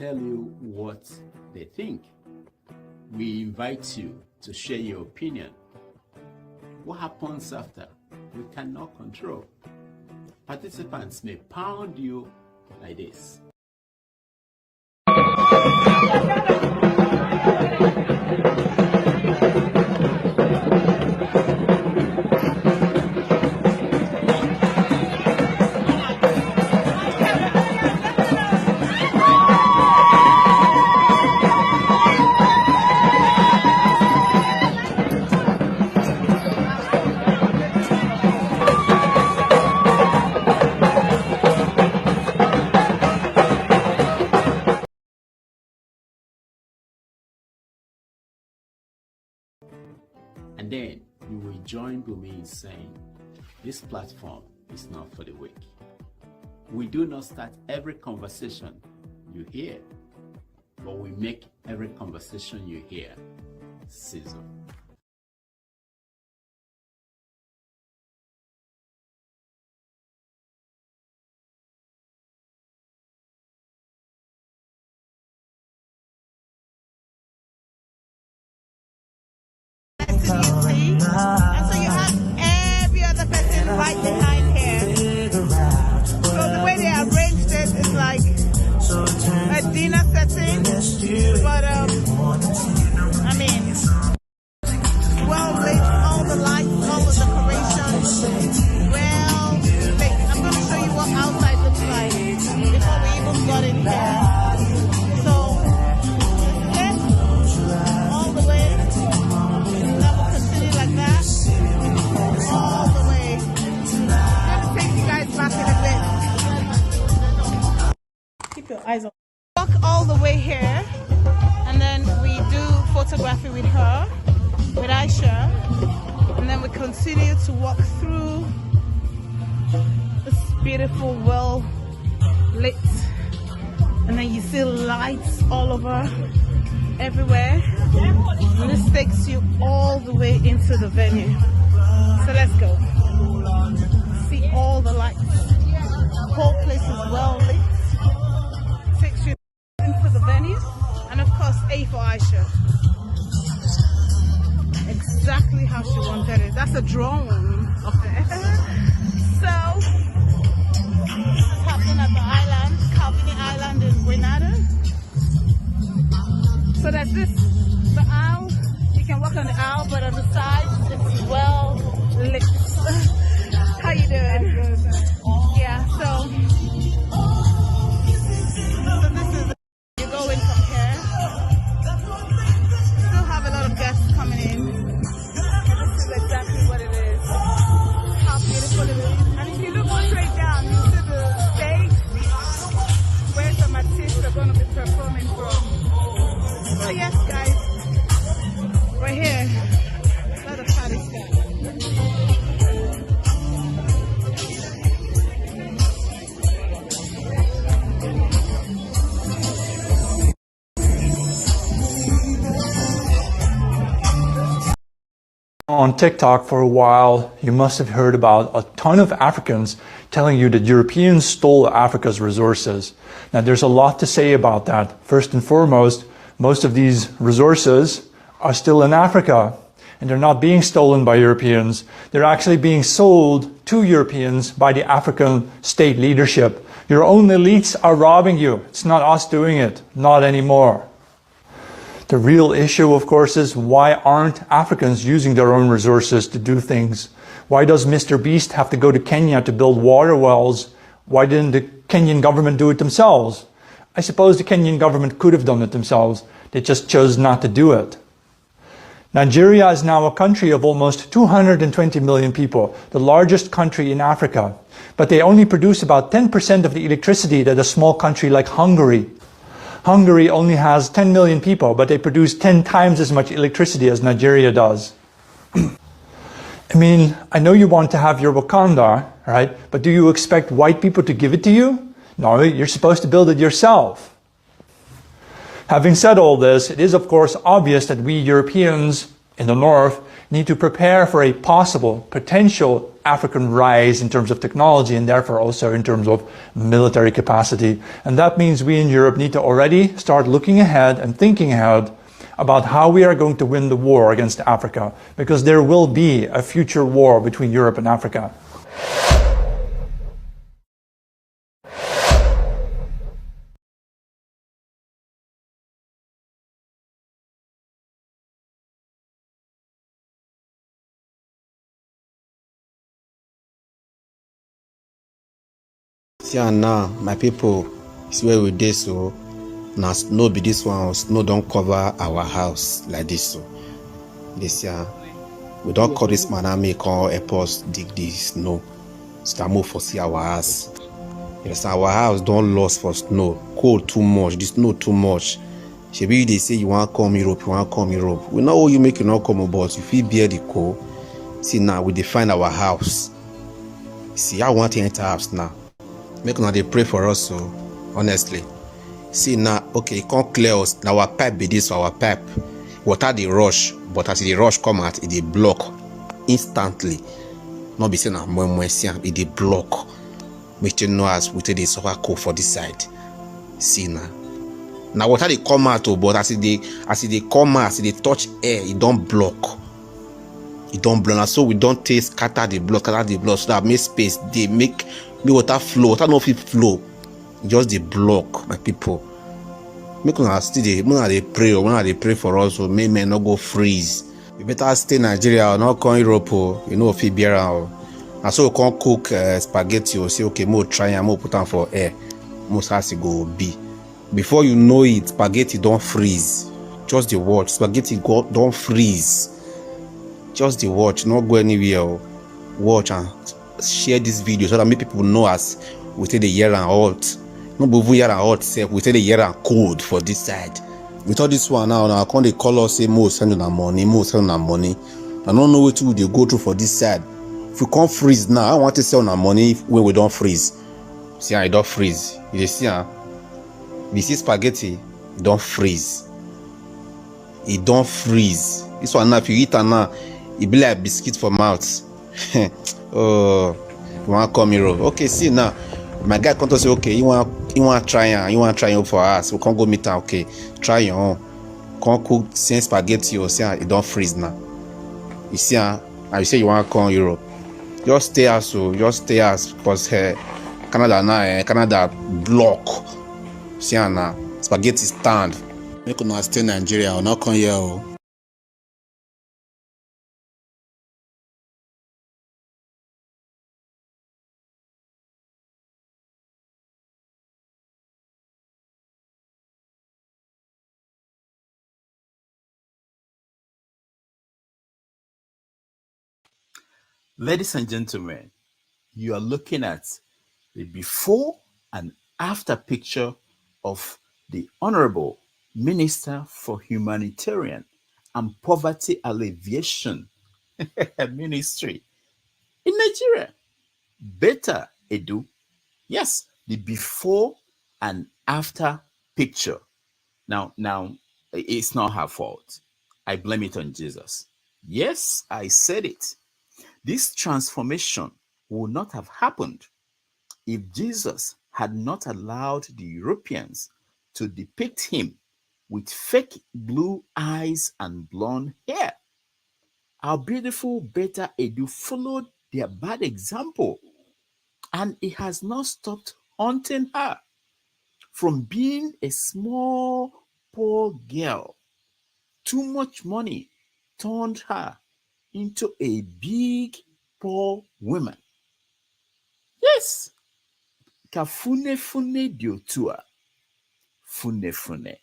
tell you what they think. We invite you to share your opinion. What happens after? We cannot control. Participants may pound you like this. And then you will join Bumi in saying, this platform is not for the weak. We do not start every conversation you hear, but we make every conversation you hear sizzle. And so you have every other person right behind here. So the way they arranged it is like a dinner setting, but I mean, well lit, all the lights, all the decorations, well lit. I'm going to show you what outside looks like before we even got in here. Eyes on. Walk all the way here, and then we do photography with her, with Aisha, and then we continue to walk through this beautiful, well lit, and then you see lights all over, everywhere, and this takes you all the way into the venue. So let's go. See all the lights. The whole place is well lit. Takes you into the venue, and of course A for Aisha. Exactly how she wanted it. That's a drone up there. So this is happening at the island, Calvini Island in Grenada. So there's the aisle. You can walk on the aisle, but on the side it's well lit. How you doing? Yeah, so this is you go in from here. Still have a lot of guests coming in. This is exactly what it is. How beautiful it is. And if you look straight down, you see the stage where some artists are going to be performing from. So yes, guys, right here, a lot of party stuff. On TikTok for a while, you must have heard about a ton of Africans telling you that Europeans stole Africa's resources. Now, there's a lot to say about that. First and foremost, most of these resources are still in Africa, and they're not being stolen by Europeans. They're actually being sold to Europeans by the African state leadership. Your own elites are robbing you. It's not us doing it, not anymore. The real issue, of course, is why aren't Africans using their own resources to do things? Why does Mr. Beast have to go to Kenya to build water wells? Why didn't the Kenyan government do it themselves? I suppose the Kenyan government could have done it themselves. They just chose not to do it. Nigeria is now a country of almost 220 million people, the largest country in Africa. But they only produce about 10% of the electricity that a small country like Hungary. Hungary only has 10 million people, but they produce 10 times as much electricity as Nigeria does. I mean, I know you want to have your Wakanda, right? But do you expect white people to give it to you? No, you're supposed to build it yourself. Having said all this, it is of course obvious that we Europeans in the north need to prepare for a possible, potential African rise in terms of technology and therefore also in terms of military capacity. And that means we in Europe need to already start looking ahead and thinking ahead about how we are going to win the war against Africa, because there will be a future war between Europe and Africa. See now, my people, see where we dey so. Now snow be this one, snow don't cover our house like this so. This year, we don't call this man and make all airports dig the snow. So move for see our house. Yes, our house don't lost for snow. Cold too much, the snow too much. Shebi they say you want to come Europe, you want to come Europe. We know you make you not come, but if you bear the cold, see now we define our house. See, I want to enter house now. Make now they pray for us so honestly. See now, okay, can't clear us. Now our pipe be this for our pipe. Water the rush, but as the rush come out, it dey block instantly. Not be saying it dey block. Make you know as we take the suffer cold for this side. See now. Now water they come out, but as they come out, as they touch air, it don't block. It don't block. And so we don't taste scatter the block, so that make space. They make water flow. Water no fit flow. Just the block, my people. Make una still they pray, when they pray for us, so may men not go freeze. We better stay Nigeria or not come Europe, you know, if you beer and so we can't cook spaghetti or say okay, more try and more put on for air. Most has to go be. Before you know it, spaghetti don't freeze. Just the watch, spaghetti don't freeze. Just the watch, not go anywhere. Watch and share this video so that make people know us. We take the year and hot. No be year and hot self. We take the year and cold for this side. With all this one now, I can't they call us say more sending our money, more sending our money. I don't know what they go through for this side. If we can't freeze now, I want to sell our money when we don't freeze. See, I don't freeze. You see, you see spaghetti, it don't freeze. It don't freeze. This one now, if you eat it now, it be like biscuit for mouth. Oh, you want to come here? Okay, see now, my guy come to say, okay, you want try it for us. We can't go meet her. Okay, try your own. Can't cook same spaghetti or say it don't freeze now. You see, and you say you want to come Europe. Just stay us, so just stay us because Canada now, Canada block. See now, spaghetti stand. Make you not stay Nigeria or not come here. Ladies and gentlemen, you are looking at the before and after picture of the Honorable Minister for Humanitarian and Poverty Alleviation Ministry in Nigeria. Beta Edu. Yes, the before and after picture. Now, it's not her fault. I blame it on Jesus. Yes, I said it. This transformation would not have happened if Jesus had not allowed the Europeans to depict him with fake blue eyes and blonde hair. Our beautiful Beta Edu followed their bad example, and it has not stopped haunting her. From being a small, poor girl, too much money turned her into a big, poor woman. Yes. Kafune fune diotua. Fune fune.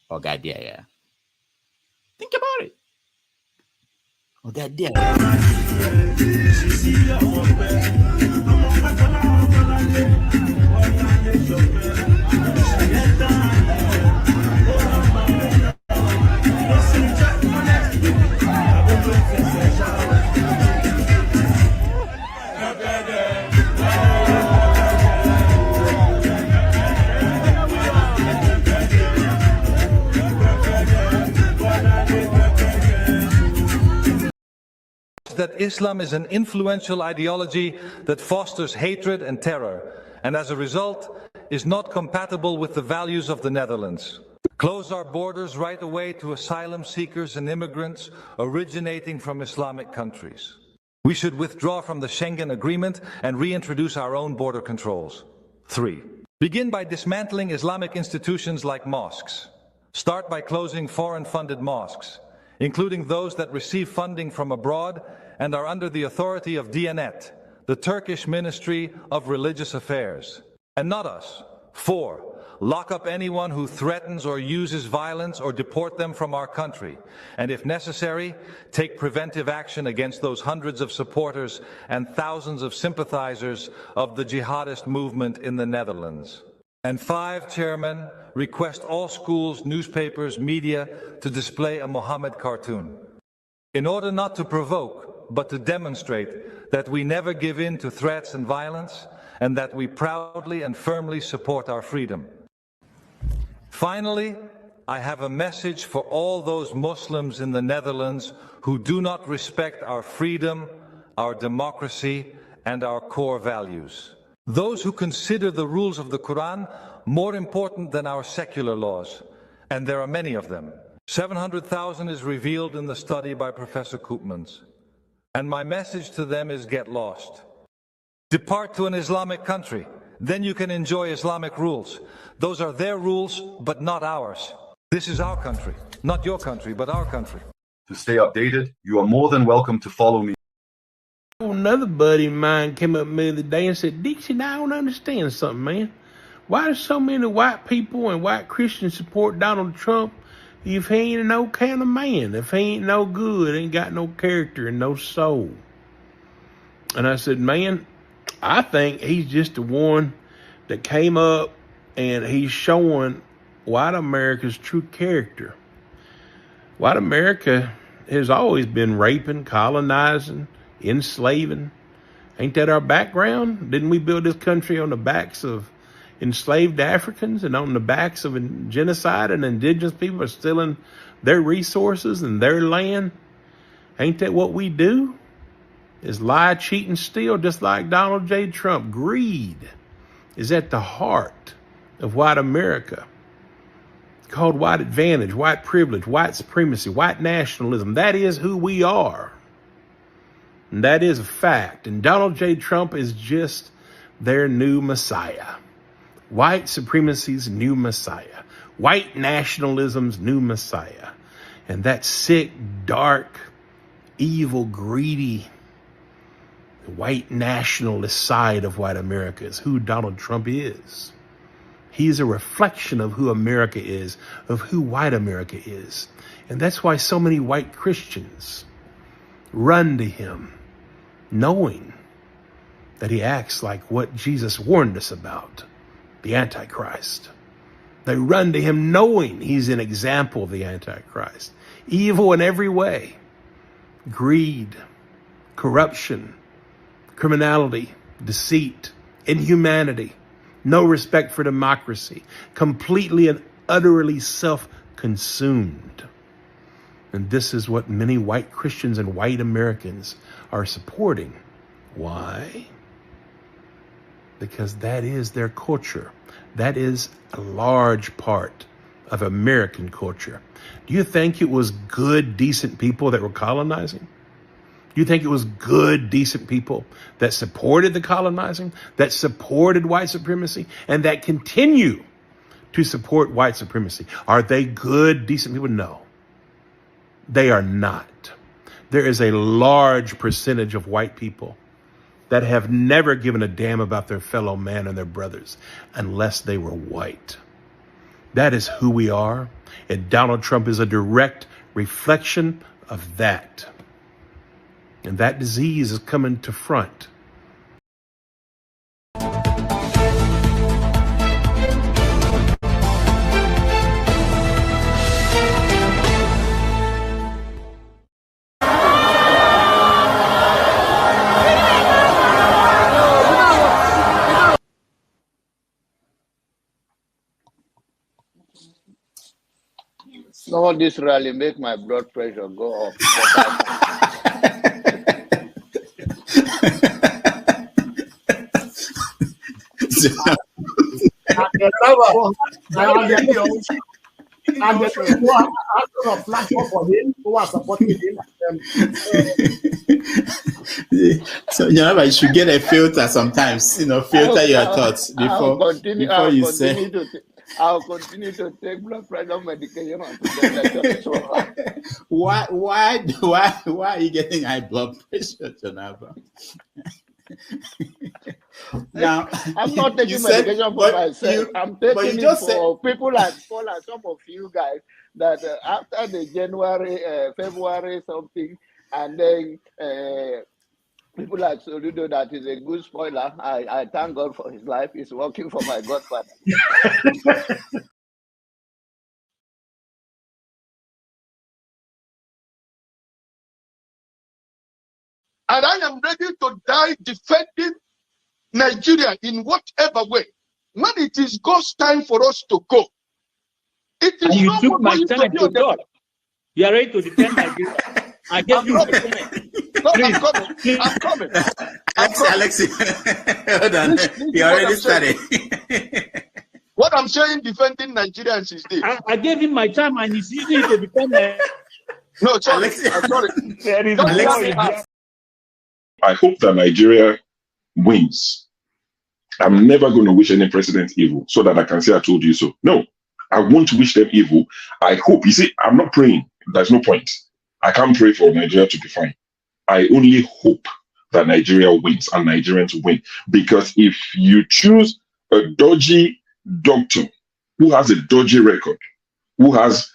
Ogadiaya. Think about it. Ogadiaya. that Islam is an influential ideology that fosters hatred and terror, and as a result, is not compatible with the values of the Netherlands. Close our borders right away to asylum seekers and immigrants originating from Islamic countries. We should withdraw from the Schengen Agreement and reintroduce our own border controls. 3. Begin by dismantling Islamic institutions like mosques. Start by closing foreign-funded mosques, including those that receive funding from abroad and are under the authority of Diyanet, the Turkish Ministry of Religious Affairs, and not us. 4. Lock up anyone who threatens or uses violence or deport them from our country, and if necessary, take preventive action against those hundreds of supporters and thousands of sympathizers of the jihadist movement in the Netherlands. And 5, Chairman, request all schools, newspapers, media to display a Muhammad cartoon. In order not to provoke, but to demonstrate that we never give in to threats and violence, and that we proudly and firmly support our freedom. Finally, I have a message for all those Muslims in the Netherlands who do not respect our freedom, our democracy, and our core values. Those who consider the rules of the Quran more important than our secular laws, and there are many of them. 700,000 is revealed in the study by Professor Koopmans. And my message to them is get lost. Depart to an Islamic country. Then you can enjoy Islamic rules. Those are their rules, but not ours. This is our country. Not your country, but our country. To stay updated, you are more than welcome to follow me. Another buddy of mine came up to me the other day and said, Dixon, I don't understand something, man. Why do so many white people and white Christians support Donald Trump if he ain't no kind of man, if he ain't no good, ain't got no character and no soul? And I said, man, I think he's just the one that came up and he's showing white America's true character. White America has always been raping, colonizing, enslaving. Ain't that our background? Didn't we build this country on the backs of enslaved Africans and on the backs of genocide and indigenous people are stealing their resources and their land? Ain't that what we do? Is lie, cheat, and steal, just like Donald J. Trump. Greed is at the heart of white America. Called white advantage, white privilege, white supremacy, white nationalism. That is who we are. And that is a fact. And Donald J. Trump is just their new messiah. White supremacy's new messiah. White nationalism's new messiah. And that sick, dark, evil, greedy, white nationalist side of white America is who Donald Trump is. He's a reflection of who America is, of who white America is. And that's why so many white Christians run to him, knowing that he acts like what Jesus warned us about, the Antichrist. They run to him knowing he's an example of the Antichrist. Evil in every way. Greed, corruption, criminality, deceit, inhumanity, no respect for democracy, completely and utterly self-consumed. And this is what many white Christians and white Americans are supporting. Why? Because that is their culture. That is a large part of American culture. Do you think it was good, decent people that were colonizing? Do you think it was good, decent people that supported the colonizing, that supported white supremacy, and that continue to support white supremacy? Are they good, decent people? No, they are not. There is a large percentage of white people that have never given a damn about their fellow man and their brothers unless they were white. That is who we are, and Donald Trump is a direct reflection of that. And that disease is coming to front. Some of this rally make my blood pressure go up. And the people are asking a platform for him who are supporting him. So you should get a filter sometimes. Filter your thoughts before you say. I'll continue to take blood pressure medication. Why are you getting high blood pressure, Jonathan? Now, I'm not taking medication for myself. I'm taking it for people like Paul and some of you guys that after the January, February something, and then people like Soludo, that is a good spoiler. I thank God for his life. He's working for my godfather. And I am ready to die defending Nigeria in whatever way. When it is God's time for us to go, it is and you not took my going time to God. You are ready to defend Nigeria. I gave you my time. No, I'm coming. Alexi, hold on. You already started. What I'm saying, defending Nigerians is this. I gave him my time and he's using it to defend Nigeria. No, sorry. I hope that Nigeria wins. I'm never going to wish any president evil so that I can say I told you so. No, I won't wish them evil. I hope. You see, I'm not praying. There's no point. I can't pray for Nigeria to be fine. I only hope that Nigeria wins and Nigerians win. Because if you choose a dodgy doctor who has a dodgy record, who has,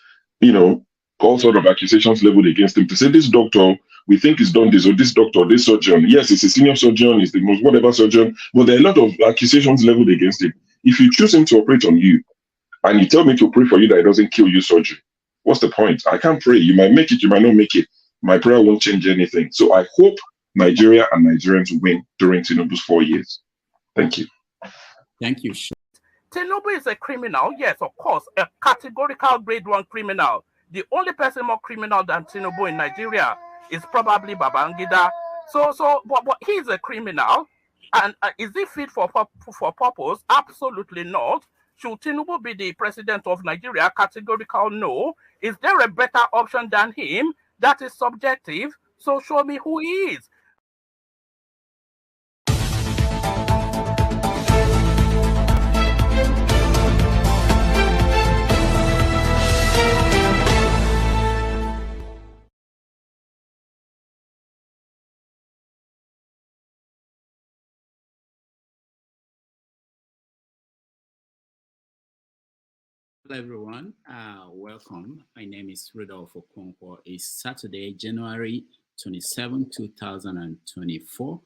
all sort of accusations leveled against him, to say this doctor, we think he's done this, or this doctor, this surgeon. Yes, he's a senior surgeon, he's the most whatever surgeon, but there are a lot of accusations leveled against him. If you choose him to operate on you, and you tell me to pray for you that it doesn't kill you surgery, what's the point? I can't pray. You might make it, you might not make it. My prayer won't change anything. So I hope Nigeria and Nigerians win during Tinubu's 4 years. Thank you. Thank you. Tinubu is a criminal, yes, of course, a categorical grade 1 criminal. The only person more criminal than Tinubu in Nigeria is probably Babangida. But he's a criminal, and is he fit for purpose? Absolutely not. Should Tinubu be the president of Nigeria? Categorical no. Is there a better option than him? That is subjective. So show me who he is. Hello everyone, welcome. My name is Rudolph Okonkwo. It's Saturday, January 27, 2024.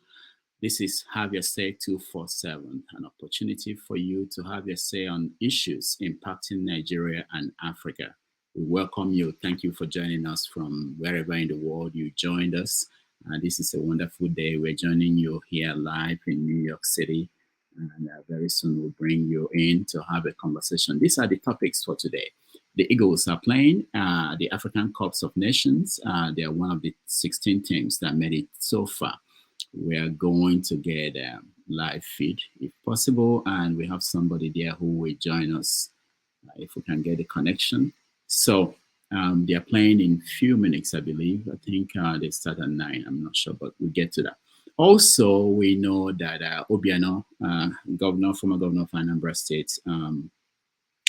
This is Have Your Say 247, an opportunity for you to have your say on issues impacting Nigeria and Africa. We welcome you. Thank you for joining us from wherever in the world you joined us. This is a wonderful day. We're joining you here live in New York City. And very soon we'll bring you in to have a conversation. These are the topics for today. The Eagles are playing the African Cups of Nations. They are one of the 16 teams that made it so far. We are going to get a live feed if possible, and we have somebody there who will join us if we can get a connection. So they are playing in a few minutes, I believe. I think they start at 9. I'm not sure, but we'll get to that. Also, we know that Obiano, former governor of Anambra State,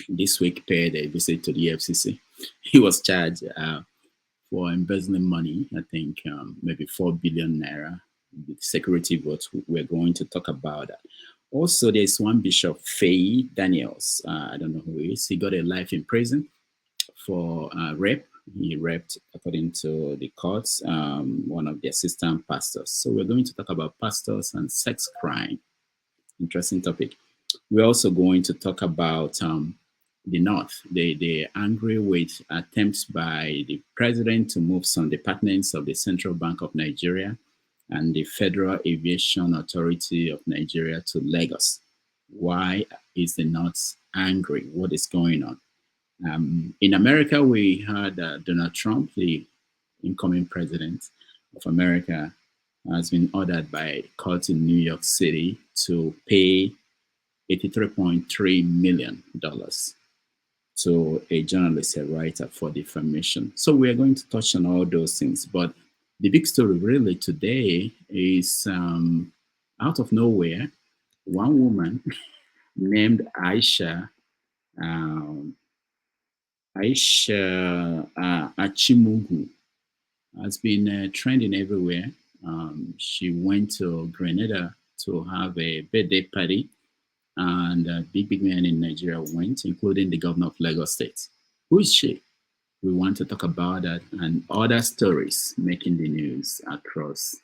this week paid a visit to the EFCC. He was charged for embezzling money, I think maybe 4 billion naira. The security votes, we're going to talk about that. Also, there's one Bishop Faye Daniels. I don't know who he is. He got a life in prison for rape. He raped, according to the courts, one of the assistant pastors. So we're going to talk about pastors and sex crime. Interesting topic. We're also going to talk about the North. They're angry with attempts by the president to move some departments of the Central Bank of Nigeria and the Federal Aviation Authority of Nigeria to Lagos. Why is the North angry? What is going on? In America, we had Donald Trump, the incoming president of America, has been ordered by the court in New York City to pay $83.3 million to a journalist, a writer, for defamation. So we are going to touch on all those things. But the big story really today is out of nowhere, one woman named Aisha Achimugu has been trending everywhere. She went to Grenada to have a birthday party, and big men in Nigeria went, including the governor of Lagos State. Who is she? We want to talk about that and other stories making the news across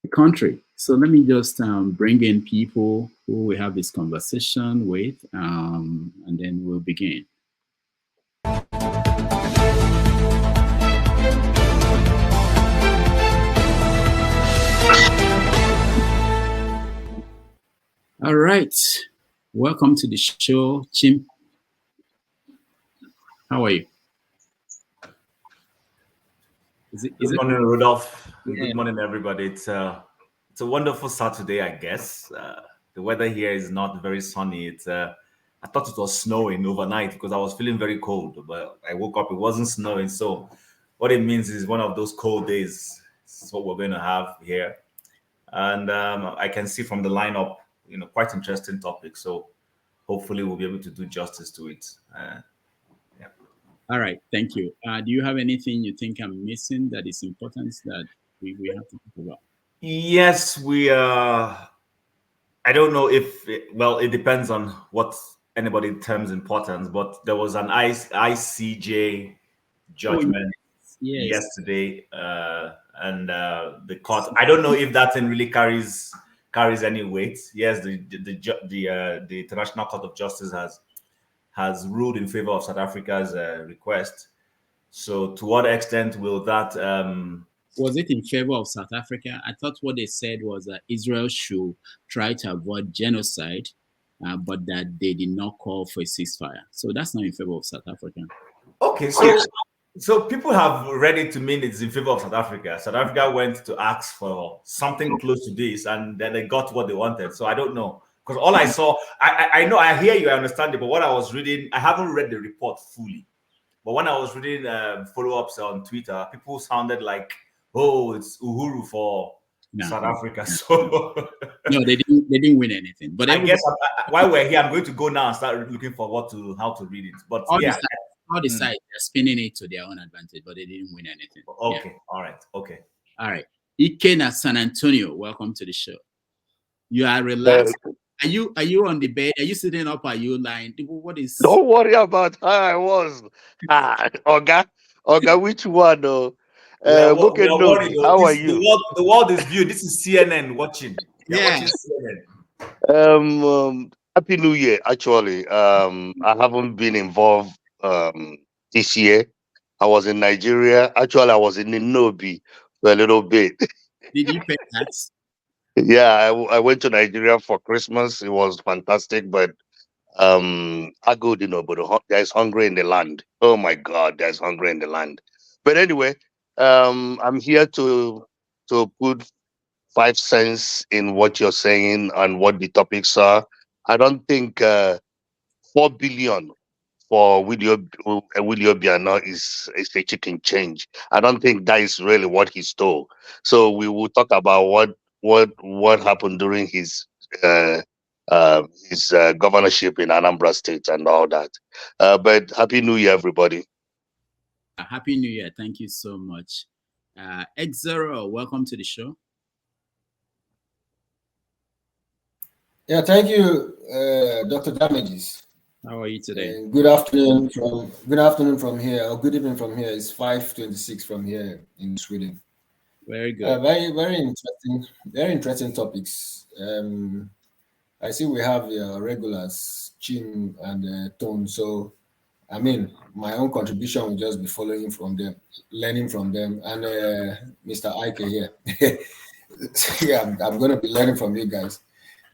the country. So let me just bring in people who we have this conversation with, and then we'll begin. All right, welcome to the show, Chim. How are you? Good morning, Rudolph. Yeah. Good morning, everybody. It's a wonderful Saturday, I guess. The weather here is not very sunny. I thought it was snowing overnight because I was feeling very cold, but I woke up, it wasn't snowing. So what it means is one of those cold days. This is what we're going to have here. And I can see from the lineup, quite interesting topic. So hopefully we'll be able to do justice to it. Yeah. All right. Thank you. Do you have anything you think I'm missing that is important that we have to talk about? Yes, I don't know if, it depends on what anybody terms importance, but there was an ICJ judgment yesterday, and the court, I don't know if that thing really carries any weight. Yes, the International Court of Justice has ruled in favor of South Africa's request. So to what extent will that... Was it in favor of South Africa? I thought what they said was that Israel should try to avoid genocide, but that they did not call for a ceasefire. So that's not in favor of South Africa. Okay, so people have read it to mean it's in favor of South Africa. South Africa went to ask for something close to this, and then they got what they wanted. So I don't know. Because all I saw, I know, I hear you, I understand it, but what I was reading, I haven't read the report fully. But when I was reading follow-ups on Twitter, people sounded like, oh, it's Uhuru for South Africa. So no, they didn't win anything. But I guess while we're here, I'm going to go now and start looking for how to read it. But all the sides, they're spinning it to their own advantage, but they didn't win anything. Okay, yeah. All right, okay. All right. Ikena San Antonio, welcome to the show. You are relaxed. Are you on the bed? Are you sitting up? Are you lying? What is? Don't worry about how I was. Oga, which one though? How are you? The world is viewed. This is CNN watching. Yeah. CNN. Happy New Year. Actually, I haven't been involved this year. I was in Nigeria. Actually, I was in Nairobi for a little bit. Did you pay tax? Yeah, I went to Nigeria for Christmas. It was fantastic, but I go, but there's hunger in the land. Oh my God, there's hunger in the land. But anyway, I'm here to put 5 cents in what you're saying and what the topics are. I don't think 4 billion for Willie Obiano is a chicken change. I don't think that is really what he stole. So we will talk about what happened during his governorship in Anambra State and all that. But Happy New Year, everybody. Happy New Year. Thank you so much. X0, welcome to the show. Yeah, thank you, Dr. Damages. How are you today? Good afternoon from here, or good evening from here. It's 5:26 from here in Sweden. Very good. Very interesting topics. I see we have regulars, Chim and Tone. So, I mean, my own contribution will just be following from them, learning from them, and Mr. Ike here. Yeah, I'm going to be learning from you guys.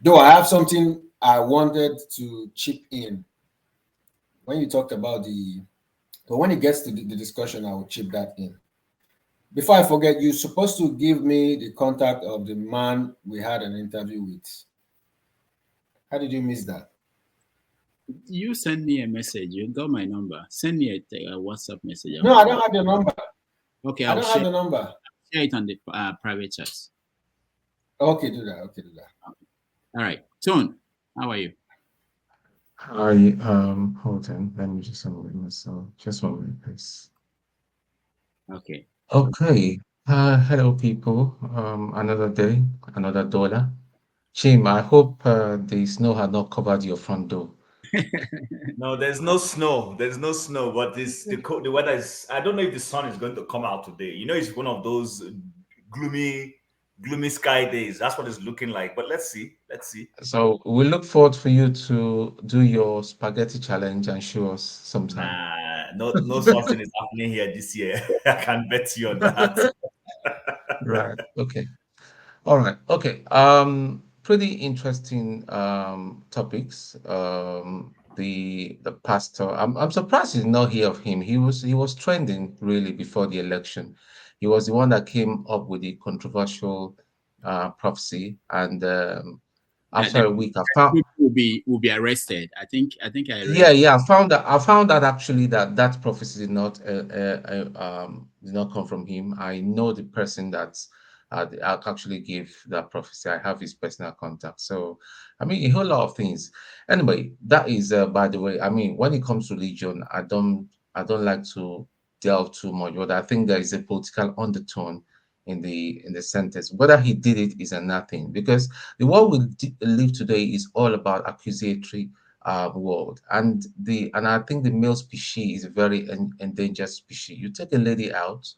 Though I have something I wanted to chip in. When you talked about but when it gets to the discussion, I will chip that in. Before I forget, you're supposed to give me the contact of the man we had an interview with. How did you miss that? You send me a message. You got my number. Send me a WhatsApp message. No, I don't have your number. Okay, I don't have the number. Share it on the private chat. Okay, do that. Okay, do that. All right, Tone, how are you? Hi, hold on. Let me just unmute myself. Just 1 minute, please. Okay. Okay. Hello, people. Another day, another dollar. Chim, I hope the snow had not covered your front door. No, there's no snow. There's no snow, but the weather is. I don't know if the sun is going to come out today. You know, it's one of those gloomy sky days. That's what it's looking like. But let's see. Let's see. So we look forward for you to do your spaghetti challenge and show us sometime. Nah, no such thing is happening here this year. I can bet you on that. Right. Okay. All right. Okay. Pretty interesting topics. The pastor. I'm surprised you did not hear of him. He was trending really before the election. He was the one that came up with the controversial prophecy, and after a week, I found people will be arrested. I think I read. Yeah. I found that actually that prophecy did not come from him. I know the person that's actually gave that prophecy. I have his personal contact. So, I mean, a whole lot of things. Anyway, that is by the way. I mean, when it comes to religion, I don't like to delve too much, but I think there is a political undertone in the sentence. Whether he did it is another thing, because the world we live today is all about accusatory world, and I think the male species is a very endangered species. You take a lady out,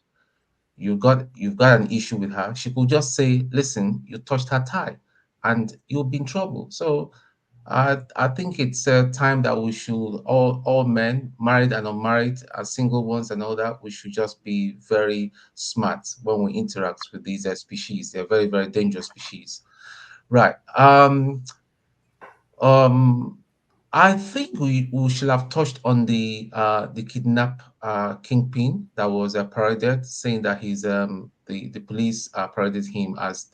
you've got an issue with her, she could just say, listen, you touched her tie, and you'll be in trouble. So I think it's a time that we should, all men, married and unmarried, single ones and all that, we should just be very smart when we interact with these species. They're very, very dangerous species. Right. I think we should have touched on the kidnap kingpin that was paraded, saying that he's the police paraded him as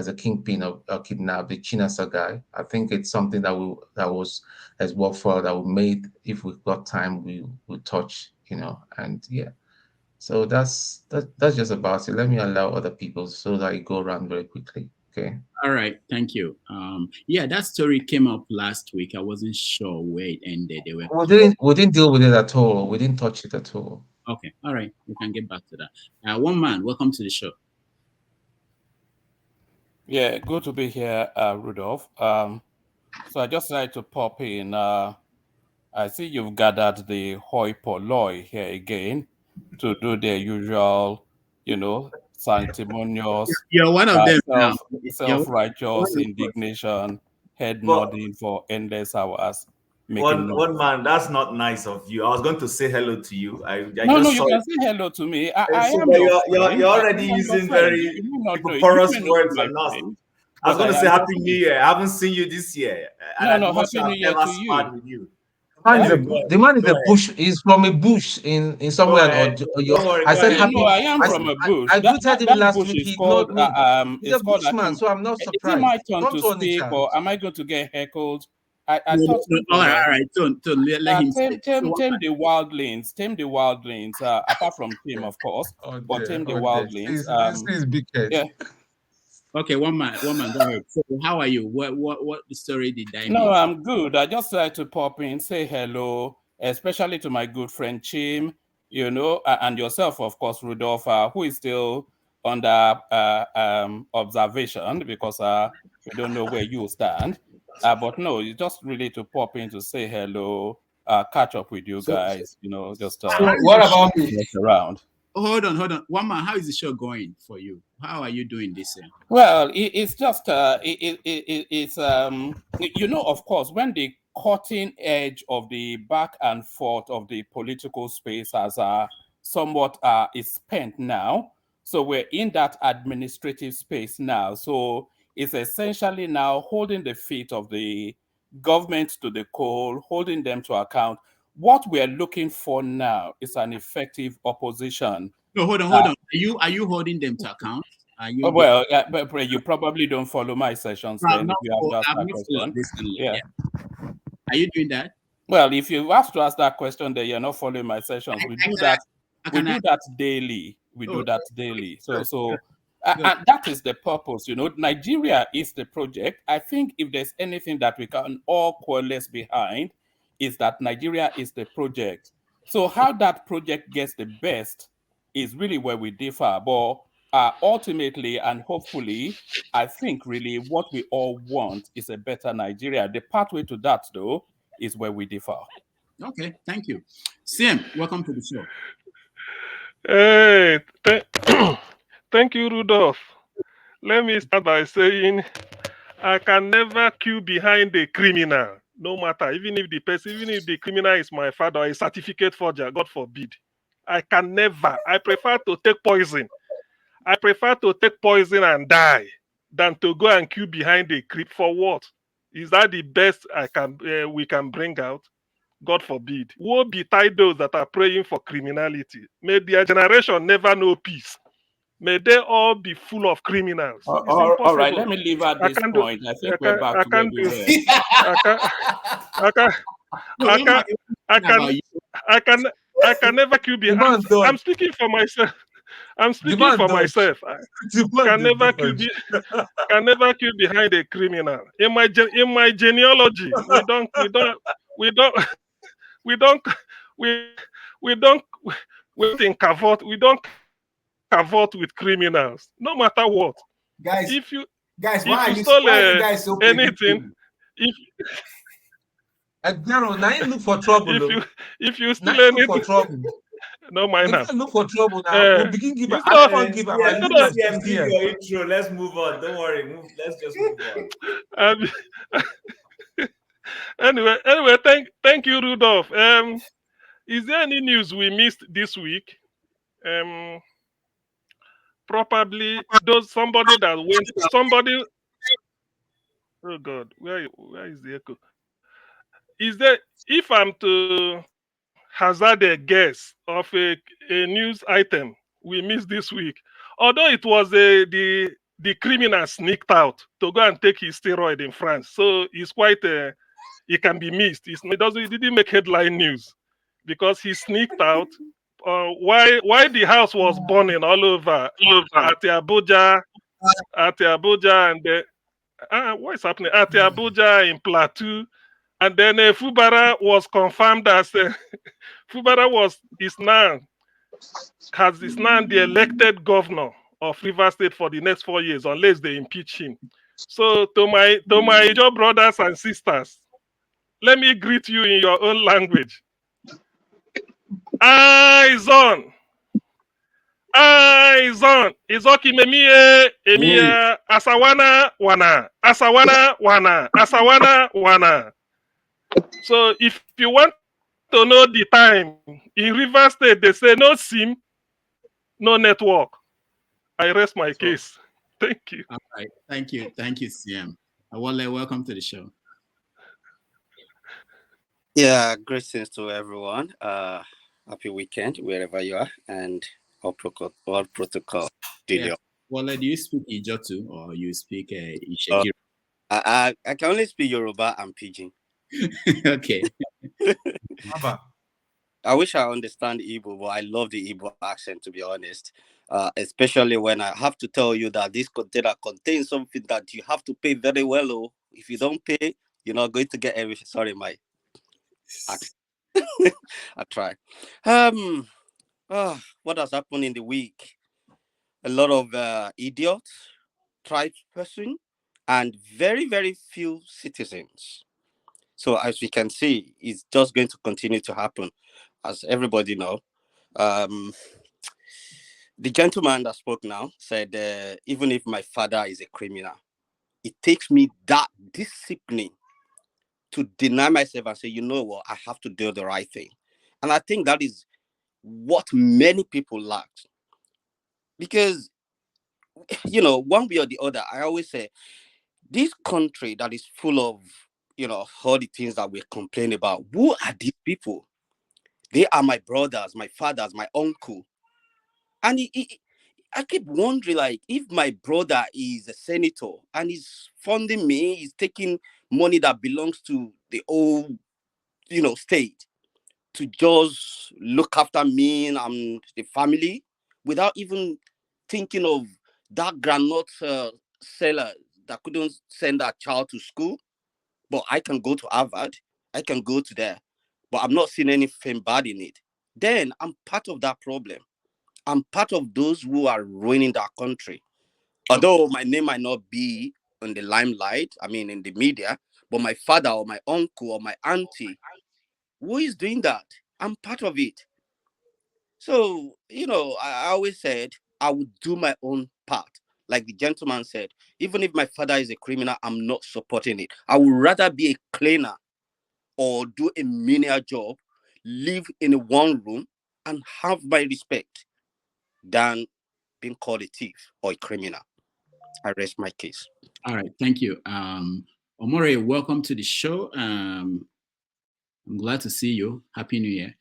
a kingpin of kidnap, the Chinasa guy. I think it's something that was as worthwhile that we made. If we've got time, we'll touch, and yeah. So that's just about it. Let me allow other people so that I go around very quickly. Okay. All right, thank you. Yeah, that story came up last week. I wasn't sure where it ended. We didn't deal with it at all. We didn't touch it at all. Okay, all right, we can get back to that. One man, welcome to the show. Yeah, good to be here, Rudolph. So I just like to pop in. I see you've gathered the hoi polloi here again to do their usual, sanctimonious. You're one of them now. Self-righteous indignation, head nodding for endless hours. One man, that's not nice of you. I was going to say hello to you. No, you can say hello to me. You're already using very porous words on us. I was going to say Happy New Year. I haven't seen you this year. Happy New Year to you. With you. The man is a bush. Is from a bush in somewhere. I said happy. No, I am from a bush. I greeted him last week. He ignored me. He's a bushman, so I'm not surprised. Is it my turn to speak, or am I going to get heckled? I thought. All right. Don't let him tame the wildlings. Tame the wildlings. Apart from Tim, of course, but tame the wildlings. Please be careful. Yeah. Okay, one man, go ahead. So how are you? What story did I No, I'm good. I just like to pop in, say hello, especially to my good friend Chim, and yourself, of course, Rudolph, who is still under observation because we don't know where you stand. But no, you just really to pop in to say hello, catch up with you guys, just what about me? Around. Hold on. One man, how is the show going for you? How are you doing this year? Well, it's just it's of course, when the cutting edge of the back and forth of the political space has somewhat is spent now. So we're in that administrative space now. So it's essentially now holding the feet of the government to the coal, holding them to account. What we're looking for now is an effective opposition. No, hold on. Are you holding them to account? Are you well, but you probably don't follow my sessions then if you have to ask I've that not followed question. recently. Yeah. Are you doing that? Well, if you have to ask that question, then you're not following my sessions. We do that. We do that daily. We do that daily. So and that is the purpose. Nigeria is the project. I think if there's anything that we can all coalesce behind, is that Nigeria is the project. So how that project gets the best is really where we differ. But ultimately and hopefully, I think really what we all want is a better Nigeria. The pathway to that, though, is where we differ. Okay, thank you. Sim, welcome to the show. Hey, thank you, Rudolph. Let me start by saying I can never queue behind a criminal, no matter, even if the criminal is my father or a certificate forger, God forbid. I can never. I prefer to take poison. I prefer to take poison and die than to go and queue behind a creep. For what? Is that the best we can bring out? God forbid. Woe betide those that are praying for criminality. May their generation never know peace. May they all be full of criminals. It's impossible. All right, let me leave at this point. I think we're back to where we were. I can never queue behind. I'm speaking for myself. I'm speaking for myself. I can never queue behind a criminal. In my genealogy, we don't cavort with criminals, no matter what. Guys, if you why stole are you guys so anything, now you look for trouble. If you steal anything, for trouble. No mind now. Look for trouble now. We'll begin give your intro. Let's move on. Don't worry. Let's just move on. Anyway, thank you, Rudolph. Is there any news we missed this week? Probably somebody. Oh God, where is the echo? Is there? If I'm to hazard a guess of a news item we missed this week, although it was the criminal sneaked out to go and take his steroid in France, so it's quite it can be missed. It didn't make headline news because he sneaked out. Why the house was burning all over at Abuja, and what is happening at Abuja in Plateau, and then Fubara was confirmed as Fubara is now the elected governor of Rivers State for the next 4 years, unless they impeach him. So to my job brothers and sisters, let me greet you in your own language. Eyes on. Izoki memie emia asawana wana. So if you want to know the time, in Rivers State they say no SIM, no network. I rest my case. Thank you. All right. Thank you, CM. Awole, welcome to the show. Yeah, greetings to everyone. Happy weekend wherever you are, and all protocol. Yeah. Wale, do you speak Ijotu or you speak Ishekiri? I can only speak Yoruba and Pidgin. Okay. I wish I understand Igbo, but I love the Igbo accent, to be honest. Especially when I have to tell you that this container contains something that you have to pay very well. Oh, if you don't pay, you're not going to get everything. Sorry, my accent. I try. What has happened in the week? A lot of idiots, tribesperson, and very, very few citizens. So as we can see, it's just going to continue to happen, as everybody know. The gentleman that spoke now said, even if my father is a criminal, it takes me that discipline to deny myself and say, you know what, I have to do the right thing. And I think that is what many people lack. Because, one way or the other, I always say, this country that is full of, all the things that we complain about, who are these people? They are my brothers, my fathers, my uncle. And I keep wondering, like, if my brother is a senator and he's funding me, he's taking money that belongs to the old, state to just look after me and the family without even thinking of that granite seller that couldn't send that child to school. But I can go to Harvard, I can go to there, but I'm not seeing anything bad in it. Then I'm part of that problem. I'm part of those who are ruining that country. Although my name might not be in the limelight, I mean, in the media, but my father or my uncle or my auntie, who is doing that? I'm part of it. So, I always said I would do my own part. Like the gentleman said, even if my father is a criminal, I'm not supporting it. I would rather be a cleaner or do a menial job, live in one room and have my respect than being called a thief or a criminal. I rest my case. All right, thank you. Omore, welcome to the show. I'm glad to see you. Happy New Year.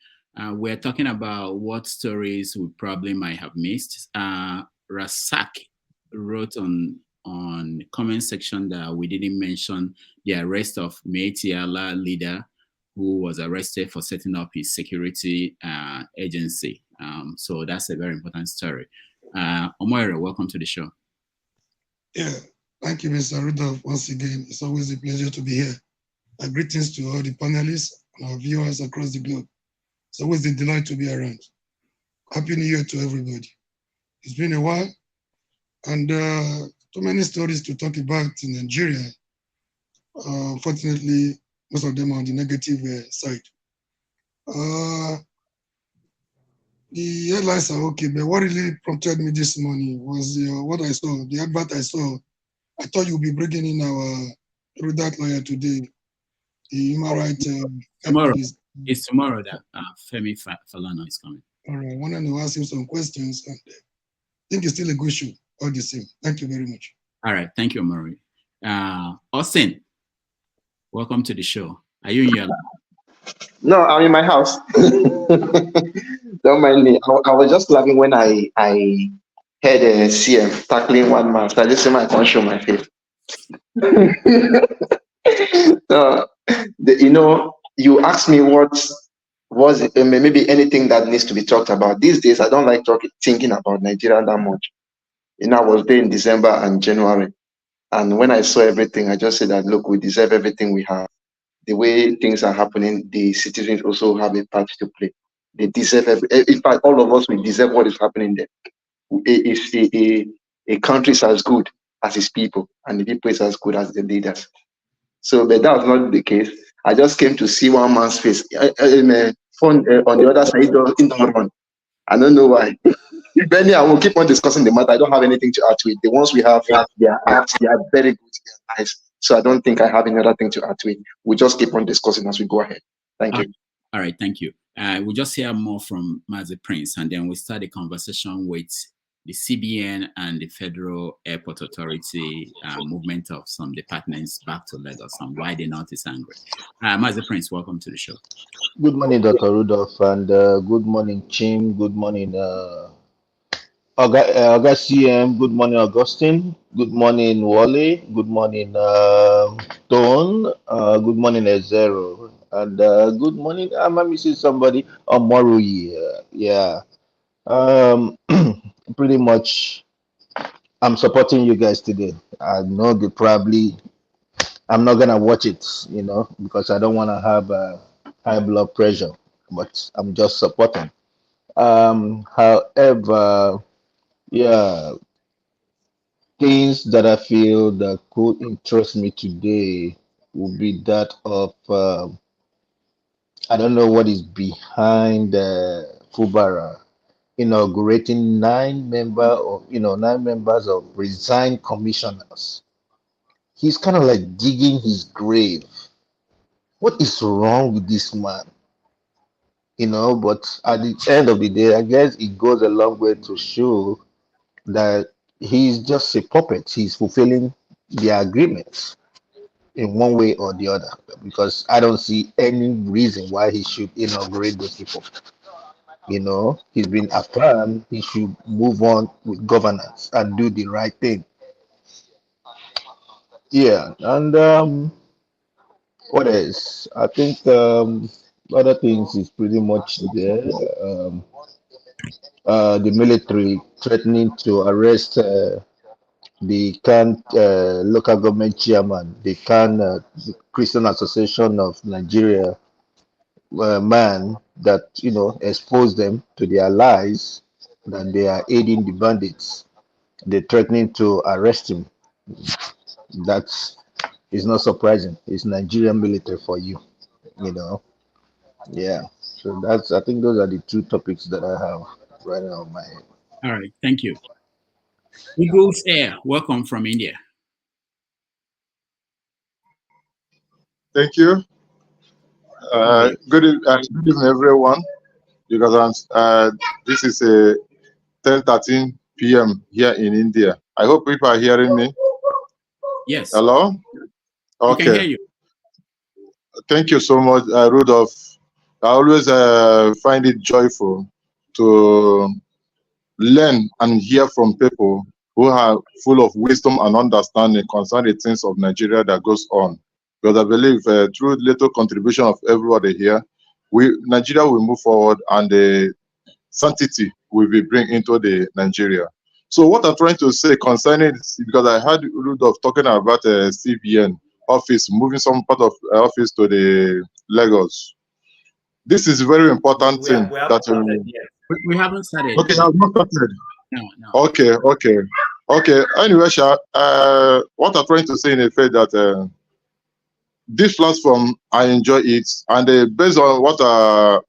We're talking about what stories we probably might have missed. Rasak wrote on the comment section that we didn't mention the arrest of Meitiala leader who was arrested for setting up his security agency. So that's a very important story. Omoyere, welcome to the show. Yeah, thank you, Mr. Rudolph. Once again, it's always a pleasure to be here. Greetings to all the panelists and our viewers across the globe. It's always a delight to be around. Happy New Year to everybody. It's been a while, and too many stories to talk about in Nigeria. Unfortunately, most of them are on the negative side. The headlines are okay, but what really prompted me this morning was what I saw, the advert I saw. I thought you'd be bringing in our Rudat lawyer today, the human rights. Tomorrow. It's tomorrow that Femi Falana is coming. All right, I wanted to ask him some questions, and I think it's still a good show, all the same. Thank you very much. All right, thank you, Omori. Austin, welcome to the show. Are you in your lab? No, I'm in my house. Don't mind me. I was just laughing when I heard a CM tackling one man. So I just said I can't show my face. So, you asked me what was maybe anything that needs to be talked about. These days, I don't like thinking about Nigeria that much. I was there in December and January. And when I saw everything, I just said that, look, we deserve everything we have. The way things are happening, the citizens also have a part to play. They deserve in fact, all of us, we deserve what is happening there. A country is as good as its people, and the people is as good as the leaders. So, but that was not the case. I just came to see one man's face. On the other side, in the run. I don't know why. Benny, I will keep on discussing the matter. I don't have anything to add to it. The ones we have, they are very good, they are nice. So I don't think I have any other thing to add to it. We just keep on discussing as we go ahead. Thank you. All right, thank you. We'll just hear more from Mazi Prince, and then we'll start the conversation with the CBN and the Federal Airport Authority movement of some departments back to Lagos and why the North is angry. Mazi Prince, welcome to the show. Good morning, Dr. Rudolph, and good morning, Chim. Good morning, August CM. Good morning, Augustine. Good morning, Wally. Good morning, Tone. Good morning, Ezero. And good morning, I'm missing somebody, Moru. Yeah. Pretty much, I'm supporting you guys today. I know I'm not gonna watch it, because I don't want to have high blood pressure, but I'm just supporting. However, yeah, things that I feel that could interest me today would be that of I don't know what is behind Fubara inaugurating 9 members of resigned commissioners. He's kind of like digging his grave. What is wrong with this man? But at the end of the day, I guess it goes a long way to show that he's just a puppet. He's fulfilling the agreements in one way or the other, because I don't see any reason why he should inaugurate those people. You know, he's been affirmed. He should move on with governance and do the right thing. Yeah, and what else? I think other things is pretty much there. The military threatening to arrest the Khan local government chairman, the Khan Christian Association of Nigeria man that exposed them to their lies that they are aiding the bandits. They're threatening to arrest him. That's It's not surprising. It's Nigerian military for you, you know. Yeah. So I think those are the two topics that I have right now in my head. All right, thank you. Eagles Air, welcome from India. Thank you. Good evening, everyone. Because this is a 10:13 p.m. here in India. I hope people are hearing me. Yes. Hello? We can hear Okay. you. Thank you so much, Rudolph. I always find it joyful to learn and hear from people who are full of wisdom and understanding concerning the things of Nigeria that goes on. Because I believe through little contribution of everybody here, Nigeria will move forward and the sanctity will be bring into the Nigeria. So what I'm trying to say concerning this, because I heard Rudolph talking about CBN office, moving some part of office to the Lagos. This is a very important thing. We haven't started yet. We haven't started. Okay, I've not started. No. Okay. Anyway, Sha, what I'm trying to say in effect that this platform, I enjoy it, and based on what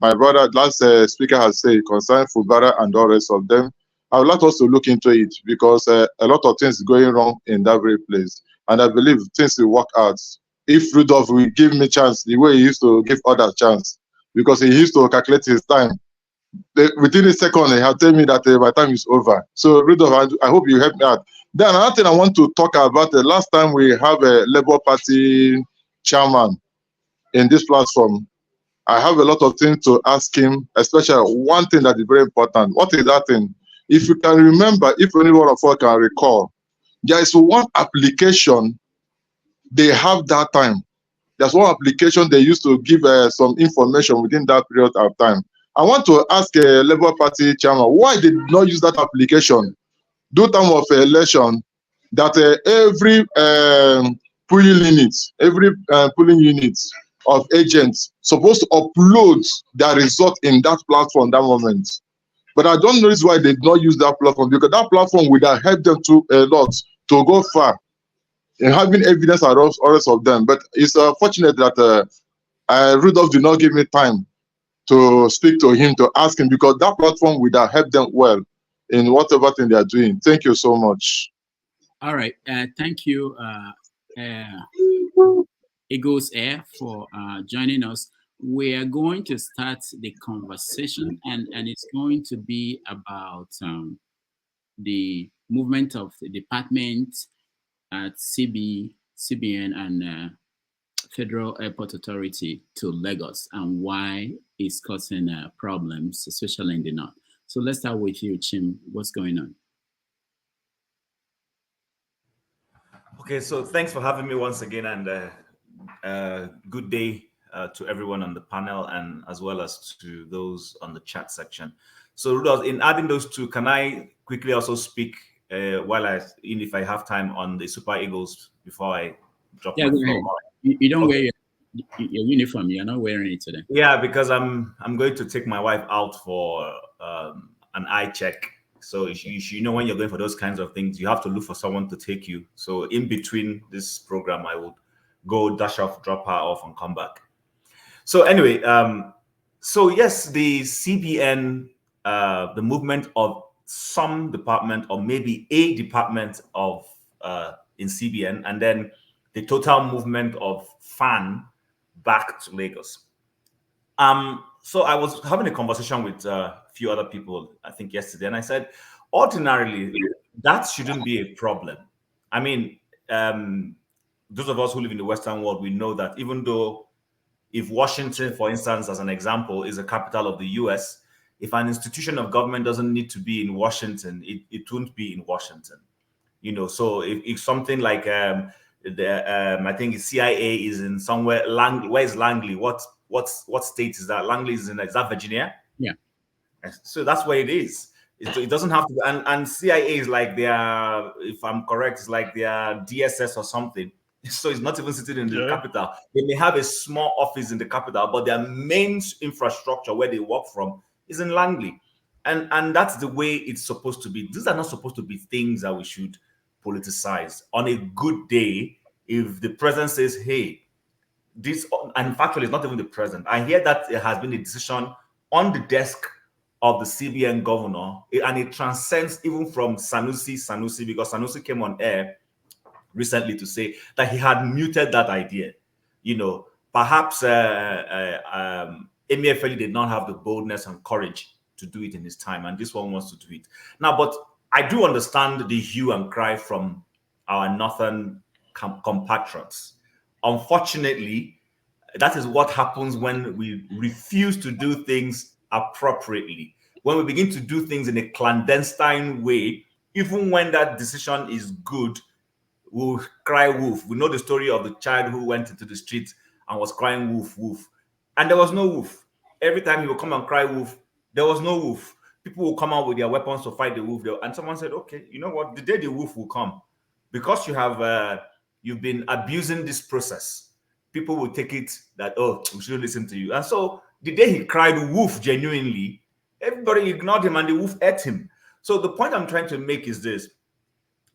my brother, last speaker has said concerning Fubara and all rest of them, I would like us to look into it because a lot of things going wrong in that very place, and I believe things will work out if Rudolph will give me chance the way he used to give others chance, because he used to calculate his time. Within a second, he had told me that my time is over. So Rudolph, I hope you help me out. Then another thing I want to talk about, the last time we have a Labour Party chairman in this platform, I have a lot of things to ask him, especially one thing that is very important. What is that thing? If you can remember, if any one of us can recall, there is one application they have that time. There's one application they used to give some information within that period of time. I want to ask a Labour Party chairman why they did not use that application do time of election, that every polling unit of agents supposed to upload their result in that platform that moment. But I don't know why they did not use that platform, because that platform would have helped them to a lot to go far in having evidence and all rest of them. But it's fortunate that Rudolph did not give me time to speak to him, to ask him, because that platform would have helped them well in whatever thing they are doing. Thank you so much. All right. Thank you, Eagles Air, for joining us. We are going to start the conversation, and it's going to be about the movement of the department at CBN and Federal Airport Authority to Lagos, and why it's causing problems, especially in the north. So let's start with you, Chim. What's going on? Okay, so thanks for having me once again, and good day to everyone on the panel, and as well as to those on the chat section. So Rudolph, in adding those two, can I quickly also speak if I have time, on the Super Eagles before I drop my floor? You don't wear your uniform. You're not wearing it today. Yeah, because I'm going to take my wife out for an eye check. So you know, when you're going for those kinds of things, you have to look for someone to take you. So in between this program, I would go dash off, drop her off, and come back. So anyway, so yes, the CBN, the movement of some department, or maybe a department of in CBN, and then the total movement of FAAN back to Lagos. So I was having a conversation with a few other people, I think yesterday, and I said, ordinarily, that shouldn't be a problem. I mean, those of us who live in the Western world, we know that even though if Washington, for instance, as an example, is the capital of the US, if an institution of government doesn't need to be in Washington, it won't be in Washington. You know, so if something like I think the CIA is in somewhere, where is Langley? What state is that? Langley is that Virginia? Yeah. So that's where it is. It doesn't have to, and CIA is like their, if I'm correct, it's like their DSS or something. So it's not even sitting in the capital. They may have a small office in the capital, but their main infrastructure where they work from is in Langley. And that's the way it's supposed to be. These are not supposed to be things that we should politicize. On a good day, if the president says, hey, this, and factually it's not even the president. I hear that it has been a decision on the desk of the CBN governor, and it transcends even from Sanusi, because Sanusi came on air recently to say that he had muted that idea. You know, perhaps Emefiele did not have the boldness and courage to do it in his time, and this one wants to do it now. But I do understand the hue and cry from our northern compatriots. Unfortunately, that is what happens when we refuse to do things appropriately. When we begin to do things in a clandestine way, even when that decision is good, we'll cry wolf. We know the story of the child who went into the street and was crying wolf, wolf. And there was no wolf. Every time he would come and cry wolf, there was no wolf. People will come out with their weapons to fight the wolf. And someone said, okay, you know what? The day the wolf will come, because you have you've been abusing this process, people will take it that, oh, we shouldn't listen to you. And so the day he cried wolf genuinely, everybody ignored him and the wolf ate him. So the point I'm trying to make is this.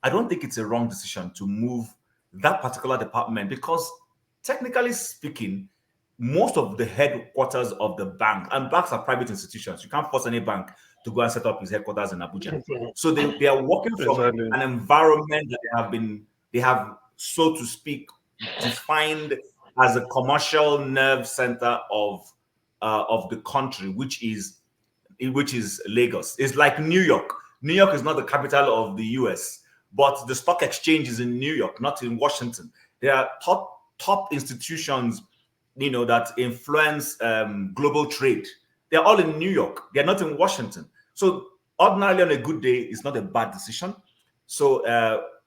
I don't think it's a wrong decision to move that particular department, because technically speaking, most of the headquarters of the bank, and banks are private institutions. You can't force any bank to go and set up his headquarters in Abuja. So they are working from an environment that they have, so to speak, defined as a commercial nerve center of the country, which is Lagos. It's like New York. New York is not the capital of the US, but the stock exchange is in New York, not in Washington. There are top institutions, you know, that influence global trade. They're all in New York. They're not in Washington. So ordinarily on a good day, it's not a bad decision. So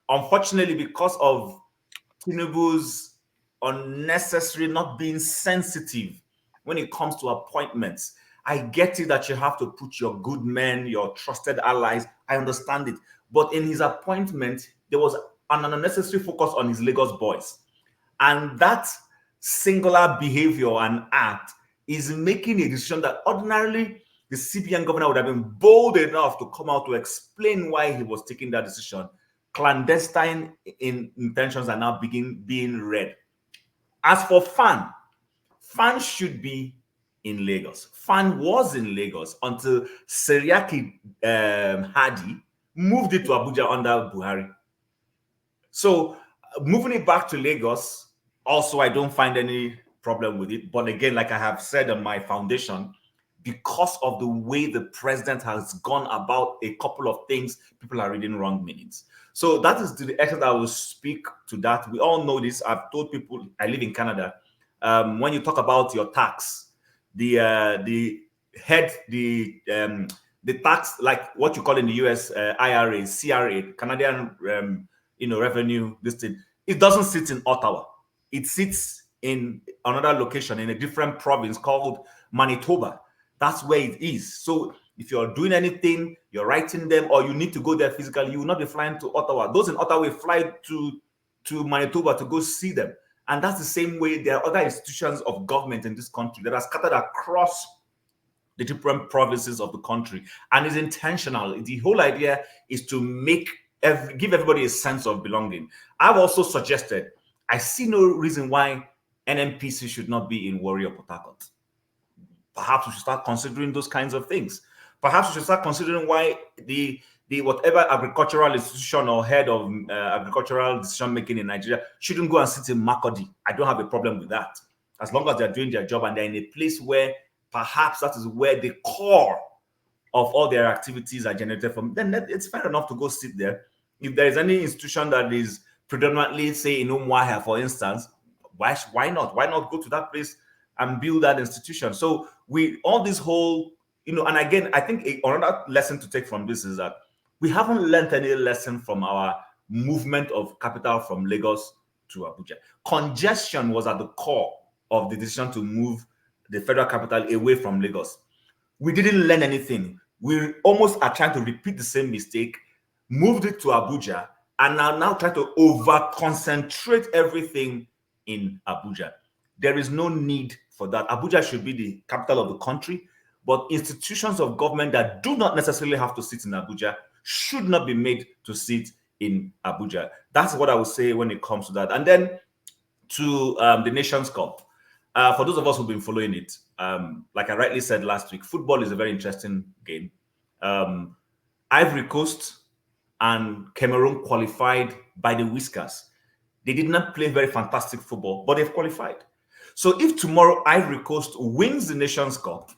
unfortunately, because of Tinubu's unnecessary not being sensitive when it comes to appointments, I get it that you have to put your good men, your trusted allies. I understand it. But in his appointment, there was an unnecessary focus on his Lagos boys. And that singular behavior and act is making a decision that ordinarily the CBN governor would have been bold enough to come out to explain why he was taking that decision. Clandestine intentions are now being read. As for FAAN should be in Lagos. FAAN was in Lagos until Seriaki Hadi moved it to Abuja under Buhari. So moving it back to Lagos, also I don't find any problem with it. But again, like I have said on my foundation, because of the way the president has gone about a couple of things, people are reading wrong meanings. So that is to the extent I will speak to that. We all know this. I've told people, I live in Canada. When you talk about your tax, the tax, like what you call in the US, IRA, CRA, Canadian revenue, this thing, it doesn't sit in Ottawa. It sits in another location in a different province called Manitoba. That's where it is. So if you're doing anything, you're writing them, or you need to go there physically, you will not be flying to Ottawa. Those in Ottawa fly to Manitoba to go see them. And that's the same way there are other institutions of government in this country that are scattered across the different provinces of the country. And it's intentional. The whole idea is to give everybody a sense of belonging. I've also suggested, I see no reason why NNPC should not be in Warrior Port Harcourt. Perhaps we should start considering those kinds of things. Perhaps we should start considering why the whatever agricultural institution or head of agricultural decision making in Nigeria shouldn't go and sit in Makurdi. I don't have a problem with that, as long as they're doing their job and they're in a place where perhaps that is where the core of all their activities are generated from. Then it's fair enough to go sit there. If there is any institution that is predominantly, say, in Umuahia, for instance, why not? Why not go to that place and build that institution? So all this whole and again, I think another lesson to take from this is that we haven't learned any lesson from our movement of capital from Lagos to Abuja. Congestion was at the core of the decision to move the federal capital away from Lagos. We didn't learn anything. We almost are trying to repeat the same mistake, moved it to Abuja, and are now trying to over-concentrate everything in Abuja. There is no need for that. Abuja should be the capital of the country, but institutions of government that do not necessarily have to sit in Abuja should not be made to sit in Abuja. That's what I would say when it comes to that. And then to the Nations Cup. For those of us who've been following it, like I rightly said last week, football is a very interesting game. Ivory Coast and Cameroon qualified by the whiskers. They did not play very fantastic football, but they've qualified. So if tomorrow Ivory Coast wins the Nations Cup,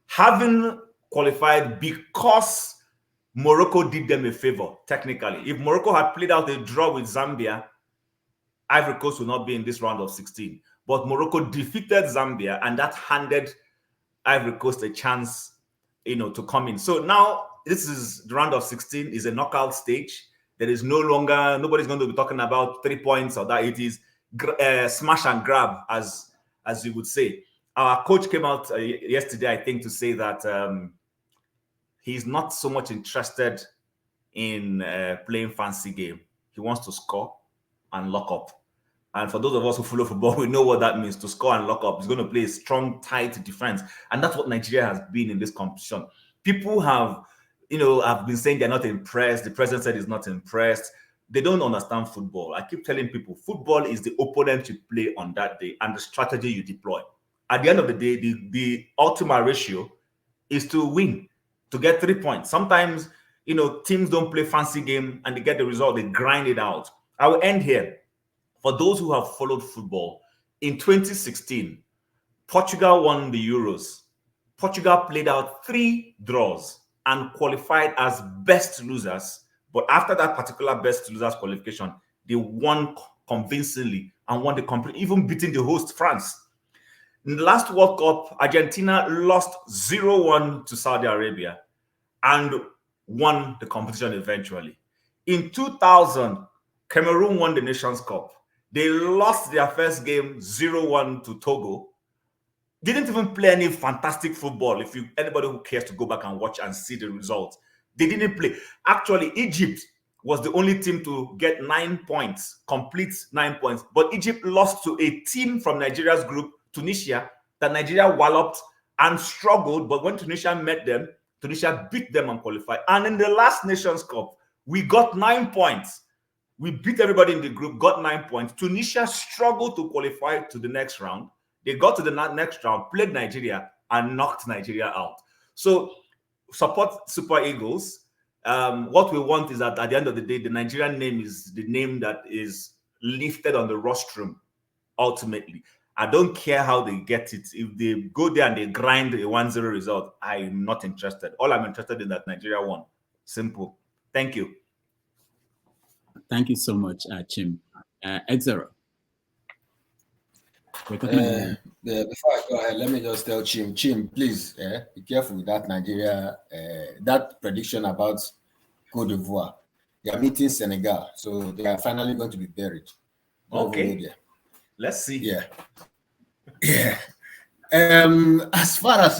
having qualified because Morocco did them a favor, technically. If Morocco had played out a draw with Zambia, Ivory Coast will not be in this round of 16. But Morocco defeated Zambia, and that handed Ivory Coast a chance, to come in. So now this is the round of 16, is a knockout stage. There is nobody's going to be talking about 3 points or that. It is smash and grab, as you would say. Our coach came out yesterday, I think, to say that he's not so much interested in playing fancy game. He wants to score and lock up. And for those of us who follow football, we know what that means. To score and lock up, he's going to play a strong, tight defense. And that's what Nigeria has been in this competition. People have been saying they're not impressed. The president said he's not impressed. They don't understand football. I keep telling people, football is the opponent you play on that day and the strategy you deploy. At the end of the day, the ultimate ratio is to win, to get 3 points. Sometimes, teams don't play fancy game and they get the result, they grind it out. I will end here. For those who have followed football, in 2016, Portugal won the Euros. Portugal played out 3 draws and qualified as best losers. But after that particular best losers qualification, they won convincingly and won the competition, even beating the host, France. In the last World Cup, Argentina lost 0-1 to Saudi Arabia and won the competition eventually. In 2000, Cameroon won the Nations Cup. They lost their first game 0-1 to Togo. Didn't even play any fantastic football. If anybody who cares to go back and watch and see the results, they didn't play. Actually, Egypt was the only team to get 9 points, complete 9 points. But Egypt lost to a team from Nigeria's group, Tunisia, that Nigeria walloped and struggled. But when Tunisia met them, Tunisia beat them and qualified. And in the last Nations Cup, we got 9 points. We beat everybody in the group, got 9 points. Tunisia struggled to qualify to the next round. They got to the next round, played Nigeria, and knocked Nigeria out. So support Super Eagles. What we want is that at the end of the day, the Nigerian name is the name that is lifted on the rostrum, ultimately. I don't care how they get it. If they go there and they grind a 1-0 result, I'm not interested. All I'm interested in that Nigeria won. Simple. Thank you. Thank you so much, Chim. Exero. Before I go ahead, let me just tell Chim, please be careful with that Nigeria, that prediction about Cote d'Ivoire. They are meeting Senegal, so they are finally going to be buried. Okay. Let's see. Yeah. As far as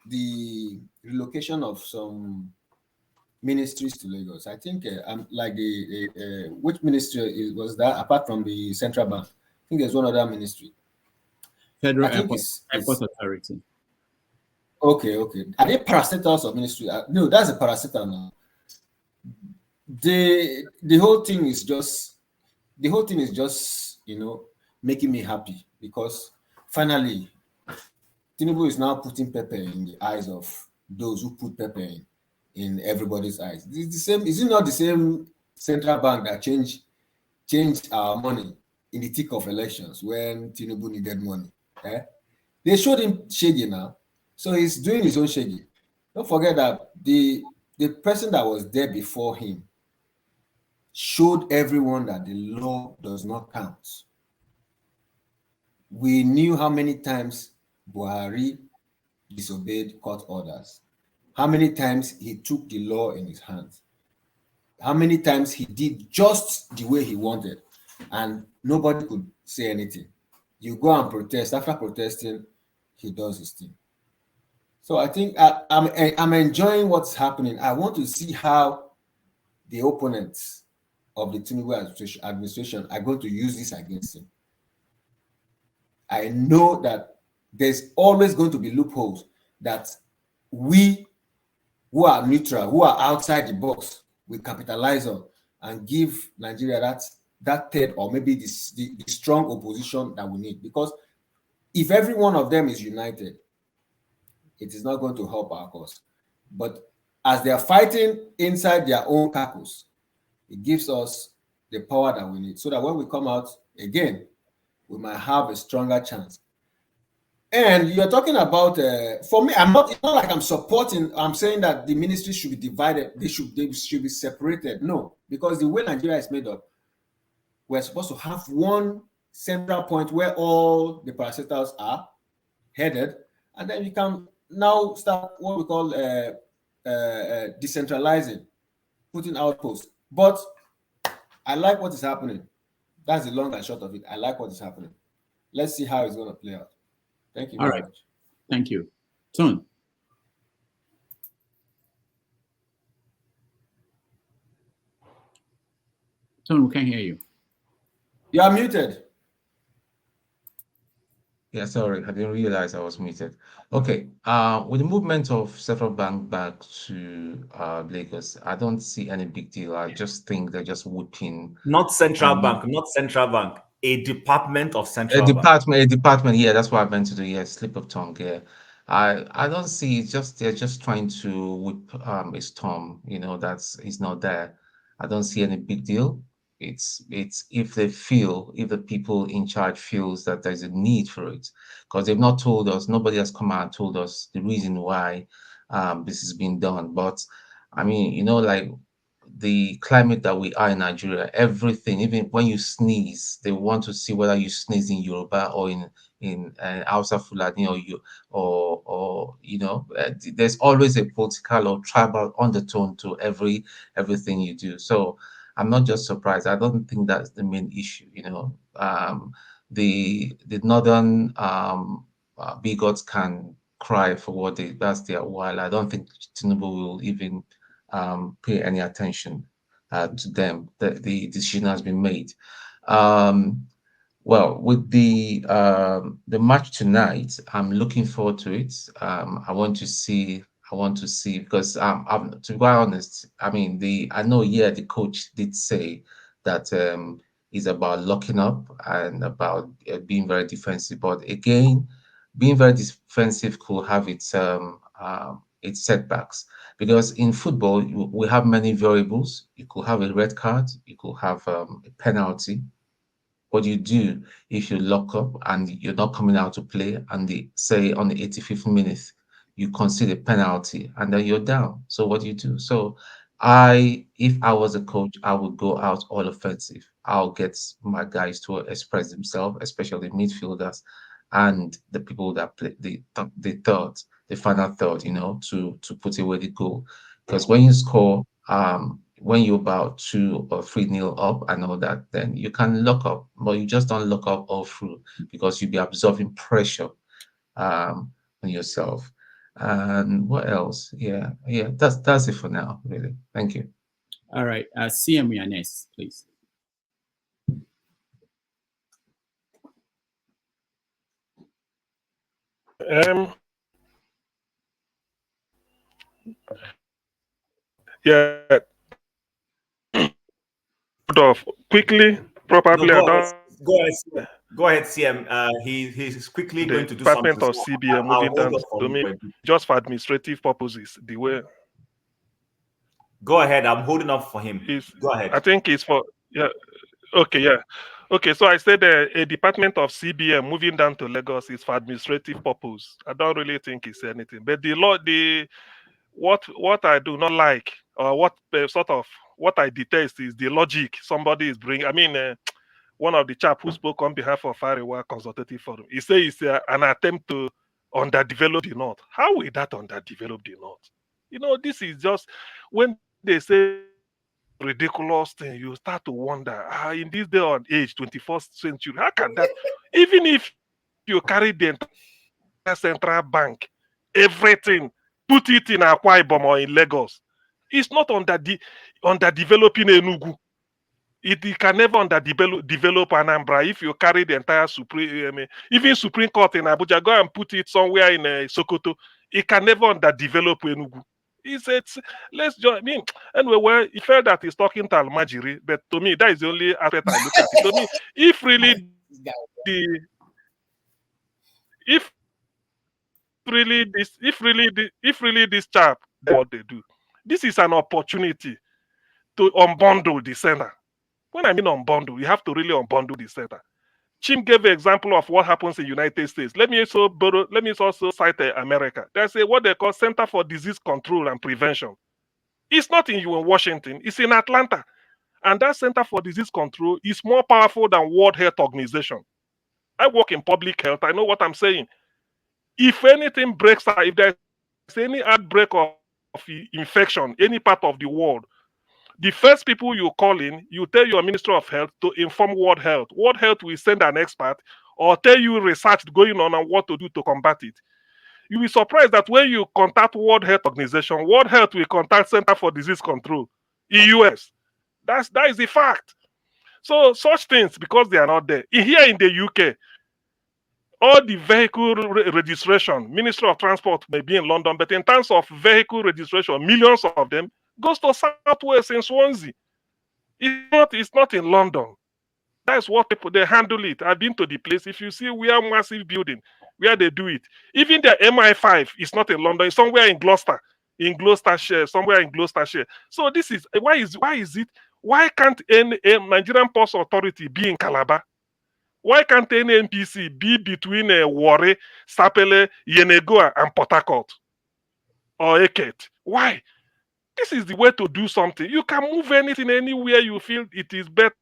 the relocation of some ministries to Lagos, I think like which ministry was that apart from the central bank? I think there's one other ministry. Federal Airport Authority. Okay. Are they parastatals of ministry? No, that's a parastatal now. The whole thing is just making me happy because finally Tinubu is now putting pepper in the eyes of those who put pepper in everybody's eyes. It's the same. Is it not the same central bank that changed our money in the thick of elections when Tinubu needed money? They showed him shaggy now, so he's doing his own shaggy. Don't forget that the person that was there before him showed everyone that the law does not count. We knew how many times Buhari disobeyed court orders, how many times he took the law in his hands, how many times he did just the way he wanted, and nobody could say anything. You go and protest. After protesting, he does his thing. So I think I'm enjoying what's happening. I want to see how the opponents of the Tinubu administration are going to use this against him. I know that there's always going to be loopholes that we who are neutral, who are outside the box, we capitalize on and give Nigeria that third or maybe the strong opposition that we need. Because if every one of them is united, it is not going to help our cause. But as they are fighting inside their own caucus, it gives us the power that we need so that when we come out again, we might have a stronger chance. And you're talking about, for me, it's not like I'm supporting, I'm saying that the ministry should be divided, they should be separated. No, because the way Nigeria is made up, we're supposed to have one central point where all the parastatals are headed, and then you can now start what we call decentralizing, putting outposts. But I like what is happening. That's the long and short of it. I like what is happening. Let's see how it's going to play out. Thank you very much. Thank you. Tone. Tone, we can't hear you. You are muted. Yeah, sorry, I didn't realize I was muted. Okay, with the movement of Central Bank back to Lagos, I don't see any big deal. I just think they're just whooping. Not Central Bank, not Central Bank. A department of Central A Bank. department. Yeah, that's what I meant to do. Yeah, slip of tongue. Yeah, I don't see. It's just they're just trying to whip a storm. You know, he's not there. I don't see any big deal. It's if the people in charge feels that there's a need for it, because they've not told us. Nobody has come out and told us the reason why this is being done. But I mean, you know, like the climate that we are in Nigeria, everything, even when you sneeze, they want to see whether you sneeze in Yoruba or in Hausa Fulani or you know, there's always a political or tribal undertone to everything you do. So I'm not just surprised. I don't think that's the main issue. You know, the northern bigots can cry for what that's their while. I don't think Tinubu will even pay any attention to them. The decision has been made. Well, with the match tonight, I'm looking forward to it. I want to see because to be quite honest, I mean I know the coach did say that it's about locking up and about being very defensive. But again, being very defensive could have its setbacks, because in football we have many variables. You could have a red card, you could have a penalty. What do you do if you lock up and you're not coming out to play, and they say on the 85th minute you concede a penalty and then you're down? So what do you do? So if I was a coach, I would go out all offensive. I'll get my guys to express themselves, especially midfielders and the people that play the final third, you know, to put away the goal. Because when you score, when you're about 2 or 3-0 up and all that, then you can lock up, but you just don't lock up all through, because you'll be absorbing pressure on yourself. And what else? Yeah, that's it for now, really. Thank you. All right, CM, you're next, please. Yeah. Quickly, probably. No, go ahead, CM. He's quickly going to do something. Department of CBN moving down to me just for administrative purposes. The way. Go ahead. I'm holding up for him. Go ahead. I think it's for Okay. So I said a department of CBN moving down to Lagos is for administrative purpose. I don't really think it's anything. But what I do not like, or what I detest, is the logic somebody is bringing. I mean, one of the chap who spoke on behalf of Arewa Consultative Forum, he says it's an attempt to underdevelop the North. How will that underdevelop the North? You know, this is just when they say ridiculous thing, you start to wonder, in this day and age, 21st century, how can that, even if you carry the entire central bank, everything, put it in Akwa Ibom or in Lagos, it's not underdeveloping Enugu. It can never develop Anambra if you carry the entire even Supreme Court in Abuja, go and put it somewhere in Sokoto. It can never underdevelop Enugu. Let's just, I mean, anyway, well, he felt that he's talking to Almajiri, but to me, that is the only aspect I look at it. To me, if really this chap, what they do, this is an opportunity to unbundle the center. When I mean unbundle, you have to really unbundle the center. Chim gave an example of what happens in the United States. Let me also cite America. There's what they call Center for Disease Control and Prevention. It's not in Washington, it's in Atlanta. And that Center for Disease Control is more powerful than World Health Organization. I work in public health. I know what I'm saying. If anything breaks out, if there's any outbreak of infection, any part of the world, the first people you call in, you tell your Minister of Health to inform World Health. World Health will send an expert or tell you research going on and what to do to combat it. You will be surprised that when you contact World Health Organization, World Health will contact Center for Disease Control in US. That is the fact. So such things, because they are not there. Here in the UK, all the vehicle registration, Ministry of Transport may be in London, but in terms of vehicle registration, millions of them goes to Southwest in Swansea. It's not in London. That's what they handle it. I've been to the place. If you see, we are massive building where they do it. Even the MI5 is not in London. It's somewhere in Gloucestershire, somewhere in Gloucestershire. So this is why can't any Nigerian Post Authority be in Calabar? Why can't any NPC be between Warri, Sapele, Yenegoa, and Port Harcourt or Eket? Why? This is the way to do something. You can move anything anywhere you feel it is better.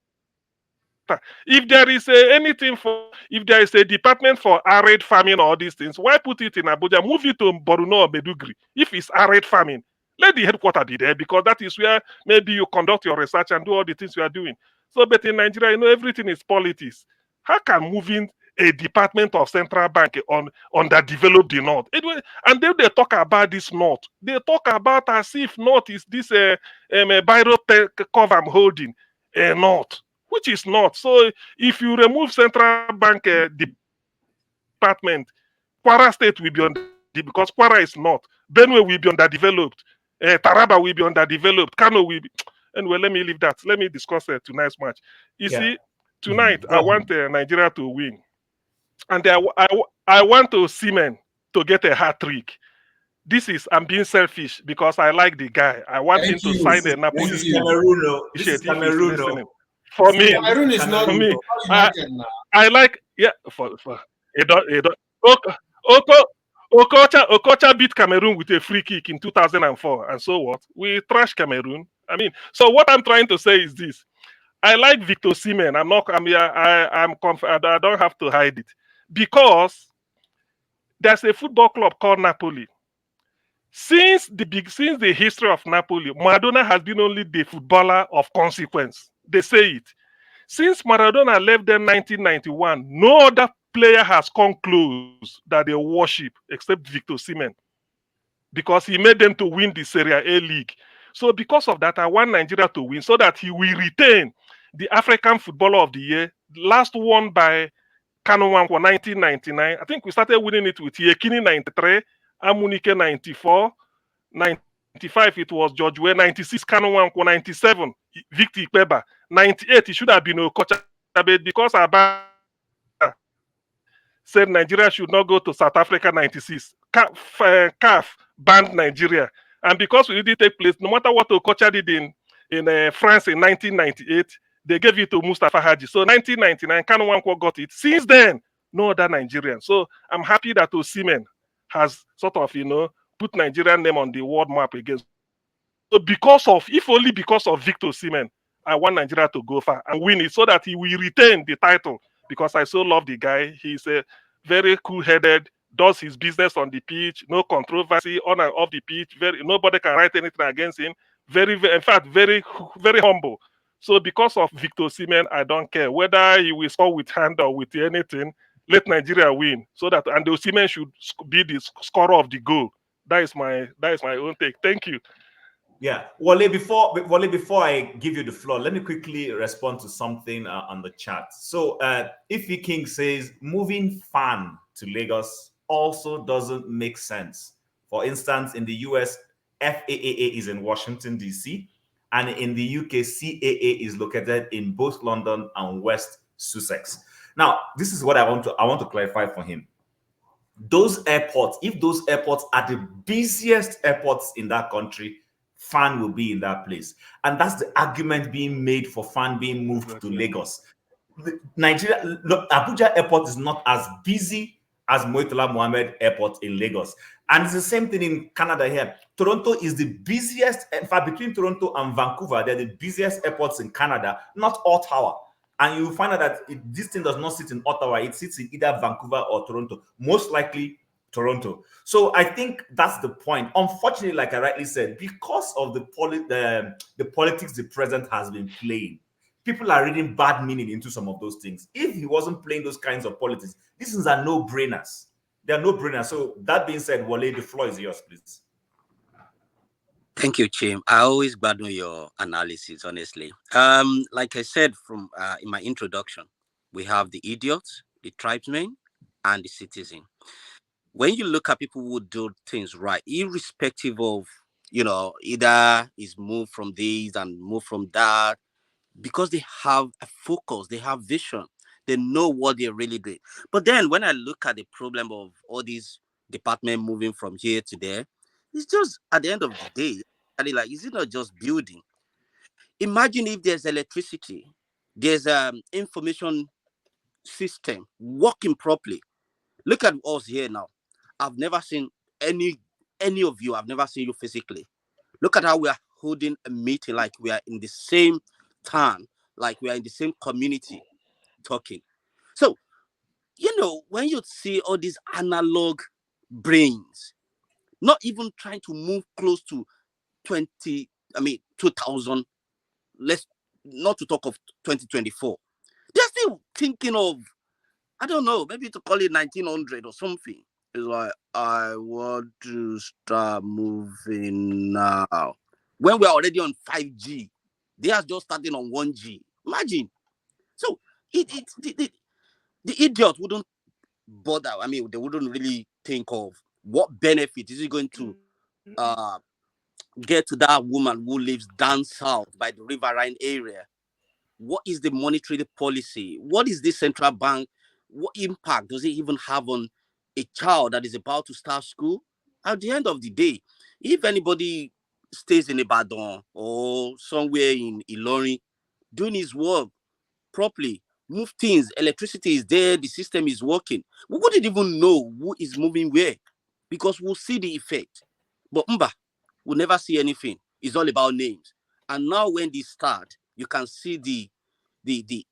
If there is if there is a department for arid farming or all these things, why put it in Abuja? Move it to Borno or Medugri. If it's arid farming, let the headquarters be there, because that is where maybe you conduct your research and do all the things you are doing. So, but in Nigeria, you know, everything is politics. How can moving a department of central bank underdevelop the North? And then they talk about this North. They talk about as if North is this biro cover I'm holding a North, which is not. So if you remove central bank department, Kwara State will be because Kwara is not. Benue will be underdeveloped. Taraba will be underdeveloped. Kano will be. Anyway, let me leave that. Let me discuss tonight's match. You see, tonight I want Nigeria to win, and I want Osimhen to get a hat trick. I'm being selfish because I like the guy. I want him to sign the Napoli. This is Cameroon. This is Cameroon. For me, Cameroon is not. for me, I like Okocha beat Cameroon with a free kick in 2004, and so what? We trash Cameroon. I mean, so what I'm trying to say is this: I like Victor Osimhen. I don't have to hide it, because there's a football club called Napoli. Since the history of Napoli, Maradona has been only the footballer of consequence. They say it. Since Maradona left them in 1991, no other player has come close that they worship except Victor Osimhen, because he made them to win the Serie A league. So because of that, I want Nigeria to win so that he will retain the African Footballer of the Year, last won by Kano Nwankwo 1999. I think we started winning it with Yekini 93, Amunike 94, 95 it was George Weah, 96 Kano Nwankwo, 97 Victor Ikpeba, 98 it should have been Okocha, because Abba said Nigeria should not go to South Africa 96. CAF banned Nigeria. And because we didn't take place, no matter what Okocha did in France in 1998, they gave it to Mustafa Haji. So 1999, Kano Nwankwo got it. Since then, no other Nigerian. So I'm happy that Osimhen has sort of, put Nigerian name on the world map again. So if only because of Victor Osimhen, I want Nigeria to go far and win it so that he will retain the title, because I so love the guy. He's a very cool-headed, does his business on the pitch, no controversy on and off the pitch. Nobody can write anything against him. In fact, very humble. So because of Victor Osimhen, I don't care whether he will score with hand or with anything. Let Nigeria win, so that and the Osimhen should be the scorer of the goal. That is my own take. Thank you. Yeah, Wale, before I give you the floor, let me quickly respond to something on the chat. So Ify King says moving FAAN to Lagos also doesn't make sense. For instance, in the US, FAAA is in Washington, D.C., and in the UK, CAA is located in both London and West Sussex. Now, this is what I want to clarify for him. Those airports, if those airports are the busiest airports in that country, FAAN will be in that place. And that's the argument being made for FAAN being moved to Lagos. Nigeria, look, Abuja Airport is not as busy as Murtala Mohammed Airport in Lagos. And it's the same thing in Canada here. Toronto is the busiest, in fact, between Toronto and Vancouver, they're the busiest airports in Canada, not Ottawa. And you find out that this thing does not sit in Ottawa, it sits in either Vancouver or Toronto, most likely Toronto. So I think that's the point. Unfortunately, like I rightly said, because of the politics the president has been playing, people are reading bad meaning into some of those things. If he wasn't playing those kinds of politics, these things are no-brainers. They are no-brainers. So that being said, Wale, the floor is yours, please. Thank you, Chim. I always value your analysis, honestly. Like I said from in my introduction, we have the idiots, the tribesmen, and the citizen. When you look at people who do things right, irrespective of, either is moved from this and moved from that, because they have a focus, they have vision, they know what they're really doing. But then when I look at the problem of all these departments moving from here to there, it's just at the end of the day, like, is it not just building? Imagine if there's electricity, there's information system working properly. Look at us here now. I've never seen any of you. I've never seen you physically. Look at how we are holding a meeting like we are in the same town, like we are in the same community talking. So, when you see all these analog brains, not even trying to move close to 2000, let's not to talk of 2024. They're still thinking of, I don't know, maybe to call it 1900 or something. It's like, I want to start moving now. When we're already on 5G, they are just starting on 1G. Imagine. So the idiot wouldn't bother. I mean, they wouldn't really think of what benefit is it going to get to that woman who lives down south by the riverine area. What is the monetary policy? What is the central bank? What impact does it even have on a child that is about to start school? At the end of the day, if anybody stays in Ibadan or somewhere in Ilorin doing his work properly, move things, electricity is there, the system is working, we wouldn't even know who is moving where, because we'll see the effect. But we'll never see anything. It's all about names. And now when they start, you can see the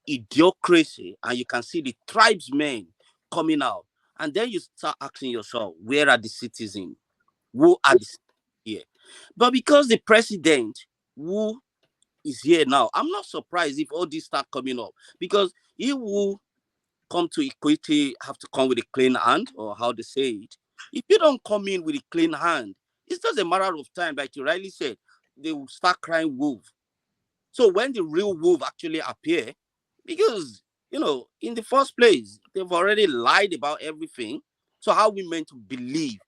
idiocracy, and you can see the tribesmen coming out. And then you start asking yourself, where are the citizens? Who are the citizens here? But because the president who is here now, I'm not surprised if all this start coming up, because he will come to equity, have to come with a clean hand, or how they say it. If you don't come in with a clean hand, it's just a matter of time, like you rightly said, they will start crying wolf. So when the real wolf actually appear, because, in the first place, they've already lied about everything. So how are we meant to believe,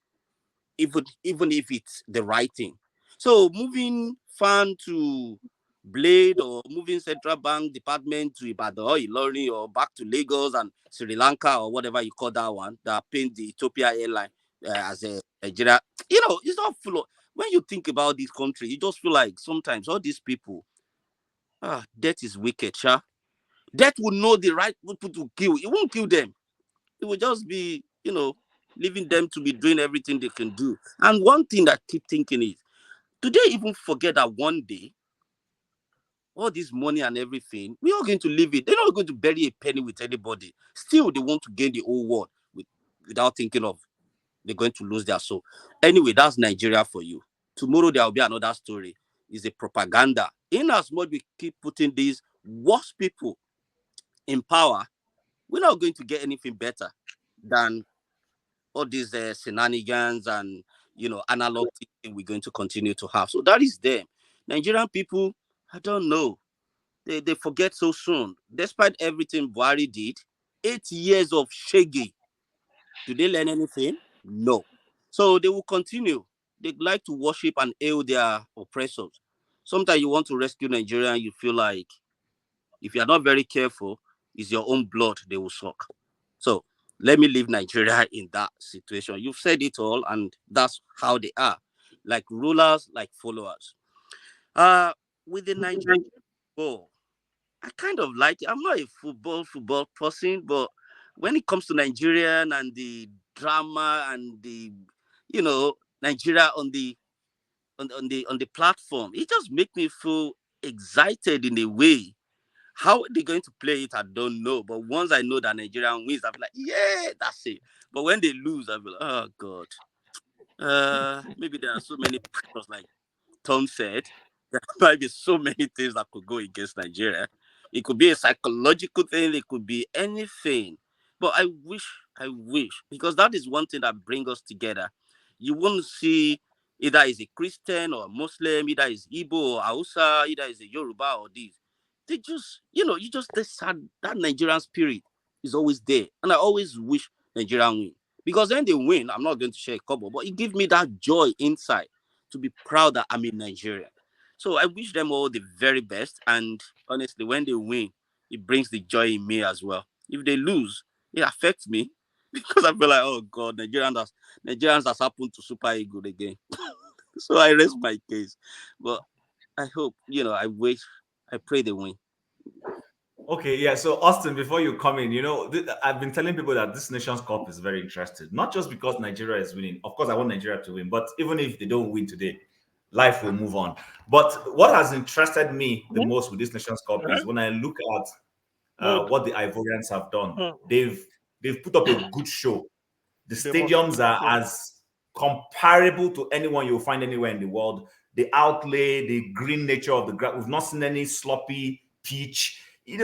even if it's the right thing? So moving FAAN to Blade, or moving Central Bank Department to Ibadan or Ilorin, or back to Lagos and Sri Lanka, or whatever you call that one, that paint the Ethiopia airline as a Nigeria, it's not full of, when you think about this country, you just feel like sometimes all these people, death is wicked, sha. Death will know the right people to kill. It won't kill them. It will just be, leaving them to be doing everything they can do. And one thing that I keep thinking is, do they even forget that one day, all this money and everything, we are going to leave it. They're not going to bury a penny with anybody. Still, they want to gain the whole world without thinking of they're going to lose their soul. Anyway, that's Nigeria for you. Tomorrow there will be another story. It's a propaganda. In as much we keep putting these worst people in power, we're not going to get anything better than all these shenanigans and analog thing we're going to continue to have. So that is them. Nigerian people, I don't know. They forget so soon. Despite everything Buhari did, 8 years of shaggy. Do they learn anything? No. So they will continue. They like to worship and hail their oppressors. Sometimes you want to rescue Nigeria and you feel like if you are not very careful, it's your own blood they will suck. So let me leave Nigeria in that situation. You've said it all, and that's how they are. Like rulers, like followers. With the Nigerian football, I kind of like it. I'm not a football person, but when it comes to Nigerian and the drama and the, Nigeria on the platform, it just makes me feel excited in a way. How they're going to play it, I don't know. But once I know that Nigeria wins, I'll be like, yeah, that's it. But when they lose, I'll be like, oh God. Maybe there are so many factors, like Tom said. There might be so many things that could go against Nigeria. It could be a psychological thing. It could be anything. But I wish, because that is one thing that brings us together. You won't see either is a Christian or a Muslim, either is Igbo or Hausa, either is a Yoruba or this. They just, that Nigerian spirit is always there. And I always wish Nigeria win. Because when they win, I'm not going to share a couple, but it gives me that joy inside to be proud that I'm in Nigeria. So I wish them all the very best. And honestly, when they win, it brings the joy in me as well. If they lose, it affects me because I feel like, oh God, Nigerians has happened to Super Eagles again. So I rest my case. But I hope, I pray they win. Okay, yeah. So Austin, before you come in, I've been telling people that this Nations Cup is very interesting. Not just because Nigeria is winning. Of course, I want Nigeria to win. But even if they don't win today, life will move on. But what has interested me the most with this Nations Cup is when I look at what the Ivorians have done. They've put up a good show. The stadiums are as comparable to anyone you'll find anywhere in the world. The outlay, the green nature of the ground. We've not seen any sloppy pitch. Even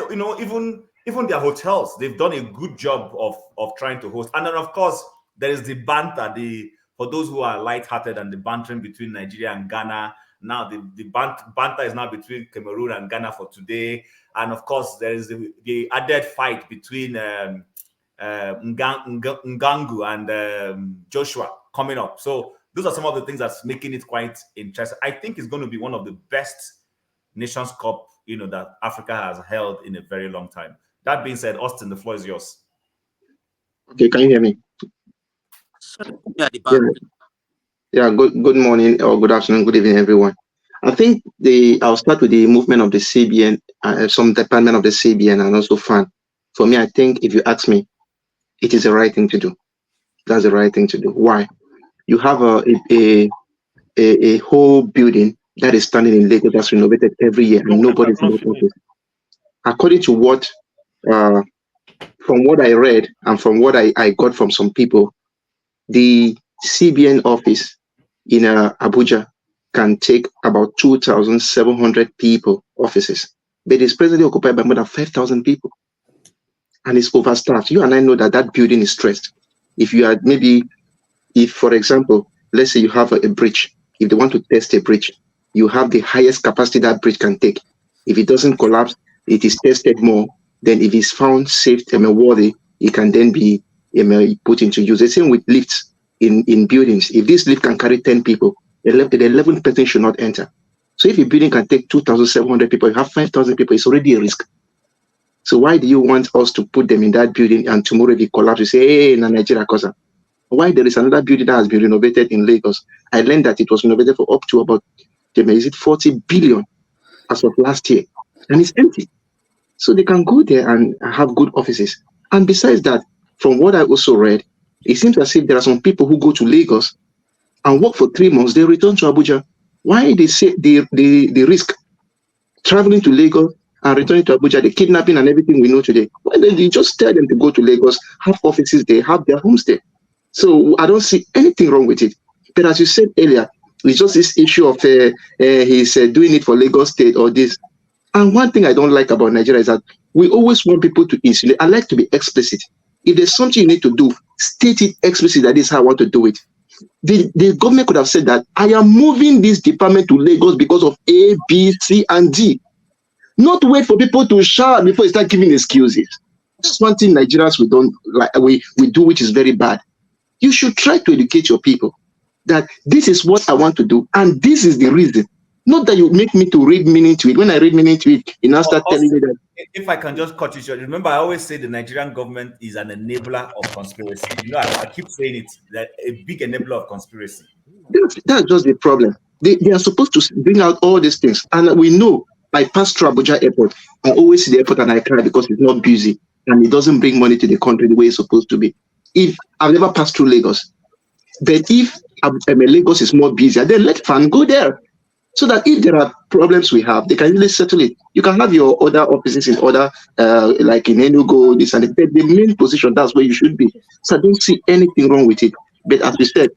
their hotels, they've done a good job of trying to host. And then, of course, there is the banter, for those who are lighthearted, and the bantering between Nigeria and Ghana. Now, the banter is now between Cameroon and Ghana for today. And, of course, there is the added fight between Ngangu and Joshua coming up. So those are some of the things that's making it quite interesting. I think it's going to be one of the best Nations Cup that Africa has held in a very long time. That being said, Austin, the floor is yours. Okay, can you hear me? Yeah. Good morning or good afternoon, good evening, everyone. I think I'll start with the movement of the CBN, some department of the CBN, and also FAAN. For me, I think if you ask me, it is the right thing to do. That's the right thing to do. Why? You have a whole building that is standing in Lagos that's renovated every year, and nobody's in the office. According to what, from what I read and from what I got from some people, the CBN office in Abuja can take about 2,700 people offices, but it's presently occupied by more than 5,000 people, and it's overstaffed. You and I know that building is stressed. If for example, let's say you have a bridge, if they want to test a bridge, you have the highest capacity that bridge can take. If it doesn't collapse, it is tested more. Then if it's found safe and worthy, it can then be put into use. The same with lifts in buildings. If this lift can carry 10 people, the 11th person should not enter. So if a building can take 2,700 people, you have 5,000 people, it's already a risk. So why do you want us to put them in that building and tomorrow they collapse, you say, hey, na Nigeria Kosa? Why there is another building that has been renovated in Lagos? I learned that it was renovated for up to about 40 billion as of last year, and it's empty. So they can go there and have good offices. And besides that, from what I also read, it seems as if there are some people who go to Lagos and work for 3 months, they return to Abuja. Why they say they risk traveling to Lagos and returning to Abuja, the kidnapping and everything we know today? Why don't you just tell them to go to Lagos, have offices there, have their homes there? So I don't see anything wrong with it. But as you said earlier, it's just this issue of he's doing it for Lagos State or this. And one thing I don't like about Nigeria is that we always want people to insulate. I like to be explicit. If there's something you need to do, state it explicitly that this is how I want to do it. The government could have said that I am moving this department to Lagos because of A, B, C, and D. Not wait for people to shout before you start giving excuses. That's one thing Nigerians we don't like. We do, which is very bad. You should try to educate your people that this is what I want to do, and this is the reason. Not that you make me to read meaning to it. When I read meaning to it, you now start telling me that. If I can just cut you short, remember I always say the Nigerian government is an enabler of conspiracy. You know, I keep saying it, that a big enabler of conspiracy. That's just the problem. They are supposed to bring out all these things. And we know, I pass through Abuja airport. I always see the airport and I cry because it's not busy and it doesn't bring money to the country the way it's supposed to be. If I've never passed through Lagos, but if Lagos is more busy, then let FAAN go there. So that if there are problems we have, they can easily settle it. You can have your other offices in order, like in Enugu, this and that. But the main position, that's where you should be. So I don't see anything wrong with it. But as we said,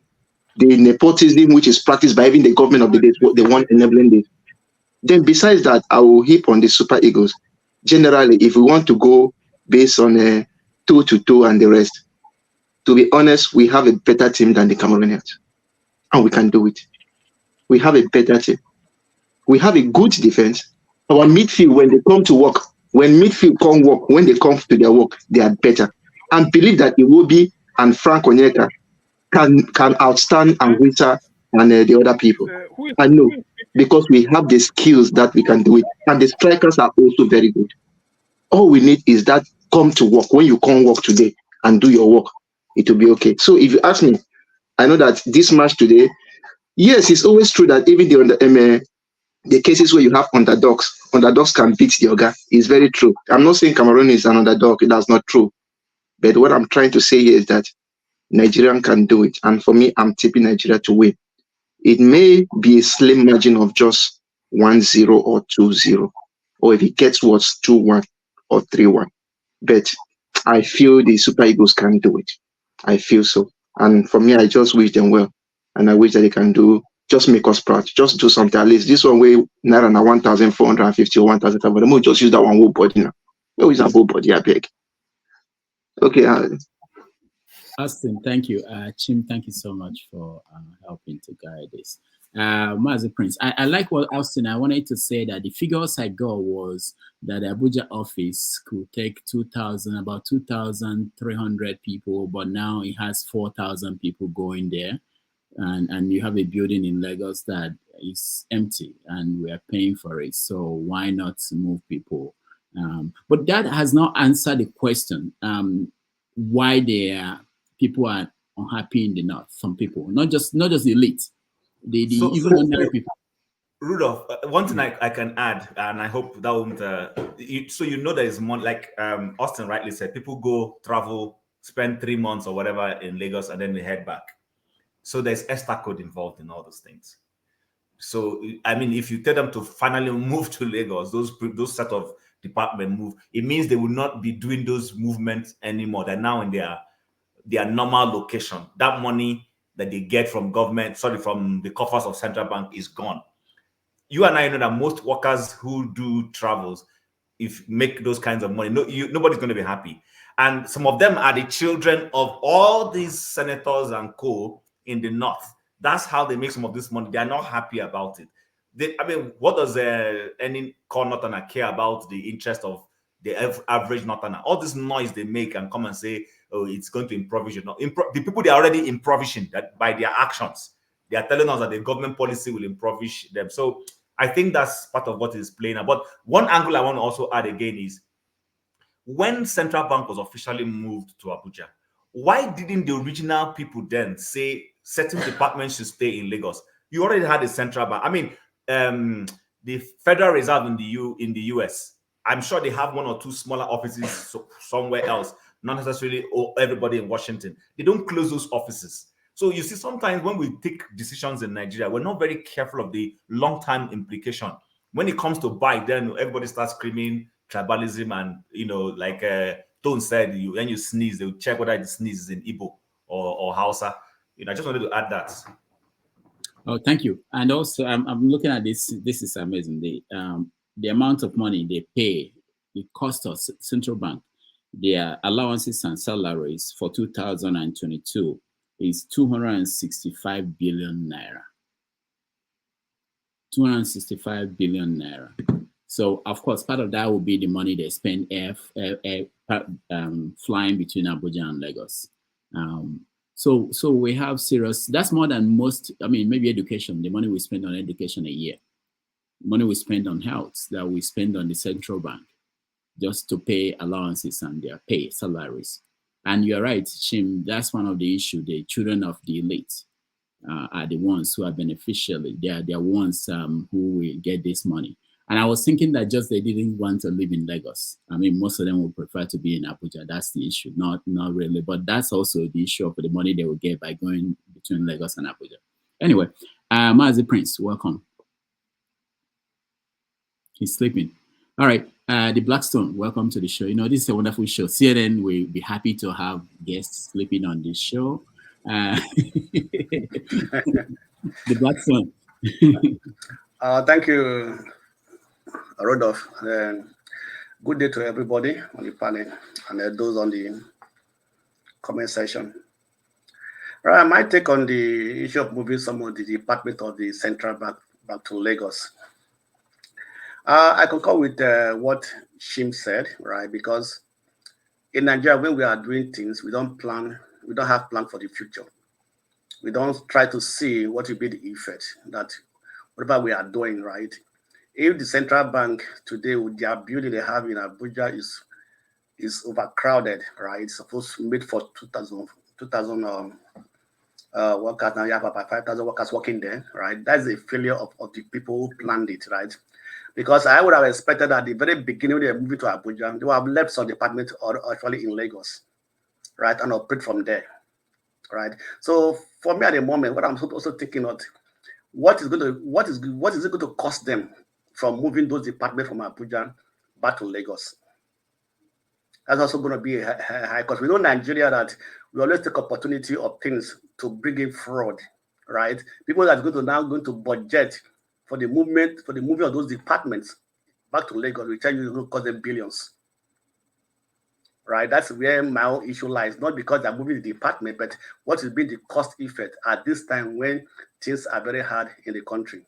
the nepotism which is practiced by even the government of the day, they want enabling this. Then besides that, I will heap on the super egos. Generally, if we want to go based on a toe-to-toe and the rest, to be honest, we have a better team than the Cameroonians. And we can do it. We have a better team. We have a good defense. Our midfield, when they come to work, when midfield come work, when they come to their work, they are better. And believe that Iwobi and Frank Onyeka can outstand and Wita and the other people. I know, because we have the skills that we can do it. And the strikers are also very good. All we need is that come to work. When you come work today and do your work, it will be okay. So if you ask me, I know that this match today, yes, it's always true that even the cases where you have underdogs can beat the Oga. It's very true. I'm not saying Cameroon is an underdog. That's not true. But what I'm trying to say here is that Nigerian can do it. And for me, I'm tipping Nigeria to win. It may be a slim margin of just 1-0 or 2-0. Or if it gets worse, 2-1 or 3-1. But I feel the Super Eagles can do it. I feel so. And for me, I just wish them well. And I wish that they can just make us proud. Just do something. At least this one way, Naira na 1,450 or 1,500. We'll just use that one whole body now. We'll use that whole body, I beg. Okay. Austin, thank you. Chim, thank you so much for helping to guide this. Mazi Prince, I like what Austin, I wanted to say that the figures I got was that the Abuja office could take about 2,300 people, but now it has 4,000 people going there. And you have a building in Lagos that is empty and we are paying for it. So why not move people? But that has not answered the question why people are unhappy in the north. Some people, not just the elite, even ordinary people. Rudolph, one thing I can add, and I hope that won't. So you know there is more, like Austin rightly said, people go travel, spend 3 months or whatever in Lagos, and then they head back. So there's ESTA code involved in all those things. So, I mean, if you tell them to finally move to Lagos, those set of department move, it means they will not be doing those movements anymore. They're now in their normal location. That money that they get from government, from the coffers of central bank is gone. You and I know that most workers who do travels, if make those kinds of money, nobody's going to be happy. And some of them are the children of all these senators and co in the north. That's how they make some of this money. They are not happy about it. What does any core northerner care about the interest of the average northerner? All this noise they make and come and say, oh, it's going to impoverish. The people, they are already impoverishing that by their actions. They are telling us that the government policy will impoverish them. So I think that's part of what is playing out. But one angle I want to also add again is, when central bank was officially moved to Abuja, why didn't the original people then say certain departments should stay in Lagos? You already had a central bank. I mean, the Federal Reserve in the US, I'm sure they have 1 or 2 smaller offices somewhere else, not necessarily everybody in Washington. They don't close those offices. So you see, sometimes when we take decisions in Nigeria, we're not very careful of the long-term implication. When it comes to buy, then everybody starts screaming tribalism, and like Tone said, when you sneeze, they'll check whether the sneeze is in Igbo or Hausa. I just wanted to add that. Oh, thank you. And also, I'm looking at this. This is amazing. The amount of money they pay, the cost of central bank, their allowances and salaries for 2022 is 265 billion naira. 265 billion naira. So, of course, part of that will be the money they spend flying between Abuja and Lagos. So we have serious, that's more than most, maybe education, the money we spend on education a year, money we spend on health, that we spend on the central bank, just to pay allowances and their pay, salaries. And you're right, Chim, that's one of the issues. The children of the elite are the ones who are beneficially. They are ones who will get this money. And I was thinking that just they didn't want to live in Lagos. Most of them would prefer to be in Abuja. That's the issue. Not really, but that's also the issue of the money they will get by going between Lagos and Abuja. Anyway, Mazi Prince, welcome. He's sleeping. All right, the Blackstone, welcome to the show. This is a wonderful show. CNN will be happy to have guests sleeping on this show. The Blackstone. Thank you, Rodolph. Good day to everybody on the panel and those on the comment section. Right, my take on the issue of moving some of the department of the central bank back to Lagos. I concur with what Shim said, right? Because in Nigeria, when we are doing things, we don't have plan for the future. We don't try to see what will be the effect that whatever we are doing, right? If the central bank today with their building they have in Abuja is overcrowded, right? It's supposed to be made for 2,000 workers. Now you have about 5,000 workers working there, right? That's a failure of the people who planned it, right? Because I would have expected at the very beginning when they moved to Abuja, they would have left some department or actually in Lagos, right, and operate from there, right? So for me at the moment, what I'm also thinking of, what is it going to cost them from moving those departments from Abuja back to Lagos? That's also going to be a high cost. We know Nigeria that we always take opportunity of things to bring in fraud, right? People that are going to budget for the movement of those departments back to Lagos, which is going to cost them billions, right? That's where my own issue lies. Not because they're moving the department, but what will be the cost effect at this time when things are very hard in the country,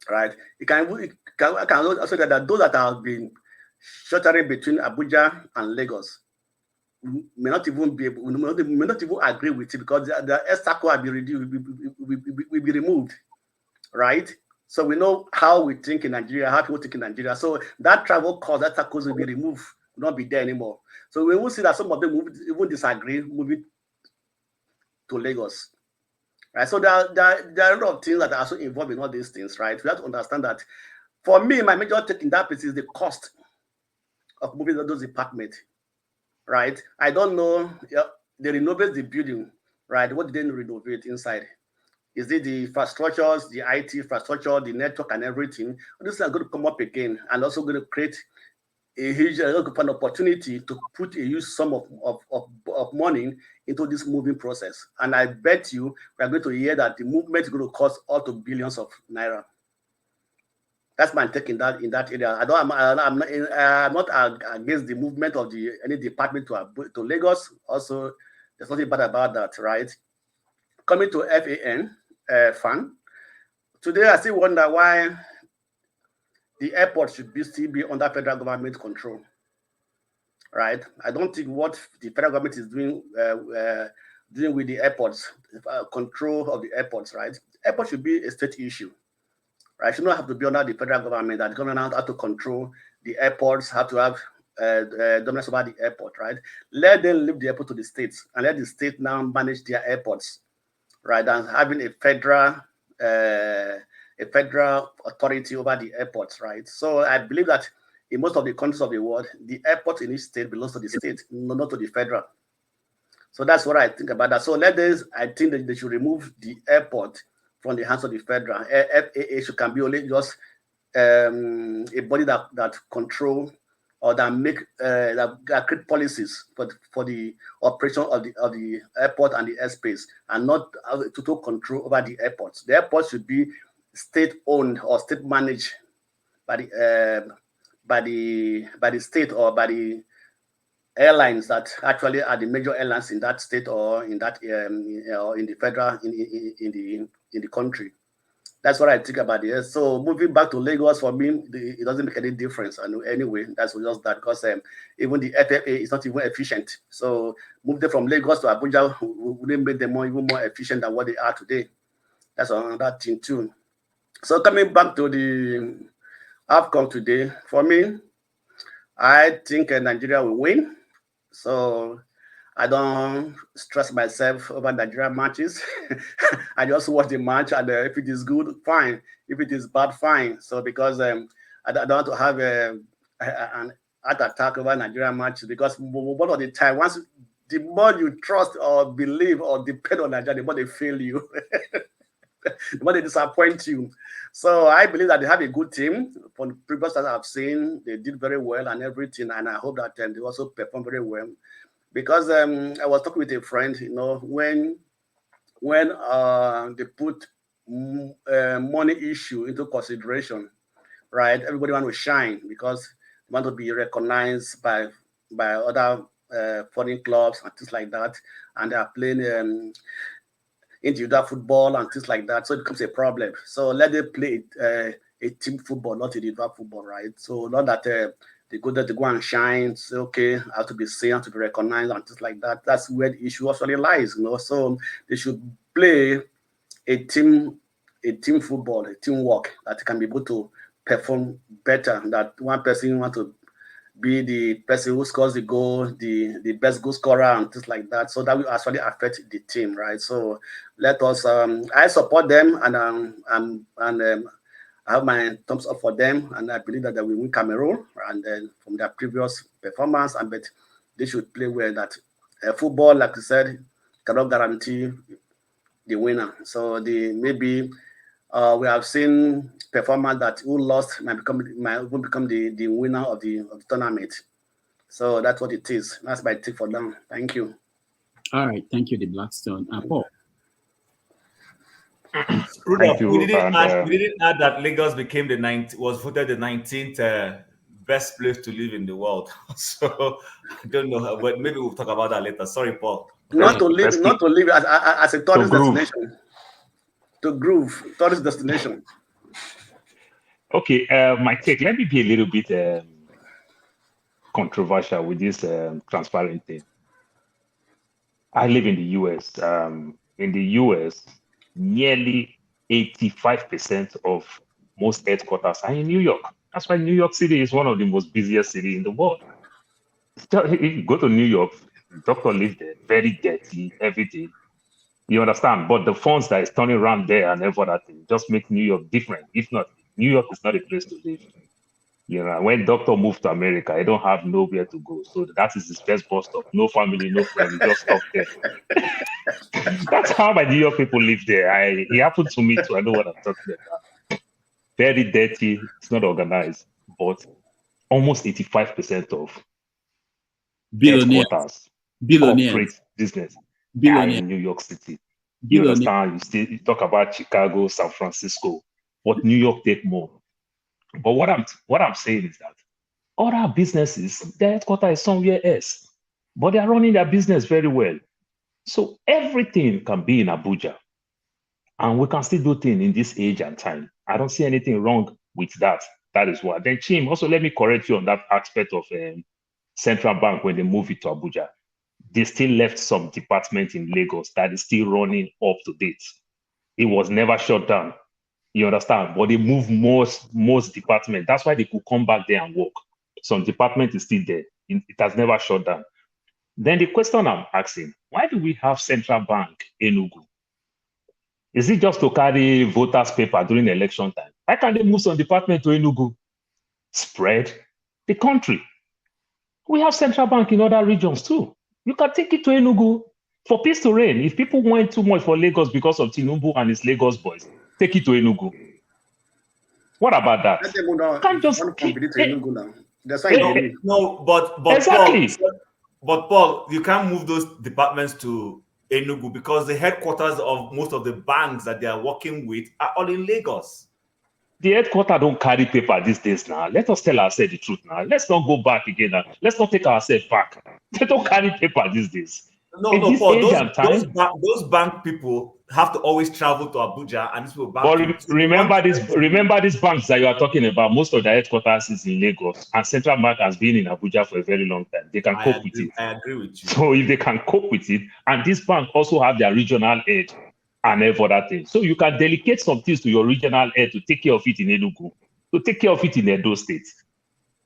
right? I can also say that those that have been shuttering between Abuja and Lagos may not even agree with it because the obstacle will be removed, right? So we know how we think in Nigeria, how people think in Nigeria. So that travel cost, that tackles will be removed, will not be there anymore. So we will see that some of them even disagree moving to Lagos, right? So there are a lot of things that are also involved in all these things, right? We have to understand that. For me, my major take in that piece is the cost of moving those departments, right? I don't know. They renovate the building, right? What did they renovate inside? Is it the infrastructures, the IT infrastructure, the network, and everything? This is going to come up again, and also going to create a huge opportunity to put a huge sum of money into this moving process. And I bet you we are going to hear that the movement is going to cost up to billions of naira. That's my take in that area. I'm not against the movement of any department to Lagos. Also, there's nothing bad about that, right? Coming to FAAN, today I still wonder why the airport should still be under federal government control, right? I don't think what the federal government is doing with the airports, control of the airports, right? Airport should be a state issue, right? It should not have to be under the federal government. That the government has to control the airports, have to have dominance over the airport, right? Let them leave the airport to the states and let the state now manage their airports, right? And having a federal authority over the airports, right? So I believe that in most of the countries of the world, the airport in each state belongs to the state, not to the federal. So that's what I think about that. So I think that they should remove the airport from the hands of the federal. FAA can be only just a body that control or that make that create policies for the operation of the airport and the airspace, and not total control over the airports. The airports should be state-owned or state-managed by the state or by the airlines that actually are the major airlines in that state or in that or in the federal in the country. That's what I think about it. So moving back to Lagos, for me, it doesn't make any difference. And anyway, that's just that, because even the FAA is not even efficient. So move them from Lagos to Abuja wouldn't make them even more efficient than what they are today. That's another thing too. So coming back to the outcome today, for me, I think Nigeria will win. So I don't stress myself over Nigerian matches. I just watch the match, and if it is good, fine. If it is bad, fine. So because I don't want to have an heart attack over Nigerian matches, because most of the time, the more you trust or believe or depend on Nigeria, the more they fail you. The more they disappoint you. So I believe that they have a good team. From the previous that I've seen, they did very well and everything, and I hope that they also perform very well. Because I was talking with a friend, when they put money issue into consideration, right? Everybody want to shine because they want to be recognized by other foreign clubs and things like that, and they are playing individual football and things like that, so it becomes a problem. So let them play a team football, not individual football, right? So not that they go there to go and shine, say, okay, I have to be seen, I have to be recognized and things like that. That's where the issue actually lies, So they should play a team football, a teamwork that can be able to perform better. That one person want to be the person who scores the goal, the best goal scorer and things like that. So that will actually affect the team, right? So let us, I support them, and I have my thumbs up for them, and I believe that they will win Cameroon, and then from their previous performance, but they should play well. That football, like I said, cannot guarantee the winner. So maybe we have seen performers that who lost might become the winner of the tournament. So that's what it is. That's my tip for them. Thank you. All right, thank you, the Blackstone. Paul. Rudolph, we didn't add that Lagos became was voted the 19th best place to live in the world. So I don't know, but maybe we'll talk about that later. Sorry, Paul. Not to live as a tourist destination. To groove, tourist destination. Okay, my take. Let me be a little bit controversial with this transparent thing. I live in the US. In the US, nearly 85% of most headquarters are in New York. That's why New York City is one of the most busiest cities in the world. If you go to New York, doctor lives there, very dirty, everything. You understand? But the funds that is turning around there and every other thing just make New York different. If not, New York is not a place to live. When doctor moved to America, I don't have nowhere to go. So that is his first bus stop. No family, no friend. He just stopped there. That's how my New York people live there. It happened to me too. I know what I'm talking about. Very dirty. It's not organized. But almost 85% of headquarters, corporate business are in New York City. You understand? You talk about Chicago, San Francisco, but New York take more. But what I'm saying is that other businesses, their headquarters is somewhere else, but they are running their business very well. So everything can be in Abuja, and we can still do things in this age and time. I don't see anything wrong with that. That is what. Then Chim, also let me correct you on that aspect of Central Bank when they move it to Abuja. They still left some department in Lagos that is still running up to date. It was never shut down. You understand? But they moved most department. That's why they could come back there and work. Some department is still there. It has never shut down. Then the question I'm asking, why do we have Central Bank Enugu? Is it just to carry voters' paper during election time? Why can't they move some department to Enugu? Spread the country. We have Central Bank in other regions too. You can take it to Enugu for peace to reign. If people went too much for Lagos because of Tinubu and his Lagos boys, take it to Enugu. What about that? You can't just keep it to Enugu now. That's why no, but exactly. Paul, you can't move those departments to Enugu because the headquarters of most of the banks that they are working with are all in Lagos. The headquarters don't carry paper these days now. Let us tell ourselves the truth now. Let's not go back again now. Let's not take ourselves back. They don't carry paper these days. No, Paul, those bank people have to always travel to Abuja and this will bank. But remember these banks that you are talking about, most of their headquarters is in Lagos, and Central Bank has been in Abuja for a very long time. They can cope with it. I agree with you. So if they can cope with it, and this bank also have their regional head and every other thing. So you can delegate some things to your regional head to take care of it in Enugu, to take care of it in Edo State.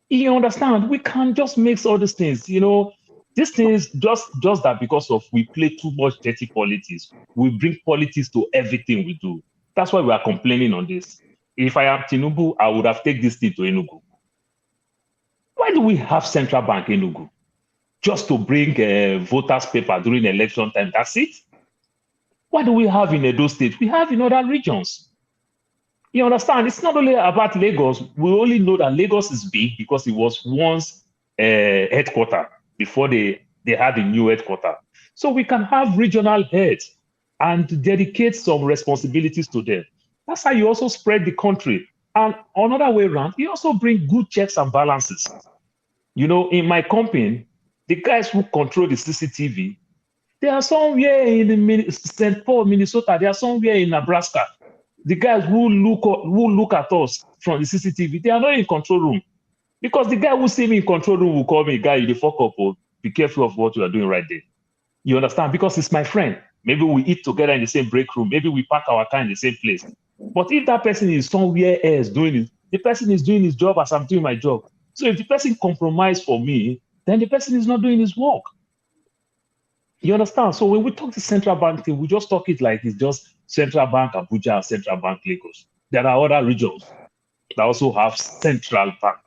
You understand? We can't just mix all these things, you know. This thing is just that because of we play too much dirty politics. We bring politics to everything we do. That's why we are complaining on this. If I am Tinubu, I would have taken this thing to Enugu. Why do we have Central Bank Enugu? Just to bring voters' paper during election time, that's it? What do we have in Edo State? We have in other regions. You understand? It's not only about Lagos. We only know that Lagos is big because it was once headquarters before they had a new headquarters. So we can have regional heads and dedicate some responsibilities to them. That's how you also spread the country. And another way around, you also bring good checks and balances. You know, in my company, the guys who control the CCTV, they are somewhere in St. Paul, Minnesota. They are somewhere in Nebraska. The guys who look at us from the CCTV, they are not in control room. Because the guy who see me in control room will call me, guy, you fuck up, or be careful of what you are doing right there. You understand? Because it's my friend. Maybe we eat together in the same break room. Maybe we park our car in the same place. But if that person is somewhere else doing it, the person is doing his job as I'm doing my job. So if the person compromise for me, then the person is not doing his work. You understand? So when we talk the central bank thing, we just talk it like it's just Central Bank Abuja and Central Bank Lagos. There are other regions that also have central bank.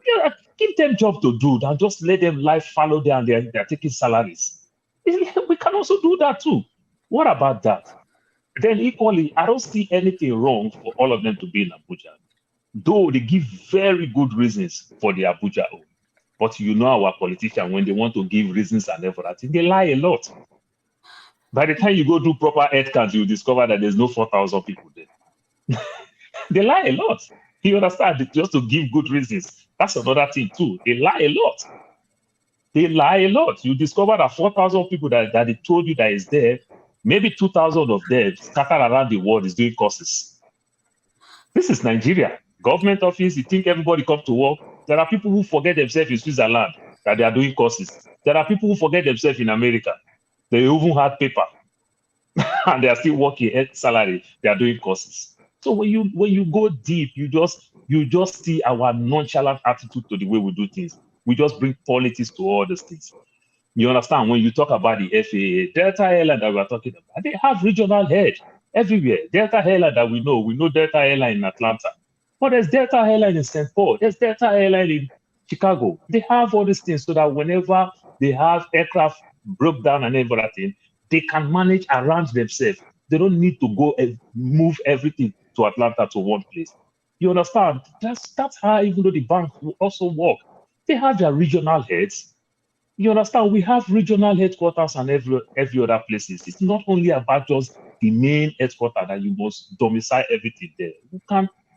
Yeah, give them job to do and just let them life follow them and they're taking salaries. We can also do that too. What about that? Then equally, I don't see anything wrong for all of them to be in Abuja. Though they give very good reasons for the Abuja. But you know our politicians, when they want to give reasons and everything, they lie a lot. By the time you go do proper head count, you discover that there's no 4,000 people there. They lie a lot. You understand? Just to give good reasons. That's another thing too. They lie a lot. They lie a lot. You discover that 4,000 people that they told you that is there, maybe 2,000 of them scattered around the world is doing courses. This is Nigeria. Government office, you think everybody come to work. There are people who forget themselves in Switzerland that they are doing courses. There are people who forget themselves in America. They even had paper and they are still working at salary. They are doing courses. So when you go deep, you just see our nonchalant attitude to the way we do things. We just bring politics to all these things. You understand? When you talk about the FAA, Delta Airline that we are talking about, they have regional head everywhere. Delta Airline that we know Delta Airline in Atlanta. But there's Delta Airline in St. Paul. There's Delta Airline in Chicago. They have all these things so that whenever they have aircraft broke down and everything, they can manage around themselves. They don't need to go and move everything to Atlanta to one place. You understand? That's how even though the bank will also work. They have their regional heads. You understand? We have regional headquarters and every other places. It's not only about just the main headquarters that you must domicile everything there.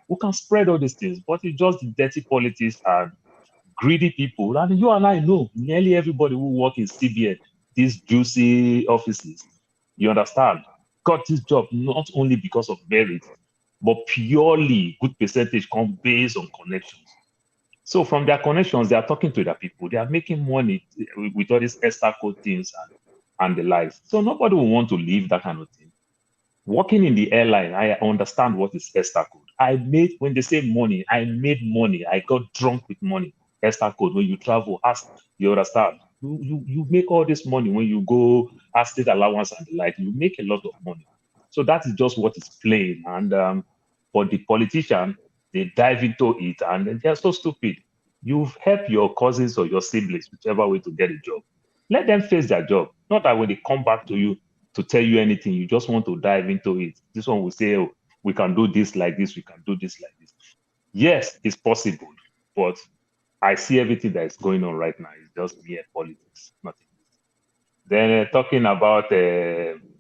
We can spread all these things, but it's just the dirty politics and greedy people. And you and I know nearly everybody who work in CBN, these juicy offices, you understand, got this job not only because of merit, but purely good percentage come based on connections. So from their connections, they are talking to their people. They are making money with all these extra code things and the likes. So nobody will want to leave that kind of thing. Working in the airline, I understand what is extra code. When they say money, I made money. I got drunk with money. Extra code, when you travel, you understand. You make all this money when you go as state allowance and the like. You make a lot of money. So that is just what is plain. And for the politician, they dive into it and they're so stupid. You've helped your cousins or your siblings, whichever way, to get a job. Let them face their job. Not that when they come back to you to tell you anything, you just want to dive into it. This one will say, oh, we can do this like this, we can do this like this. Yes, it's possible. But I see everything that is going on right now is just mere politics, nothing. Then talking about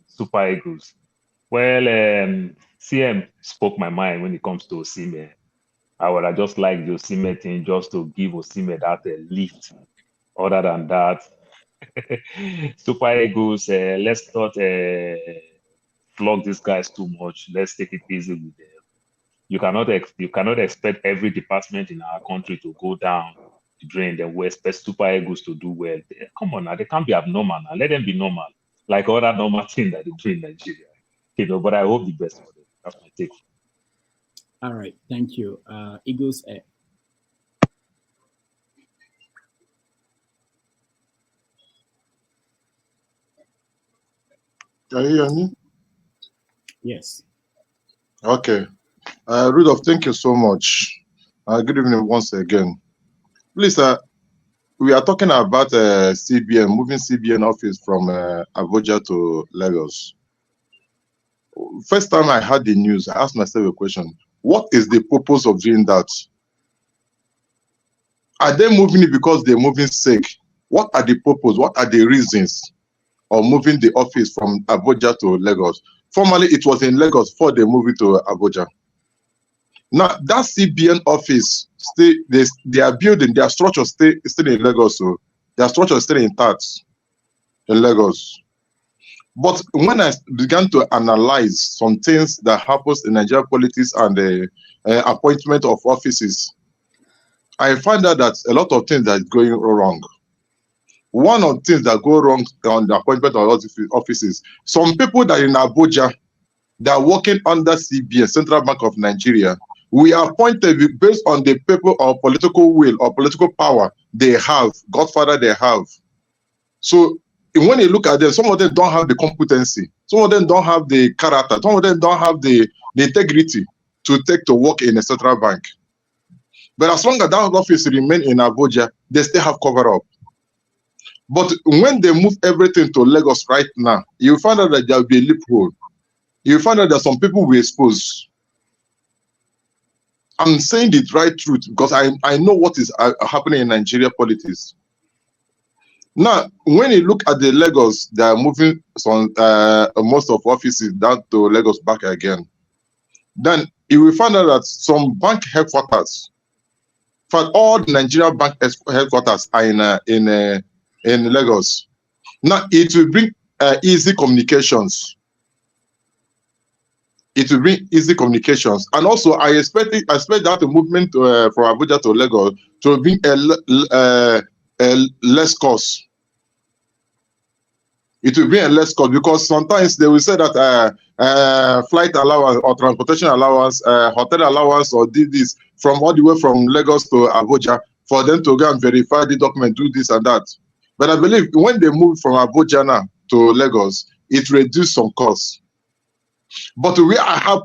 Super Eagles. Well, CM spoke my mind when it comes to Osimhen. I would have just liked the Osimhen thing just to give Osimhen that lift. Other than that, Super Eagles, let's not flog these guys too much. Let's take it easy with them. You cannot expect every department in our country to go down the drain. Then we expect Super Eagles to do well. Come on now, they can't be abnormal now. Let them be normal, like other normal things that they do in Nigeria. But I hope the best for them. That's my take. All right, thank you. Eagles Air. Can you hear me? Yes. Okay. Rudolph, thank you so much. Good evening once again. Please, we are talking about CBN, moving CBN office from Abuja to Lagos. First time I heard the news, I asked myself a question. What is the purpose of doing that? Are they moving it because they're moving sake? What are the purpose? What are the reasons of moving the office from Abuja to Lagos? Formerly, it was in Lagos before they moved it to Abuja. Now, that CBN office, they are building, their structure still in Lagos. So their structure is still intact in Lagos. But when I began to analyze some things that happens in Nigerian politics and the appointment of offices, I find out that a lot of things that are going wrong. One of the things that go wrong on the appointment of offices, some people that are in Abuja, that are working under CBN, Central Bank of Nigeria, we are appointed based on the people or political will or political power they have, Godfather they have. So when you look at them, some of them don't have the competency, some of them don't have the character, some of them don't have the integrity to take to work in a central bank. But as long as that office remain in Abuja, they still have cover up. But when they move everything to Lagos right now, you find out that there will be a loophole. You find out that some people will expose. I'm saying the right truth because I know what is happening in Nigeria politics. Now, when you look at the Lagos, they are moving some most of offices down to Lagos back again. Then you will find out that some bank headquarters, for all the Nigerian bank headquarters are in Lagos. Now it will bring easy communications. It will bring easy communications, and also I expect that the movement from Abuja to Lagos to bring a less cost. It will be a less cost because sometimes they will say that flight allowance or transportation allowance, hotel allowance, or did this from all the way from Lagos to Abuja for them to go and verify the document, do this and that. But I believe when they move from Abuja now to Lagos, it reduces some costs. But we have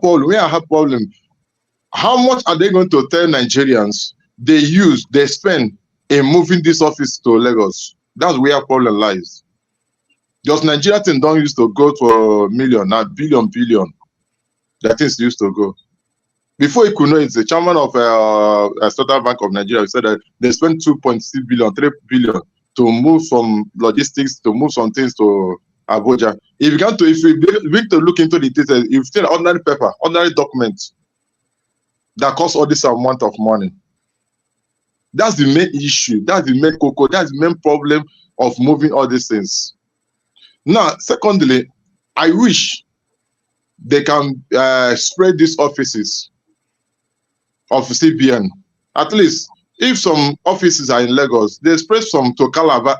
problem. How much are they going to tell Nigerians they spend in moving this office to Lagos? That's where our problem lies. Just Nigeria thing don't used to go for million, not billion. That things used to go. Before you could know it, the chairman of Central Bank of Nigeria said that they spent 2.6 billion, 3 billion to move some logistics, to move some things to Abuja. If you begin to look into the details, you've seen ordinary paper, ordinary documents that cost all this amount of money. That's the main issue. That's the main cocoa. That's the main problem of moving all these things. Now, secondly, I wish they can spread these offices of CBN. At least, if some offices are in Lagos, they spread some to Calabar.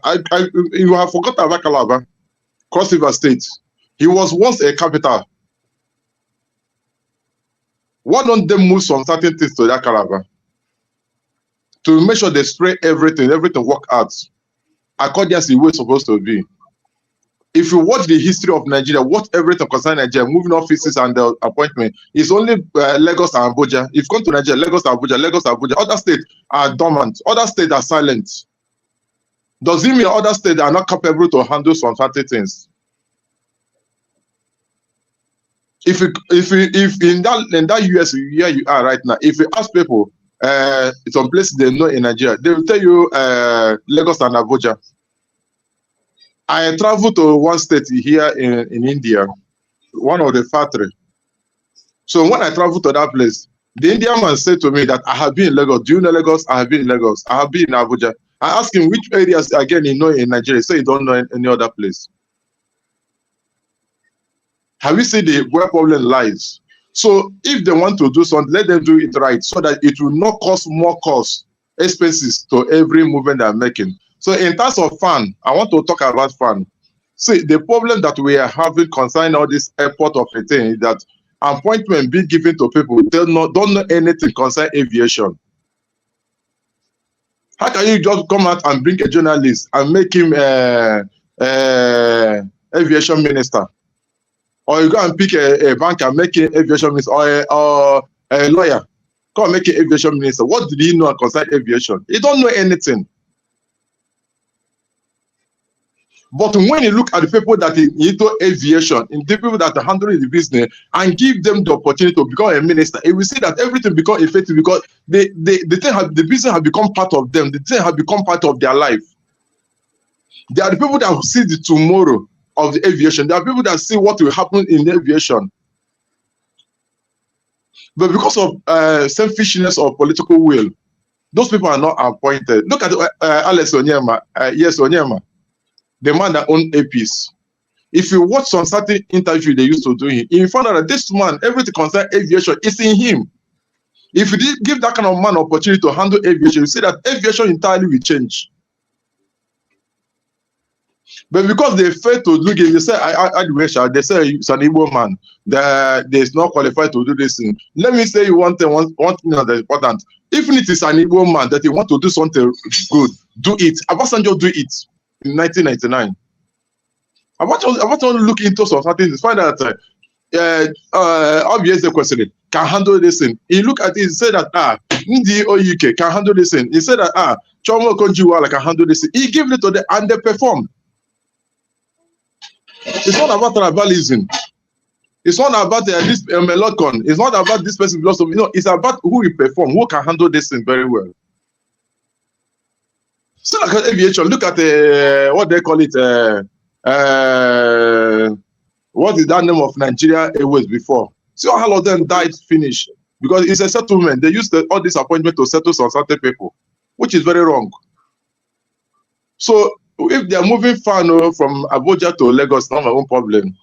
You have forgotten about Calabar, Cross River State. He was once a capital. Why don't they move some certain things to that Calabar? To make sure they spread everything work out according to the way it's supposed to be. If you watch the history of Nigeria, watch everything concerning Nigeria, moving offices and the appointment, it's only Lagos and Abuja. If you come to Nigeria, Lagos, Abuja. Other states are dormant. Other states are silent. Does it mean other states are not capable to handle some certain things? If in that US where you are right now, if you ask people some places they know in Nigeria. They will tell you Lagos and Abuja. I traveled to one state here in India, one of the factory. So when I traveled to that place, the Indian man said to me that I have been in Lagos. Do you know Lagos? I have been in Lagos. I have been in Abuja. I asked him which areas again you know in Nigeria. He said he don't know any other place. Have you seen where problem lies? So if they want to do something, let them do it right so that it will not cause more cost, expenses to every movement they're making. So in terms of FAAN, I want to talk about FAAN. See, the problem that we are having concerning all this airport of a thing is that appointment being given to people don't know anything concerning aviation. How can you just come out and bring a journalist and make him aviation minister? Or you go and pick a banker, make him aviation minister, or a lawyer, come and make him aviation minister. What did he know concerning aviation? He don't know anything. But when you look at the people that are into aviation, in the people that are handling the business, and give them the opportunity to become a minister, you will see that everything becomes effective because the business has become part of them. The thing has become part of their life. They are the people that will see the tomorrow of the aviation. There are people that see what will happen in aviation. But because of selfishness or political will, those people are not appointed. Look at Alex Onyema. Yes, Onyema, the man that owns APs. If you watch some certain interview they used to do him, you find out that this man, everything concerning aviation is in him. If you did give that kind of man opportunity to handle aviation, you see that aviation entirely will change. But because they fail to look at it, they say, they say it's an Igbo man, that is not qualified to do this thing. Let me say you one thing that's important. Even if it's an Igbo man that you want to do something good, do it. Obasanjo do it in 1999. I want to look into something to find out obviously the question can handle this thing. He look at it, he said that Ndi Oyuke can handle this thing. He said that Chomo Konjiwala can handle this thing. He gave it to them and they performed. It's not about tribalism. It's not about this Melocon. It's not about this person philosophy. You know, it's about who will perform, who can handle this thing very well. So like aviation, look at what they call it. What is that name of Nigeria Airways before? See how all of them died finished because it's a settlement. They used all this appointment to settle some certain people, which is very wrong. So if they are moving far from Abuja to Lagos, not my own problem.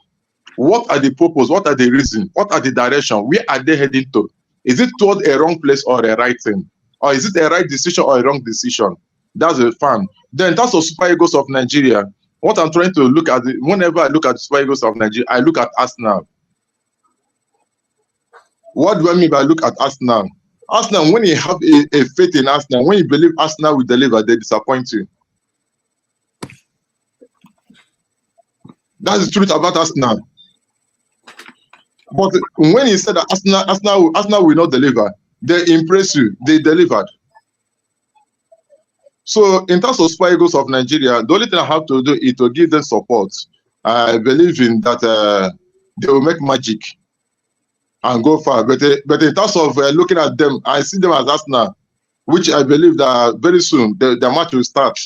What are the purpose? What are the reasons? What are the direction? Where are they heading to? Is it toward a wrong place or a right thing? Or is it a right decision or a wrong decision? That's a FAAN. Then in terms of Super Eagles of Nigeria, what I'm trying to look at, whenever I look at Super Eagles of Nigeria, I look at Arsenal. What do I mean by look at Arsenal? Arsenal, when you have a faith in Arsenal, when you believe Arsenal will deliver, they disappoint you. That's the truth about Arsenal. But when he said that Arsenal will not deliver, they impress you. They delivered. So in terms of Super Eagles of Nigeria, the only thing I have to do is to give them support. I believe in that they will make magic and go far. But in terms of looking at them, I see them as Arsenal, which I believe that very soon the match will start.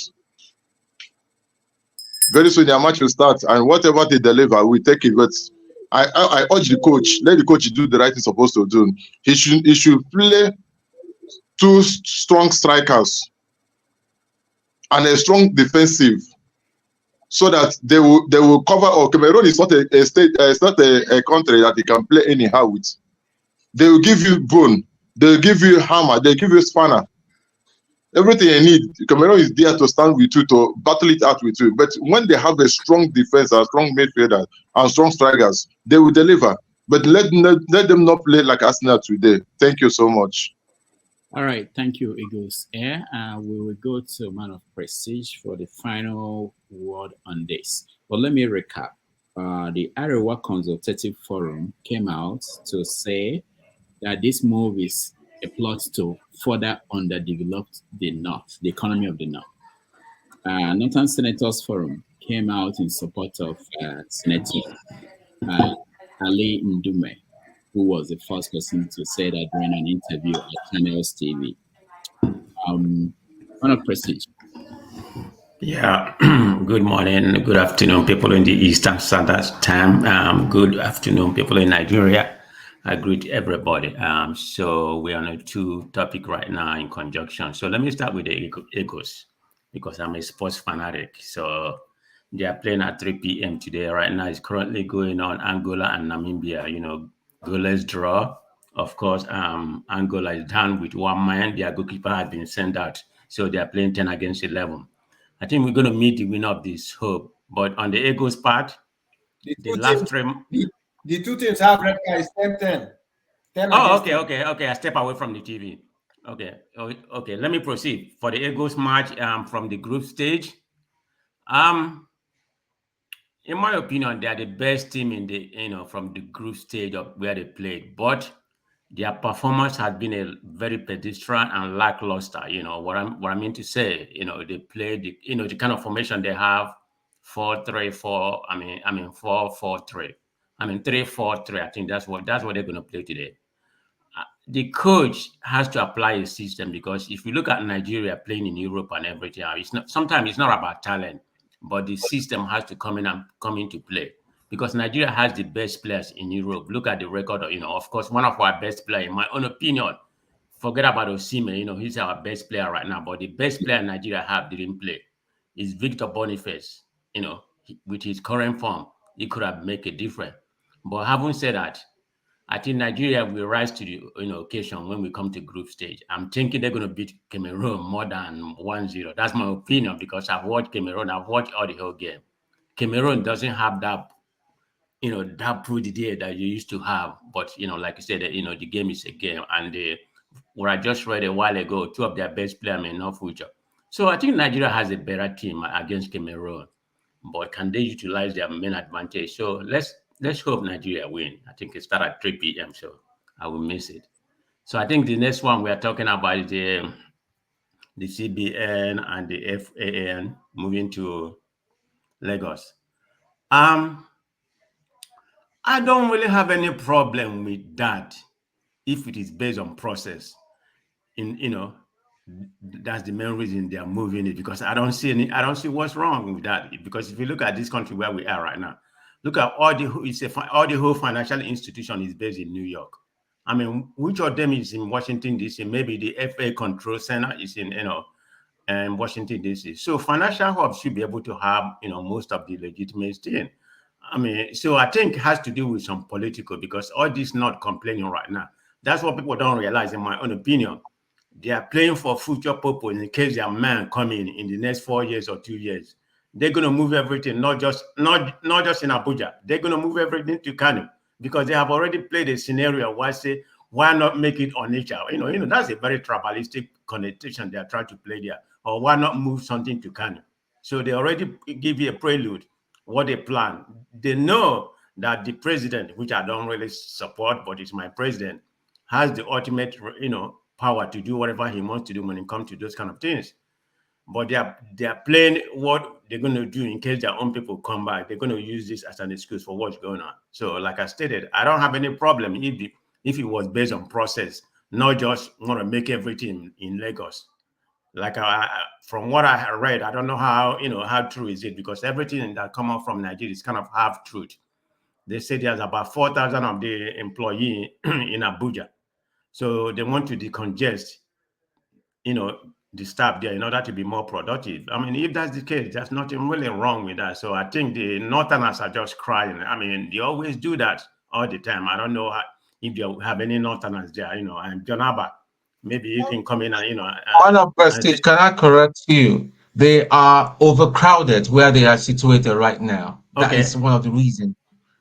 Very soon their match will start, and whatever they deliver, we take it. But I urge the coach, let the coach do the right thing supposed to do. He should play two strong strikers and a strong defensive, so that they will cover. Or Cameroon is not a state, it's not a country that you can play anyhow with. They will give you bone, they will give you hammer, they will give you spanner. Everything you need, Cameroon is there to stand with you, to battle it out with you. But when they have a strong defense, a strong midfielder, and strong strikers, they will deliver. But let them not play like Arsenal today. Thank you so much. All right, thank you, Eagles Air. We will go to Man of Prestige for the final word on this. But let me recap. The Arewa Consultative Forum came out to say that this move is a plot to further underdevelop the North, the economy of the North. Northern Senators Forum came out in support of Senator Ali Ndume, who was the first person to say that during an interview at Channels TV. On a Prestige. Yeah, good morning, good afternoon, people in the Eastern Standard Time. Good afternoon, people in Nigeria. I greet everybody. So we're on a two topic right now in conjunction. So let me start with the Eagles because I'm a sports fanatic. So they are playing at 3 p.m. today. Right now, it's currently going on Angola and Namibia. You know, goalless draw. Of course, Angola is down with 1 man. Their goalkeeper has been sent out. So they are playing 10 against 11. I think we're going to meet the winner of this hope. But on the Eagles part, the last three. The two teams have red cards 10-10. Oh, okay. I step away from the TV. Okay. Let me proceed for the Eagles match. From the group stage. In my opinion, they are the best team in the from the group stage of where they played, but their performance has been a very pedestrian and lackluster. You know what I mean to say. They play the kind of formation they have 4-3-4. I mean 4-4-3. I mean 3-4-3. I think that's what they're going to play today. The coach has to apply a system because if you look at Nigeria playing in Europe and everything, sometimes it's not about talent, but the system has to come into play because Nigeria has the best players in Europe. Look at the record, of course, one of our best players, in my own opinion. Forget about Osimhen, he's our best player right now, but the best player Nigeria didn't play is Victor Boniface. With his current form, he could have made a difference. But having said that, I think Nigeria will rise to the occasion when we come to group stage. I'm thinking they're going to beat Cameroon more than 1-0. That's my opinion because I've watched Cameroon. I've watched all the whole game. Cameroon doesn't have that, that pretty day that you used to have. But, like you said, the game is a game. And what I just read a while ago, two of their best players may not feature. So I think Nigeria has a better team against Cameroon. But can they utilize their main advantage? So let's hope Nigeria win. I think it starts at 3 p.m., so I will miss it. So I think the next one we are talking about is the CBN and the FAAN moving to Lagos. I don't really have any problem with that if it is based on process. That's the main reason they are moving it because I don't see what's wrong with that. Because if you look at this country where we are right now, look at all the whole financial institution is based in New York. I mean, which of them is in Washington D.C.? Maybe the FA Control Center is in Washington D.C. So financial hubs should be able to have most of the legitimate thing. I mean, so I think it has to do with some political because all this not complaining right now. That's what people don't realize, in my own opinion. They are playing for future purpose in case their man come in the next 4 years or 2 years. They're going to move everything, not just in Abuja. They're going to move everything to Kano because they have already played a scenario where say, why not make it on nature? That's a very tribalistic connotation they are trying to play there. Or why not move something to Kano? So they already give you a prelude, what they plan. They know that the president, which I don't really support, but it's my president, has the ultimate, power to do whatever he wants to do when it comes to those kind of things. But they are playing what they're going to do in case their own people come back. They're going to use this as an excuse for what's going on. So, like I stated, I don't have any problem if it was based on process, not just want to make everything in Lagos. Like from what I read, I don't know how true is it because everything that come out from Nigeria is kind of half truth. They say there's about 4,000 of the employees in Abuja. So they want to decongest, the staff there in order to be more productive. I mean, if that's the case, there's nothing really wrong with that. So I think the Northerners are just crying. I mean, they always do that all the time. I don't know if you have any Northerners there, and John Abba, maybe you can come in and, On a Prestige, can I correct you? They are overcrowded where they are situated right now. That is one of the reasons.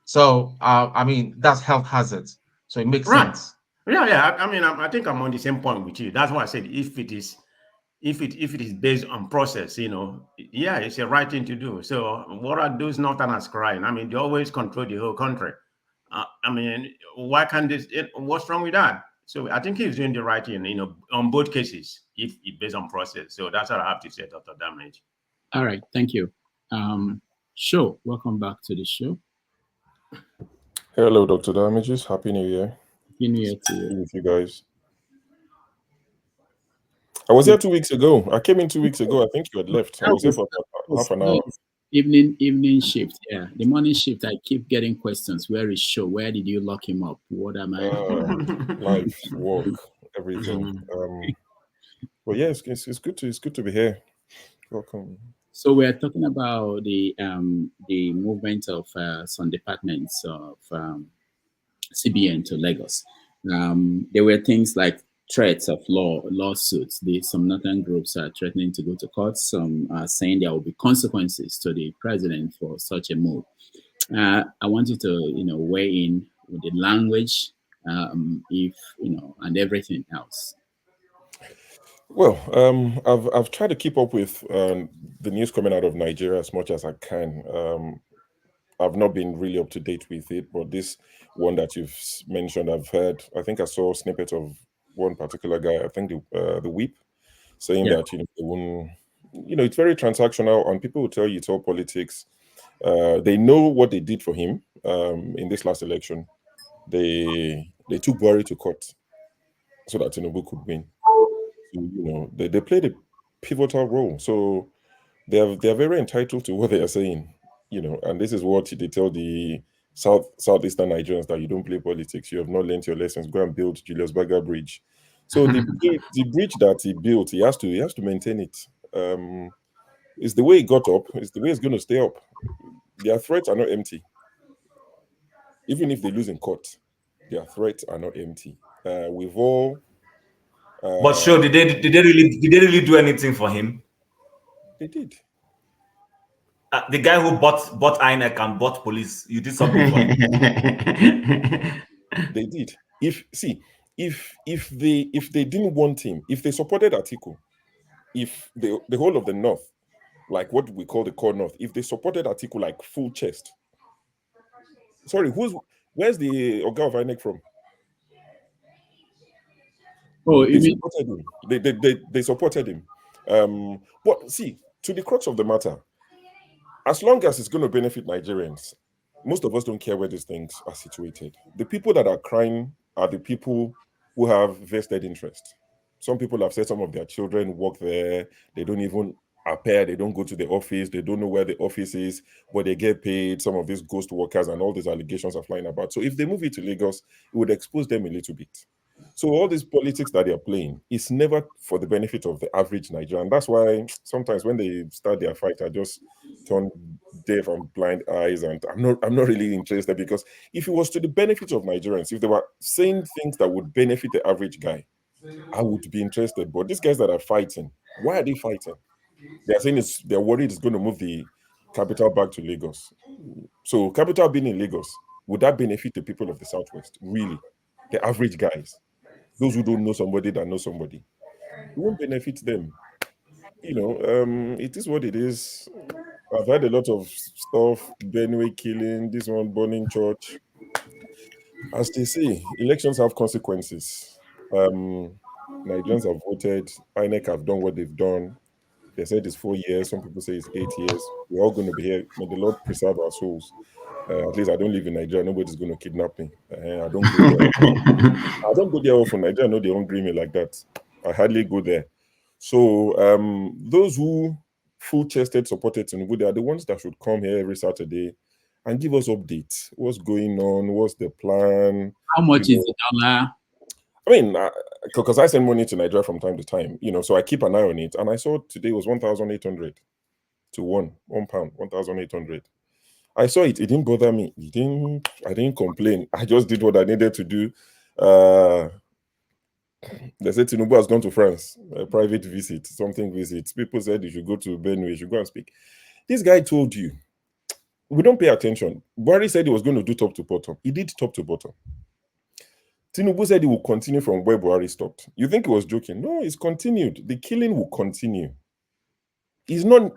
So, I mean, that's health hazards. So it makes sense. Yeah. I mean, I think I'm on the same point with you. That's why I said if it is based on process, yeah, it's a right thing to do. So what are those Northerners crying? I mean, they always control the whole country. I mean, why can't this? What's wrong with that? So I think he's doing the right thing, on both cases, if it's based on process. So that's what I have to say, Dr. Damage. All right, thank you. Show, welcome back to the show. Hello, Dr. Damages. Happy New Year. Happy New Year to you. With you guys. I was here 2 weeks ago. I came in 2 weeks ago. I think you had left. I was here for half an hour. Evening shift. Yeah, the morning shift. I keep getting questions. Where is Show? Where did you lock him up? What am I? Life, work, everything. But yeah, it's good to be here. Welcome. So we're talking about the movement of some departments of CBN to Lagos. There were things like threats of lawsuits. Some northern groups are threatening to go to court. Some are saying there will be consequences to the president for such a move. I want you to, weigh in with the language, and everything else. Well, I've tried to keep up with the news coming out of Nigeria as much as I can. I've not been really up to date with it, but this one that you've mentioned, I've heard. I think I saw a snippet of one particular guy. I think the whip saying that it's very transactional, and people will tell you it's all politics. They know what they did for him in this last election. They took Buhari to court so that Tinubu could win. So, they played a pivotal role. So they are very entitled to what they are saying. And this is what they tell the southeastern Nigerians, that you don't play politics. You have not learned your lessons. Go and build Julius Berger Bridge. So the bridge that he built, he has to maintain it. It's the way it got up. It's the way it's going to stay up. Their threats are not empty. Even if they lose in court, their threats are not empty. We've all. But sure, did they really do anything for him? They did. The guy who bought INEC and bought police, you did something for him. They did. If they didn't want him, if they supported Atiku, if the whole of the North, like what we call the core North, if they supported Atiku like full chest. Sorry, where's the Oga of INEC from? Oh, they supported him. They supported him. But see, to the crux of the matter, as long as it's going to benefit Nigerians, most of us don't care where these things are situated. The people that are crying are the people who have vested interest. Some people have said some of their children work there. They don't even appear. They don't go to the office. They don't know where the office is, but they get paid. Some of these ghost workers and all these allegations are flying about. So if they move it to Lagos, it would expose them a little bit. So all these politics that they're playing is never for the benefit of the average Nigerian. That's why sometimes when they start their fight, I just turn deaf and blind eyes, and I'm not really interested, because if it was to the benefit of Nigerians, if they were saying things that would benefit the average guy, I would be interested. But these guys that are fighting, why are they fighting? They're saying they're worried it's going to move the capital back to Lagos. So capital being in Lagos, would that benefit the people of the Southwest? Really? The average guys? Those who don't know somebody that knows somebody. It won't benefit them. It is what it is. I've had a lot of stuff, Benue killing, this one burning church. As they say, elections have consequences. Nigerians have voted, INEC have done what they've done. They said it's 4 years, some people say it's 8 years. We're all going to be here. May the Lord preserve our souls. At least I don't live in Nigeria. Nobody's going to kidnap me. I don't go there. I don't go there often. Nigeria know they don't green me like that. I hardly go there. So those who full-chested supported Tinubu, they are the ones that should come here every Saturday and give us updates. What's going on? What's the plan? How much is the dollar? I mean, because I send money to Nigeria from time to time, so I keep an eye on it. And I saw today was 1,800 to £1 pound, 1,800. I saw it. It didn't bother me. I didn't complain. I just did what I needed to do. They said Tinubu has gone to France, a private visit, something visit. People said you should go to Benue, you should go and speak. This guy told you, we don't pay attention. Buhari said he was going to do top to bottom. He did top to bottom. Tinubu said he will continue from where Buhari stopped. You think he was joking? No, it's continued. The killing will continue. It's not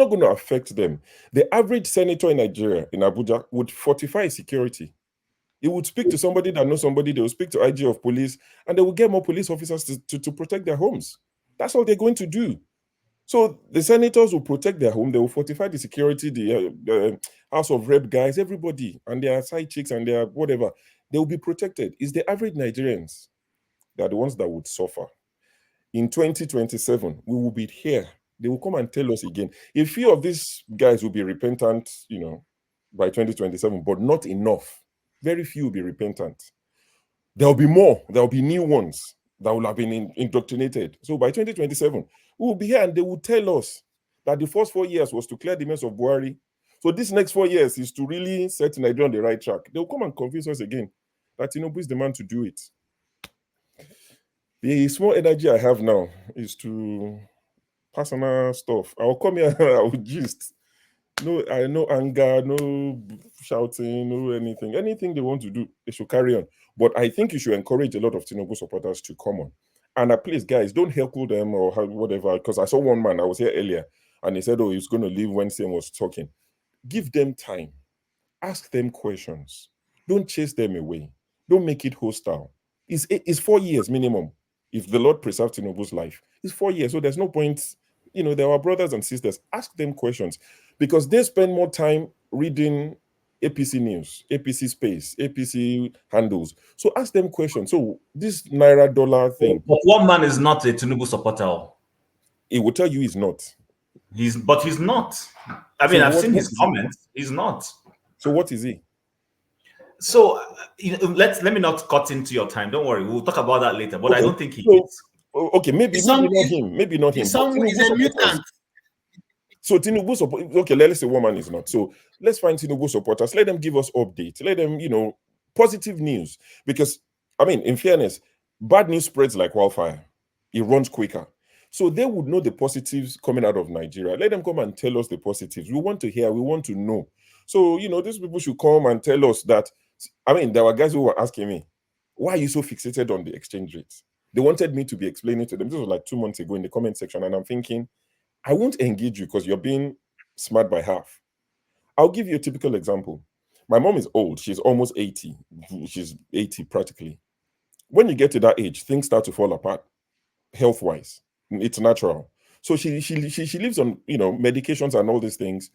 going to affect them. The average senator in Nigeria, in Abuja, would fortify security. He would speak to somebody that knows somebody. They will speak to IG of police, and they will get more police officers to protect their homes. That's all they're going to do. So the senators will protect their home. They will fortify the security, the House of Rep guys, everybody, and their side chicks and their whatever. They will be protected. It's the average Nigerians that are the ones that would suffer. in 2027, we will be here. They will come and tell us again. A few of these guys will be repentant, by 2027, but not enough. Very few will be repentant. There'll be more. There'll be new ones that will have been indoctrinated. So by 2027, we will be here and they will tell us that the first 4 years was to clear the mess of Buhari. So this next 4 years is to really set Nigeria on the right track. They'll come and convince us again that Tinubu is the man to do it. The small energy I have now is to personal stuff. I'll come here and I'll gist. No anger, no shouting, no anything. Anything they want to do, they should carry on. But I think you should encourage a lot of Tinubu supporters to come on. And please, guys, don't heckle them or whatever. Because I saw one man, I was here earlier, and he said, oh, he's going to leave when Sam was talking. Give them time. Ask them questions. Don't chase them away. Don't make it hostile. It's 4 years minimum. If the Lord preserves Tinubu's life, it's 4 years. So there's no point. There are brothers and sisters. Ask them questions because they spend more time reading APC news, APC space, APC handles. So ask them questions. So this Naira dollar thing. But one man is not a Tinubu supporter. He will tell you he's not. But he's not. I mean, I've seen his comments. He's not. So what is he? So let me not cut into your time. Don't worry. We'll talk about that later. But okay. I don't think he is. Okay, maybe not him. Maybe not him. He's a mutant. So Tinubu support. Okay, let's say woman is not. So let's find Tinubu supporters. Let them give us updates. Let them, positive news. Because in fairness, bad news spreads like wildfire. It runs quicker. So they would know the positives coming out of Nigeria. Let them come and tell us the positives. We want to hear. We want to know. So these people should come and tell us that. There were guys who were asking me, why are you so fixated on the exchange rates? They wanted me to be explaining to them. This was like 2 months ago in the comment section. And I'm thinking, I won't engage you because you're being smart by half. I'll give you a typical example. My mom is old. She's almost 80. She's 80 practically. When you get to that age, things start to fall apart health-wise. It's natural. So she lives on, medications and all these things.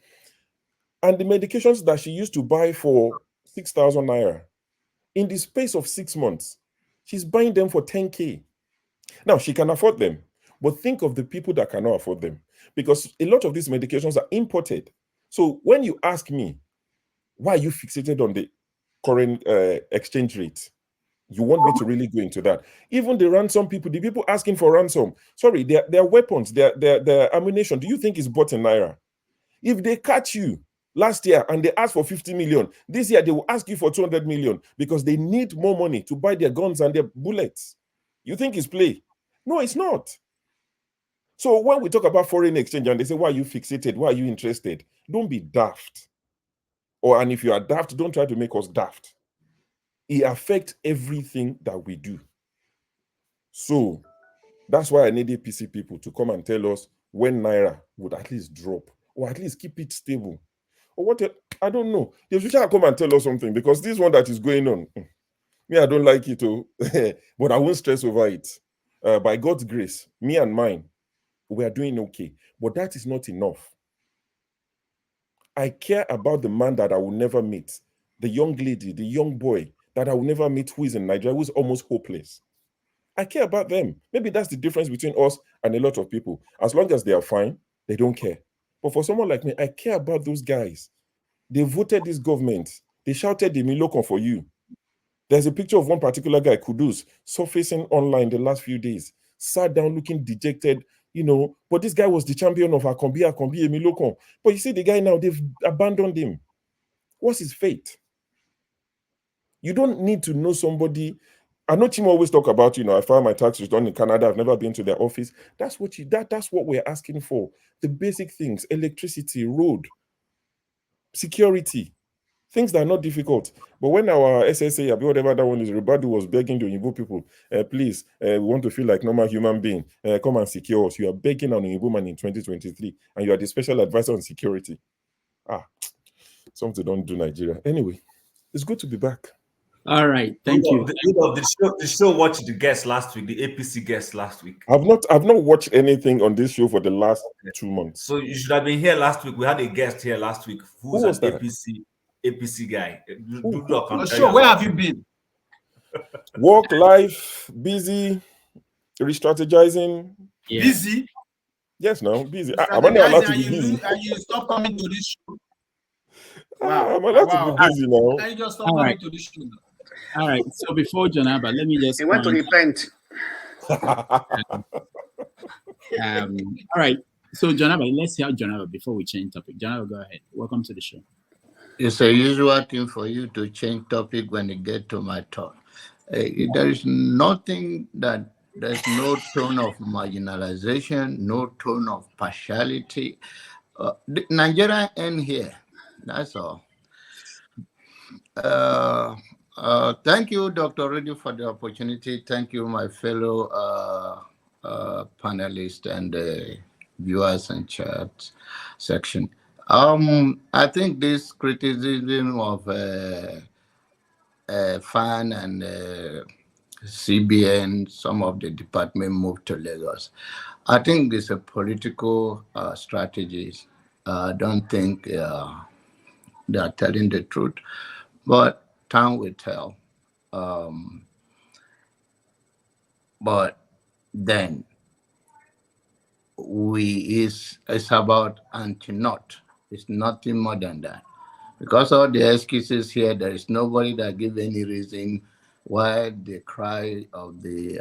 And the medications that she used to buy for 6,000 naira, in the space of 6 months, she's buying them for 10K. Now, she can afford them, but think of the people that cannot afford them because a lot of these medications are imported. So when you ask me, why are you fixated on the current exchange rate? You want me to really go into that? Even the ransom people, the people asking for ransom, sorry, their weapons, their ammunition, do you think is bought in naira? If they catch you last year and they asked for 50 million, this year they will ask you for 200 million because they need more money to buy their guns and their bullets. You think it's play? No, it's not. So when we talk about foreign exchange and they say, why are you fixated? Why are you interested? Don't be daft. And if you are daft, don't try to make us daft. It affects everything that we do. So that's why I need APC people to come and tell us when Naira would at least drop or at least keep it stable. Or what? I don't know. They should come and tell us something because this one that is going on, me, I don't like it, but I won't stress over it. By God's grace, me and mine, we are doing okay. But that is not enough. I care about the man that I will never meet, the young lady, the young boy that I will never meet who is in Nigeria, who is almost hopeless. I care about them. Maybe that's the difference between us and a lot of people. As long as they are fine, they don't care. But for someone like me, I care about those guys. They voted this government. They shouted the Miloko for you. There's a picture of one particular guy, Kudus, surfacing online the last few days. Sat down looking dejected, But this guy was the champion of Akombi Miloko. But you see the guy now, they've abandoned him. What's his fate? You don't need to know somebody. I know Tim always talk about, I filed my tax return in Canada. I've never been to their office. That's what we're asking for. The basic things, electricity, road, security, things that are not difficult. But when our SSA, whatever that one is, Ribadu was begging the Oyinbo people, please, we want to feel like normal human being. Come and secure us. You are begging on Oyinbo man in 2023, and you are the special advisor on security. Something don't do Nigeria. Anyway, it's good to be back. All right, thank you. The show watched the guest last week, the APC guest last week. I've not watched anything on this show for the last 2 months. So you should have been here last week. We had a guest here last week who's an APC guy. Sure, where have you been? Work, life, busy. Re-strategizing. Yeah. Busy. Yes, no, busy. Am I not allowed to be busy? And you stop coming to this show. Wow. I'm allowed to be busy now. And you just stop coming to this show. All right. So before Jonaba, let me just. He went to repent. All right. So Jonaba, let's hear Jonaba before we change topic. Jonaba, go ahead. Welcome to the show. It's a usual thing for you to change topic when you get to my talk. There is nothing that there's no tone of marginalization, no tone of partiality. Nigeria end here. That's all. Thank you, Dr. Reddy, for the opportunity. Thank you, my fellow panelists and viewers and chat section. I think this criticism of FAAN and CBN, some of the department moved to Lagos. I think it's a political strategy. I don't think they are telling the truth, but time will tell. But then it's about anti-not. It's nothing more than that. Because all the excuses here, there is nobody that give any reason why the cry of the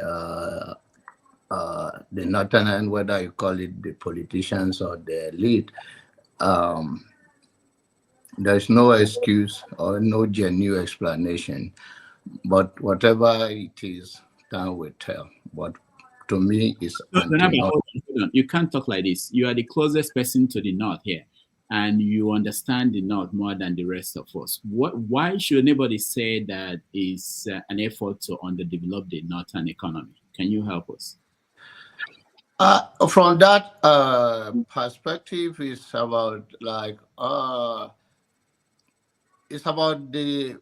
northern end, whether you call it the politicians or the elite, there's no excuse or no genuine explanation. But whatever it is, time will tell. But to me, it's hold on. You can't talk like this. You are the closest person to the North here, and you understand the North more than the rest of us. Why should anybody say that is an effort to underdevelop the Northern economy? Can you help us? From that perspective, it's about like it's about the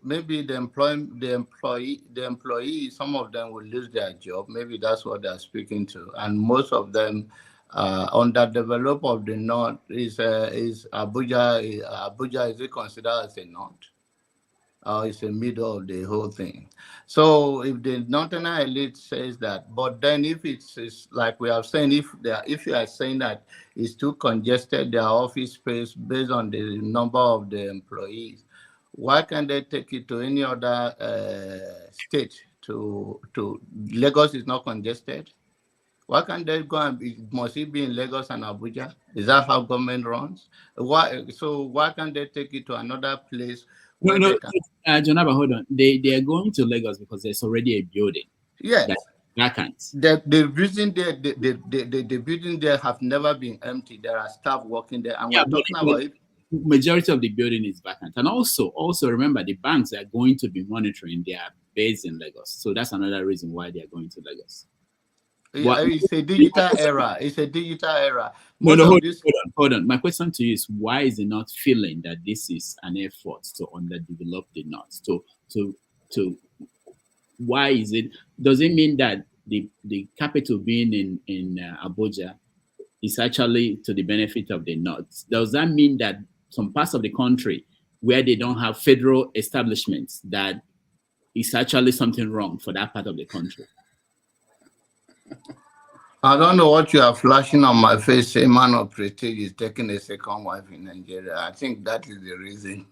employee. Some of them will lose their job. Maybe that's what they're speaking to, and most of them underdeveloped of the North is Abuja. Abuja, is it considered as a North? It's the middle of the whole thing. So if the Northern elite says that, but then if it's like we are saying, if you are saying that it's too congested, their office space based on the number of the employees, why can't they take it to any other state? To Lagos is not congested. Why can't they go and must it be in Lagos and Abuja? Is that how government runs? Why can't they take it to another place? Jonaba, hold on. They are going to Lagos because there's already a building. Yes. That's vacant. The building there have never been empty. There are staff working there, and we're talking about it. Majority of the building is vacant, and also remember the banks are going to be monitoring their base in Lagos. So that's another reason why they are going to Lagos. It's a digital era. It's a digital era. Hold on. My question to you is, why is it not feeling that this is an effort to underdevelop the North? Why is it? Does it mean that the capital being in Abuja is actually to the benefit of the North? Does that mean that some parts of the country where they don't have federal establishments, that is actually something wrong for that part of the country? I don't know what you are flashing on my face. A man of prestige is taking a second wife in Nigeria. I think that is the reason.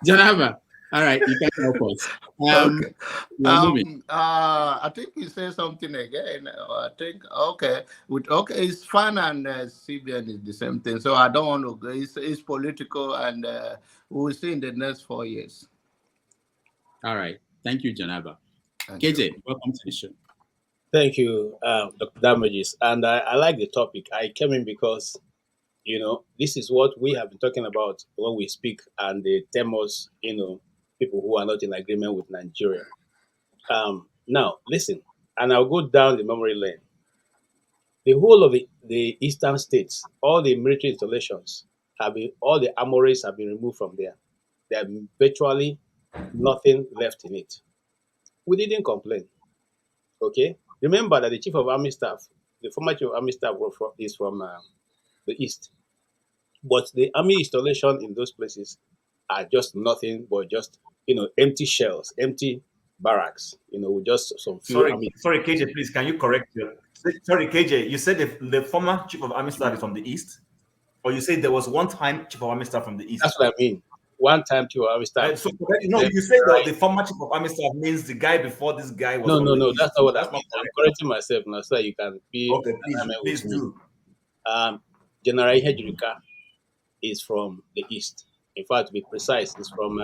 Janaba, all right, you can help us. I think you said something again. I think it's FAAN and CBN is the same thing. So I don't want to go. It's political, and we'll see in the next 4 years. All right. Thank you, Janaba. KJ, welcome to the show. Thank you, Dr. Damages. And I like the topic. I came in because, this is what we have been talking about when we speak, and they tell us, people who are not in agreement with Nigeria. Now, listen, and I'll go down the memory lane. The whole of the eastern states, all the military installations all the armories have been removed from there. There have been virtually nothing left in it. We didn't complain. Okay? Remember that the chief of army staff, the former chief of army staff is from the east. But the army installation in those places are just nothing but just, empty shells, empty barracks, with just some few army. Sorry, KJ, please, can you correct you? Sorry, KJ, you said the former chief of army staff is from the east, or you said there was one time chief of army staff from the east? That's what I mean. One time chief of army staff. You said the former chief of army staff means the guy before this guy was. No, that's not what I mean. I'm correcting myself now, so that you can be. Okay, please do. General HaveYourSay is from the east. In fact, to be precise, is from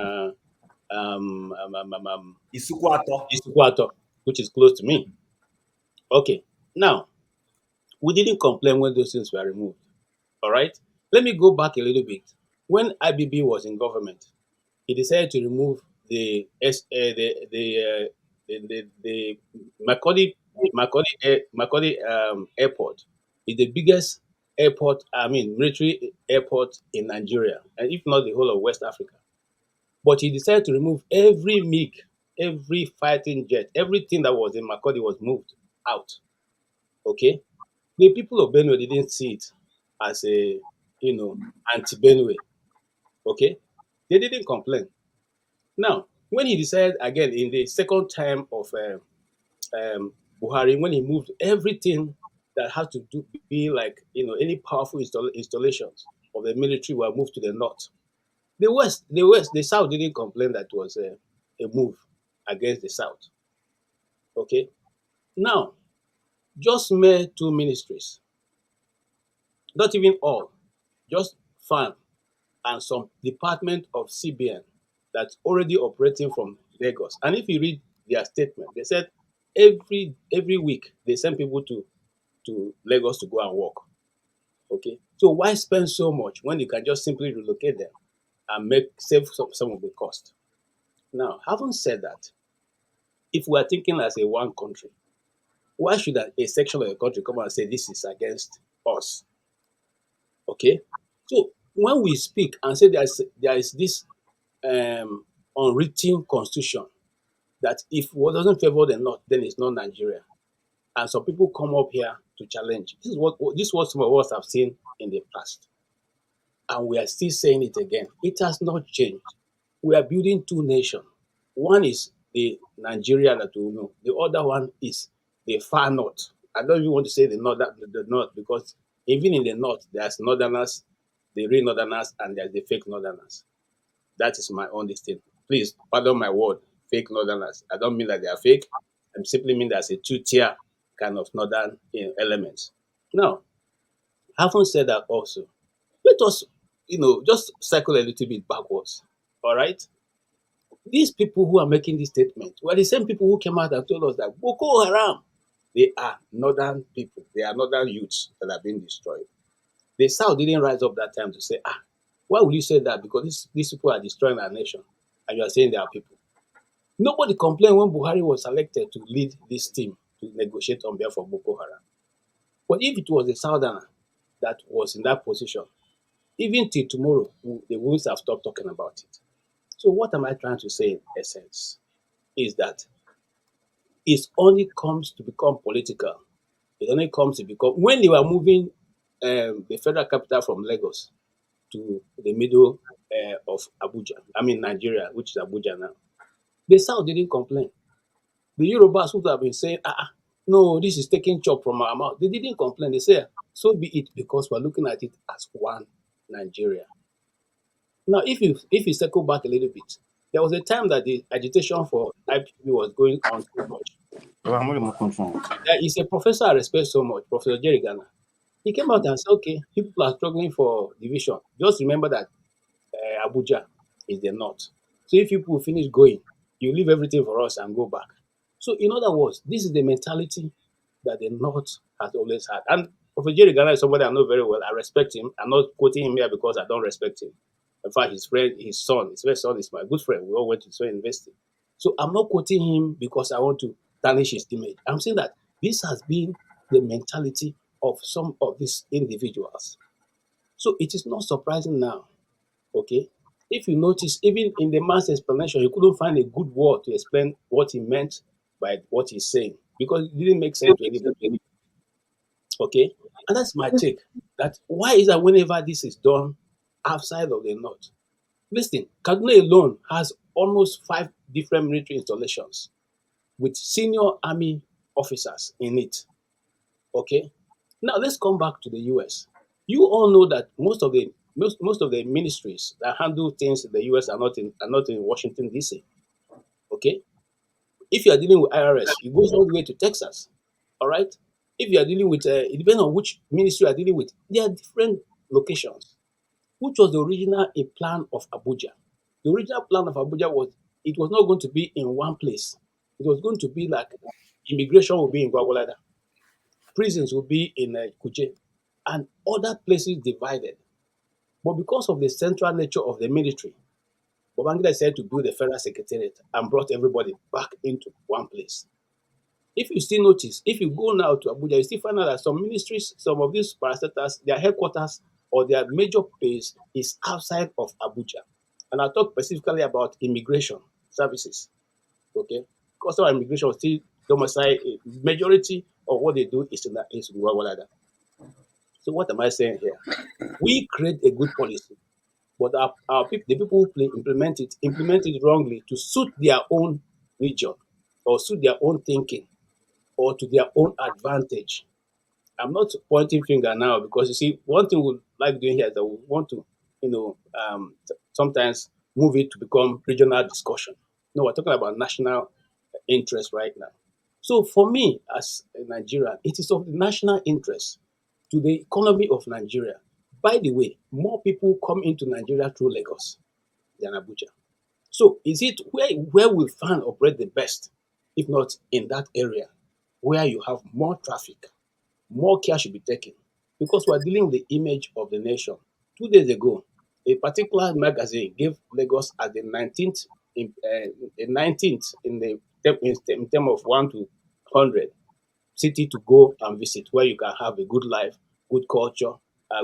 Isukwato, which is close to me. Okay, now we didn't complain when those things were removed. All right, let me go back a little bit. When IBB was in government, he decided to remove the Makurdi airport. Is the biggest airport, military airport in Nigeria, and if not the whole of West Africa. But he decided to remove every MiG, every fighting jet, everything that was in Makurdi was moved out. Okay, the people of Benue didn't see it as a anti-Benue. Okay, they didn't complain. Now, when he decided again in the second time of Buhari, when he moved everything that had to be like any powerful installations of the military were moved to the north. The south didn't complain that it was a move against the south. Okay, now just mere 2 ministries, not even all, just FAAN and some department of CBN that's already operating from Lagos. And if you read their statement, they said every week they send people to Lagos to go and work. Okay, so why spend so much when you can just simply relocate them and save some of the cost? Now, having said that, if we are thinking as a one country, why should a section of the country come and say this is against us? Okay, so when we speak and say there is this unwritten constitution that if what doesn't favor the north, then it's not Nigeria, and some people come up here to challenge. This is what some of us have seen in the past, and we are still saying it again. It has not changed. We are building 2 nations. One is the Nigeria that we know. The other one is the far north. I don't even want to say the north, because even in the north, there's northerners, the real northerners, and there's the fake northerners. That is my own thing. Please pardon my word, fake northerners. I don't mean that they are fake. I simply mean there's a 2-tier kind of northern elements. Now, having said that also, let us, just cycle a little bit backwards. All right? These people who are making this statement were the same people who came out and told us that Boko Haram, they are northern people. They are northern youths that are being destroyed. The South didn't rise up that time to say, why would you say that? Because these people are destroying our nation, and you are saying they are people. Nobody complained when Buhari was selected to lead this team to negotiate on behalf of Boko Haram. But if it was the Southerner that was in that position, even till tomorrow, they wouldn't have stopped talking about it. So what am I trying to say in essence is that it only comes to become political. It only comes to become, when they were moving the federal capital from Lagos to the middle of Nigeria, which is Abuja now, the South didn't complain. The Yorubas would have been saying, no, this is taking chop from our mouth. They didn't complain. They said, so be it, because we're looking at it as one Nigeria. Now, if you circle back a little bit, there was a time that the agitation for IPB was going on so much. There is a professor I respect so much, Professor Jerry Ghana. He came out and said, okay, people are struggling for division. Just remember that Abuja is the north. So if people finish going, you leave everything for us and go back. So in other words, this is the mentality that the north has always had. And Professor Jerry Ghana is somebody I know very well. I respect him. I'm not quoting him here because I don't respect him. In fact, his first son is my good friend. We all went to the same university. So I'm not quoting him because I want to tarnish his image. I'm saying that this has been the mentality of some of these individuals. So it is not surprising now, okay? If you notice, even in the man's explanation, he couldn't find a good word to explain what he meant by what he's saying, because it didn't make sense to anybody. Okay? And that's my take. That why is that whenever this is done outside of the north, Listen, Kaduna alone has almost 5 different military installations with senior army officers in it. Okay. Now let's come back to the US. You all know that most of the ministries that handle things in the US are not in Washington DC. Okay. If you are dealing with IRS, it goes all the way to Texas. All right. If you are dealing with, it depends on which ministry you are dealing with. There are different locations. Which was the original plan of Abuja? The original plan of Abuja was it was not going to be in one place. It was going to be like immigration will be in Gwagwalada, prisons will be in Kuje, and other places divided. But because of the central nature of the military, Babangida decided to build a federal secretariat and brought everybody back into one place. If you still notice, if you go now to Abuja, you still find out that some ministries, some of these parastatals, their headquarters or their major base is outside of Abuja. And I'll talk specifically about immigration services. Okay? Customs and immigration still domicile, majority of what they do is in Gwagwalada. So what am I saying here? We create a good policy, but our people, the people who implement it wrongly to suit their own region or suit their own thinking or to their own advantage. I'm not pointing finger now because you see, one thing we like doing here is that we want to, sometimes move it to become regional discussion. No, we're talking about national interest right now. So for me, as a Nigerian, it is of the national interest to the economy of Nigeria. By the way, more people come into Nigeria through Lagos than Abuja. So is it where will FAAN operate the best, if not in that area where you have more traffic, more care should be taken? Because we're dealing with the image of the nation. 2 days ago, a particular magazine gave Lagos as the 19th in terms of 1 to 100 city to go and visit, where you can have a good life, good culture,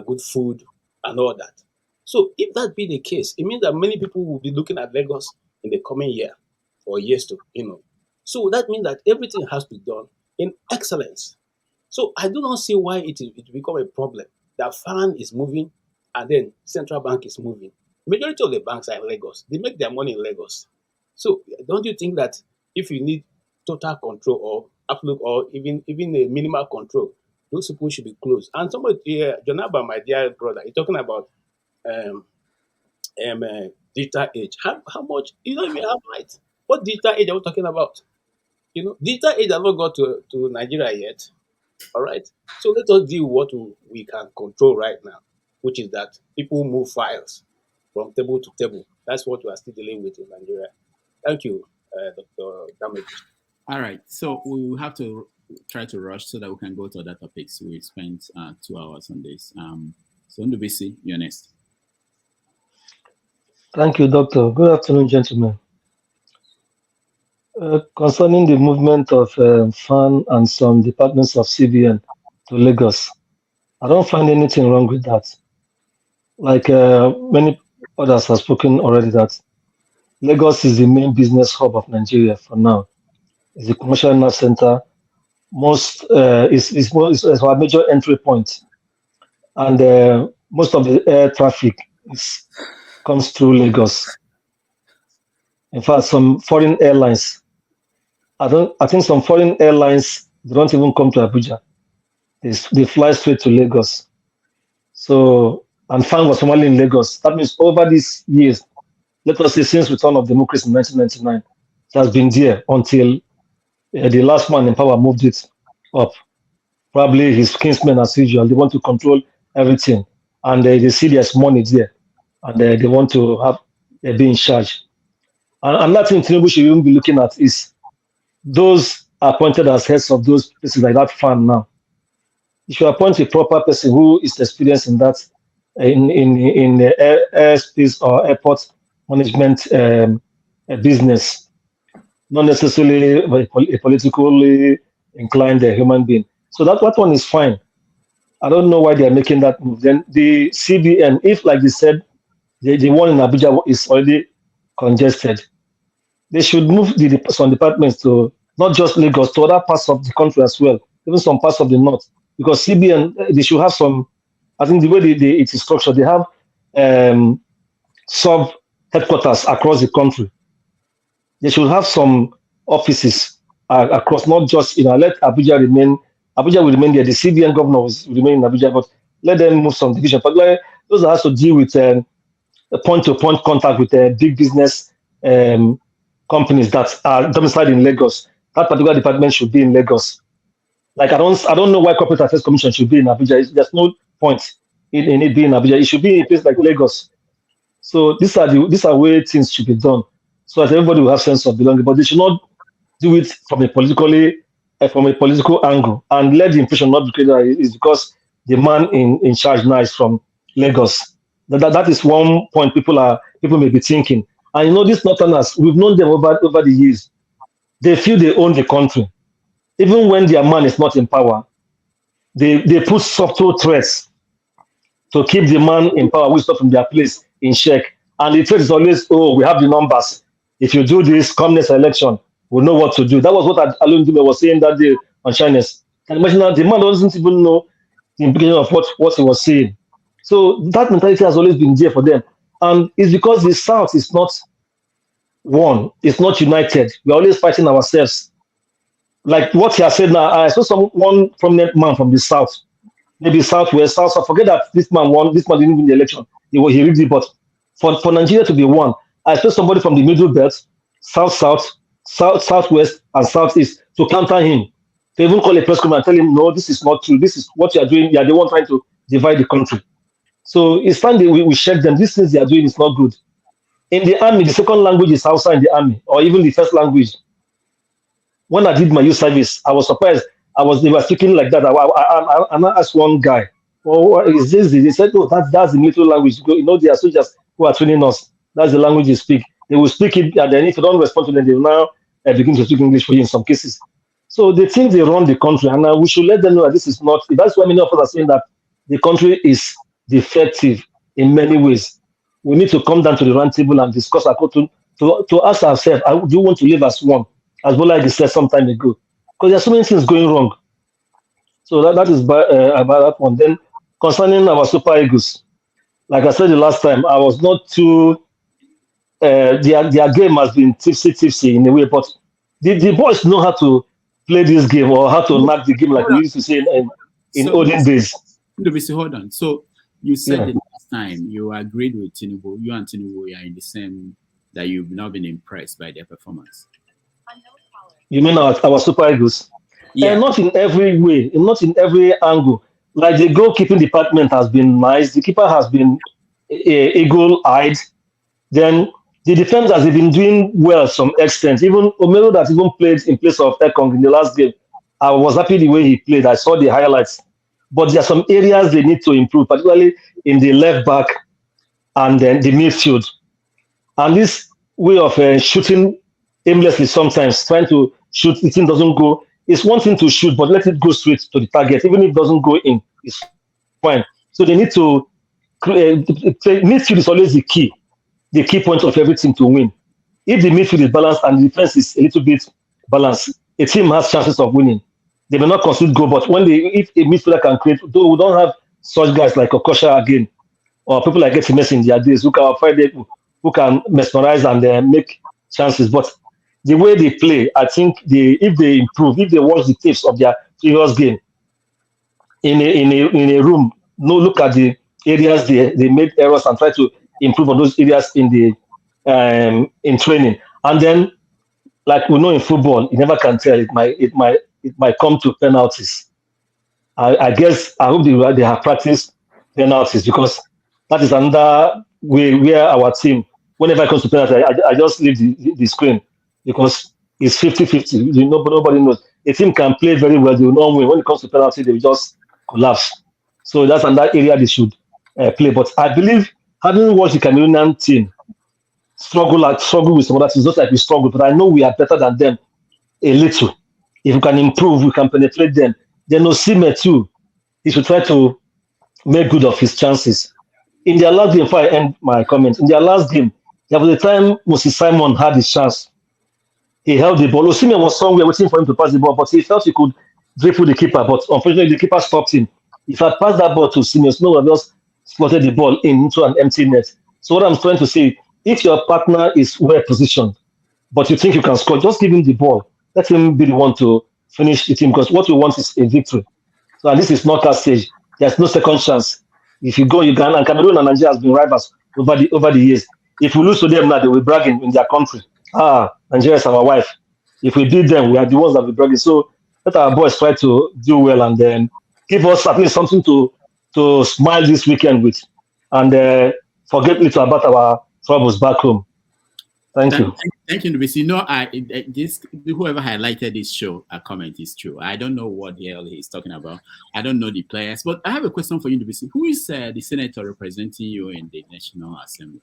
good food, and all that. So if that be the case, it means that many people will be looking at Lagos in the coming year or years to, So that means that everything has to be done in excellence. So I do not see why it become a problem that FAAN is moving and then central bank is moving. Majority of the banks are in Lagos. They make their money in Lagos. So don't you think that if you need total control or absolute or even a minimal control, those people should be closed? And somebody here, Jonaba, my dear brother, you're talking about digital age. How much? You don't even have right. What digital age are we talking about? Digital age has not got to Nigeria yet. All right. So let us deal with what we can control right now, which is that people move files from table to table. That's what we are still dealing with in Nigeria. Thank you, Dr. Damage. All right. So we will have to try to rush so that we can go to other topics. We spent 2 hours on this. So Ndubisi, you're next. Thank you, Doctor. Good afternoon, gentlemen. Concerning the movement of FAAN and some departments of CBN to Lagos, I don't find anything wrong with that. Like many others have spoken already, that Lagos is the main business hub of Nigeria for now. It's a commercial nerve center. It's our major entry point, and most of the air traffic comes through Lagos. In fact, some foreign airlines, I think some foreign airlines, they don't even come to Abuja. They fly straight to Lagos. So, and FAAN was formerly in Lagos. That means over these years, let us say since return of democracy in 1999, it has been there until the last man in power moved it up. Probably his kinsmen, as usual, they want to control everything. And they see there's money there. And they want to be in charge. And another thing Tinubu should even be looking at is those appointed as heads of those places like that FAAN now. You should appoint a proper person who is experienced in that, in the airspace or airport management business, not necessarily a politically inclined human being. So that one is fine. I don't know why they are making that move. Then the CBN, if like they said, the one in Abuja is already congested, they should move some departments to not just Lagos, to other parts of the country as well, even some parts of the north. Because CBN, they should have some, I think the way it is structured, they have sub headquarters across the country. They should have some offices across, not just, let Abuja remain. Abuja will remain there. The CBN governor will remain in Abuja, but let them move some division. Particularly those that has to deal with a point-to-point contact with big business companies that are domiciled in Lagos. That particular department should be in Lagos. Like I don't know why Corporate Affairs Commission should be in Abuja. There's no point in it being in Abuja. It should be in a place like Lagos. So these are where things should be done, so that everybody will have sense of belonging. But they should not do it from a political angle and let the impression not be created that it's because the man in charge now is from Lagos. That is one point people may be thinking. And these Northerners, we've known them over the years. They feel they own the country. Even when their man is not in power, they put subtle threats to keep the man in power who is not from their place in check. And the threat is always, we have the numbers. If you do this, come next election, we'll know what to do. That was what Alun Dube was saying that day on Chinese. And imagine that the man doesn't even know the implication of what he was saying. So that mentality has always been there for them. And it's because the South is not one, it's not united. We're always fighting ourselves. Like what he has said now, I saw one prominent man from the South, maybe Southwest, South. I forget that this man won, this man didn't win the election. He rigged it, but for Nigeria to be one, I expect somebody from the Middle Belt, Southwest, and Southeast to counter him. They even call a press conference and tell him, no, this is not true. This is what you are doing. You are the one trying to divide the country. So it's time that we check them. These things they are doing is not good. In the army, the second language is Hausa in the army, or even the first language. When I did my youth service, I was surprised. They were speaking like that. I asked one guy, what is this? He said, oh, that's the military language. They are soldiers who are training us. That's the language you speak. They will speak it, and then if you don't respond to them, they will now begin to speak English for you in some cases. So they think they run the country, and we should let them know that this is not. That's why many of us are saying that the country is defective in many ways. We need to come down to the round table and discuss our to ask ourselves, do you want to live as one? As Bola said some time ago. Because there's so many things going wrong. So that is about that one. Then concerning our Super Eagles, like I said the last time, I was not too their game has been tipsy in a way, but the boys know how to play this game or how to knock the game like we used to say in olden days. Hold on. So you said the last time you agreed with Tinubu, you and Tinubu are in the same, that you've not been impressed by their performance. You mean our Super Eagles? Yeah. Not in every way, not in every angle. Like the goalkeeping department has been nice. The keeper has been eagle-eyed. Then the defense has been doing well to some extent. Even Omero that even played in place of Ekong in the last game, I was happy the way he played. I saw the highlights. But there are some areas they need to improve, particularly in the left back and then the midfield. And this way of shooting aimlessly sometimes, trying to shoot, the thing doesn't go. It's one thing to shoot, but let it go straight to the target. Even if it doesn't go in, it's fine. So they need to midfield is always the key point of everything to win. If the midfield is balanced and the defense is a little bit balanced, a team has chances of winning. They may not concede goal, but if a midfielder can create, though we don't have such guys like Okosha again, or people like Etimes in their days who can mesmerize and make chances. But the way they play, I think if they improve, if they watch the tapes of their previous game in a room, look at the areas they made errors and try to improve on those areas in training. And then, like we know in football, you never can tell. It might come to penalties. I hope they have practiced penalties, because that is another way where our team, whenever it comes to penalty, I just leave the screen, because it's 50-50. Nobody knows. A team can play very well, they will not win. When it comes to penalty, they will just collapse. So that's another area they should play. But I believe, having watched the Cameroonian team struggle with some other teams, just like we struggle, but I know we are better than them a little. If we can improve, we can penetrate them. Then Osimhen too, he should try to make good of his chances. In their last game, before I end my comments, in their last game, there was a time Moses Simon had his chance. He held the ball. Osimhen was somewhere waiting for him to pass the ball, but he felt he could dribble the keeper, but unfortunately the keeper stopped him. If I passed that ball to Osimhen, no one else spotted the ball into an empty net. So what I'm trying to say, if your partner is well positioned, but you think you can score, just give him the ball. Let him be the one to finish the team, because what we want is a victory. So at least it's knockout stage. There's no second chance. If you go Uganda, and Cameroon and Nigeria has been rivals over the years. If we lose to them now, they will brag in their country. Nigeria is our wife. If we beat them, we are the ones that will be bragging. So let our boys try to do well and then give us at least something to smile this weekend with, and forget little about our troubles back home. Thank you. Thank you, Nubisi. No, this whoever highlighted this show, a comment is true. I don't know what the hell he's talking about. I don't know the players, but I have a question for you, Nubisi. Who is the senator representing you in the National Assembly?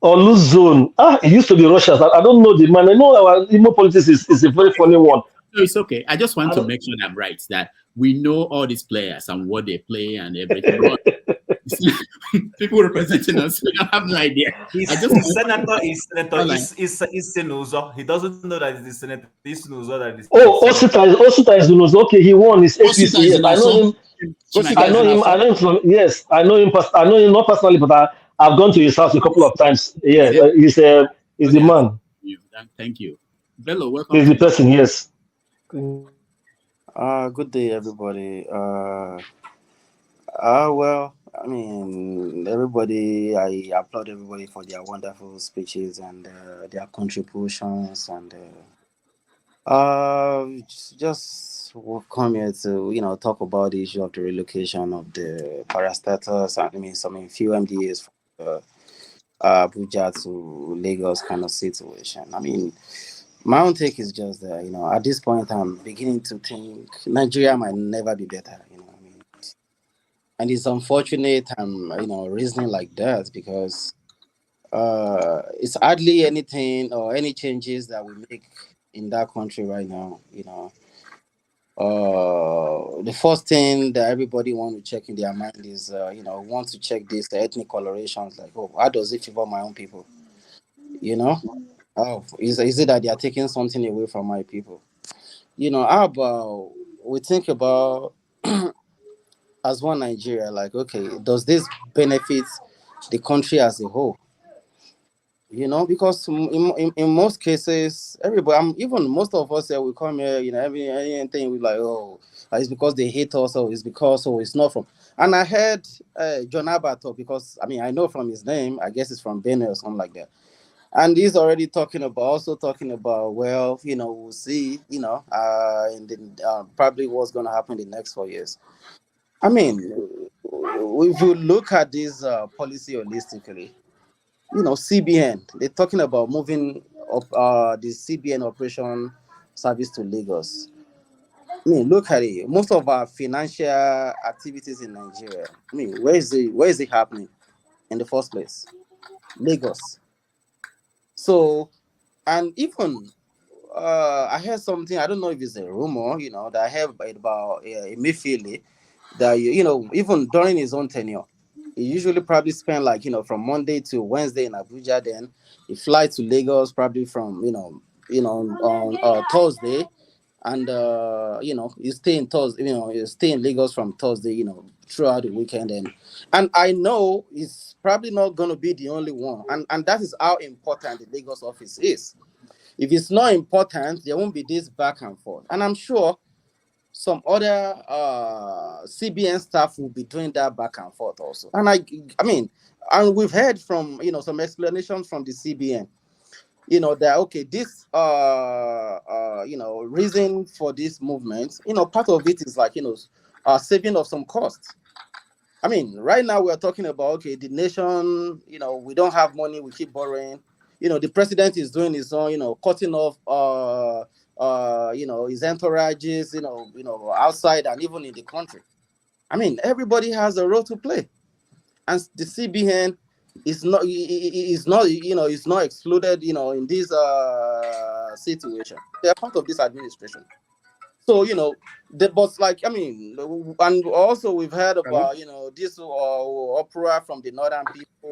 Oluzone. It used to be Russia. I don't know the man. I know our Imo politics is a very funny one. No, it's okay. I just want to make sure I'm right, that we know all these players and what they play and everything. People representing us, we don't have no idea. Senator. He doesn't know that he's the senator. Osita is Unozo. Okay, he won his APC. Yes, I know him. I know him from. Yes, I know him. I know him not personally, but I've gone to his house a couple of times. Yeah, he's the man. Thank you, Bello. Welcome. He's the person. Yes. Good day, everybody. Well, I mean, everybody, I applaud everybody for their wonderful speeches and their contributions, and just we've come here to, talk about the issue of the relocation of the parastatals, and some few MDAs from Abuja to Lagos kind of situation. I mean, my own take is just that, at this point, I'm beginning to think Nigeria might never be better, And it's unfortunate I'm, reasoning like that, because it's hardly anything or any changes that we make in that country right now, The first thing that everybody wants to check in their mind is, want to check this ethnic colorations, like, how does it favor my own people? Is it that they are taking something away from my people? How about we think about as one Nigeria, like, okay, does this benefit the country as a whole? Because in most cases, everybody, even most of us here, we come here, anything we like, it's because they hate us, or it's because, it's not from. And I heard John Abato, because, I know from his name, I guess it's from Benue or something like that. And he's already talking about, well, we'll see, probably what's going to happen in the next 4 years. If you look at this policy holistically, CBN, they're talking about moving up the CBN operation service to Lagos. Look at it. Most of our financial activities in Nigeria, where is it happening in the first place? Lagos. So, and even I heard something, I don't know if it's a rumor, that I heard about Emefiele, that, even during his own tenure, he usually probably spend from Monday to Wednesday in Abuja, then he fly to Lagos probably from, on Thursday, and, you stay in Thursday, you stay in Lagos from Thursday, throughout the weekend. And I know he's probably not going to be the only one. And that is how important the Lagos office is. If it's not important, there won't be this back and forth. And I'm sure some other CBN staff will be doing that back and forth also. And and we've heard from, some explanations from the CBN, that, okay, this, reason for this movement, part of it is saving of some costs. Right now we're talking about, okay, the nation, we don't have money, we keep borrowing. The president is doing his own, cutting off, his entourages, outside and even in the country. Everybody has a role to play. And the CBN is not excluded, in this situation. They are part of this administration. So, and also we've heard about, this uproar from the northern people,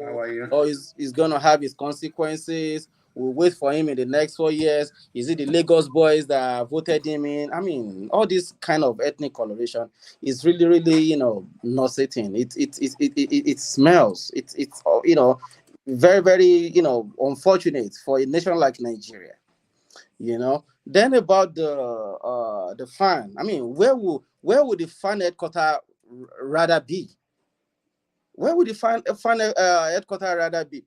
or is going to have its consequences, we'll wait for him in the next 4 years. Is it the Lagos boys that voted him in? I mean, all this kind of ethnic coloration is really, really, not sitting. It smells. It's very, very, unfortunate for a nation like Nigeria. Then about the FAAN. I mean, where would the FAAN headquarters rather be? Where would the FAAN headquarters rather be?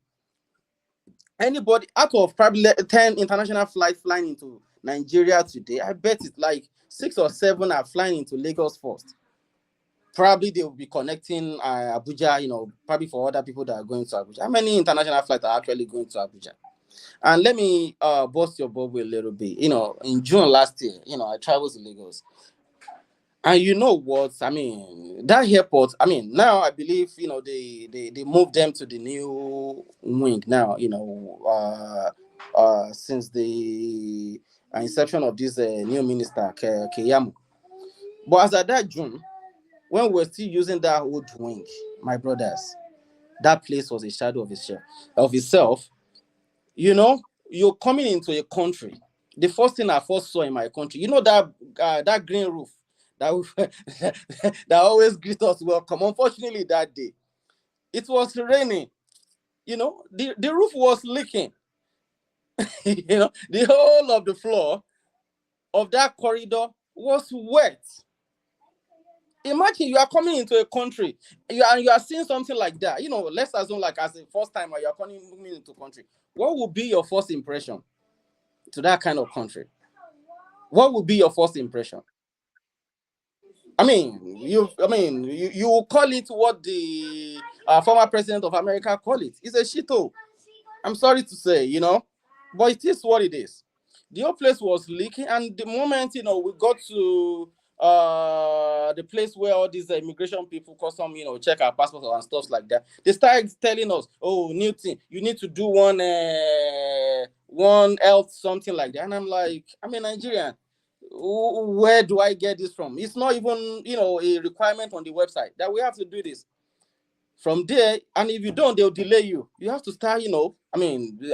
Anybody out of probably 10 international flights flying into Nigeria today, I bet it's like 6 or 7 are flying into Lagos first. Probably they will be connecting Abuja, probably for other people that are going to Abuja. How many international flights are actually going to Abuja? And let me bust your bubble a little bit. In June last year, I traveled to Lagos. And you know what? I mean, that airport, I mean, now I believe, they moved them to the new wing now, since the inception of this new minister, Keyamo. But as at that June, when we were still using that old wing, my brothers, that place was a shadow of itself. You're coming into a country. The first thing I first saw in my country, that green roof that always greet us welcome. Unfortunately, that day it was raining. The roof was leaking. The whole of the floor of that corridor was wet. Imagine you are coming into a country, you are seeing something like that. Let's assume like as a first timer you are coming into a country. What would be your first impression to that kind of country? What would be your first impression? You call it what the former president of America call it. It's a shithole. I'm sorry to say, but it is what it is. The whole place was leaking, and the moment we got to the place where all these immigration people custom check our passports and stuff like that, they started telling us, oh, new thing, you need to do one health something like that. And I'm like, I'm a Nigerian. Where do I get this from? It's not even a requirement on the website that we have to do this. From there, and if you don't, they'll delay you. You have to start,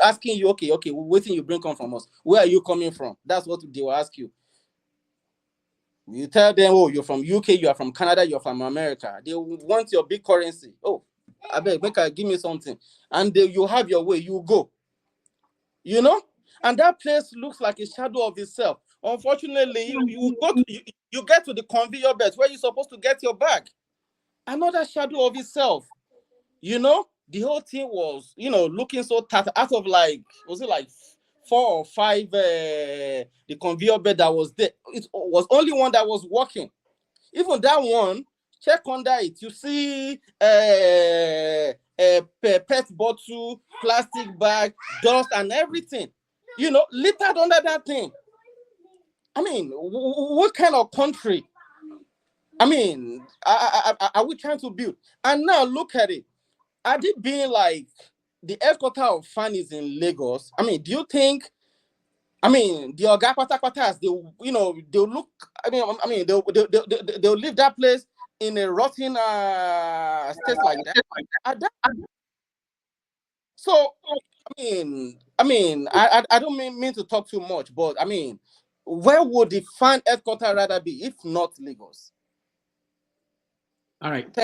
asking you, okay, waiting you bring come from us. Where are you coming from? That's what they will ask you. You tell them, oh, you're from UK, you are from Canada, you're from America. They want your big currency. Oh, I beg, give me something. And you have your way, you go. And that place looks like a shadow of itself. Unfortunately, you get to the conveyor belt where you're supposed to get your bag. Another shadow of itself. The whole thing was, looking so tattered. Out of was it like 4 or 5 the conveyor belt that was there? It was only one that was working. Even that one, check under it. You see a pet bottle, plastic bag, dust and everything. Littered under that thing. What kind of country? Are we trying to build? And now look at it. Are they being like the headquarters of FAAN is in Lagos? Do you think? The Oga Kwatas, they'll look. They'll leave that place in a rotten state like that. So, I don't mean to talk too much, but where would the FAAN headquarters rather be if not Lagos? All right.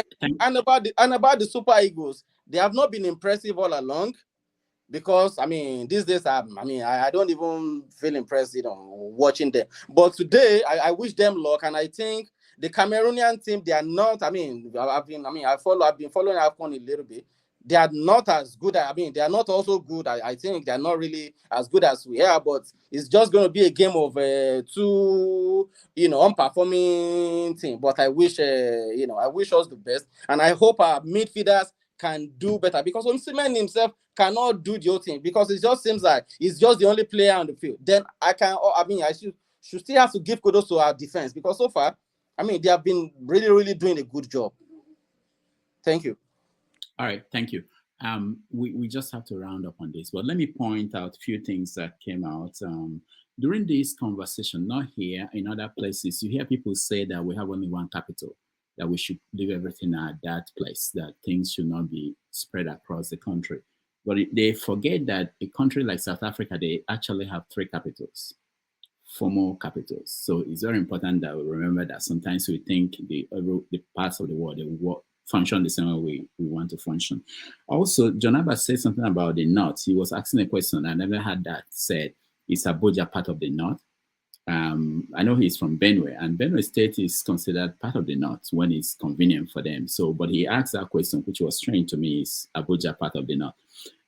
And about the Super Eagles, they have not been impressive all along, because these days I don't even feel impressed watching them. But today I wish them luck, and I think the Cameroonian team, they are not. I've been following AFCON a little bit. They are not as good. They are not also good. I think they are not really as good as we are, but it's just going to be a game of 2, unperforming team. But I wish, I wish us the best, and I hope our midfielders can do better, because Osimhen himself cannot do the whole thing, because it just seems like he's just the only player on the field. Then I should still have to give kudos to our defense, because so far, they have been really, really doing a good job. Thank you. All right, thank you. We just have to round up on this, but let me point out a few things that came out during this conversation. Not here, in other places, you hear people say that we have only one capital, that we should leave everything at that place, that things should not be spread across the country. But they forget that a country like South Africa, they actually have 3 capitals, formal capitals. So it's very important that we remember that sometimes we think the parts of the world, they function the same way we want to function. Also, John Abbas said something about the North. He was asking a question. I never had that said. Is Abuja part of the North? I know he's from Benue, and Benue State is considered part of the North when it's convenient for them. So, but he asked that question, which was strange to me: is Abuja part of the North?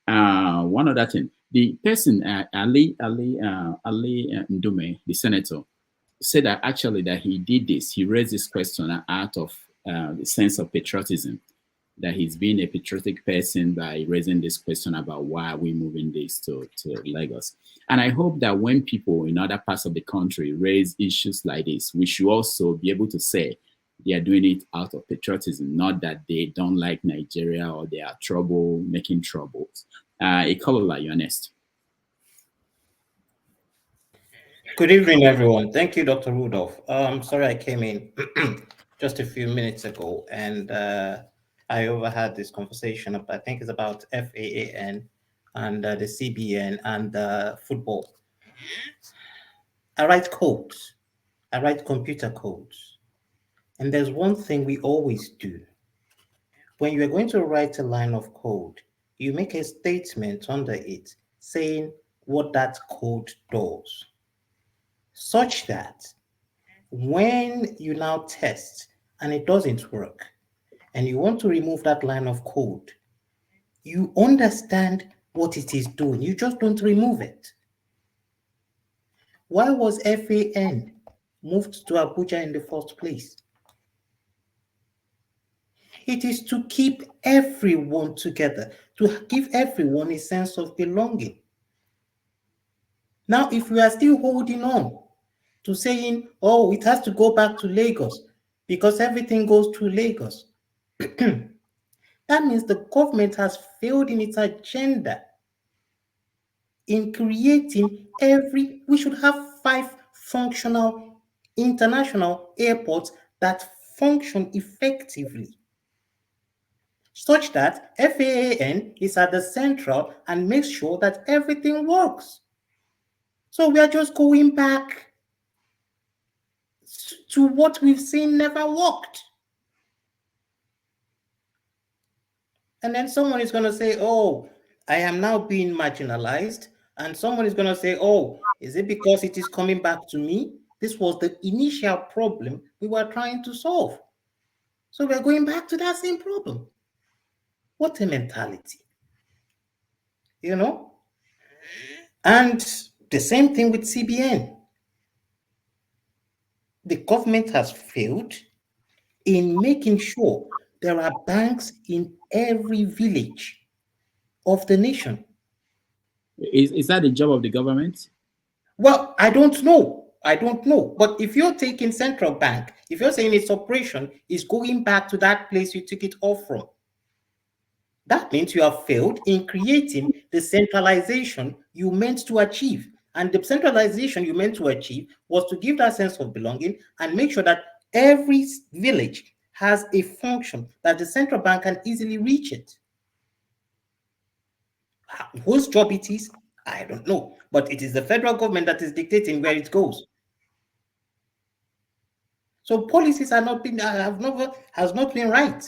One other thing, the person, Ali Ndume, the senator, said that actually that he did this. He raised this question out of the sense of patriotism, that he's been a patriotic person by raising this question about why are we moving this to Lagos. And I hope that when people in other parts of the country raise issues like this, we should also be able to say they are doing it out of patriotism, not that they don't like Nigeria or they are making troubles. Ikolola, you're next. Good evening, everyone. Thank you, Dr. Rudolph. Sorry I came in just a few minutes ago, and I overheard this conversation. I think it's about FAAN and the CBN and football. I write codes. I write computer codes. And there's one thing we always do. When you are going to write a line of code, you make a statement under it saying what that code does, such that when you now test and it doesn't work, and you want to remove that line of code, you understand what it is doing. You just don't remove it. Why was FAN moved to Abuja in the first place? It is to keep everyone together, to give everyone a sense of belonging. Now, if we are still holding on to saying, oh, it has to go back to Lagos because everything goes to Lagos, that means the government has failed in its agenda in creating we should have 5 functional international airports that function effectively, such that FAAN is at the central and makes sure that everything works. So we are just going back to what we've seen never worked. And then someone is going to say, oh, I am now being marginalized. And someone is going to say, oh, is it because it is coming back to me? This was the initial problem we were trying to solve. So we're going back to that same problem. What a mentality, you know? And the same thing with CBN. The government has failed in making sure there are banks in every village of the nation. Is that the job of the government? Well, I don't know. But if you're taking central bank, if you're saying its operation is going back to that place you took it off from, that means you have failed in creating the centralization you meant to achieve. And the centralization you meant to achieve was to give that sense of belonging and make sure that every village has a function that the central bank can easily reach it. Whose job it is, I don't know. But it is the federal government that is dictating where it goes. So policies has not been right.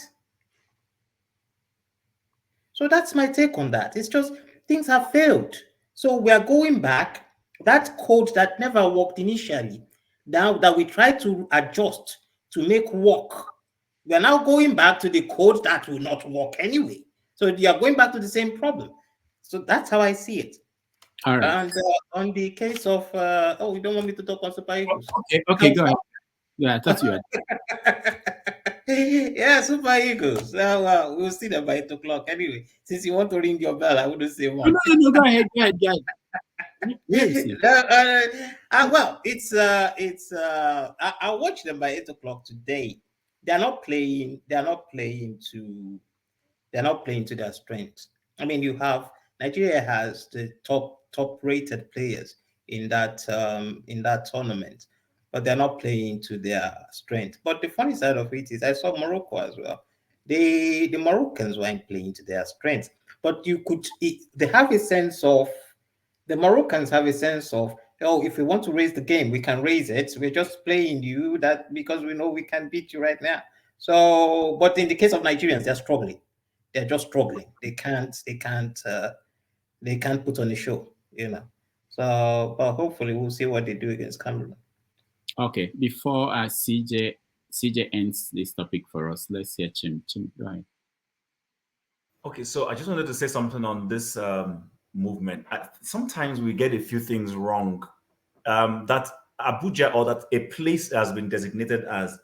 So that's my take on that. It's just things have failed. So we are going back. That code that never worked initially, now that we try to adjust to make work, we are now going back to the code that will not work anyway. So you are going back to the same problem. So that's how I see it. All right. And on the case of, you don't want me to talk on Super Eagles? Okay, go ahead. Yeah, I thought you had. Yeah, Super Eagles. We'll see them by 8 o'clock anyway. Since you want to ring your bell, I wouldn't say one. No, go ahead. Yes. Well, I'll watch them by 8 o'clock today. They're not playing to their strengths. I mean, Nigeria has the top rated players in that tournament, but they're not playing to their strength. But the funny side of it is I saw Morocco as well. The Moroccans weren't playing to their strength. But they have a sense of, the Moroccans have a sense of, oh, if we want to raise the game, we can raise it. We're just playing you that because we know we can beat you right now. So, but in the case of Nigerians, they're struggling. They're just struggling. They can't put on a show, you know. So, but hopefully we'll see what they do against Cameroon. Okay, before CJ ends this topic for us, let's hear Chim. Chim, go ahead. Okay, so I just wanted to say something on this movement. Sometimes we get a few things wrong. That Abuja, or that a place has been designated as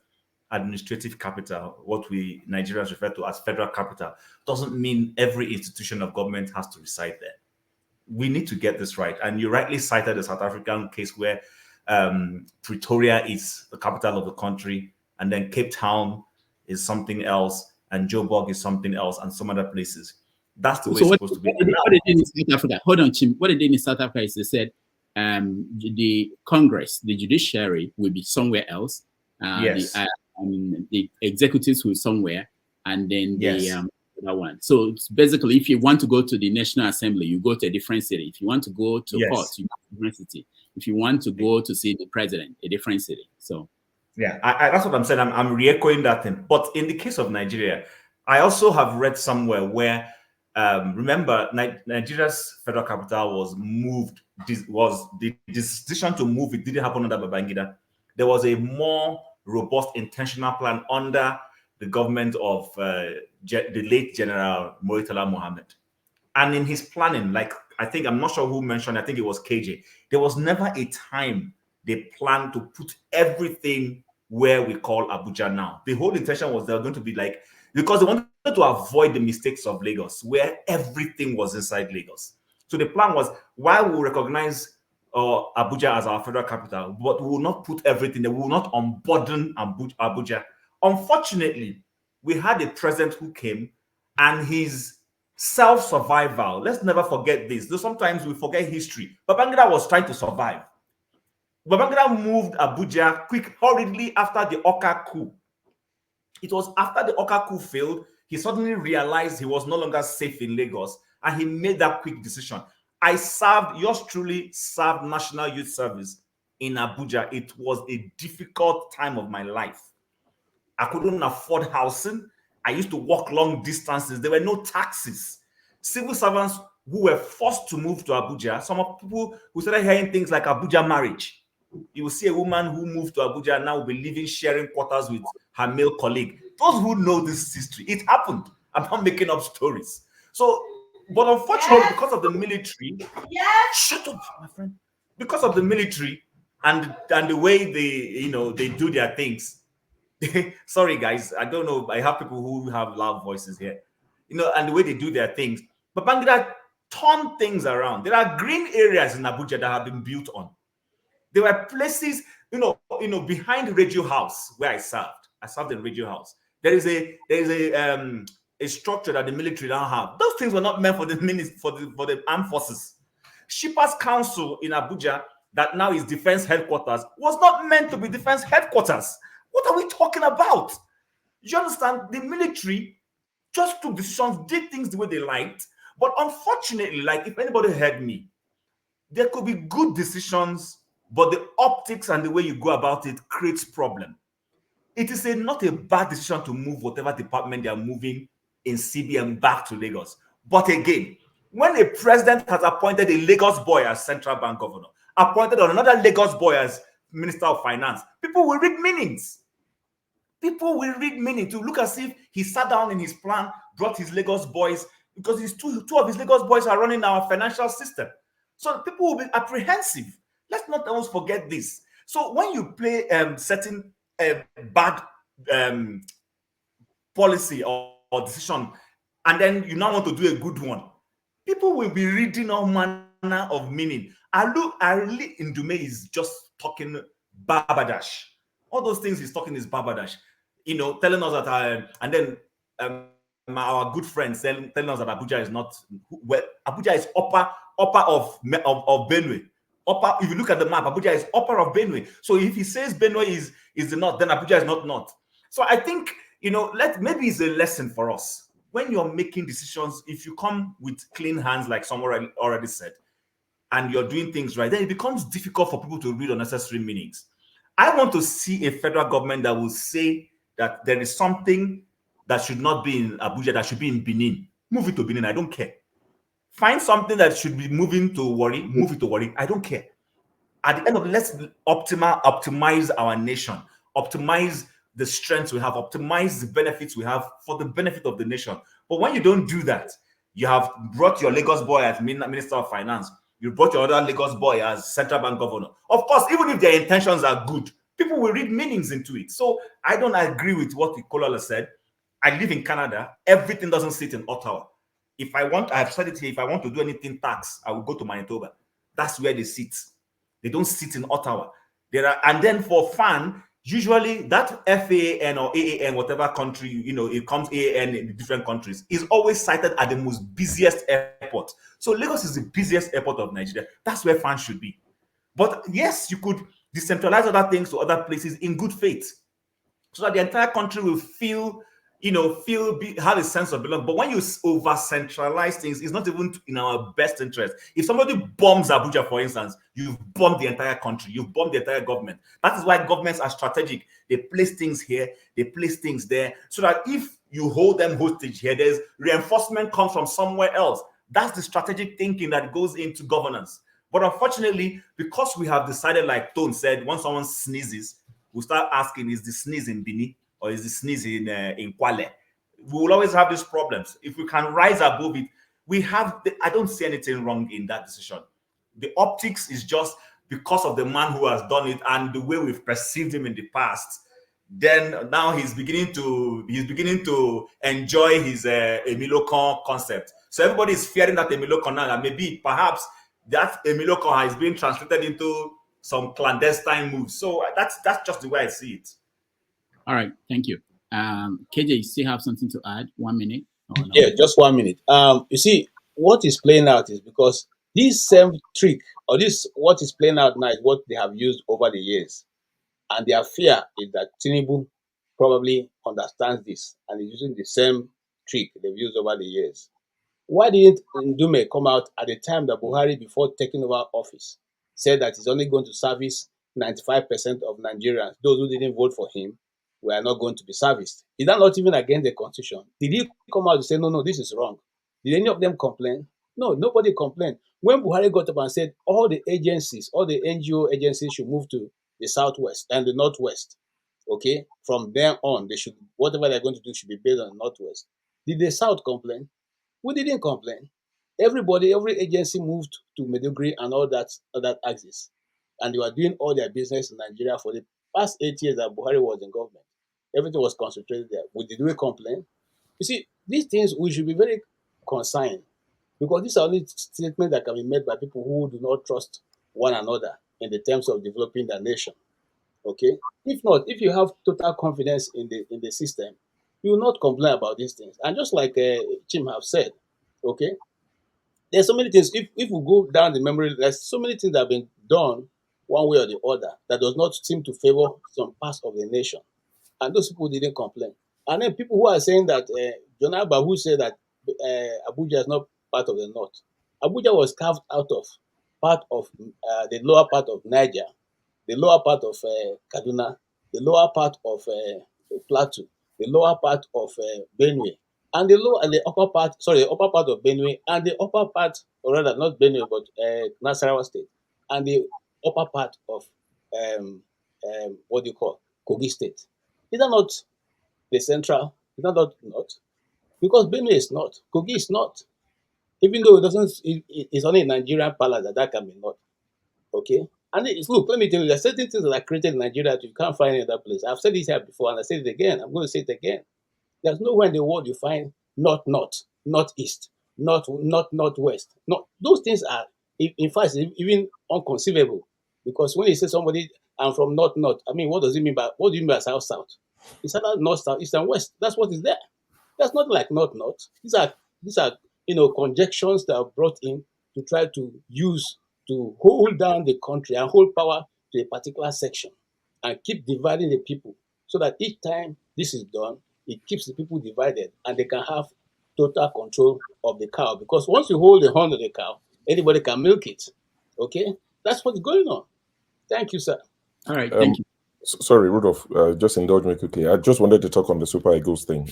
administrative capital, what we Nigerians refer to as federal capital, doesn't mean every institution of government has to reside there. We need to get this right. And you rightly cited the South African case where Pretoria is the capital of the country, and then Cape Town is something else, and Joburg is something else, and some other places. That's the way it's supposed to be. What they did in South Africa, hold on, Chim. What they did in South Africa is they said the Congress, the judiciary will be somewhere else. Yes. The executives will be somewhere, and then Yes. the other one. So it's basically, if you want to go to the National Assembly, you go to a different city. If you want to go to Yes. court, you go to a different city. If you want to go to see the president, a different city. So yeah, that's what I'm saying. I'm re-echoing that thing. But in the case of Nigeria, I also have read somewhere where, remember, Nigeria's federal capital was moved. The decision to move it didn't happen under Babangida. There was a more robust intentional plan under the government of the late General Muritala Mohammed. And in his planning, like, I'm not sure who mentioned, I think it was KJ, there was never a time they planned to put everything where we call Abuja now. The whole intention was they're going to be like, because they wanted to avoid the mistakes of Lagos, where everything was inside Lagos. So the plan was, while we recognize Abuja as our federal capital, but we will not put everything there, we will not unburden Abuja. Unfortunately, we had a president who came, and his self-survival, let's never forget this, though sometimes we forget history. Babangida was trying to survive. Babangida moved Abuja hurriedly after the Oka coup. It was after the Oka coup failed, he suddenly realized he was no longer safe in Lagos, and he made that quick decision. Yours truly served National Youth Service in Abuja. It was a difficult time of my life. I couldn't afford housing. I used to walk long distances. There were no taxis. Civil servants who were forced to move to Abuja, some of people who started hearing things like Abuja marriage. You will see a woman who moved to Abuja and now will be living, sharing quarters with her male colleague. Those who know this history, it happened. I'm not making up stories. So, but unfortunately, because of the military, shut up, my friend. Because of the military and the way they do their things. Sorry, guys, I don't know. I have people who have loud voices here, and the way they do their things. But Babangida turned things around. There are green areas in Abuja that have been built on. There were places, behind Radio House where I served. I served in Radio House. There is a structure that the military don't have. Those things were not meant for the armed forces. Shippers Council in Abuja, that now is defense headquarters, was not meant to be defense headquarters. What are we talking about? You understand? The military just took decisions, did things the way they liked. But unfortunately, like, if anybody heard me, there could be good decisions, but the optics and the way you go about it creates problem. It is not a bad decision to move whatever department they are moving in CBN back to Lagos. But again, when a president has appointed a Lagos boy as central bank governor, appointed another Lagos boy as minister of finance, people will read meanings. People will read meaning to look as if he sat down in his plan, brought his Lagos boys, because his two of his Lagos boys are running our financial system. So people will be apprehensive. Let's not always forget this. So when you play certain bad policy or decision, and then you now want to do a good one, people will be reading all manner of meaning. Ali Ndume is just talking Barbadash. All those things he's talking is Barbadash. Telling us that, and then our good friends telling us that Abuja is not, well, Abuja is upper of Benue. If you look at the map, Abuja is upper of Benue. So if he says Benue is the north, then Abuja is not north. So I think, maybe it's a lesson for us. when you're making decisions, if you come with clean hands, like someone already said, and you're doing things right, then it becomes difficult for people to read unnecessary meanings. I want to see a federal government that will say that there is something that should not be in Abuja, that should be in Benin. Move it to Benin, I don't care. Find something that should be moving to Warri, move it to Warri, I don't care. At the end of it, let's optimize our nation, optimize the strengths we have, optimize the benefits we have for the benefit of the nation. But when you don't do that, you have brought your Lagos boy as Minister of Finance, you brought your other Lagos boy as Central Bank Governor. Of course, even if their intentions are good, people will read meanings into it. So I don't agree with what Ikolola said. I live in Canada. Everything doesn't sit in Ottawa. If I want, I've said it here, if I want to do anything tax, I will go to Manitoba. That's where they sit. They don't sit in Ottawa. And then for FAAN, usually that FAAN or AAN, whatever country, it comes AAN in different countries, is always cited at the most busiest airport. So Lagos is the busiest airport of Nigeria. That's where FAAN should be. But yes, you could decentralize other things to other places in good faith, so that the entire country will feel, have a sense of belonging. But when you over-centralize things, it's not even in our best interest. If somebody bombs Abuja, for instance, you've bombed the entire country, you've bombed the entire government. That is why governments are strategic. They place things here, they place things there, so that if you hold them hostage here, there's reinforcement comes from somewhere else. That's the strategic thinking that goes into governance. But unfortunately, because we have decided, like Tone said, when someone sneezes, we'll start asking, is the sneeze in Bini or is the sneeze in Kwale? We will always have these problems. If we can rise above it, I don't see anything wrong in that decision. The optics is just because of the man who has done it and the way we've perceived him in the past. Then now he's beginning to enjoy his Emilio-Con concept. So everybody is fearing that Emilio-Con now, and maybe perhaps that Emilio-Con has been translated into some clandestine moves. So that's just the way I see it. All right, thank you. KJ, you still have something to add? 1 minute? No? Yeah, just 1 minute. You see, what is playing out is because this same trick, or what is playing out now is what they have used over the years. And their fear is that Tinubu probably understands this and is using the same trick they've used over the years. Why didn't Ndume come out at the time that Buhari, before taking over office, said that he's only going to service 95% of Nigerians? Those who didn't vote for him were not going to be serviced. Is that not even against the constitution? Did he come out and say, no, this is wrong? Did any of them complain? No, nobody complained. When Buhari got up and said all the agencies, all the NGO agencies should move to the southwest and the northwest, okay? From then on, whatever they're going to do should be based on the northwest. Did the south complain? We didn't complain. Every agency moved to Maiduguri and all that axis. And they were doing all their business in Nigeria for the past 8 years that Buhari was in government. Everything was concentrated there. Did we complain? You see, these things we should be very concerned, because these are only statements that can be made by people who do not trust one another in the terms of developing their nation. Okay? If not, if you have total confidence in the system, you will not complain about these things. And just like Chim have said, okay, there's so many things. If we go down the memory, there's so many things that have been done one way or the other that does not seem to favor some parts of the nation. And those people didn't complain. And then people who are saying that, John Abahu said that Abuja is not part of the north. Abuja was carved out of part of the lower part of Niger, the lower part of Kaduna, the lower part of Plateau, the lower part of Benue, and the upper part of Benue, and the upper part, or rather not Benue, but Nasarawa State, and the upper part of what do you call Kogi State. Is that not the central? Is that not north? Because Benue is not, Kogi is not. Even though it's only in Nigerian palace that can be north. Okay? And look, let me tell you, there are certain things that are created in Nigeria that you can't find in other place. I've said this here before, and I said it again. I'm going to say it again. There's nowhere in the world you find north, northeast, northwest. Those things are, in fact, even inconceivable. Because when you say somebody, I'm from north, I mean, what do you mean by south? It's either north, south, east, and west. That's what is there. That's not like north. These are conjections that are brought in to try to use to hold down the country and hold power to a particular section and keep dividing the people, so that each time this is done, it keeps the people divided and they can have total control of the cow, because once you hold the horn of the cow, anybody can milk it. Okay, that's what's going on. Thank you, sir. All right, thank you. Sorry, Rudolph, just indulge me quickly. I just wanted to talk on the Super Eagles thing.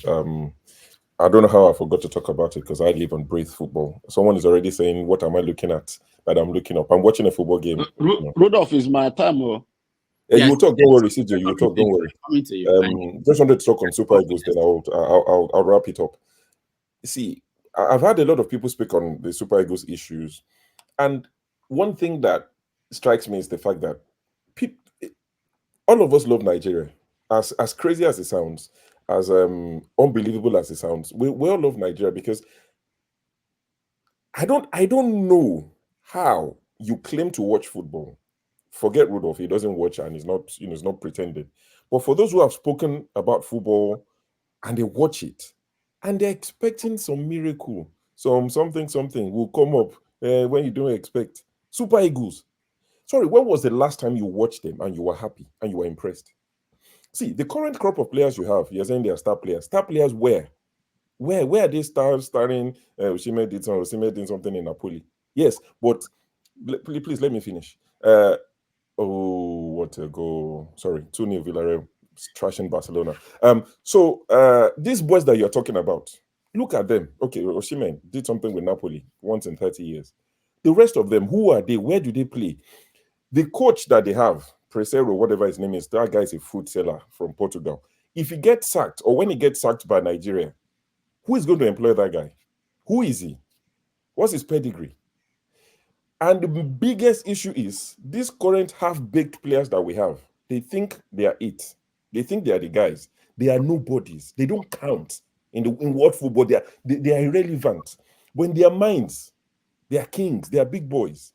I don't know how I forgot to talk about it because I live and breathe football. Someone is already saying, what am I looking at that I'm looking up? I'm watching a football game. Rudolph is my time. You will talk, don't worry, CJ, you will talk, don't worry. Just wanted to talk on Super Eagles, then I'll wrap it up. See, I've had a lot of people speak on the Super Eagles issues, and one thing that strikes me is the fact that all of us love Nigeria. As crazy as it sounds, as unbelievable as it sounds, we all love Nigeria, because I don't know how you claim to watch football. Forget Rudolph, he doesn't watch and he's not pretending. But for those who have spoken about football and they watch it and they're expecting some miracle, something will come up when you don't expect. Super Eagles. Sorry, when was the last time you watched them and you were happy and you were impressed? See, the current crop of players you have, you're saying they are star players. Star players where? Where are they starting? Osimhen did something in Napoli. Yes, but please let me finish. What a goal. Sorry, 2-0 Villarreal, trashing Barcelona. So these boys that you're talking about, look at them. Okay, Osimhen did something with Napoli once in 30 years. The rest of them, who are they? Where do they play? The coach that they have, Presero, whatever his name is, that guy is a fruit seller from Portugal. If he gets sacked, or when he gets sacked by Nigeria, who is going to employ that guy? Who is he? What's his pedigree? And the biggest issue is these current half-baked players that we have, they think they are it. They think they are the guys. They are nobodies. They don't count in world football. They are irrelevant. But in their minds, they are kings. They are big boys.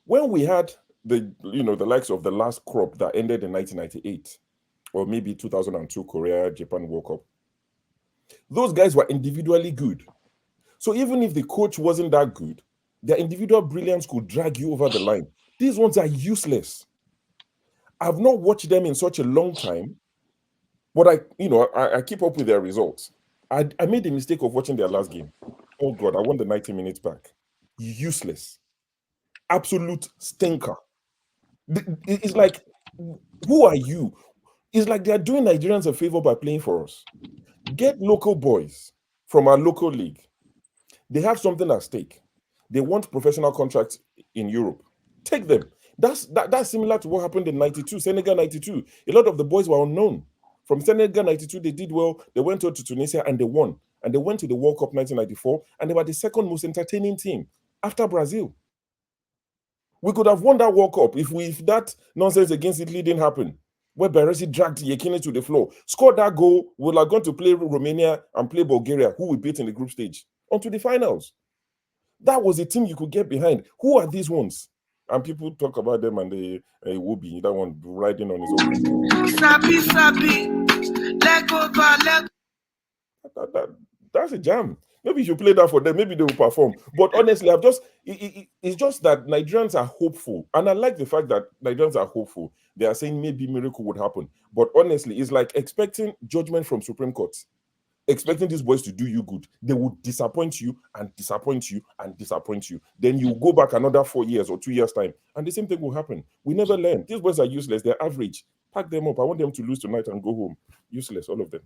When we had the likes of the last crop that ended in 1998, or maybe 2002 Korea-Japan World Cup, those guys were individually good. So even if the coach wasn't that good, their individual brilliance could drag you over the line. These ones are useless. I've not watched them in such a long time, but I keep up with their results. I made the mistake of watching their last game. Oh God, I won the 90 minutes back. Useless. Absolute stinker. It's like, who are you? It's like they're doing Nigerians a favor by playing for us. Get local boys from our local league. They have something at stake. They want professional contracts in Europe. Take them. That's similar to what happened in 92, Senegal 92. A lot of the boys were unknown. From Senegal 92, they did well. They went out to Tunisia and they won. And they went to the World Cup 1994, and they were the second most entertaining team after Brazil. We could have won that World Cup if that nonsense against Italy didn't happen, where Baresi dragged Yekini to the floor. Scored that goal, we are going to play Romania and play Bulgaria, who we beat in the group stage, onto the finals. That was a team you could get behind. Who are these ones? And people talk about them and they will be that one riding on his own. That's a jam. Maybe you should play that for them. Maybe they will perform. But honestly, it's just that Nigerians are hopeful. And I like the fact that Nigerians are hopeful. They are saying maybe miracle would happen. But honestly, it's like expecting judgment from Supreme Court. Expecting these boys to do you good. They will disappoint you and disappoint you and disappoint you. Then you go back another 4 years or 2 years' time, and the same thing will happen. We never learn. These boys are useless. They're average. Pack them up. I want them to lose tonight and go home. Useless, all of them.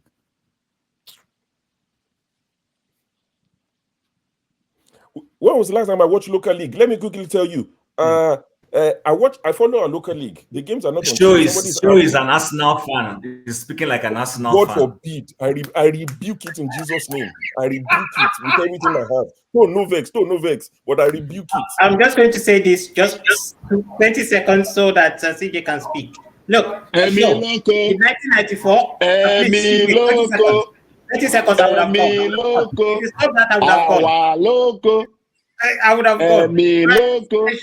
When was the last time I watched local league? Let me quickly tell you. I follow a local league. The games are not on Show is an Arsenal fan. He's speaking like an Arsenal fan. God forbid. I rebuke it in Jesus' name. I rebuke it with everything I have. No vex, but I rebuke it. I'm just going to say this just 20 seconds so that CJ can speak. Look, in 1994, 30 seconds I would have gone. If you stop that, I would have gone. I would have gone.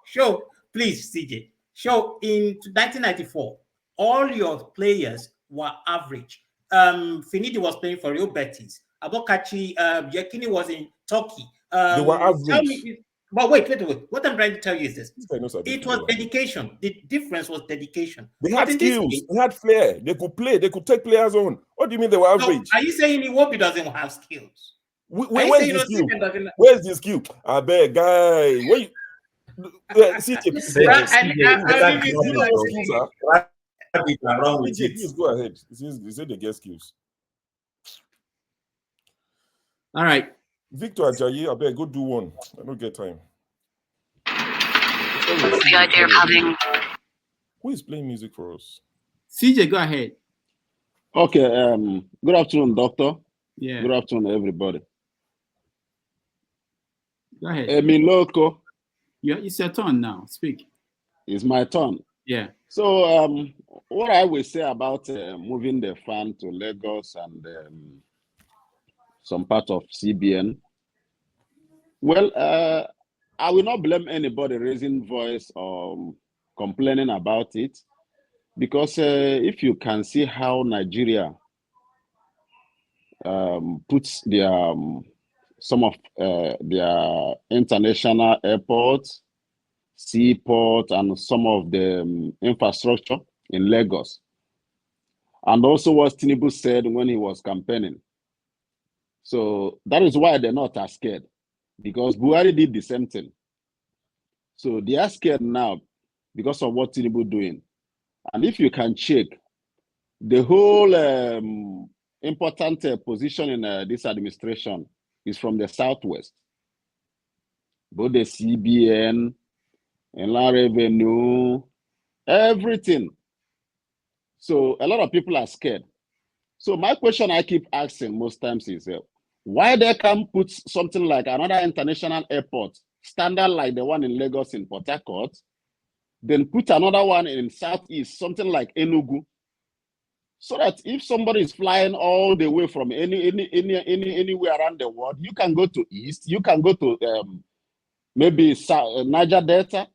Show, please, CJ. Show in 1994, all your players were average. Finidi was playing for Real Betis. Abokachi, Yekini was in Turkey. They were average. But wait. What I'm trying to tell you is this. It was dedication. The difference was dedication. They had skills. They had flair. They could play. They could take players on. What do you mean they were average? So are you saying Iwobi doesn't have skills? Where's this queue? Where's this queue? I beg, guy. Where you? Please go ahead. He said the guest queues. All right. Victor Ajayi, I beg, go do one. I don't get time. The idea of having. Who is playing music for us? CJ, go ahead. Okay. Good afternoon, Doctor. Yeah. Good afternoon, everybody. Go ahead. Emiloko. Yeah, it's your turn now. Speak. It's my turn. Yeah. So, what I will say about moving the FAAN to Lagos and some part of CBN. Well, I will not blame anybody raising voice or complaining about it, because if you can see how Nigeria puts their some of their international airports, seaport, and some of the infrastructure in Lagos, and also what Tinubu said when he was campaigning. So that is why they're not as scared, because Buhari did the same thing. So they are scared now because of what Tinubu doing. And if you can check, the whole important position in this administration is from the Southwest. Both the CBN, Inland Revenue, everything. So a lot of people are scared. So my question I keep asking most times is, why they can't put something like another international airport, standard like the one in Lagos in Port Harcourt, then put another one in Southeast, something like Enugu, so that if somebody is flying all the way from anywhere around the world, you can go to East, you can go to maybe Niger Delta,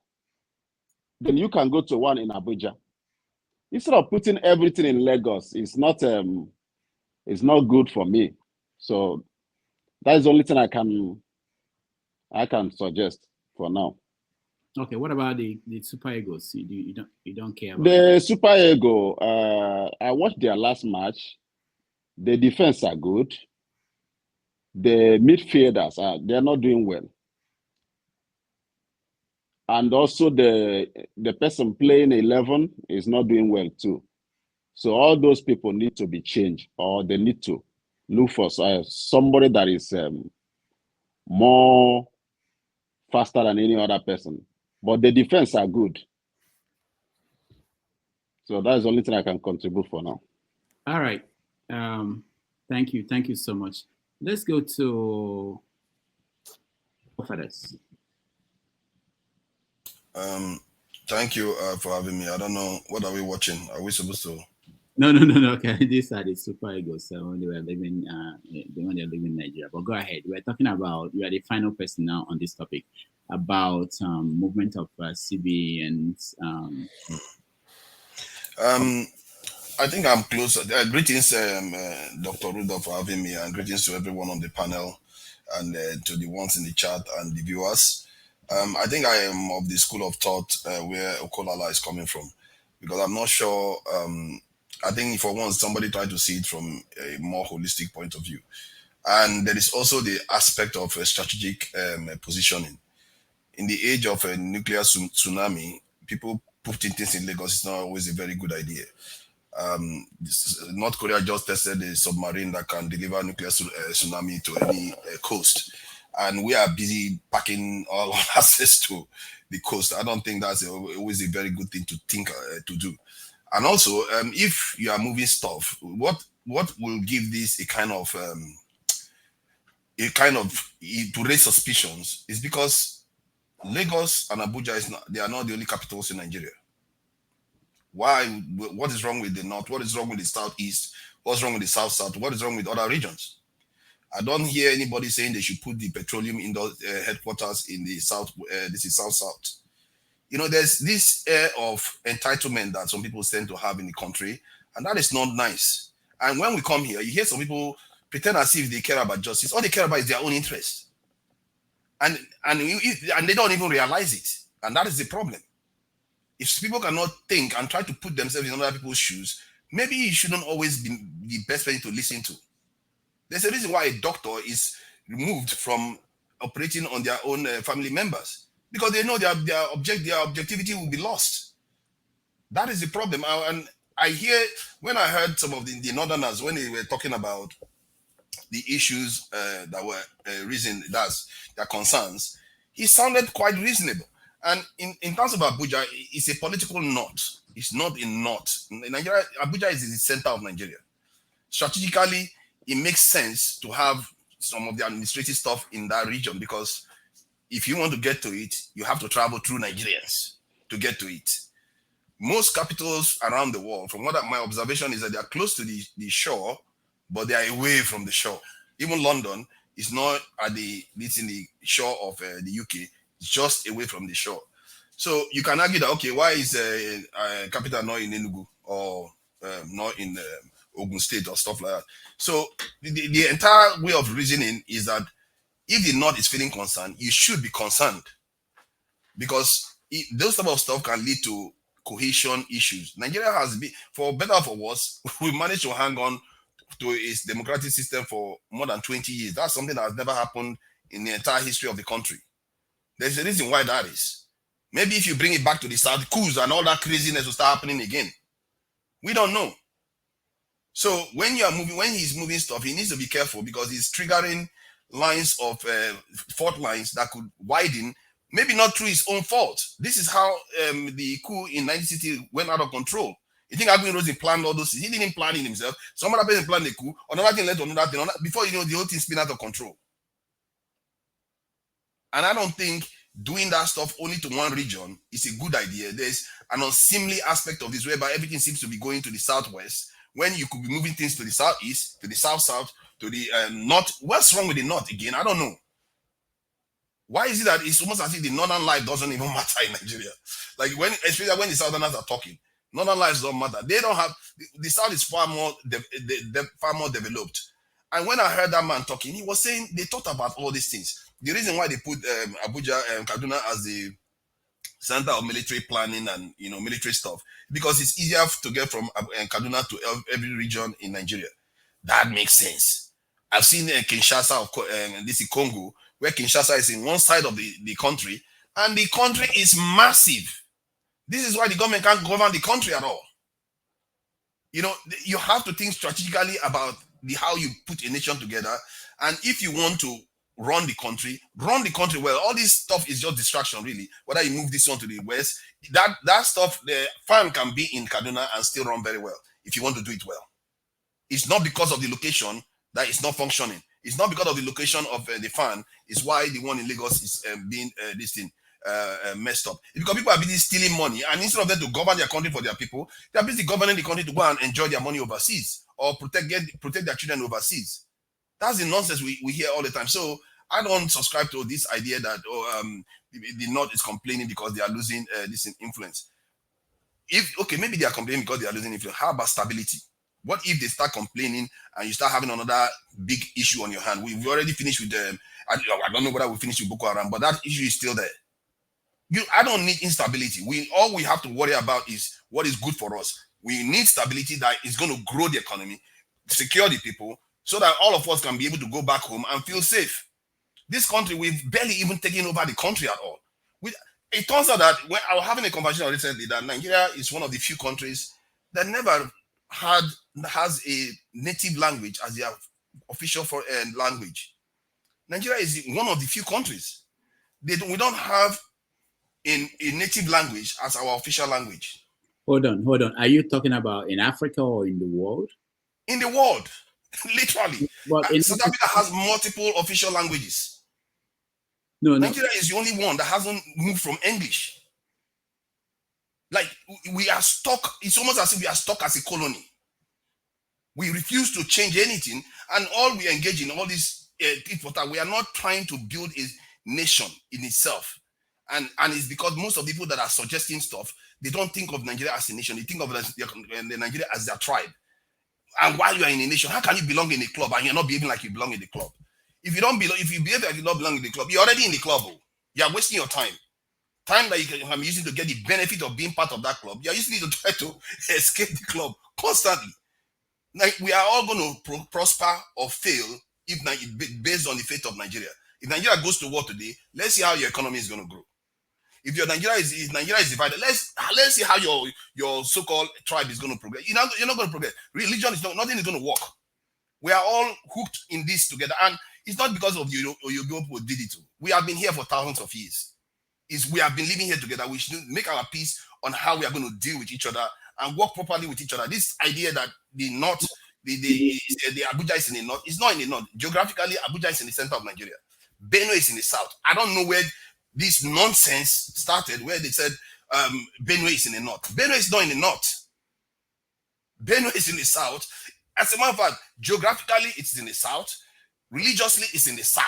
then you can go to one in Abuja. Instead of putting everything in Lagos, it's not good for me. So that is the only thing I can suggest for now. Okay, what about the Super Eagles? You don't care about The Super Eagle, I watched their last match. The defense are good. The midfielders they're not doing well. And also the person playing 11 is not doing well too. So all those people need to be changed, or they need to look for somebody that is more faster than any other person. But the defense are good. So that's the only thing I can contribute for now. All right. Thank you. Thank you so much. Let's go to Fathers. Thank you for having me. I don't know, what are we watching? Are we supposed to? No. Okay, these are the Super Eagles. So they were living, when they're living in Nigeria. But go ahead. We're talking about, you are the final person now on this topic about movement of CBN. I think I'm close. Greetings, Dr. Rudolph, for having me, and greetings to everyone on the panel, and to the ones in the chat and the viewers. I think I am of the school of thought where Okolala is coming from, because I'm not sure. I think for once somebody tried to see it from a more holistic point of view, and there is also the aspect of strategic positioning. In the age of a nuclear tsunami, people putting things in Lagos is not always a very good idea. North Korea just tested a submarine that can deliver nuclear tsunami to any coast, and we are busy packing all our access to the coast. I don't think that's always a very good thing to think to do. And also, if you are moving stuff, what will give this a kind of to raise suspicions is because Lagos and Abuja they are not the only capitals in Nigeria. Why? What is wrong with the north? What is wrong with the southeast? What's wrong with the south? What is wrong with other regions? I don't hear anybody saying they should put the petroleum in the headquarters in the south. This is south. You know, there's this air of entitlement that some people tend to have in the country, and that is not nice. And when we come here, you hear some people pretend as if they care about justice. All they care about is their own interest, and they don't even realize it. And that is the problem. If people cannot think and try to put themselves in other people's shoes, maybe you shouldn't always be the best person to listen to. There's a reason why a doctor is removed from operating on their own family members because they know their objectivity will be lost. That is the problem. And I hear, when I heard some of the Northerners, when they were talking about the issues that were reason, that's their concerns, he sounded quite reasonable. And in terms of Abuja, it's a political knot. It's not a knot. Nigeria, Abuja is the center of Nigeria. Strategically, it makes sense to have some of the administrative stuff in that region because if you want to get to it, you have to travel through Nigerians to get to it. Most capitals around the world, from what my observation is that they are close to the shore, but they are away from the shore. Even London is not it's in the shore of the UK. It's just away from the shore. So you can argue that, okay, why is capital not in Enugu or not in Ogun State or stuff like that? So the entire way of reasoning is that if the North is feeling concerned, you should be concerned because those type of stuff can lead to cohesion issues. Nigeria has been, for better or for worse, we managed to hang on to its democratic system for more than 20 years. That's something that has never happened in the entire history of the country. There's a reason why that is. Maybe if you bring it back to the South, coups and all that craziness will start happening again. We don't know. So when he's moving stuff, he needs to be careful because he's triggering lines of fault lines that could widen, maybe not through his own fault. This is how the coup in 1960 went out of control. You think Aguiyi Ironsi planned all those things? He didn't plan it himself. Some other person planned the coup. Another thing led to another thing. Before you know, the whole thing spin out of control. And I don't think doing that stuff only to one region is a good idea. There's an unseemly aspect of this whereby everything seems to be going to the southwest when you could be moving things to the southeast, to the south-south, to the north. What's wrong with the north again? I don't know. Why is it that it's almost as if the northern life doesn't even matter in Nigeria? Like especially when the southerners are talking, northern lives don't matter. They don't have, the south is far more developed. And when I heard that man talking, he was saying they thought about all these things. The reason why they put Abuja and Kaduna as the center of military planning and military stuff, because it's easier to get from Kaduna to every region in Nigeria. That makes sense. I've seen Kinshasa of this is Congo, where Kinshasa is in one side of the country, and the country is massive. This is why the government can't govern the country at all. You have to think strategically about how you put a nation together, and if you want to run the country well. All this stuff is just distraction, really. Whether you move this one to the west, that stuff, the FAAN can be in Kaduna and still run very well if you want to do it well. It's not because of the location that it's not functioning. It's not because of the location of the FAAN. It's why the one in Lagos is being messed up. It's because people are busy stealing money, and instead of them to govern their country for their people, they are busy governing the country to go and enjoy their money overseas or protect their children overseas. That's the nonsense we hear all the time. So I don't subscribe to this idea that the North is complaining because they are losing this influence. Maybe they are complaining because they are losing influence. How about stability? What if they start complaining and you start having another big issue on your hand? We've already finished with I don't know whether we finished with Boko Haram, but that issue is still there. I don't need instability. All we have to worry about is what is good for us. We need stability that is going to grow the economy, secure the people, so that all of us can be able to go back home and feel safe. This country, we've barely even taken over the country at all. It turns out that when I was having a conversation recently that Nigeria is one of the few countries that never has a native language as their official language. Nigeria is one of the few countries. We don't have a native language as our official language. Hold on. Are you talking about in Africa or in the world? In the world. Literally. But South Africa has multiple official languages. Nigeria is the only one that hasn't moved from English. Like, we are stuck. It's almost as if we are stuck as a colony. We refuse to change anything, and all we engage in all this we are not trying to build a nation in itself. And it's because most of the people that are suggesting stuff, they don't think of Nigeria as a nation. They think of Nigeria as their tribe. And while you are in a nation, how can you belong in a club and you're not behaving like you belong in the club? If you behave like you don't belong in the club, you're already in the club. You're wasting your time. Time that you can be using to get the benefit of being part of that club. You're using it to try to escape the club constantly. Like, we are all going to prosper or fail if based on the fate of Nigeria. If Nigeria goes to war today, let's see how your economy is going to grow. If Nigeria is divided, let's see how your so-called tribe is going to progress. You're not going to progress. Religion is nothing is going to work. We are all hooked in this together, and it's not because of you or your people did it. We have been here for thousands of years. We have been living here together. We should make our peace on how we are going to deal with each other and work properly with each other. This idea that the north, the Abuja is in the north, it's not in the north. Geographically, Abuja is in the center of Nigeria. Benue is in the south. I don't know where this nonsense started, where they said Benue is in the north. Benue is not in the north. Benue is in the south. As a matter of fact, geographically, it's in the south. Religiously, it's in the south.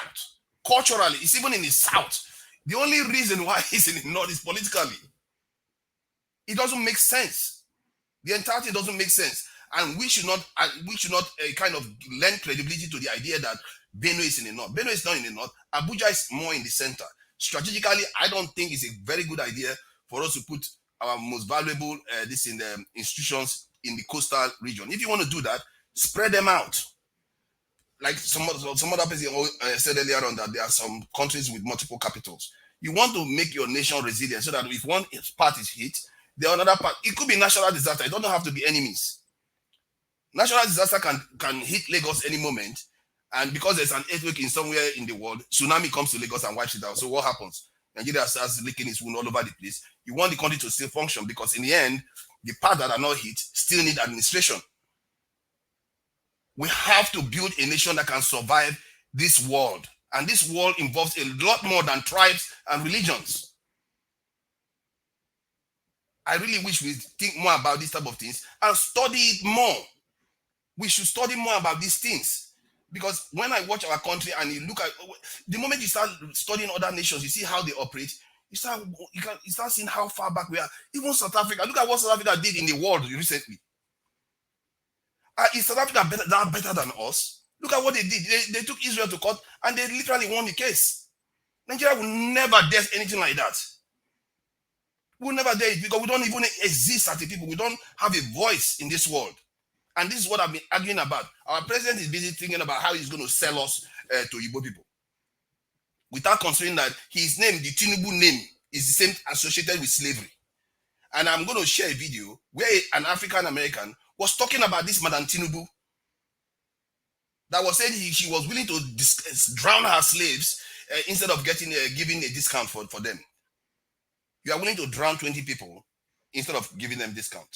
Culturally, it's even in the south. The only reason why it's in the north is politically. It doesn't make sense. The entirety doesn't make sense. And we should not kind of lend credibility to the idea that Benue is in the north. Benue is not in the north. Abuja is more in the center. Strategically, I don't think it's a very good idea for us to put our most valuable institutions in the coastal region. If you want to do that, spread them out. Like some other person said earlier on, that there are some countries with multiple capitals. You want to make your nation resilient so that if one part is hit, the another part, it could be natural disaster. It doesn't have to be enemies. Natural disaster can hit Lagos any moment, and because there's an earthquake in somewhere in the world, tsunami comes to Lagos and wipes it out. So what happens? Nigeria starts licking its wound all over the place. You want the country to still function, because in the end, the parts that are not hit still need administration. We have to build a nation that can survive this world. And this world involves a lot more than tribes and religions. I really wish we think more about this type of things and study it more. We should study more about these things. Because when I watch our country and you look at, the moment you start studying other nations, you see how they operate, you start seeing how far back we are. Even South Africa, look at what South Africa did in the world recently. Is South Africa better than us? Look at what they did. They took Israel to court and they literally won the case. Nigeria will never dare anything like that. We'll never dare it because we don't even exist as a people. We don't have a voice in this world. And this is what I've been arguing about. Our president is busy thinking about how he's going to sell us to Igbo people, without considering that his name, the Tinubu name, is the same associated with slavery. And I'm going to share a video where an African American was talking about this Madam Tinubu, that was saying she was willing to drown her slaves instead of giving a discount for them. You are willing to drown 20 people instead of giving them discount.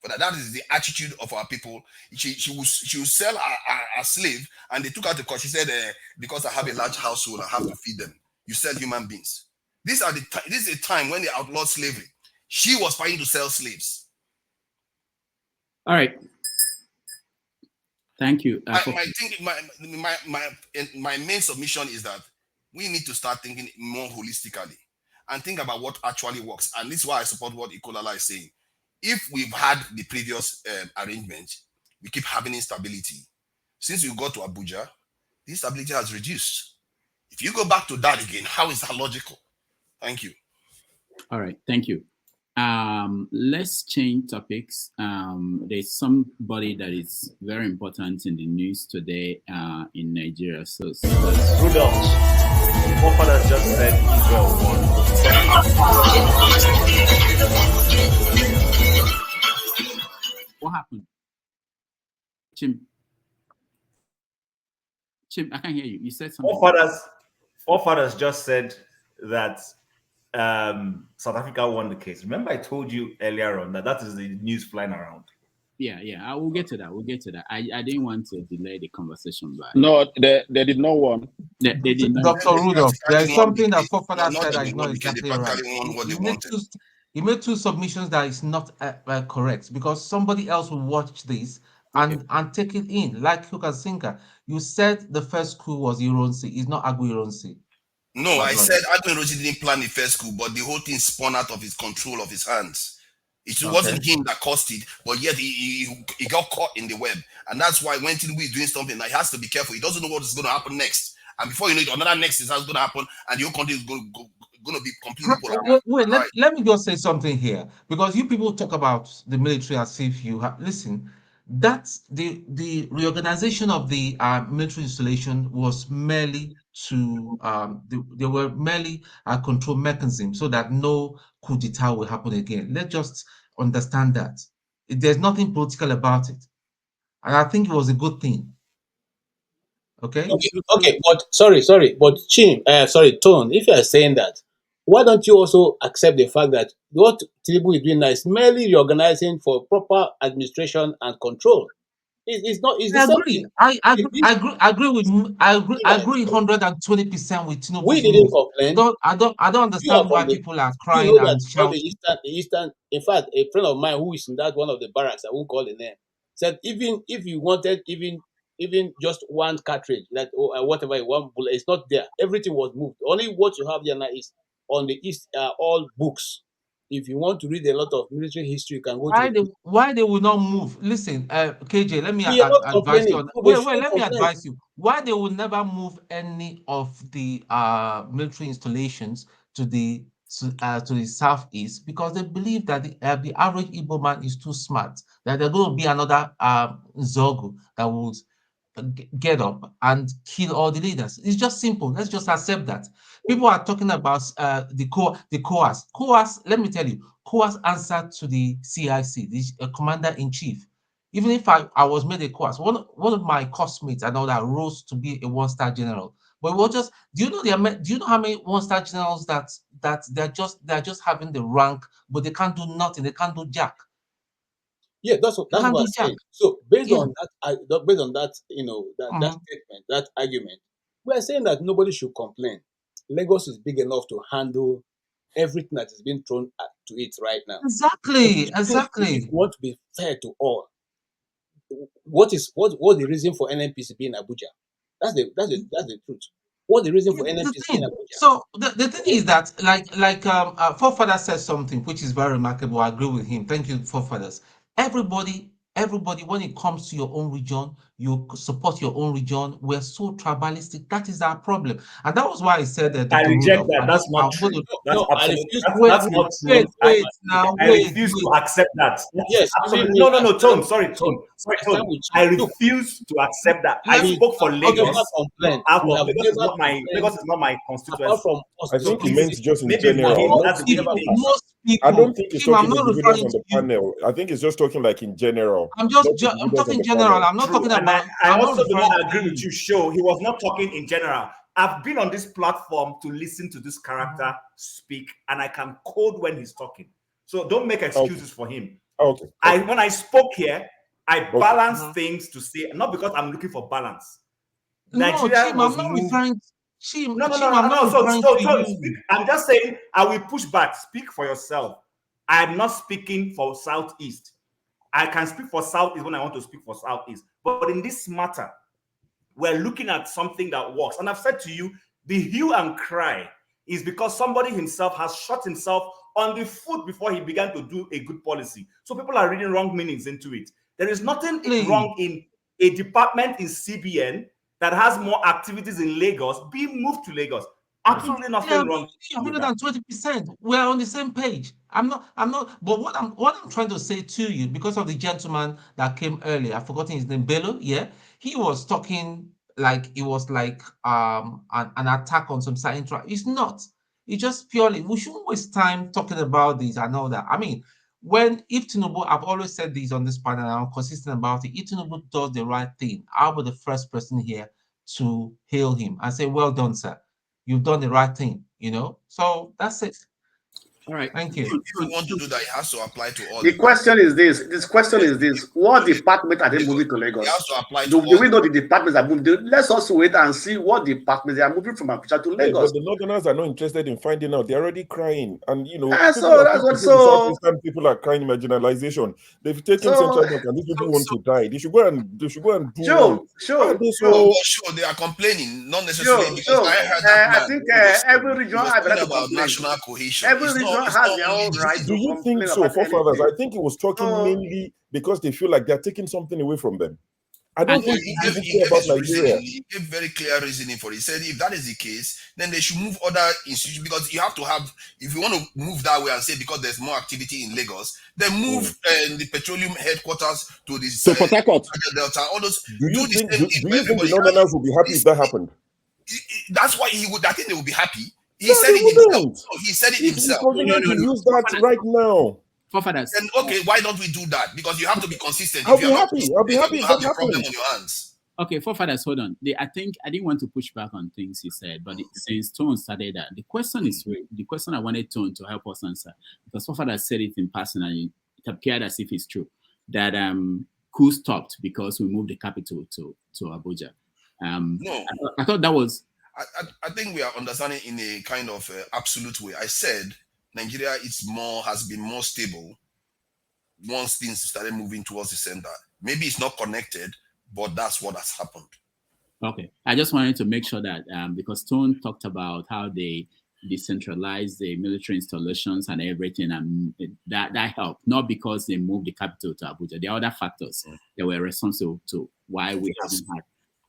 But that is the attitude of our people. She will sell a slave, and they took her to court. She said, because I have a large household, I have to feed them. You sell human beings. This is a time when they outlawed slavery. She was fighting to sell slaves. All right. Thank you. My main submission is that we need to start thinking more holistically and think about what actually works. And this is why I support what Ikolala is saying. If we've had the previous arrangement, we keep having instability. Since we got to Abuja, the instability has reduced. If you go back to that again, how is that logical? Thank you. All right, thank you. Let's change topics. There's somebody that is very important in the news today in Nigeria. So Rudolph, what father just said Israel won. What happened? Chim, I can't hear you. You said something. Forefathers just said that South Africa won the case. Remember, I told you earlier on that is the news flying around. Yeah. I will get to that. We'll get to that. I didn't want to delay the conversation. But no, they did not win. They did not. Dr. Rudolph, there is something that forefathers said that is not exactly right. He made two submissions that is not correct, because somebody else will watch this and take it in. Like Yukasinka, you said the first school was Ironsi. It's not Agui Ironsi. No, I said Agui Ironsi didn't plan the first school, but the whole thing spun out of his control of his hands. It wasn't him that caused it, but yet he got caught in the web. And that's why when Tinubu is doing something, he has to be careful. He doesn't know what is going to happen next. And before you know it, another next is going to happen, and your country is going to be completely polarized. Wait, let me just say something here, because you people talk about the military as if you have. Listen, That's the reorganization of the military installation was merely to they were merely a control mechanism so that no coup d'etat will happen again. Let's just understand that there's nothing political about it, and I think it was a good thing. Okay. Okay, but but Tone, if you are saying that, why don't you also accept the fact that what Tinubu is doing now is merely reorganizing for proper administration and control? It's not. It's the I same agree. thing. I agree with I agree 120% with We Tinubu's didn't move. complain. I don't You are understand why from the. people are You crying know that and all the shouting. eastern. In fact, a friend of mine who is in that one of the barracks, I won't call the name, said even if you wanted even just one cartridge, that or whatever, one bullet, it's not there. Everything was moved. Only what you have there now is on the east, all books. If you want to read a lot of military history, you can go to the. Why they will not move? Listen, KJ, let me We are not advise you complaining. on. So they Wait, shouldn't let me complain. advise you. Why they will never move any of the military installations to the southeast? Because they believe that the average Igbo man is too smart. That there's going to be another Zogu that will get up and kill all the leaders. It's just simple. Let's just accept that. People are talking about the COAS. COAS, let me tell you, COAS answered to the CIC, the commander-in-chief. Even if I was made a COAS, one of my classmates and all that rose to be a one-star general. But we're just, do you know how many one-star generals that they're just having the rank, but they can't do nothing, they can't do jack. Yeah, that's what I'm saying. So based on that, that statement, that argument, we are saying that nobody should complain. Lagos is big enough to handle everything that is being thrown to it right now. Exactly. If you want to be fair to all, what's the reason for NNPC being Abuja? That's the truth. What's the reason for NNPC being Abuja? So the thing is that like Forefather said something which is very remarkable. I agree with him. Thank you, Forefathers. Everybody, when it comes to your own region, you support your own region. We're so tribalistic. That is our problem, and that was why I said that. I Dr. reject Rudolph, that. That's not true. That's absolutely that's not true. I refuse to accept that. Yes, absolutely. No, Tone. Sorry, Tone. I refuse to accept that. I spoke for Lagos. Out of Lagos is not my constituency. I think he meant just in Maybe general. for him, that's the way he thinks. I don't think he's talking individuals on the panel. I think he's just talking like in general. I'm talking general. I'm not talking about. I also do not agree with you, Show. He was not talking in general. I've been on this platform to listen to this character speak, and I can code when he's talking. So don't make excuses for him. Okay. When I spoke here, I balanced things to say, not because I'm looking for balance. Nigeria was moved. I'm just saying, I will push back. Speak for yourself. I am not speaking for Southeast. I can speak for Southeast when I want to speak for Southeast. But in this matter, we're looking at something that works. And I've said to you, the hue and cry is because somebody himself has shot himself on the foot before he began to do a good policy. So people are reading wrong meanings into it. There is nothing wrong in a department in CBN that has more activities in Lagos being moved to Lagos. Absolutely nothing wrong. 120%. We're on the same page. I'm not. But what I'm trying to say to you, because of the gentleman that came earlier, I've forgotten his name, Bello. Yeah, he was talking like it was like an attack on some side interest. It's not. It's just purely. We shouldn't waste time talking about this and all that. I mean, if Tinubu, I've always said this on this panel, and I'm consistent about it. If Tinubu does the right thing, I'll be the first person here to hail him and say, "Well done, sir. You've done the right thing," So that's it. All right. Thank you. If you want to do that, it has to apply to all. The question is this. What department are they moving to Lagos? It has to apply to do all. we know the departments are moving? Let's also wait and see what departments they are moving from Abuja to Lagos. But the Northerners are not interested in finding out. They're already crying. And, Southeastern people are crying marginalization. They've taken Central Bank and these people want to die. They should go and do one. Sure, they are complaining, not necessarily because I heard that man. I think every region has about national cohesion. Every region has their own right. Do you think so, Forefathers? I think he was talking mainly because they feel like they're taking something away from them. I don't think He he gave, even he care gave about his Nigeria. reasoning. He gave very clear reasoning for it. He said if that is the case, then they should move other institutions, because you have to have, if you want to move that way and say because there's more activity in Lagos, then move the petroleum headquarters to the Port Harcourt. Delta. All those Do you the think same thing do for you think the everybody. Northerners will be happy if that happened? That's why he would. I think they would be happy. He No, said they it himself. wouldn't. No, he said it It's himself. inconvenient to use that right now. Then okay, why don't we do that? Because you have to be consistent. I'll If you're be not happy. I'll be consistent, happy you if have that a problem happens. on your hands. Okay, forefathers, hold on. I think I didn't want to push back on things he said, but since Tone started that, the question is the question I wanted Tone to help us answer, because forefathers said it in passing and it appeared as if it's true, that coup stopped because we moved the capital to Abuja. No, I thought that was. I think we are understanding in a kind of absolute way. I said Nigeria has been more stable once things started moving towards the center. Maybe it's not connected, but that's what has happened. Okay, I just wanted to make sure that because Tone talked about how they decentralized the military installations and everything, and that helped, not because they moved the capital to Abuja. There are other factors that were responsible to why we haven't had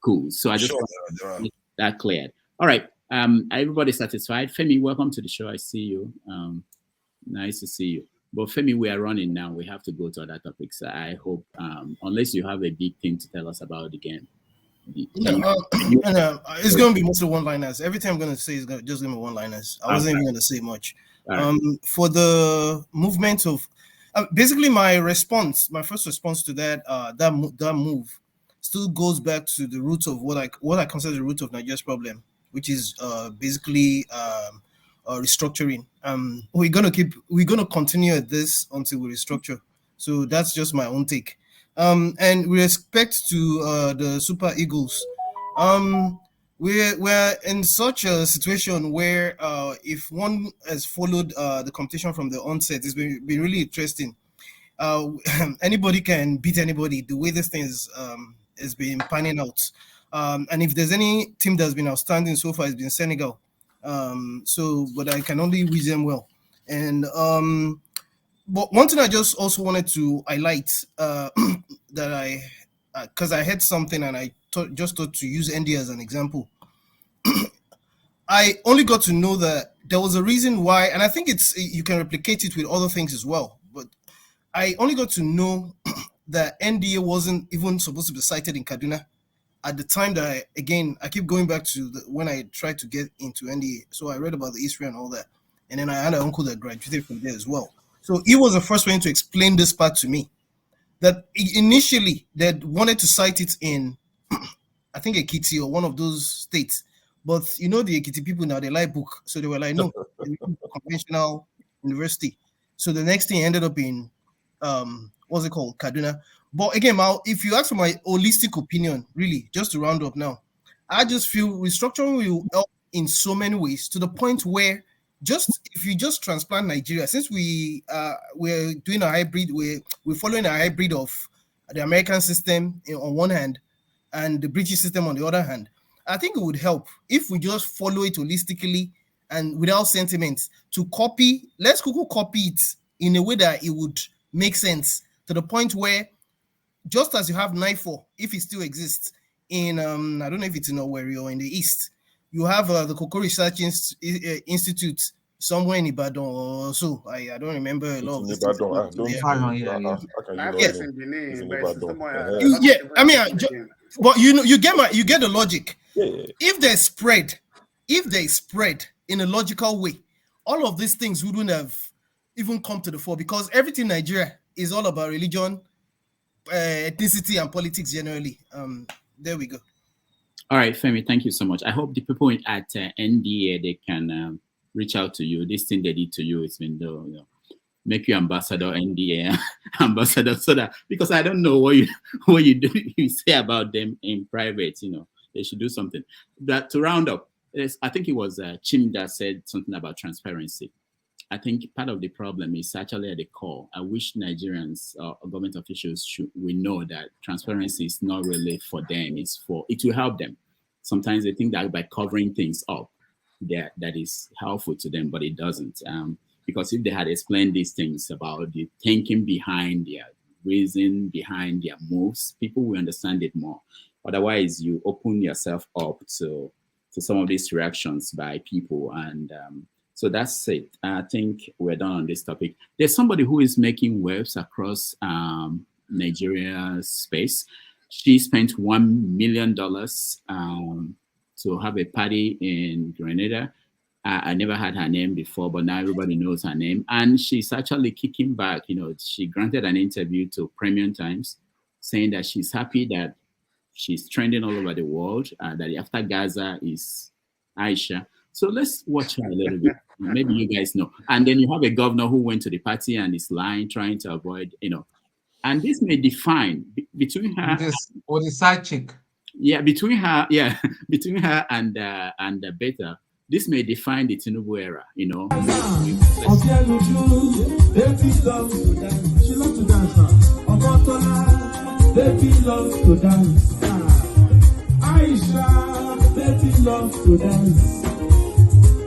coups. So I just want to make that cleared. All right, everybody satisfied? Femi, welcome to the show. I see you. Nice to see you. But Femi, we are running now. We have to go to other topics. I hope, unless you have a big thing to tell us about the game. It's going to be mostly one-liners. Everything I'm going to say is just going to be one-liners. I wasn't even going to say much. For the movement of, basically my first response to that move still goes back to the root of what I consider the root of Nigeria's problem, which is basically restructuring. We're gonna continue at this until we restructure. So that's just my own take. And with respect to the Super Eagles, we're in such a situation where if one has followed the competition from the onset, it's been really interesting. Anybody can beat anybody. The way this thing has been panning out. And if there's any team that's been outstanding so far, it's been Senegal. But I can only wish them well. And but one thing I just also wanted to highlight that because I heard something and I just thought to use ND as an example. I only got to know that there was a reason why, and I think you can replicate it with other things as well. But I only got to know that NDA wasn't even supposed to be cited in Kaduna at the time that I keep going back to when I tried to get into NDA. So I read about the history and all that. And then I had an uncle that graduated from there as well. So he was the first one to explain this part to me. That initially they wanted to cite it in, I think Ekiti or one of those states. But the Ekiti people now, they like book. So they were like, no, conventional university. So the next thing ended up in, what's it called? Kaduna. But again, if you ask for my holistic opinion, really, just to round up now, I just feel restructuring will help in so many ways to the point where if you just transplant Nigeria, since we're doing a hybrid, we're following a hybrid of the American system on one hand and the British system on the other hand, I think it would help if we just follow it holistically and without sentiments to copy. Let's copy it in a way that it would make sense to the point where, just as you have NIFO, if it still exists in, I don't know if it's in Owerri or in the East, you have the Cocoa Research Institute somewhere in Ibadan or so. I don't remember a lot of this. But you get the logic. Yeah. If there's spread in a logical way, all of these things wouldn't have even come to the fore, because everything in Nigeria is all about religion, ethnicity, and politics generally. There we go. All right, Femi, thank you so much. I hope the people at NDA, they can reach out to you. This thing they did to you, it's been make you ambassador NDA, ambassador, so that, because I don't know what you say about them in private. They should do something. That to round up, I think it was Chim that said something about transparency. I think part of the problem is actually at the core. I wish Nigerians or government officials we know that transparency is not really for them. It will help them. Sometimes they think that by covering things up, that is helpful to them, but it doesn't. Because if they had explained these things about the thinking behind reason behind their moves, people will understand it more. Otherwise, you open yourself up to some of these reactions by people. And so that's it. I think we're done on this topic. There's somebody who is making waves across Nigeria's space. She spent $1 million to have a party in Grenada. I never had her name before, but now everybody knows her name. And she's actually kicking back. You know, she granted an interview to Premium Times saying that she's happy that she's trending all over the world, that after Gaza is Aisha. So let's watch her a little bit. Maybe you guys know. And then you have a governor who went to the party and is lying, trying to avoid, you know. And this may define between her or the side chick. Yeah, between her and the Beta, this may define the Tinubu era, you know. Baby loves to dance. Aisha, baby loves to dance.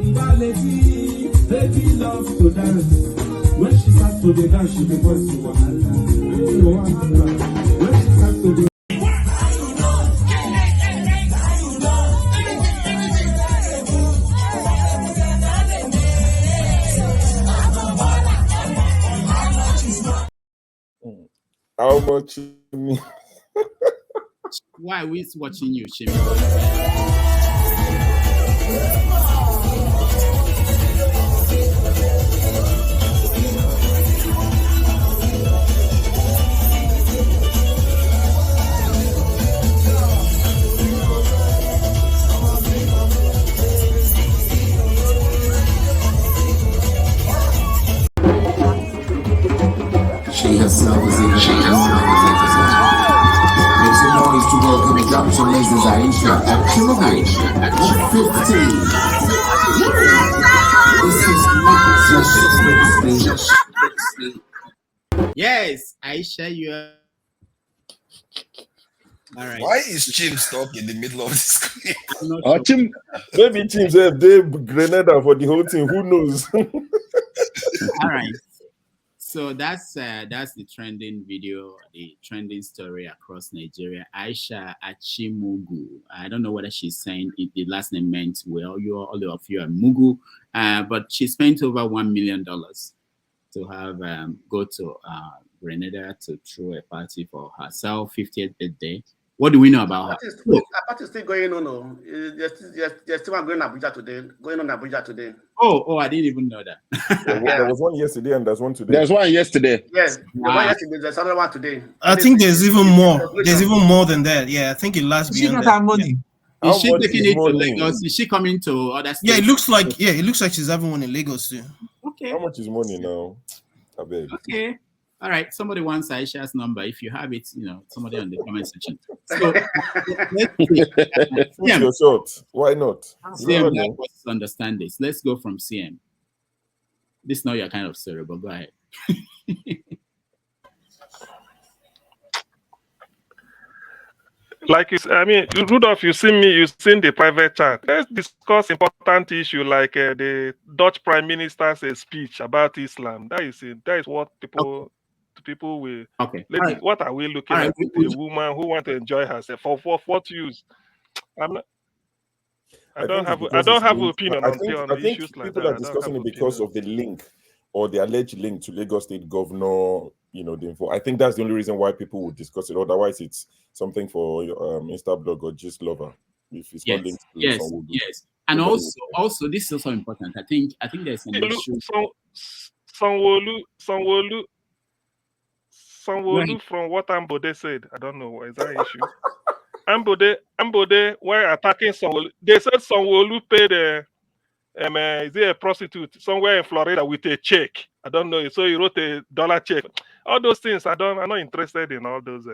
Ibaleti, baby loves to dance. When she starts to dance, she becomes to wahala. When she starts to How much you mean? Why are we watching you, Shimi? She herself is in Make some noise to welcome the Dr. Mrs. Aisha at Kilograde 15. This is not just Yes, Aisha, you are. All right. Why is Chim stuck in the middle of the screen? Chim, maybe Chim said they Grenada for the whole thing. Who knows? All right. So that's the trending video, the trending story across Nigeria. Aisha Achimugu. I don't know whether she's saying the last name meant well. All of you are Mugu, but she spent over $1 million to have go to Grenada to throw a party for herself 50th birthday. What do we know about her? The party is still going on. No, there's still one going on Abuja today. Oh, I didn't even know that. There was one yesterday and there's one today. There's one yesterday. Yes, there's one yesterday. There's another one today. I think there's even more. There's even more than that. Yeah, I think it lasts She beyond not that. have money. Is she taking it to Lagos? Is she coming to other states? Yeah, it looks like she's having one in Lagos too. Okay. How much is money now? I beg. Okay. All right. Somebody wants Aisha's number. If you have it, somebody on the comment section. So Shoot your shot. Why not? CM, help us understand this. Let's go from CM. This is not your kind of story, but go ahead. Rudolph, you've seen the private chat. Let's discuss important issue like the Dutch Prime Minister's speech about Islam. That is what people will. Okay. What are we looking at? A woman who wants to enjoy herself for what use? I don't have an opinion on issues like that. People are discussing it because of the link or the alleged link to Lagos State Governor. The info. I think that's the only reason why people would discuss it. Otherwise, it's something for Instablog or Gist Lover. If it's not linked to yes. And also, this is also important. I think there's an issue. Sanwo-Olu, from what Ambode said, I don't know. Is that an issue? Ambode, while attacking Sanwo-Olu, they said Sanwo-Olu paid is it a prostitute somewhere in Florida with a check? I don't know. So he wrote $1 check. All those things, I'm not interested in all those.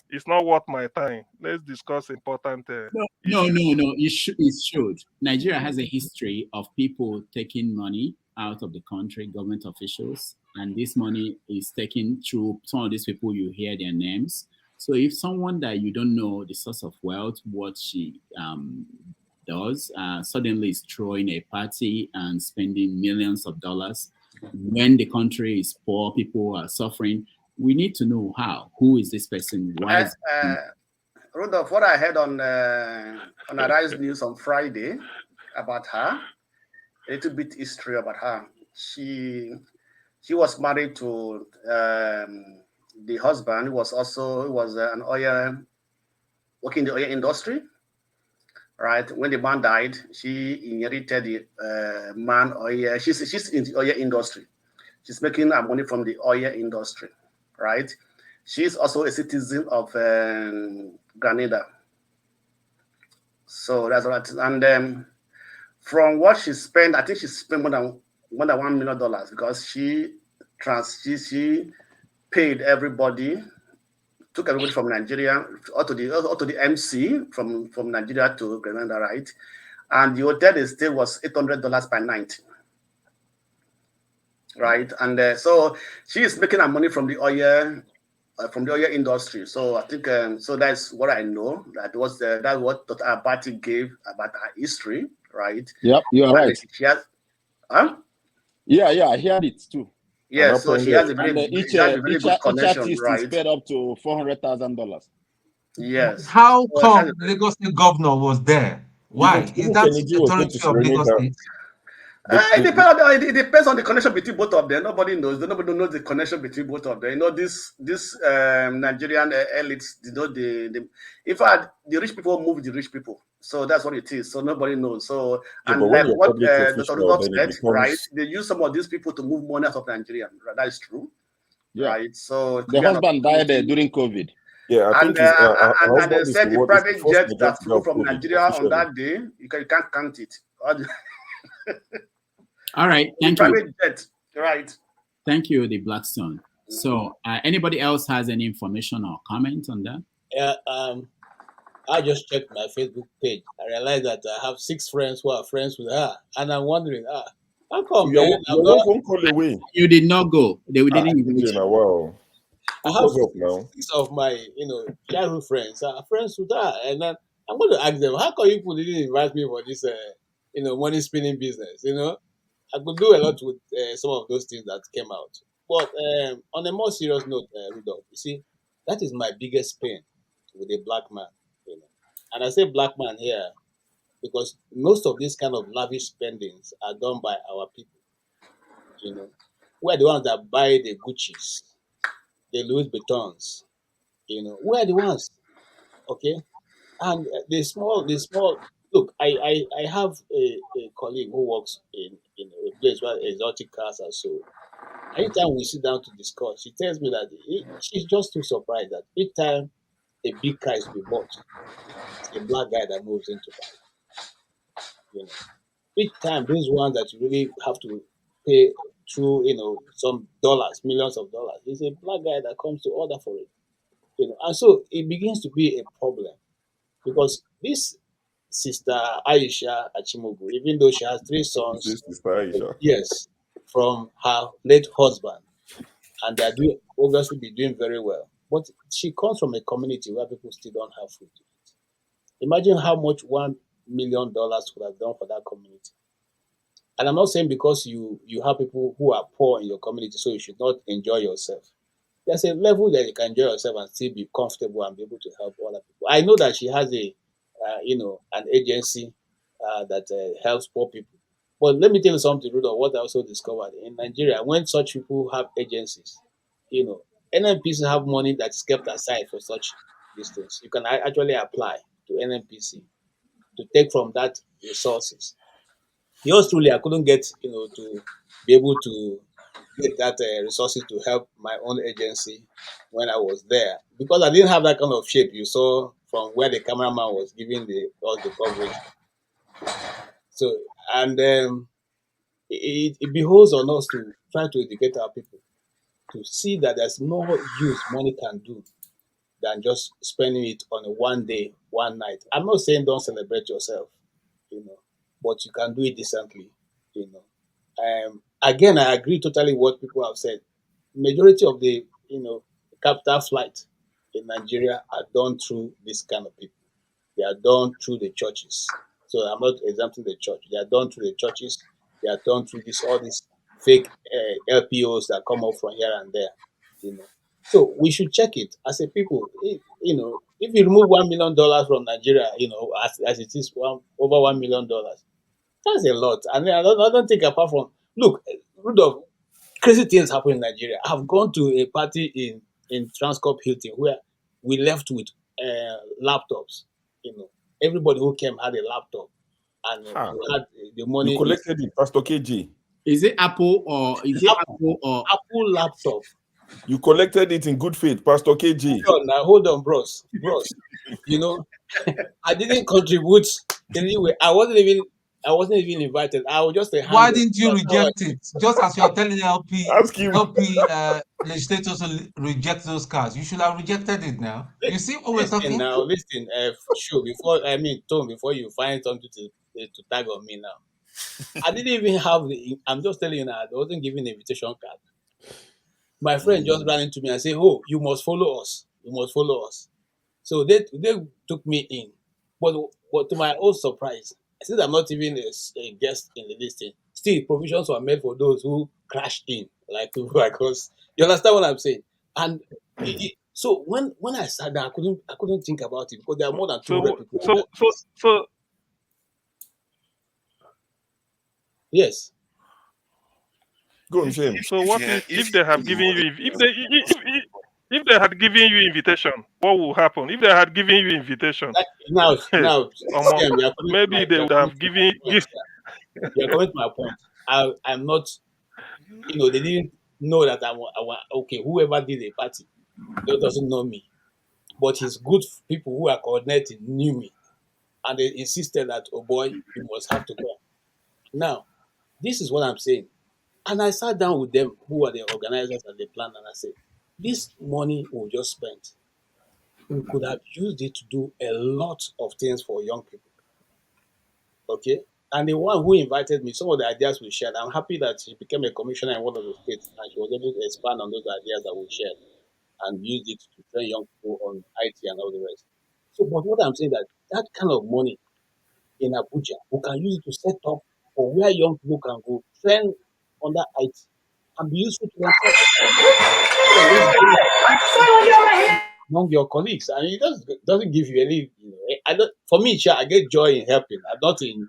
It's not worth my time. Let's discuss important. No. It should. Nigeria has a history of people taking money out of the country, government officials, and this money is taken through some of these people. You hear their names. So if someone that you don't know the source of wealth, what she does, suddenly is throwing a party and spending millions of dollars when the country is poor, people are suffering, we need to know who is this person? Why is Rudolph, what I heard on Arise News on Friday about her, a little bit history about her. She was married to the husband, who was an oil, working in the oil industry. Right, when the man died, she inherited the man oil. She's in the oil industry. She's making her money from the oil industry, right? She's also a citizen of Grenada. So that's right. And from what she spent, I think she spent more than $1 million because she paid everybody, took everybody from Nigeria or to the MC from Nigeria to Grenada, right? And the hotel they stayed was $800 per night, right? And so she is making her money from the oil industry. So I think so that's what I know. That's what Dr. Abati gave about her history, right? Yep, you are right. She has, huh? Yeah, I heard it too. Yeah, so she has a very good connection, artist right? is paid up to $400,000. Yes. How come Lagos State governor was there? Why? Is that authority of Lagos State? It depends on the connection between both of them. Nobody knows the connection between both of them. You know, this Nigerian elites, you know, in fact, the rich people move the rich people. So that's what it is. So nobody knows. So, and like what Dr. Rudolph said, right? They use some of these people to move money out of Nigeria. That is true. Yeah. Right. So the husband died during COVID. Yeah, I think and they said the private jet that flew from Nigeria on that day, you can't count it. All right, thank you. Private jet, right. Thank you, the Blackstone. So anybody else has any information or comment on that? Yeah, I just checked my Facebook page. I realized that I have 6 friends who are friends with her, and I'm wondering, how come? You're one phone call away. You did not go. They didn't invite you. Wow. I have 6 of my, childhood friends are friends with her, and then I'm going to ask them, how come you people didn't invite me for this, money spinning business? I could do a lot with some of those things that came out. But on a more serious note, Rudolph, you see, that is my biggest pain with a black man. And I say black man here because most of these kind of lavish spendings are done by our people. We're the ones that buy the Gucci's, the Louis Vuittons. We're the ones, okay? And the small. Look, I have a colleague who works in a place where exotic cars are sold. Anytime we sit down to discuss, she tells me that she's just too surprised that each time a big car is to be bought, it's a black guy that moves into that. Each time, those ones that you really have to pay through, some dollars, millions of dollars, it's a black guy that comes to order for it. And so it begins to be a problem because this Sister Aisha Achimogu, even though she has 3 sons, Sister Aisha. yes, from her late husband, and they're obviously be doing very well. But she comes from a community where people still don't have food to eat. Imagine how much $1 million could have done for that community. And I'm not saying because you have people who are poor in your community, so you should not enjoy yourself. There's a level that you can enjoy yourself and still be comfortable and be able to help other people. I know that she has an agency that helps poor people. But let me tell you something, Rudolph, what I also discovered in Nigeria, when such people have agencies, NNPC have money that is kept aside for such things. You can actually apply to NNPC to take from that resources. Yours truly, I couldn't get, to be able to get that resources to help my own agency when I was there because I didn't have that kind of shape you saw from where the cameraman was giving all the coverage. So, and it behoves on us to try to educate our people to see that there's more use money can do than just spending it on a one day, one night. I'm not saying don't celebrate yourself, but you can do it decently, Again, I agree totally what people have said. Majority of the, capital flight in Nigeria are done through this kind of people. They are done through the churches. So I'm not exempting the church. They are done through the churches. They are done through all these fake LPOs that come up from here and there, So we should check it as a people. You know, if you remove $1 million from Nigeria, you know, as it is over $1 million, that's a lot. And I don't think apart from look, Rudolph, crazy things happen in Nigeria. I've gone to a party in Transcorp Hilton where we left with laptops. You know, everybody who came had a laptop, and we had the money. You collected it, Pastor KG. Is it Apple or Apple laptop? You collected it in good faith, Pastor KG. Hold on, bros. You know, I didn't contribute anyway. I wasn't even invited. I was just a hand. Why didn't you reject it? Just as you're telling LP legislators to reject those cards, you should have rejected it now. You see what we're talking now? Listen, sure. Before you find something to tag on me now, I didn't even have the. I'm just telling you now. I wasn't given an invitation card. My friend just ran into me and said, "Oh, you must follow us. You must follow us." So they took me in, but to my own surprise, since I'm not even a guest in the listing, still provisions were made for those who crashed in, like people like us. You understand what I'm saying? And so when I sat down, I couldn't think about it because there are more than 200 people. So yes. Go on, Shane. So what if they have given you if they had given you invitation? What will happen if they had given you invitation? Now, maybe they would have given. You're coming to my point. I'm not. You know, they didn't know that I okay. Whoever did the party, doesn't know me, but his good people who are coordinating knew me, and they insisted that, oh boy, you must have to go. Now, this is what I'm saying. And I sat down with them, who are the organizers and the plan, and I said, this money we just spent, we could have used it to do a lot of things for young people. Okay? And the one who invited me, some of the ideas we shared, I'm happy that she became a commissioner in one of the states and she was able to expand on those ideas that we shared and use it to train young people on IT and all the rest. So, but what I'm saying that kind of money in Abuja, we can use it to set up for where young people can go, train under IT, and be useful to among your colleagues. I mean, it doesn't give you any. You know, for me, I get joy in helping. I'm not in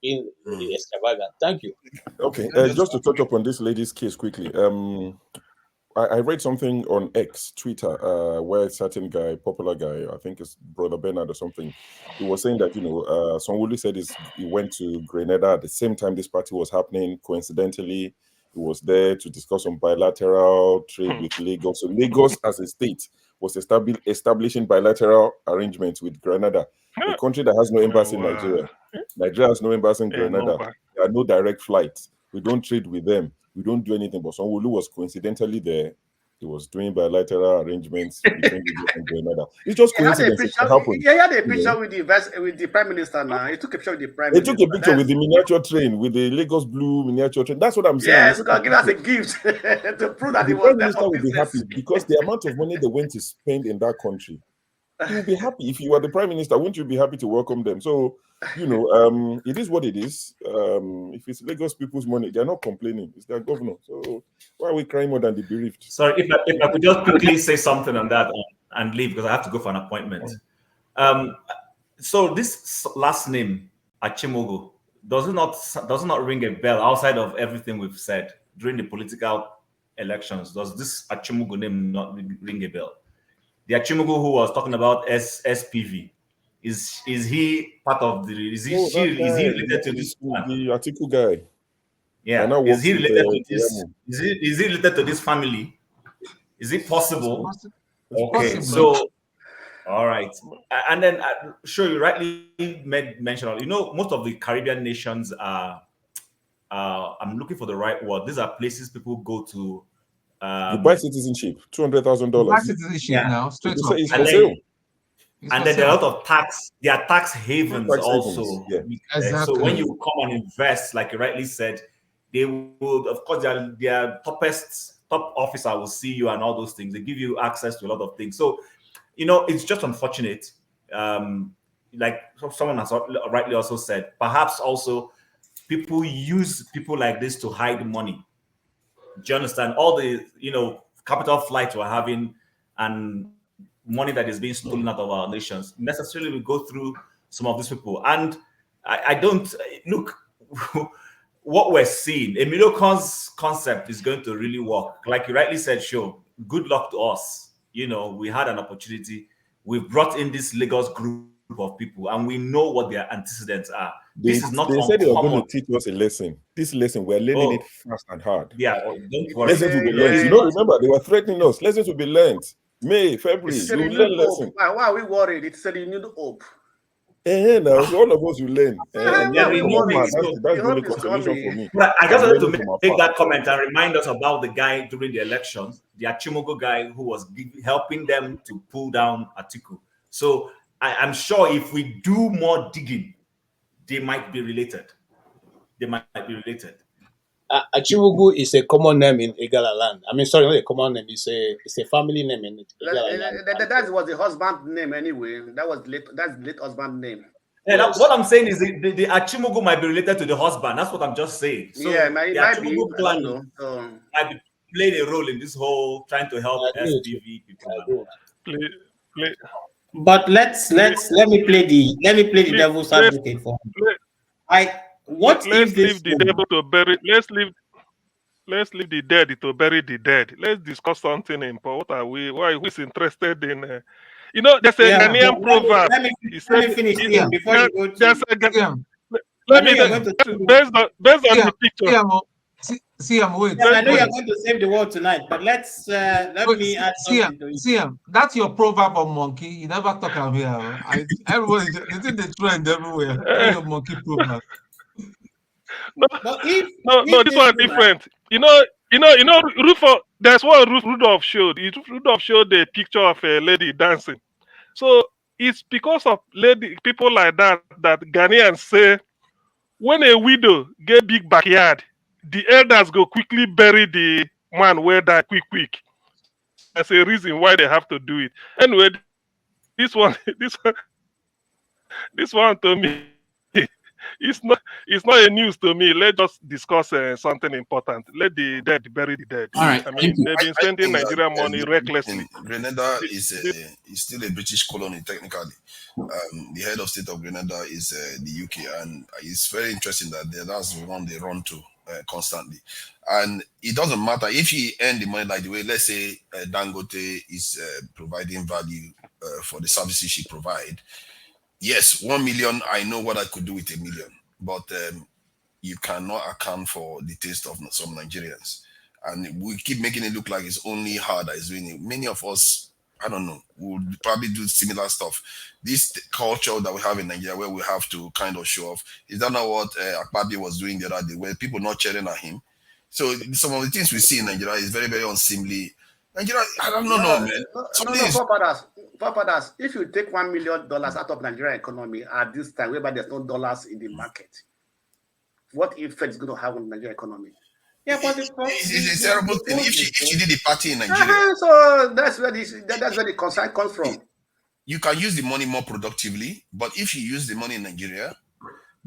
being really extravagant. Thank you. Okay, just to touch up on this lady's case quickly. I read something on X, Twitter, where a certain guy, popular guy, I think it's Brother Bernard or something, he was saying that, Sanwo-Olu said he went to Grenada at the same time this party was happening. Coincidentally, he was there to discuss some bilateral trade with Lagos. So Lagos as a state was establishing bilateral arrangements with Grenada, a country that has no embassy in Nigeria. Nigeria has no embassy in Grenada. There are no direct flights. We don't trade with them. We don't do anything. But Sanwo-Olu was coincidentally there. He was doing bilateral arrangements between Lagos and Grenada. It's just coincidence. It happened. He had a picture with the prime minister now. He took a picture with the prime minister. He took a picture with the miniature train, with the Lagos Blue miniature train. That's what I'm saying. Yes, because give us a gift to prove that he was prime minister will be happy because the amount of money they went to spend in that country. He will be happy. If you were the prime minister, wouldn't you be happy to welcome them? So, it is what it is. If it's Lagos people's money, they're not complaining. It's their governor. So why are we crying more than the bereaved? Sorry, if I could just quickly say something on that and leave because I have to go for an appointment. So this last name, Achimogo, does not ring a bell outside of everything we've said during the political elections. Does this Achimogo name not ring a bell? The Achimogo who was talking about SPV, is he part of the? Is he related to this one? The Atiku guy. Yeah. Is he related to this? Is he related to this family? Is it possible? Okay, so all right, and then sure, you rightly made mention of. Most of the Caribbean nations are. I'm looking for the right word. These are places people go to. You buy citizenship, $200,000. Buy citizenship now, straight up. It's for sale. And then there are a lot of tax. There are tax havens also. Yeah. Exactly. So when you come and invest, like you rightly said, they will, of course, their top officer will see you and all those things. They give you access to a lot of things. So, it's just unfortunate. Like someone has rightly also said, perhaps also people use people like this to hide money. Do you understand? All the, capital flights we're having and money that is being stolen out of our nations necessarily will go through some of these people. And I don't look what we're seeing. Emilio Khan's concept is going to really work. Like you rightly said, sure, good luck to us. You know, we had an opportunity. We've brought in this Lagos group of people, and we know what their antecedents are. This is not They said they were uncommon. going to teach us a lesson. This lesson, we're learning it fast and hard. Yeah, don't worry. Lessons will be learned. You know, remember, they were threatening us. Lessons will be learned. May, February, It's a you renewed learn hope. lesson. Why are we worried? It's a renewed hope. Now, so all of us will learn. And Yeah, that's we the worry. that's The the only hope is consolation for coming. me. But I just I'm wanted to learning from make afar. that comment and remind us about the guy during the election, the Achimogo guy who was helping them to pull down Atiku. So I'm sure if we do more digging, they might be related. They might be related. Achimugu is a common name in Igala land. I mean, sorry, not a common name. It's a family name in Igala land. That was the husband name anyway. That's the late husband name. Yeah, what I'm saying is the Achimogo might be related to the husband. That's what I'm just saying. So Yeah, the might be. Achimogo I clan don't know. might be playing a role in this whole trying to help SPV people. But let me play the devil's advocate for him. Let's leave the dead to bury the dead. Let's discuss something important. What are we? Who's interested in? You know, there's a Ghanaian proverb. Let me finish here before you go to. There's a based on the picture. Wait. I know you're going to save the world tonight, but let me add something to it. CM, that's your proverb of monkey. You never talk about here. Everybody, they think they trend everywhere. That's your monkey proverb. No, this one different. You know, Rufo. That's what Rudolph showed. Rudolph showed the picture of a lady dancing. So it's because of people like that Ghanaians say, when a widow get big backyard, the elders go quickly bury the man where that quick. That's a reason why they have to do it. Anyway, this one to me, it's not a news to me. Let's just discuss something important. Let the dead bury the dead. All right. I mean, they've been spending Nigerian money recklessly. Grenada is still a British colony technically. The head of state of Grenada is the UK, and it's very interesting that that's the one they run to constantly. And it doesn't matter if he earn the money like the way, let's say Dangote is providing value for the services she provide. Yes, 1 million, I know what I could do with 1 million, but you cannot account for the taste of some Nigerians. And we keep making it look like it's only her that is doing it. Many of us, I don't know, would probably do similar stuff. This culture that we have in Nigeria where we have to kind of show off, is that not what Akpabio was doing the other day, where people not cheering at him? So some of the things we see in Nigeria is very, very unseemly. Nigeria, I don't know, man. Papadas, if you take $1 million out of Nigerian economy at this time, whereby there's no dollars in the market, what effect is going to have on the Nigerian economy? Yeah, but it's a terrible thing. If she did the party in Nigeria, so that's where the concern comes from. You can use the money more productively, but if you use the money in Nigeria,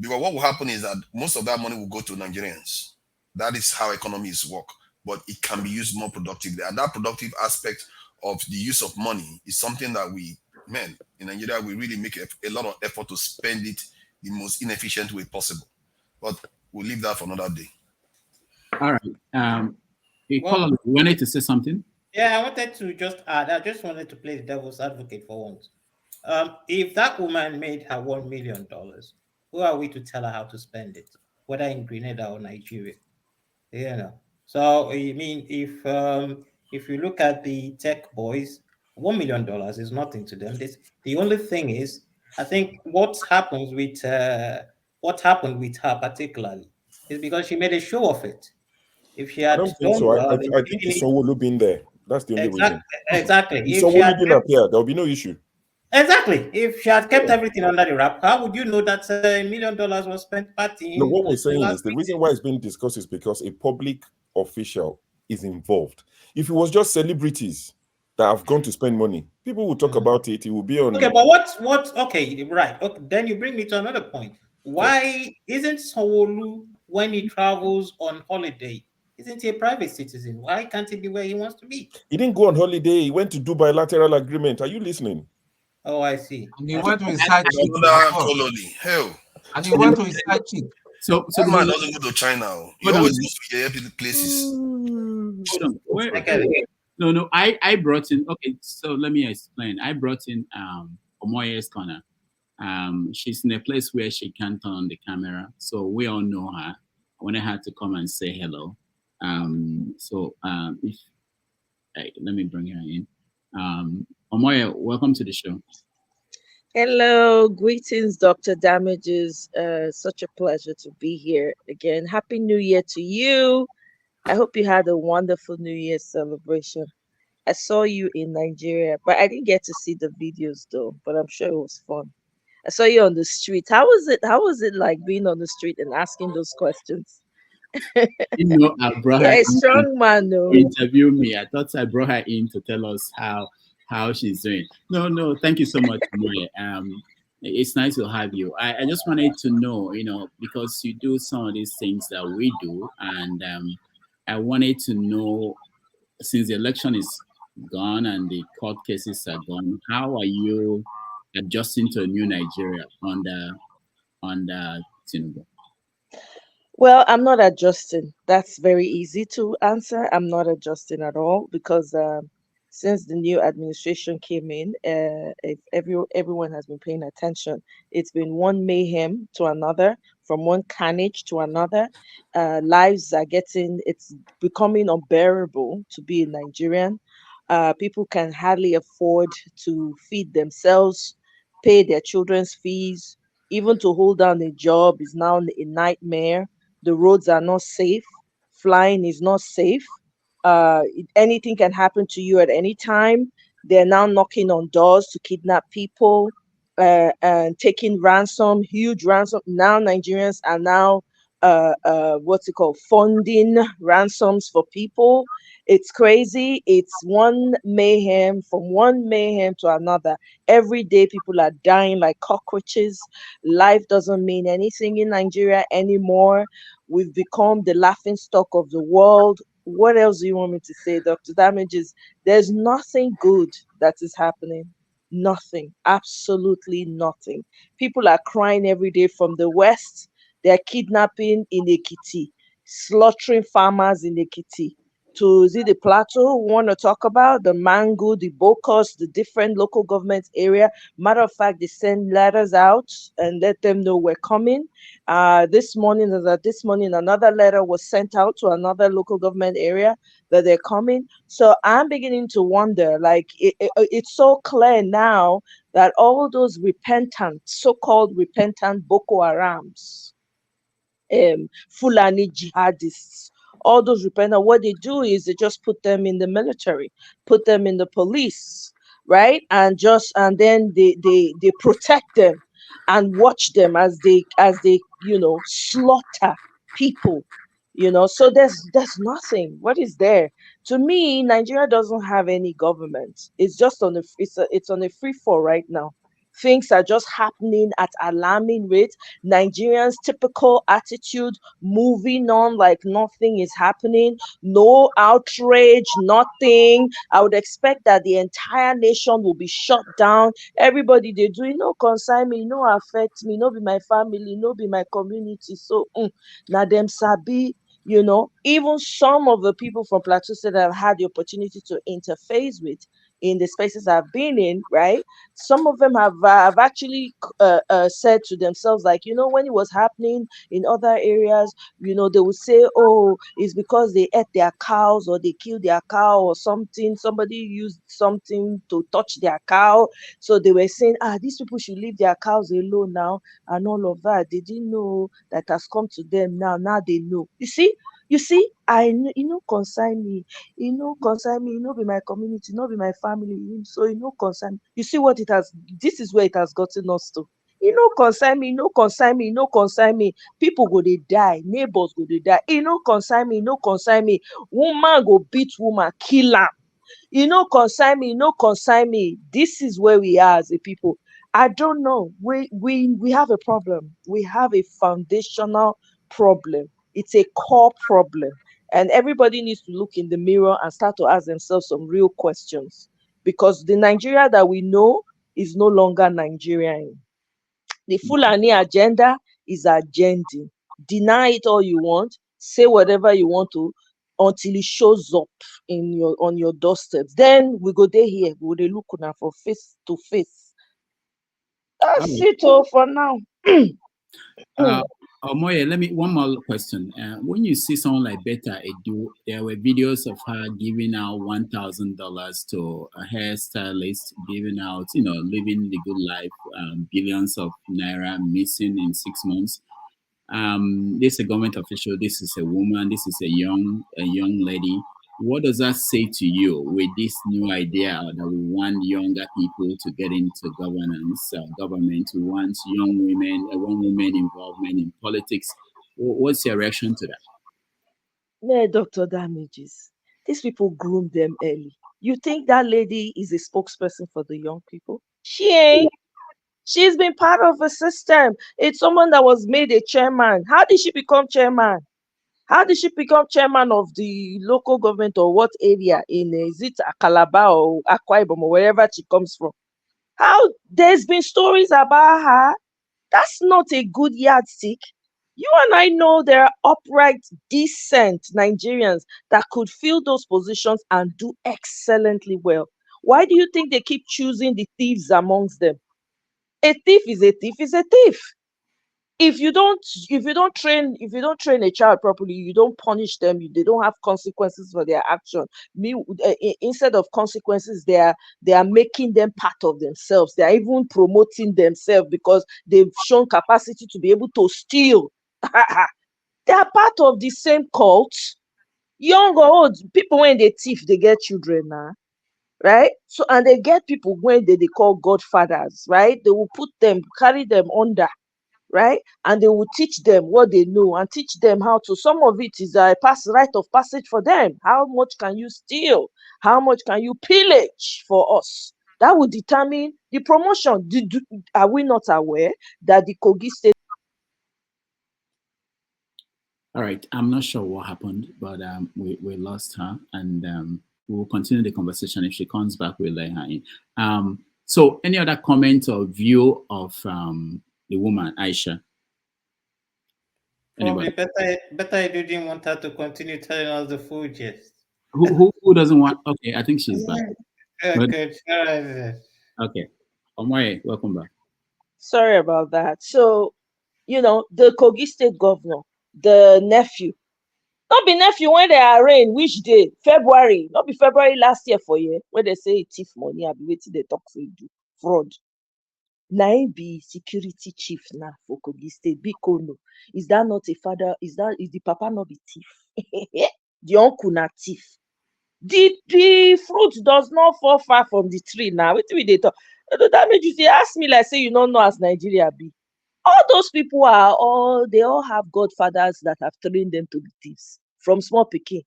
because what will happen is that most of that money will go to Nigerians. That is how economies work. But it can be used more productively, and that productive aspect of the use of money is something that in Nigeria, we really make a lot of effort to spend it the most inefficient way possible. But we'll leave that for another day. All right. You wanted to say something? Yeah, I wanted to just add. I just wanted to play the devil's advocate for once. If that woman made her $1 million, who are we to tell her how to spend it, whether in Grenada or Nigeria? You know. So I mean, if you look at the tech boys, $1 million is nothing to them. The only thing is, I think what happened with her particularly is because she made a show of it. If she had I don't think so. I think it's Sanwo-Olu being there. That's the only reason. Exactly. If Sanwo-Olu didn't appear, there'll be no issue. Exactly. If she had kept everything under the wrap, how would you know that $1 million was spent partying? No, what we're saying is the reason why it's being discussed is because a public official is involved. If it was just celebrities that have gone to spend money, people will talk about it. It will be on. Okay, but what? Okay, right. Okay, then you bring me to another point. Why isn't Sanwo-Olu, when he travels on holiday, Isn't he a private citizen? Why can't he be where he wants to be? He didn't go on holiday. He went to do bilateral agreement. Are you listening? Oh, I see. And he went to his side chick. Colony. Hell. And he went to his side chick. So That man doesn't go to China. He always goes to places. Hold on. No, I brought in, okay, so let me explain. I brought in Omoye's Corner. She's in a place where she can't turn on the camera, so we all know her. I wanted her to come and say hello. Let me bring her in. Omoye, welcome to the show. Hello, greetings, Dr. Damages. Such a pleasure to be here again. Happy New Year to you. I hope you had a wonderful New Year celebration. I saw you in Nigeria, but I didn't get to see the videos though, but I'm sure it was fun. I saw you on the street. How was it? How was it like being on the street and asking those questions? You know, I brought her a in strong man, to interview me. I thought I brought her in to tell us how she's doing. No, thank you so much, Omoye. It's nice to have you. I just wanted to know, because you do some of these things that we do, and I wanted to know, since the election is gone and the court cases are gone, how are you adjusting to a new Nigeria under Tinubu? Well, I'm not adjusting. That's very easy to answer. I'm not adjusting at all because since the new administration came in, everyone has been paying attention. It's been one mayhem to another, from one carnage to another. Lives are it's becoming unbearable to be a Nigerian. People can hardly afford to feed themselves, pay their children's fees, even to hold down a job is now a nightmare. The roads are not safe. Flying is not safe. Anything can happen to you at any time. They're now knocking on doors to kidnap people and taking ransom, huge ransom. Now Nigerians are now funding ransoms for people. It's crazy. It's one mayhem to another. Every day people are dying like cockroaches. Life doesn't mean anything in Nigeria anymore. We've become the laughing stock of the world. What else do you want me to say, Dr. Damages? There's nothing good that is happening. Nothing. Absolutely nothing. People are crying every day from the West. They're kidnapping in Ekiti, slaughtering farmers in Ekiti. To see the plateau, we want to talk about the Mango, the Bokos, the different local government area. Matter of fact, they send letters out and let them know we're coming. This morning, another letter was sent out to another local government area that they're coming. So I'm beginning to wonder, it's so clear now that all those so-called repentant Boko Harams, Fulani jihadists, all those repentant, what they do is they just put them in the military, put them in the police, right? And then they protect them and watch them as they slaughter people. So there's nothing. What is there? To me, Nigeria doesn't have any government. It's just it's on a free fall right now. Things are just happening at alarming rates. Nigerians' typical attitude, moving on like nothing is happening, no outrage, nothing. I would expect that the entire nation will be shut down. Everybody they do, concern me, affect me, no be my family, no be my community. So now them sabi. Even some of the people from Plateau State that I've had the opportunity to interface with in the spaces I've been in, right? Some of them have actually said to themselves, when it was happening in other areas, they would say, oh, it's because they ate their cows or they killed their cow or something. Somebody used something to touch their cow. So they were saying, these people should leave their cows alone now and all of that. They didn't know that has come to them now. Now they know. You see, concern me, concern me, be my community, be my family, so concern me. You see what this is where it has gotten us to. Concern me, concern me, concern me. People go they die, neighbors go they die. Concern me, concern me. Woman go beat woman, kill her. Concern me, concern me. This is where we are as a people. I don't know. We have a problem. We have a foundational problem. It's a core problem. And everybody needs to look in the mirror and start to ask themselves some real questions, because the Nigeria that we know is no longer Nigerian. The Fulani agenda is agenda. Deny it all you want, say whatever you want to, until it shows up on your doorstep. Then we go there here, we will look now for face to face. That's it all for now. Omoye, one more question. When you see someone like Betta Edu, there were videos of her giving out $1,000 to a hairstylist, giving out, living the good life, billions of naira missing in 6 months. This is a government official. This is a woman. This is a young lady. What does that say to you with this new idea that we want younger people to get into governance, government? We want young women involvement in politics. What's your reaction to that? Yeah, Dr. Damages. These people groom them early. You think that lady is a spokesperson for the young people? She ain't. She's been part of a system. It's someone that was made a chairman. How did she become chairman? How did she become chairman of the local government, or what area is it Calabar or Akwa Ibom or wherever she comes from? How? There's been stories about her. That's not a good yardstick. You and I know there are upright, decent Nigerians that could fill those positions and do excellently well. Why do you think they keep choosing the thieves amongst them? A thief is a thief is a thief. If you don't train a child properly, you don't punish them, they don't have consequences for their action. Instead of consequences, they are making them part of themselves. They are even promoting themselves because they've shown capacity to be able to steal. They are part of the same cult. Young or old, people when they thief, they get children now. Right? So, and they get people when they call godfathers, right? They will put them, carry them under, right? And they will teach them what they know and teach them how to. Some of it is a rite of passage for them. How much can you steal? How much can you pillage for us? That will determine the promotion. Are we not aware that the Kogi State? All right, I'm not sure what happened, but we lost her, and we will continue the conversation. If she comes back, we'll let her in. So any other comment or view of the woman, Aisha? Probably better you didn't want her to continue telling us the full gist. Who doesn't want? Okay, I think she's back. Good. All right. Okay. Omoye, welcome back. Sorry about that. So, the Kogi State governor, the nephew, not be nephew when they arraign, which day? February. Not be February last year for you, when they say thief money, I be waiting they talk for you, fraud. Now be security chief now for Kogi State. Bikono. Is that not a father? Is the papa not be thief? The uncle not thief. The fruit does not fall far from the tree now. What we they talk? That made you say, ask me like say you don't know as Nigeria be. All those people they all have godfathers that have trained them to be thieves from small pikin.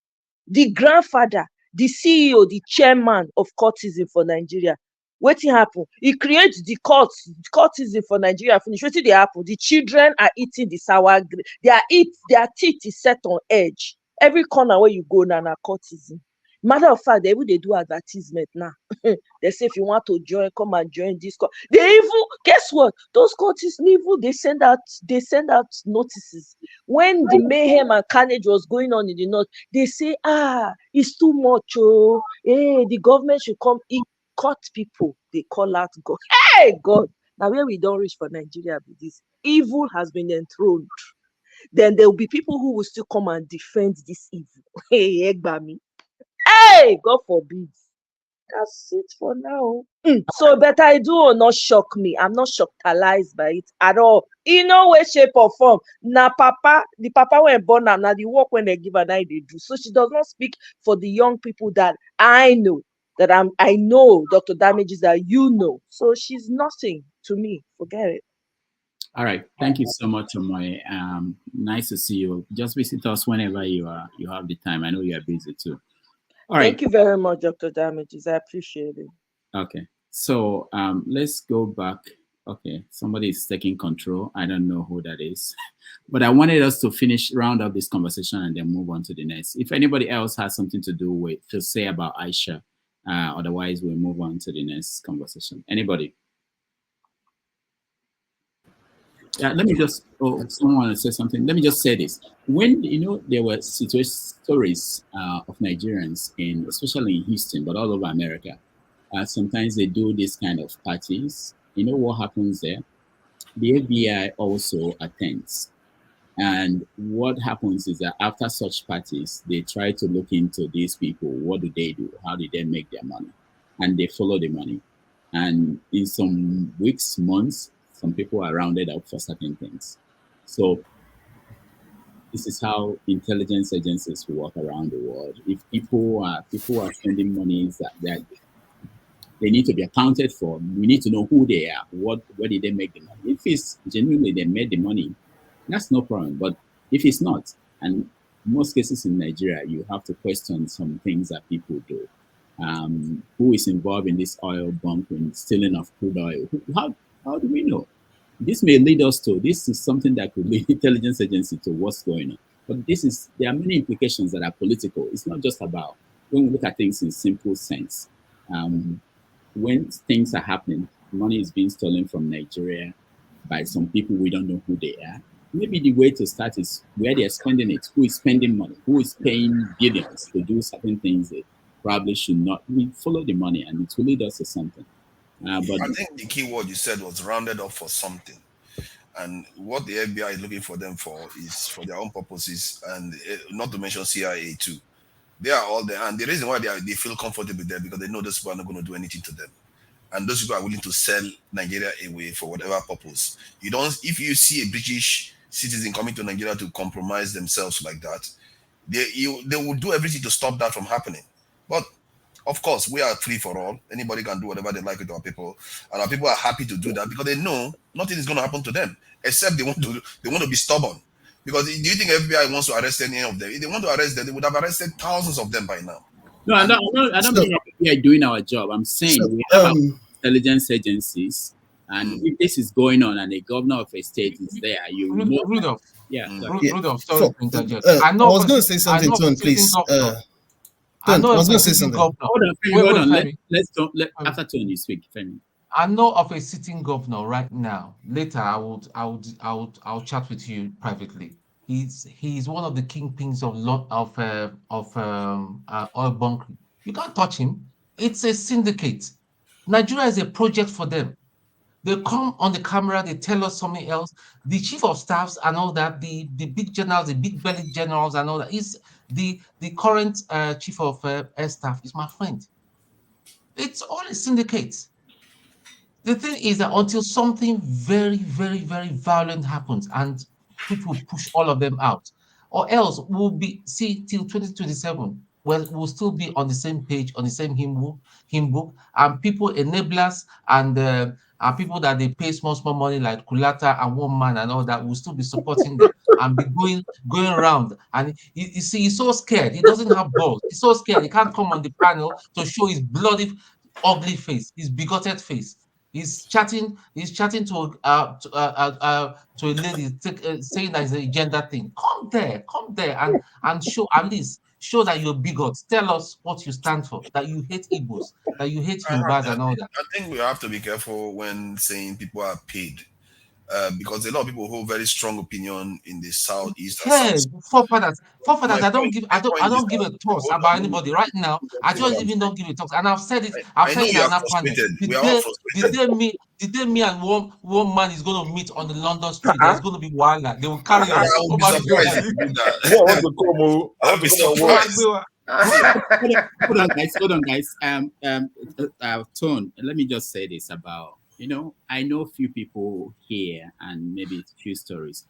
The grandfather, the CEO, the chairman of courtism for Nigeria. Wetin happen? He creates the courtism for Nigeria. Finish. Wetin dey happen? The children are eating the sour grape. Their teeth is set on edge. Every corner where you go now, courtism. Matter of fact, they do advertisement now. They say if you want to join, come and join this court. They even, guess what? Those courts even they send out notices. When the mayhem and carnage was going on in the north, they say, it's too much. The government should come. Cut people. They call out God. Hey, God. Now where we don't reach for Nigeria with this. Evil has been enthroned. Then there will be people who will still come and defend this evil. Hey, Egbami. Hey, God forbid. That's it for now. So better I do or not shock me. I'm not shockalized by it at all. In no way, shape, or form. The papa when born now the work when they give her they do. So she does not speak for the young people that I know. I know Dr. Damages that you know. So she's nothing to me. Forget it. All right. Thank you so much, Omoye. Nice to see you. Just visit us whenever you have the time. I know you are busy too. All right. Thank you very much, Dr. Damages. I appreciate it. Okay. So let's go back Okay, somebody is taking control. I don't know who that is. But I wanted us to round up this conversation and then move on to the next. If anybody else has something to say about Aisha, otherwise we'll move on to the next conversation. Anybody? Yeah, let me just, someone want to say something. Let me just say this. When, there were stories of Nigerians, especially in Houston, but all over America, sometimes they do this kind of parties. You know what happens there? The FBI also attends. And what happens is that after such parties, they try to look into these people. What do they do? How do they make their money? And they follow the money. And in some weeks, months, some people are rounded up for certain things. So this is how intelligence agencies work around the world. If people are spending monies that they need to be accounted for, we need to know who they are. Where did they make the money? If it's genuinely they made the money, that's no problem. But if it's not, and in most cases in Nigeria, you have to question some things that people do. Who is involved in this oil bunkering, stealing of crude oil? How do we know? This may lead us to, this is something that could lead intelligence agency to what's going on. But there are many implications that are political. It's not just about, when we look at things in simple sense, when things are happening, money is being stolen from Nigeria by some people we don't know who they are. Maybe the way to start is where they're spending it, who is spending money, who is paying billions to do certain things they probably should not. We follow the money and it will lead us to something. But I think the key word you said was rounded up for something. And what the FBI is looking for them for is for their own purposes, and not to mention CIA too. They are all there. And the reason why they feel comfortable there, because they know those people are not going to do anything to them. And those people are willing to sell Nigeria away for whatever purpose. If you see a British citizen coming to Nigeria to compromise themselves like that, they will do everything to stop that from happening. But of course, we are free for all. Anybody can do whatever they like with our people, and our people are happy to do that because they know nothing is going to happen to them, except they want to be stubborn. Because do you think FBI wants to arrest any of them? If they want to arrest them, they would have arrested thousands of them by now. No, I don't think we are doing our job. I'm saying we have our intelligence agencies, and if this is going on and the governor of a state is there, you know. Rudolph. Yeah. Rudolph, sorry to interject. I was going to say something, Ton, please. I was going to say something. Hold on. After Tony you speak, Femi. I know of a sitting governor right now. Later, I'll chat with you privately. He's one of the kingpins of oil bunkering. You can't touch him. It's a syndicate. Nigeria is a project for them. They come on the camera, they tell us something else. The chief of staffs and all that, the big generals, the big belly generals and all that, is the current chief of air staff is my friend. It's all a syndicate. The thing is that until something very, very, very violent happens and people push all of them out, or else we'll be, till 2027, we'll still be on the same page, on the same hymn book, and people enablers and people that they pay small money like Kulata and One Man and all that will still be supporting them and be going around. And you see, he's so scared. He doesn't have balls. He's so scared. He can't come on the panel to show his bloody, ugly face, his bigoted face. He's chatting to a lady saying that it's a gender thing. Come there and show, at least show that you're bigot. Tell us what you stand for, that you hate Igbos, that you hate Yorubas and all that. I think we have to be careful when saying people are paid. Because a lot of people hold very strong opinion in the southeast. Yes, forefathers. I don't give a toss about anybody right now. I just even don't give a toss, and I've said it. I've said it on that panel. The day me and one man is going to meet on the London street, there's going to be wildlife. They will carry us. Hold on, guys. Tone, let me just say this about. I know a few people here and maybe a few stories.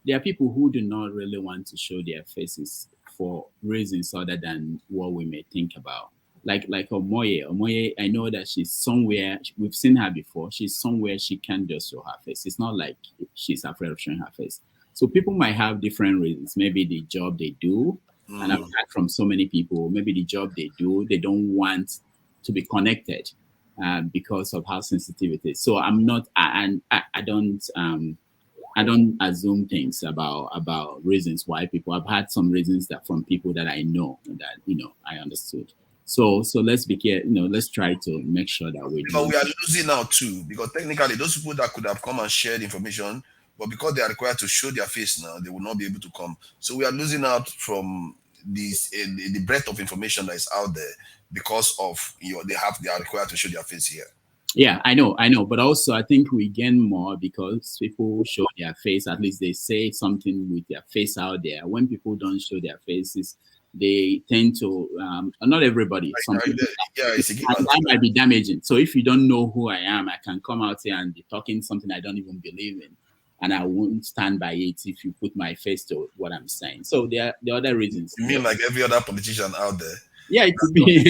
There are people who do not really want to show their faces for reasons other than what we may think about. Like Omoye. Omoye, I know that she's somewhere, we've seen her before, she's somewhere she can't just show her face. It's not like she's afraid of showing her face. So people might have different reasons. Maybe the job they do, and I've heard from so many people, maybe the job they do, they don't want to be connected. because of how sensitive it is. So I'm not, and I don't assume things about reasons why people. I've had some reasons that from people that I know that I understood. So let's be careful. Let's try to make sure that we. But we are losing now too, because technically those people that could have come and shared information, but because they are required to show their face now, they will not be able to come. So we are losing out from this the breadth of information that is out there because of they are required to show their face here. Yeah, I know, but also I think we gain more because people show their face. At least they say something with their face out there. When people don't show their faces, they tend to not everybody. Some people, that might be damaging. So if you don't know who I am, I can come out here and be talking something I don't even believe in, and I won't stand by it if you put my face to what I'm saying. So there are the other reasons. You mean like every other politician out there? Yeah, it could be.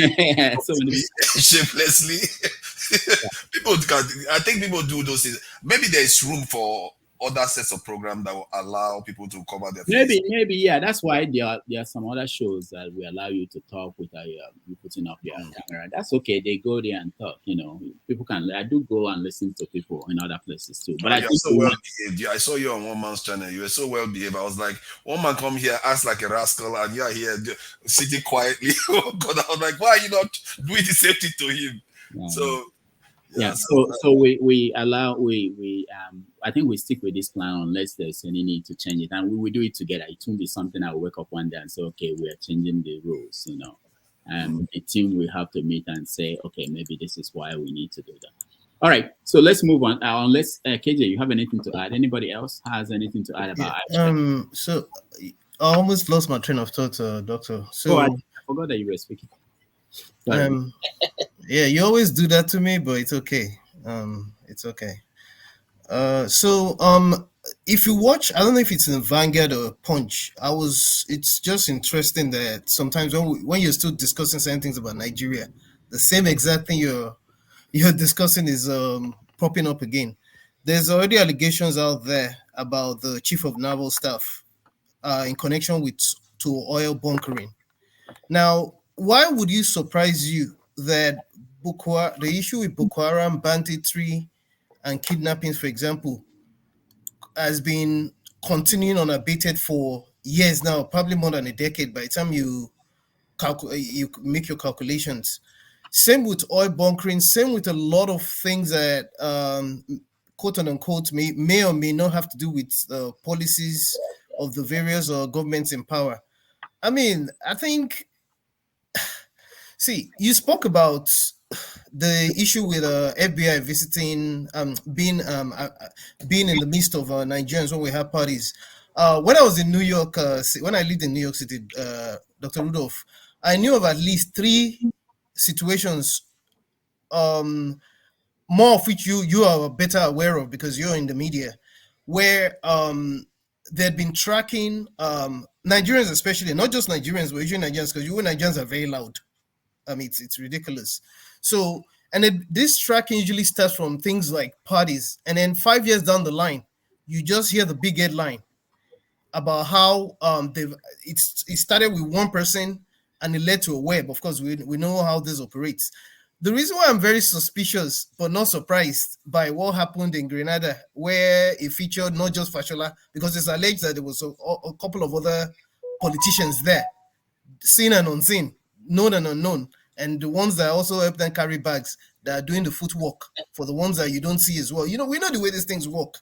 Shamelessly. People can. I think people do those things. Maybe there is room for other sets of programs that will allow people to cover their face. Maybe, yeah. That's why there are some other shows that will allow you to talk without you putting up your camera. That's okay. They go there and talk. People can. I do go and listen to people in other places too. But you're so well behaved. I saw you on one man's channel. You were so well behaved. I was like, one man come here, act like a rascal, and you are here sitting quietly. Oh God, I was like, why are you not doing the same thing to him? Yeah. So. Yeah, so we allow I think we stick with this plan unless there's any need to change it, and we will do it together. It won't be something I will wake up one day and say, okay, we are changing the rules. The team will have to meet and say, okay, maybe this is why we need to do that. All right, so let's move on. Unless KJ, you have anything to add? Anybody else has anything to add about? So I almost lost my train of thought, Doctor. So I forgot that you were speaking. Yeah, you always do that to me, but it's okay. It's okay. If you watch, I don't know if it's in Vanguard or Punch. It's just interesting that sometimes when you're still discussing certain things about Nigeria, the same exact thing you're discussing is popping up again. There's already allegations out there about the chief of naval staff in connection with oil bunkering. Now, why would you surprise you that the issue with Boko Haram, banditry, and kidnappings, for example, has been continuing unabated for years now, probably more than a decade by the time you make your calculations. Same with oil bunkering, same with a lot of things that, quote unquote, may or may not have to do with policies of the various governments in power. I mean, I think, see, you spoke about the issue with FBI visiting, being in the midst of Nigerians when we have parties. When I was in New York, when I lived in New York City, Dr. Rudolph, I knew of at least 3 situations, more of which you are better aware of because you're in the media, where they'd been tracking Nigerians, especially, not just Nigerians, but usually Nigerians, because Nigerians are very loud. I mean, it's ridiculous. So, and this tracking usually starts from things like parties, and then 5 years down the line, you just hear the big headline about how it started with one person and it led to a web. Of course, we know how this operates. The reason why I'm very suspicious but not surprised by what happened in Grenada, where it featured not just Fashola, because it's alleged that there was a couple of other politicians there, seen and unseen, known and unknown, and the ones that also help them carry bags, that are doing the footwork for the ones that you don't see as well. We know the way these things work.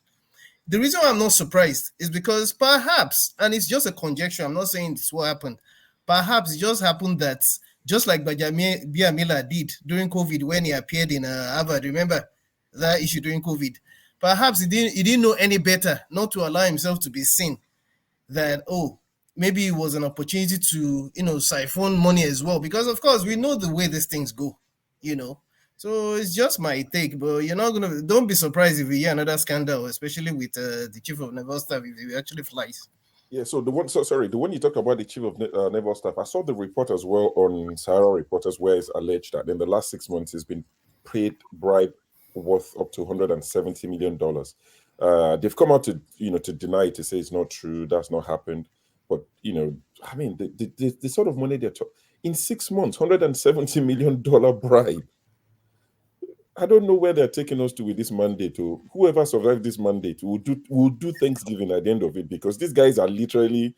The reason why I'm not surprised is because perhaps, and it's just a conjecture, I'm not saying it's what happened, perhaps it just happened that, just like Biamila did during COVID when he appeared in Harvard, remember that issue during COVID? Perhaps he didn't know any better not to allow himself to be seen, that, maybe it was an opportunity to, siphon money as well, because of course we know the way these things go, So it's just my take, but don't be surprised if we hear another scandal, especially with the chief of naval staff, if he actually flies. Yeah, so the one you talked about, the chief of naval staff, I saw the report as well on Sahara Reporters, where it's alleged that in the last 6 months he's been paid bribe worth up to $170 million. They've come out to to deny it, to say it's not true, that's not happened. But I mean, the sort of money they're talking in 6 months, $170 million bribe. I don't know where they're taking us to with this mandate. Or whoever survived this mandate will do Thanksgiving at the end of it, because these guys are literally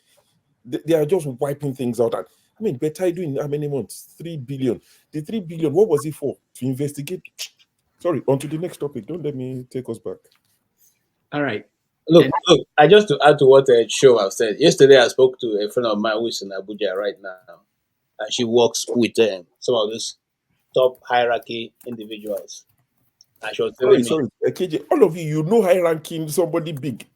they are just wiping things out. I mean, better doing how many months? 3 billion. The 3 billion, what was it for? To investigate? Sorry, on to the next topic. Don't let me take us back. All right. Look, I just to add to what Show have said. Yesterday, I spoke to a friend of mine who is in Abuja right now, and she works with some of those top hierarchy individuals. And she was telling Sorry, me, KJ, all of you know high ranking somebody big.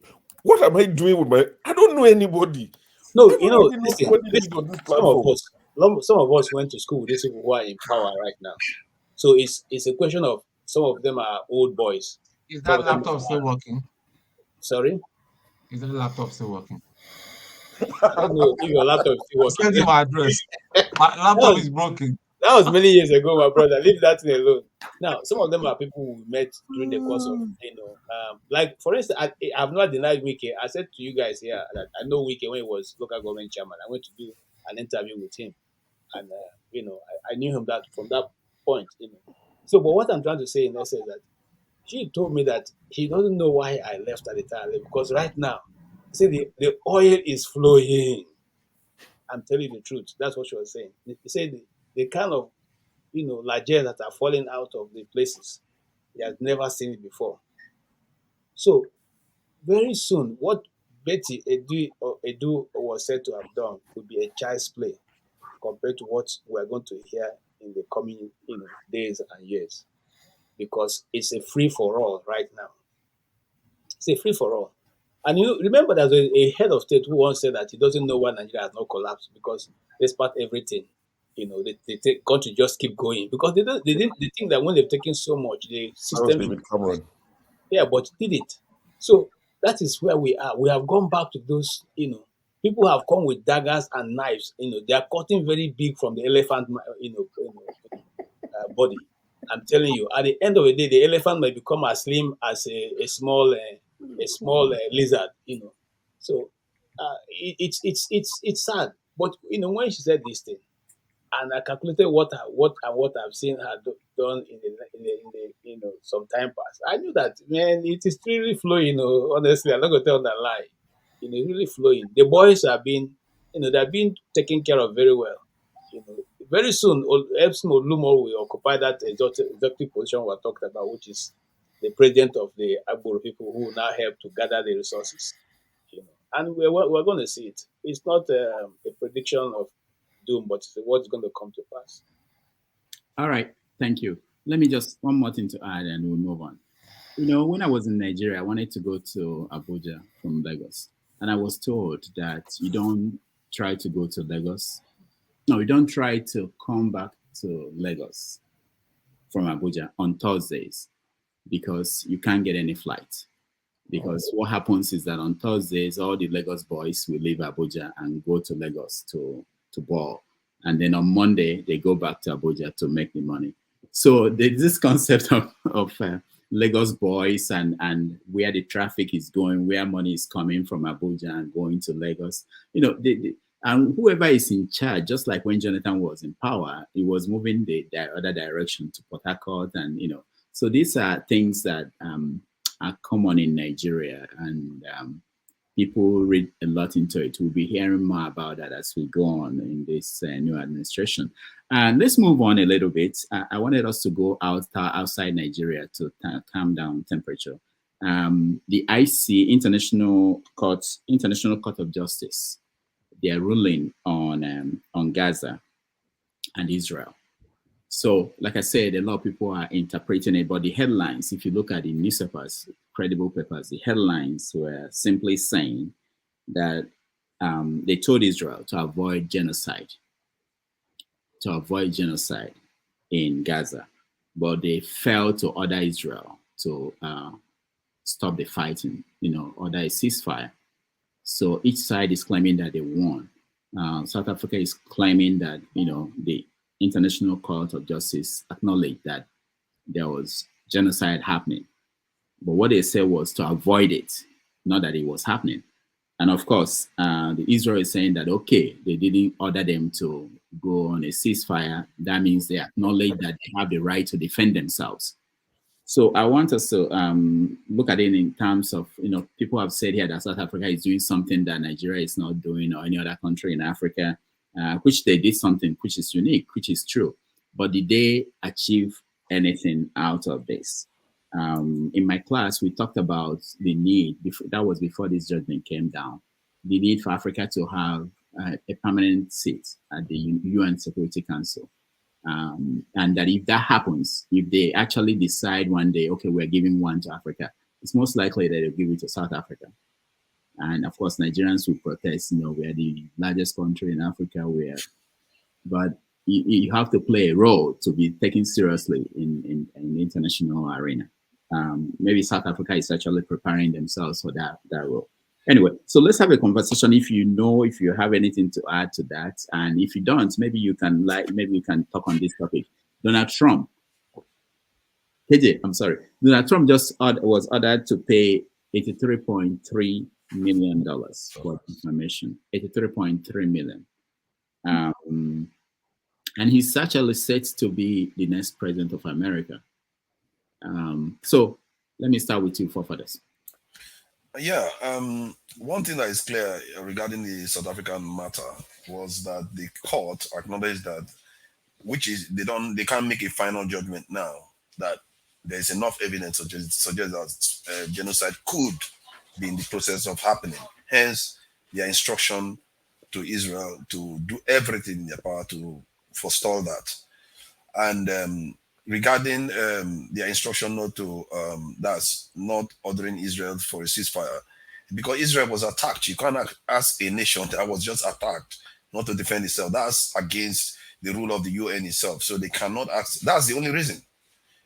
What am I doing with my? I don't know anybody. no, I you don't know, even know listen, somebody big on this platform. some of us went to school with these people who are in power right now. So it's a question of some of them are old boys. Is Some that of them laptop still working? Sorry? Is that laptop still working? I don't know if your laptop is still I working. sent you my address. My laptop is broken. That was many years ago, my brother. Leave that thing alone. Now, some of them are people we met during the course of, like for instance, I've not denied Wike. I said to you guys here that I know Wike when he was local government chairman. I went to do an interview with him, and I knew him that from that point. So, but what I'm trying to say in essence is that she told me that he doesn't know why I left at the time, because right now, see the oil is flowing. I'm telling you the truth. That's what she was saying. He said the kind of Nigerians that are falling out of the places, he has never seen it before. So very soon, what Betty Edu was said to have done could be a child's play compared to what we're going to hear in the coming days and years, because it's a free for all right now. It's a free for all. And you remember there's a head of state who once said that he doesn't know why Nigeria has not collapsed, because despite everything, they take country just keep going, because they think that when they've taken so much, the system David Cameron. Yeah, but did it. So that is where we are. We have gone back to those, people have come with daggers and knives, they are cutting very big from the elephant, body. I'm telling you, at the end of the day, the elephant may become as slim as a small lizard. So it's sad. But when she said this thing, and I calculated what I've seen her done in the some time past, I knew that, man, it is really flowing. Honestly, I'm not gonna tell that lie. Really flowing. The boys are being, they're being taken care of very well. Very soon, Epson Olumo will occupy that executive position we're talking about, which is the president of the Agboro people, who will now help to gather the resources. And we're going to see it. It's not a prediction of doom, but it's what's going to come to pass. All right, thank you. Let me just one more thing to add, and we'll move on. When I was in Nigeria, I wanted to go to Abuja from Lagos, and I was told that you don't try to go to Lagos. No, you don't try to come back to Lagos from Abuja on Thursdays, because you can't get any flight. Because what happens is that on Thursdays, all the Lagos boys will leave Abuja and go to Lagos to ball. And then on Monday, they go back to Abuja to make the money. So there's this concept of Lagos boys and where the traffic is going, where money is coming from Abuja and going to Lagos. And whoever is in charge, just like when Jonathan was in power, he was moving the other direction to Port Harcourt. And, so these are things that are common in Nigeria, and people read a lot into it. We'll be hearing more about that as we go on in this new administration. And let's move on a little bit. I wanted us to go outside Nigeria to calm down temperature. The IC, International Court of Justice, they're ruling on Gaza and Israel. So, like I said, a lot of people are interpreting it, but the headlines, if you look at the newspapers, credible papers, the headlines were simply saying that they told Israel to avoid genocide in Gaza, but they failed to order Israel to stop the fighting, order a ceasefire. So each side is claiming that they won. South Africa is claiming that, the International Court of Justice acknowledged that there was genocide happening. But what they said was to avoid it, not that it was happening. And of course, the Israel is saying that, okay, they didn't order them to go on a ceasefire. That means they acknowledge that they have the right to defend themselves. So I want us to look at it in terms of, people have said here that South Africa is doing something that Nigeria is not doing, or any other country in Africa, which they did something which is unique, which is true. But did they achieve anything out of this? In my class, we talked about the need, that was before this judgment came down, the need for Africa to have a permanent seat at the UN Security Council. And that if that happens, if they actually decide one day, okay, we're giving one to Africa, it's most likely that they'll give it to South Africa. And of course, Nigerians will protest, we're the largest country in Africa, but you have to play a role to be taken seriously in the international arena. Maybe South Africa is actually preparing themselves for that role. Anyway, so let's have a conversation. If you have anything to add to that, and if you don't, maybe you can talk on this topic. Donald Trump, KJ, I'm sorry. Donald Trump just was ordered to pay $83.3 million for information. $83.3 million. And he's actually set to be the next president of America. So let me start with you, forefathers. Yeah, one thing that is clear regarding the South African matter was that the court acknowledged that, they can't make a final judgment now, that there is enough evidence to suggest that genocide could be in the process of happening. Hence, their instruction to Israel to do everything in their power to forestall that. And regarding their instruction that's not ordering Israel for a ceasefire, because Israel was attacked. You cannot ask a nation that was just attacked not to defend itself. That's against the rule of the UN itself. So they cannot ask. That's the only reason.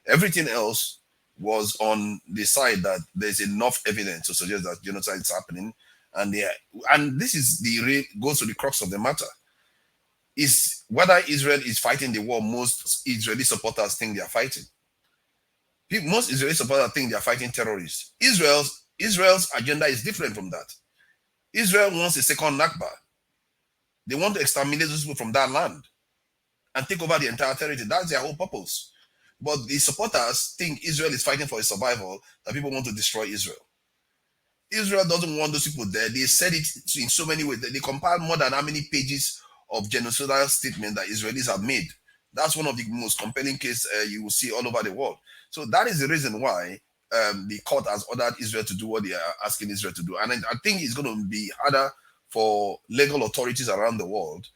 Everything else was on the side that there's enough evidence to suggest that genocide is happening. And this is goes to the crux of the matter. Is whether Israel is fighting the war most Israeli supporters think they are fighting. Most Israeli supporters think they are fighting terrorists. Israel's agenda is different from that. Israel wants a second Nakba. They want to exterminate those people from that land and take over the entire territory. That's their whole purpose. But the supporters think Israel is fighting for its survival, that people want to destroy Israel. Israel doesn't want those people there. They said it in so many ways. They compiled more than how many pages of genocidal statement that Israelis have made. That's one of the most compelling cases you will see all over the world. So that is the reason why the court has ordered Israel to do what they are asking Israel to do. And I think it's going to be harder for legal authorities around the world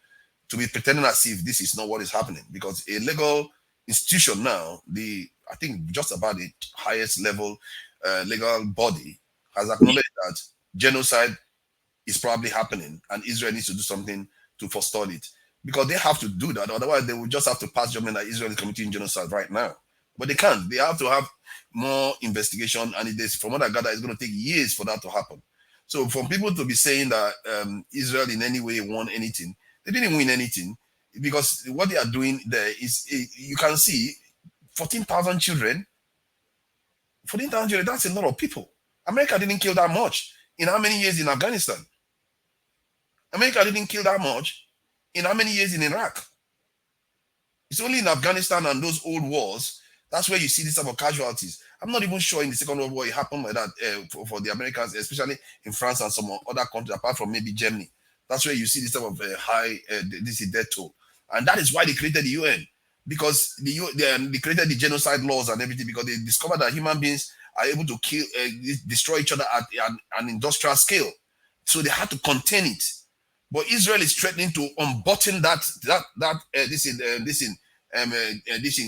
to be pretending as if this is not what is happening, because a legal institution now, I think just about the highest level legal body, has acknowledged that genocide is probably happening and Israel needs to do something to forestall it, because they have to do that. Otherwise, they will just have to pass judgment that Israel is committing genocide right now. But they can't. They have to have more investigation, and from what I gather, it's going to take years for that to happen. So for people to be saying that Israel in any way won anything, they didn't win anything, because what they are doing there is, you can see 14,000 children. 14,000 children, that's a lot of people. America didn't kill that much in how many years in Afghanistan? America didn't kill that much in how many years in Iraq? It's only in Afghanistan and those old wars, that's where you see this type of casualties. I'm not even sure in the Second World War it happened like that for the Americans, especially in France and some other countries, apart from maybe Germany. That's where you see this type of high death toll. And that is why they created the UN, because they created the genocide laws and everything, because they discovered that human beings are able to kill, destroy each other at an industrial scale. So they had to contain it. But Israel is threatening to unbutton this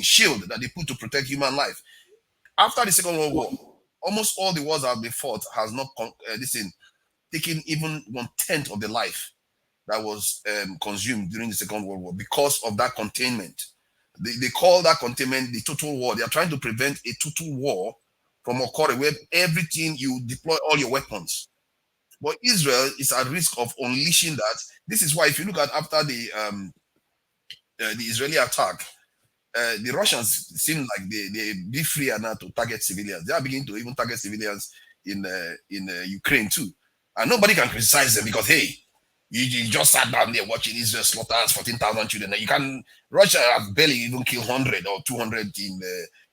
shield that they put to protect human life. After the Second World War, almost all the wars that have been fought has not taken even 1/10 of the life that was consumed during the Second World War, because of that containment. They call that containment the total war. They are trying to prevent a total war from occurring, where everything, you deploy all your weapons. But Israel is at risk of unleashing that. This is why, if you look at after the Israeli attack, the Russians seem like they be freer now to target civilians. They are beginning to even target civilians in Ukraine too. And nobody can criticize them, because, hey, you just sat down there watching Israel slaughter 14,000 children. Russia has barely even killed 100 or 200 in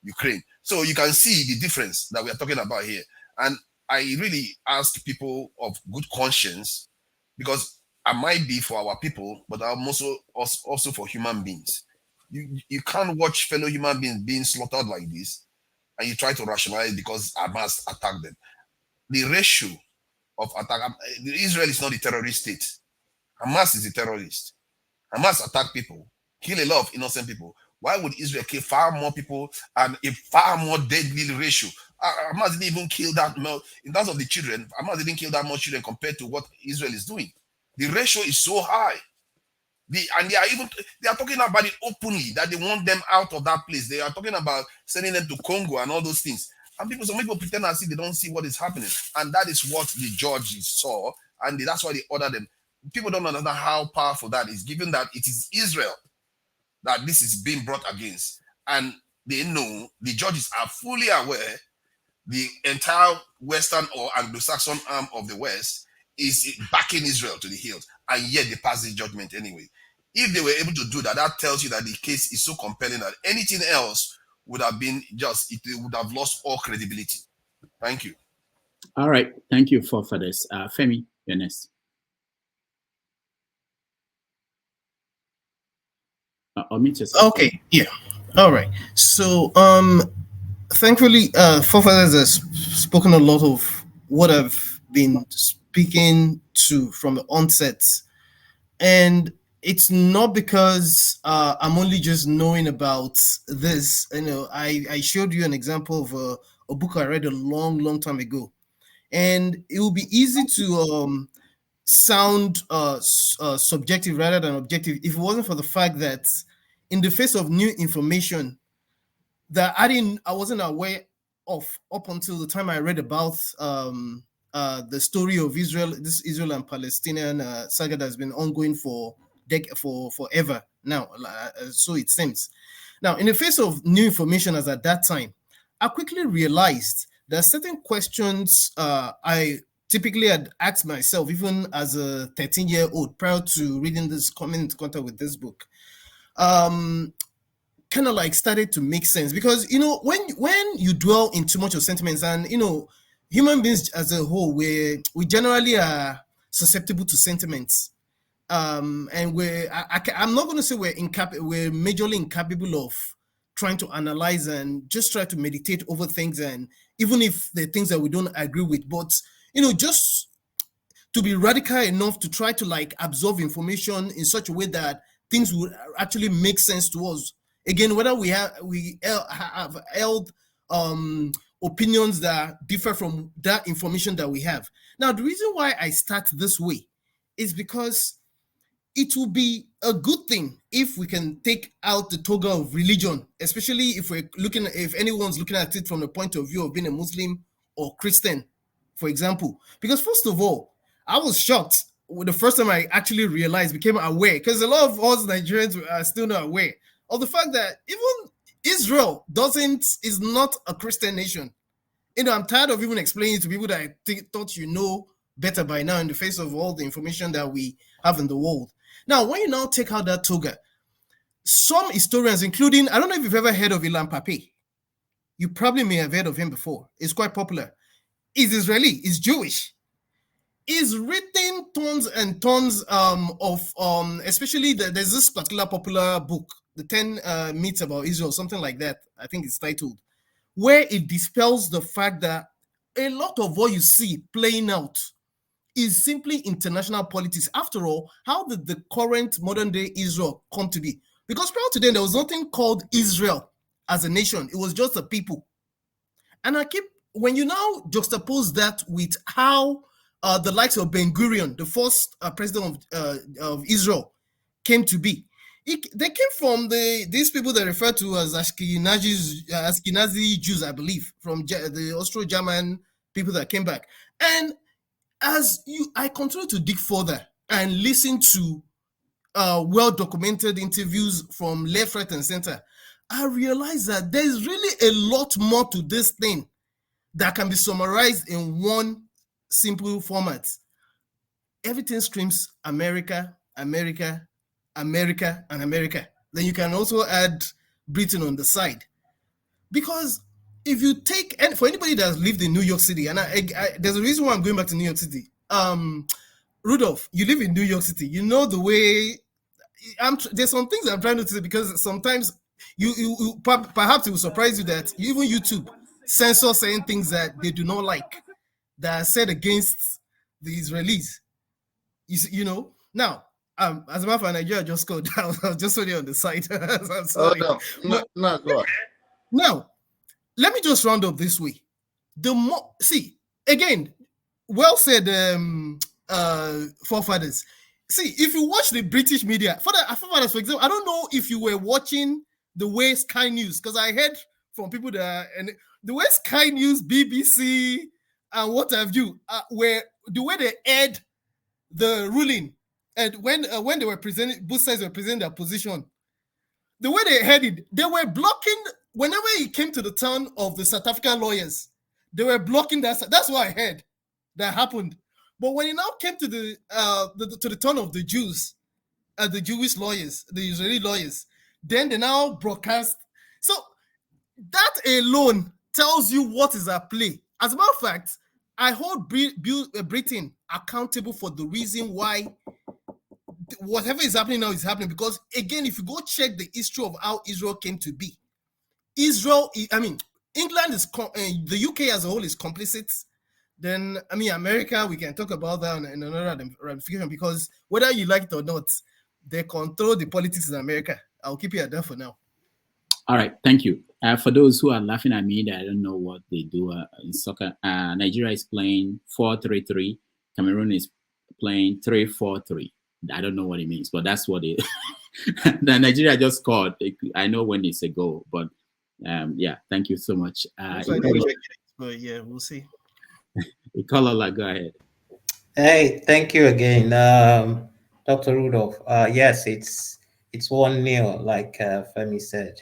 Ukraine. So you can see the difference that we are talking about here. And I really ask people of good conscience, because I might be for our people, but I'm also for human beings. You can't watch fellow human beings being slaughtered like this, and you try to rationalize because Hamas attacked them. The ratio of attack, Israel is not a terrorist state. Hamas is a terrorist. Hamas attack people, kill a lot of innocent people. Why would Israel kill far more people and a far more deadly ratio? Hamas didn't even kill that much. In terms of the children, Hamas didn't kill that much children compared to what Israel is doing. The ratio is so high. They are talking about it openly, that they want them out of that place. They are talking about sending them to Congo and all those things. And some people pretend as if they don't see what is happening. And that is what the judges saw. And that's why they ordered them. People don't understand how powerful that is, given that it is Israel that this is being brought against. And they know, the judges are fully aware, the entire Western or Anglo-Saxon arm of the West is backing Israel to the hilt. And yet they pass the judgment anyway. If they were able to do that, that tells you that the case is so compelling that anything else would have been it would have lost all credibility. Thank you. All right. Thank you for this. Femi, you're next. Okay, yeah. All right. So, thankfully, forefathers has spoken a lot of what I've been speaking to from the onset. And it's not because I'm only just knowing about this. I showed you an example of a book I read a long time ago. And it will be easy to sound subjective rather than objective if it wasn't for the fact that in the face of new information that I wasn't aware of up until the time I read about the story of Israel, this Israel and Palestinian saga that's been ongoing for forever now, so it seems. Now, in the face of new information as at that time, I quickly realized there are certain questions I typically had asked myself, even as a 13-year-old, prior to reading this, coming into contact with this book. Kind of like started to make sense, because when you dwell in too much of sentiments, and human beings as a whole, we generally are susceptible to sentiments, and I'm not going to say we're majorly incapable of trying to analyze and just try to meditate over things, and even if the things that we don't agree with, but just to be radical enough to try to absorb information in such a way that things would actually make sense to us. Again, whether we have held opinions that differ from that information that we have. Now, the reason why I start this way is because it will be a good thing if we can take out the toga of religion, especially if anyone's looking at it from the point of view of being a Muslim or Christian, for example. Because first of all, I was shocked with the first time I actually became aware, because a lot of us Nigerians are still not aware of the fact that even Israel is not a Christian nation. I'm tired of even explaining to people that I thought better by now in the face of all the information that we have in the world. Now, when you now take out that toga, some historians, including, I don't know if you've ever heard of Ilan Pappé. You probably may have heard of him before. It's quite popular. He's Israeli. He's Jewish. He's written tons and tons of, especially there's this particular popular book, The 10 Myths About Israel, something like that, I think it's titled, where it dispels the fact that a lot of what you see playing out is simply international politics. After all, how did the current modern day Israel come to be? Because prior to then, there was nothing called Israel as a nation. It was just a people. And when you now juxtapose that with how the likes of Ben-Gurion, the first president of Israel, came to be, they came from these people that refer to as Ashkenazi Jews, I believe, from the Austro-German people that came back. And I continue to dig further and listen to well-documented interviews from left, right, and center, I realize that there's really a lot more to this thing that can be summarized in one simple format. Everything screams America, America, America, and America. Then you can also add Britain on the side. Because if you take, and for anybody that's lived in New York City, and there's a reason why I'm going back to New York City. Rudolph, you live in New York City. You know the way. There's some things I'm trying to say, because sometimes you perhaps it will surprise you that even YouTube censors certain things that they do not like, that are said against the Israelis. You know, now, as a matter of fact, Nigeria just scored. I was just only on the side. I'm sorry. No, go on. Now, let me just round up this way. The more, see, again, well said, forefathers. See, if you watch the British media, for example, I don't know if you were watching the way Sky News, because I heard from people that, and the way Sky News, BBC, and what have you, where the way they aired the ruling, and when they were presenting, both sides were presenting their position, the way they had it, they were blocking, whenever it came to the turn of the South African lawyers, they were blocking that. That's what I heard that happened. But when it now came to the turn of the Jews, the Jewish lawyers, the Israeli lawyers, then they now broadcast. So that alone tells you what is at play. As a matter of fact, I hold Britain accountable for the reason why whatever is happening now is happening, because again, if you go check the history of how Israel came to be, England is, the UK as a whole is complicit. Then, America, we can talk about that in another ramification, because whether you like it or not, they control the politics in America. I'll keep it at that for now. All right, thank you. For those who are laughing at me that I don't know what they do in soccer, Nigeria is playing 4-3-3. Cameroon is playing 3-4-3. I don't know what it means, but that's what it the Nigeria just scored. I know when it's a goal, but yeah, thank you so much. But yeah, we'll see. Ikolola, go ahead. Hey, thank you again, Dr. Rudolph. Yes, it's 1-0, like Femi said.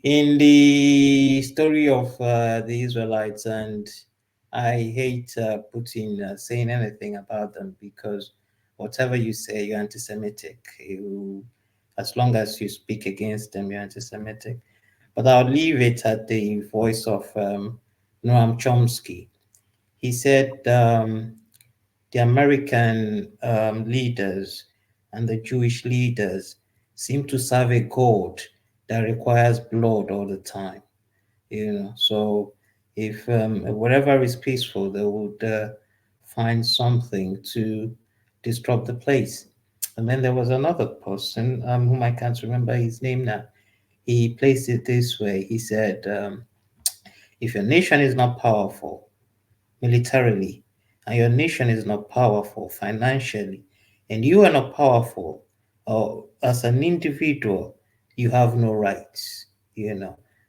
In the story of the Israelites, and I hate Putin saying anything about them, because whatever you say, you're anti-Semitic. As long as you speak against them, you're anti-Semitic. But I'll leave it at the voice of Noam Chomsky. He said the American leaders and the Jewish leaders seem to serve a God that requires blood all the time. So if wherever is peaceful, they would find something to disrupt the place. And then there was another person whom I can't remember his name now. He placed it this way. He said, if your nation is not powerful militarily, and your nation is not powerful financially, and you are not powerful as an individual, you have no rights.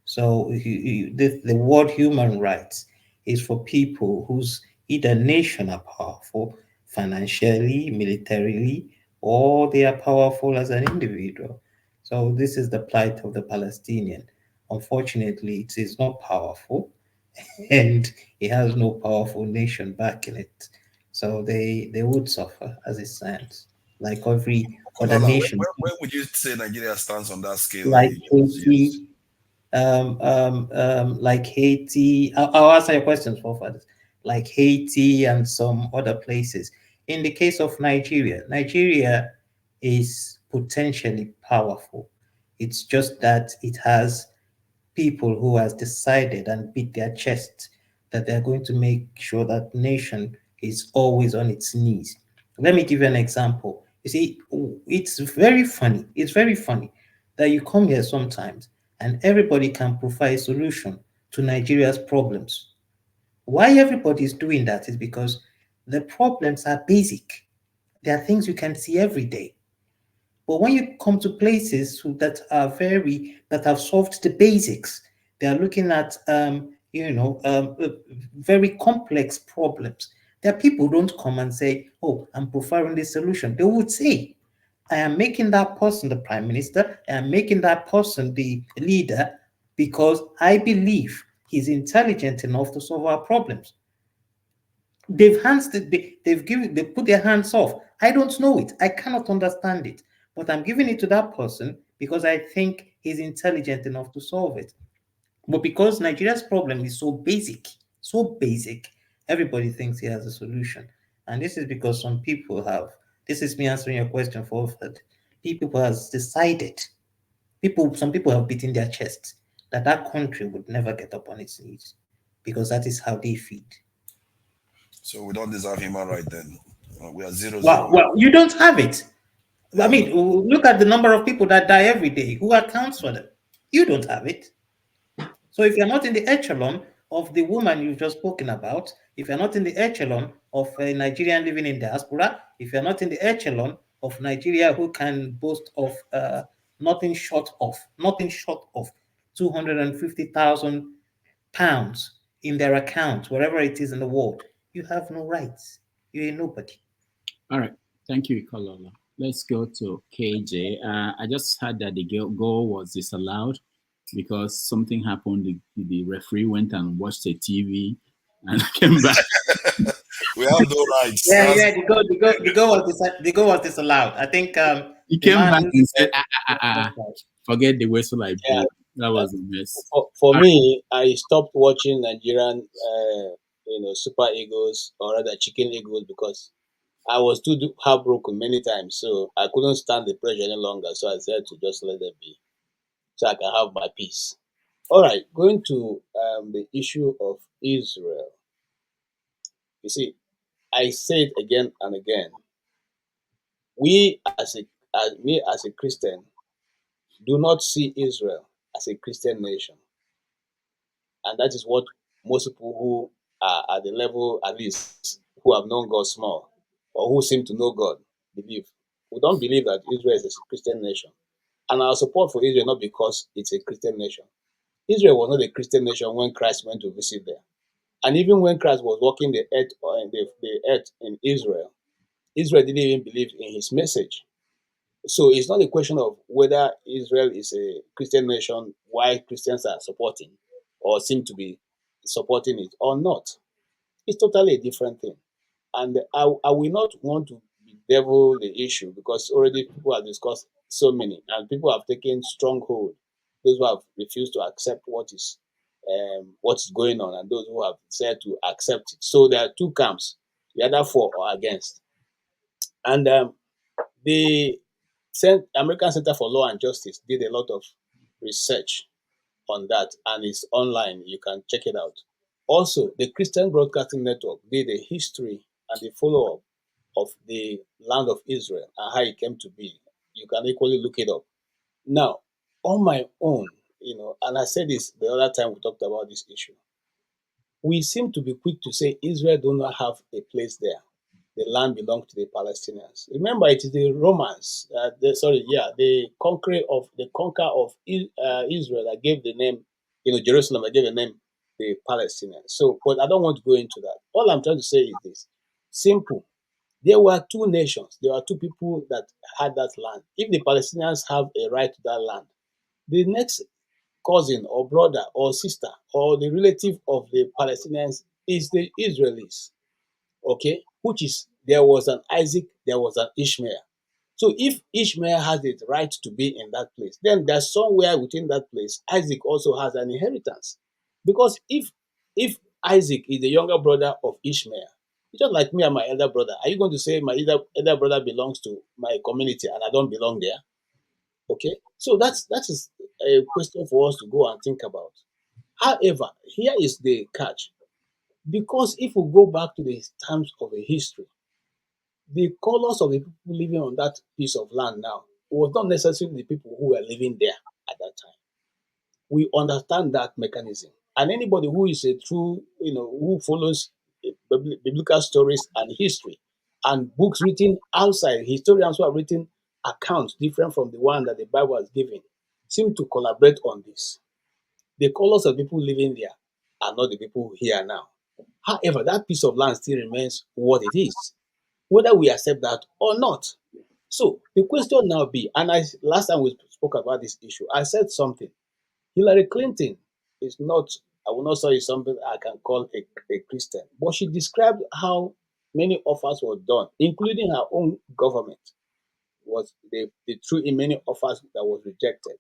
So the word human rights is for people whose either nation are powerful financially, militarily, or they are powerful as an individual. So this is the plight of the Palestinian. Unfortunately, it is not powerful, and it has no powerful nation backing it. So they would suffer as it stands, like every other nation. Where would you say Nigeria stands on that scale? Like Haiti, like Haiti. I'll answer your questions, forefathers. Like Haiti and some other places. In the case of Nigeria, Nigeria is potentially powerful. It's just that it has people who has decided and beat their chest that they're going to make sure that nation is always on its knees. Let me give you an example. You see, it's very funny. It's very funny that you come here sometimes and everybody can provide a solution to Nigeria's problems. Why everybody is doing that is because the problems are basic. There are things you can see every day. But when you come to places that are that have solved the basics, they are looking at very complex problems. There are people who don't come and say, "Oh, I'm providing this solution." They would say, "I am making that person the prime minister. I am making that person the leader because I believe he's intelligent enough to solve our problems." They put their hands off. I don't know it. I cannot understand it. But I'm giving it to that person because I think he's intelligent enough to solve it. But because Nigeria's problem is so basic, everybody thinks he has a solution. And this is because some people have, this is me answering your question for that. People have decided, some people have beaten their chests that that country would never get up on its knees because that is how they feed. So we don't deserve human right then. We are 0-0. Well, you don't have it. I mean, look at the number of people that die every day. Who accounts for them? You don't have it. So if you're not in the echelon of the woman you've just spoken about, if you're not in the echelon of a Nigerian living in diaspora, if you're not in the echelon of Nigeria who can boast of nothing short of 250,000 pounds in their account, wherever it is in the world, you have no rights. You're a nobody. All right. Thank you, Kolola. Let's go to KJ. I just heard that the goal was disallowed because something happened. The referee went and watched a TV and came back. We have no rights. Yeah. The goal was disallowed. I think he came back and said, forget the whistle I blew. Yeah. That was a mess. For me, I stopped watching Nigerian, Super Eagles or rather Chicken Eagles because I was too heartbroken many times. So I couldn't stand the pressure any longer. So I said to just let them be, so I can have my peace. All right, going to the issue of Israel. You see, I say it again and again. Me as a Christian, do not see Israel as a Christian nation. And that is what most people who are at the level, at least, who have known God small, or who seem to know God, believe. We don't believe that Israel is a Christian nation. And our support for Israel not because it's a Christian nation. Israel was not a Christian nation when Christ went to visit there. And even when Christ was walking the earth in Israel, Israel didn't even believe in his message. So it's not a question of whether Israel is a Christian nation, why Christians are supporting or seem to be supporting it or not. It's totally a different thing. And I will not want to bedevil the issue because already people have discussed so many and people have taken stronghold. Those who have refused to accept what's going on and those who have said to accept it. So there are two camps, the other for or against. And the American Center for Law and Justice did a lot of research on that and it's online. You can check it out. Also, the Christian Broadcasting Network did a history and the follow-up of the land of Israel and how it came to be. You can equally look it up. Now, on my own, and I said this the other time we talked about this issue, we seem to be quick to say Israel do not have a place there. The land belongs to the Palestinians. Remember, it is the Romans, the conqueror of Israel that gave the name, Jerusalem, that gave the name the Palestinians. So, but I don't want to go into that. All I'm trying to say is this: simple. There were two nations. There were two people that had that land. If the Palestinians have a right to that land, the next cousin or brother or sister or the relative of the Palestinians is the Israelis. Okay, which is there was an Isaac, there was an Ishmael. So if Ishmael has the right to be in that place, then there's somewhere within that place Isaac also has an inheritance. Because if Isaac is the younger brother of Ishmael, just like me and my elder brother, are you going to say my elder brother belongs to my community and I don't belong there? Okay, so that is a question for us to go and think about. However, here is the catch. Because if we go back to the times of a history, the colors of the people living on that piece of land now was not necessarily the people who were living there at that time. We understand that mechanism. And anybody who is a true, who follows biblical stories and history and books written outside, historians who have written accounts different from the one that the Bible has given, seem to collaborate on this. The colors of people living there are not the people here now. However, that piece of land still remains what it is, whether we accept that or not. So the question now be, and last time we spoke about this issue, I said something. Hillary Clinton is not, I will not say something I can call a Christian, but she described how many offers were done, including her own government, was the true in many offers that was rejected.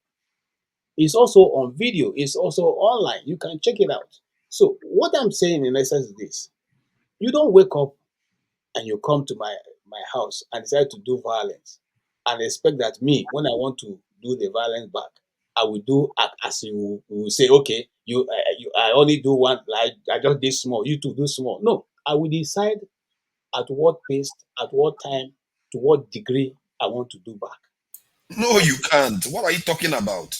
It's also on video. It's also online. You can check it out. So what I'm saying in essence is this: you don't wake up and you come to my house and decide to do violence and expect that me, when I want to do the violence back, I will do as you will say, okay, I only do one, like I just did small, you two do small. No, I will decide at what pace, at what time, to what degree I want to do back. No, you can't. What are you talking about?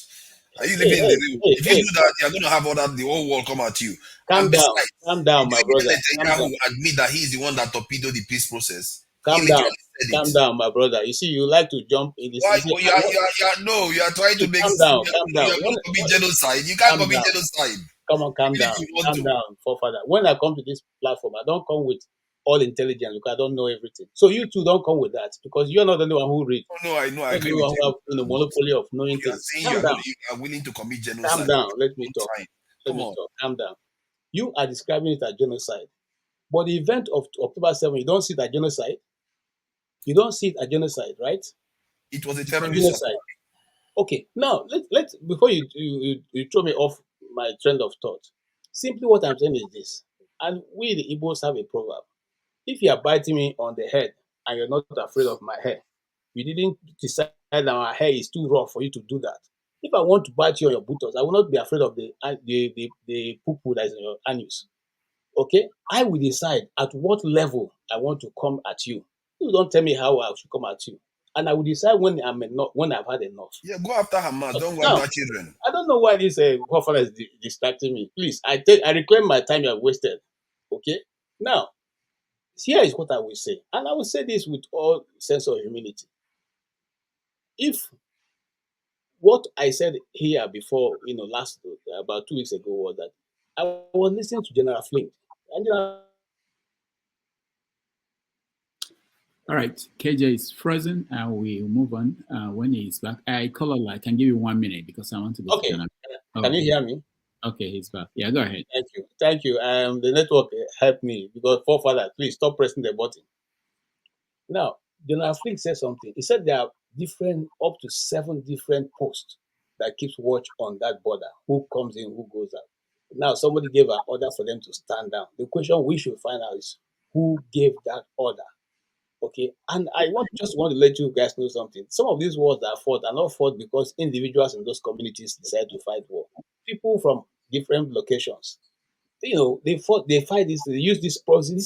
Are you living Hey, in the hey, real? hey, If you hey, do that, you're going to have the whole world come at you. calm And down, besides, my brother, calm Netanyahu down. admit that he's the one that torpedoed the peace process. He Calm down, literally said it. my brother. You see, you like to jump in this. Why? You see, You are trying to make. calm down, You are going to commit genocide. You can't calm commit down. genocide. Come on, calm Even down, if you want to. forefather. When I come to this platform, I don't come with all intelligence because I don't know everything. So you two don't come with that because you're not the only one who read. Oh, no, I know. I You're the agree only with one who you. have monopoly of knowing You are things. saying Calm down, you are willing to commit calm genocide. down. Let me talk. Time. Let Come me on. talk. Calm down. You are describing it as genocide, but the event of October 7, you don't see it as genocide. You don't see it as genocide, right? It was a It's terrorist genocide. attack. Okay, now let's before you throw me off my trend of thought. Simply what I'm saying is this, and we the Igbos have a proverb: if you are biting me on the head and you're not afraid of my hair, you didn't decide that my hair is too rough for you to do that. If I want to bite you on your buttocks, I will not be afraid of the poo-poo that is in your anus. Okay, I will decide at what level I want to come at you. You don't tell me how I should come at you, and I will decide when I'm enough, when I've had enough. Yeah, go after Hamas. Don't go Now, after children. I don't know why this Buffalo is distracting me. Please, I reclaim my time you have wasted. Okay, now here is what I will say, and I will say this with all sense of humility. If what I said here before, last about 2 weeks ago was that I was listening to General Flint, and All right, KJ is frozen, and we'll move on when he's back. I I can give you 1 minute because I want to go to okay, Ghana. can you hear me? Okay, he's back. Yeah, go ahead. Thank you. The network helped me because forefather, please stop pressing the button. Now, General Flint said something. He said there are up to 7 different posts that keeps watch on that border. Who comes in, who goes out. Now, somebody gave an order for them to stand down. The question we should find out is who gave that order. Okay, and I just want to let you guys know something. Some of these wars that are fought are not fought because individuals in those communities decide to fight war. People from different locations, they fight this, they use these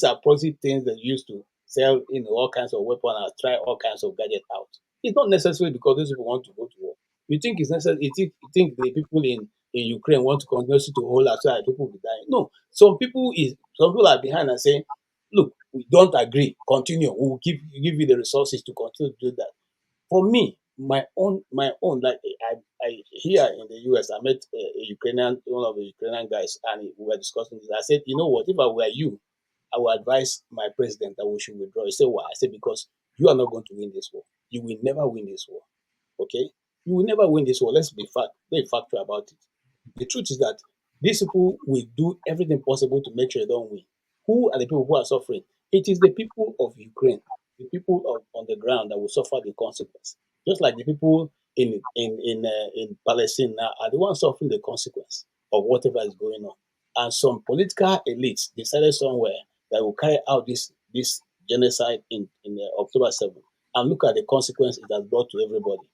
are proxy things that used to sell, all kinds of weapons and try all kinds of gadgets out. It's not necessarily because those people want to go to war. You think it's necessary, you think the people in Ukraine want to continue to hold out so that people will be dying. No, some people are behind and saying, look, we don't agree, continue, we will give you the resources to continue to do that. For me, my own, like I here in the US, I met one of the Ukrainian guys, and we were discussing this. I said, you know what, if I were you, I would advise my president that we should withdraw. He said, why? I said, because you are not going to win this war. You will never win this war. Okay? You will never win this war. Let's be factual about it. The truth is that these people will do everything possible to make sure they don't win. Who are the people who are suffering? It is the people of Ukraine, the people on the ground that will suffer the consequence. Just like the people in Palestine now are the ones suffering the consequence of whatever is going on. And some political elites decided somewhere that will carry out this genocide in October 7th. And look at the consequence it has brought to everybody.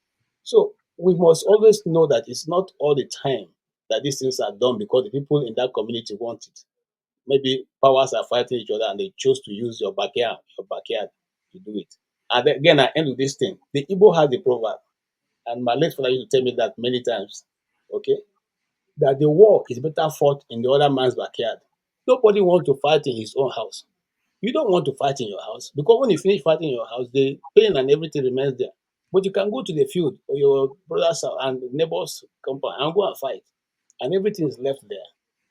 So we must always know that it's not all the time that these things are done because the people in that community want it. Maybe powers are fighting each other and they chose to use your backyard to do it. And again, I end with this thing. The Igbo has the proverb, and my late father used to tell me that many times, okay, that the war is better fought in the other man's backyard. Nobody wants to fight in his own house. You don't want to fight in your house because when you finish fighting in your house, the pain and everything remains there. But you can go to the field or your brother's and neighbor's compound and go and fight, and everything is left there.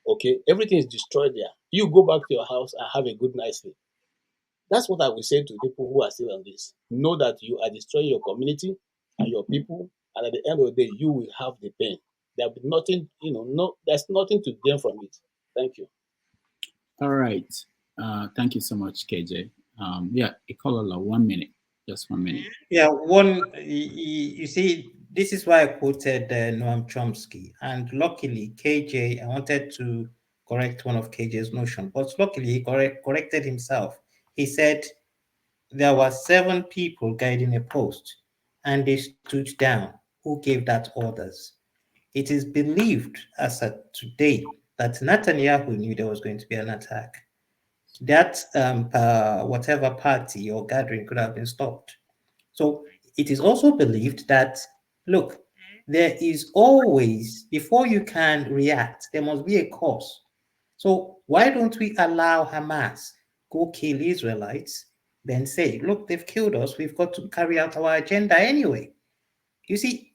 Okay, everything is destroyed there. You go back to your house and have a good night's sleep. That's what I will say to people who are still on this. Know that you are destroying your community and your people, and at the end of the day, you will have the pain. There'll be nothing, there's nothing to gain from it. Thank you. All right. Thank you so much, KJ. Yeah, Ikolola, 1 minute. Just 1 minute. Yeah, you see, this is why I quoted Noam Chomsky. And luckily, KJ, I wanted to correct one of KJ's notion, but luckily he corrected himself. He said there were 7 people guiding a post, and they stood down. Who gave that orders? It is believed as of today that Netanyahu knew there was going to be an attack. That whatever party or gathering could have been stopped. So it is also believed that, look, there is always, before you can react, there must be a cause. So why don't we allow Hamas go kill Israelites, then say, look, they've killed us, we've got to carry out our agenda anyway. You see,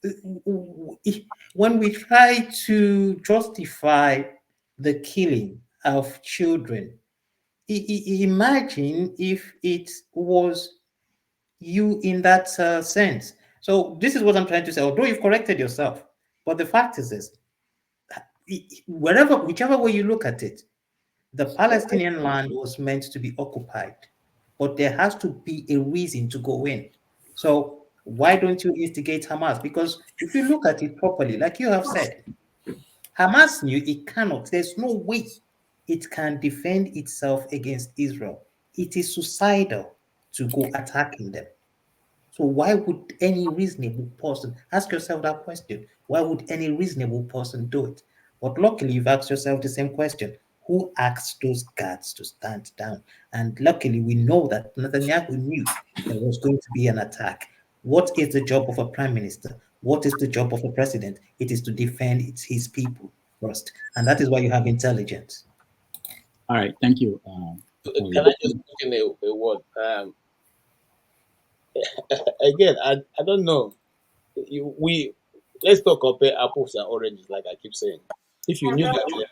when we try to justify the killing of children, imagine if it was you in that sense. So this is what I'm trying to say. Although you've corrected yourself, but the fact is this: whichever way you look at it, the Palestinian land was meant to be occupied, but there has to be a reason to go in. So why don't you instigate Hamas? Because if you look at it properly, like you have said, Hamas knew it cannot. There's no way it can defend itself against Israel. It is suicidal to go attacking them. So why would any reasonable person ask yourself that question? Why would any reasonable person do it? But luckily, you've asked yourself the same question. Who asked those guards to stand down? And luckily, we know that Netanyahu knew there was going to be an attack. What is the job of a prime minister? What is the job of a president? It is to defend his people first. And that is why you have intelligence. All right, thank you. Can I just put in a word? Again, I don't know. Let's not compare apples and oranges, like I keep saying. If you knew that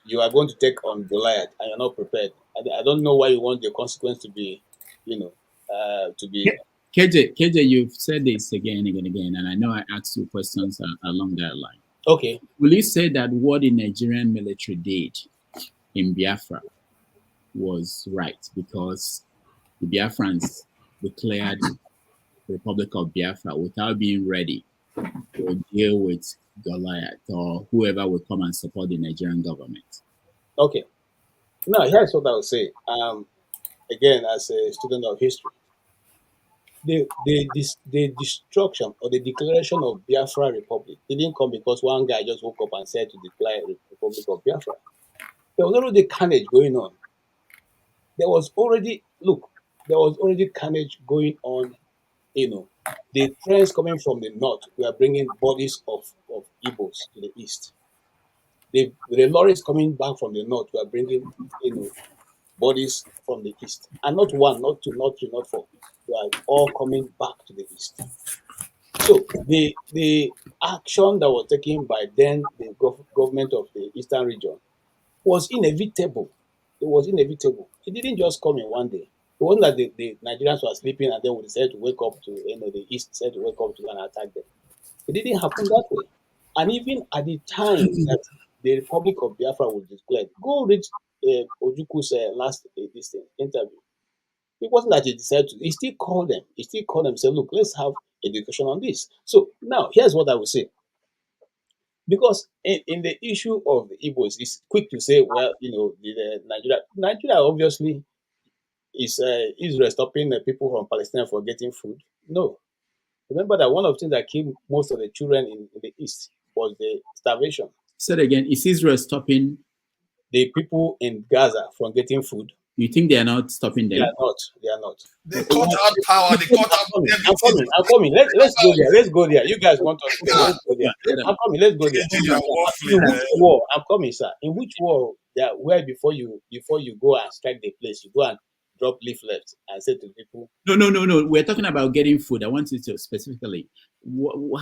you are going to take on Goliath and you're not prepared, I don't know why you want the consequence to be, to be. KJ, you've said this again and again, and I know I asked you questions along that line. Okay. Will you say that what the Nigerian military did in Biafra was right because the Biafrans declared the Republic of Biafra without being ready to deal with Goliath or whoever will come and support the Nigerian government? Okay. Now, here's what I would say. Again, as a student of history, the destruction or the declaration of Biafra Republic didn't come because one guy just woke up and said to declare Republic of Biafra. There was already carnage going on. There was already carnage going on. The trains coming from the north were bringing bodies of Igbos to the east. The lorries coming back from the north were bringing, bodies from the east. And not one, not two, not three, not four. They are all coming back to the east. So the action that was taken by then the government of the eastern region was inevitable. It was inevitable. It didn't just come in one day. It wasn't that the Nigerians were sleeping and then we decided to wake up to, the East decided to wake up to and attack them. It didn't happen that way. And even at the time that the Republic of Biafra was declared, go read Ojuku's last interview. It wasn't that he decided to, he still called them. He still called them and said, look, let's have education on this. So now, here's what I would say. Because in the issue of the Igbos, it's quick to say, well, Nigeria obviously is Israel stopping the people from Palestine from getting food? No. Remember that one of the things that killed most of the children in the East was the starvation. Say it again, is Israel stopping the people in Gaza from getting food? You think they are not stopping them? They are not. They are not. They cut out power. They cut out everything. I'm coming. Let's go there. Let's go there. You guys want us to go? Let's go there. I'm coming. Let's go there. In which war? I'm coming, sir. In which war? Where before you go and strike the place, you go and drop leaflets and say to people. No. We're talking about getting food. I want you to specifically.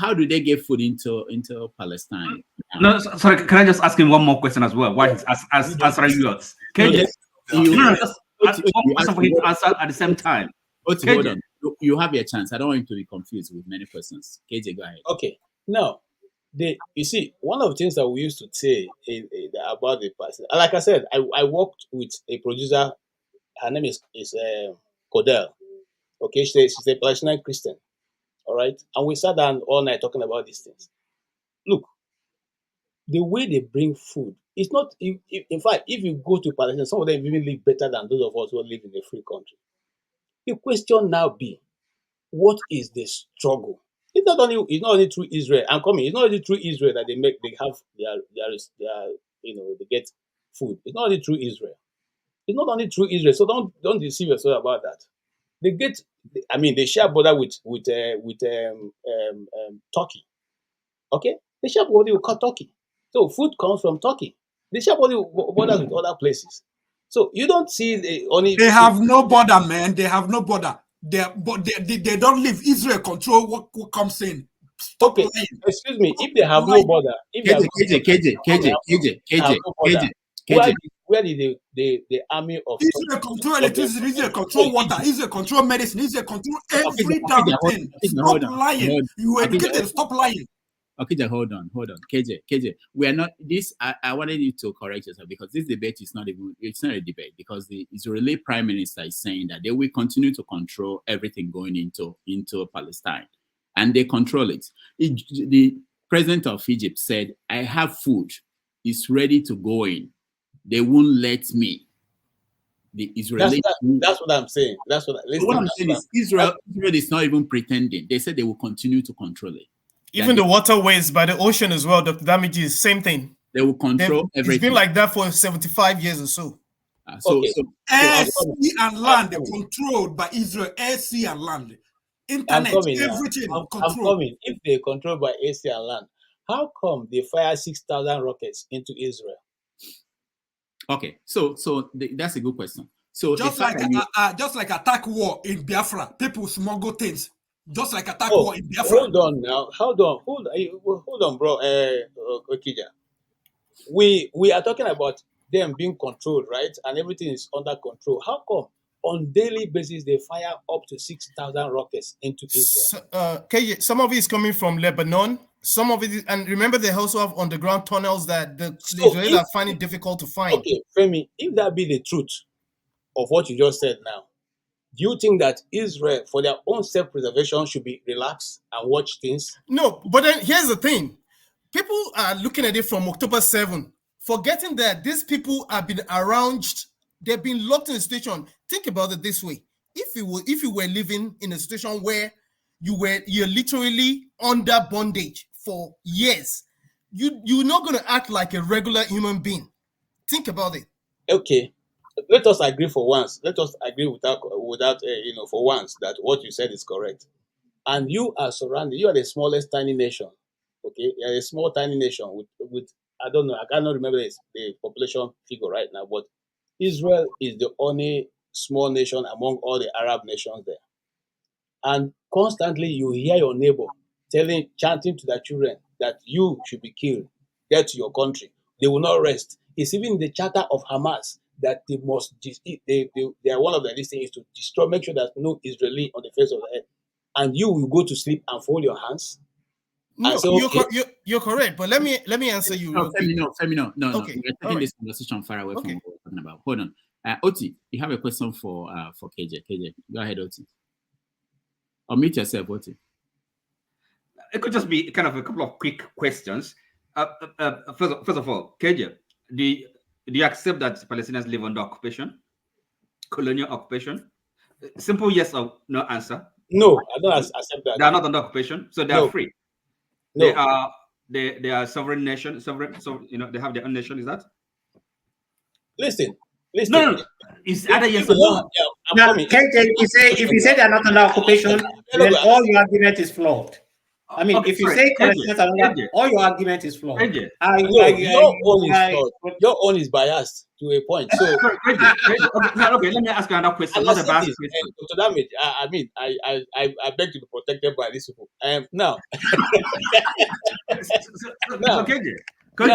How do they get food into Palestine? No, sorry. Can I just ask him one more question as well? Why he's answering yours? Just one question for him to answer at the same time. Hold on. You have your chance. I don't want you to be confused with many questions. KJ, go ahead. Okay. Now, you see, one of the things that we used to say about the person, like I said, I worked with a producer. Her name is Codell. Okay, she's a Palestinian Christian. all right? And we sat down all night talking about these things. Look, the way they bring food, it's not, in fact, if you go to Palestine, some of them even live better than those of us who live in a free country. The question now be, what is the struggle? It's not only through Israel. I'm coming. It's not only through Israel that they have they get food. It's not only through Israel. It's not only through Israel. So don't deceive yourself about that. They get, I mean, they share border with Turkey. Okay, they share border with Turkey. So food comes from Turkey. They share borders with other places. So you don't see the only. They have no border, man. They have no border. They don't leave. Israel control what comes in. Stop okay, lying. Excuse me. If they have no border, where did the army of Israel control electricity? Israel control water? Israel control medicine? Israel control every damn thing. Stop lying. You were educated. Stop lying. Okay, hold on. KJ, we are not this. I wanted you to correct yourself because this debate is not a debate because the Israeli Prime Minister is saying that they will continue to control everything going into Palestine, and they control it. The president of Egypt said, "I have food. It's ready to go in. They won't let me." The Israeli. That's what I'm saying. What I'm saying is Israel is not even pretending. They said they will continue to control it. Even the waterways by the ocean as well, Dr. Damages, same thing. They will control everything. It's been like that for 75 years or so. Air, sea, and land, they're controlled by Israel. Air, sea, and land. Internet, everything controlled. If they're controlled by air, sea, and land, how come they fire 6,000 rockets into Israel? Okay, so that's a good question. So just like attack war in Biafra, people smuggle things. Just like attack war in Biafra. Hold on now. Hold on, bro. Okija. We are talking about them being controlled, right? And everything is under control. How come on daily basis they fire up to 6,000 rockets into Israel? Some of it is coming from Lebanon. Some of it is, and remember they also have underground tunnels that the Israelis are finding difficult to find. Okay, Femi, if that be the truth of what you just said now, do you think that Israel, for their own self-preservation, should be relaxed and watch things? No, but then here's the thing. People are looking at it from October 7, forgetting that these people have been around, they've been locked in a situation. Think about it this way. If you were living in a situation where you're literally under bondage for years, you're not going to act like a regular human being. Think about it. Okay. Let us agree for once. Let us agree without for once that what you said is correct. And you are surrounded. You are the smallest tiny nation. Okay, you are a small tiny nation with I don't know. I cannot remember the population figure right now, but Israel is the only small nation among all the Arab nations there. And constantly you hear your neighbor chanting to their children that you should be killed, get to your country. They will not rest. It's even in the charter of Hamas that they must they are one of their listings is to destroy, make sure there's no Israeli on the face of the earth. And you will go to sleep and fold your hands. No, say, you're correct. But let me answer you. No. Okay. We're taking this conversation far away from what we're talking about. Hold on. Oti, you have a question for KJ. KJ, go ahead, Oti. Unmute yourself, Oti. It could just be kind of a couple of quick questions. First of all, KJ, do you accept that Palestinians live under occupation, colonial occupation? Simple yes or no answer. No, I don't accept that. They are not under occupation, so they are free. No. They are sovereign nation, so they have their own nation. Is that? Listen. No. It's either yes or no. Now, if you say they are not under occupation, then all your argument is flawed. I mean, if you say all your argument is flawed. Your own is biased to a point. So okay, let me ask you another question. Not a biased question. To damage, I beg to be protected by these people. Now, don't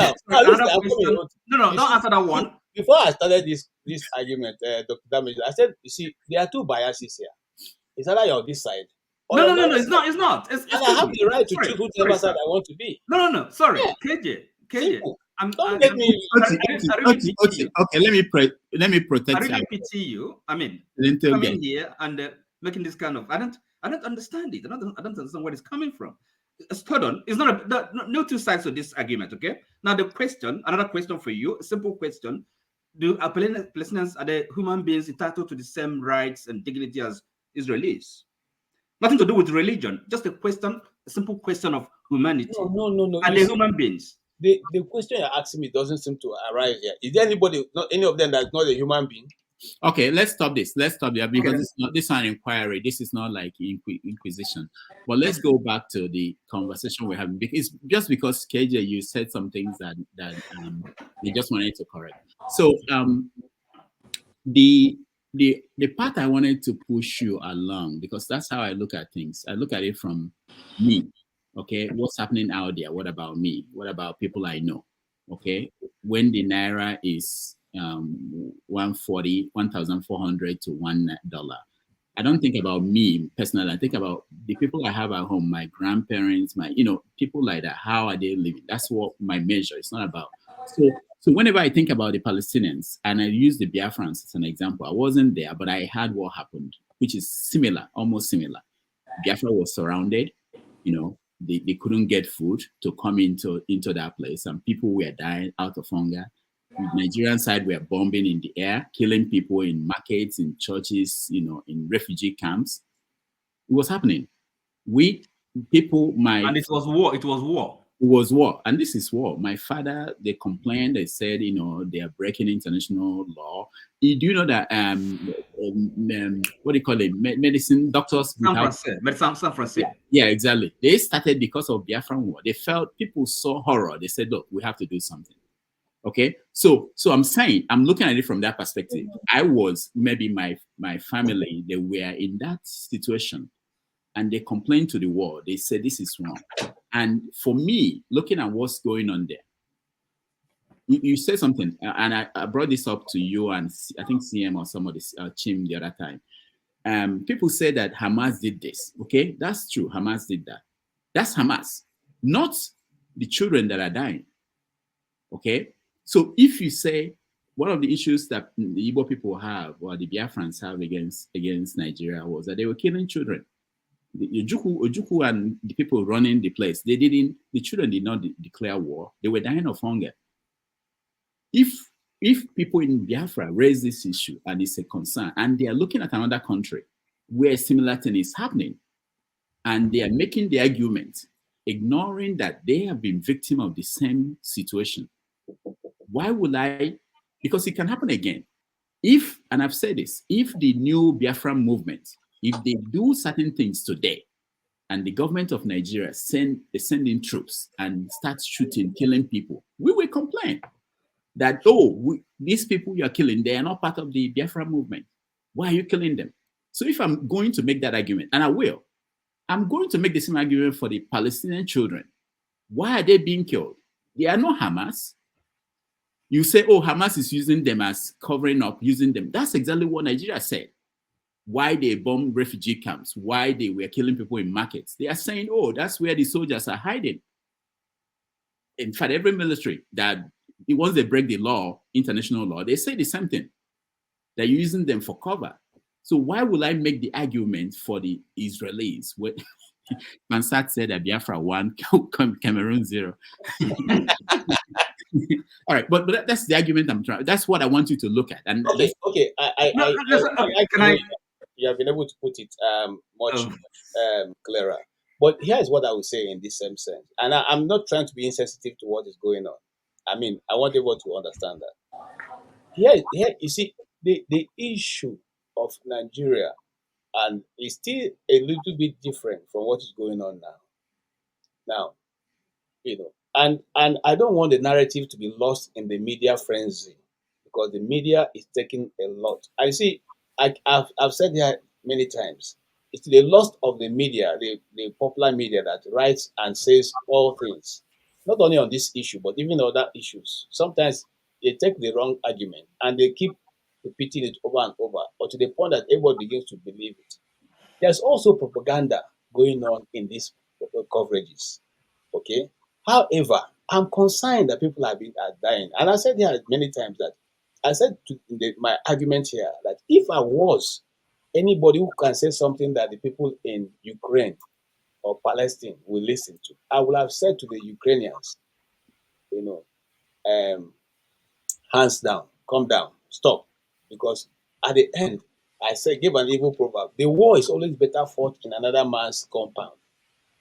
answer that one. Before I started this argument, Dr. Damage, I said, you see, there are two biases here. It's either you're on this side. No, it's not. It's not. And I have the right to choose whichever side I want to be. No. Sorry, yeah. KJ. Don't let me. Okay, let me protect. I really pity you. I mean, coming here and making this kind of. I I don't understand it. I don't understand where it's coming from. Hold on. It's not no two sides to this argument, okay? Now another question for you, a simple question. Do Palestinians, are they human beings entitled to the same rights and dignity as Israelis? Nothing to do with religion, just a simple question of humanity. No. Are they human beings? The question you're asking me doesn't seem to arise here. Is there anybody, not any of them, that's not a human being? Okay, let's stop this. Let's stop there because this is an inquiry. This is not like inquisition. But let's go back to the conversation we're having. It's just because KJ, you said some things that you just wanted to correct. So the part I wanted to push you along, because that's how I look at things. I look at it from me. Okay, what's happening out there? What about me? What about people I know? Okay, when the naira is 1,400 to $1, I don't think about me personally. I think about the people I have at home, my grandparents, people like that. How are they living? That's what my measure. It's not about. So whenever I think about the Palestinians, and I use the Biafrans as an example, I wasn't there, but I heard what happened, which is similar, almost similar. Biafra was surrounded, they couldn't get food to come into that place, and people were dying out of hunger. The Nigerian side were bombing in the air, killing people in markets, in churches, in refugee camps. It was happening. And it was war. It was war. It was war, and this is war. My father, they complained. They said, they are breaking international law. Do you know that what do you call it? Medicine doctors. San Francisco. Yeah, exactly. They started because of Biafran war. They felt people saw horror. They said, look, we have to do something. Okay, so I'm saying, I'm looking at it from that perspective. I was, maybe my family, they were in that situation, and they complained to the world. They said this is wrong. And for me, looking at what's going on there, you said something, and I brought this up to you and I think CM or somebody, Chim, the other time. People say that Hamas did this. Okay, that's true. Hamas did that. That's Hamas, not the children that are dying. Okay, so if you say one of the issues that the Igbo people have or the Biafrans have against Nigeria was that they were killing children. The Ojukwu and the people running the place, the children did not declare war. They were dying of hunger. If people in Biafra raise this issue and it's a concern, and they are looking at another country where a similar thing is happening, and they are making the argument, ignoring that they have been victim of the same situation, why would I? Because it can happen again. And I've said this, if the new Biafra movement, if they do certain things today, and the government of Nigeria send in troops and start shooting, killing people, we will complain that, these people you are killing, they are not part of the Biafra movement. Why are you killing them? So if I'm going to make that argument, and I will, I'm going to make the same argument for the Palestinian children. Why are they being killed? They are not Hamas. You say, Hamas is using them as covering up, using them. That's exactly what Nigeria said. Why they bombed refugee camps, why they were killing people in markets. They are saying, that's where the soldiers are hiding. In fact, every military that once they break the law, international law, they say the same thing. They're using them for cover. So why will I make the argument for the Israelis? Mansat said that Biafra 1, Cameroon 0. All right, but that's the argument I'm trying. That's what I want you to look at. And okay. You have been able to put it much clearer. But here is what I would say in this same sense. And I'm not trying to be insensitive to what is going on. I mean, I want everyone to understand that. Here, you see, the issue of Nigeria and is still a little bit different from what is going on now. And I don't want the narrative to be lost in the media frenzy, because the media is taking a lot. I see, I've said that many times. It's the loss of the media, the popular media that writes and says all things, not only on this issue, but even other issues. Sometimes they take the wrong argument and they keep repeating it over and over, or to the point that everybody begins to believe it. There's also propaganda going on in these coverages. Okay. However, I'm concerned that people are dying. And I said here many times that I said my argument here that if I was anybody who can say something that the people in Ukraine or Palestine will listen to. I would have said to the Ukrainians, hands down, calm down, stop. Because at the end, I said, give an evil proverb. The war is always better fought in another man's compound.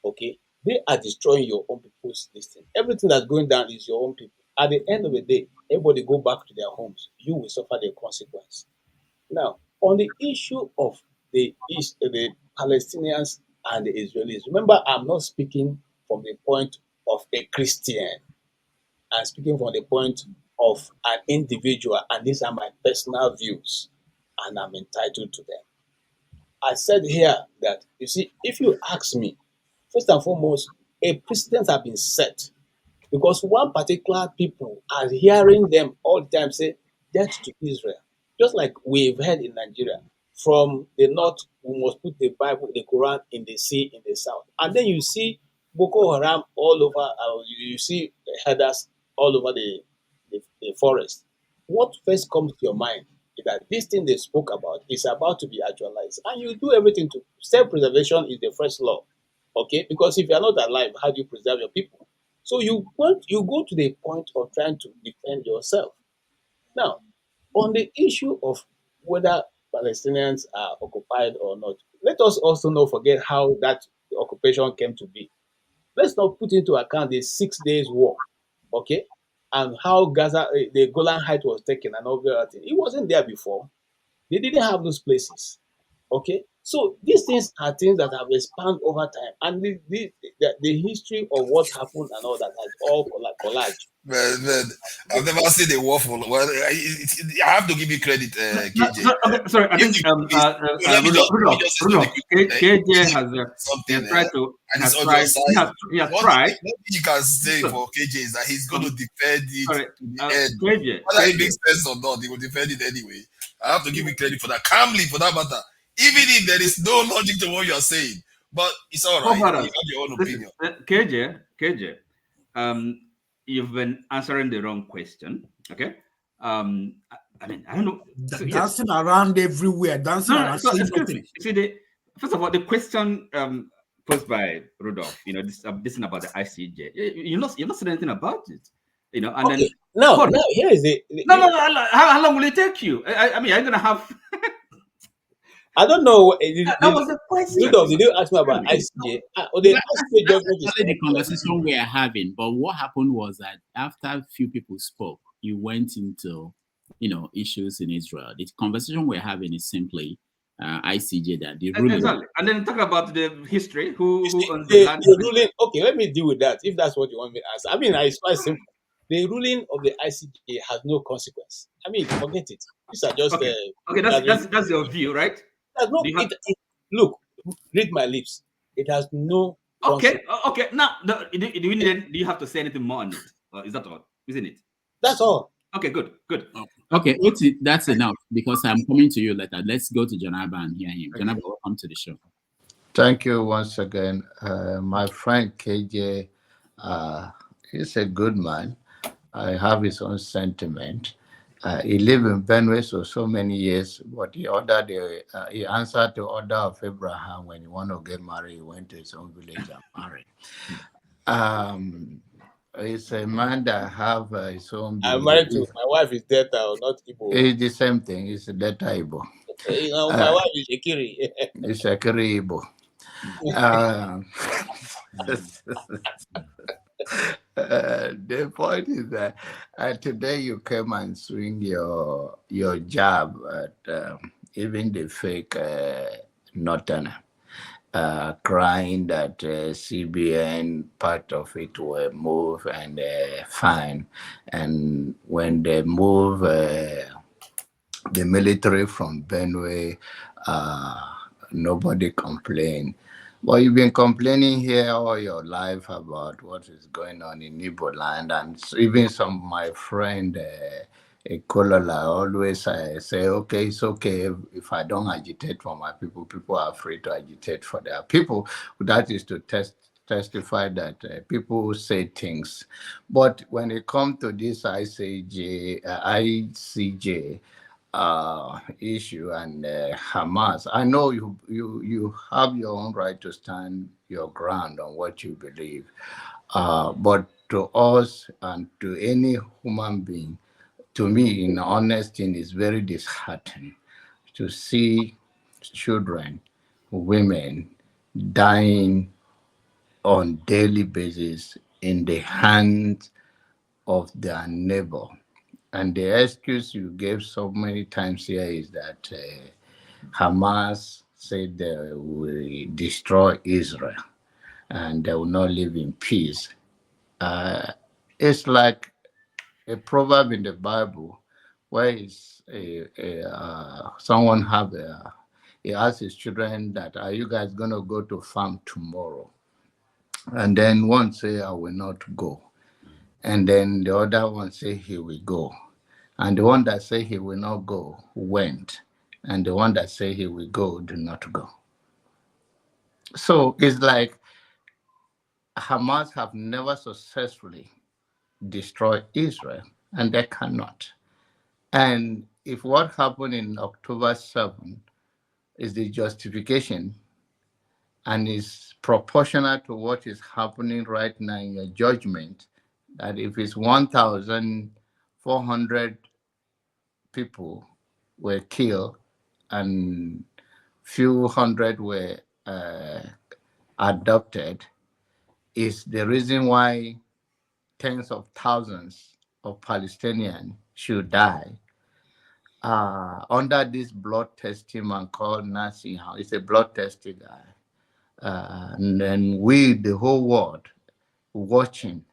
Okay? They are destroying your own people's destiny. Everything that's going down is your own people. At the end of the day, everybody go back to their homes. You will suffer the consequence. Now, on the issue of the Palestinians and the Israelis, remember, I'm not speaking from the point of a Christian. I'm speaking from the point of an individual, and these are my personal views, and I'm entitled to them. I said here that, you see, if you ask me, first and foremost, a precedent has been set because one particular people are hearing them all the time say, death to Israel. Just like we've heard in Nigeria, from the north, we must put the Bible, the Quran in the sea in the south. And then you see Boko Haram all over, you see headers all over the forest. What first comes to your mind is that this thing they spoke about is about to be actualized. And you do everything to self-preservation is the first law. Okay? Because if you are not alive, how do you preserve your people? So you go to the point of trying to defend yourself. Now, on the issue of whether Palestinians are occupied or not, let us also not forget how that occupation came to be. Let's not put into account the 6 days war, okay, and how Gaza, the Golan Heights was taken and all that thing. It wasn't there before. They didn't have those places, okay. So these things are things that have expanded over time, and the history of what happened and all that has all collaged. Man, I've never seen a waffle. Well, I have to give you credit, KJ. Sorry, I think KJ has tried to. He has tried. What you can say for KJ is that he's going to defend it to the end. KJ, whether it makes sense or not, he will defend it anyway. I have to give you credit for that. Calmly, for that matter. Even if there is no logic to what you are saying, but it's all right. You have your own opinion. KJ, you've been answering the wrong question. Okay. I mean, I don't know. Dancing around everywhere. Dancing around. First of all, the question posed by Rudolph, this thing about the ICJ. You're not saying anything about it. And okay. then no, here is it. No. How long will it take you? I mean, are you gonna have? I don't know. That was the question. Did you ask me about ICJ? The conversation we are having, but what happened was that after a few people spoke, you went into, issues in Israel. The conversation we're having is simply ICJ, that the ruling. Exactly. And then talk about the history. Who owns the land? ruling? Okay, let me deal with that. If that's what you want me to answer. I mean, it's quite simple. The ruling of the ICJ has no consequence. I mean, forget it. These are just okay. That's your view, right? Look, read my lips. It has no. Okay. Now, do you have to say anything more on it? Or is that all? Isn't it? That's all. Okay, good. Okay, that's enough because I'm coming to you later. Let's go to Janaba and hear him. Janaba, welcome to the show. Thank you once again. My friend KJ, he's a good man. I have his own sentiment. He lived in Benue so many years, but he answered the order of Abraham when he wanted to get married. He went to his own village and married. He's a man that have his own. I'm married to my wife is Delta or not Igbo. It's the same thing. It's a Delta Igbo. My wife is Ekiri. It's Ekiri Igbo. The point is that today you came and swing your jab at even the fake Northerner, crying that CBN part of it will move and fine, and when they move the military from Benue, nobody complained. Well, you've been complaining here all your life about what is going on in Igbo land, and even some of my friend Kolola always say, okay, it's okay if I don't agitate for my people. People are free to agitate for their people. That is to testify that people say things. But when it comes to this ICJ, issue and Hamas. I know you have your own right to stand your ground on what you believe, but to us and to any human being, to me, in honesty, it's very disheartening to see children, women dying on daily basis in the hands of their neighbor. And the excuse you gave so many times here is that Hamas said they will destroy Israel and they will not live in peace. It's like a proverb in the Bible where someone he asked his children that, are you guys going to go to farm tomorrow? And then one say, I will not go. And then the other one say he will go. And the one that say he will not go went. And the one that say he will go did not go. So it's like Hamas have never successfully destroyed Israel, and they cannot. And if what happened in October 7 is the justification and is proportional to what is happening right now in your judgment, that if it's 1,400 people were killed and few hundred were adopted, is the reason why tens of thousands of Palestinians should die under this blood testing man called Nazi. It's a blood testing guy. And then we, the whole world, watching.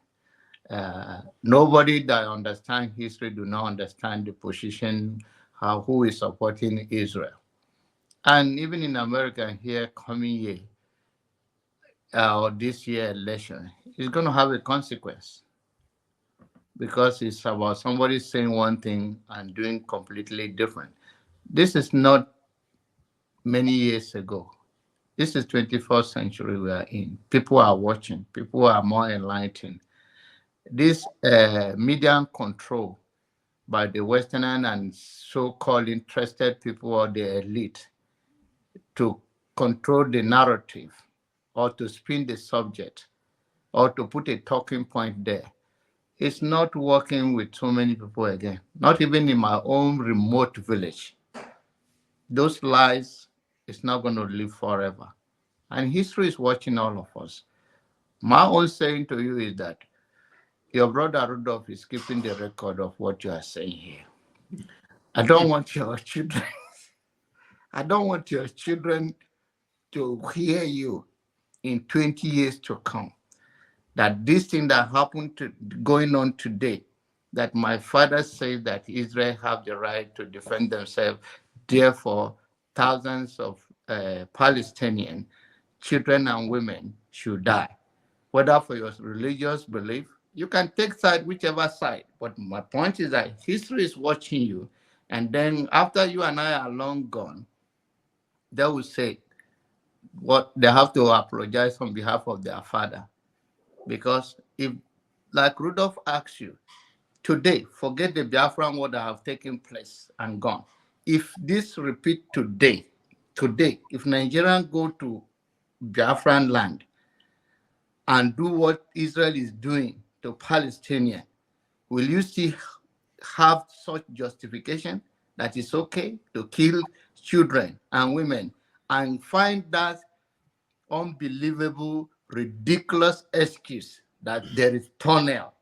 Nobody that understands history do not understand the position, who is supporting Israel. And even in America here, coming year, or this year election, it's going to have a consequence, because it's about somebody saying one thing and doing completely different. This is not many years ago. This is 21st century we are in. People are watching. People are more enlightened. This media control by the Western and so-called interested people or the elite to control the narrative or to spin the subject or to put a talking point there. It's not working with so many people again, not even in my own remote village. Those lies is not going to live forever. And history is watching all of us. My own saying to you is that your brother Rudolph is keeping the record of what you are saying here. I don't want your children. I don't want your children to hear you in 20 years to come, that this thing that happened going on today, that my father said that Israel have the right to defend themselves, therefore thousands of Palestinian children and women should die. Whether for your religious belief, you can take side, whichever side. But my point is that history is watching you. And then after you and I are long gone, they will say what they have to apologize on behalf of their father. Because if, like Rudolph asks you, today, forget the Biafran war that have taken place and gone. If this repeat today, if Nigerians go to Biafran land and do what Israel is doing to Palestinians, will you still have such justification that it's okay to kill children and women and find that unbelievable, ridiculous excuse that there is tunnel?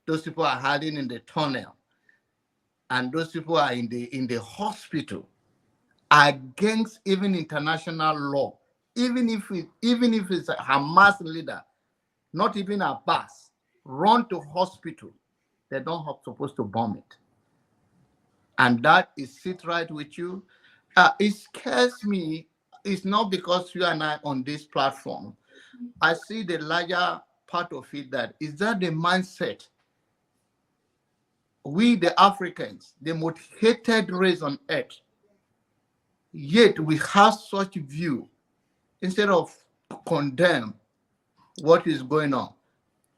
Those people are hiding in the tunnel, and those people are in the hospital against even international law. Even if it's a Hamas leader, not even Abbas, run to hospital, they don't have supposed to bomb it. And that is sit right with you. It scares me. It's not because you and I on this platform. I see the larger part of it, that is that the mindset. We, the Africans, the most hated race on earth, yet we have such view instead of condemn what is going on.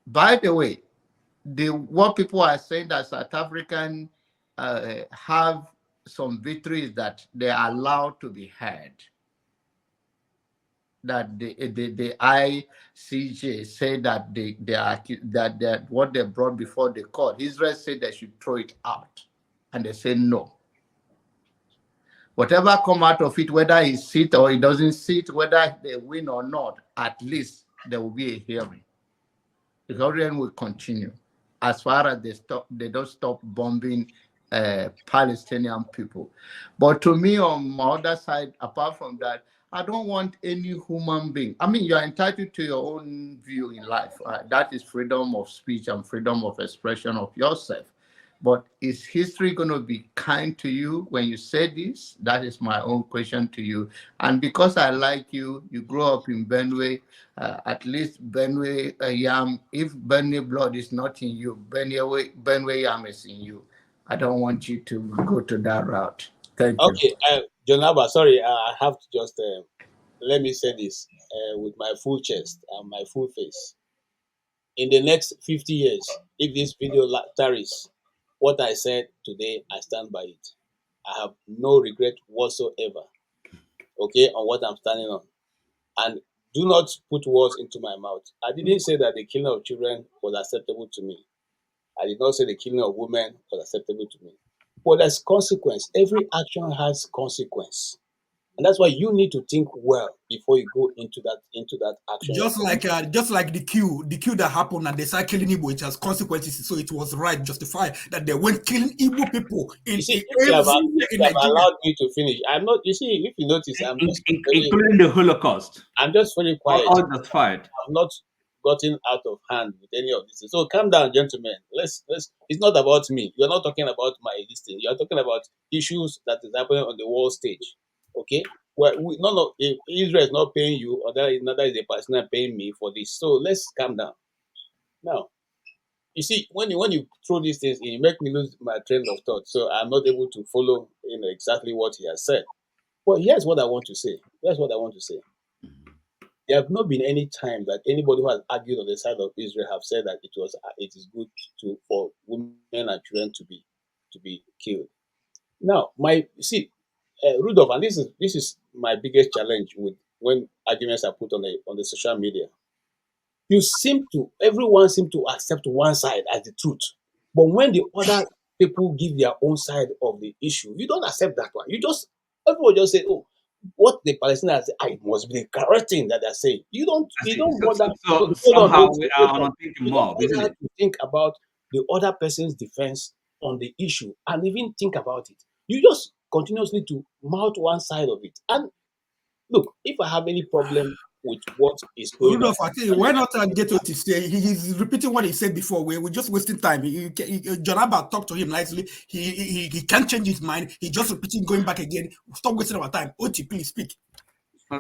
By the way, what people are saying that South African have some victories that they are allowed to be heard. That the ICJ said that that what they brought before the court, Israel said they should throw it out, and they said no. Whatever come out of it, whether it sit or it doesn't sit, whether they win or not, at least there will be a hearing. The hearing will continue as far as they don't stop bombing Palestinian people. But to me, on my other side, apart from that, I don't want any human being. I mean, you're entitled to your own view in life. That is freedom of speech and freedom of expression of yourself. But is history going to be kind to you when you say this? That is my own question to you. And because I like you, you grew up in Benue, at least Benue Yam. If Benue blood is not in you, Benue Yam is in you. I don't want you to go to that route. Thank you. Okay, Jonaba, sorry, I have to just let me say this with my full chest and my full face. In the next 50 years, if this video tarries, what I said today, I stand by it. I have no regret whatsoever, okay, on what I'm standing on. And do not put words into my mouth. I didn't say that the killing of children was acceptable to me. I did not say the killing of women was acceptable to me. But there's consequence. Every action has consequence. And that's why you need to think well before you go into that action. Just like the queue that happened and they started killing Igbo, it has consequences. So it was right, justified that they went killing Igbo people in You have allowed me to finish. I'm not. You see, if you notice, I'm just including the Holocaust. I'm just very quiet. All justified. I've not gotten out of hand with any of this. So calm down, gentlemen. Let's. It's not about me. You're not talking about my existence. You're talking about issues that is happening on the world stage. Okay. Well, if Israel is not paying you, or another is a Palestinian paying me for this. So let's calm down. Now, you see, when you throw these things in, you make me lose my train of thought. So I'm not able to follow, exactly what he has said. But here's what I want to say. There have not been any time that anybody who has argued on the side of Israel have said that it is good for women and children to be killed. Now, Rudolph, and this is my biggest challenge with when arguments are put on the social media. Everyone seems to accept one side as the truth, but when the other people give their own side of the issue, you don't accept that one. Everyone just say, "Oh, what the Palestinians say, it must be the correct thing that they're saying." You don't bother. So somehow we are not thinking more, isn't it? To think about the other person's defense on the issue and even think about it. You just continuously to mount one side of it. And look, if I have any problem with what is going Rudolph, I tell you, why not get what he said? He's repeating what he said before. We're just wasting time. Jonaba talked to him nicely. He can't change his mind. He just repeating, going back again. Stop wasting our time. Oti, please speak. All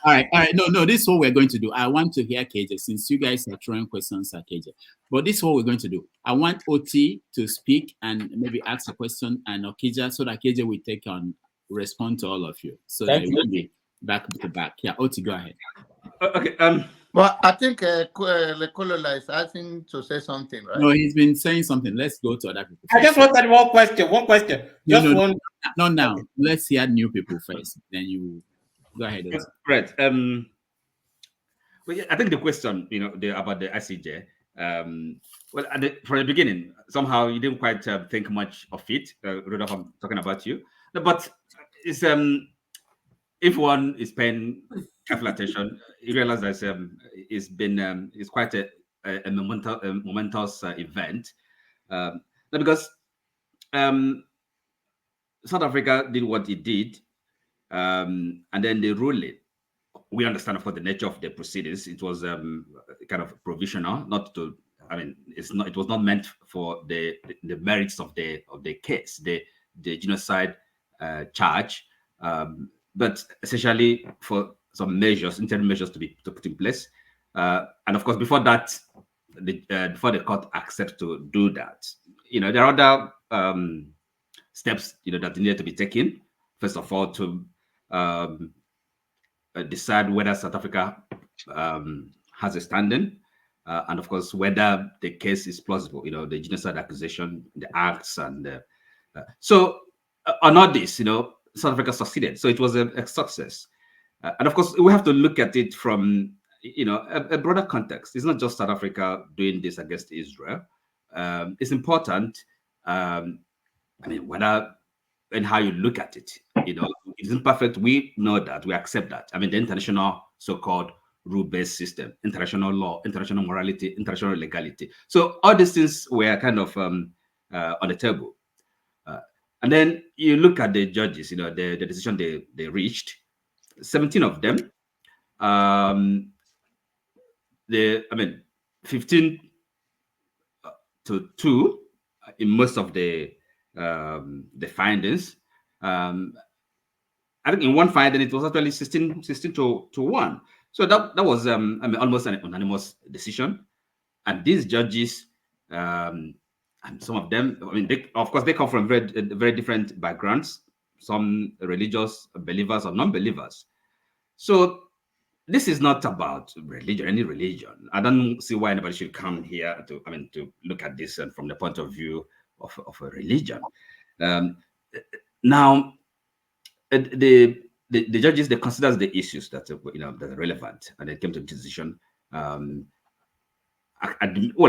right. No, this is what we're going to do. I want to hear KJ, since you guys are throwing questions at KJ. But this is what we're going to do. I want Oti to speak and maybe ask a question, and Okija, so that KJ will respond to all of you. So that we will be back to back. Yeah, Oti, go ahead. Okay. Well, I think Lekolola is asking to say something, right? No, he's been saying something. Let's go to other people. I just wanted one question. Just one. Not now. Let's hear new people first. Then you go ahead. Right. Well, yeah, I think the question, about the ICJ. Well, from the beginning, somehow you didn't quite think much of it. Rudolph, I'm talking about you. But it's if one is paying careful attention, you realize that it's quite a momentous event. Because South Africa did what it did, and then they ruled it. We understand, of course, the nature of the proceedings. It was kind of provisional, it was not meant for the merits of the case, the genocide charge, but essentially for some interim measures to put in place. And of course, before that, before the court accepts to do that, there are other steps, that needed to be taken. First of all, to decide whether South Africa has a standing, and of course, whether the case is plausible, the genocide accusation, the acts, and so on all this, South Africa succeeded. So it was a success. And of course, we have to look at it from, a broader context. It's not just South Africa doing this against Israel. It's important, whether and how you look at it. It isn't perfect. We know that. We accept that. The international so-called rule-based system, international law, international morality, international legality. So all these things were kind of on the table. And then you look at the judges, the decision they reached. 17 of them, 15 to 2 in most of the findings. I think in one finding it was actually 16 to 1. So that was almost an unanimous decision. And these judges, and some of them, of course, they come from very different backgrounds. Some religious believers or non-believers. So this is not about religion, any religion. I don't see why anybody should come here to look at this from the point of view of a religion. Now, the judges, they consider the issues that are relevant, and they came to the decision. Well,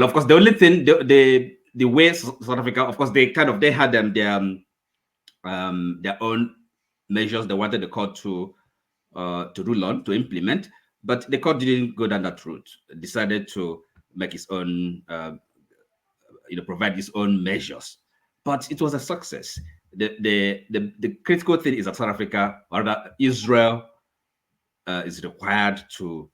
of course, the only thing, the way South Africa, of course, they had their own measures they wanted the court to rule on, to implement, but the court didn't go down that route. It decided to make its own, provide its own measures. But it was a success. The critical thing is that South Africa, or that Israel, is required to,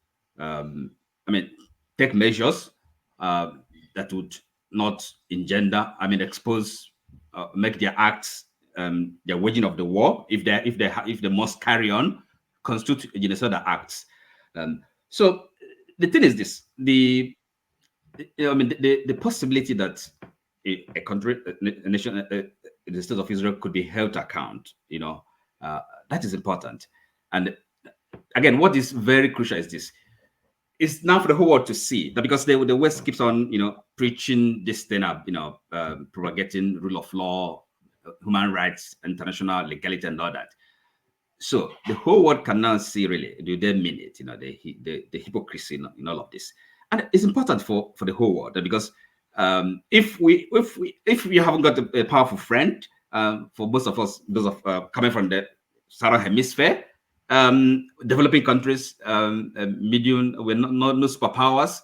take measures that would not engender, expose, make their acts, their waging of the war, if they must carry on, constitute genocidal acts. So the thing is this: the possibility that a country, a nation, the state of Israel could be held to account, that is important. And again, what is very crucial is this: it's now for the whole world to see that, because the West keeps on, preaching this thing up, propagating rule of law, human rights, international legality, and all that. So the whole world can now see, really, do they mean it? The hypocrisy in all of this, and it's important for the whole world, because if we haven't got a powerful friend, for most of us, those of coming from the southern hemisphere, developing countries, medium, we're not no superpowers.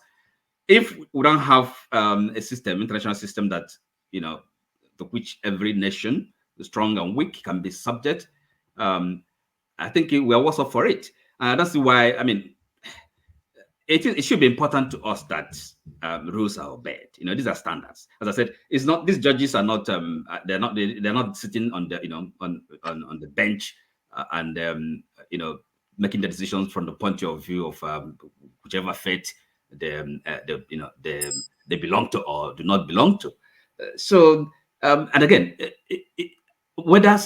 If we don't have a system, international system that to which every nation, strong and weak, can be subject, I think we are worse off for it. That's why it should be important to us that rules are obeyed. These are standards. As I said, it's not, these judges are not they're not sitting on the on the bench and making the decisions from the point of view of whichever faith they belong to or do not belong to. And again, whether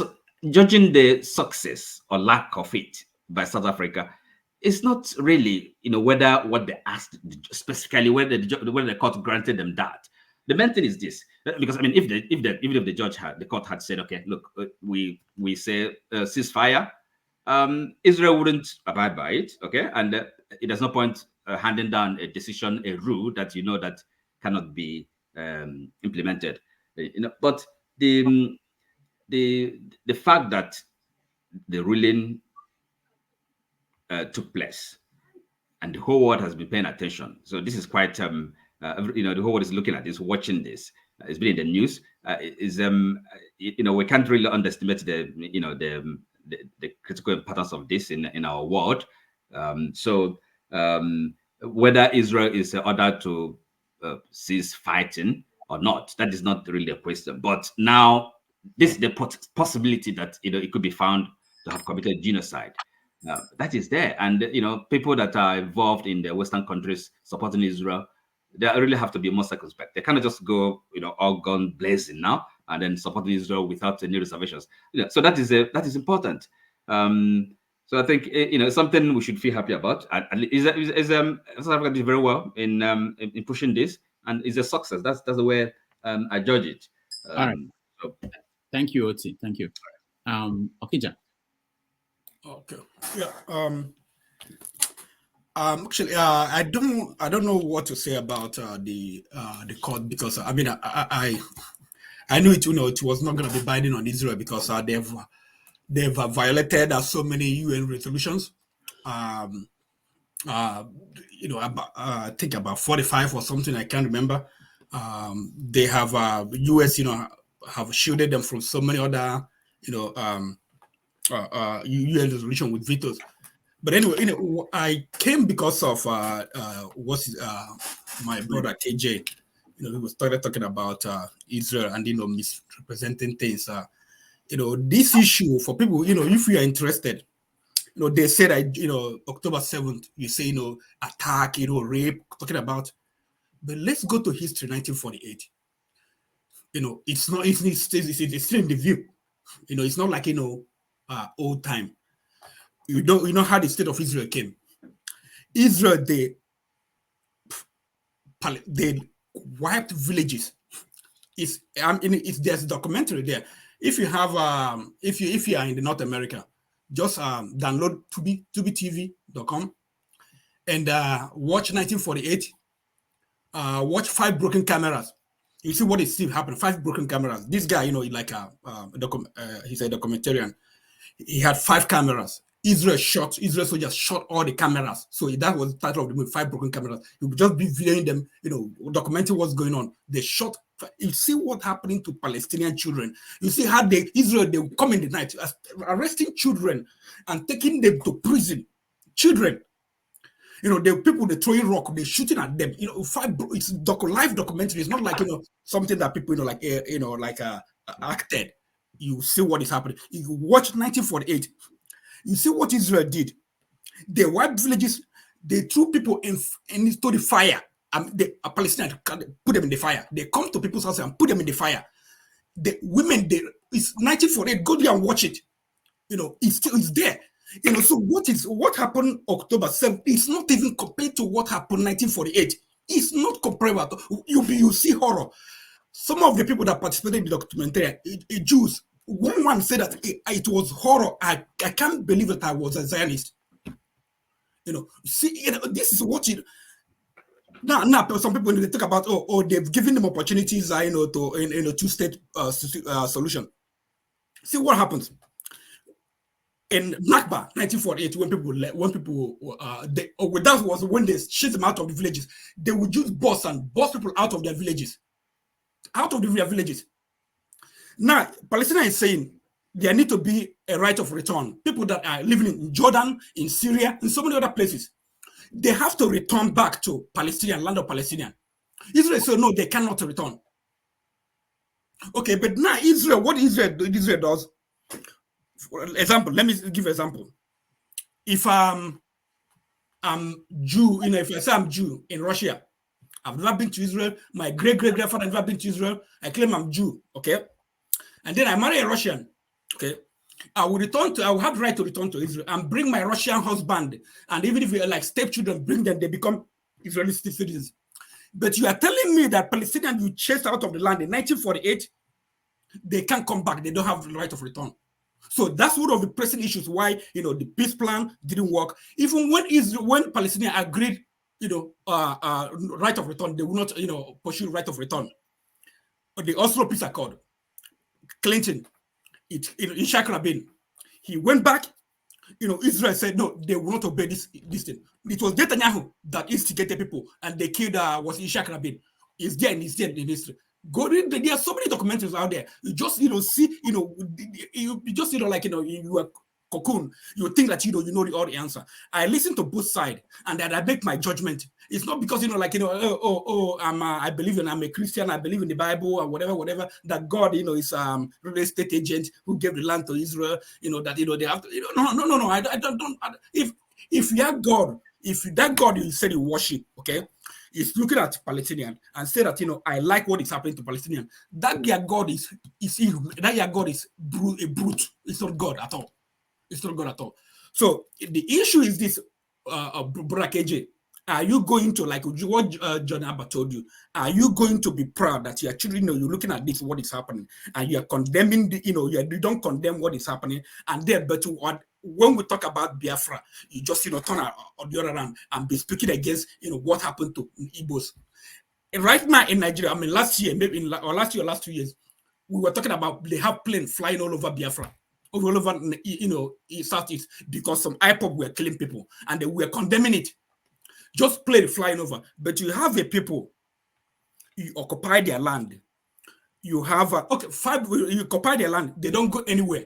judging the success or lack of it by South Africa, it's not really whether what they asked specifically, whether the court granted them that. The main thing is this, because even if the court had said, okay, look, we say ceasefire, Israel wouldn't abide by it, okay, and there's no point handing down a decision, a rule that that cannot be implemented. But the fact that the ruling took place and the whole world has been paying attention, so this is quite the whole world is looking at this, watching this. It's been in the news. We can't really underestimate the critical importance of this in our world. Whether Israel is ordered to cease fighting or not, that is not really a question. But now this is the possibility that it could be found to have committed genocide. That is there, and people that are involved in the Western countries supporting Israel, they really have to be more circumspect. They cannot just go all gun blazing now and then supporting Israel without any reservations. So that is important. So I think something we should feel happy about. And South Africa did very well in pushing this, and it's a success. That's the way I judge it. All right. Thank you, Oti. Thank you. Okija. Okay. Yeah. Actually, I don't know what to say about the court, because I mean I knew it. It was not going to be binding on Israel, because they've violated so many UN resolutions. I think about 45 or something. I can't remember. They have US, have shielded them from so many other, UN resolution with vetoes. But anyway, I came because of my brother KJ. He was talking about Israel and misrepresenting things. This issue for people, if you are interested, they said that October 7th, you say attack, rape, talking about. But let's go to history, 1948. It's not. It's still in the view. It's not like old time. You know how the state of Israel came. Israel, they wiped villages. There's a documentary there. If you have if you are in the North America, just download tubitv.com and watch 1948. Watch 5 broken cameras. You see what is still happening. 5 broken cameras. This guy, like he's a documentarian. He had 5 cameras. Israel soldiers shot all the cameras. So that was the title of the movie, 5 broken cameras. You would just be videoing them, documenting what's going on. They shot. You see what's happening to Palestinian children. You see how they will come in the night, arresting children and taking them to prison. Children. The people, they throwing rock, they're shooting at them. It's live documentary. It's not like something that people acted. You see what is happening. You watch 1948. You see what Israel did. They wiped villages. They threw people into the fire. The Palestinians put them in the fire. They come to people's houses and put them in the fire. The women, it's 1948. Go there and watch it. It's there. So what happened October 7th? It's not even compared to what happened 1948. It's not comparable. You see horror. Some of the people that participated in the documentary, Jews, one said that it was horror. I can't believe that I was a Zionist. This is what now some people, when they talk about they've given them opportunities, to two-state solution. See what happens in Nakba 1948 that was when they shit them out of the villages. They would use boss people out of their villages. Now, Palestine is saying there need to be a right of return. People that are living in Jordan, in Syria, in so many other places, they have to return back to Palestinian, land of Palestinian. Israel said, no, they cannot return. Okay, but now Israel, what Israel does, for example, let me give an example. If I'm Jew, if I say I'm Jew in Russia, I've never been to Israel, my great-great-grandfather never been to Israel, I claim I'm Jew, okay? And then I marry a Russian, okay? I will have the right to return to Israel and bring my Russian husband. And even if you're like stepchildren, bring them, they become Israeli citizens. But you are telling me that Palestinians you chased out of the land in 1948, they can't come back, they don't have the right of return. So that's one of the pressing issues why the peace plan didn't work. Even when Palestinians agreed, right of return, they will not pursue right of return. But the Oslo Peace Accord, Clinton, Ishaq Rabin, he went back. Israel said no, they will not obey this thing. It was Netanyahu that instigated people, and they killed was Ishaq Rabin. It's there in history. Go read. There are so many documentaries out there. You just see you just you are cocoon. You think that you know all the answer. I listen to both sides, and then I make my judgment. It's not because I believe I'm a Christian. I believe in the Bible or whatever. That God is real estate agent who gave the land to Israel. That they have to. No. I don't. If you have God, if that God you said you worship, okay, is looking at Palestinian and say that I like what is happening to Palestinian. That their God is evil. That their God is a brute. It's not God at all. It's not God at all. So the issue is this, Brother KJ. Are you going to, like what John Abba told you, are you going to be proud that your children, you're looking at this, what is happening, and you're condemning, you don't condemn what is happening, and then, but when we talk about Biafra, you just, turn on the other around and be speaking against, what happened to Igbos. Right now in Nigeria, I mean, last year, maybe last 2 years, we were talking about they have planes flying all over Biafra, all over, Southeast, because some IPOP were killing people, and they were condemning it. Just plane flying over. But you have a people, you occupy their land. You have, you occupy their land, they don't go anywhere.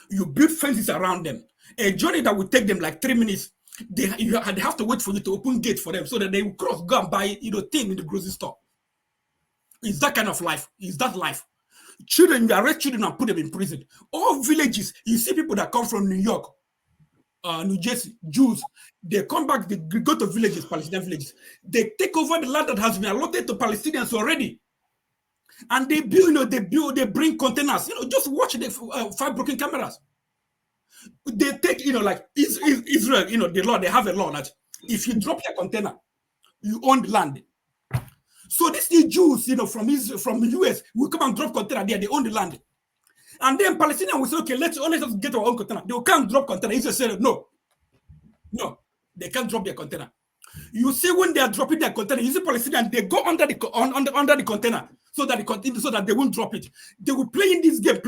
You build fences around them. A journey that would take them like 3 minutes, they have to wait for you to open gates for them so that they will cross, go and buy, thing in the grocery store. It's that kind of life. It's that life. Children, you arrest children and put them in prison. All villages, you see people that come from New York, New Jersey, Jews, they come back, they go to villages, Palestinian villages. They take over the land that has been allotted to Palestinians already. And they build, they bring containers. Just watch the 5 broken cameras. They take, like Israel, the law, they have a law that if you drop your container, you own the land. So these Jews, from the US, will come and drop container there, they own the land. And then Palestinians will say, okay, let's get our own container. They can't drop container. Israel said, no, they can't drop their container. You see, when they are dropping their container, you see Palestinians, they go under the container so that they won't drop it. They will play in this game.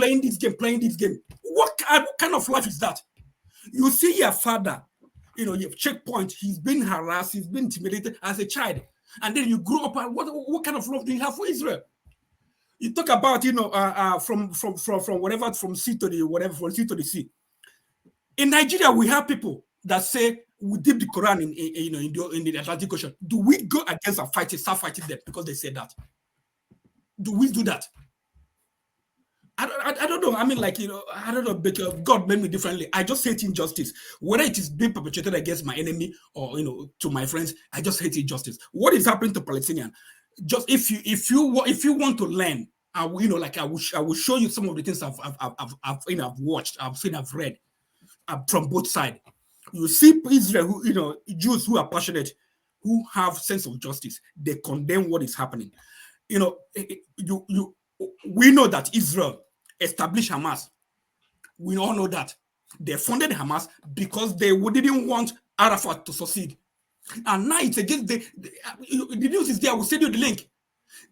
What kind of life is that? You see your father, your checkpoint, he's been harassed, he's been intimidated as a child. And then you grow up, and what kind of love do you have for Israel? You talk about, from whatever, from sea to the whatever, from sea to the sea. In Nigeria, we have people that say we dip the Quran in the Atlantic Ocean. Do we go against and start fighting them because they say that? Do we do that? I don't know. I mean, like, I don't know, but God made me differently. I just hate injustice. Whether it is being perpetrated against my enemy or, to my friends, I just hate injustice. What is happening to Palestinians? Just if you want to learn, I will show you some of the things I've watched, I've seen, I've read from both sides. You see Israel, who, Jews who are passionate, who have sense of justice. They condemn what is happening. We know that Israel established Hamas. We all know that. They funded Hamas because they didn't want Arafat to succeed. And now it's against the news is there. I will send you the link.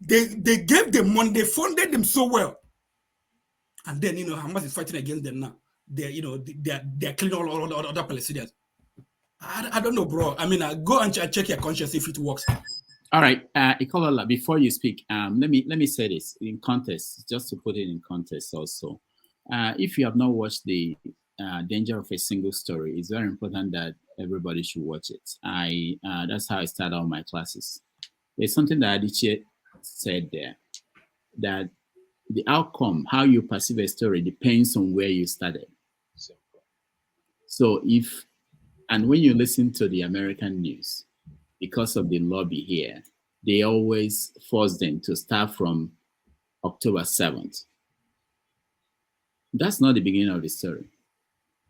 They gave them money. They funded them so well. And then, Hamas is fighting against them now. They're killing all other Palestinians. I don't know, bro. I mean, go and check your conscience if it works. All right, Ikolola, before you speak, let me say this in context, just to put it in context also. If you have not watched the Danger of a Single Story, it's very important that everybody should watch it. That's how I start all my classes. There's something that Adichie said there, that the outcome, how you perceive a story, depends on where you started. So and when you listen to the American news, because of the lobby here, they always force them to start from October 7th. That's not the beginning of the story.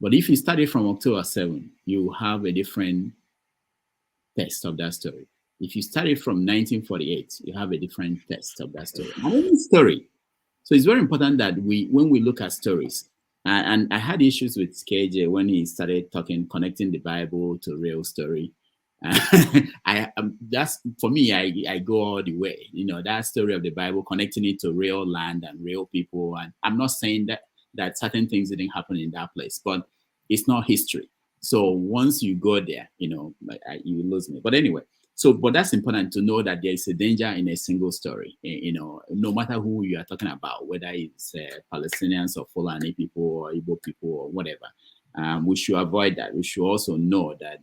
But if you study from October 7th, you have a different text of that story. If you study from 1948, you have a different text of that story. Any story. So it's very important that when we look at stories, and I had issues with KJ when he started connecting the Bible to real story. That's for me. I go all the way. That story of the Bible, connecting it to real land and real people. And I'm not saying that certain things didn't happen in that place, but it's not history. So once you go there, you lose me. But anyway, but that's important to know that there is a danger in a single story. No matter who you are talking about, whether it's Palestinians or Fulani people or Igbo people or whatever, we should avoid that. We should also know that.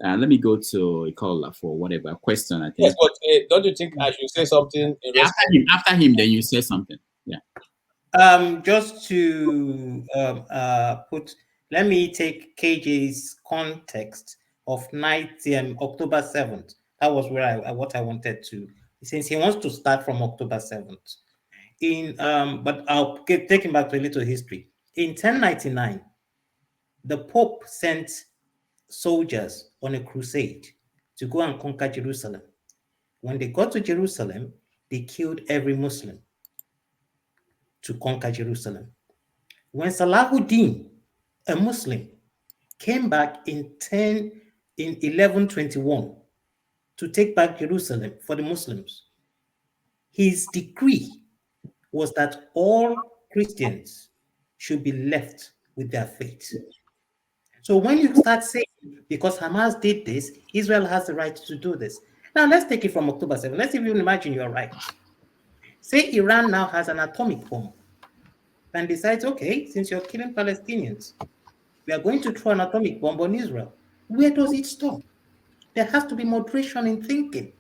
Let me go to Ikola for whatever question. I think. Yes, but don't you think I should say something? After him, then you say something. Yeah. Just to let me take KJ's context of October 7th. That was what I wanted to. Since he wants to start from October 7th. But I'll take him back to a little history. In 1099, the Pope sent soldiers on a crusade to go and conquer Jerusalem. When they got to Jerusalem, they killed every Muslim to conquer Jerusalem. When Salahuddin, a Muslim, came back in 1121 to take back Jerusalem for the Muslims, his decree was that all Christians should be left with their faith. So when you start saying, because Hamas did this, Israel has the right to do this. Now let's take it from October 7. Let's even imagine you're right. Say Iran now has an atomic bomb and decides, okay, since you're killing Palestinians, we are going to throw an atomic bomb on Israel. Where does it stop? There has to be moderation in thinking.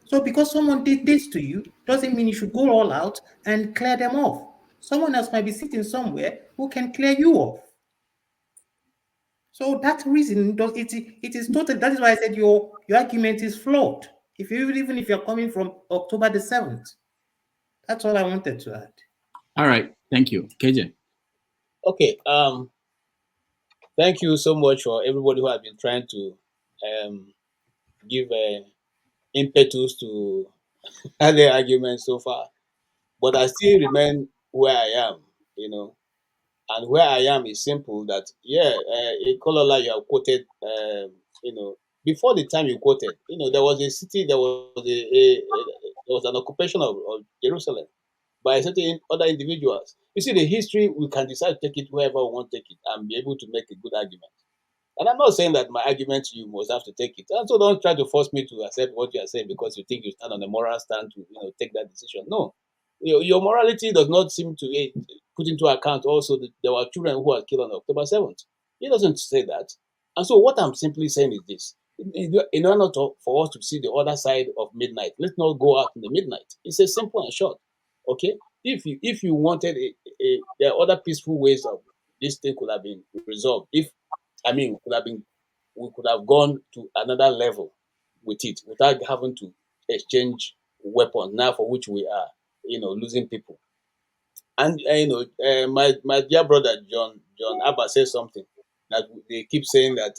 So because someone did this to you, doesn't mean you should go all out and clear them off. Someone else might be sitting somewhere who can clear you off. So that reason, it is total. That is why I said your argument is flawed. Even if you're coming from October the 7th. That's all I wanted to add. All right. Thank you. KJ. Okay. Thank you so much for everybody who has been trying to give impetus to the argument so far. But I still remain where I am, and where I am is simple. That a Kolola you have quoted, before the time you quoted, there was a city, there was there was an occupation of Jerusalem by certain other individuals. You see, the history, we can decide to take it wherever we want to take it and be able to make a good argument. And I'm not saying that my argument you must have to take it. And so don't try to force me to accept what you are saying because you think you stand on a moral stand to take that decision. No. Your morality does not seem to put into account also that there were children who were killed on October 7th. It doesn't say that. And so what I'm simply saying is this. In order for us to see the other side of midnight, let's not go out in the midnight. It's a simple and short. Okay? If you wanted there are other peaceful ways of this thing could have been resolved. We could have gone to another level with it without having to exchange weapons now for which we are, losing people. And my dear brother John Abba says something that they keep saying that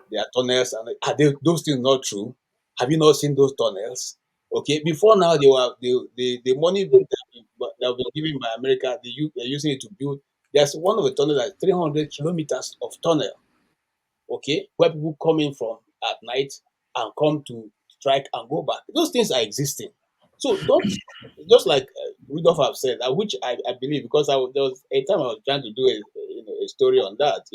there are tunnels, and are those things not true? Have you not seen those tunnels? Okay, before now the money that have been given by America, they're using it to build. There's one of the tunnels that's 300 kilometers of tunnel. Okay, where people come in from at night and come to strike and go back. Those things are existing. So don't, just like Rudolph have said, which I believe, because there was a time I was trying to do a story on that,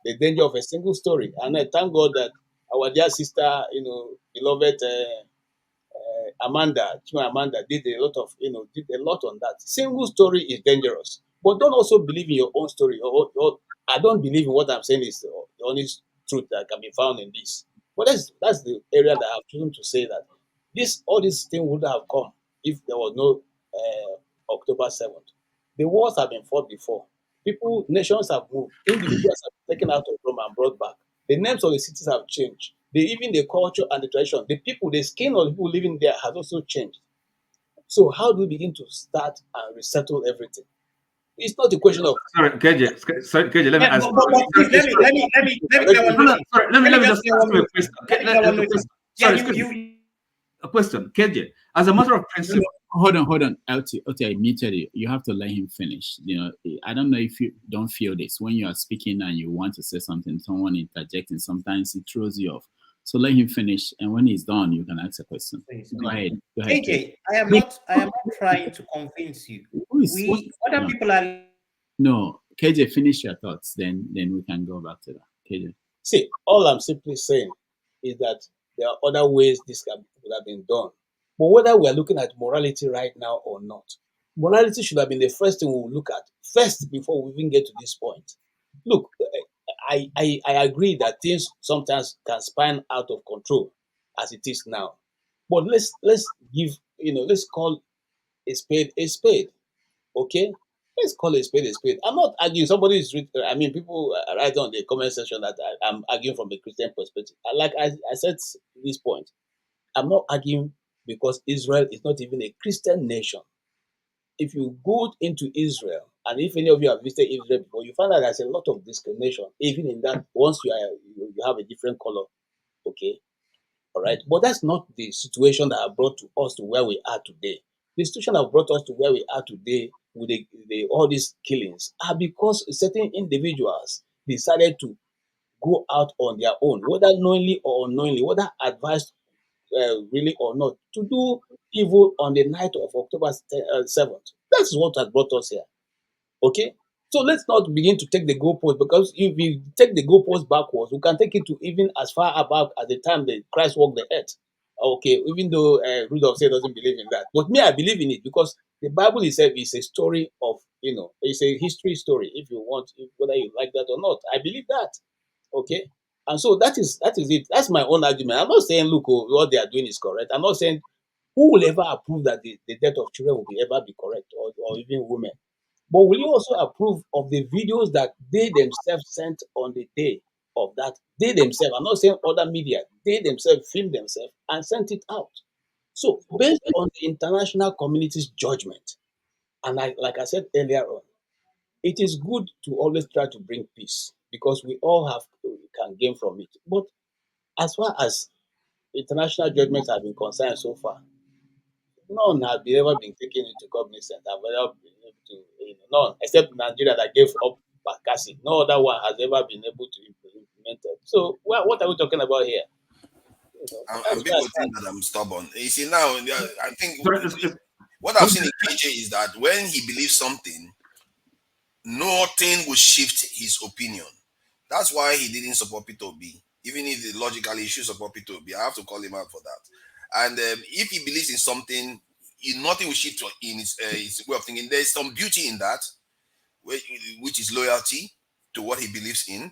the danger of a single story. And I thank God that our dear sister, beloved Chima Amanda did a lot on that. Single story is dangerous, but don't also believe in your own story. Or I don't believe in what I'm saying is the honest truth that can be found in this. But that's the area that I've chosen to say that all this thing would have come if there was no October 7th. The wars have been fought before. Nations have moved. Individuals have been taken out of Rome and brought back. The names of the cities have changed. Even the culture and the tradition, the skin of the people living there has also changed. So how do we begin to start and resettle everything? It's not a question of. Sorry, KJ, let me ask. Let me just ask you a question. Sorry, a question, KJ. As a matter of principle. Hold on, LT, I muted you. You have to let him finish. I don't know if you don't feel this. When you are speaking and you want to say something, someone interjecting, sometimes it throws you off. So let him finish, and when he's done, you can ask a question. Go ahead. KJ, I am not trying to convince you. Other people are. No, KJ, finish your thoughts. Then we can go back to that. KJ. See, all I'm simply saying is that there are other ways this could have been done. But whether we are looking at morality right now or not, morality should have been the first thing we will look at first before we even get to this point. Look, I agree that things sometimes can spin out of control as it is now. But let's call a spade a spade. Okay? Let's call a spade a spade. I'm not arguing. People write on the comment section that I'm arguing from a Christian perspective. Like I said this point, I'm not arguing because Israel is not even a Christian nation. if you go into Israel, and if any of you have visited Israel before, you find that there's a lot of discrimination, even in that once you have a different color, okay, all right. But that's not the situation that brought to us to where we are today. The situation that brought us to where we are today with all these killings are because certain individuals decided to go out on their own, whether knowingly or unknowingly, whether advised really or not, to do evil on the night of October 7th. That's what has brought us here. Okay? So let's not begin to take the goalpost, because if we take the goalpost backwards, we can take it to even as far back as the time that Christ walked the earth. Okay, even though Rudolph said doesn't believe in that. But me, I believe in it, because the Bible itself is a story of, it's a history story, if you want, whether you like that or not. I believe that. Okay? And so that is it. That's my own argument. I'm not saying, look, what they are doing is correct. I'm not saying who will ever approve that the death of children will ever be correct, or even women. But will you also approve of the videos that they themselves sent on the day of that? They themselves, I'm not saying other media, they themselves filmed themselves and sent it out. So based on the international community's judgment, and like I said earlier on, it is good to always try to bring peace, because we all can gain from it. But as far as international judgments have been concerned so far, none have ever been taken into cognizance. Have ever been able to, none, except Nigeria that gave up Bakassi. No other one has ever been able to implement it. So what are we talking about here? And people think that I'm stubborn. You see, now I think what I've seen in KJ is that when he believes something, nothing will shift his opinion. That's why he didn't support Peter Obi. Even if logically he should support Peter Obi, I have to call him out for that. And if he believes in something, nothing will shift in his way of thinking. There's some beauty in that, which is loyalty to what he believes in.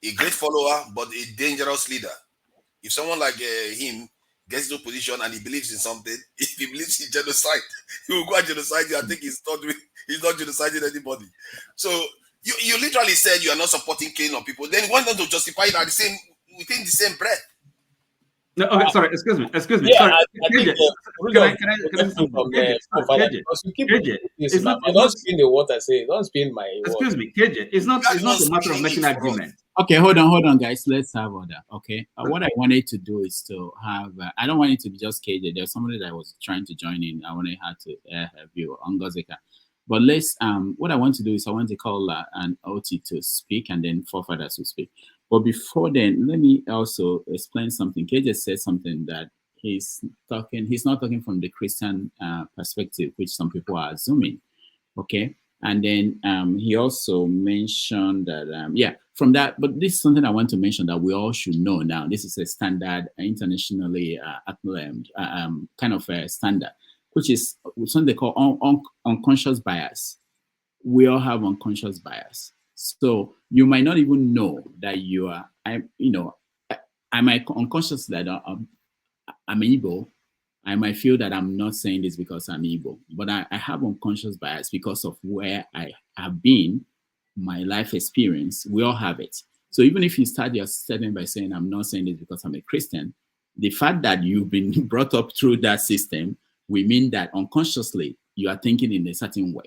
A great follower, but a dangerous leader. If someone like him gets into a position and he believes in something, if he believes in genocide, he will go and genocide you. I think he's not genociding anybody. So you literally said you are not supporting killing of people. Then you want them to justify it within the same breath. No, okay, sorry, excuse me. Yeah, Sorry. I think don't spin the water, say, don't spin my word. Excuse me, KJ, it's not a matter of making argument. Okay, hold on, guys. Let's have order. Okay, what I wanted to do is to have. I don't want it to be just KJ. There's somebody that was trying to join in. I wanted her to have you on Ngozika. But let's. What I want to do is I want to call an OT to speak, and then forefathers to speak. But before then, let me also explain something. KJ said something that he's not talking from the Christian perspective, which some people are assuming. Okay. And then he also mentioned that, from that, but this is something I want to mention that we all should know now. This is a standard, internationally acclaimed kind of a standard, which is something they call unconscious bias. We all have unconscious bias. So you might not even know that you are, I might unconscious that I'm Igbo. I might feel that I'm not saying this because I'm Igbo, but I have unconscious bias because of where I have been, my life experience. We all have it. So even if you start your statement by saying I'm not saying this because I'm a Christian, the fact that you've been brought up through that system will mean that unconsciously you are thinking in a certain way,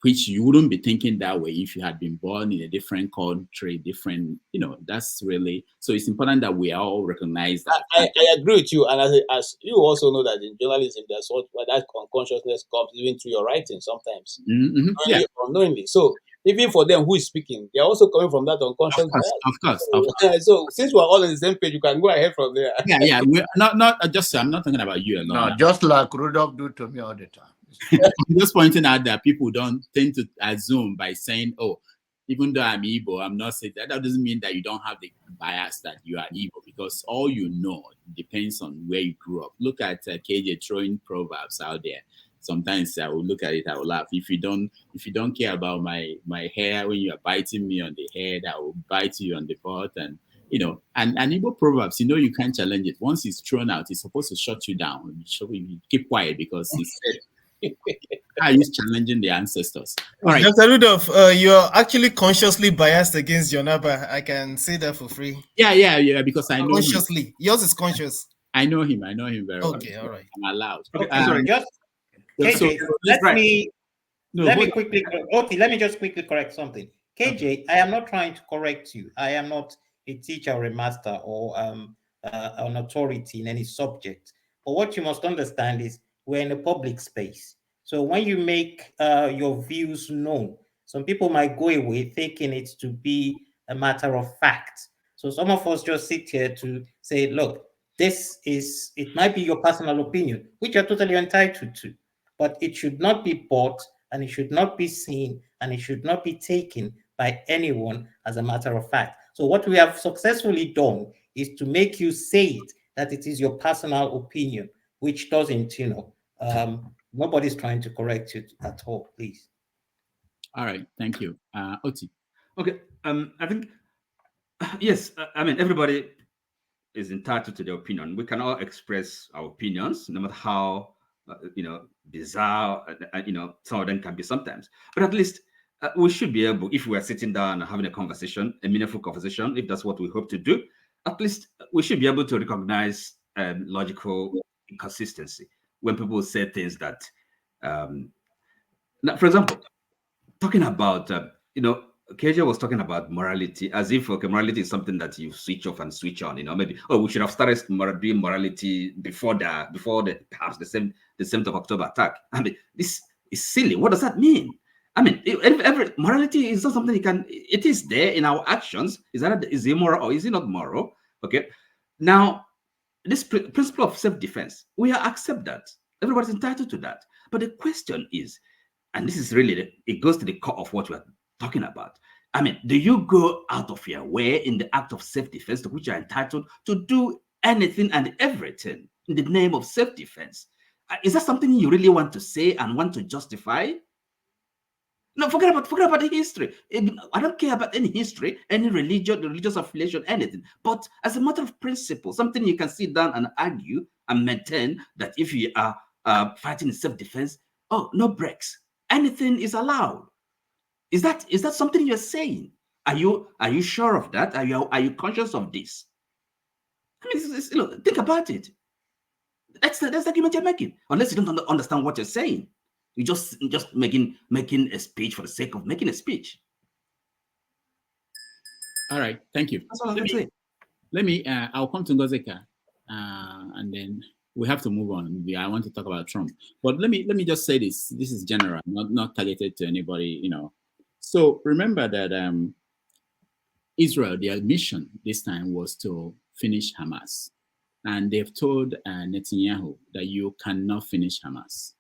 which you wouldn't be thinking that way if you had been born in a different country, different, that's really, so it's important that we all recognize that. I agree with you. And as you also know that in journalism, that's where that unconsciousness comes even through your writing sometimes, unknowingly. So even for them who is speaking, they're also coming from that unconscious bias. Of course. So since we're all on the same page, you can go ahead from there. Yeah. We're not just, I'm not talking about you alone. No, just like Rudolph do to me all the time. I'm just pointing out that people don't tend to assume by saying, oh, even though I'm Igbo, I'm not saying that. That doesn't mean that you don't have the bias that you are Igbo, because all you know depends on where you grew up. Look at KJ throwing proverbs out there. Sometimes I will look at it, I will laugh. If you don't care about my hair when you are biting me on the head, I will bite you on the butt. And and Igbo proverbs, you can't challenge it. Once it's thrown out, it's supposed to shut you down. You keep quiet because it's are you challenging the ancestors? All right, Dr. Rudolph, you're actually consciously biased against your neighbor. I can say that for free. Yeah, because I know consciously. Him. Yours is conscious. I know him very well. Okay, all right. I'm allowed. Okay, sorry, just KJ, let me No, let me quickly, okay, let me just quickly correct something. KJ, I am not trying to correct you. I am not a teacher or a master or an authority in any subject. But what you must understand is we're in a public space. So when you make your views known, some people might go away thinking it to be a matter of fact. So some of us just sit here to say, look, it might be your personal opinion, which you're totally entitled to, but it should not be bought and it should not be seen and it should not be taken by anyone as a matter of fact. So what we have successfully done is to make you say it, that it is your personal opinion, which doesn't, nobody's trying to correct you at all, please. All right, thank you. Oti. Okay, I think, yes, I mean, everybody is entitled to their opinion. We can all express our opinions, no matter how, bizarre, some of them can be sometimes. But at least we should be able, if we are sitting down and having a conversation, a meaningful conversation, if that's what we hope to do, at least we should be able to recognize logical inconsistency when people say things that, now, for example, talking about, KJ was talking about morality as if, okay, morality is something that you switch off and switch on, maybe, we should have started doing morality before perhaps the 7th of October attack. I mean, this is silly. What does that mean? I mean, every morality is not something it is there in our actions. Is it moral or is it not moral? Okay. Now, this principle of self-defense, we accept that. Everybody's entitled to that. But the question is, and this is really, it goes to the core of what we're talking about. I mean, do you go out of your way in the act of self-defense to which you're entitled to do anything and everything in the name of self-defense? Is that something you really want to say and want to justify? No, forget about the history. I don't care about any history, any religion, religious affiliation, anything. But as a matter of principle, something you can sit down and argue and maintain that if you are fighting in self-defense, no breaks. Anything is allowed. Is that something you're saying? Are you sure of that? Are you conscious of this? I mean, think about it. That's the argument you're making. Unless you don't understand what you're saying, you're just making a speech for the sake of making a speech. All right, thank you. That's all I can say. Let me. I'll come to Ngozeka, and then we have to move on. I want to talk about Trump, but let me just say this. This is general, not targeted to anybody. So remember that Israel, their mission this time was to finish Hamas. And they've told Netanyahu that you cannot finish Hamas.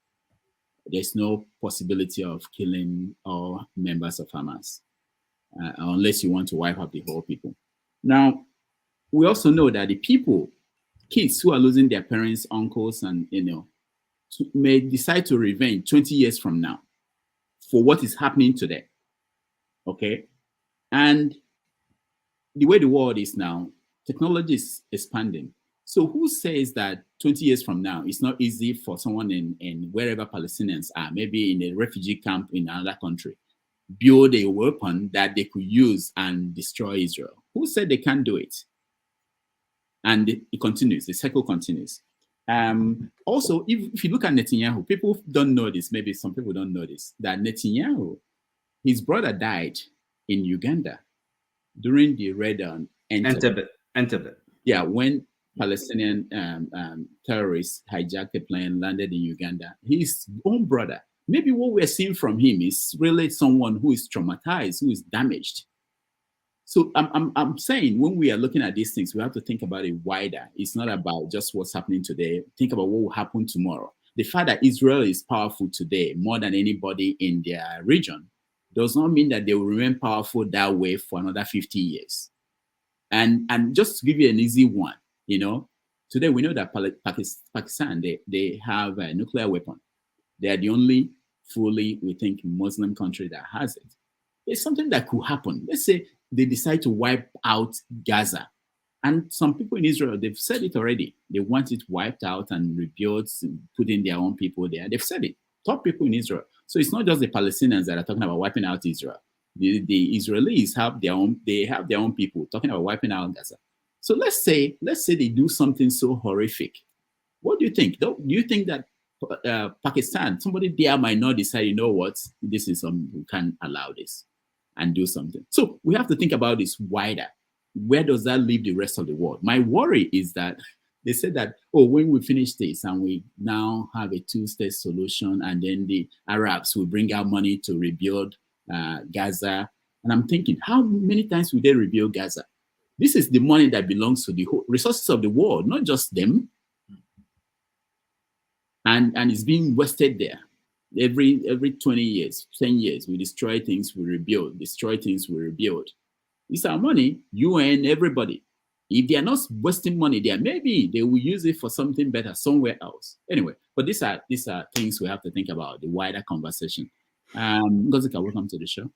There's no possibility of killing all members of Hamas unless you want to wipe out the whole people. Now, we also know that the kids who are losing their parents, uncles, and may decide to revenge 20 years from now for what is happening today. Okay, and the way the world is now, technology is expanding. So who says that 20 years from now, it's not easy for someone in wherever Palestinians are, maybe in a refugee camp in another country, build a weapon that they could use and destroy Israel? Who said they can't do it? And it continues, the cycle continues. Also, if you look at Netanyahu, people don't know this, maybe some people don't know this, that Netanyahu, his brother died in Uganda during the raid on Entebbe. Yeah, when Palestinian terrorists hijacked a plane, landed in Uganda. His own brother. Maybe what we're seeing from him is really someone who is traumatized, who is damaged. So I'm saying when we are looking at these things, we have to think about it wider. It's not about just what's happening today. Think about what will happen tomorrow. The fact that Israel is powerful today more than anybody in their region does not mean that they will remain powerful that way for another 50 years. And just to give you an easy one, today we know that Pakistan, they have a nuclear weapon. They are the only fully, we think, Muslim country that has it. It's something that could happen. Let's say they decide to wipe out Gaza. And some people in Israel, they've said it already. They want it wiped out and rebuilt, put in their own people there. They've said it. Top people in Israel. So it's not just the Palestinians that are talking about wiping out Israel. The Israelis have their own people talking about wiping out Gaza. So let's say they do something so horrific. What do you think? Do you think that Pakistan, somebody there might not decide, you know what, this is we can't allow this and do something. So we have to think about this wider. Where does that leave the rest of the world? My worry is that they said that, oh, when we finish this and we now have a two-state solution, and then the Arabs will bring out money to rebuild Gaza. And I'm thinking, how many times will they rebuild Gaza? This is the money that belongs to the whole resources of the world, not just them. And it's being wasted there. Every 20 years, 10 years, we destroy things, we rebuild, destroy things, we rebuild. It's our money, UN, everybody. If they are not wasting money there, maybe they will use it for something better somewhere else. Anyway, but these are things we have to think about, the wider conversation. Ngozika, welcome to the show.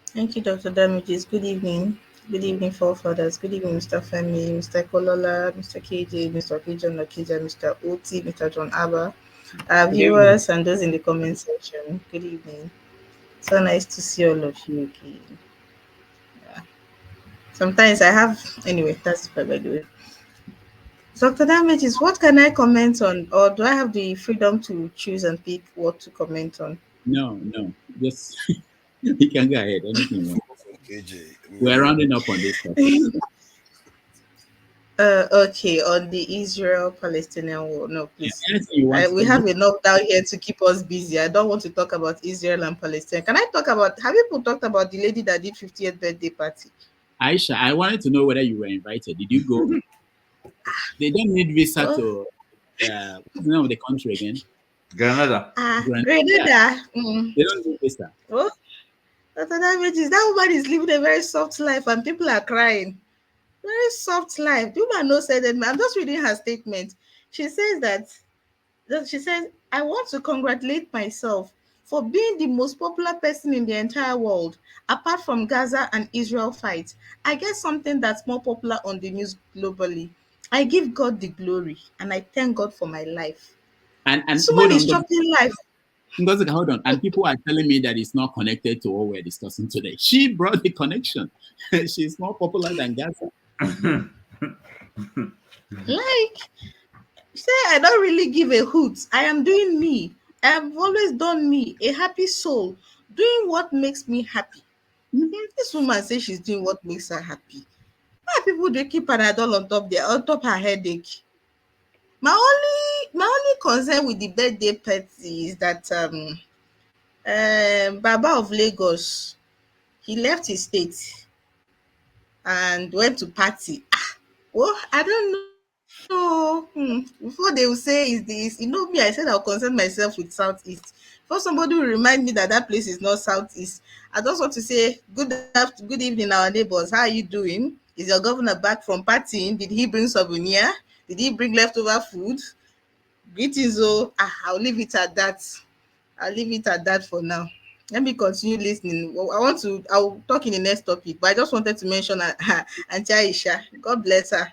Thank you, Dr. Damages. Good evening. Good evening, forefathers. Good evening, Mr. Femi, Mr. Kolola, Mr. KJ, Mr. Kijan Nakija, Mr. Oti, Mr. John Abba, our viewers, and those in the comment section. Good evening. So nice to see all of you again. Yeah. Sometimes I have, anyway, that's by the way. Dr. Damages, what can I comment on, or do I have the freedom to choose and pick what to comment on? No, just you can go ahead. Anything you want. We're rounding up on this topic. Okay, on the Israel-Palestinian war. No, please. Yeah, we have enough down here to keep us busy. I don't want to talk about Israel and Palestine. Can I talk about, have people talked about the lady that did 50th birthday party? Aisha, I wanted to know whether you were invited. Did you go? They don't need visa to, what's the name of the country again? Grenada. Grenada. They don't need visa. Oh, that woman is living a very soft life and people are crying. Very soft life. The woman knows that. I'm just reading her statement. She says I want to congratulate myself for being the most popular person in the entire world, apart from Gaza and Israel fight. I get something that's more popular on the news globally. I give God the glory and I thank God for my life. And someone is chopping life. Hold on. And people are telling me that it's not connected to what we're discussing today. She brought the connection. She's more popular than Gaza. Like, say I don't really give a hoot. I am doing me. I have always done me, a happy soul, doing what makes me happy. This woman says she's doing what makes her happy. Why people do keep Panadol on top her headache? My only concern with the birthday party is that Baba of Lagos, he left his state and went to party. Well, I don't know. Before they will say is this, me, I said I'll concern myself with Southeast. Before somebody will remind me that place is not Southeast, I just want to say good evening, our neighbors. How are you doing? Is your governor back from partying? Did he bring souvenir? Did he bring leftover food? Greetings, I'll leave it at that. I'll leave it at that for now. Let me continue listening. I'll talk in the next topic, but I just wanted to mention Auntie Aisha. God bless her.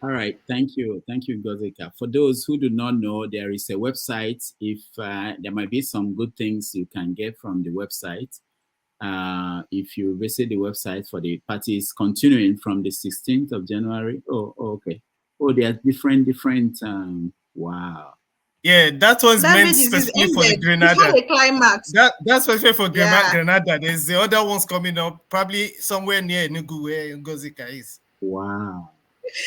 All right, thank you, Ngozika. For those who do not know, there is a website. If there might be some good things you can get from the website, if you visit the website for the parties continuing from the 16th of January. Okay. There are different. Wow. Yeah, that was meant specifically for the Grenada. It's not a climax. That's specifically for Grenada. There's the other ones coming up, probably somewhere near Enugu where Ngozika is. Wow.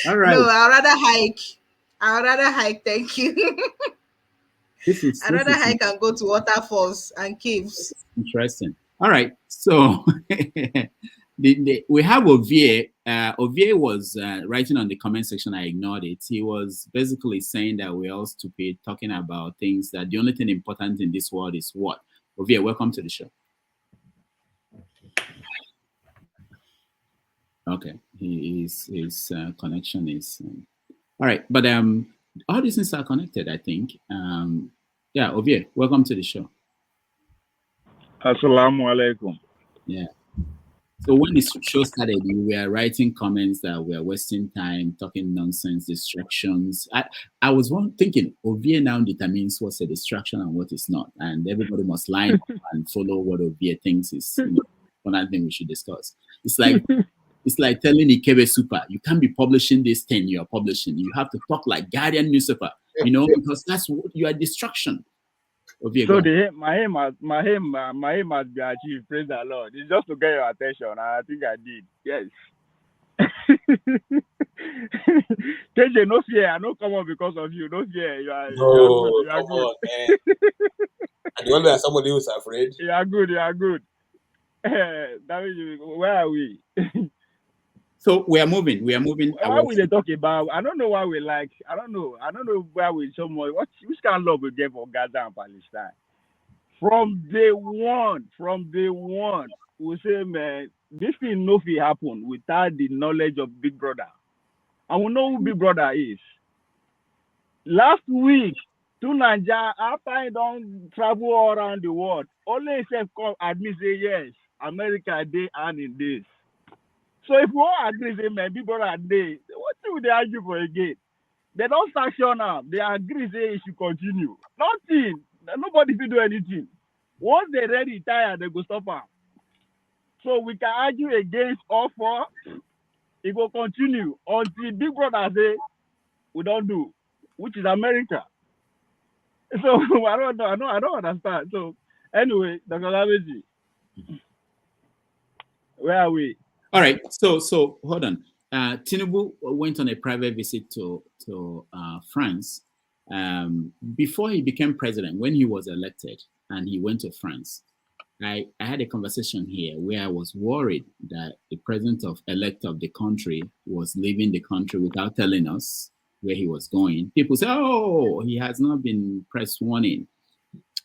All right. No, I'd rather hike. Thank you. I'd rather hike and go to waterfalls and caves. Interesting. All right. So we have Ovie. Ovie was writing on the comment section. I ignored it. He was basically saying that we're all stupid, talking about things that the only thing important in this world is what? Ovie, welcome to the show. Okay, his connection is all right, but all these things are connected, I think. Yeah, Ovie, welcome to the show. Assalamu alaikum. Yeah. So when the show started, we were writing comments that we are wasting time, talking nonsense, distractions. I was thinking, Ovie now determines what's a distraction and what is not, and everybody must line up and follow what Ovie thinks is one thing we should discuss. It's like It's like telling Ikebe Super, you can't be publishing this thing you're publishing. You have to talk like Guardian newspaper, you know, because that's what you are distraction. So my aim must be achieved. Praise the Lord. It's just to get your attention, and I think I did. Yes. KJ, no fear. I don't come on because of you. No fear. You are good. You are good. And you want to be somebody who's afraid? You are good. You are good. That means where are we? So we are moving. We are moving. Why will they talk about? I don't know why we like. I don't know why we so much. Which kind of love we get for Gaza and Palestine? From day one, we say, man, this thing no fit happen without the knowledge of Big Brother. And we know who Big Brother is. Last week, to Nigeria, after I don't travel all around the world, only himself come admit say yes, America they and in this. So if we all agree, say, man, Big Brother they, what do they argue for again? They don't sanction them. They agree say it should continue. Nothing. Nobody will do anything. Once they ready, tired, they go stop them. So we can argue against all four. It will continue until Big Brother say we don't do, which is America. So I don't know. I don't understand. So anyway, Dr. Laveji, where are we? All right. So hold on. Tinubu went on a private visit to France before he became president. When he was elected, and he went to France. I had a conversation here where I was worried that the president-elect of the country was leaving the country without telling us where he was going. People say, oh, he has not been press warning.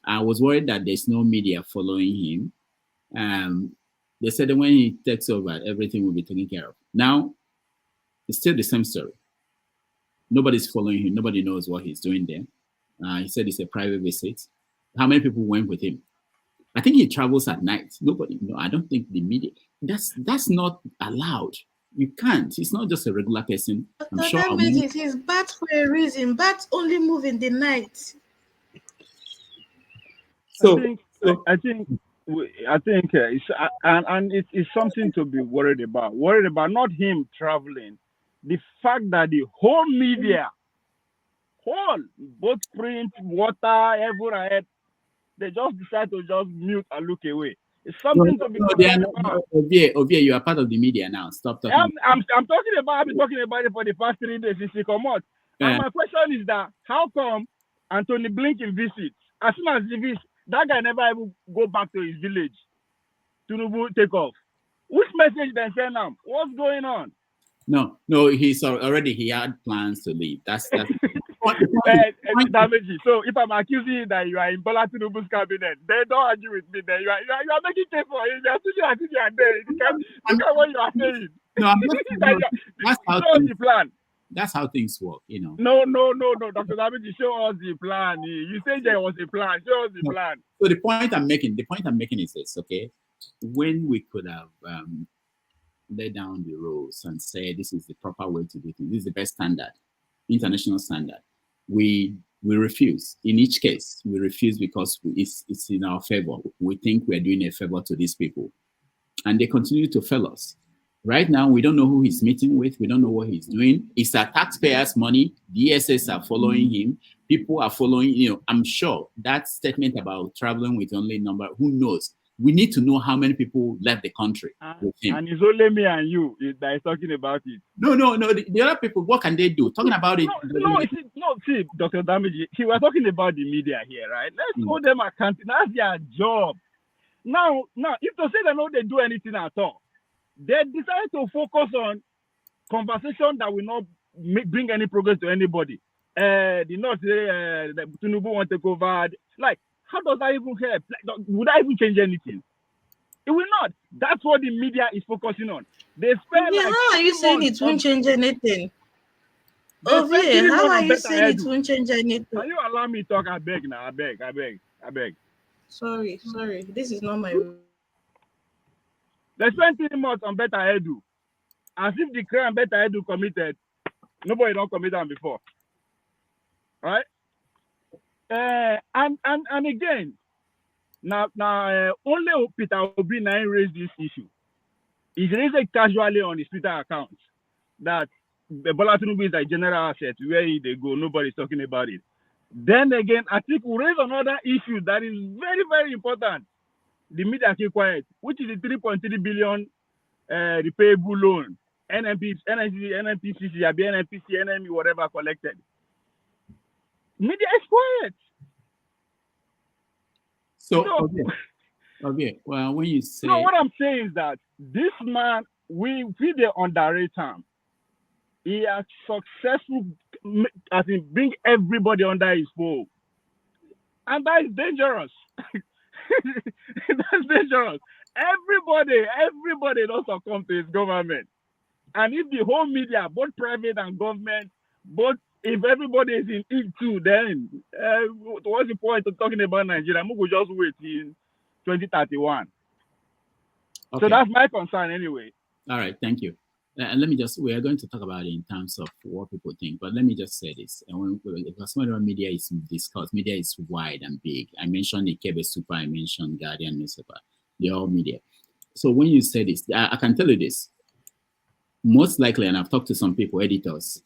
I was worried that there's no media following him. They said that when he takes over, everything will be taken care of. Now, it's still the same story. Nobody's following him. Nobody knows what he's doing there. He said it's a private visit. How many people went with him? I think he travels at night. Nobody, no, I don't think the media. That's not allowed. You can't. He's not just a regular person. I'm sure. That means it is bats for a reason. Bats only move in the night. So I think it's something to be worried about. Worried about not him traveling, the fact that the whole media, both print, water, everywhere, they just decide to just mute and look away. It's something to be worried about. Ovie, you are part of the media now. Stop talking. I'm talking about. I've been talking about it for the past 3 days since he come out. And my question is that how come Anthony Blinken visits? As soon as he visits, that guy never even go back to his village. Tinubu take off. Which message they send him? What's going on? No, he's already. He had plans to leave. That's damage. So if I'm accusing you that you are in Bola Tinubu's cabinet, then don't argue with me. Then you are making case for it. You are sitting as if you are there. Look at what you are saying. No, I'm not. That's how show us the plan. That's how things work, you know. No, Dr. Damage, show us the plan. You said there was a plan. Show us the plan. So the point I'm making is this, okay? When we could have laid down the rules and say this is the proper way to do things, this is the best standard, international standard, we refuse. In each case, we refuse because it's in our favor. We think we're doing a favor to these people, and they continue to fail us. Right now, we don't know who he's meeting with. We don't know what he's doing. It's our taxpayers' money. DSS are following him. People are following, you know, I'm sure that statement about traveling with only number, who knows? We need to know how many people left the country with him. And it's only me and you that is talking about it. No. The other people, what can they do? Talking about it. See, Dr. Damage, he was talking about the media here, right? Let's hold them accountable. That's their job. Now, if to say they know they do anything at all, they decide to focus on conversation that will not bring any progress to anybody. The North say Tinubu want to take over. Like, how does that even help? Like, would that even change anything? It will not. That's what the media is focusing on. They spend how are you saying it won't change anything? How are you saying it won't change anything? Can you allow me to talk? I beg now. I beg. Sorry. This is not my. They spent 3 months on Better Edu. As if the crime Better Edu committed, nobody don't commit them before. Right? And again, now only Peter Obi now raised this issue. He raised it casually on his Twitter account that the Bola Tinubu is a general asset. Where they go, nobody's talking about it. Then again, I think we raise another issue that is very, very important. The media keep quiet, which is the 3.3 billion repayable loan, NNPCC, NNPC, whatever collected. Media is quiet. So, okay. Well, when you say... No, what I'm saying is that this man, we they underrate him. He has successful, as in bring everybody under his fold. And that is dangerous. That's dangerous. Everybody does succumb to his government. And if the whole media, both private and government, if everybody is in it too, then what's the point of talking about Nigeria? We will just wait in 2031. Okay. So that's my concern anyway. All right, thank you. And let me we are going to talk about it in terms of what people think, but let me just say this. And because whenever media is discussed, media is wide and big. I mentioned Ikebe Super, I mentioned Guardian newspaper, they're all media. So when you say this, I can tell you this. Most likely, and I've talked to some people, editors,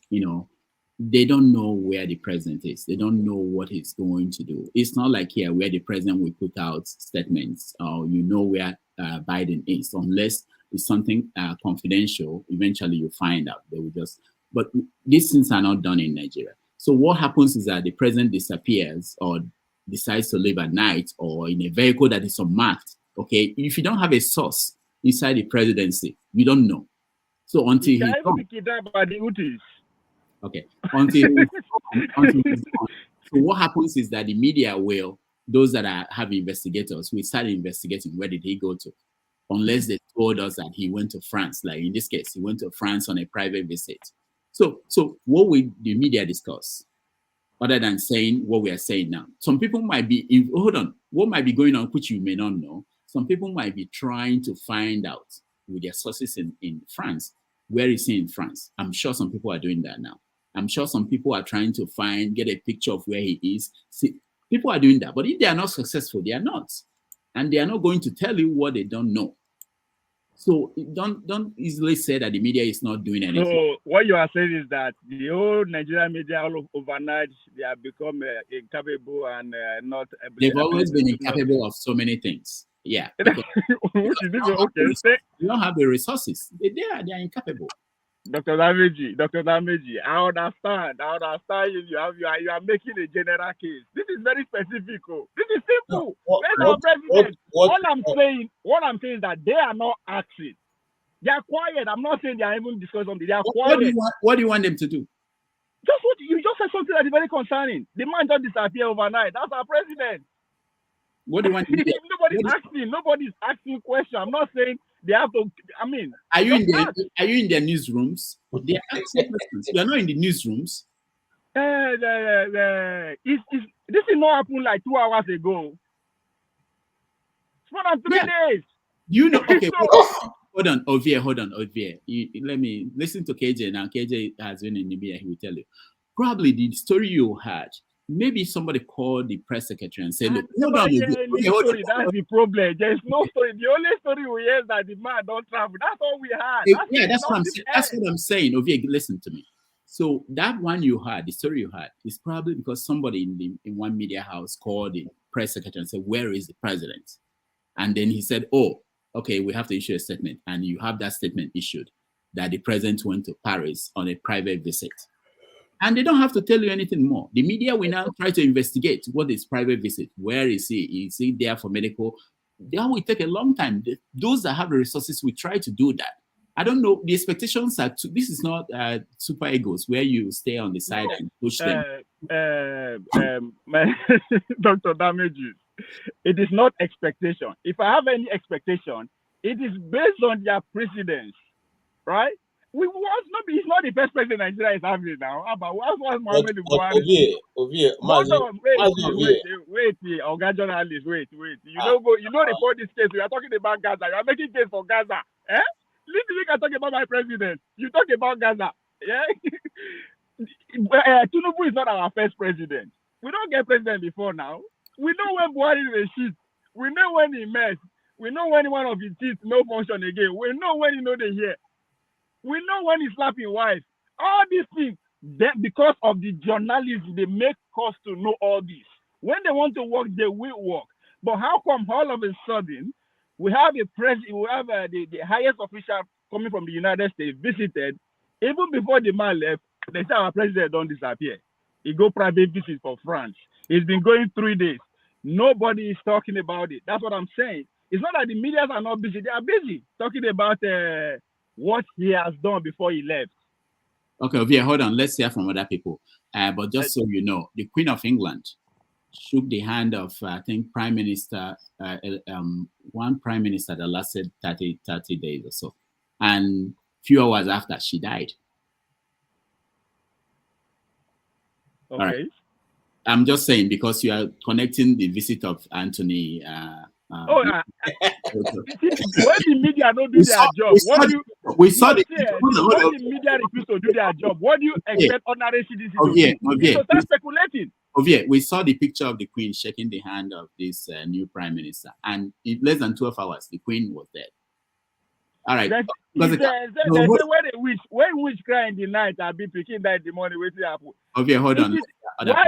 they don't know where the president is. They don't know what he's going to do. It's not like here where the president will put out statements or where Biden is, unless it's something confidential. Eventually you find out. They will but these things are not done in Nigeria. So what happens is that the president disappears or decides to live at night or in a vehicle that is unmarked. Okay, if you don't have a source inside the presidency, you don't know. So until he's gone. Okay, until he's gone. So what happens is that the media those that have investigators, will start investigating where did he go to, unless they told us that he went to France. Like in this case, he went to France on a private visit. So what will the media discuss, other than saying what we are saying now? Some people might be, what might be going on, which you may not know. Some people might be trying to find out with their sources in France, where is he in France? I'm sure some people are doing that now. I'm sure some people are trying to get a picture of where he is. See, people are doing that, but if they are not successful, they are not. And they are not going to tell you what they don't know. So don't easily say that the media is not doing anything. So what you are saying is that the whole Nigerian media, all of overnight, they have become incapable and not able. They've always been incapable of so many things. Yeah. Because you don't have the resources. They are incapable. Dr. Dameji, I understand you are making a general case. This is very specific. This is simple. Where's our president? What I'm saying is that they are not acting. They are quiet. I'm not saying they are even discussing something. They are quiet. What do you want them to do? Just what you just said, something that is very concerning. The man just disappeared overnight. That's our president. What do you want? Nobody's asking questions. I'm not saying they have to. I mean, are you in their newsrooms? They are asking questions. You are not in the newsrooms. This is not happened like 2 hours ago. It's more than 3 days. You know? Okay. Hold on, Ovie. Let me listen to KJ now. KJ has been in Libya. He will tell you. Probably the story you had. Maybe somebody called the press secretary and said, "Look, hold on." That's the problem. There's no story. The only story we hear is that the man don't travel. That's all we had. That's what I'm saying. That's what I'm saying. Ovie, listen to me. So that one you had, the story you had, is probably because somebody in one media house called the press secretary and said, "Where is the president?" And then he said, "Oh, okay, we have to issue a statement." And you have that statement issued that the president went to Paris on a private visit. And they don't have to tell you anything more. The media will now try to investigate what is private visit. Where is he? Is he there for medical? That will take a long time. Those that have the resources will try to do that. I don't know. The expectations are this is not super egos where you stay on the side and push them. Dr. Dameji, it is not expectation. If I have any expectation, it is based on their precedence, right? He's not the first president Nigeria is having now. But what was Mohammed Buhari? Wait, Oga journalist, wait. You report this case. We are talking about Gaza. You are making case for Gaza. Leave can talk about my president. You talk about Gaza. Yeah. Tinubu is not our first president. We don't get president before now. We know when Buhari is a shit. We know when he messed. We know when one of his teeth no function again. We know when they hear. We know when he's slapping wife. All these things. Then because of the journalism, they make us to know all this. When they want to work, they will work. But how come all of a sudden we have the highest official coming from the United States visited, even before the man left, they say our president don't disappear. He go private visit for France. He's been going 3 days. Nobody is talking about it. That's what I'm saying. It's not that the media are not busy. They are busy talking about what he has done before he left. Okay, Ovia, hold on. Let's hear from other people. But just so you know, the Queen of England shook the hand of, I think, Prime Minister, one Prime Minister that lasted 30 days or so. And few hours after, she died. Okay. All right. I'm just saying, because you are connecting the visit of Anthony. When the media don't do their job, what do you? We saw the when the media refuse to do their job, what do you expect ordinary citizens to do? You start speculating. We saw the picture of the Queen shaking the hand of this new Prime Minister, and in less than 12 hours, the Queen was dead. All right. They say when witch cry in the night, I'll be picking that in the morning. Wait till happen. Okay, hold on.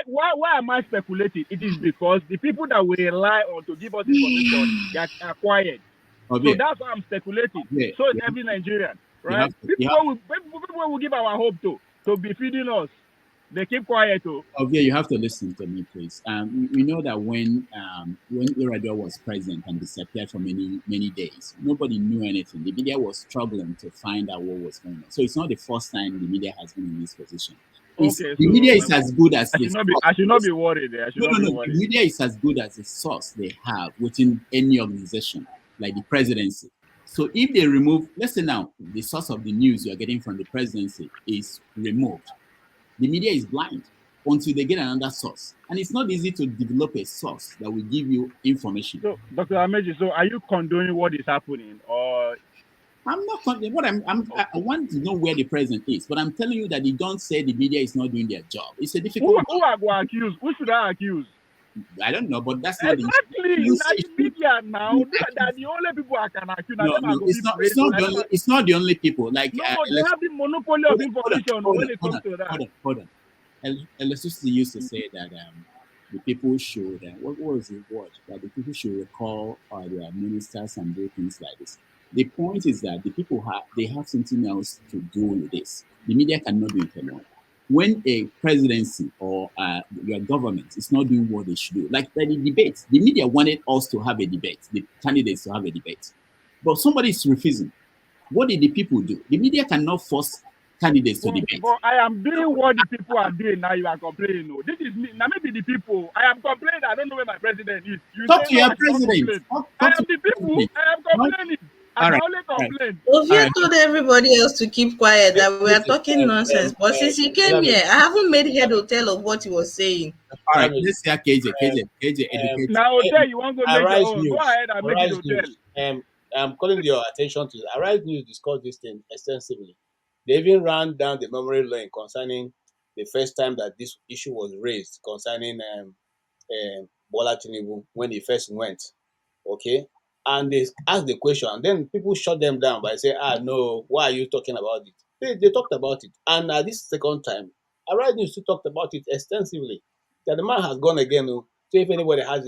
Why am I speculating? It is because the people that we rely on to give us information are quiet. So that's why I'm speculating. So is every Nigerian, right? People will give our hope to be feeding us. They keep quiet too. Okay, you have to listen to me, please. We know that when Irador was president and disappeared for many days, nobody knew anything. The media was struggling to find out what was going on. So it's not the first time the media has been in this position. The media is as good as I should not be worried. The media is as good as the source they have within any organization, like the presidency. So if they remove, let's say now, the source of the news you're getting from the presidency is removed, the media is blind until they get another source. And it's not easy to develop a source that will give you information. So, Dr. Ameji, so are you condoning what is happening? Or I'm not condoning. I want to know where the president is, but I'm telling you that they don't say the media is not doing their job. It's a difficult Who are going to accuse? Who should I accuse? I don't know, but that's not exactly the media now. They're the only people I can accuse. It's not the only people. Like they have the monopoly of information when it comes to that. Hold on. Electricity used to say that the people should what was the word that the people should recall their ministers and do things like this. The point is that the people have something else to do with this. The media cannot do it alone. When a presidency or your government is not doing what they should do, like the debate, the media wanted us to have a debate, the candidates to have a debate, but somebody is refusing. What did the people do? The media cannot force candidates to debate. But I am doing what the people are doing now. You are complaining. No, this is me. Now maybe the people. I am complaining. I don't know where my president is. Talk to your president. I am the people. I am complaining. I only complain. Ovia told everybody else to keep quiet, that we are talking nonsense. But since he came here, I haven't made head or tail of what he was saying. All right, let's hear KJ educate. Now, Hotel, you want to make your own. Go ahead and make it Hotel. I'm calling your attention to Arise News discussed this thing extensively. They even ran down the memory lane concerning the first time that this issue was raised concerning Bola Tinubu when he first went. Okay? And they asked the question, and then people shut them down by saying, no, why are you talking about it? They talked about it. And this second time, Arise News still talked about it extensively. That the man has gone again. So if anybody has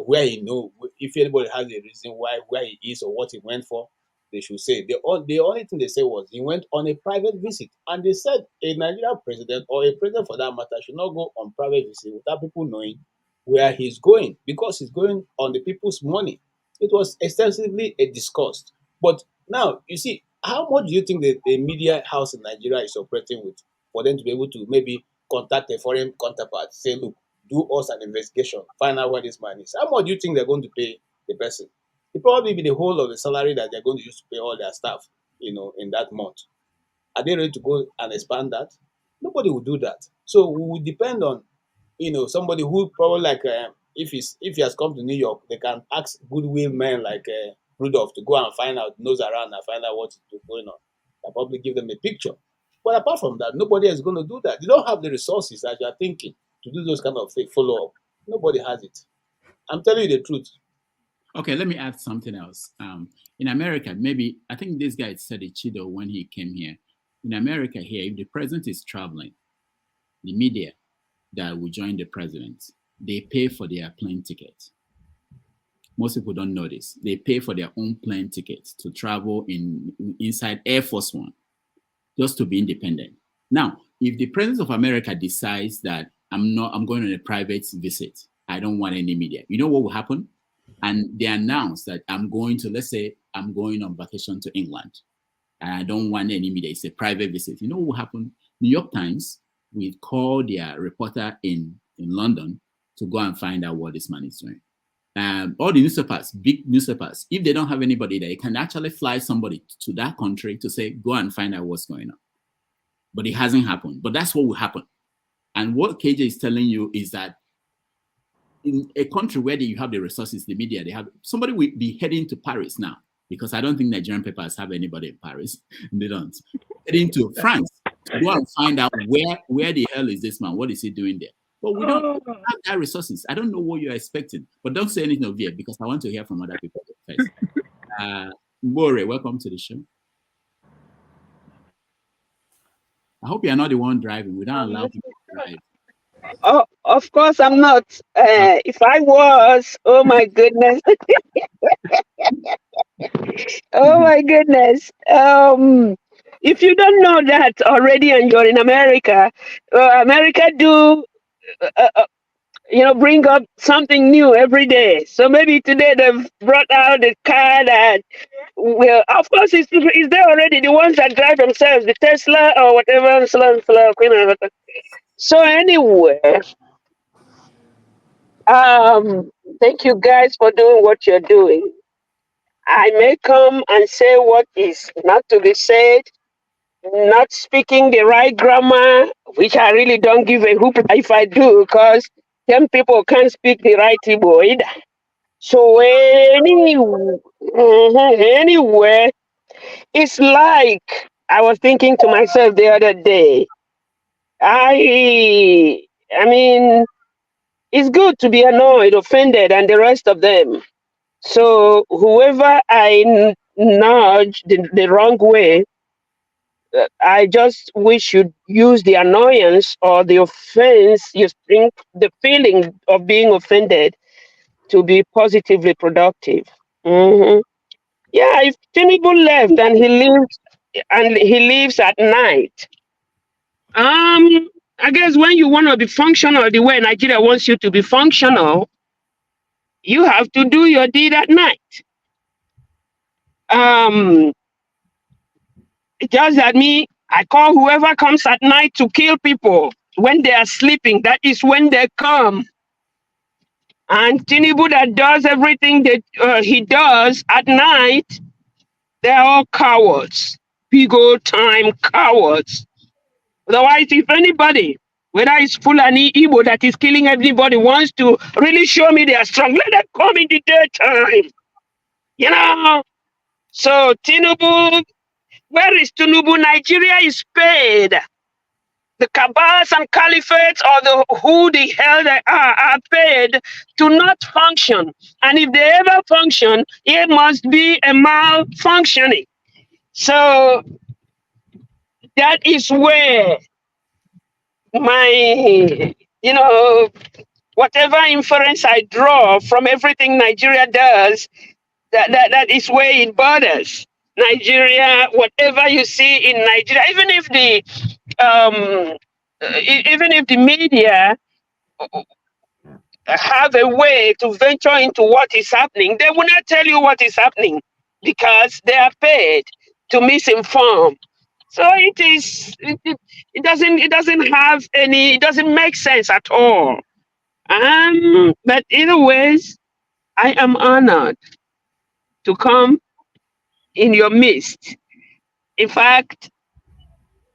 where he know, if anybody has a reason where he is or what he went for, they should say. The only thing they say was he went on a private visit. And they said a Nigerian president or a president for that matter should not go on private visit without people knowing where he's going, because he's going on the people's money. It was extensively discussed. But now, you see, how much do you think the media house in Nigeria is operating with for them to be able to maybe contact a foreign counterpart, say, look, do us an investigation, find out where this man is? How much do you think they're going to pay the person? It probably be the whole of the salary that they're going to use to pay all their staff, in that month. Are they ready to go and expand that? Nobody will do that. So we will depend on somebody who probably if he has come to New York, they can ask goodwill men like Rudolph to go and find out, nose around and find out what is going on. They'll probably give them a picture. But apart from that, nobody is going to do that. They don't have the resources that you are thinking to do those kind of follow-up. Nobody has it. I'm telling you the truth. Okay, let me add something else. In America, maybe, I think this guy said it, Chido, when he came here. In America here, if the president is traveling, the media that will join the president, they pay for their plane ticket. Most people don't know this. They pay for their own plane tickets to travel inside Air Force One, just to be independent. Now, if the president of America decides that I'm going on a private visit, I don't want any media, you know what will happen? And they announce that I'm going to, let's say I'm going on vacation to England, and I don't want any media, it's a private visit. You know what will happen? New York Times will call their reporter in London to go and find out what this man is doing. All the newspapers, big newspapers, if they don't have anybody there, they can actually fly somebody to that country to say, go and find out what's going on. But it hasn't happened. But that's what will happen. And what KJ is telling you is that in a country where you have the resources, the media, they have, somebody will be heading to Paris now, because I don't think Nigerian papers have anybody in Paris. They don't. Heading to France to go and find out where the hell is this man? What is he doing there? But we don't have that resources. I don't know what you're expecting, but don't say anything of it, because I want to hear from other people first. Mbore, welcome to the show. I hope you're not the one driving. We don't allow people to drive. Oh, of course I'm not. If I was, oh my goodness. Oh my goodness. If you don't know that already and you're in America, America do bring up something new every day. So maybe today they've brought out a car that, well, of course, it's there already. The ones that drive themselves, the Tesla or whatever. So anyway, thank you guys for doing what you're doing. I may come and say what is not to be said, not speaking the right grammar, which I really don't give a hoop if I do, because some people can't speak the right Igbo either. So anyway, it's like I was thinking to myself the other day. I mean, it's good to be annoyed, offended, and the rest of them. So whoever I nudge the wrong way, I just wish you'd use the annoyance or the offense, you think the feeling of being offended, to be positively productive. Yeah, if Tinubu left and he leaves at night, I guess when you want to be functional the way Nigeria wants you to be functional, you have to do your deed at night. Just that I call whoever comes at night to kill people when they are sleeping. That is when they come. And Tinubu that does everything that he does at night, they're all cowards. Big old time cowards. Otherwise, if anybody, whether it's Fulani Igbo that is killing everybody, wants to really show me they are strong, let them come in the daytime. So Tinubu, where is Tinubu? Nigeria is paid. The cabals and caliphates, or who the hell they are paid to not function. And if they ever function, it must be a malfunctioning. So that is where my, whatever inference I draw from everything Nigeria does, that is where it borders. Nigeria, whatever you see in Nigeria, even if the media have a way to venture into what is happening, they will not tell you what is happening because they are paid to misinform. So it doesn't make sense at all. But either ways, I am honored to come in your midst. In fact,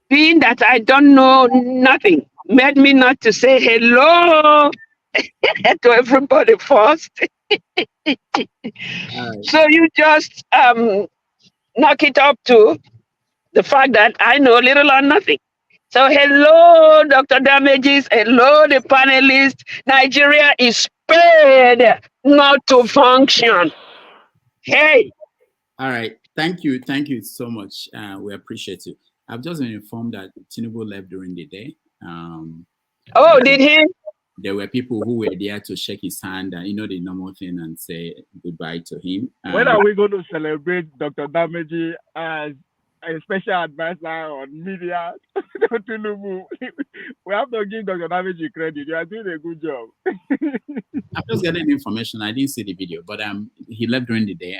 being that I don't know nothing made me not to say hello to everybody first. So you just knock it up to the fact that I know little or nothing. So hello, Dr. Damages. Hello, the panelists. Nigeria is paid not to function. Hey! All right. Thank you. Thank you so much. We appreciate you. I've just been informed that Tinubu left during the day. Oh, did he? There were people who were there to shake his hand and, the normal thing, and say goodbye to him. When are we going to celebrate Dr. Dameji as a special advisor on media? We have to give Dr. Dameji credit. You are doing a good job. I'm just getting information. I didn't see the video, but he left during the day,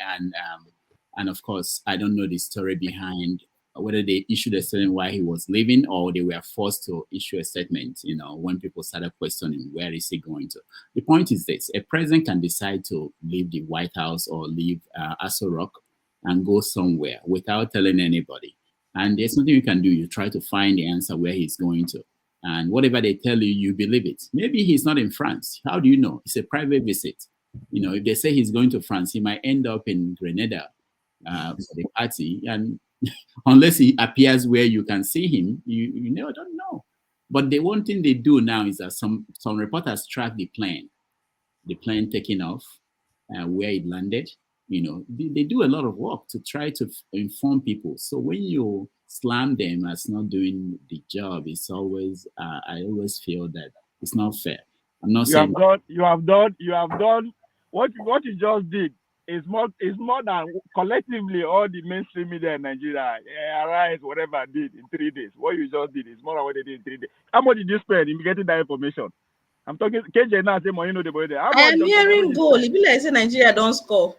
and of course, I don't know the story behind whether they issued a statement why he was leaving, or they were forced to issue a statement, when people started questioning where is he going to. The point is this: a president can decide to leave the White House or leave Aso Rock and go somewhere without telling anybody. And there's nothing you can do. You try to find the answer where he's going to. And whatever they tell you, you believe it. Maybe he's not in France. How do you know? It's a private visit. If they say he's going to France, he might end up in Grenada for the party. And unless he appears where you can see him, you never don't know. But the one thing they do now is that some reporters track the plane taking off, where it landed. They do a lot of work to try to inform people. So when you slam them as not doing the job, it's always I always feel that it's not fair. I'm not saying you have done what you just did is more than collectively all the mainstream media in Nigeria, Arise, whatever did in 3 days. What you just did is more than what they did in 3 days. How much did you spend in getting that information? I'm talking KJ now, say money no the boy there. I am hearing goal. It be like say Nigeria don't score.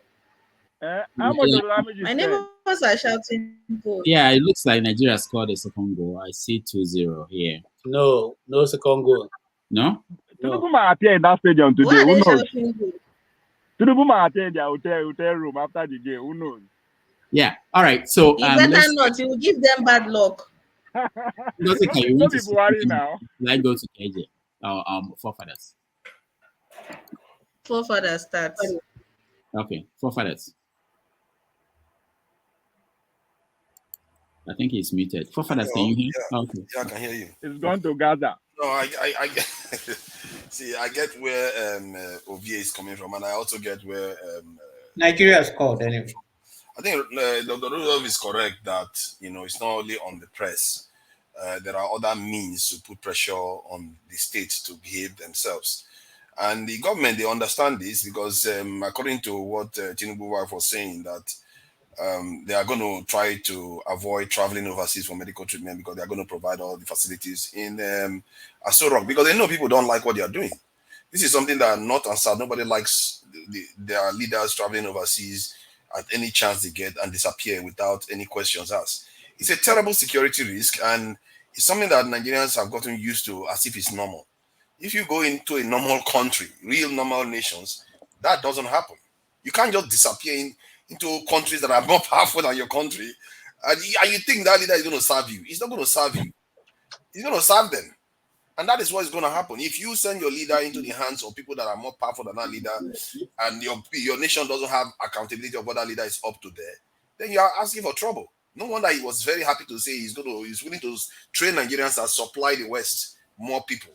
How much of the damage you My spend? neighbors are shouting goal. Yeah, it looks like Nigeria scored a second goal. I see 2-0 here. No second goal. No? Tinubu might appear in that stadium today. Why are Who they knows? shouting goal? Tinubu might appear in their hotel room after the game. Who knows? Yeah. All right. So You better not. You will give them bad luck. Can you No want to people worry now. Let's go to KJ. Forefathers. Forefathers start. Okay, forefathers. I think he's muted. Forefathers, can you hear? Yeah, Okay. yeah, I can hear you. It's gone to Gaza. No, I get see, I get where OVA is coming from, and I also get where Nigeria scored anyway. I think Dr. Rudolph is correct that it's not only on the press. There are other means to put pressure on the states to behave themselves, and the government, they understand this because according to what Tinubu wife was saying, that they are going to try to avoid traveling overseas for medical treatment because they are going to provide all the facilities in Aso Rock, because they know people don't like what they are doing. This is something that North and South, nobody likes their leaders traveling overseas at any chance they get and disappear without any questions asked. It's a terrible security risk, and it's something that Nigerians have gotten used to as if it's normal. If you go into a normal country, real normal nations, that doesn't happen. You can't just disappear into countries that are more powerful than your country, and you think that leader is going to serve you. He's not going to serve you. He's going to serve them. And that is what is going to happen. If you send your leader into the hands of people that are more powerful than that leader, and your nation doesn't have accountability of what that leader is up to there, then you are asking for trouble. No wonder he was very happy to say he's willing to train Nigerians and supply the West more people.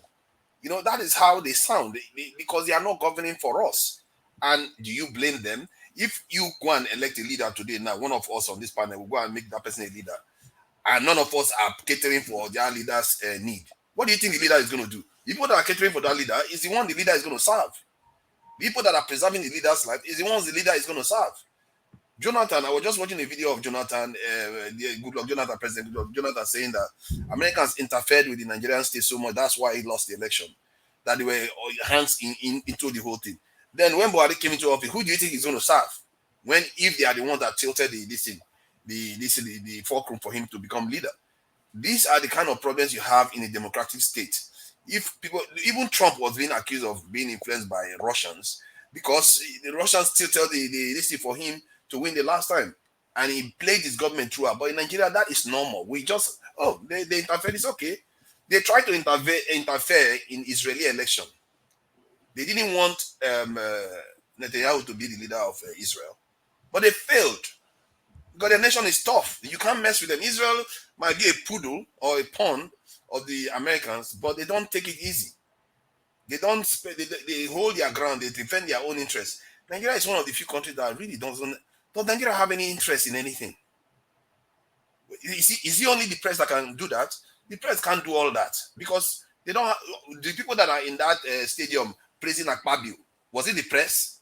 That is how they sound, because they are not governing for us. And do you blame them? If you go and elect a leader today, now one of us on this panel will go and make that person a leader, and none of us are catering for their leader's need, what do you think the leader is going to do? The people that are catering for that leader is the one the leader is going to serve. People that are preserving the leader's life is the ones the leader is going to serve. Jonathan, I was just watching a video of Jonathan, President Goodluck Jonathan, saying that Americans interfered with the Nigerian state so much, that's why he lost the election, that they were hands into the whole thing. Then when Buhari came into office, who do you think he's going to serve? If they are the ones that tilted the fulcrum for him to become leader? These are the kind of problems you have in a democratic state. If people, even Trump was being accused of being influenced by Russians, because the Russians tilted this thing for him to win the last time, and he played his government throughout. But in Nigeria, that is normal. We just they interfered. It's okay. They tried to interfere in Israeli election. They didn't want Netanyahu to be the leader of Israel, but they failed because the nation is tough. You can't mess with them. Israel might be a poodle or a pawn of the Americans, but they don't take it easy. They don't. They hold their ground. They defend their own interests. Nigeria is one of the few countries that really doesn't Does Nigeria have any interest in anything? Is it only the press that can do that? The press can't do all that because they don't have, the people that are in that stadium praising Akpabio. Was it the press?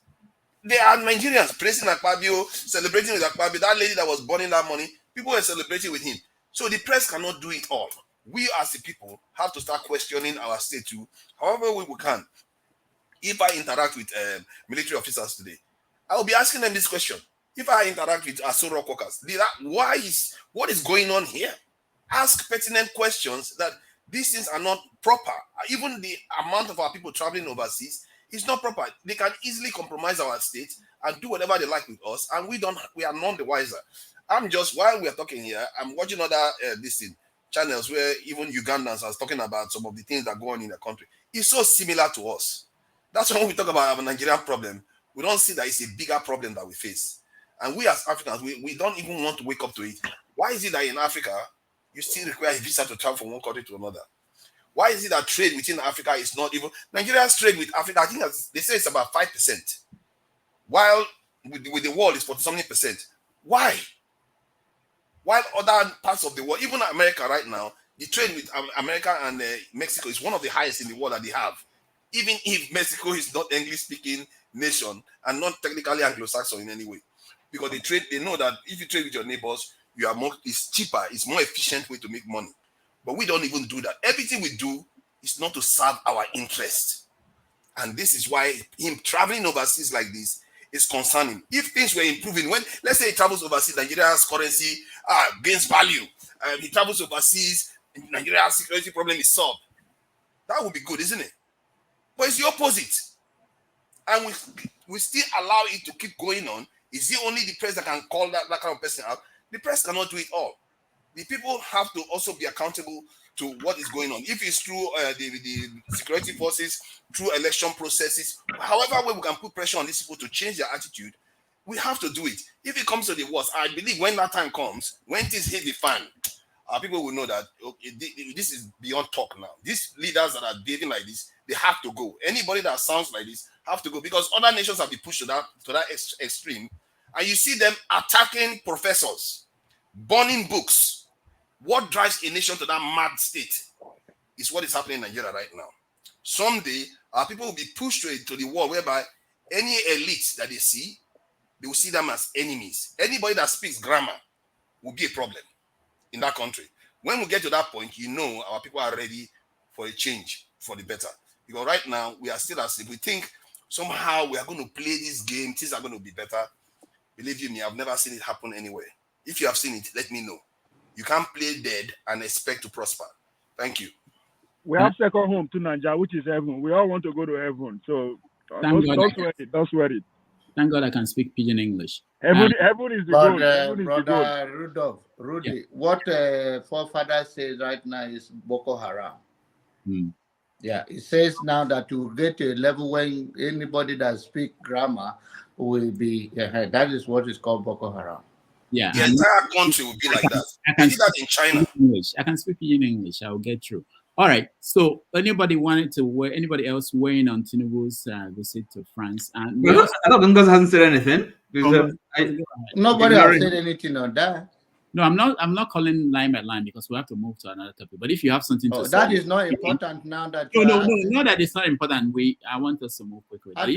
They are Nigerians praising Akpabio, celebrating with Akpabio. That lady that was burning that money, people were celebrating with him. So the press cannot do it all. We as the people have to start questioning our state too, however we can. If I interact with military officers today, I will be asking them this question. If I interact with Asoro workers, what is going on here? Ask pertinent questions that these things are not proper. Even the amount of our people traveling overseas is not proper. They can easily compromise our state and do whatever they like with us, and we are none the wiser. While we are talking here, I'm watching other channels where even Ugandans are talking about some of the things that go on in the country. It's so similar to us. That's why when we talk about our Nigerian problem, we don't see that it's a bigger problem that we face. And we as Africans, we don't even want to wake up to it. Why is it that in Africa, you still require a visa to travel from one country to another? Why is it that trade within Africa is not even... Nigeria's trade with Africa, I think they say it's about 5%. While with the world is 40-something%. Why? While other parts of the world, even America right now, the trade with America and Mexico is one of the highest in the world that they have. Even if Mexico is not English-speaking nation and not technically Anglo-Saxon in any way. Because they know that if you trade with your neighbors, it's cheaper, it's more efficient way to make money. But we don't even do that. Everything we do is not to serve our interest. And this is why him traveling overseas like this is concerning. If things were improving, when, let's say he travels overseas, Nigeria's currency gains value, he travels overseas, Nigeria's security problem is solved. That would be good, isn't it? But it's the opposite. And we still allow it to keep going on. Is it only the press that can call that kind of person out? The press cannot do it all. The people have to also be accountable to what is going on. If it's through the security forces, through election processes, however way we can put pressure on these people to change their attitude, we have to do it. If it comes to the worst, I believe when that time comes, when things hit the fan, our people will know that okay, this is beyond talk now. These leaders that are behaving like this, they have to go. Anybody that sounds like this have to go because other nations have been pushed to that extreme. And you see them attacking professors, burning books. What drives a nation to that mad state is what is happening in Nigeria right now. Someday, our people will be pushed to the wall whereby any elite that they will see them as enemies. Anybody that speaks grammar will be a problem in that country. When we get to that point, you know our people are ready for a change for the better. Because right now, we are still as if we think somehow we are going to play this game, things are going to be better. Believe you me, I've never seen it happen anywhere. If you have seen it, let me know. You can't play dead and expect to prosper. Thank you. We have second home to Nigeria, which is heaven. We all want to go to heaven. So don't sweat it. Thank God I can speak Pidgin English. Heaven is the goal. Brother Rudolph, Rudy, what forefather says right now is Boko Haram. Yeah, it says now that to get to a level when anybody that speaks grammar will be, that is what is called Boko Haram. Yeah, the entire country will be like that. They did that in China. I can speak in English. I will get through. All right. So, anybody else weighing on Tinubu's visit to France? And I don't think God hasn't said anything. Nobody has said anything on that. No, I'm not calling line by line because we have to move to another topic. But if you have something to say, that is not important now. That no, that is not important. I want us to move quickly. I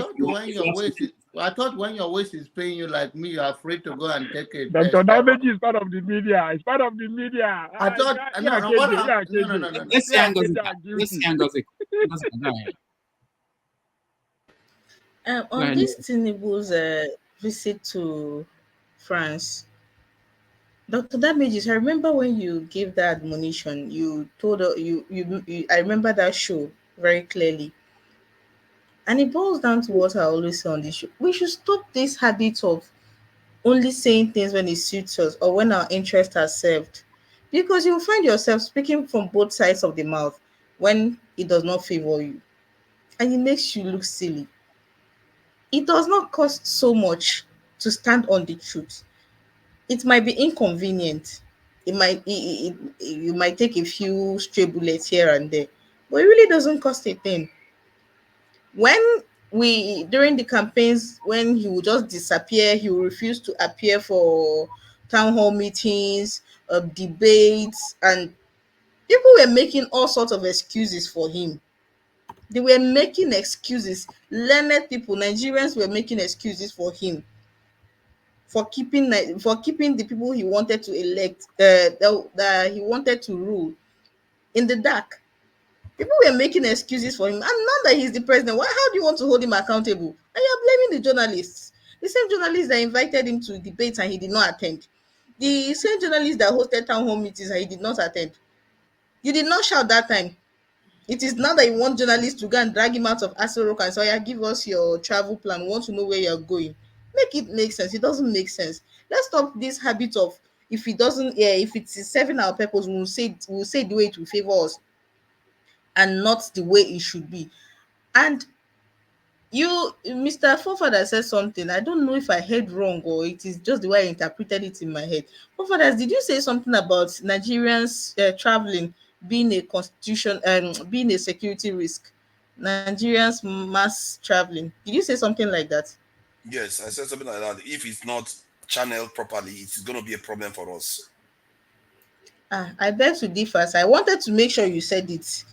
thought when your waist is paying you like me, you're afraid to go and take it. Dr. Damage is part of the media. It's part of the media. I thought no. Let's see Angozi. On this Tinubu's visit to France, Dr. Damages, I remember when you gave that admonition, you told I remember that show very clearly. And it boils down to what I always say on this show. We should stop this habit of only saying things when it suits us or when our interests are served. Because you'll find yourself speaking from both sides of the mouth when it does not favor you. And it makes you look silly. It does not cost so much to stand on the truth. It might be inconvenient. You might take a few stray bullets here and there, but it really doesn't cost a thing. When we during the campaigns when he would just disappear, he would refuse to appear for town hall meetings, debates, and people were making all sorts of excuses for him. They were making excuses. Learned people, Nigerians were making excuses for him for keeping the people he wanted to elect, that he wanted to rule, in the dark. People were making excuses for him, and now that he's the president, how do you want to hold him accountable? And you're blaming the journalists, the same journalists that invited him to debates and he did not attend, the same journalists that hosted town hall meetings and he did not attend. You did not shout that time. It is now that you want journalists to go and drag him out of Aso Rock and say, "Yeah, give us your travel plan. We want to know where you're going." Make it make sense. It doesn't make sense. Let's stop this habit of, if it doesn't, if it is serving our purpose, we'll say the way it will favor us and not the way it should be. And you, Mr. Forefather, said something. I don't know if I heard wrong or it is just the way I interpreted it in my head. Forefathers, did you say something about Nigerians traveling being a constitution and being a security risk? Nigerians mass traveling. Did you say something like that? Yes, I said something like that. If it's not channeled properly, it's going to be a problem for us. I beg to differ, sir. I wanted to make sure you said it.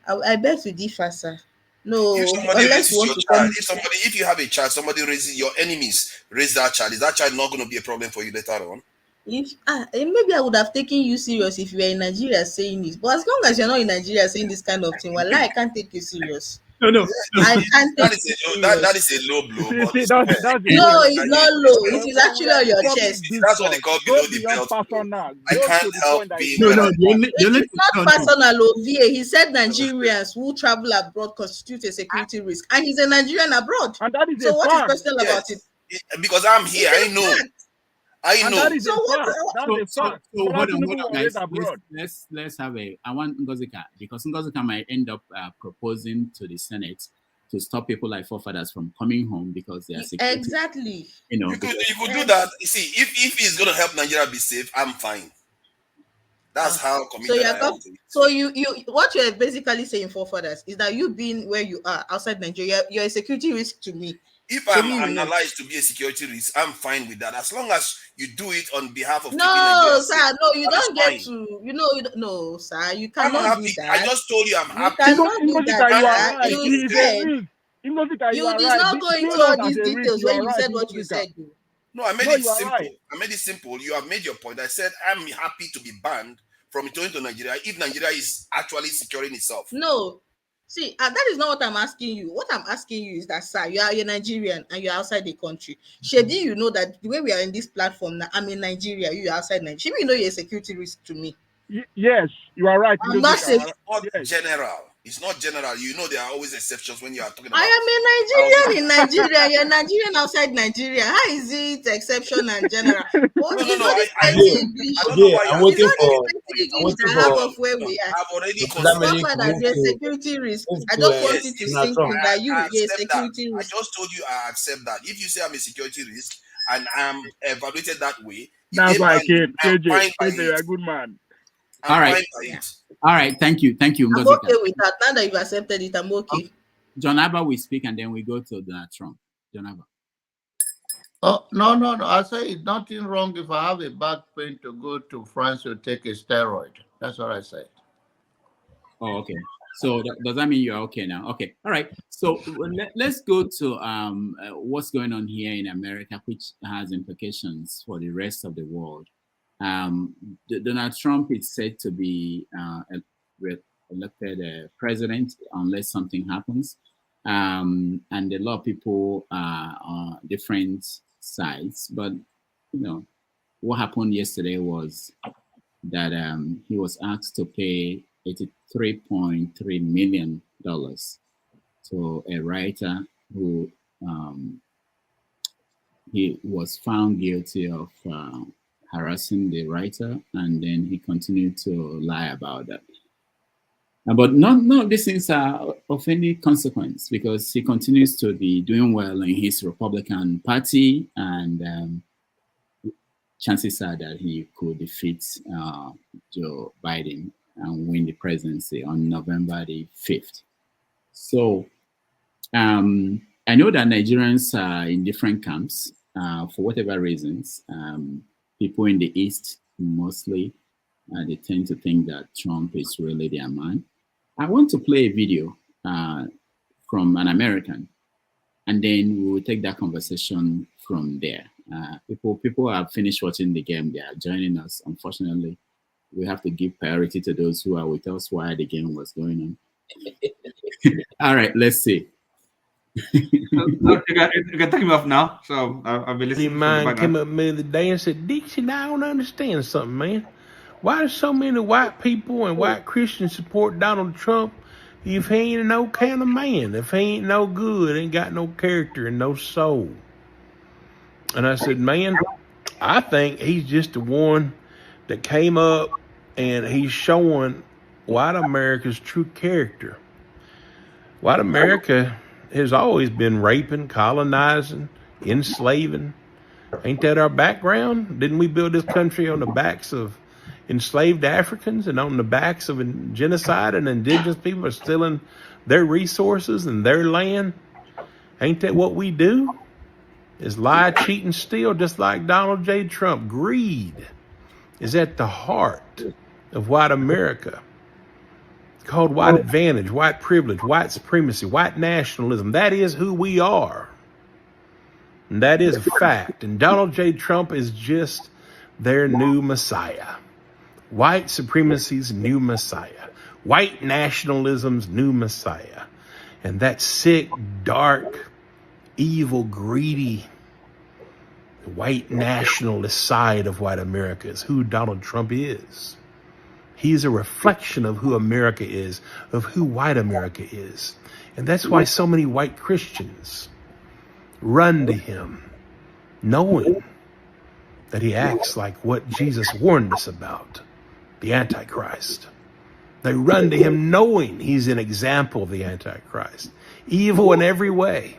I beg to differ, sir. No, If somebody unless you raises want your to child, come. if you have a child, somebody raises your enemies, raise that child. Is that child not going to be a problem for you later on? If maybe I would have taken you serious if you were in Nigeria saying this, but as long as you're not in Nigeria saying this kind of thing, well, I can't take you serious. No. I can't take That you is that serious. is a low blow, See, but it's that's fair. the No, thing. it's not low. It is actually on your Public chest. That's what they call Go below the beyond belt. personal. I Go can't to the help point that being is when I It is not personal, VA. He said Nigerians who travel abroad constitute a security risk, and he's a Nigerian abroad. And that is So a what is fact. personal about it? because I'm here, I know. And that is So a what? fact. That's a fact. So Bola hold on, Tinubu was guys. raised abroad. Let's have I want Ngozika, because Ngozika might end up proposing to the Senate to stop people like forefathers from coming home because they are security. Exactly. You could do that. You see, if it's going to help Nigeria be safe, I'm fine. That's how committed I am to it. So you what you're basically saying, forefathers, is that you being where you are outside Nigeria, you're a security risk to me. If I'm analyzed to be a security risk, I'm fine with that. As long as you do it on behalf of keeping No, Nigeria sir, safe, no, you that is don't get fine. to, no, sir, you I'm cannot do happy. that. I just told you I'm happy. You cannot do Ngozika, that, you are sir. right. You He is a said, risk. Ngozika, you you are did right. not go into Seeing all us these as a risk, details you when are you right, said what you Ngozika. said. No, I made No, it you are simple. right. I made it simple. You have made your point. I said I'm happy to be banned from returning to Nigeria if Nigeria is actually securing itself. No. See, that is not what I'm asking you. What I'm asking you is that, sir, you are a Nigerian and you're outside the country. Shebi, you know that the way we are in this platform now, I'm in Nigeria, you are outside Nigeria. Shebi, you know you're a security risk to me. Yes, you are right. I'm not saying. Not general. It's not general. You know there are always exceptions when you are talking about. I am a Nigerian in Nigeria. You're Nigerian outside Nigeria. How is it exception and general? What is No. not this I fancy English? I don't know why I'm you're waiting It's not for this fancy English that have of where we are. I've already that magic Forefathers, move you're a to security risk. move I to just want it to Donald sink Trump. in that you're a accept security that. risk. I just told you I accept that. If you say I'm a security risk and I'm evaluated that way, That's if they why ban me, I'm fine by KJ, you're it. a good man. All right. Fine by it. All right. Thank you, I'm Ngozika. okay with that. Now that you've accepted it, I'm okay. John Abba will speak, and then we go to Donald Trump. John Abba. Oh, no. I say it's nothing wrong if I have a back pain to go to France to take a steroid. That's what I said. Oh, okay. So does that mean you're okay now? Okay. All right. So let's go to what's going on here in America, which has implications for the rest of the world. Donald Trump is said to be elected president unless something happens. And a lot of people are on different sides. But, what happened yesterday was that he was asked to pay $83.3 million to a writer who he was found guilty of harassing the writer, and then he continued to lie about that. But none of these things are of any consequence because he continues to be doing well in his Republican Party, and chances are that he could defeat Joe Biden and win the presidency on November the 5th. So I know that Nigerians are in different camps for whatever reasons. People in the East mostly, they tend to think that Trump is really their man. I want to play a video from an American, and then we will take that conversation from there. People have finished watching the game. They are joining us. Unfortunately, we have to give priority to those who are with us while the game was going on. All right, let's see. You can take him off now. So I'll be listening. Mine came up the other day and said, Dixon, I don't understand something, man. Why do so many white people and white Christians support Donald Trump if he ain't no kind of man? If he ain't no good, ain't got no character and no soul. And I said, man, I think he's just the one that came up and he's showing white America's true character. White America has always been raping, colonizing, enslaving. Ain't that our background? Didn't we build this country on the backs of enslaved Africans and on the backs of genocide and indigenous people are stealing their resources and their land? Ain't that what we do? Is lie, cheat, and steal, just like Donald J. Trump. Greed is at the heart of white America. It's called white advantage, white privilege, white supremacy, white nationalism. That is who we are. And that is a fact. And Donald J. Trump is just their new messiah. White supremacy's new messiah. White nationalism's new messiah. And that sick, dark, evil, greedy, white nationalist side of white America is who Donald Trump is. He's a reflection of who America is, of who white America is. And that's why so many white Christians run to him, knowing that he acts like what Jesus warned us about, the Antichrist. They run to him knowing he's an example of the Antichrist. Evil in every way.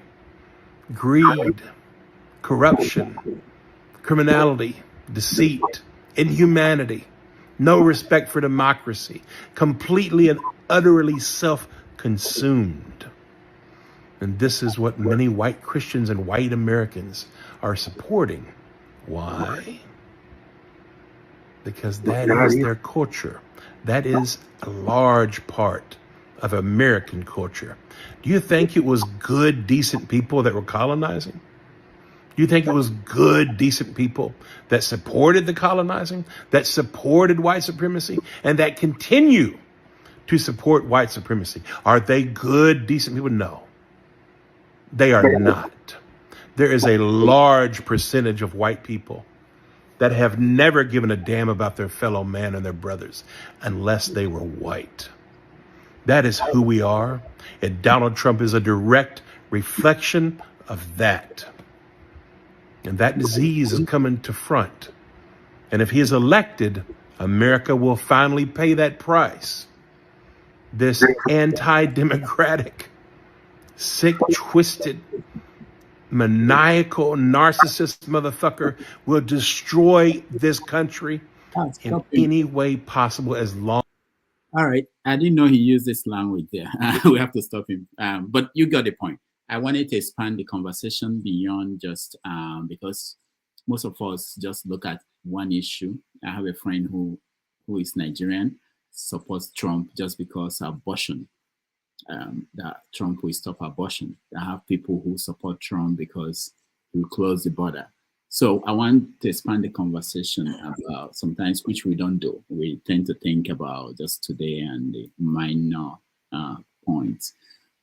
Greed, corruption, criminality, deceit, inhumanity, no respect for democracy, completely and utterly self-consumed. And this is what many white Christians and white Americans are supporting. Why? Because that is their culture. That is a large part of American culture. Do you think it was good, decent people that were colonizing? Do you think it was good, decent people that supported the colonizing, that supported white supremacy, and that continue to support white supremacy? Are they good, decent people? No, they are not. There is a large percentage of white people that have never given a damn about their fellow man and their brothers unless they were white. That is who we are, and Donald Trump is a direct reflection of that. And that disease is coming to front. And if he is elected, America will finally pay that price. This anti-democratic, sick, twisted, maniacal, narcissist motherfucker will destroy this country in any way possible as long. All right. I didn't know he used this language there. We have to stop him. But you got the point. I wanted to expand the conversation beyond just because most of us just look at one issue. I have a friend who is Nigerian, supports Trump just because abortion, that Trump will stop abortion. I have people who support Trump because he will close the border. So I want to expand the conversation about sometimes, which we don't do. We tend to think about just today and the minor points.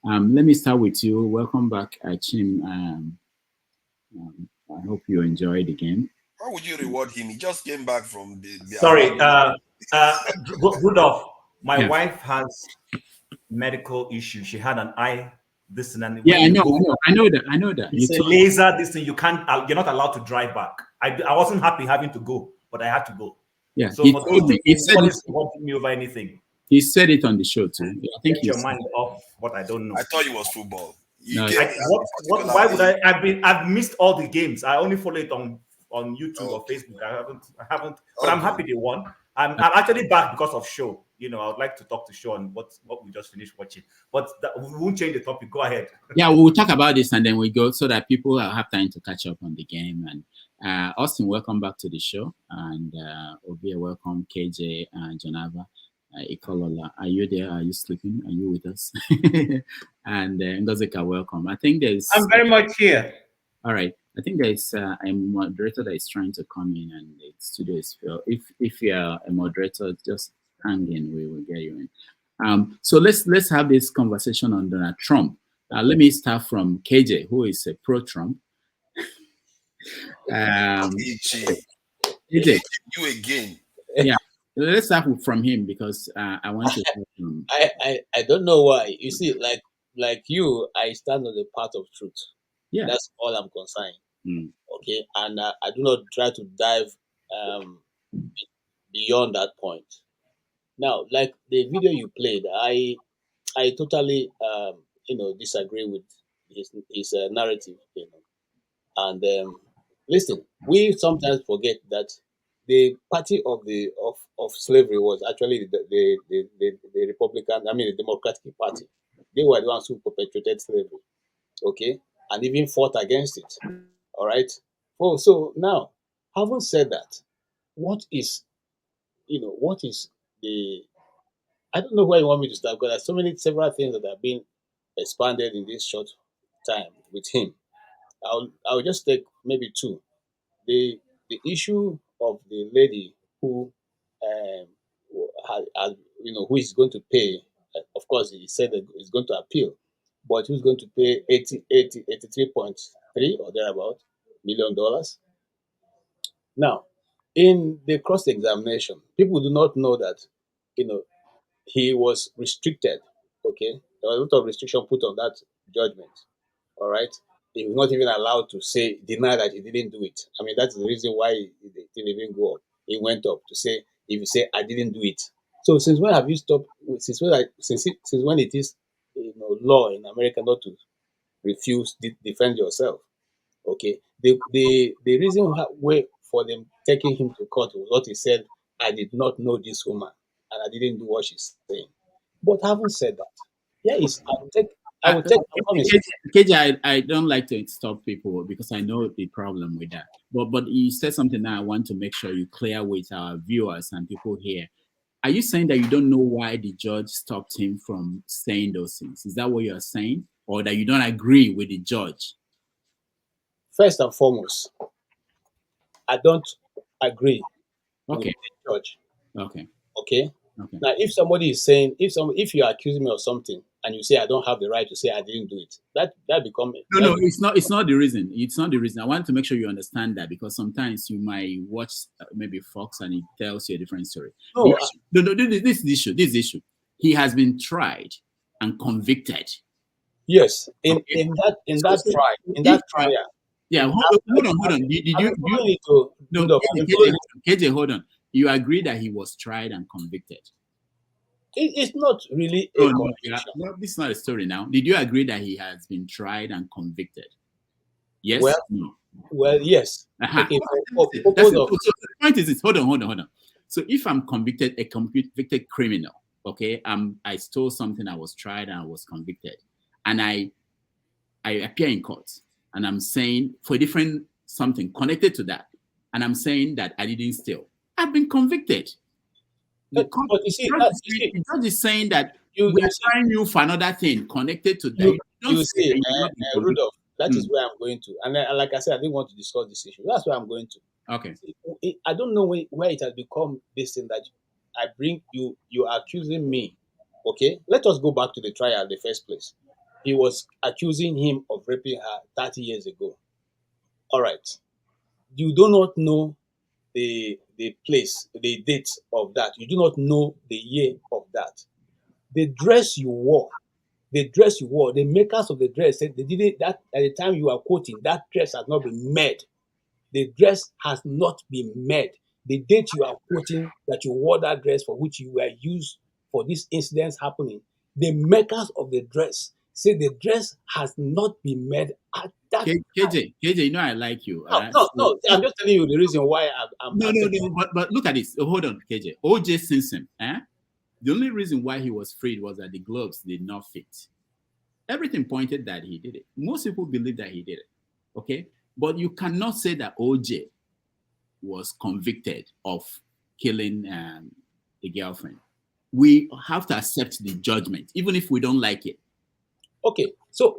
Let me start with you. Welcome back, Chim. I hope you enjoyed the game. How would you reward him? He just came back from the Sorry, Rudolph, my wife has medical issues. She had an eye, this and that. Yeah, I know that. It's a laser, this thing. You're not allowed to drive back. I wasn't happy having to go, but I had to go. Yeah, so he for told me. He said nobody's wanting me over anything. He said it on the show too. I think Get your mind off what I don't know. I thought it was football. No, why would I? I've missed all the games. I only follow it on YouTube or Facebook. I haven't. But I'm happy they won. I'm actually back because of show. I would like to talk to Sean what we just finished watching. But we won't change the topic. Go ahead. Yeah, we'll talk about this and then we go so that people have time to catch up on the game. And Austin, welcome back to the show. And Obia, welcome. KJ and Jonava. Ikolola, are you there? Are you sleeping? Are you with us? And Ngozika, welcome. I think there's... I'm very much here. All right. I think there's a moderator that is trying to come in and the studio is filled. If you're a moderator, just hang in. We will get you in. So let's have this conversation on Donald Trump. Let me start from KJ, who is a pro-Trump. KJ, you again. Yeah. Let's start from him because I want to hear from... I don't know why. You see, like you, I stand on the path of truth. Yeah. That's all I'm concerned. Okay. And I do not try to dive beyond that point. Now, like the video you played, I totally disagree with his narrative, And listen, we sometimes forget that the party of slavery was actually the Republican, the Democratic Party. They were the ones who perpetuated slavery, okay, and even fought against it. All right. Oh, so now, having said that, what is the? I don't know where you want me to start because there's several things that have been expanded in this short time with him. I'll just take maybe two. The issue of the lady who who is going to pay. Of course, he said that he's going to appeal, but who's going to pay 83.3 or thereabout $1 million? Now, in the cross-examination, people do not know that he was restricted. Okay, there was a lot of restriction put on that judgment. All right, he was not even allowed to deny that he didn't do it. That's the reason why it didn't even go up. He went up to say, if you say I didn't do it. So since when have you stopped? Since when it is law in America not to refuse defend yourself? Okay, the reason for them taking him to court was what he said. I did not know this woman, and I didn't do what she's saying. But having said that, yes, I will take KJ, I don't like to stop people because I know the problem with that. But you said something that I want to make sure you clear with our viewers and people here. Are you saying that you don't know why the judge stopped him from saying those things? Is that what you're saying? Or that you don't agree with the judge? First and foremost, I don't agree with the judge. Okay. Now, if somebody is saying, if you accuse me of something and you say I don't have the right to say I didn't do it, that becomes no. It's not the reason. It's not the reason. I want to make sure you understand that because sometimes you might watch maybe Fox and it tells you a different story. No, this issue. He has been tried and convicted. Yes, in that trial. Yeah, hold on. KJ, hold on. You agree that he was tried and convicted? It's not really a conviction. No, this is not a story now. Did you agree that he has been tried and convicted? Yes? Well, yes. Okay, so the point is this. Hold on. So if I'm a convicted criminal, okay, I stole something, I was tried and I was convicted, and I appear in court, and I'm saying for different something connected to that, and I'm saying that I didn't steal. I've been convicted. The judge is saying that we are trying you for another thing connected to that. Rudolph, that is where I'm going to. And like I said, I didn't want to discuss this issue. That's where I'm going to. Okay. I don't know where it has become this thing that I bring you are accusing me. Okay, let us go back to the trial in the first place. He was accusing him of raping her 30 years ago. All right. You do not know the place, the date of that. You do not know the year of that. The dress you wore, the makers of the dress said they didn't, that at the time you are quoting, that dress has not been made. The dress has not been made. The date you are quoting that you wore that dress for which you were used for these incidents happening, the makers of the dress say the dress has not been made at that time. KJ, you know I like you. No. I'm just telling you the reason why I'm No. But look at this. Hold on, KJ. O.J. Simpson, The only reason why he was freed was that the gloves did not fit. Everything pointed that he did it. Most people believe that he did it. Okay? But you cannot say that OJ was convicted of killing the girlfriend. We have to accept the judgment, even if we don't like it. Okay, so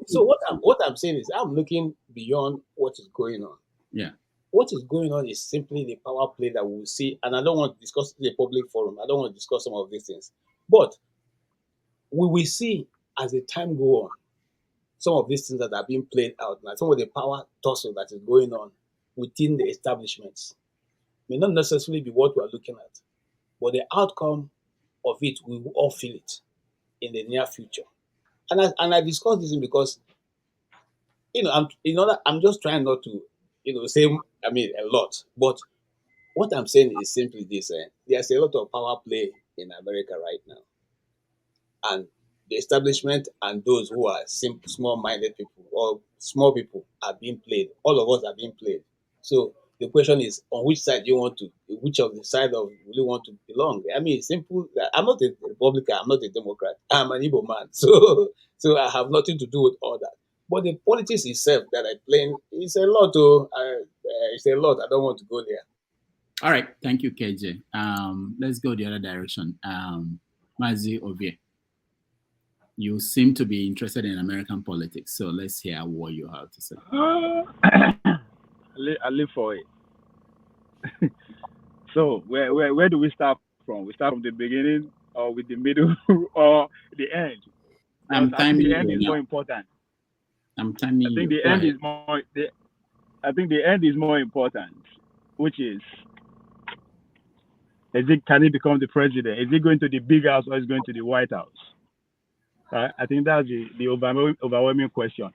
what I'm saying is I'm looking beyond what is going on. Yeah. What is going on is simply the power play that we will see, and I don't want to discuss in a public forum. I don't want to discuss some of these things, but we will see as the time go on some of these things that are being played out now. Some of the power tussle that is going on within the establishments may not necessarily be what we are looking at, but the outcome of it, we will all feel it in the near future. And I discuss this because, I'm just trying not to, say, a lot. But what I'm saying is simply this: there's a lot of power play in America right now, and the establishment and those who are small-minded people or small people are being played. All of us are being played. So the question is, on which side which of the side of you want to belong? I mean, it's simple. I'm not a Republican. I'm not a Democrat. I'm an Igbo man. So I have nothing to do with all that. But the politics itself that I play is a lot. It's a lot. I don't want to go there. All right. Thank you, KJ. Let's go the other direction. Mazi Ovie, you seem to be interested in American politics. So let's hear what you have to say. I live for it. So where do we start from? We start from the beginning, or with the middle, or the end? I think the end is more important. I think the end is more. I think the end is more important, which is can he become the president? Is he going to the big house or is he going to the White House? I think that's the overwhelming question.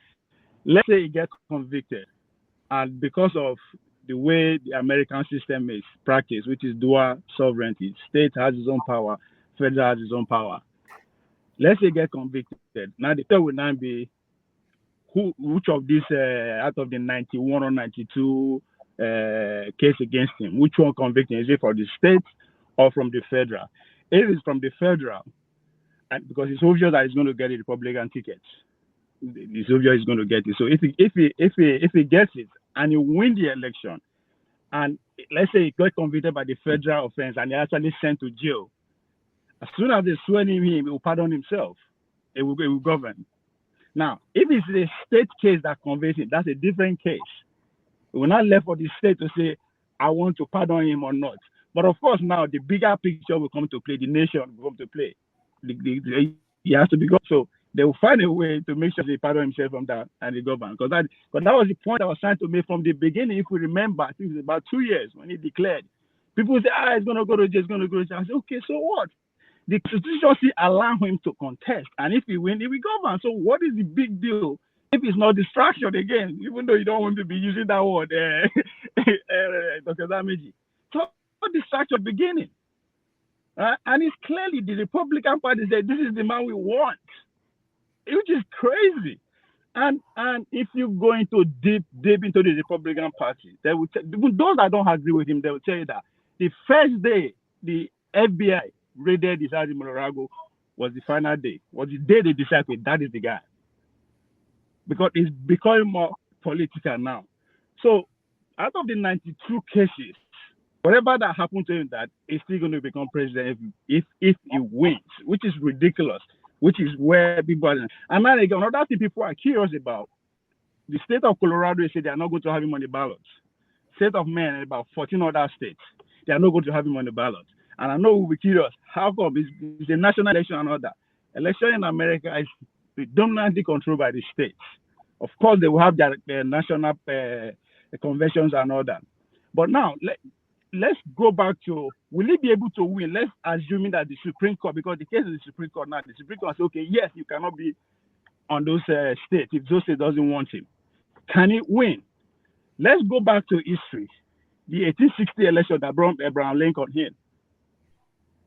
Let's say he gets convicted, and because of the way the American system is practiced, which is dual sovereignty, state has its own power, federal has its own power. Let's say he gets convicted. Now the third would now be which of these out of the 91 or 92 case against him, which one convicted? Is it for the state or from the federal? If it's from the federal, and because it's obvious that he's going to get a Republican ticket, it's obvious he's going to get it. So if he gets it and he wins the election, and let's say he got convicted by the federal offense and he actually sent to jail, as soon as they swear him, he will pardon himself. It will govern. Now, if it's a state case that convicts him, that's a different case. We're not left for the state to say, I want to pardon him or not. But of course, now the bigger picture will come to play. The nation will come to play. He has to be gone. So they will find a way to make sure he pardon himself from that and the government. Because that was the point I was trying to make from the beginning. If we remember, I think it was about 2 years when he declared. People say, it's going to go to jail, it's going to go to jail. I said, okay, so what? The Constitution allow him to contest. And if he wins, he will govern. So what is the big deal if it's not distraction again, even though you don't want to be using that word, Dr. Dameji. So what distraction beginning? And it's clearly the Republican Party said, this is the man we want, which is crazy. And if you go into deep into the Republican Party, they will those that don't agree with him, they will tell you that the first day the FBI raided his house in Morago was the final day, was the day they decided that is the guy. Because it's becoming more political now. So out of the 92 cases, whatever that happened to him, that is still going to become president if he wins, which is ridiculous, which is where people are. And then again, another thing people are curious about, the state of Colorado said they are not going to have him on the ballots. State of Maine and about 14 other states, they are not going to have him on the ballot. And I know we'll be curious, how come it's a national election and all that? Election in America is predominantly controlled by the states. Of course, they will have their national conventions and all that. But now, let's go back to, will he be able to win? Let's assume that the Supreme Court, because the case of the Supreme Court now, the Supreme Court says, okay, yes, you cannot be on those states if those states doesn't want him. Can he win? Let's go back to history. The 1860 election that brought Abraham Lincoln in.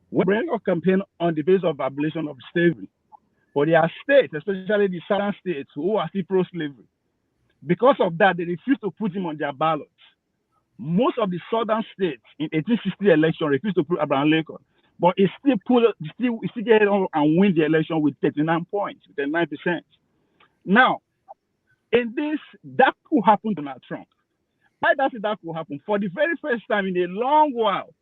When Lincoln campaigned on the basis of abolition of slavery, but there are states, especially the southern states, who are still pro-slavery. Because of that, they refused to put him on their ballots. Most of the southern states in 1860 election refused to put Abraham Lincoln. but he still get on and win the election with 39 points, 39%. Now, in this, that could happen to Donald Trump. Why does that could happen? For the very first time in a long while,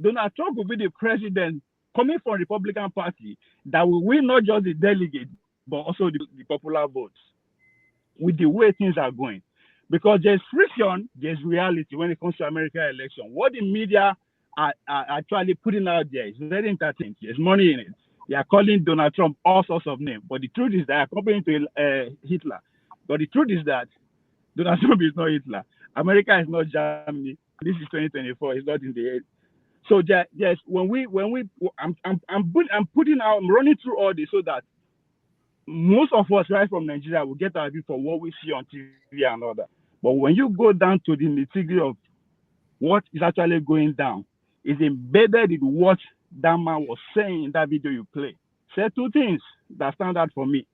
Donald Trump will be the president coming from the Republican Party that will win not just the delegate, but also the popular votes with the way things are going. Because there's friction, there's reality when it comes to American election. What the media are actually putting out there is very entertaining. There's money in it. They are calling Donald Trump all sorts of names. But the truth is that comparing to Hitler. But the truth is that Donald Trump is not Hitler. America is not Germany. This is 2024. It's not in the head. So yes, I'm running through all this so that most of us right from Nigeria will get our view for what we see on TV and all that. But when you go down to the nitty-gritty of what is actually going down, is embedded in what that man was saying in that video you play. Say two things that stand out for me.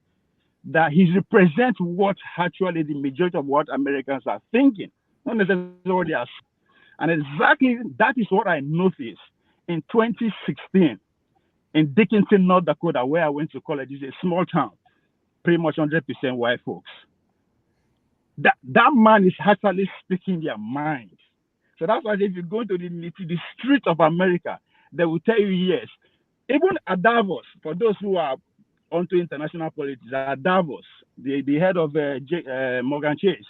That he represents what actually the majority of what Americans are thinking, not necessarily what they are. And exactly that is what I noticed in 2016 in Dickinson, North Dakota, where I went to college. It's a small town, pretty much 100% white folks. That man is actually speaking their mind. So that's why if you go to the streets of America, they will tell you yes. Even at Davos, for those who are onto international politics, at Davos, the head of Morgan Chase,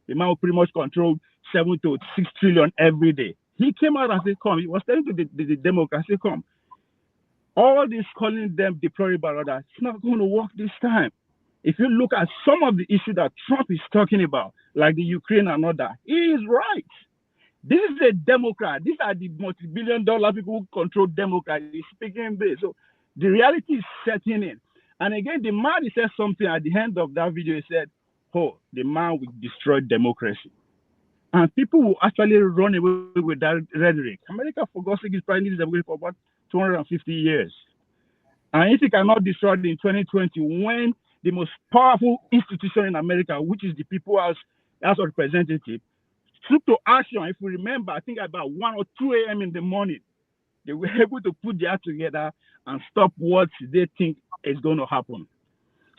the man who pretty much controlled 7 to 6 trillion every day. He came out and said, come. He was telling to the Democrats, come. All this calling them deplorable, it's not going to work this time. If you look at some of the issues that Trump is talking about, like the Ukraine and all that, he is right. This is a Democrat. These are the multi-billion-dollar people who control Democrats. He's speaking this. So the reality is setting in. And again, the man said something at the end of that video. He said, oh, the man will destroy democracy. And people will actually run away with that rhetoric. America, for God's sake, is probably democracy for about 250 years. And if it cannot destroy it in 2020, when the most powerful institution in America, which is the People's House of Representatives, took to action, if we remember, I think about 1 or 2 a.m. in the morning, they were able to put their together and stop what they think is going to happen.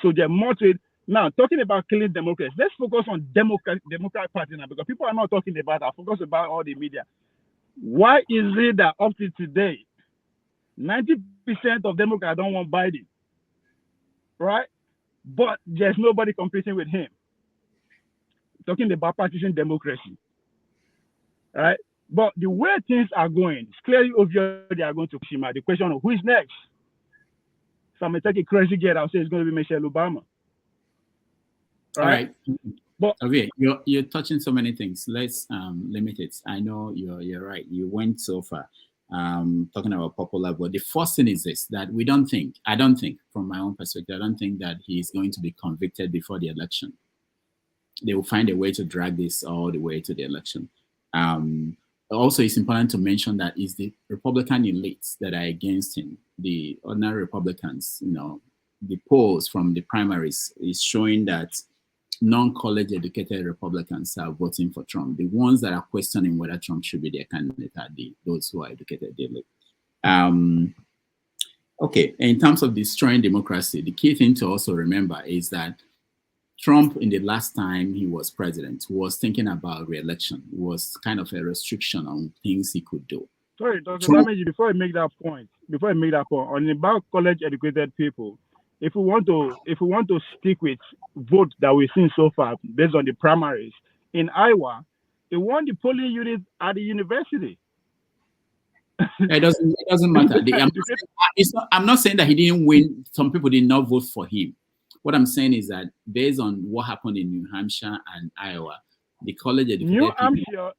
So they're motivated. Now, talking about killing democracy, let's focus on Democratic Party now, because people are not talking about that. Focus about all the media. Why is it that up to today, 90% of Democrats don't want Biden, right? But there's nobody competing with him. Talking about partisan democracy, right? But the way things are going, it's clearly obvious they are going to push him out. The question of who is next. If I'm going to take a crazy get, I'll say it's going to be Michelle Obama. All right. But okay, you're touching so many things. Let's limit it. I know you're right. You went so far talking about popular vote. The first thing is this, that I don't think, from my own perspective, I don't think that he's going to be convicted before the election. They will find a way to drag this all the way to the election. Also, it's important to mention that it's the Republican elites that are against him, the ordinary Republicans. The polls from the primaries is showing that non-college educated Republicans are voting for Trump. The ones that are questioning whether Trump should be their candidate are those who are educated. Okay, in terms of destroying democracy, the key thing to also remember is that Trump, in the last time he was president, was thinking about re-election. It was kind of a restriction on things he could do. Sorry, Dr. Damage, before I make that point, on about college-educated people, if we want to stick with vote that we've seen so far based on the primaries in Iowa, he won the polling unit at the university. It doesn't matter. I'm not saying that he didn't win. Some people did not vote for him. What I'm saying is that based on what happened in New Hampshire and Iowa, the college educated New Hampshire,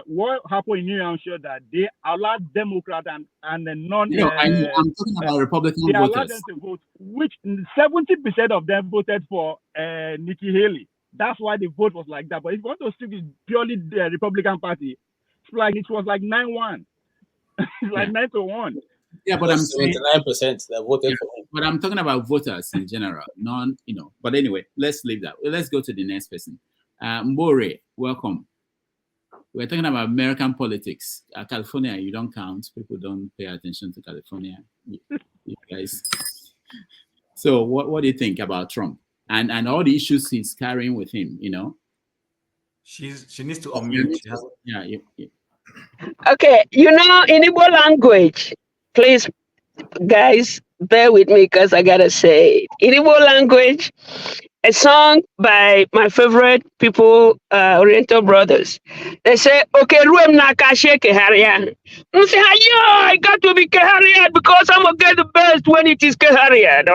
what happened in New Hampshire that they allowed Democrat and the non. I'm talking about Republican they voters. allowed them to vote, which 70% of them voted for Nikki Haley. That's why the vote was like that. But if you want to stick with purely the Republican Party, it was like 9-1. It's like 9-1. Yeah, but I'm saying 79% that voted for him. But I'm talking about voters in general, But anyway, let's leave that. Let's go to the next person. Mbore, welcome. we're talking about American politics. California, you don't count. People don't pay attention to California. You guys. So what do you think about Trump and all the issues he's carrying with him? You know, she needs to unmute. Yeah. Okay, you know, in Igbo language, please, guys, bear with me because I gotta say it. In Igbo language, a song by my favorite people, Oriental Brothers. They say, "Okay, ruem na kashe keharian." I say, "Ayo, I got to be keharian because I'm gonna get the best when it is keharian."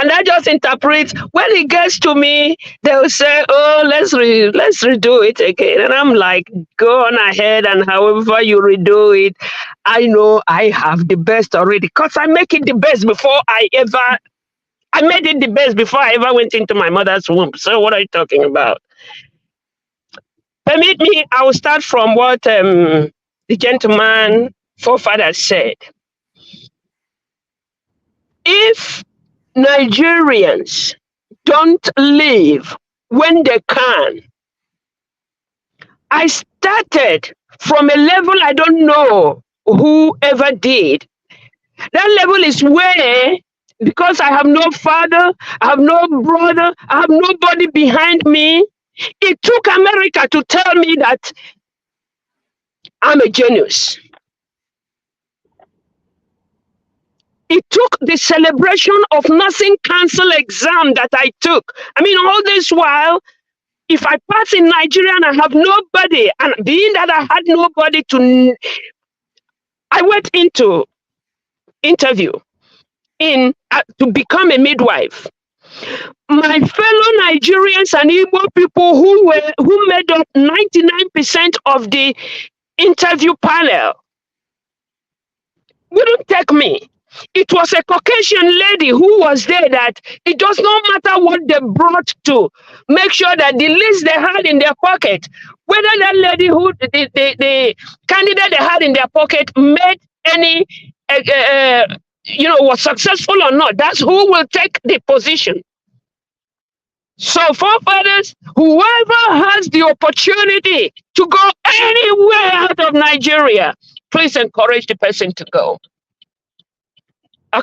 And I just interpret. When it gets to me, they'll say, "Oh, let's redo it again." And I'm like, "Go on ahead, and however you redo it, I know I have the best already because I make it the best before I made it the best before I ever went into my mother's womb." So what are you talking about? Permit me, I will start from what the gentleman forefather said. If Nigerians don't leave when they can, I started from a level I don't know who ever did. That level is where, because I have no father, I have no brother, I have nobody behind me, it took America to tell me that I'm a genius. It took the celebration of nursing council exam that I took. I mean, all this while, if I pass in Nigeria and I have nobody, and being that I had nobody I went into interview to become a midwife. My fellow Nigerians and Igbo people who made up 99% of the interview panel wouldn't take me. It was a Caucasian lady who was there that it does not matter what they brought to make sure that the list they had in their pocket, whether that lady the candidate they had in their pocket made any, was successful or not. That's who will take the position. So forefathers, whoever has the opportunity to go anywhere out of Nigeria, please encourage the person to go.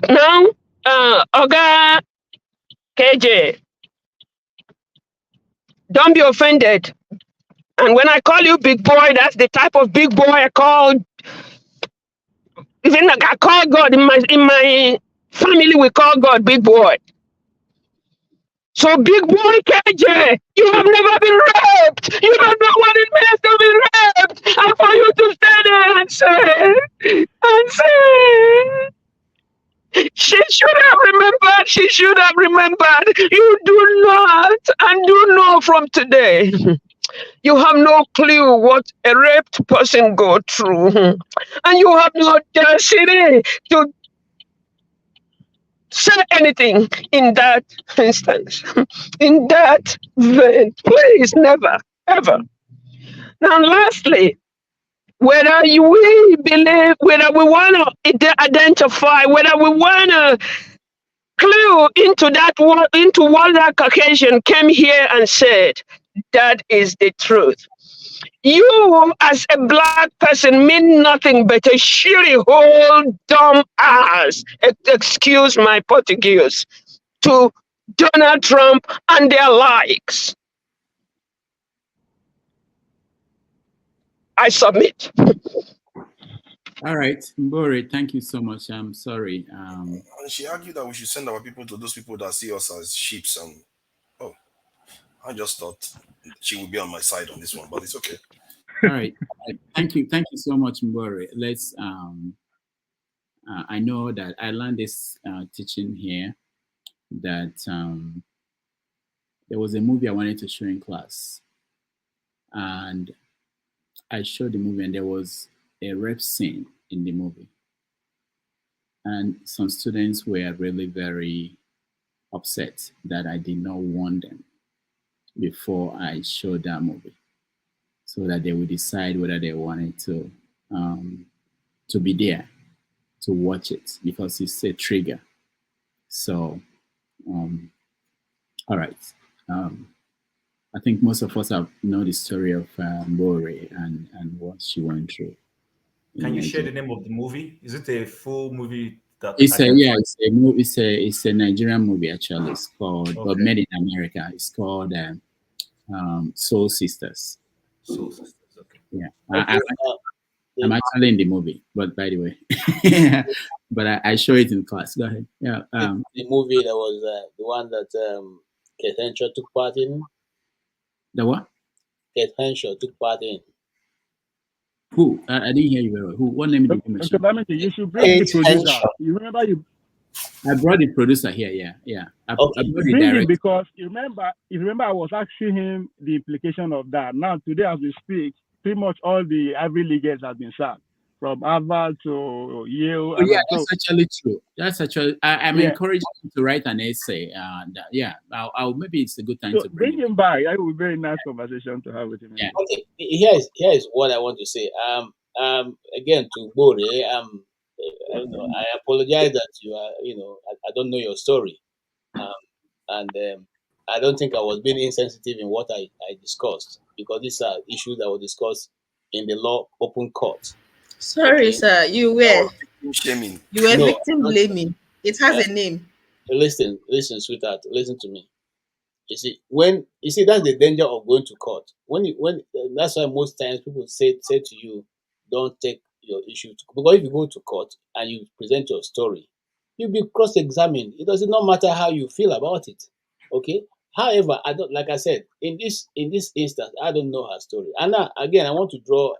Now, Oga KJ, don't be offended. And when I call you big boy, that's the type of big boy I call. Even like I call God in my family, we call God big boy. So big boy KJ, you have never been raped. You don't know what it means to be raped. And for you to stand there and say, she should have remembered. You do not, and do know from today. You have no clue what a raped person go through. And you have no audacity to say anything in that instance. In that vein, please, never, ever. Now, lastly, whether we believe, whether we want to identify, whether we want to clue into what that Caucasian came here and said, that is the truth. You, as a black person, mean nothing but a shitty whole dumb ass, excuse my Portuguese, to Donald Trump and their likes. I submit. All right, Mbori, thank you so much. I'm sorry. And she argued that we should send our people to those people that see us as sheep. And I just thought she would be on my side on this one, but it's okay. All right, thank you so much, Mbori. Let's. I know that I learned this teaching here that there was a movie I wanted to show in class, and I showed the movie, and there was a rape scene in the movie. And some students were really very upset that I did not warn them before I showed that movie, so that they would decide whether they wanted to be there to watch it, because it's a trigger. So, all right. I think most of us have know the story of Bore and what she went through. Can you share the name of the movie? Is it a full movie that It's I a can yeah, find? it's a Nigerian movie actually. It's called, but Okay. made in America. It's called Soul Sisters. Soul Sisters. Okay. Yeah, Okay. I'm actually in the movie, but by the way, but I show it in class. Go ahead. Yeah. The movie that was the one that Kate Henshaw took part in. The what? Kate Henshaw took part in. Who? I didn't hear you very well. Who? What name did you mention? Dr. Damage, you should bring the Kate producer. Henshaw. You remember you I brought the producer here. Yeah. I brought the bring him director. because you remember I was asking him the implication of that. Now today as we speak, pretty much all the Ivy Leaguers have been sacked. From Harvard to Yale. Oh yeah, that's actually true. That's actually. I'm Yeah. encouraging him to write an essay. I'll maybe it's a good time So to bring bring him back. That would be a very nice conversation to have with him. Yeah. Okay, here is what I want to say. Again to Bore, I apologize that you are, I don't know your story, and I don't think I was being insensitive in what I discussed, because these are issues that were discussed in the law open court. Sorry, Okay? sir. You were Shaming. victim not- blaming. It has a name. Listen, sweetheart, listen to me. You see, that's the danger of going to court. That's why most times people say to you, don't take your issue because if you go to court and you present your story, you'll be cross-examined. It does not matter how you feel about it. Okay. However, I don't, like I said, in this instance, I don't know her story. And now, again, I want to draw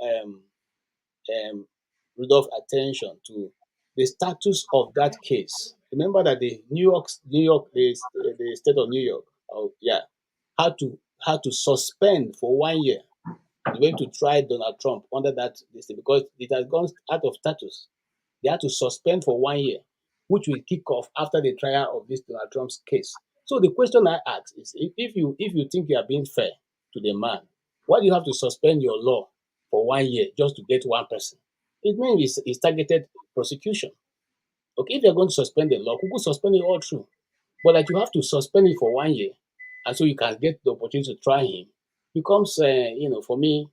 Rudolph's attention to the status of that case. Remember that the the state of New York, had to suspend for 1 year the way to try Donald Trump under that list because it has gone out of status. They had to suspend for 1 year, which will kick off after the trial of this Donald Trump's case. So the question I ask is, if you think you are being fair to the man, why do you have to suspend your law for 1 year just to get one person? It means it's targeted prosecution. Okay, if you're going to suspend the law, you could suspend it all through. But like you have to suspend it for 1 year, and so you can get the opportunity to try him, becomes, for me,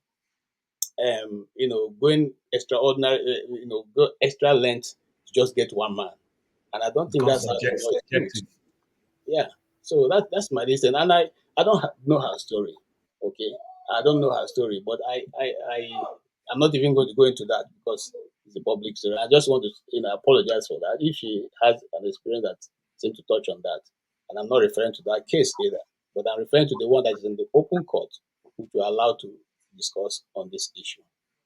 going extraordinary, go extra length to just get one man. And I don't think Becomes that's how the law is subjective. used. Yeah. So that's my reason. And I don't know her story. Okay. I don't know her story, but I'm not even going to go into that because it's a public story. I just want to, apologize for that if she has an experience that seems to touch on that. And I'm not referring to that case either, but I'm referring to the one that is in the open court, which we're allowed to discuss on this issue.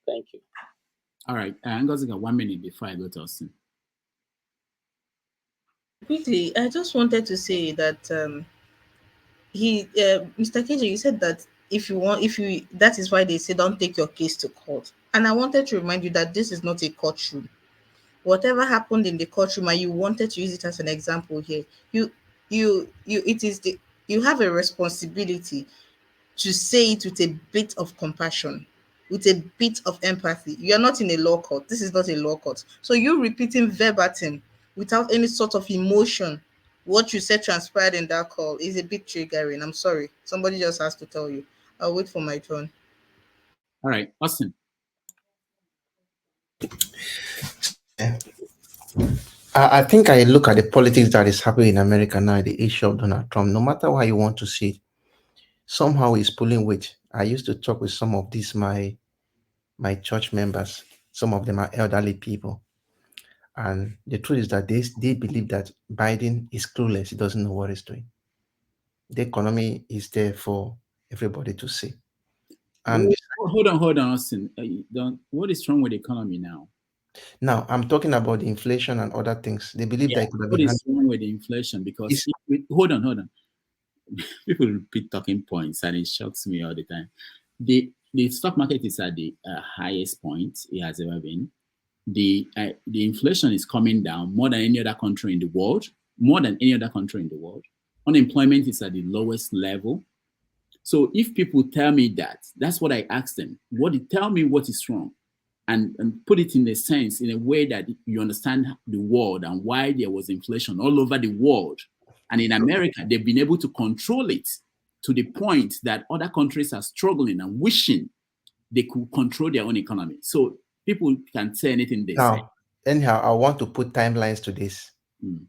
Thank you. All right. I'm going to get 1 minute before I go to Austin. Quickly, I just wanted to say that Mr. KJ, you said that that is why they say don't take your case to court. And I wanted to remind you that this is not a courtroom. Whatever happened in the courtroom, and you wanted to use it as an example here, you have a responsibility to say it with a bit of compassion, with a bit of empathy. You are not in a law court. This is not a law court. So you repeating verbatim without any sort of emotion what you said transpired in that call is a bit triggering. I'm sorry. Somebody just has to tell you. I'll wait for my turn. All right, Austin. I think I look at the politics that is happening in America now, the issue of Donald Trump, no matter how you want to see it, somehow he's pulling weight. I used to talk with some of these, my church members. Some of them are elderly people. And the truth is that they believe that Biden is clueless. He doesn't know what he's doing. The economy is there for everybody to see. And hold on, Austin. What is wrong with the economy now? Now, I'm talking about the inflation and other things. They believe that it could have been. What is wrong with the inflation? Because hold on. People repeat talking points, and it shocks me all the time. The stock market is at the highest point it has ever been. The inflation is coming down more than any other country in the world. Unemployment is at the lowest level. So if people tell me that, that's what I ask them. Tell me what is wrong, and put it in a sense, in a way that you understand the world and why there was inflation all over the world. And in America, they've been able to control it. to the point that other countries are struggling and wishing they could control their own economy. So people can say anything they say. Now, anyhow, I want to put timelines to this.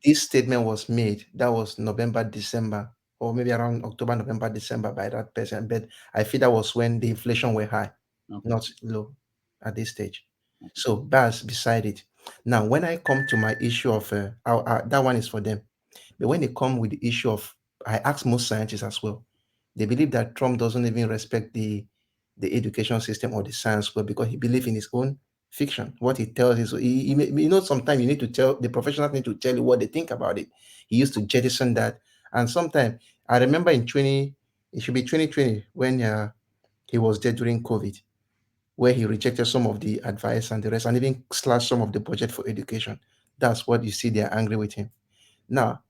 This statement was made, that was November, December, or maybe around October, November, December by that person. But I feel that was when the inflation were high, not low at this stage. So that's beside it. Now, when I come to my issue of, that one is for them. But when they come with the issue of, I ask most scientists as well, they believe that Trump doesn't even respect the education system or the science world because he believes in his own fiction. What he tells is, sometimes you need to tell, the professionals need to tell you what they think about it. He used to jettison that. And sometimes, I remember it should be 2020, when he was there during COVID, where he rejected some of the advice and the rest, and even slashed some of the budget for education. That's what you see, they're angry with him. Now,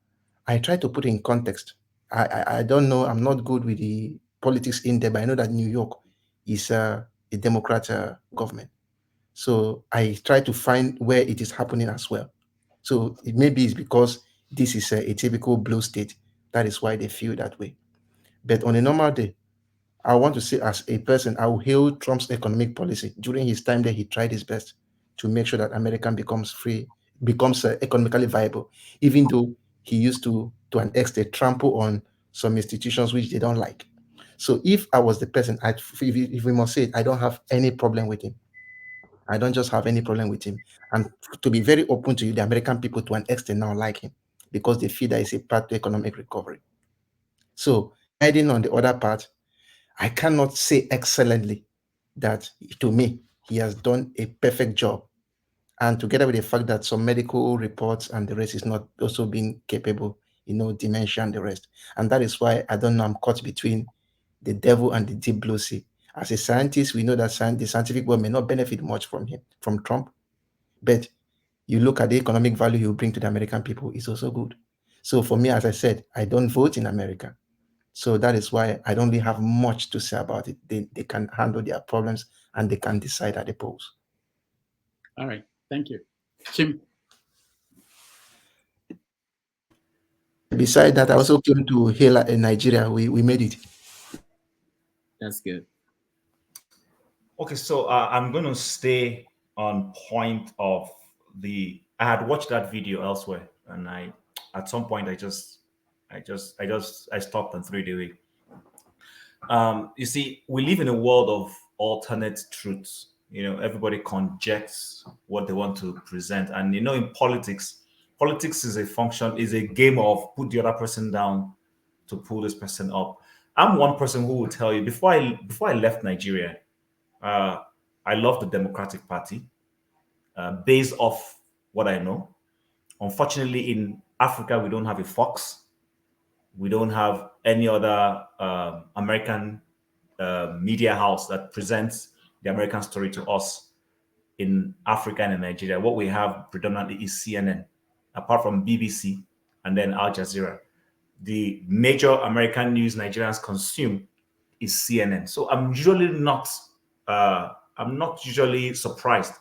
I try to put it in context. I don't know, I'm not good with the politics in there, but I know that New York is a Democrat government. So I try to find where it is happening as well. So it maybe it's because this is a typical blue state. That is why they feel that way. But on a normal day, I want to say as a person, I will hail Trump's economic policy. During his time there, he tried his best to make sure that America becomes economically viable, even though he used to an extent, trample on some institutions which they don't like. So if I was the person, if we must say it, I don't have any problem with him. I don't just have any problem with him. And to be very open to you, the American people to an extent now like him because they feel that it's a path to economic recovery. So adding on the other part, I cannot say excellently that to me, he has done a perfect job. And together with the fact that some medical reports and the rest is not also being capable, dementia and the rest. And that is why I don't know, I'm caught between the devil and the deep blue sea. As a scientist, we know that the scientific world may not benefit much from Trump, but you look at the economic value he will bring to the American people, it's also good. So for me, as I said, I don't vote in America. So that is why I don't really have much to say about it. They can handle their problems and they can decide at the polls. All right. Thank you. Chim. Besides that, I also came to hail in Nigeria. We made it. That's good. Okay, so I'm going to stay on point of I had watched that video elsewhere, and at some point I stopped and threw it away. You see, we live in a world of alternate truths. Everybody conjectures what they want to present, and in politics is a game of put the other person down to pull this person up. I'm one person who will tell you before I left Nigeria, I love the Democratic Party based off what I know. Unfortunately, in Africa, we don't have a Fox. We don't have any other American media house that presents the American story to us in Africa and in Nigeria. What we have predominantly is CNN, apart from BBC and then Al Jazeera. The major American news Nigerians consume is CNN. So I'm not usually surprised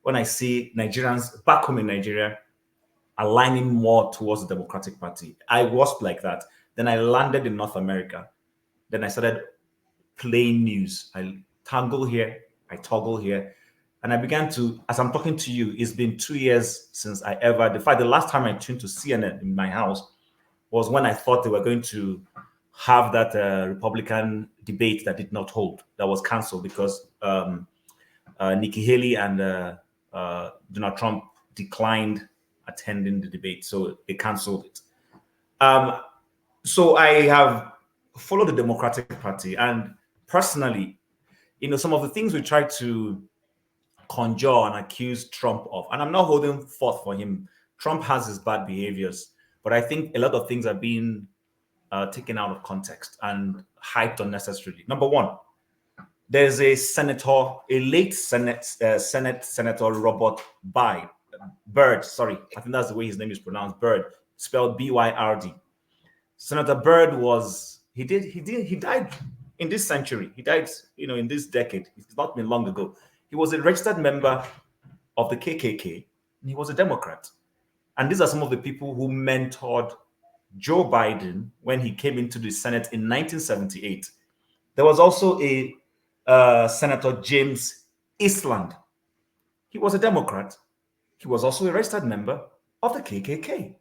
when I see Nigerians back home in Nigeria aligning more towards the Democratic Party. I was like that. Then I landed in North America. Then I started playing news. I tangle here, I toggle here. And I began to, as I'm talking to you, it's been 2 years since the last time I tuned to CNN in my house was when I thought they were going to have that Republican debate that did not hold, that was canceled because Nikki Haley and Donald Trump declined attending the debate, so they canceled it. So I have followed the Democratic Party, and personally, some of the things we try to conjure and accuse Trump of, and I'm not holding forth for him. Trump has his bad behaviors, but I think a lot of things are being taken out of context and hyped unnecessarily. Number one, there's a late Senate Senator Robert Byrd. Sorry, I think that's the way his name is pronounced. Byrd, spelled B-Y-R-D. Senator Byrd he died in this century. He died, in this decade. It's not been long ago. He was a registered member of the KKK, and he was a Democrat. And these are some of the people who mentored Joe Biden, when he came into the Senate in 1978, there was also a Senator James Eastland. He was a Democrat. He was also a registered member of the KKK.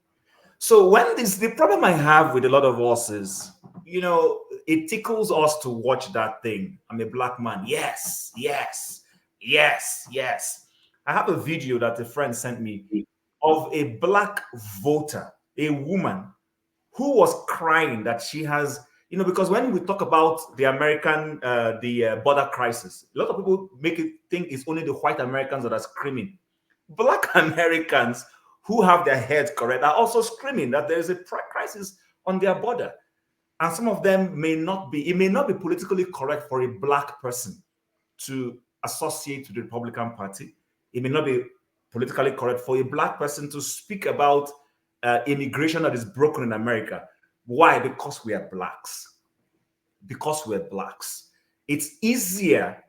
So when the problem I have with a lot of us is, it tickles us to watch that thing. I'm a black man. Yes, yes, yes, yes. I have a video that a friend sent me of a black voter, a woman who was crying that she has, because when we talk about the American, border crisis, a lot of people make it think it's only the white Americans that are screaming. Black Americans who have their heads correct are also screaming that there is a crisis on their border. And some of them it may not be politically correct for a black person to associate with the Republican Party. It may not be politically correct for a black person to speak about immigration that is broken in America. Why? Because we are blacks. Because we're blacks. It's easier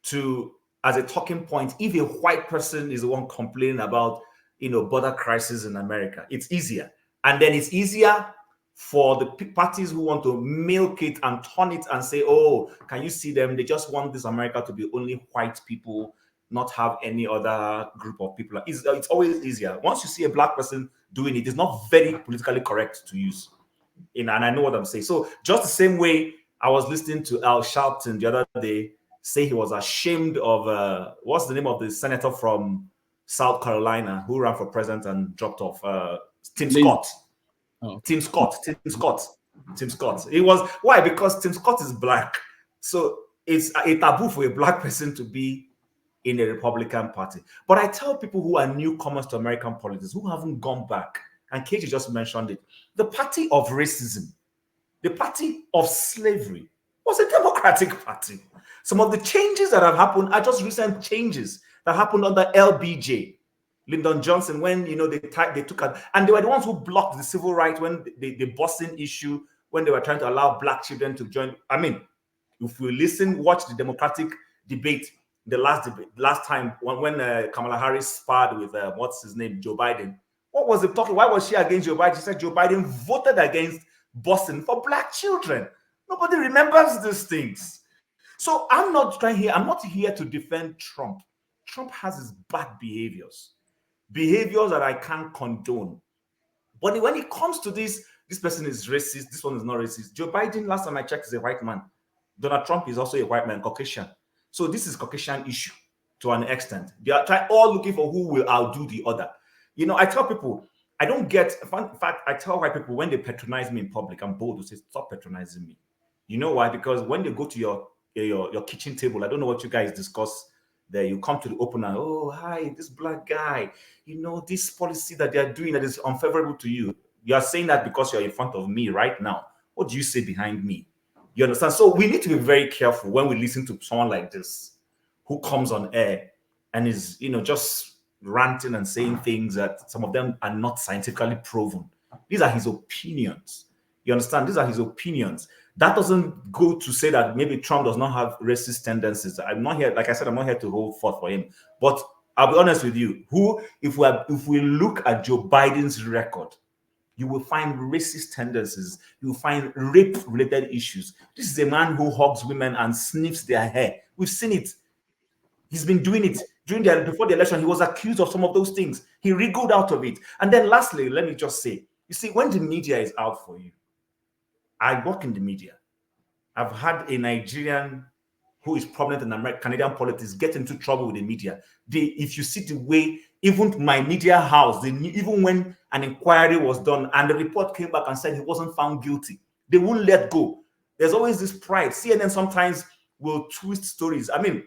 to, as a talking point, if a white person is the one complaining about, border crisis in America, it's easier. And then it's easier for the parties who want to milk it and turn it and say, oh, can you see them? They just want this America to be only white people, not have any other group of people. It's always easier. Once you see a black person doing it, it's not very politically correct to use. And I know what I'm saying. So just the same way I was listening to Al Sharpton the other day say he was ashamed of, what's the name of the senator from South Carolina who ran for president and dropped off? Tim Scott. Oh. Tim Scott. It was, why? Because Tim Scott is black. So it's a taboo for a black person to be in a Republican Party. But I tell people who are newcomers to American politics, who haven't gone back, and Katie just mentioned it, the party of racism, the party of slavery was a Democratic Party. Some of the changes that have happened are just recent changes that happened under LBJ, Lyndon Johnson, when they took out, and they were the ones who blocked the civil rights when the busing issue, when they were trying to allow black children to join. I mean, if we watch the Democratic debate, the last time when Kamala Harris sparred with what's his name, Joe Biden. What was the talking? Why was she against Joe Biden? She said Joe Biden voted against busing for black children. Nobody remembers these things. So I'm not here to defend Trump. Trump has his bad behaviors that I can't condone. But when it comes to this person is racist, this one is not racist. Joe Biden, last time I checked, is a white man. Donald Trump is also a white man, Caucasian. So this is Caucasian issue to an extent. They are all looking for who will outdo the other. I tell people, I don't get, in fact, I tell white people when they patronize me in public, I'm bold to say, stop patronizing me. You know why? Because when they go to your kitchen table, I don't know what you guys discuss there. You come to the opener, oh, hi, this black guy, this policy that they are doing that is unfavorable to you. You are saying that because you're in front of me right now. What do you say behind me? You understand? So we need to be very careful when we listen to someone like this who comes on air and is, just ranting and saying things that some of them are not scientifically proven. These are his opinions. You understand? These are his opinions. That doesn't go to say that maybe Trump does not have racist tendencies. I'm not here, like I said, I'm not here to hold forth for him. But I'll be honest with you, if we look at Joe Biden's record, you will find racist tendencies. You will find rape-related issues. This is a man who hugs women and sniffs their hair. We've seen it. He's been doing it before the election. He was accused of some of those things. He wriggled out of it. And then lastly, let me just say, you see, when the media is out for you, I work in the media. I've had a Nigerian who is prominent in Canadian politics get into trouble with the media. If you see the way, even my media house, even when an inquiry was done and the report came back and said he wasn't found guilty, they won't let go. There's always this pride. CNN sometimes will twist stories. I mean,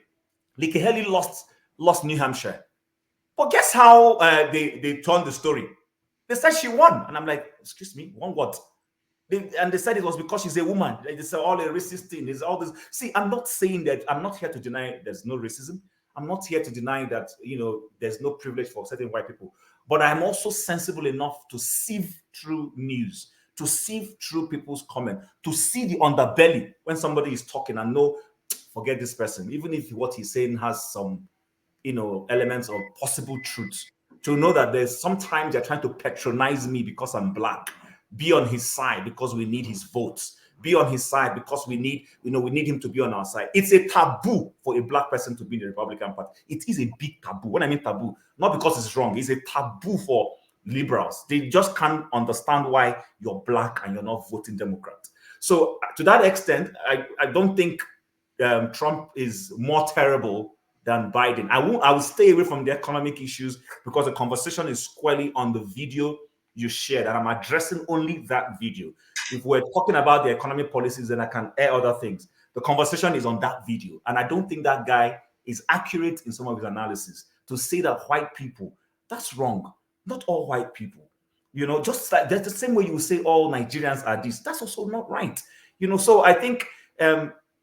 Nikki Haley lost New Hampshire. But guess how they turned the story? They said she won. And I'm like, excuse me, won what? And they said it was because she's a woman. It's all a racist thing. It's all this. See, I'm not saying that. I'm not here to deny there's no racism. I'm not here to deny that, there's no privilege for certain white people. But I'm also sensible enough to sieve through news, to sieve through people's comment, to see the underbelly when somebody is talking and know, forget this person, even if what he's saying has some, elements of possible truth, to know that there's sometimes they're trying to patronize me because I'm black. be on his side because we need his votes, be on his side because we need him to be on our side. It's a taboo for a black person to be in the Republican Party. It is a big taboo. When I mean taboo, not because it's wrong, it's a taboo for liberals. They just can't understand why you're black and you're not voting Democrat. So to that extent, I don't think Trump is more terrible than Biden. I will stay away from the economic issues because the conversation is squarely on the video you shared, and I'm addressing only that video. If we're talking about the economic policies, then I can air other things. The conversation is on that video, and I don't think that guy is accurate in some of his analysis to say that white people, that's wrong. Not all white people. Just like that's the same way you say all Nigerians are this. That's also not right. So I think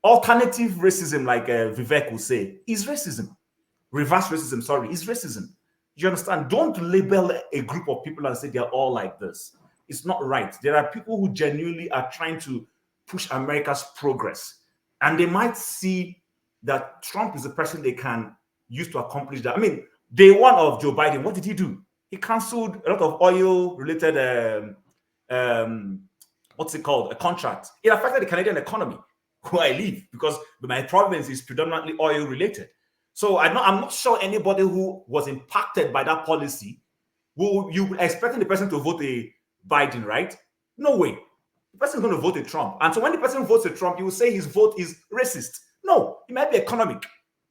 alternative racism, like Vivek will say, is racism. Reverse racism, sorry, is racism. You understand? Don't label a group of people and say they're all like this. It's not right. There are people who genuinely are trying to push America's progress. And they might see that Trump is the person they can use to accomplish that. I mean, day one of Joe Biden, what did he do? He canceled a lot of oil-related, a contract. It affected the Canadian economy, where I live, because my province is predominantly oil-related. So I'm not sure anybody who was impacted by that policy, you were expecting the person to vote a Biden, right? No way. The person is going to vote a Trump. And so when the person votes a Trump, you will say his vote is racist. No, it might be economic.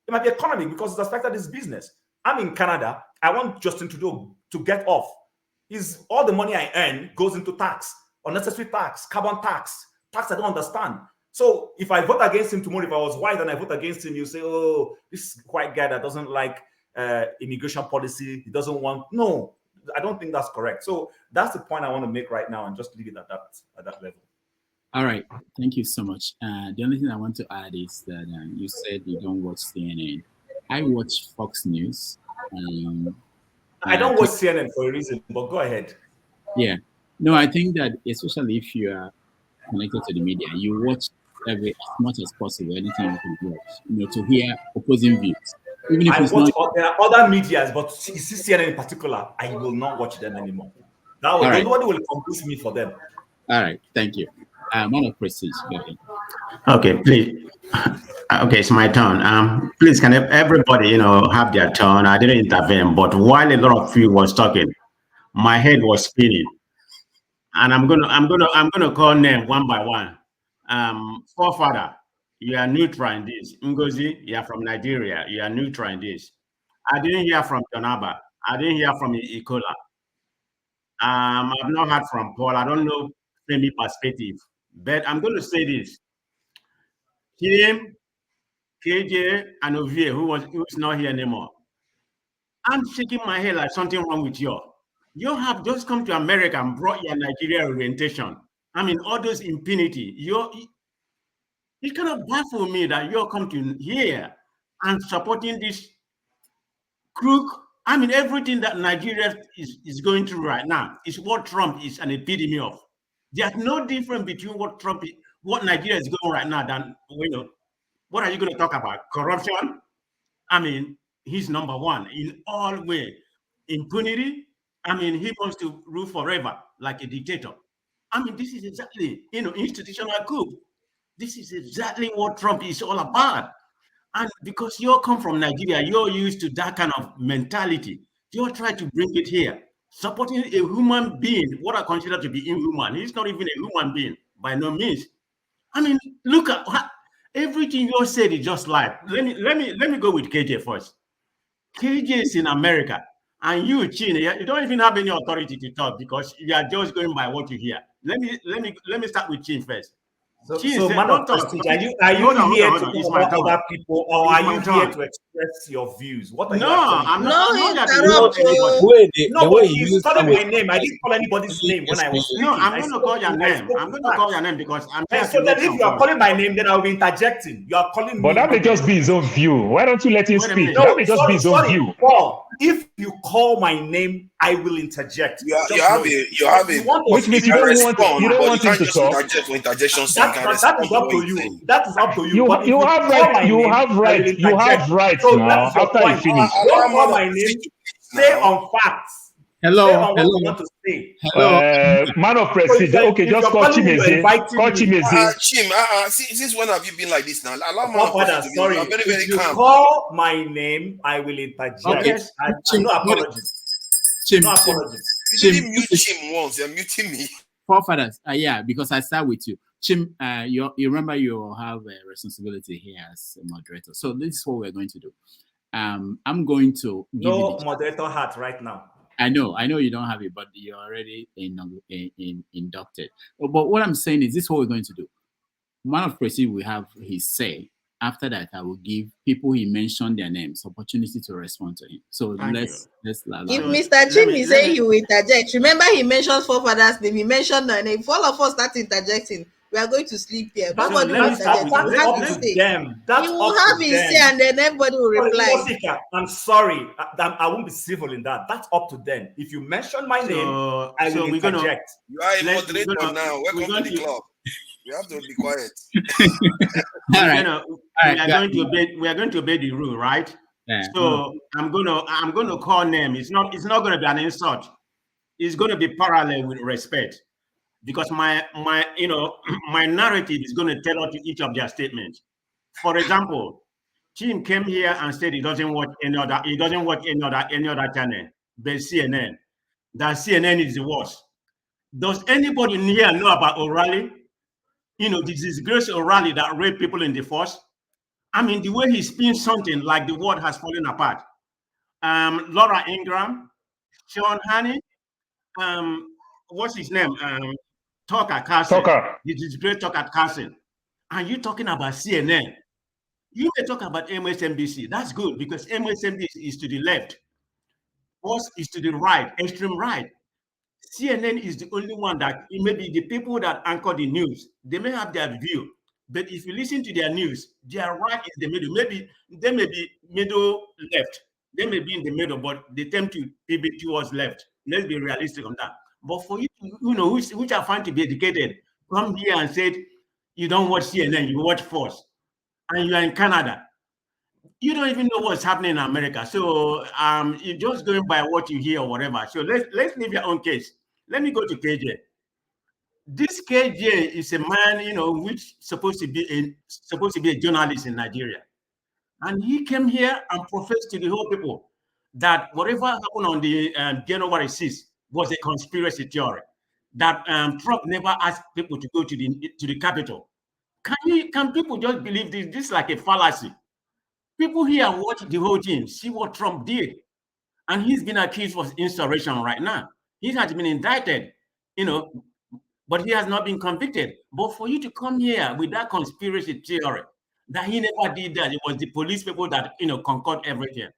It might be economic because it's affected his business. I'm in Canada. I want Justin Trudeau to get off. All the money I earn goes into tax, unnecessary tax, carbon tax I don't understand. So if I vote against him tomorrow, if I was white and I vote against him, you say, oh, this white guy that doesn't like immigration policy, he doesn't want. No, I don't think that's correct. So that's the point I want to make right now, and just leave it at that level. All right, thank you so much. The only thing I want to add is that you said you don't watch CNN. I watch Fox News. I don't watch CNN for a reason, but go ahead. Yeah, no, I think that especially if you are connected to the media, you watch as much as possible anything you can watch, to hear opposing views. Even if there are other medias, but CNN in particular, I will not watch them anymore. Nobody will confuse me for them. All right, thank you. Man of Prestige, go ahead. Okay, please. Okay, it's my turn. Please, can everybody, have their turn? I didn't intervene, but while a lot of you was talking, my head was spinning, and I'm gonna call name one by one. Forefather, you are neutral in this. Ngozi, you are from Nigeria. You are neutral in this. I didn't hear from Jonaba. I didn't hear from Ikola. I've not heard from Paul. I don't know Femi perspective, but I'm going to say this. Him, KJ, and Ovie, who's not here anymore. I'm shaking my head like something wrong with you. You have just come to America and brought your Nigeria orientation. I mean, all those impunity. It kind of baffles me that you're come to here and supporting this crook. I mean, everything that Nigeria is going through right now is what Trump is an epitome of. There's no difference between what Nigeria is going right now than, what are you going to talk about? Corruption? I mean, he's number one in all ways. Impunity? I mean, he wants to rule forever like a dictator. I mean, this is exactly, institutional coup. This is exactly what Trump is all about. And because you come from Nigeria, you're used to that kind of mentality. You're trying to bring it here. Supporting a human being, what I consider to be inhuman. He's not even a human being, by no means. I mean, look at everything you said is just life. Let me go with KJ first. KJ is in America, and you, Chin, you don't even have any authority to talk because you are just going by what you hear. Let me start with Chin first. So man of Prestige, are you here to talk about other people, or are you here to express your views? What are you I'm not No, but you studied my name. I didn't call anybody's name when I was speaking. No, I'm going to call your name. I'm going to call your name because I'm here. So then if you are calling my name, then I'll be interjecting. You are calling me. But that may just be his own view. Why don't you let him speak? No, that may just be his own view. Paul, if you call my name, I will interject. You have a which means you don't want him to talk. That is up to you. That is up to you. You have right. You have right. You have right now. After you finish, don't call my name. Stay on facts. Say on what you Hello. want to say. Man of prestige. Okay, just call Chimeze. Call Chimeze. Chim, since when have you been like this now? Allow man of Father, prophet to be. sorry. You are very, very If you calm. call my name, I will interject. Okay. And no apologies. No apologies. You didn't mute Chim once. You're muting me. Forefathers, yeah, because I start with you. Chim, you remember you have a responsibility here as a moderator. So this is what we're going to do. I'm going to give you No moderator hat right now. I know you don't have it, but you're already inducted. But what I'm saying is, this is what we're going to do. Man of Prestige will have his say. After that, I will give people he mentioned their names opportunity to respond to him. So let's If Mr. Chim is saying he will interject, remember he mentions forefathers' name, he mentioned their name. If all of us start interjecting, we are going to sleep here. Nobody will interject. He will have his say. He will have his say, and then everybody will reply. I'm sorry. I won't be civil in that. That's up to them. If you mention my name, I will interject. You are a moderator now. Welcome to the club. You have to be quiet. We are going to obey the rule, right? Yeah. So I'm gonna call name. It's not going to be an insult. It's going to be parallel with respect, because my narrative is going to tell out each of their statements. For example, Jim came here and said he doesn't watch any other channel but CNN. That CNN is the worst. Does anybody in here know about O'Reilly? The disgrace O'Reilly that raped people in the force. I mean, the way he spins something like the world has fallen apart. Laura Ingram, Sean Hannity, what's his name? Tucker Carlson. The disgrace Tucker Carlson. And you talking about CNN? You may talk about MSNBC. That's good, because MSNBC is to the left. Fox is to the right, extreme right. CNN is the only one that maybe the people that anchor the news, they may have their view, but if you listen to their news, they are right in the middle. Maybe they may be middle left, they may be in the middle, but they tend to pivot towards left. Let's be realistic on that. But for you, which are found to be educated, come here and said you don't watch CNN, you watch Fox, and you are in Canada. You don't even know what's happening in America. So you're just going by what you hear or whatever. So let's leave your own case. Let me go to KJ. This KJ is a man, which supposed to be a journalist in Nigeria. And he came here and professed to the whole people that whatever happened on the January 6th was a conspiracy theory. That Trump never asked people to go to the Capitol. Can people just believe this? This is like a fallacy. People here watch the whole thing, see what Trump did. And he's been accused of insurrection right now. He has been indicted, but he has not been convicted. But for you to come here with that conspiracy theory, that he never did that, it was the police people that, concord everything.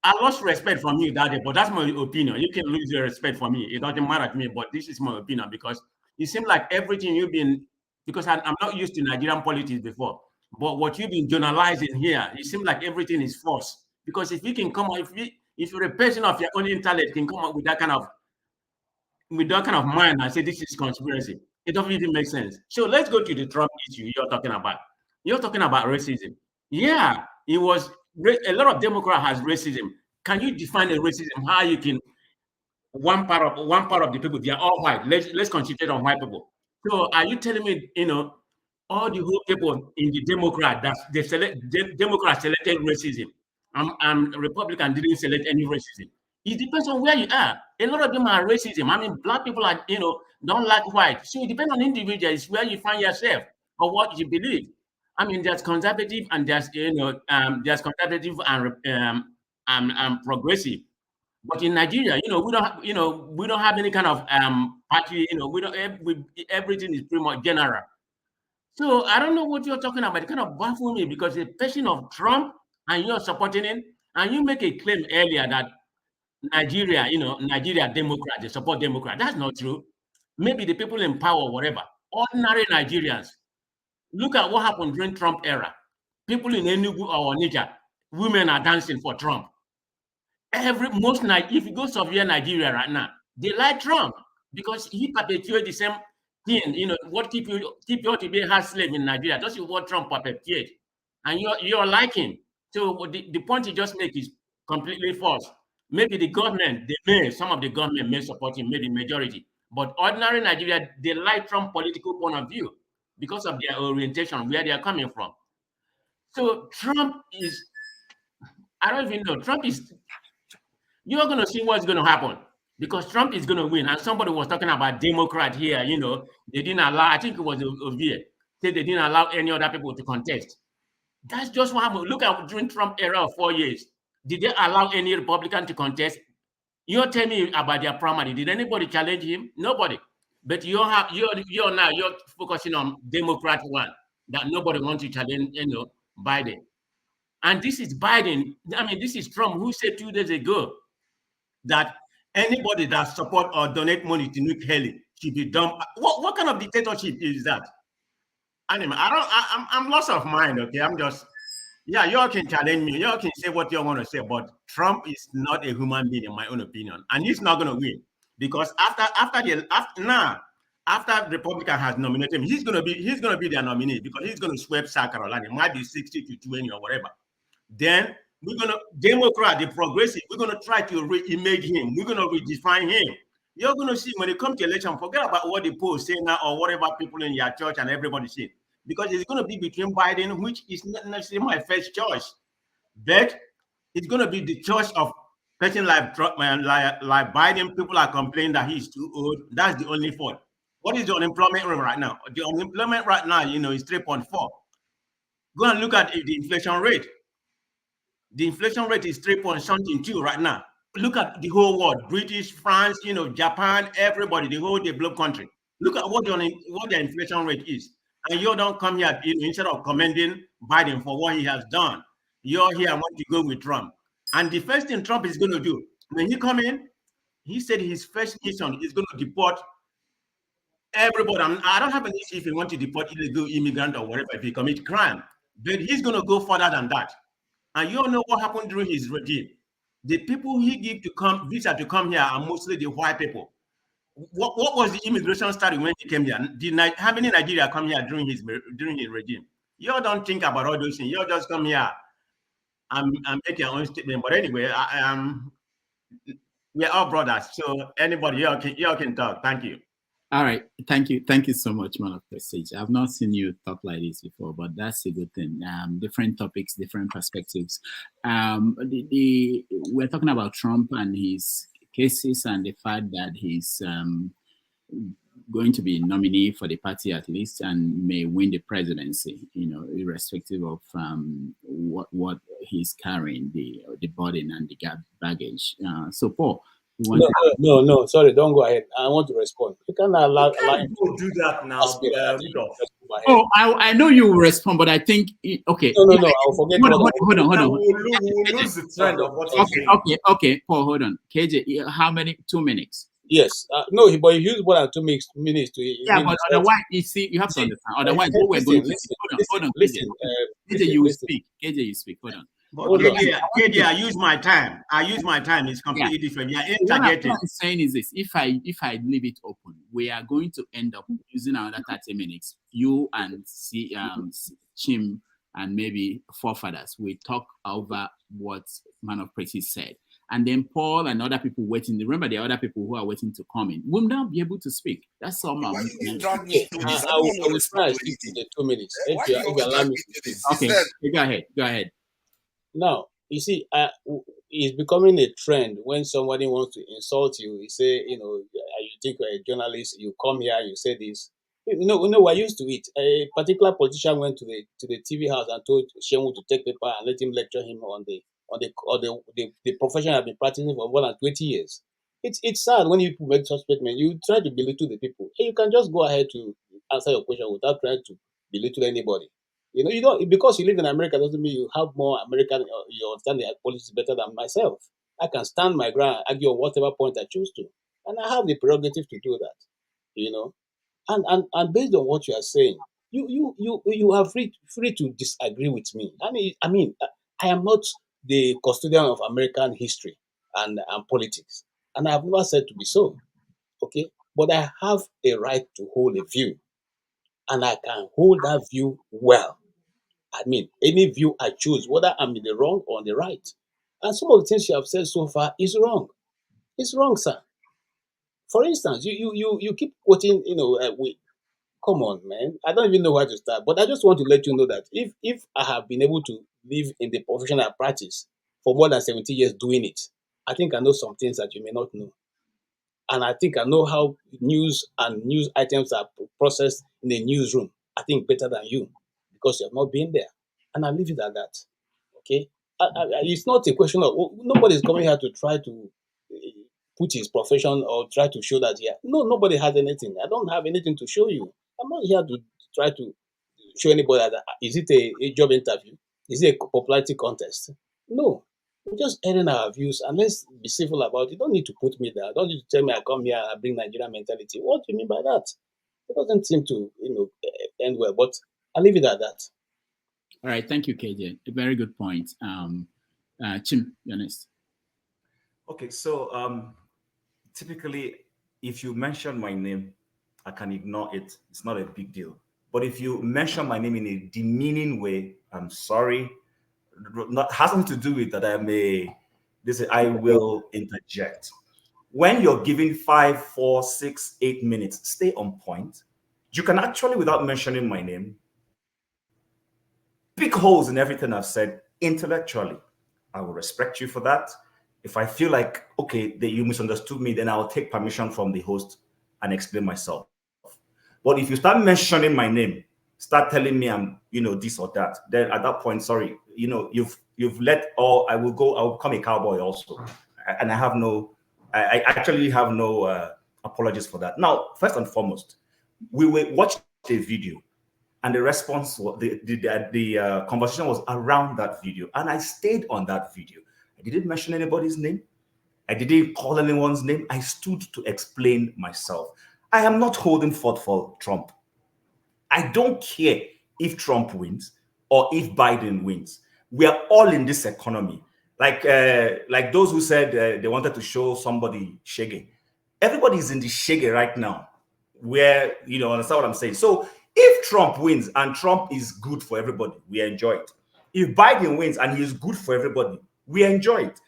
I lost respect from you that day, but that's my opinion. You can lose your respect for me. It doesn't matter to me, but this is my opinion, because it seems like everything you've been, because I'm not used to Nigerian politics before. But what you've been journalizing here, it seems like everything is false. Because if you can come up, if you're a person of your own intellect, can come up with that kind of mind and say this is conspiracy, it doesn't even make sense. So let's go to the Trump issue you're talking about. You're talking about racism. Yeah, it was a lot of Democrats has racism. Can you define a racism? How you can one part of the people, they are all white. Let's concentrate on white people. So are you telling me, all the whole people in the Democrat that Democrats selected racism, and Republican didn't select any racism? It depends on where you are. A lot of them are racism. I mean, black people are, don't like white. So it depends on individuals where you find yourself or what you believe. I mean, there's conservative and there's there's conservative and progressive. But in Nigeria, we don't have any kind of party. Everything is pretty much general. So I don't know what you're talking about. It kind of baffles me, because the person of Trump and you're supporting him, and you make a claim earlier that Nigeria, Nigeria Democrat, they support Democrat. That's not true. Maybe the people in power, whatever. Ordinary Nigerians. Look at what happened during Trump era. People in Enugu or Onitsha, women are dancing for Trump. Most night, if you go survey Nigeria right now, they like Trump because he perpetuates the same thing. What keep you to be a hard slave in Nigeria? That's what Trump perpetuates, and you're like him. So the point you just make is completely false. Maybe the government, some of the government may support him, maybe majority. But ordinary Nigeria, they like Trump political point of view because of their orientation, where they are coming from. So Trump is, I don't even know, Trump is, you're going to see what's going to happen because Trump is going to win. And somebody was talking about Democrat here, they didn't allow, I think it was Ovia, said they didn't allow any other people to contest. That's just what happened. Look at during Trump era of 4 years. Did they allow any Republican to contest? You're telling me about their primary. Did anybody challenge him? Nobody. But you're focusing on Democrat one that nobody wants to challenge, Biden. And this is Biden. I mean, this is Trump who said 2 days ago that anybody that support or donate money to nuke Haley should be dumb. What kind of dictatorship is that? Anyway, I'm lost of mind. Okay, I'm just. Yeah, you all can challenge me. You all can say what you want to say, but Trump is not a human being, in my own opinion, and he's not going to win because after the Republican has nominated him, he's going to be their nominee because he's going to sweep South Carolina. It might be 60-20 or whatever. Then we're going to Democrat, the progressive. We're going to try to re-image him. We're going to redefine him. You're going to see when it comes to election, forget about what the polls say now or whatever people in your church and everybody say. Because it's going to be between Biden, which is not necessarily my first choice, but it's going to be the choice of person like Trump, like Biden. People are complaining that he's too old. That's the only fault. What is the unemployment rate right now? The unemployment right now, is 3.4. Go and look at the inflation rate. The inflation rate is 3.something2 right now. Look at the whole world: British, France, Japan, everybody, the whole developed country. Look at what their inflation rate is. And you don't come here, instead of commending Biden for what he has done, you're here and want to go with Trump. And the first thing Trump is going to do, when he come in, he said his first mission is going to deport everybody. I don't have an issue if he wants to deport illegal immigrant or whatever, if he commit crime. But he's going to go further than that. And you all know what happened during his regime. The people he gave visa to come here are mostly the white people. What was the immigration study when he came here? How many Nigeria come here during his regime? You all don't think about all those things. You all just come here and make your own statement. But anyway, we're all brothers. So anybody, you all can talk. Thank you. All right. Thank you so much, man of prestige. I've not seen you talk like this before, but that's a good thing. Different topics, different perspectives. We're talking about Trump and his cases and the fact that he's going to be nominee for the party at least and may win the presidency, irrespective of what he's carrying, the burden and the baggage. So Paul, No, sorry, don't go ahead. I want to respond. You cannot allow him to do that now. Oh, I know you will respond, but I think okay. No, I'll forget. Hold on. We'll lose the trend of what you're saying. Okay, Paul, hold on. KJ, how many? 2 minutes. Yes. No, but you use more than 2 minutes to. Yeah, but otherwise, you have to understand. Otherwise, what we're going to see. Hold on, KJ. KJ, you will speak. KJ, you speak. Hold on. KJ, I use my time. It's completely different. Yeah, interjecting. What I'm saying is this: if I leave it open, we are going to end up using another 30 minutes. You and Chim and maybe forefathers we talk over what Man of Praise said, and then Paul and other people waiting. Remember, there are other people who are waiting to come in. Will not be able to speak. That's all. I will try to stick to the 2 minutes. If you allow me to speak. Okay, go ahead. Now, you see, it's becoming a trend when somebody wants to insult you. You say, you think you're a journalist, you come here, you say this. We're used to it. A particular politician went to the TV house and told Shehu to take paper and let him lecture him on the profession I've been practicing for more than 20 years. It's sad when you make such statement. You try to belittle the people. Hey, you can just go ahead to answer your question without trying to belittle anybody. You don't, because you live in America doesn't mean you have more American, you understand the politics better than myself. I can stand my ground, argue on whatever point I choose to, and I have the prerogative to do that. And based on what you are saying, you are free to disagree with me. I mean, I am not the custodian of American history and politics, and I have never said to be so. Okay, but I have a right to hold a view, and I can hold that view well. I mean, any view I choose, whether I'm in the wrong or on the right. And some of the things you have said so far is wrong. It's wrong, sir. For instance, you keep quoting, come on, man. I don't even know where to start, but I just want to let you know that if I have been able to live in the profession I practice for more than 70 years doing it, I think I know some things that you may not know. And I think I know how news and news items are processed in a newsroom. I think better than you because you have not been there. And I'll leave it at that. Okay? It's not a question of nobody's coming here to try to put his profession or try to show that here. No, nobody has anything. I don't have anything to show you. I'm not here to try to show anybody that is it a job interview? Is it a popularity contest? No. We're just airing our views and let's be civil about it. You don't need to put me there. Don't need to tell me I come here and I bring Nigerian mentality. What do you mean by that? It doesn't seem to, end well. But I'll leave it at that. All right, thank you, KJ. A very good point. Chim, you're next. Okay, so typically, if you mention my name, I can ignore it. It's not a big deal. But if you mention my name in a demeaning way, I'm sorry. Not has nothing to do with that. I will interject. When you're giving 5, 4, 6, 8 minutes, stay on point. You can actually, without mentioning my name, pick holes in everything I've said intellectually. I will respect you for that. If I feel like, okay, that you misunderstood me, then I'll take permission from the host and explain myself. But if you start mentioning my name, start telling me I'm, this or that, then at that point, sorry, you've let all, I will become a cowboy also. And I actually have no apologies for that. Now, first and foremost, we watched a video and the response, the conversation was around that video. And I stayed on that video. I didn't mention anybody's name. I didn't call anyone's name. I stood to explain myself. I am not holding forth for Trump. I don't care if Trump wins or if Biden wins. We are all in this economy. Like those who said they wanted to show somebody shege. Everybody's in the shege right now. Where, understand what I'm saying? So if Trump wins and Trump is good for everybody, we enjoy it. If Biden wins and he is good for everybody, we enjoy it.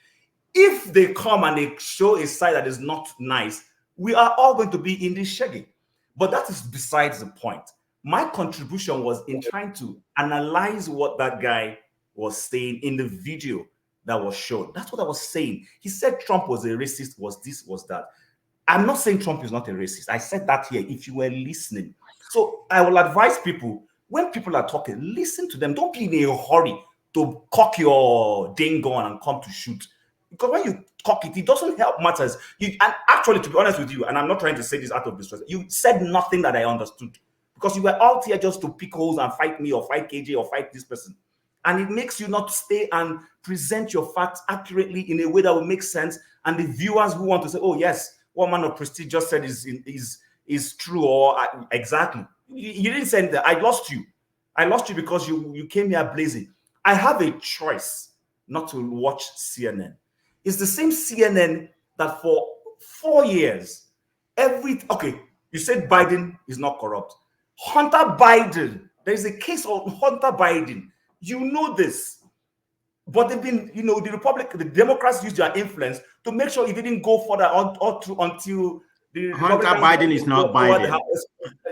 If they come and they show a side that is not nice, we are all going to be in this shaggy. But that is besides the point. My contribution was in trying to analyze what that guy was saying in the video that was shown. That's what I was saying. He said Trump was a racist, was this, was that. I'm not saying Trump is not a racist. I said that here if you were listening. So I will advise people, when people are talking, listen to them. Don't be in a hurry to cock your ding gun and come to shoot. Because when you cock it, it doesn't help matters. And actually, to be honest with you, and I'm not trying to say this out of distress, you said nothing that I understood. Because you were out here just to pick holes and fight me or fight KJ or fight this person. And it makes you not stay and present your facts accurately in a way that will make sense. And the viewers who want to say, oh, yes, what man of prestige just said is true or exactly. You didn't say that. I lost you. I lost you because you came here blazing. I have a choice not to watch CNN. It's the same CNN that for 4 years, you said Biden is not corrupt. Hunter Biden, there is a case of Hunter Biden. You know this. But they've been, the Democrats used their influence to make sure it didn't go further until the Hunter Biden is not Biden.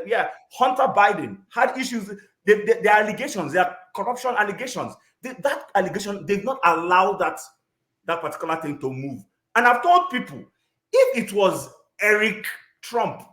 Yeah, Hunter Biden had issues. There are allegations, there are corruption allegations. That allegation, they've not allowed that particular thing to move. And I've told people, if it was Eric Trump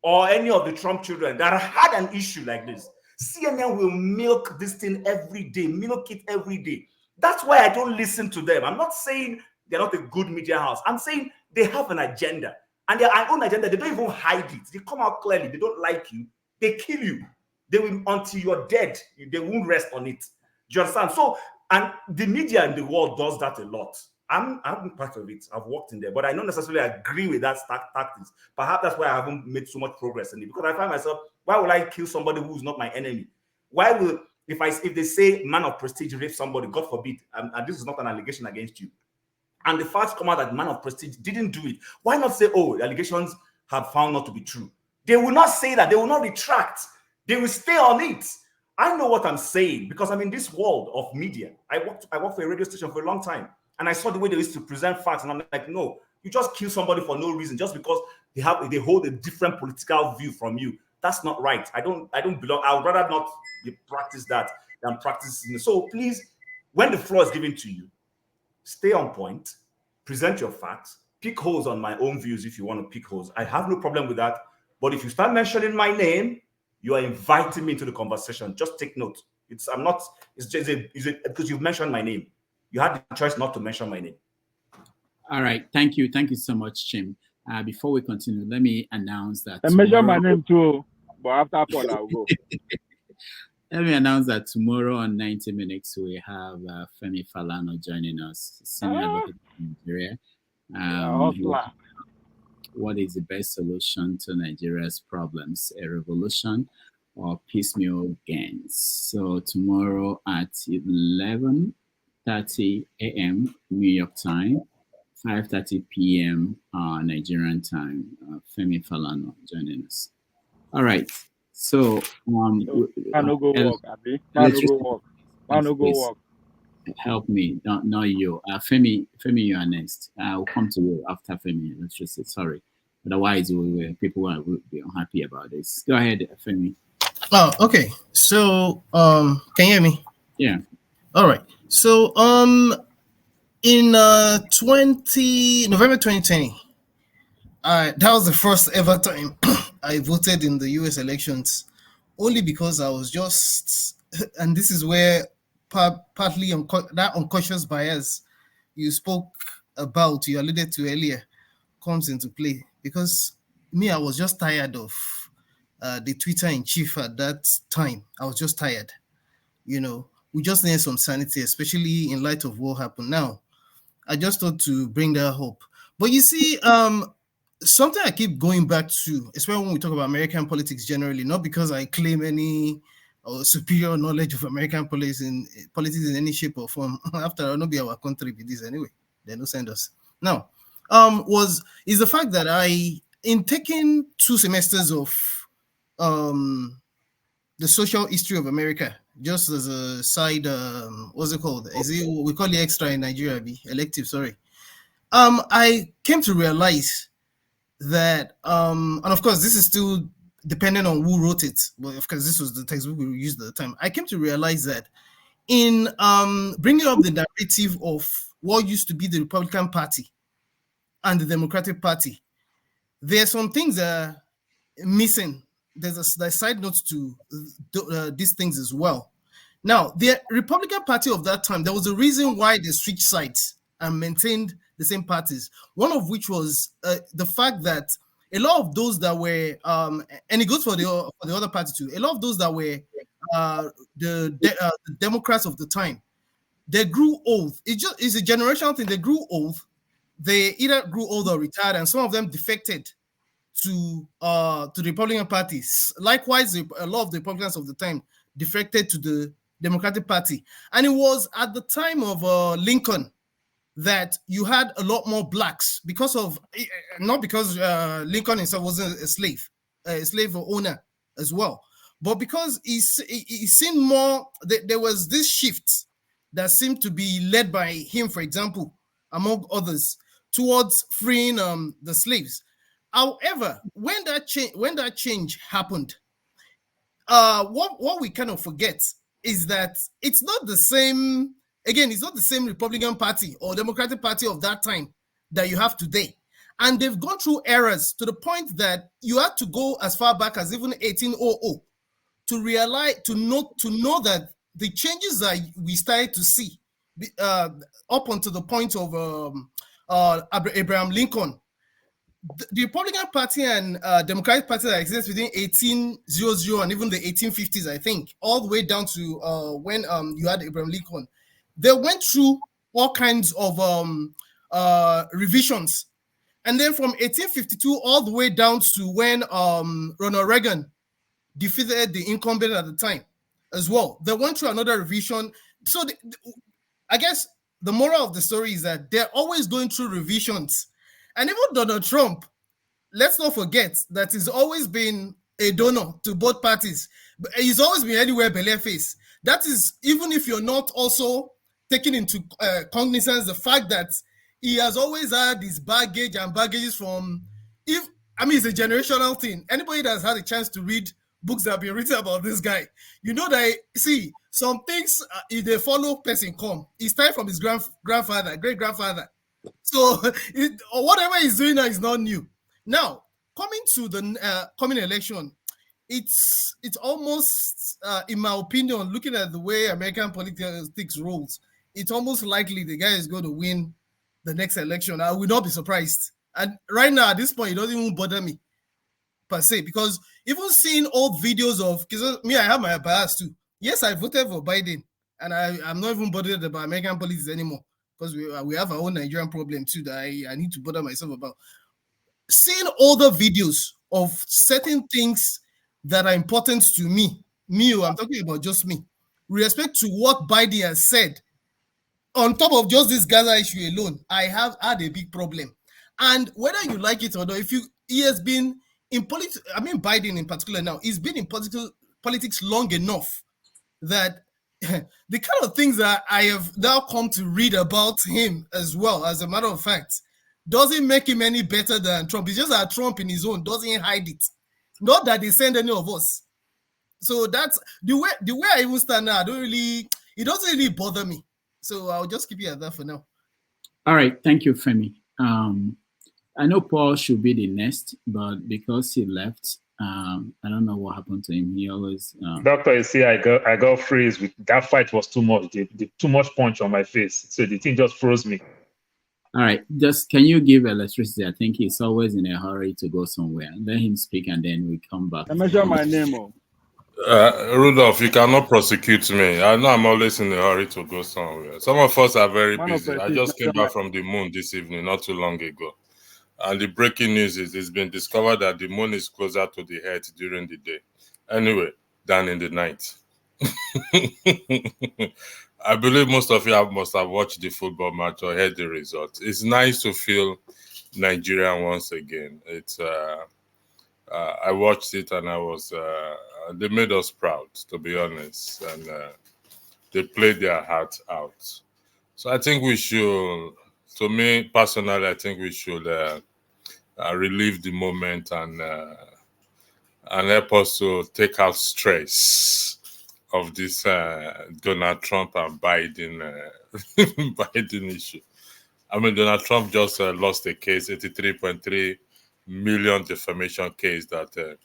or any of the Trump children that had an issue like this, CNN will milk this thing every day, milk it every day. That's why I don't listen to them. I'm not saying they're not a good media house. I'm saying they have an agenda. And their own agenda, they don't even hide it. They come out clearly. They don't like you. They kill you. They will, until you're dead, they won't rest on it. Do you understand? So, and the media in the world does that a lot. I'm part of it. I've worked in there, but I don't necessarily agree with that tactics. Perhaps that's why I haven't made so much progress in it, because I find myself, why would I kill somebody who's not my enemy? Why will, if they say man of prestige raped somebody, God forbid, and this is not an allegation against you, and the facts come out that man of prestige didn't do it, why not say, oh, the allegations have found not to be true? They will not say that. They will not retract. They will stay on it. I know what I'm saying because I'm in this world of media. I worked for a radio station for a long time. And I saw the way they used to present facts, and I'm like, no, you just kill somebody for no reason just because they hold a different political view from you. That's not right. I don't belong. I would rather not practice that than practice. So please, when the floor is given to you, stay on point, present your facts, pick holes on my own views if you want to pick holes. I have no problem with that. But if you start mentioning my name, you are inviting me into the conversation. Just take note. It's because you've mentioned my name. You had the choice not to mention my name. All right. Thank you. Thank you so much, Chim. Before we continue, let me announce that I mention my name too, but after Paul, I'll go. Let me announce that tomorrow on 90 Minutes, we have Femi Falana joining us, senior advocate in Nigeria. What is the best solution to Nigeria's problems? A revolution or piecemeal gains? So tomorrow at 11:30 a.m. New York time, 5:30 p.m. Nigerian time. Femi Falana joining us. All right. So help me, not you. Femi, you are next. I'll come to you after Femi. Let's just say sorry. Otherwise, people will be unhappy about this. Go ahead, Femi. Oh, okay. So, can you hear me? Yeah. All right. So, in November 2020, that was the first ever time I voted in the U.S. elections, only because I was just, and this is where partly that unconscious bias you spoke about, you alluded to earlier, comes into play. Because I was just tired of the Twitter in chief at that time. I was just tired. We just needed some sanity, especially in light of what happened. Now, I just thought to bring that hope. But you see, something I keep going back to, especially when we talk about American politics generally, not because I claim any superior knowledge of American politics in any shape or form. After all, not be our country with this anyway. They don't send us. Now, is the fact that in taking 2 semesters of the social history of America, just as a side, what's it called? We call it extra in Nigeria, elective, sorry. I came to realize that, and of course, this is still depending on who wrote it, but of course, this was the textbook we used at the time. I came to realize that in bringing up the narrative of what used to be the Republican Party and the Democratic Party, there are some things that are missing. There's a side note to these things as well. Now, the Republican Party of that time, there was a reason why they switched sides and maintained the same parties. One of which was the fact that a lot of those that were, and it goes for the other party too, a lot of those that were the Democrats of the time, they grew old. It's a generational thing. They grew old. They either grew old or retired, and some of them defected to the Republican parties. Likewise, a lot of the Republicans of the time defected to the Democratic Party. And it was at the time of Lincoln that you had a lot more blacks because of, not because Lincoln himself wasn't a slave owner as well, but because he seemed more, there was this shift that seemed to be led by him, for example, among others, towards freeing the slaves. However, when that change happened, what we kind of forget is that it's not the same. Again, it's not the same Republican Party or Democratic Party of that time that you have today, and they've gone through eras to the point that you have to go as far back as even 1800 to realize, to know that the changes that we started to see up until the point of Abraham Lincoln. The Republican Party and Democratic Party that exists within 1800 and even the 1850s, I think, all the way down to when you had Abraham Lincoln, they went through all kinds of revisions. And then from 1852 all the way down to when Ronald Reagan defeated the incumbent at the time as well, they went through another revision. So I guess the moral of the story is that they're always going through revisions. And even Donald Trump, let's not forget that he's always been a donor to both parties. But he's always been anywhere bare face. That is, even if you're not also taking into cognizance the fact that he has always had his baggages from, it's a generational thing. Anybody that's had a chance to read books that have been written about this guy, you know that, see, some things, if they follow person come, it's time from his grandfather, great-grandfather. So whatever he's doing now is not new. Now, coming to the coming election, it's almost, in my opinion, looking at the way American politics rolls, it's almost likely the guy is going to win the next election. I will not be surprised. And right now, at this point, it doesn't even bother me per se, because even seeing old videos of, because me, I have my bias too. Yes, I voted for Biden, and I'm not even bothered about American politics anymore, because we have our own Nigerian problem too that I need to bother myself about. Seeing older videos of certain things that are important to me, I'm talking about just me, with respect to what Biden has said, on top of just this Gaza issue alone, I have had a big problem. And whether you like it or not, he has been in politics, Biden in particular now, he's been in politics long enough that the kind of things that I have now come to read about him as well, as a matter of fact, doesn't make him any better than Trump. It's just that Trump in his own doesn't hide it. Not that they send any of us. So that's the way I even stand now. It doesn't really bother me. So I'll just keep it at that for now. All right, thank you, Femi. I know Paul should be the next, but because he left, I don't know what happened to him. He always Doctor, you see, I got freeze with that fight was too much. The too much punch on my face, so the thing just froze me. All right, just can you give electricity? I think he's always in a hurry to go somewhere. Let him speak, and then we come back. I mention my name. Rudolph, you cannot prosecute me. I know I'm always in a hurry to go somewhere. Some of us are very busy. I just came back from the moon this evening, not too long ago. And the breaking news is it's been discovered that the moon is closer to the earth during the day. Anyway, than in the night. I believe most of you must have watched the football match or heard the results. It's nice to feel Nigerian once again. It's I watched it and I was they made us proud, to be honest, and they played their hearts out. So I think we should, to me personally, I think we should relieve the moment and help us to take out stress of this Donald Trump and Biden Biden issue. Donald Trump just lost a case, 83.3 million defamation case that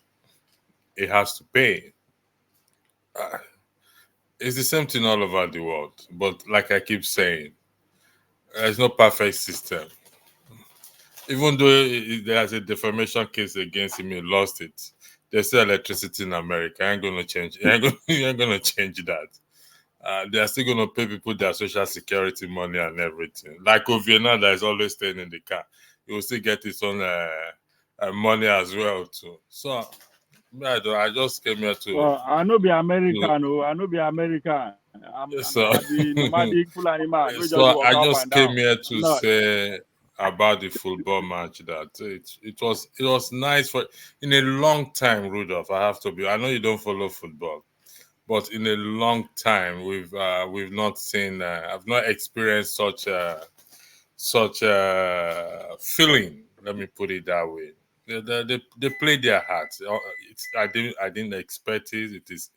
he has to pay. It's the same thing all over the world, but like I keep saying, there's no perfect system. Even though there's a defamation case against him, he lost it. There's still electricity in America. I ain't gonna change. You ain't gonna change that. They are still gonna pay people their social security money and everything. Like Obiano that is always staying in the car, he will still get his own money as well too. So I just came here to. Well, I know be American. I know be American. I'm the nomadic full animal. So I just came here to say about the football match that it was nice for in a long time, Rudolph. I have to be. I know you don't follow football, but in a long time we've not seen. I've not experienced such a feeling. Let me put it that way. They played their hearts. I didn't expect it. It is,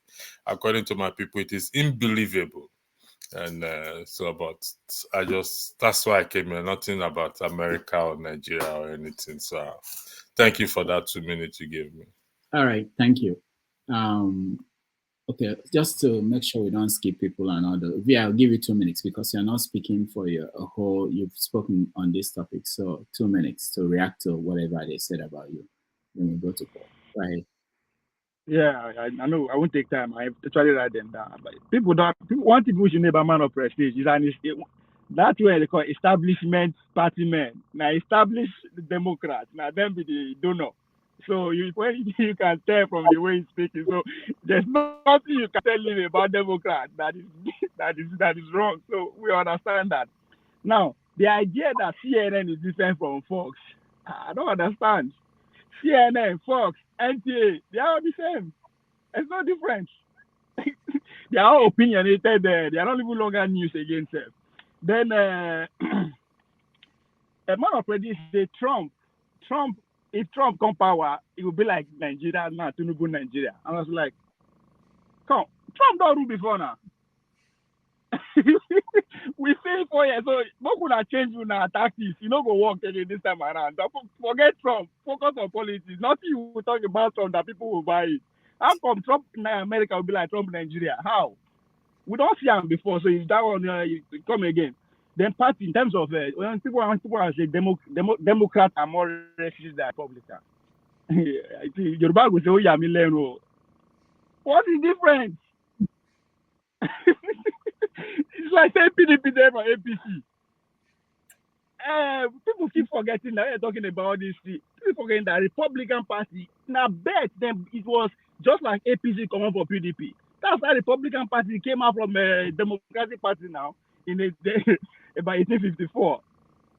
according to my people, it is unbelievable. And but that's why I came here. Nothing about America or Nigeria or anything. So thank you for that 2 minutes you gave me. All right, thank you. Okay, just to make sure we don't skip people and all that. Yeah, I'll give you 2 minutes because you're not speaking for you've spoken on this topic. So 2 minutes to react to whatever they said about you. Then we go to Paul. Right. Yeah, I know. I won't take time. I actually write them down. But one thing we should know about man of prestige is that's where they call establishment party men. Now establish the Democrats. Now them be the donor. So you can tell from the way he's speaking. So there's nothing you can tell him about Democrats that is wrong. So we understand that. Now the idea that CNN is different from Fox, I don't understand. CNN, Fox, NTA, they are all the same. There's no difference. They are all opinionated. They are not even longer news against them. Then a man of predict say Trump, if Trump come power, it will be like Nigeria now, Tinubu Nigeria. And I was like, come, Trump don't rule before now. We say 4 years, so not gonna change our tactics. You know, go work again this time around. Forget Trump. Focus on politics. Nothing you will talk about Trump that people will buy it. How come Trump in America will be like Trump Nigeria? How? We don't see him before, so if that one you come again. Then party in terms of when people say Democrat are more racist than Republican. Yoruba will say, "Oh yeah, me learn." What is different? It's like saying PDP there for APC. People keep forgetting that we're talking about this. People forgetting that Republican Party. Now, bet them it was just like APC coming for PDP. That's how Republican Party came out from Democratic Party now in by 1854.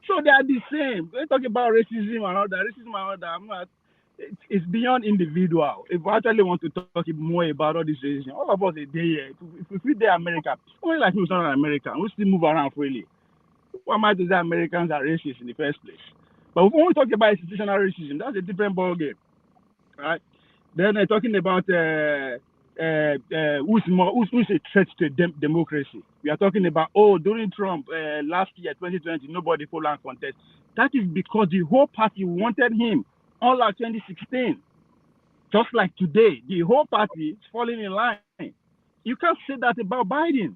So they are the same. We're talking about racism and all that. I'm not. It's beyond individual. If we actually want to talk more about all this racism, all of us are there. If we there America, only like who's not an American, we still move around freely. What am I to say Americans are racist in the first place? But when we talk about institutional racism, that's a different ballgame, right? Then they're talking about who's a threat to democracy. We are talking about, during Trump last year, 2020, nobody polled and contest. That is because the whole party wanted him, unlike 2016. Just like today, the whole party is falling in line. You can't say that about Biden.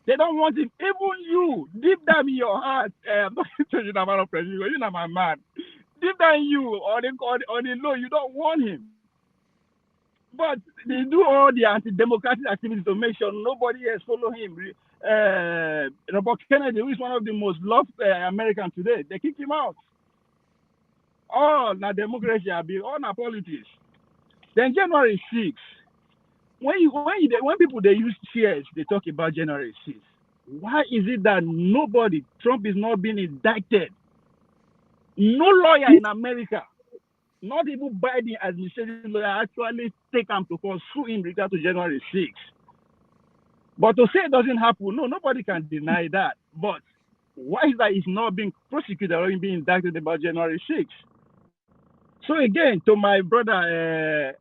They don't want him. Even you, deep down in your heart, I'm not telling you that man of president, you're not my man. Deep down in you, on the low, you don't want him. But they do all the anti-democratic activities to make sure nobody else follow him. Robert Kennedy, who is one of the most loved Americans today, they kick him out. All na democracy, all na politics. Then January 6th, when people they use cheers, they talk about January 6th. Why is it that Trump is not being indicted? No lawyer in America, not even Biden administration lawyer, actually take him to pursue him regard to January 6th. But to say it doesn't happen, no, nobody can deny that. But why is that he's not being prosecuted or being indicted about January 6th? So again, to my brother,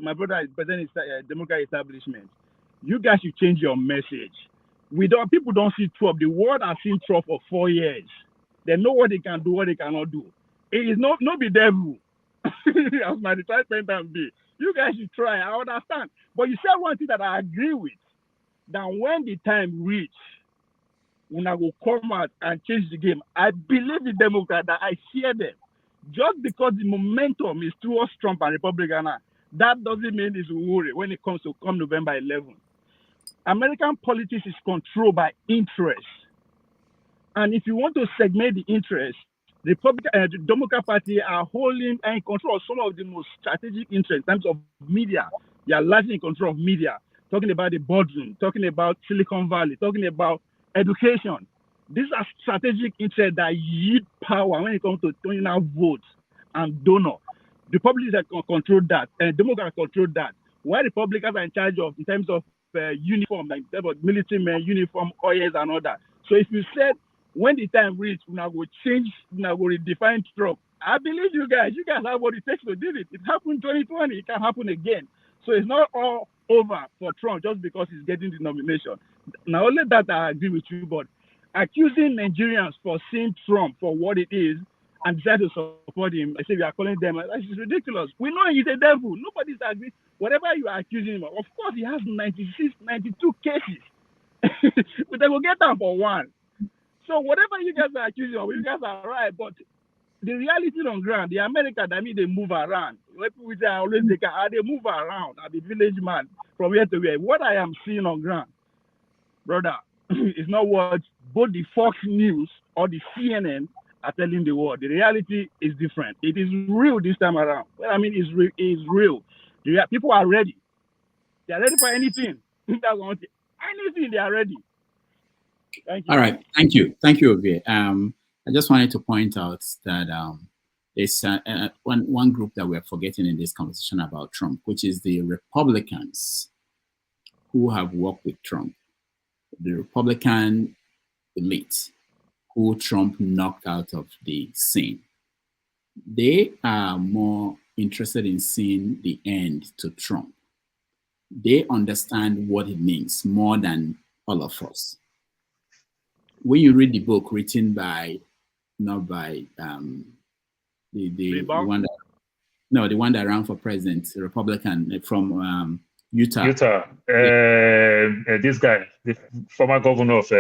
my brother is president Democratic establishment. You guys should change your message. People don't see Trump. The world has seen Trump for 4 years. They know what they can do, what they cannot do. It is not be devil. As my retired parent be. You guys should try. I understand. But you said one thing that I agree with. That when the time reach, when I will come out and change the game, I believe in Democrats that I share them. Just because the momentum is towards Trump and Republican, that doesn't mean it's worry when it comes to November 11th. American politics is controlled by interest. And if you want to segment the interest, the Democrat Party are holding and in control of some of the most strategic interests in terms of media. They are largely in control of media, talking about the boardroom, talking about Silicon Valley, talking about education. These are strategic interests that yield power when it comes to turning out votes and donor. The Republicans control that, and Democrats control that. While Republicans are in charge of, in terms of uniform, like in terms of military men, uniform, oils, and all that. So if you said when the time reaches, we now will change, we now will redefine Trump. I believe you guys have what it takes to do it. It happened in 2020. It can happen again. So it's not all over for Trump just because he's getting the nomination. Now, only that I agree with you, but accusing Nigerians for seeing Trump for what it is and decide to support him, I say we are calling them, that's ridiculous. We know he's a devil. Nobody's agreed. Whatever you are accusing him of course, he has 96, 92 cases. But they will get down for one. So whatever you guys are accusing of, you guys are right. But the reality on ground, the America, that means they move around. People always they move around. I'm the village man from here to here. What I am seeing on ground, brother, is not what both the Fox News or the CNN are telling the world. The reality is different. It is real this time around. Well, I mean, it's real. People are ready. They are ready for anything. That's one thing. Anything, they are ready. Thank you. All right. Thank you. Thank you, Ovie. I just wanted to point out that there's one group that we're forgetting in this conversation about Trump, which is the Republicans who have worked with Trump. The Republican elite who Trump knocked out of the scene. They are more interested in seeing the end to Trump. They understand what it means more than all of us. When you read the book written by, not by the one that, no, the one that ran for president, the Republican from Utah. This guy, the former governor of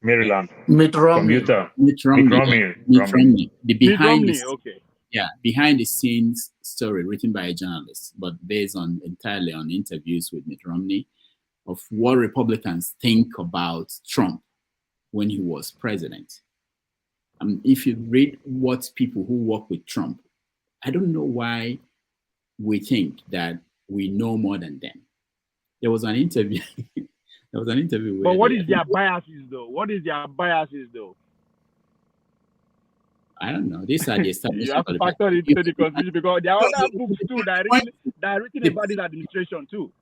Maryland, Mitt Romney. from Utah. Mitt Romney. The behind the, okay. Yeah, behind the scenes story written by a journalist, but based on entirely on interviews with Mitt Romney of what Republicans think about Trump when he was president. If you read what people who work with Trump, I don't know why we think that we know more than them. There was an interview. There was an interview. But what is their biases, though? What is their biases, though? I don't know. These are the established. You have to factor into the confusion because there are other books too that are written about this administration too.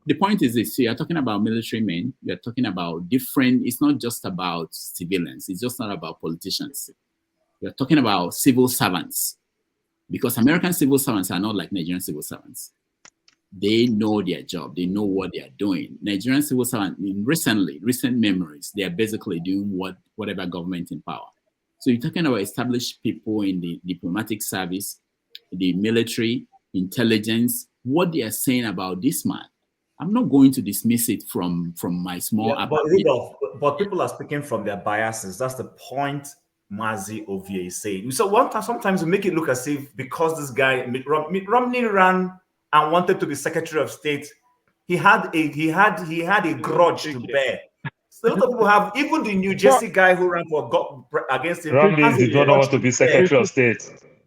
The point is this: so you're talking about military men. You're talking about different. It's not just about civilians. It's just not about politicians. You're talking about civil servants, because American civil servants are not like Nigerian civil servants. They know their job. They know what they are doing. Nigerian civil servants, recent memories, they are basically doing whatever government in power. So you're talking about established people in the diplomatic service, the military, intelligence, what they are saying about this man. I'm not going to dismiss it from my small. Yeah, but Rudolph, but people are speaking from their biases. That's the point Mazi Ovie is saying. So sometimes we make it look as if because this guy Mitt Romney ran and wanted to be Secretary of State, he had a grudge to bear. So a lot of people have, even the New Jersey guy who ran against him. Romney did not want to be Secretary of State.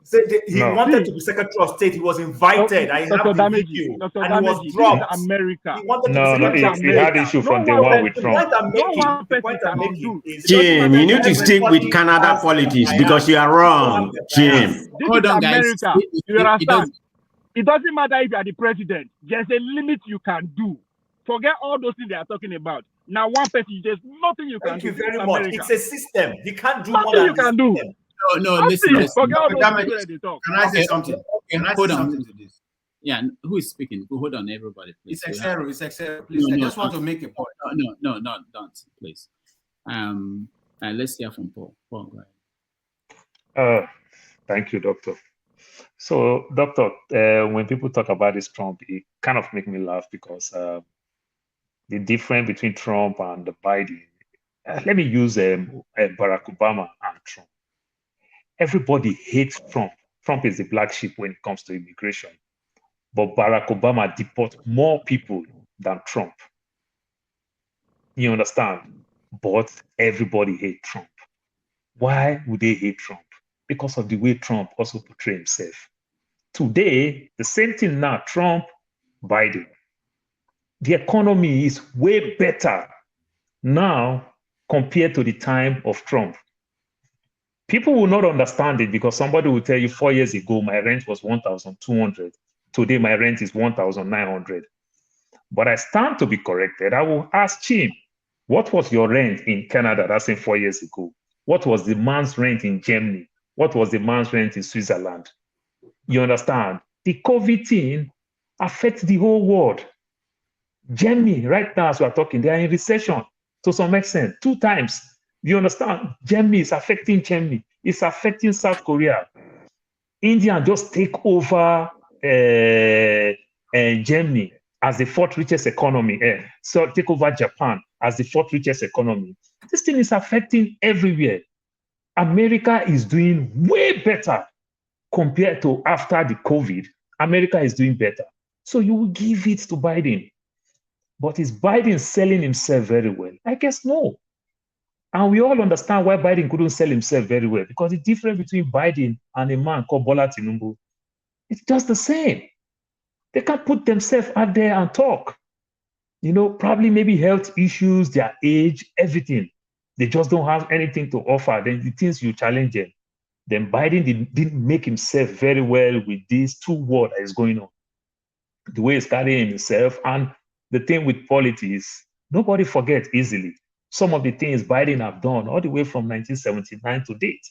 So he wanted to be Secretary of State. He was invited. I have the video, and he was dropped. America. He had issue from day one with Trump. Jim, you need to stick with Canada politics because you are wrong, Jim. Hold on, guys. You understand? It doesn't matter if you are the president. There's a limit you can do. Forget all those things they are talking about. Now, one person, there's nothing you can do. Thank you very much. It's a system. You can't do nothing more than you can do. No, listen. Forget all those people that they talk. Can I say something? Can I say something to this? Yeah, who is speaking? Hold on, everybody, please. It's Xero. Please, I just want to make a point. No, don't, please. Let's hear from Paul. Paul, go ahead. Thank you, Doctor. So, Doctor, when people talk about this Trump, it kind of makes me laugh because the difference between Trump and Biden. Let me use Barack Obama and Trump. Everybody hates Trump. Trump is the black sheep when it comes to immigration. But Barack Obama deports more people than Trump. You understand? But everybody hates Trump. Why would they hate Trump? Because of the way Trump also portrays himself. Today, the same thing now, Trump, Biden. The economy is way better now compared to the time of Trump. People will not understand it because somebody will tell you 4 years ago, my rent was 1,200. Today, my rent is 1,900. But I stand to be corrected. I will ask Jim, what was your rent in Canada? That's in 4 years ago. What was the man's rent in Germany? What was the man's rent in Switzerland? You understand? The COVID thing affects the whole world. Germany, right now, as we are talking, they are in recession to some extent, 2 times. You understand? Germany is affecting Germany. It's affecting South Korea. India just take over Germany as the 4th richest economy. So take over Japan as the 4th richest economy. This thing is affecting everywhere. America is doing way better compared to after the COVID. America is doing better. So you will give it to Biden. But is Biden selling himself very well? I guess no. And we all understand why Biden couldn't sell himself very well, because the difference between Biden and a man called Bola Tinubu, it's just the same. They can't put themselves out there and talk. You know, probably maybe health issues, their age, everything. They just don't have anything to offer. Then the things you challenge them. Then Biden didn't make himself very well with these 2 words that is going on. The way he's carrying himself. And the thing with politics, nobody forgets easily. some of the things Biden have done all the way from 1979 to date.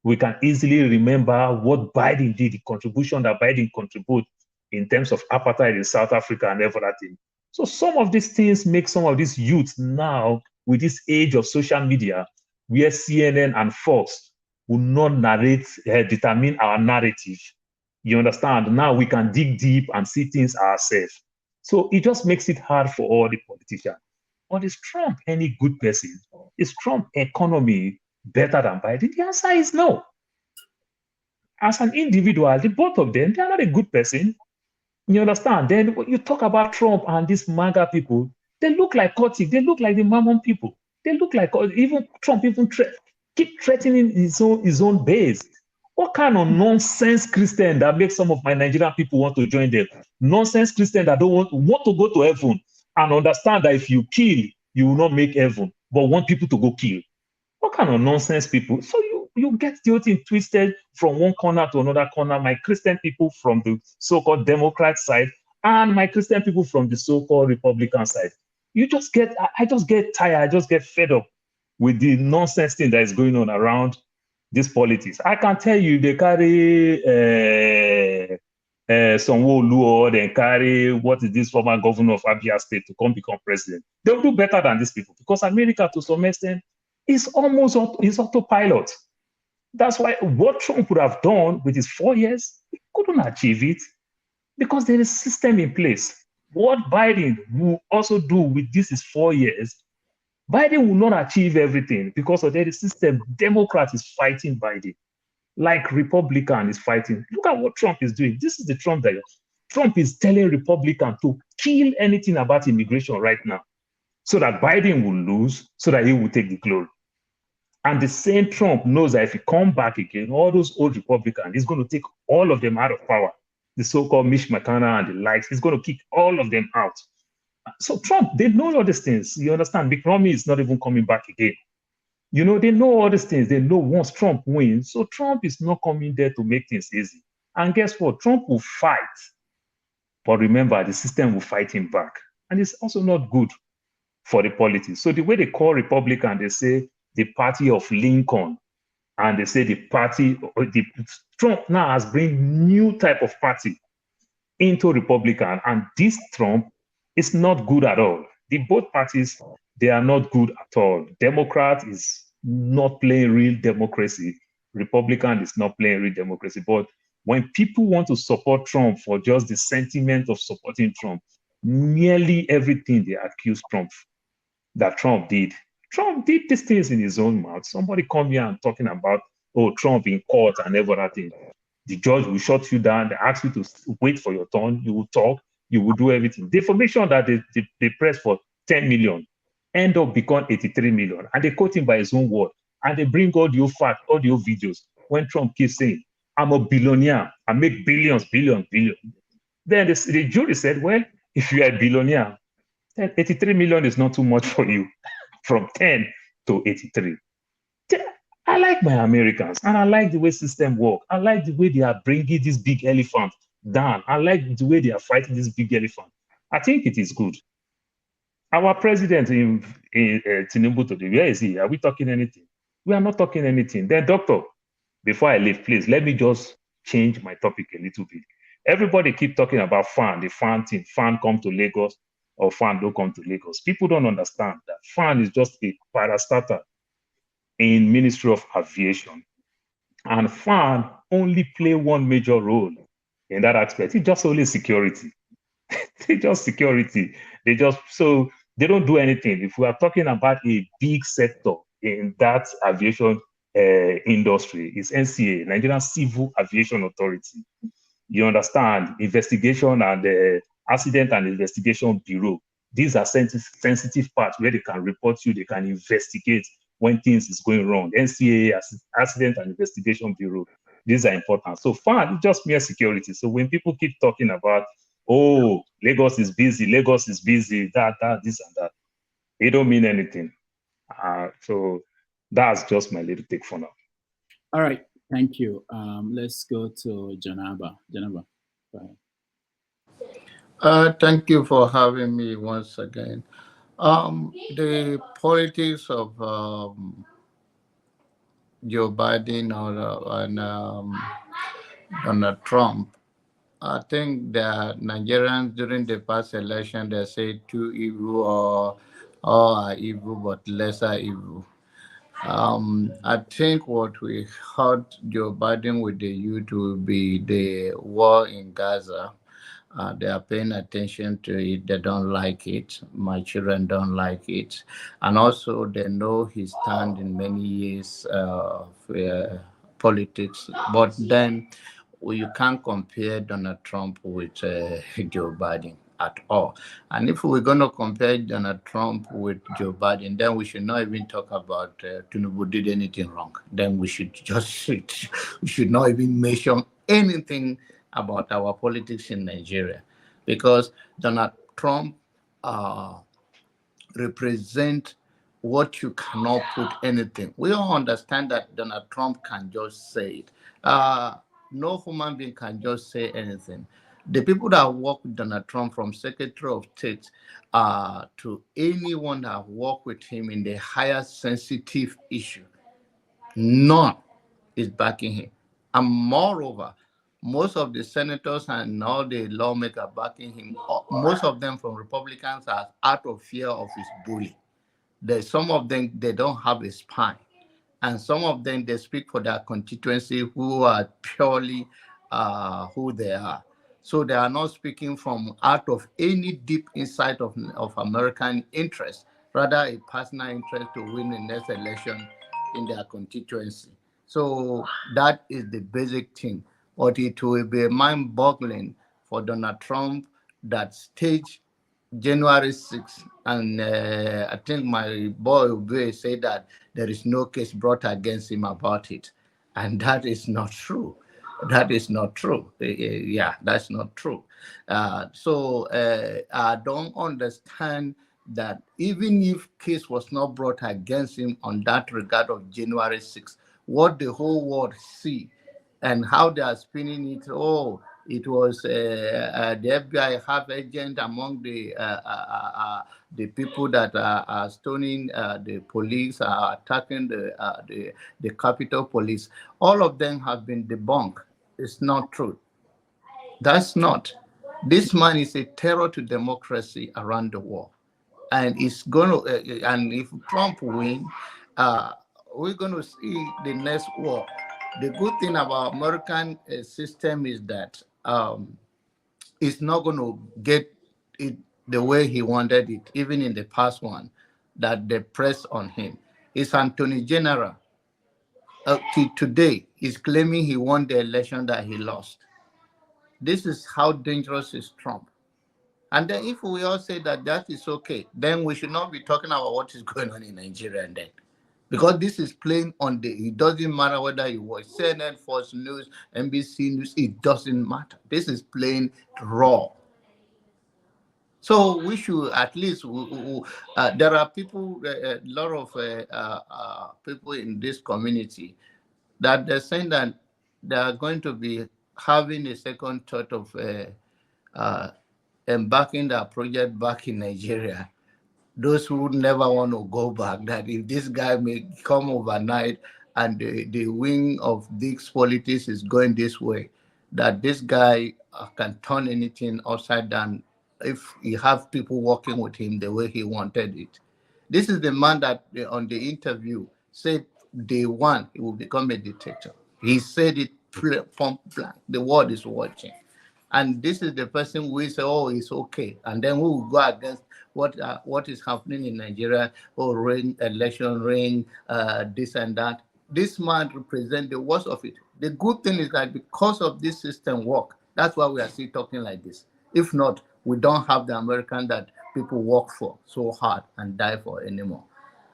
We can easily remember what Biden did, the contribution that Biden contributed in terms of apartheid in South Africa and everything. So some of these things make some of these youth now, with this age of social media, where CNN and Fox will not determine our narrative. You understand? Now we can dig deep and see things ourselves. So it just makes it hard for all the politicians. But is Trump any good person? Is Trump economy better than Biden? The answer is no. As an individual, the both of them, they are not a good person. You understand? Then when you talk about Trump and these MAGA people, they look like Kotik, they look like the Mammon people. They look like, even Trump even keep threatening his own base. What kind of nonsense Christian that makes some of my Nigerian people want to join them? Nonsense Christian that don't want to go to heaven and understand that if you kill, you will not make heaven, but want people to go kill. What kind of nonsense people? So you get the whole thing twisted from one corner to another corner. My Christian people from the so-called Democrat side and my Christian people from the so-called Republican side. I just get tired. I just get fed up with the nonsense thing that is going on around this politics. I can tell you they carry Sanwo-Olu, or they carry what is this former governor of Abia State to come become president. They'll do better than these people because America, to some extent, is almost autopilot. That's why what Trump would have done with his 4 years, he couldn't achieve it because there is a system in place. What Biden will also do with this is 4 years, Biden will not achieve everything because of the system. Democrat is fighting Biden, like Republican is fighting. Look at what Trump is doing. This is the Trump that Trump is telling Republican to kill anything about immigration right now, so that Biden will lose, so that he will take the glory. And the same Trump knows that if he comes back again, all those old Republicans, he's going to take all of them out of power. The so-called Mitch McConnell and the likes, he's going to kick all of them out. So Trump, they know all these things. You understand? Mitt Romney is not even coming back again. You know, they know all these things. They know once Trump wins, so Trump is not coming there to make things easy. And guess what? Trump will fight. But remember, the system will fight him back. And it's also not good for the politics. So the way they call Republican, they say the party of Lincoln. And they say Trump now has brought new type of party into Republican. And this Trump is not good at all. Both parties, they are not good at all. Democrat is not playing real democracy. Republican is not playing real democracy. But when people want to support Trump for just the sentiment of supporting Trump, nearly everything they accuse Trump that Trump did. Trump did these things in his own mouth. Somebody come here and talking about, oh, Trump in court and everything. The judge will shut you down. They ask you to wait for your turn. You will talk. You will do everything. The information that they press for 10 million end up becoming 83 million. And they quote him by his own word. And they bring audio facts, audio videos. When Trump keeps saying, I'm a billionaire. I make billions. Then the jury said, well, if you are a billionaire, then 83 million is not too much for you. From 10 to 83. I like my Americans, and I like the way system work. I like the way they are bringing this big elephant down. I like the way they are fighting this big elephant. I think it is good. Our president in Tinubu today, where is he? Are we talking anything? We are not talking anything. Then, doctor, before I leave, please, let me just change my topic a little bit. Everybody keep talking about FAAN, the FAAN thing. FAAN come to Lagos, or FAAN don't come to Lagos. People don't understand that FAAN is just a parastatal in Ministry of Aviation. And FAAN only play one major role in that aspect. It's just only security. It's just security. So they don't do anything. If we are talking about a big sector in that aviation industry, it's NCA, Nigerian Civil Aviation Authority. You understand? Investigation and Accident and Investigation Bureau. These are sensitive parts where they can report you, they can investigate when things is going wrong. NCA, Accident and Investigation Bureau, these are important. So FAAN is just mere security. So when people keep talking about, oh, Lagos is busy, that, this and that, it don't mean anything. So that's just my little take for now. All right, thank you. Let's go to Janaba. Janaba, go ahead. Thank you for having me once again. The politics of Joe Biden and Donald Trump, I think that Nigerians during the past election, they say two evil or all are evil but lesser evil. I think what we heard Joe Biden with the youth will be the war in Gaza. They are paying attention to it. They don't like it. My children don't like it. And also, they know his stand in many years of politics. But then, you can't compare Donald Trump with Joe Biden at all. And if we're going to compare Donald Trump with Joe Biden, then we should not even talk about Tinubu did anything wrong. Then we should just we should not even mention anything about our politics in Nigeria, because Donald Trump represent what you cannot put anything. We all understand that Donald Trump can just say it. No human being can just say anything. The people that work with Donald Trump, from Secretary of State to anyone that work with him in the higher sensitive issue, none is backing him. And moreover, most of the senators and all the lawmakers backing him, most of them from Republicans, are out of fear of his bully. Some of them, they don't have a spine. And some of them, they speak for their constituency who are purely who they are. So they are not speaking from out of any deep insight of American interest, rather a personal interest to win the next election in their constituency. So that is the basic thing. But it will be mind-boggling for Donald Trump that stage January 6th, and I think my boy Obe said that there is no case brought against him about it. And that is not true. That is not true. Yeah, that's not true. So I don't understand that even if case was not brought against him on that regard of January 6th, what the whole world see and how they are spinning it, it was the FBI have agent among the people that are stoning the police, attacking the Capitol Police. All of them have been debunked. It's not true. That's not. This man is a terror to democracy around the world, and it's going to. And if Trump wins, we're going to see the next war. The good thing about American system is that it's not going to get it the way he wanted it, even in the past one, that they press on him. It's Attorney General. Today, he's claiming he won the election that he lost. This is how dangerous is Trump. And then if we all say that that is okay, then we should not be talking about what is going on in Nigeria then. Because this is playing on it doesn't matter whether you watch CNN, Fox News, NBC News, it doesn't matter. This is playing raw. So we should at least, there are people, a lot of people in this community that they're saying that they are going to be having a second thought of embarking their project back in Nigeria. Those who never want to go back, that if this guy may come overnight and the wing of this politics is going this way, that this guy can turn anything upside down if he have people working with him the way he wanted it. This is the man that on the interview said day one he will become a dictator. He said it from blank. The world is watching. And this is the person who say, it's okay. And then we will go against what is happening in Nigeria, election, this and that. This man represents the worst of it. The good thing is that because of this system work, that's why we are still talking like this. If not, we don't have the American that people work for so hard and die for anymore.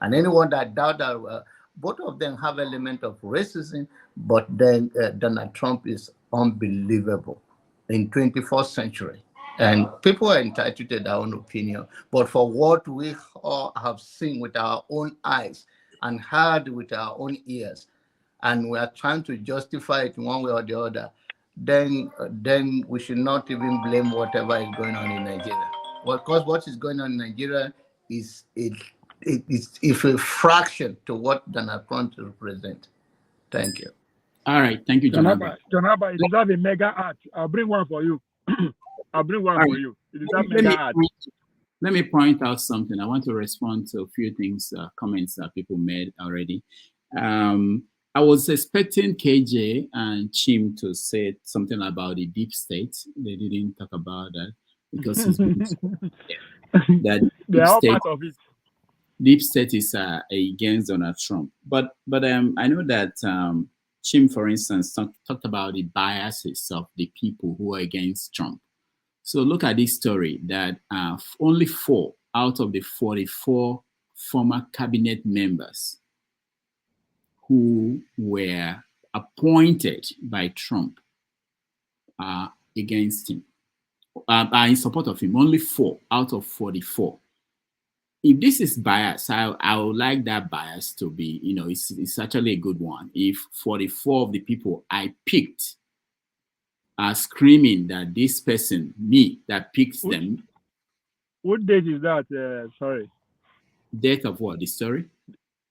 And anyone that doubt that both of them have element of racism, but then Donald Trump is unbelievable in 21st century. And people are entitled to their own opinion. But for what we all have seen with our own eyes and heard with our own ears, and we are trying to justify it one way or the other, then we should not even blame whatever is going on in Nigeria. Because what is going on in Nigeria is it's a fraction to what Donald Trump represents. Thank you. All right, thank you, John. John Abba, it deserves a mega art. I'll bring one for you. I'll bring one for you. It deserves mega art. Let me point out something. I want to respond to a few things, comments that people made already. I was expecting KJ and Chim to say something about the deep state. They didn't talk about that because it's that they are all part of it. Deep state is against Donald Trump. But I know that Chim, for instance, talked about the biases of the people who are against Trump. So look at this story that only 4 out of the 44 former cabinet members who were appointed by Trump are against him, are in support of him. Only 4 out of 44. If this is bias, I would like that bias to be, it's actually a good one. If 44 of the people I picked are screaming that this person, me, that picks them. What date is that? Sorry. Date of what? The story?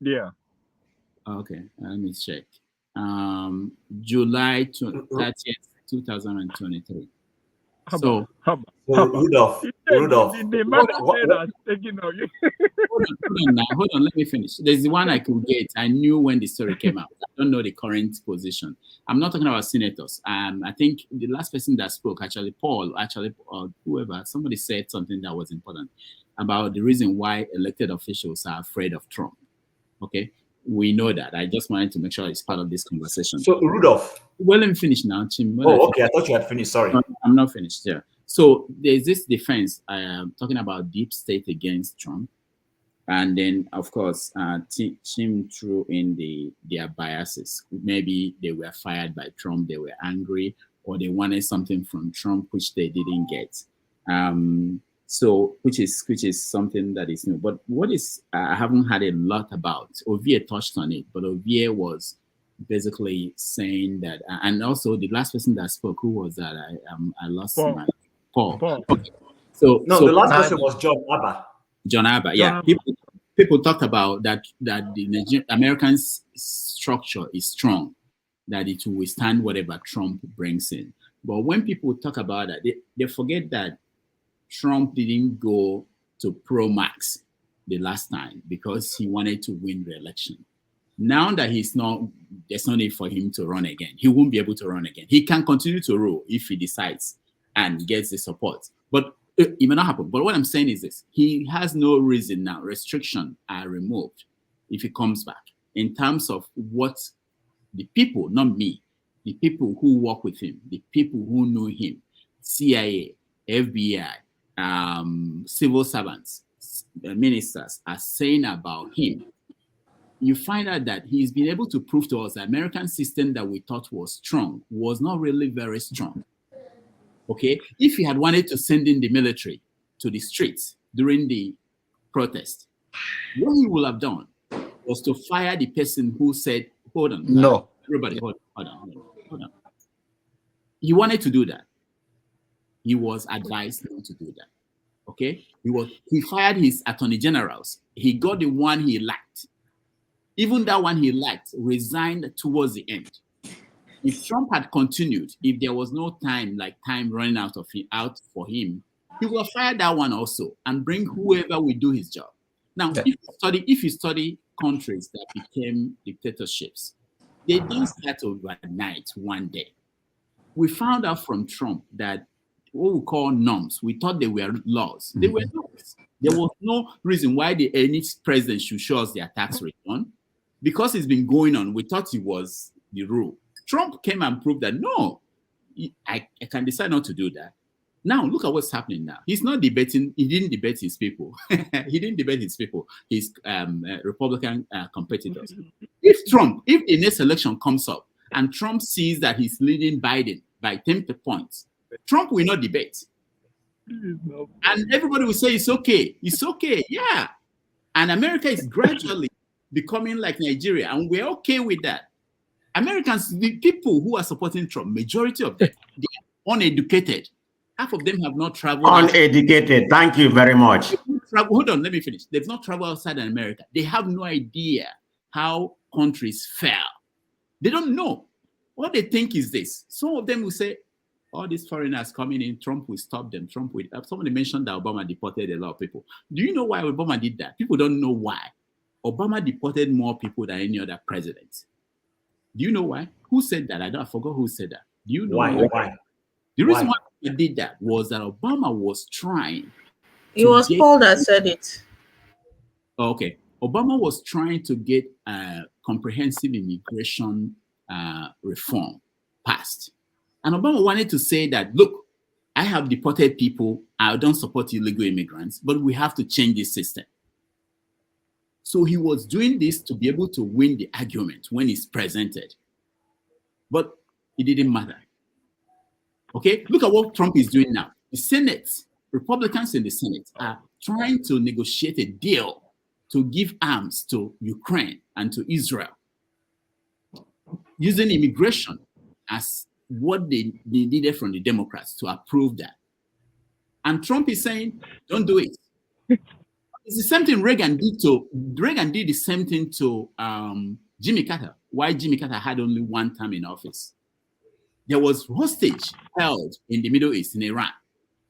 Yeah. Okay, let me check. July 30th, 2023. So, Rudolph. The man that said taking of you. Hold on, let me finish. There's the one I could get. I knew when the story came out. I don't know the current position. I'm not talking about senators. I think the last person that spoke, Paul, or whoever, somebody said something that was important about the reason why elected officials are afraid of Trump. Okay, we know that. I just wanted to make sure it's part of this conversation. So, Rudolph. Well, let me finish now, Chim. Okay. I thought you had finished. Sorry. I'm not finished. Yeah. So there's this defense talking about deep state against Trump. And then, of course, Chim threw in their biases. Maybe they were fired by Trump, they were angry, or they wanted something from Trump, which they didn't get. So, which is something that is new. But what is, I haven't had a lot about, Ovie touched on it, but Ovie was basically saying that, and also the last person that spoke, who was that? I lost my Paul. Okay. So the last person was John Abba. John Abba, yeah. People talked about that the American structure is strong, that it will withstand whatever Trump brings in. But when people talk about that, they forget that Trump didn't go to pro-max the last time because he wanted to win the election. Now that there's no need for him to run again. He won't be able to run again. He can continue to rule if he decides and gets the support. But it may not happen. But what I'm saying is this. He has no reason now. Restrictions are removed if he comes back. In terms of what the people, not me, the people who work with him, the people who know him, CIA, FBI, civil servants, ministers are saying about him, you find out that he's been able to prove to us the American system that we thought was strong was not really very strong. Okay? If he had wanted to send in the military to the streets during the protest, what he would have done was to fire the person who said, hold on. No. Everybody, hold on. He wanted to do that. He was advised not to do that. Okay? He fired his attorney generals. He got the one he liked. Even that one he liked resigned towards the end. If Trump had continued, if there was no time running out for him, he would have fired that one also and bring whoever will do his job. Now, if you study countries that became dictatorships, they didn't start overnight one day. We found out from Trump that what we call norms, we thought they were laws. They were laws. There was no reason why any president should show us their tax return. Because it's been going on, we thought it was the rule. Trump came and proved that, no, I can decide not to do that. Now, look at what's happening now. He's not debating. He didn't debate his people. His Republican competitors. If the next election comes up and Trump sees that he's leading Biden by 10 points, Trump will not debate. And everybody will say, it's okay. It's okay. Yeah. And America is gradually becoming like Nigeria, and we're okay with that. Americans, the people who are supporting Trump, majority of them, they are uneducated. Half of them have not traveled. Uneducated. Thank you very much. traveled. Hold on, let me finish. They've not traveled outside America. They have no idea how countries fell. They don't know. What they think is this. Some of them will say, all these foreigners coming in, Trump will stop them. Trump will. Somebody mentioned that Obama deported a lot of people. Do you know why Obama did that? People don't know why. Obama deported more people than any other president. Do you know why? Who said that? I forgot who said that. Do you know why? The reason why he did that was that Obama was trying. It was Paul that said it. Okay. Obama was trying to get comprehensive immigration reform passed. And Obama wanted to say that, look, I have deported people. I don't support illegal immigrants, but we have to change this system. So he was doing this to be able to win the argument when it's presented. But it didn't matter. Okay? Look at what Trump is doing now. The Senate, Republicans in the Senate are trying to negotiate a deal to give arms to Ukraine and to Israel, using immigration as what they needed from the Democrats to approve that. And Trump is saying, don't do it. It's the same thing Reagan did the same thing to Jimmy Carter. Why Jimmy Carter had only one term in office. There was hostage held in the Middle East, in Iran.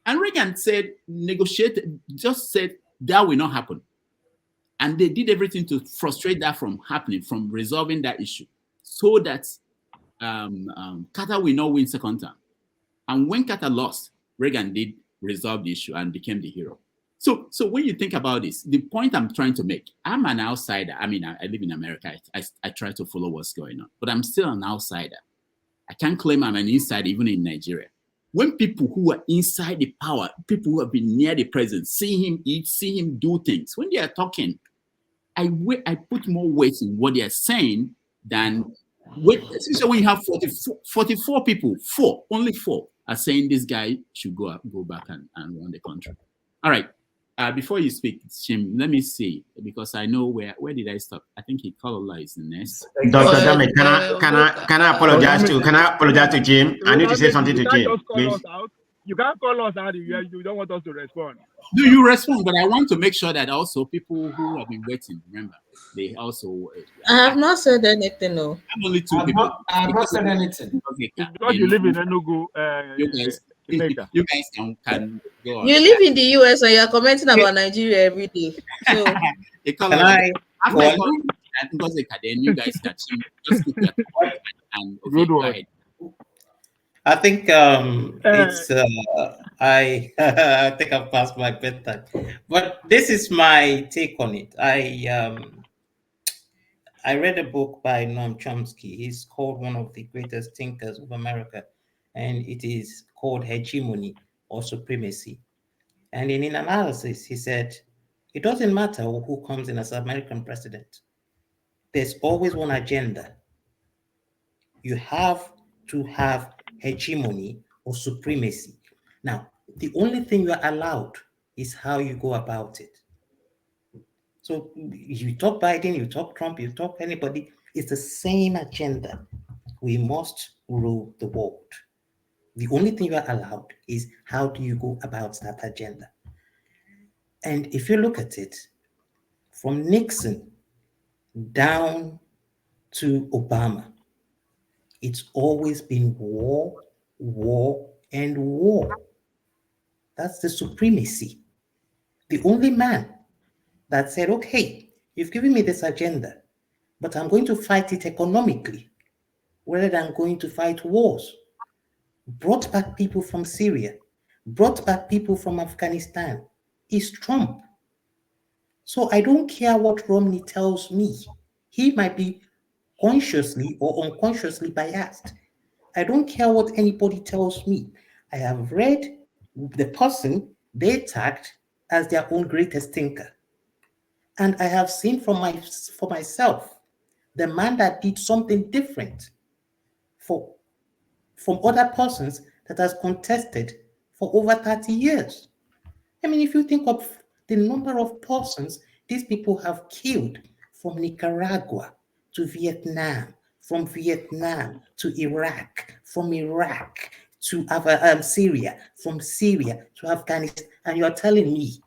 And Reagan said, just said that will not happen. And they did everything to frustrate that from happening, from resolving that issue, so that Carter will not win second term. And when Carter lost, Reagan did resolve the issue and became the hero. So when you think about this, the point I'm trying to make, I'm an outsider. I mean, I live in America. I try to follow what's going on, but I'm still an outsider. I can't claim I'm an insider even in Nigeria. When people who are inside the power, people who have been near the president, see him eat, see him do things, when they are talking, I put more weight in what they are saying than especially when you have 44 people, only four are saying this guy should go back and run the country. All right. Before you speak, Shim, let me see, because I know where did I stop? I think he called is the next. Dr. Dame, can I apologize to Jim? I need to say something to Jim, please. You can't call us out if you don't want us to respond. Do you respond? But I want to make sure that also people who have been waiting, remember, they also. I have not said anything. No. I'm only two people. I have not said anything. Because you live in Enugu. You guys can go on. You live in the US and you're commenting about Nigeria every day. So then you guys can just keep your and okay, go ahead. I think it's I think I've passed my bedtime, but this is my take on it. I read a book by Noam Chomsky. He's called one of the greatest thinkers of America, and it is called Hegemony or Supremacy. And in an analysis, he said, it doesn't matter who comes in as American president. There's always one agenda. You have to have hegemony or supremacy. Now, the only thing you are allowed is how you go about it. So you talk Biden, you talk Trump, you talk anybody, it's the same agenda. We must rule the world. The only thing you are allowed is how do you go about that agenda. And if you look at it, from Nixon down to Obama, it's always been war, war, and war. That's the supremacy. The only man that said, okay, you've given me this agenda, but I'm going to fight it economically rather than going to fight wars. Brought back people from Syria, brought back people from Afghanistan, is Trump. So I don't care what Romney tells me. He might be consciously or unconsciously biased. I don't care what anybody tells me. I have read the person they tagged as their own greatest thinker. And I have seen for myself, the man that did something different from other persons that has contested for over 30 years. I mean, if you think of the number of persons these people have killed from Nicaragua to Vietnam, from Vietnam to Iraq, from Iraq to Syria, from Syria to Afghanistan, and you are telling me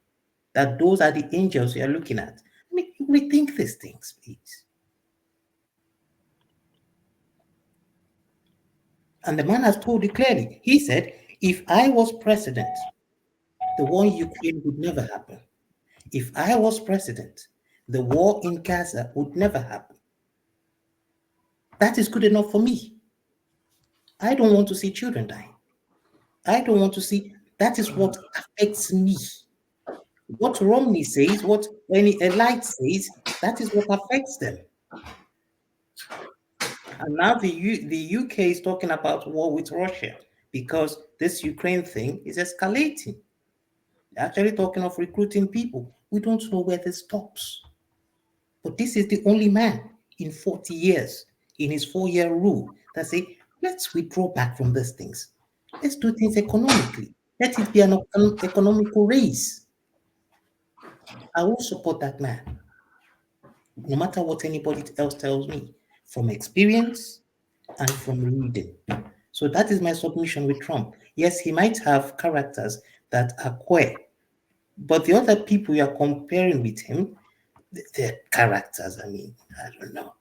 that those are the angels you're looking at. I mean, rethink these things, please. And the man has told you clearly. He said, if I was president, the war in Ukraine would never happen. If I was president, the war in Gaza would never happen. That is good enough for me. I don't want to see children dying. I don't want to see, that is what affects me. What Romney says, what any elite says, that is what affects them. And now the UK is talking about war with Russia because this Ukraine thing is escalating. They're actually talking of recruiting people. We don't know where this stops. But this is the only man in 40 years, in his 4-year rule, that say, let's withdraw back from these things. Let's do things economically. Let it be an economical race. I will support that man, no matter what anybody else tells me, from experience and from reading. So that is my submission with Trump. Yes, he might have characters that are queer, but the other people you are comparing with him, their characters, I mean, I don't know.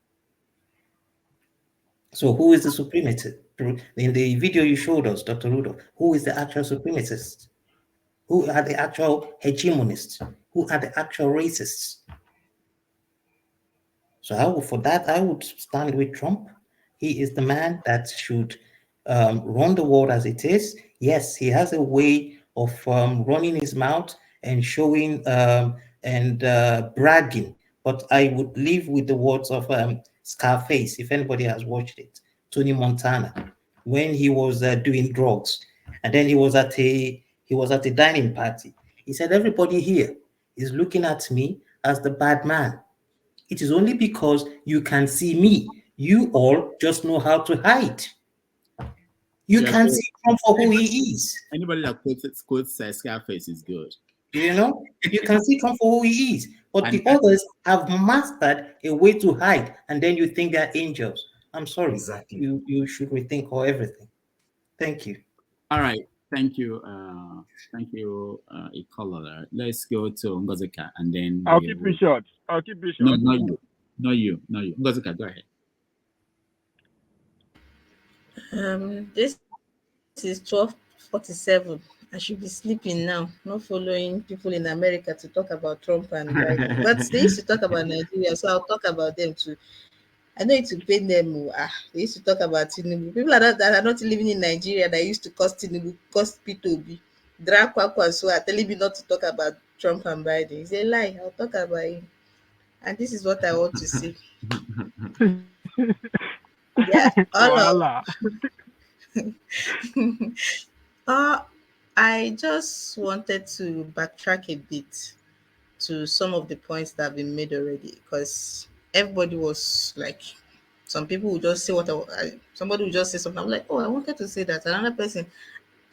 So who is the supremacist? In the video you showed us, Dr. Rudolph, who is the actual supremacist? Who are the actual hegemonists? Who are the actual racists? So I would stand with Trump. He is the man that should run the world as it is. Yes, he has a way of running his mouth and showing and bragging. But I would live with the words of Scarface, if anybody has watched it, Tony Montana, when he was doing drugs, and then he was at a dining party. He said, "Everybody here is looking at me as the bad man. It is only because you can see me. You all just know how to hide. You Yeah, can so see Trump for who he is. Anybody that quotes Scarface is good. You know, you can see Trump for who he is. But And the others have mastered a way to hide, and then you think they're angels. I'm sorry. Exactly. You should rethink all everything. Thank you. all right, thank you, Ikola. Let's go to Ngozika and then I'll keep it short. No, not you. Ngozika, go ahead. This is 12:47. I should be sleeping now, not following people in America to talk about Trump and Biden. But they used to talk about Nigeria, so I'll talk about them too. I know it to pain them. They used to talk about Tinubu. People that are not living in Nigeria that used to cost Tinubu, cost P2B, drag Kwakwa, so are telling me not to talk about Trump and Biden. It's a lie. I'll talk about him. And this is what I want to say. Yeah, all of I just wanted to backtrack a bit to some of the points that have been made already, because everybody was like, some people would just say somebody would just say something. I'm like, oh, I wanted to say that. Another person,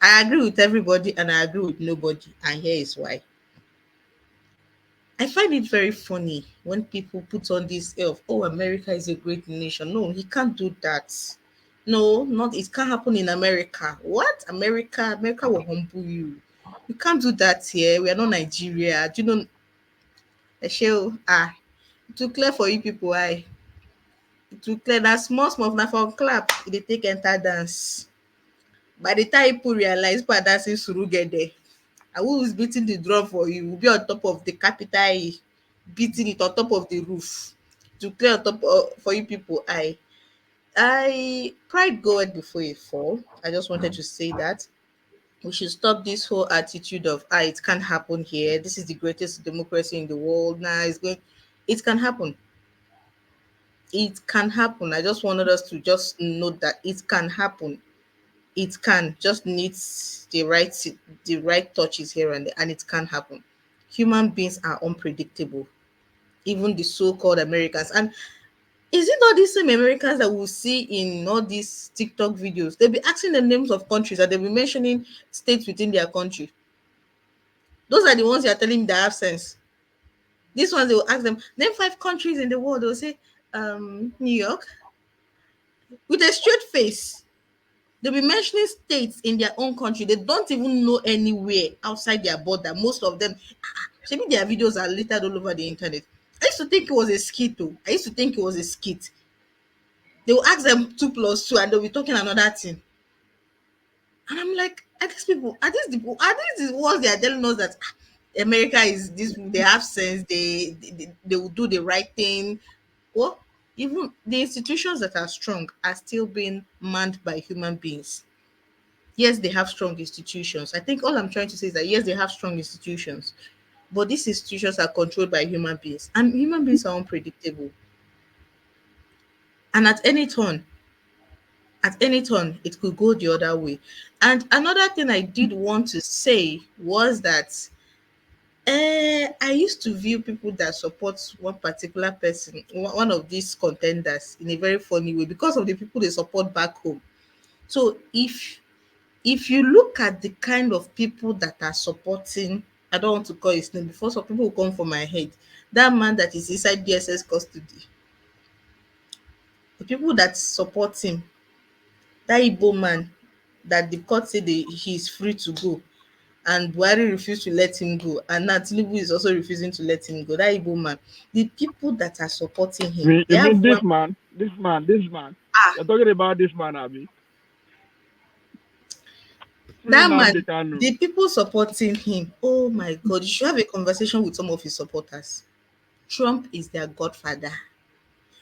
I agree with everybody and I agree with nobody, and here is why. I find it very funny when people put on this air of, oh, America is a great nation. No, he can't do that. No, it can't happen in America. What? America will humble you. You can't do that here. We are not Nigeria. Do you know? To clear for you people, to clear that small for clap, they take enter dance. By the time people realize people are dancing suru get there, and who is beating the drum for you will be on top of the capital E, beating it on top of the roof. To clear on top for you people, pride goeth before a fall. I just wanted to say that we should stop this whole attitude of it can't happen here. This is the greatest democracy in the world. It can happen. It can happen. I just wanted us to just note that it can happen. It can just needs the right touches here and there, and it can happen. Human beings are unpredictable, even the so-called Americans. And is it not the same Americans that we'll see in all these TikTok videos? They'll be asking the names of countries and they'll be mentioning states within their country. Those are the ones you are telling me that have sense. These ones, they will ask them, name 5 countries in the world. They'll say, New York, with a straight face. They'll be mentioning states in their own country. They don't even know anywhere outside their border. Most of them, Maybe their videos are littered all over the internet. I used to think it was a skit, though. I used to think it was a skit. They will ask them 2+2 and they'll be talking another thing. And I'm like, are these people, are these the ones they are telling us that America is this, they have sense, they will do the right thing. Well, even the institutions that are strong are still being manned by human beings. Yes, they have strong institutions. I think all I'm trying to say is that yes, they have strong institutions, but these institutions are controlled by human beings, and human beings are unpredictable. And at any turn, it could go the other way. And another thing I did want to say was that I used to view people that support one particular person, one of these contenders, in a very funny way because of the people they support back home. So if you look at the kind of people that are supporting, I don't want to call his name before some people will come for my head, that man that is inside DSS custody, the people that support him, that Igbo man that the court said he is free to go, and Buhari refused to let him go, and now Tinubu is also refusing to let him go. That Igbo man, the people that are supporting him, You they have mean this one. man? You're talking about this man, Abi? That man, Nnamdi Kanu. the people supporting him, oh my God, you should have a conversation with some of his supporters. Trump is their godfather.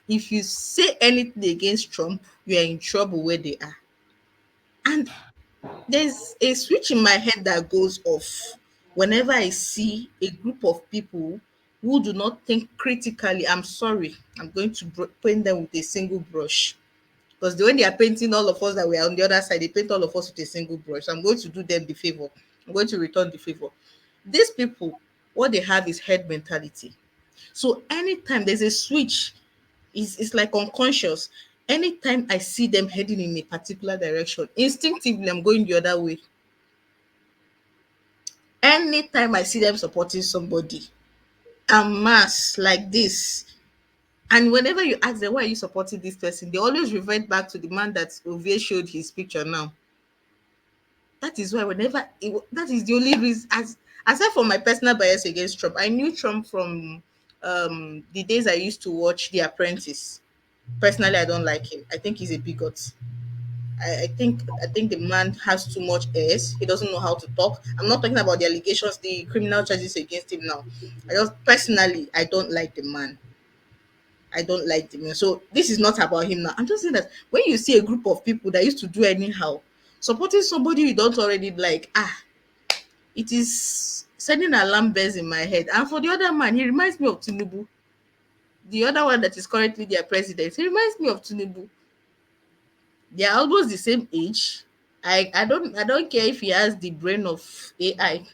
If you say anything against Trump, you are in trouble where they are. And there's a switch in my head that goes off whenever I see a group of people who do not think critically. I'm sorry, I'm going to paint them with a single brush. Because the way they are painting all of us that we are on the other side, they paint all of us with a single brush. So I'm going to do them the favor. I'm going to return the favor. These people, what they have is head mentality. So anytime there's a switch, it's like unconscious. Anytime I see them heading in a particular direction, instinctively I'm going the other way. Anytime I see them supporting somebody en masse like this, and whenever you ask them, why are you supporting this person, they always revert back to the man that Ovie showed his picture now. That is why that is the only reason, aside from my personal bias against Trump, I knew Trump from the days I used to watch The Apprentice. Personally, I don't like him. I think he's a bigot. I think the man has too much airs. He doesn't know how to talk. I'm not talking about the allegations, the criminal charges against him now. I don't like the man. I don't like the man. So this is not about him now. I'm just saying that when you see a group of people that used to do anyhow, supporting somebody you don't already like, it is sending alarm bells in my head. And for the other man, he reminds me of Tinubu. The other one that is currently their president, he reminds me of Tinubu. They are almost the same age. I don't care if he has the brain of AI.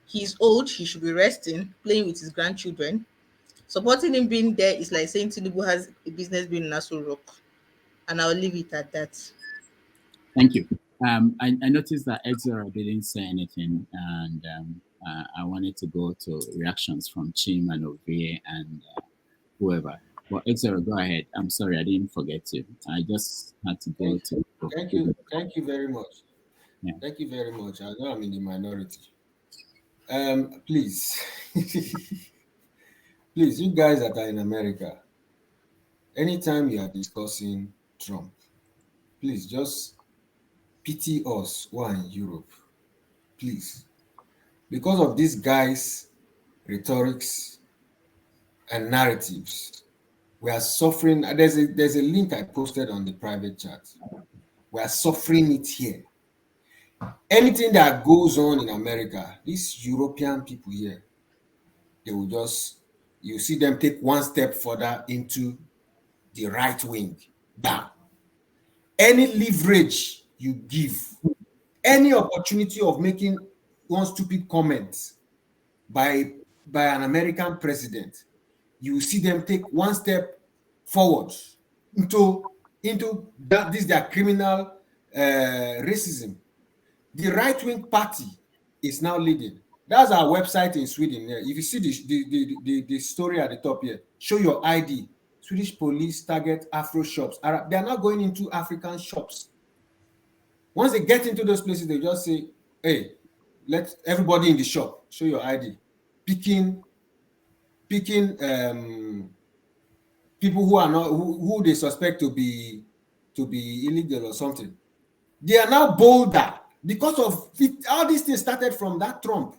He's old, he should be resting, playing with his grandchildren. Supporting him being there is like saying Tinubu has a business being in Nassau Rock. And I'll leave it at that. Thank you. I noticed that Exora didn't say anything, and I wanted to go to reactions from Chim and Ovie and whoever. Well, Exora, go ahead. I'm sorry, I didn't forget you. I just had to go to. Thank you very much. Yeah. Thank you very much. I know I'm in the minority. Please, please, you guys that are in America, anytime you are discussing Trump, please just pity us who are in Europe, please. Because of these guys' rhetorics and narratives, we are suffering. There's a link I posted on the private chat. We are suffering it here. Anything that goes on in America, these European people here, they will just, you see them take one step further into the right wing down. Any leverage you give, any opportunity of making one stupid comment by an American president, you see them take one step forward into that, this their criminal racism. The right-wing party is now leading. That's our website in Sweden. If you see the story at the top here, show your ID. Swedish police target Afro shops. They are not going into African shops. Once they get into those places, they just say, hey, let everybody in the shop show your ID. picking people who are not who they suspect to be illegal or something. They are now bolder because of all these things started from that Trump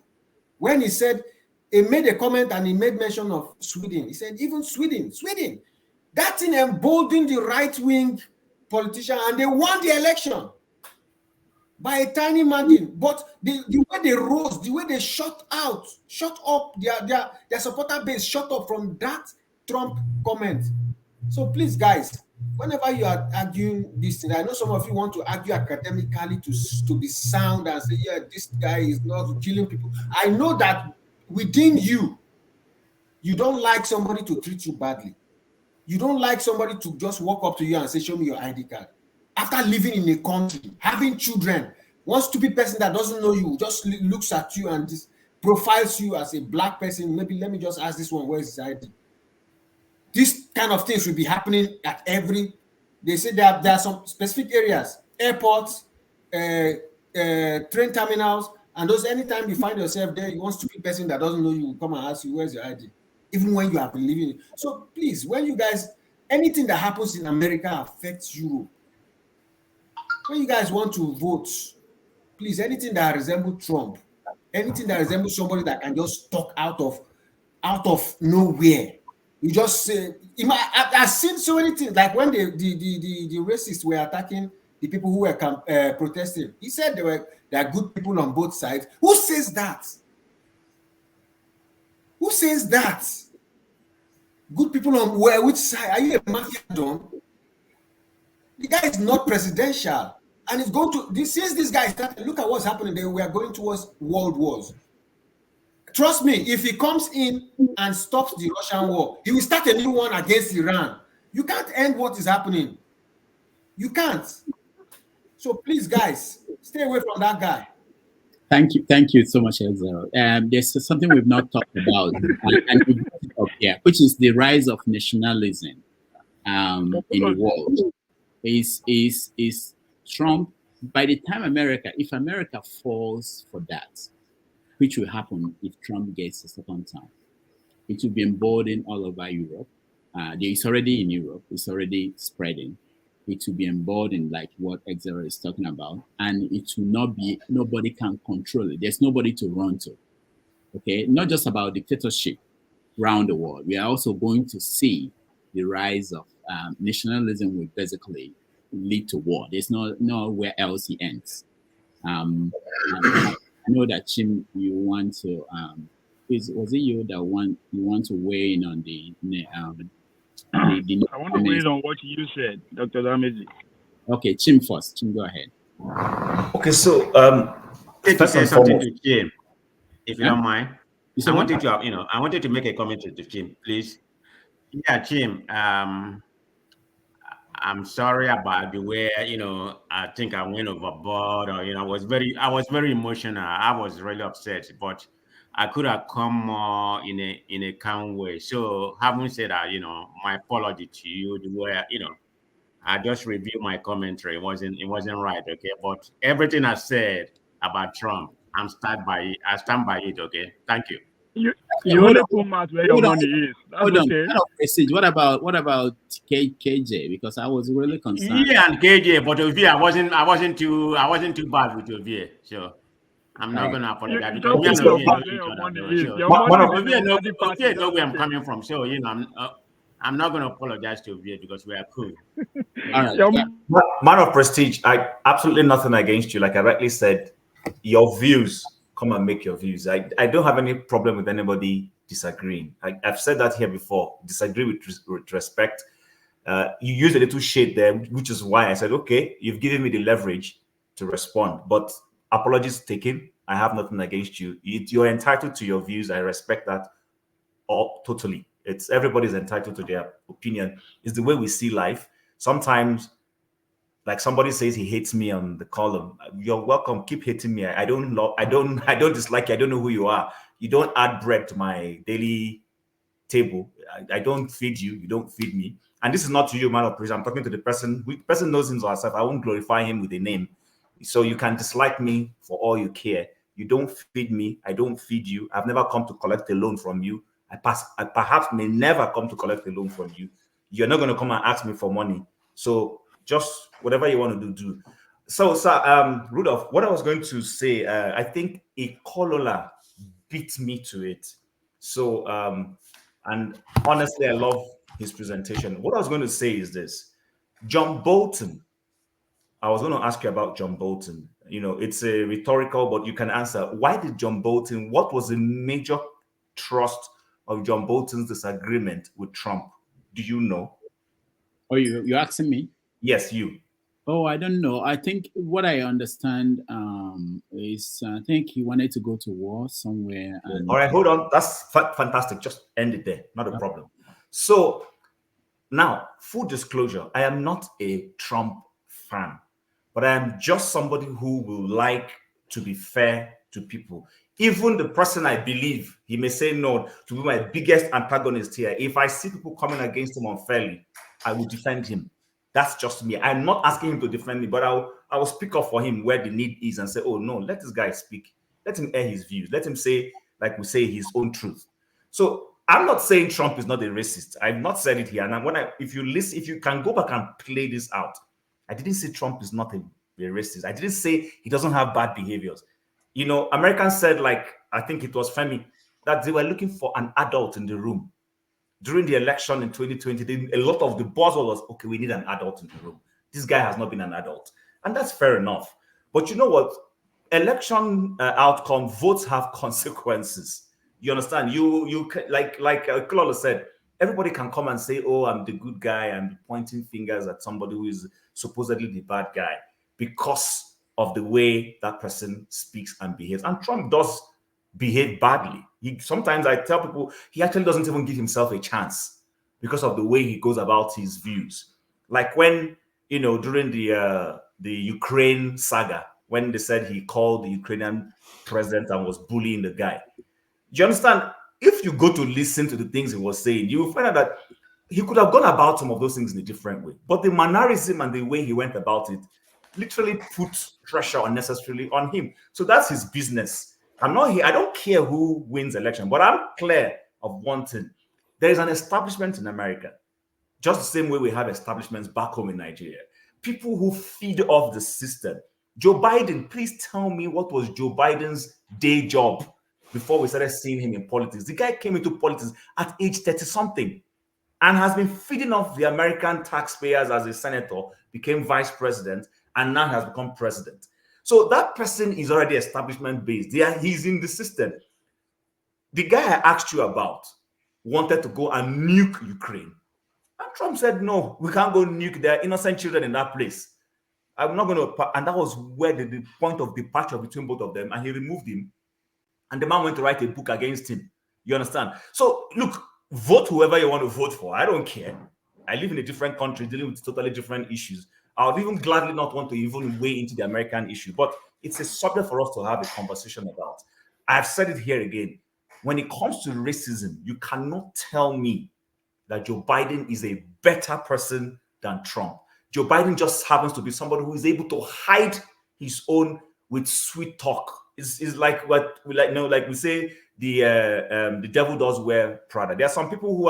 when he said he made a comment and he made mention of Sweden. He said even Sweden, that thing emboldened the right-wing politician and they won the election by a tiny margin. But the way they rose, the way they shut up their supporter base shut up from that Trump comment. So please, guys, whenever you are arguing this thing, I know some of you want to argue academically to be sound and say, yeah, this guy is not killing people. I know that within you don't like somebody to treat you badly. You don't like somebody to just walk up to you and say, show me your ID card. After living in a country, having children, one stupid person that doesn't know you just looks at you and just profiles you as a black person. Maybe let me just ask this one, where's his ID? This kind of things will be happening at they say there are some specific areas, airports, train terminals, and those anytime you find yourself there, one stupid person that doesn't know you will come and ask you, where's your ID? Even when you have been living it. So please, when you guys, anything that happens in America affects Europe. When you guys want to vote, please, anything that resembles Trump, anything that resembles somebody that can just talk out of nowhere, you just say, I've seen so many things, like when the racists were attacking the people who were protesting. He said there are good people on both sides. Who says that? Who says that? Good people on which side? Are you a mafia don? The guy is not presidential. And it's going to, since this guy started, look at what's happening. We are going towards world wars. Trust me, if he comes in and stops the Russian war, he will start a new one against Iran. You can't end what is happening. You can't. So please, guys, stay away from that guy. Thank you so much, Elzero. There's something we've not talked about, and we brought it up here, which is the rise of nationalism in the world. Is Trump, by the time if America falls for that, which will happen if Trump gets a second term, it will be emboldened all over Europe. It's already in Europe. It's already spreading. It will be emboldened, like what Exero is talking about, and it will not be, nobody can control it. There's nobody to run to. Okay, not just about dictatorship around the world. We are also going to see the rise of nationalism will basically lead to war. There's nowhere else it ends. I know that Chim, you want to was it you that want to weigh in on the I want to weigh in on what you said, Dr. Dameji. Okay, Chim first. Chim, go ahead. Okay, so to say something to Jim, if you don't mind. I wanted to make a comment to Jim, please. Yeah, Jim. I'm sorry about the way I think I went overboard, or I was very emotional. I was really upset, but I could have come more in a calm way. So having said that, my apology to you. The way I just reviewed my commentary. It wasn't right, okay? But everything I said about Trump, I stand by it, okay? Thank you. You only put out where your money is. That's okay. What about KJ? Because I was really concerned. Yeah, and KJ, but Ovie, I wasn't too bad with Ovie, so I'm not gonna apologize because we know where I'm coming from. So I'm not gonna apologize to Ovie because we are cool. All right. Man of prestige, I absolutely nothing against you. Like I rightly said, your views. Come and make your views. I don't have any problem with anybody disagreeing. I've said that here before. Disagree with respect. You use a little shade there, which is why I said, okay, you've given me the leverage to respond. But apologies taken. I have nothing against you. You're entitled to your views. I respect that totally. Everybody's entitled to their opinion. It's the way we see life. Sometimes, like somebody says he hates me on the column. You're welcome. Keep hating me. I don't dislike you. I don't know who you are. You don't add bread to my daily table. I don't feed you. You don't feed me. And this is not to you, man of praise. I'm talking to the person. The person knows him or herself. I won't glorify him with a name. So you can dislike me for all you care. You don't feed me. I don't feed you. I've never come to collect a loan from you. I perhaps may never come to collect a loan from you. You're not going to come and ask me for money. So just whatever you want to do. So, Rudolph, what I was going to say, I think Ikolola beat me to it. So, and honestly, I love his presentation. What I was going to say is this. John Bolton, I was going to ask you about John Bolton. You know, it's a rhetorical, but you can answer. Why did John Bolton, what was the major thrust of John Bolton's disagreement with Trump? Do you know? Oh, you're asking me? Yes, you. Oh, I don't know. I think what I understand is I think he wanted to go to war somewhere. And all right, hold on. That's fantastic. Just end it there. Not a problem. So now, full disclosure, I am not a Trump fan, but I am just somebody who will like to be fair to people. Even the person I believe, he may say no, to be my biggest antagonist here. If I see people coming against him unfairly, I will defend him. That's just me. I'm not asking him to defend me, but I will speak up for him where the need is and say, oh no, let this guy speak. Let him air his views. Let him say, like we say, his own truth. So I'm not saying Trump is not a racist. I've not said it here. And if you can go back and play this out, I didn't say Trump is not a racist. I didn't say he doesn't have bad behaviors. You know, Americans said, like, I think it was Femi, that they were looking for an adult in the room. During the election in 2020, a lot of the buzzword was, okay, we need an adult in the room. This guy has not been an adult. And that's fair enough. But you know what? Election outcome, votes have consequences. You understand? You like Claude said, everybody can come and say, oh, I'm the good guy, and pointing fingers at somebody who is supposedly the bad guy because of the way that person speaks and behaves. And Trump does behave badly. Sometimes I tell people he actually doesn't even give himself a chance because of the way he goes about his views. Like when, you know, during the Ukraine saga, when they said he called the Ukrainian president and was bullying the guy. Do you understand? If you go to listen to the things he was saying, you will find out that he could have gone about some of those things in a different way. But the mannerism and the way he went about it literally put pressure unnecessarily on him. So that's his business. I'm not here. I don't care who wins election, but I'm clear of one thing. There is an establishment in America, just the same way we have establishments back home in Nigeria. People who feed off the system. Joe Biden, please tell me what was Joe Biden's day job before we started seeing him in politics. The guy came into politics at age 30-something and has been feeding off the American taxpayers as a senator, became vice president, and now has become president. So that person is already establishment-based. He's in the system. The guy I asked you about wanted to go and nuke Ukraine. And Trump said, no, we can't go nuke. There are innocent children in that place. I'm not going to. And that was where the point of departure between both of them. And he removed him. And the man went to write a book against him. You understand? So, look, vote whoever you want to vote for. I don't care. I live in a different country dealing with totally different issues. I would even gladly not want to even weigh into the American issue, but it's a subject for us to have a conversation about. I've said it here again. When it comes to racism, you cannot tell me that Joe Biden is a better person than Trump. Joe Biden just happens to be somebody who is able to hide his own with sweet talk. It's like what we like we say, the devil does wear Prada. There are some people who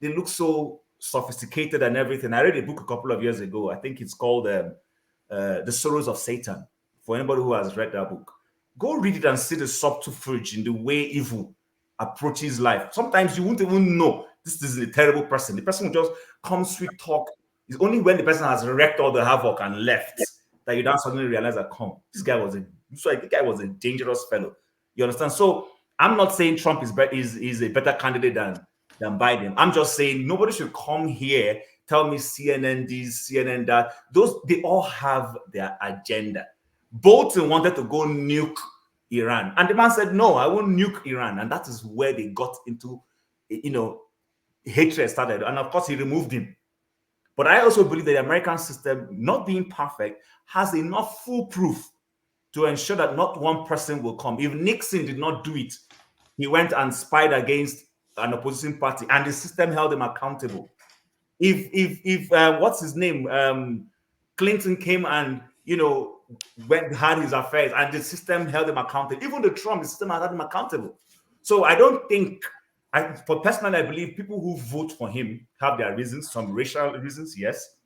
they look so sophisticated and everything. I read a book a couple of years ago. I think it's called The Sorrows of Satan. For anybody who has read that book, go read it and see the subterfuge in the way evil approaches life. Sometimes you won't even know this is a terrible person. The person will just come sweet talk. It's only when the person has wreaked all the havoc and left that you don't suddenly realize that this guy was a dangerous fellow. You understand? So I'm not saying Trump is a better candidate than Biden. I'm just saying nobody should come here, tell me CNN this, CNN that. They all have their agenda. Bolton wanted to go nuke Iran. And the man said, no, I won't nuke Iran. And that is where they got into, hatred started. And of course, he removed him. But I also believe that the American system, not being perfect, has enough foolproof to ensure that not one person will come. If Nixon did not do it, he went and spied against an opposition party, and the system held him accountable. If what's his name, Clinton came and had his affairs, and the system held him accountable. Even the Trump, the system held him accountable. So I don't think, for personally, I believe people who vote for him have their reasons, some racial reasons, yes,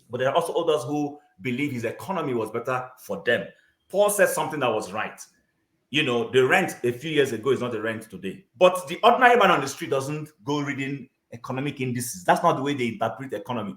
but there are also others who believe his economy was better for them. Paul said something that was right. You know, the rent a few years ago is not the rent today. But the ordinary man on the street doesn't go reading economic indices. That's not the way they interpret the economy.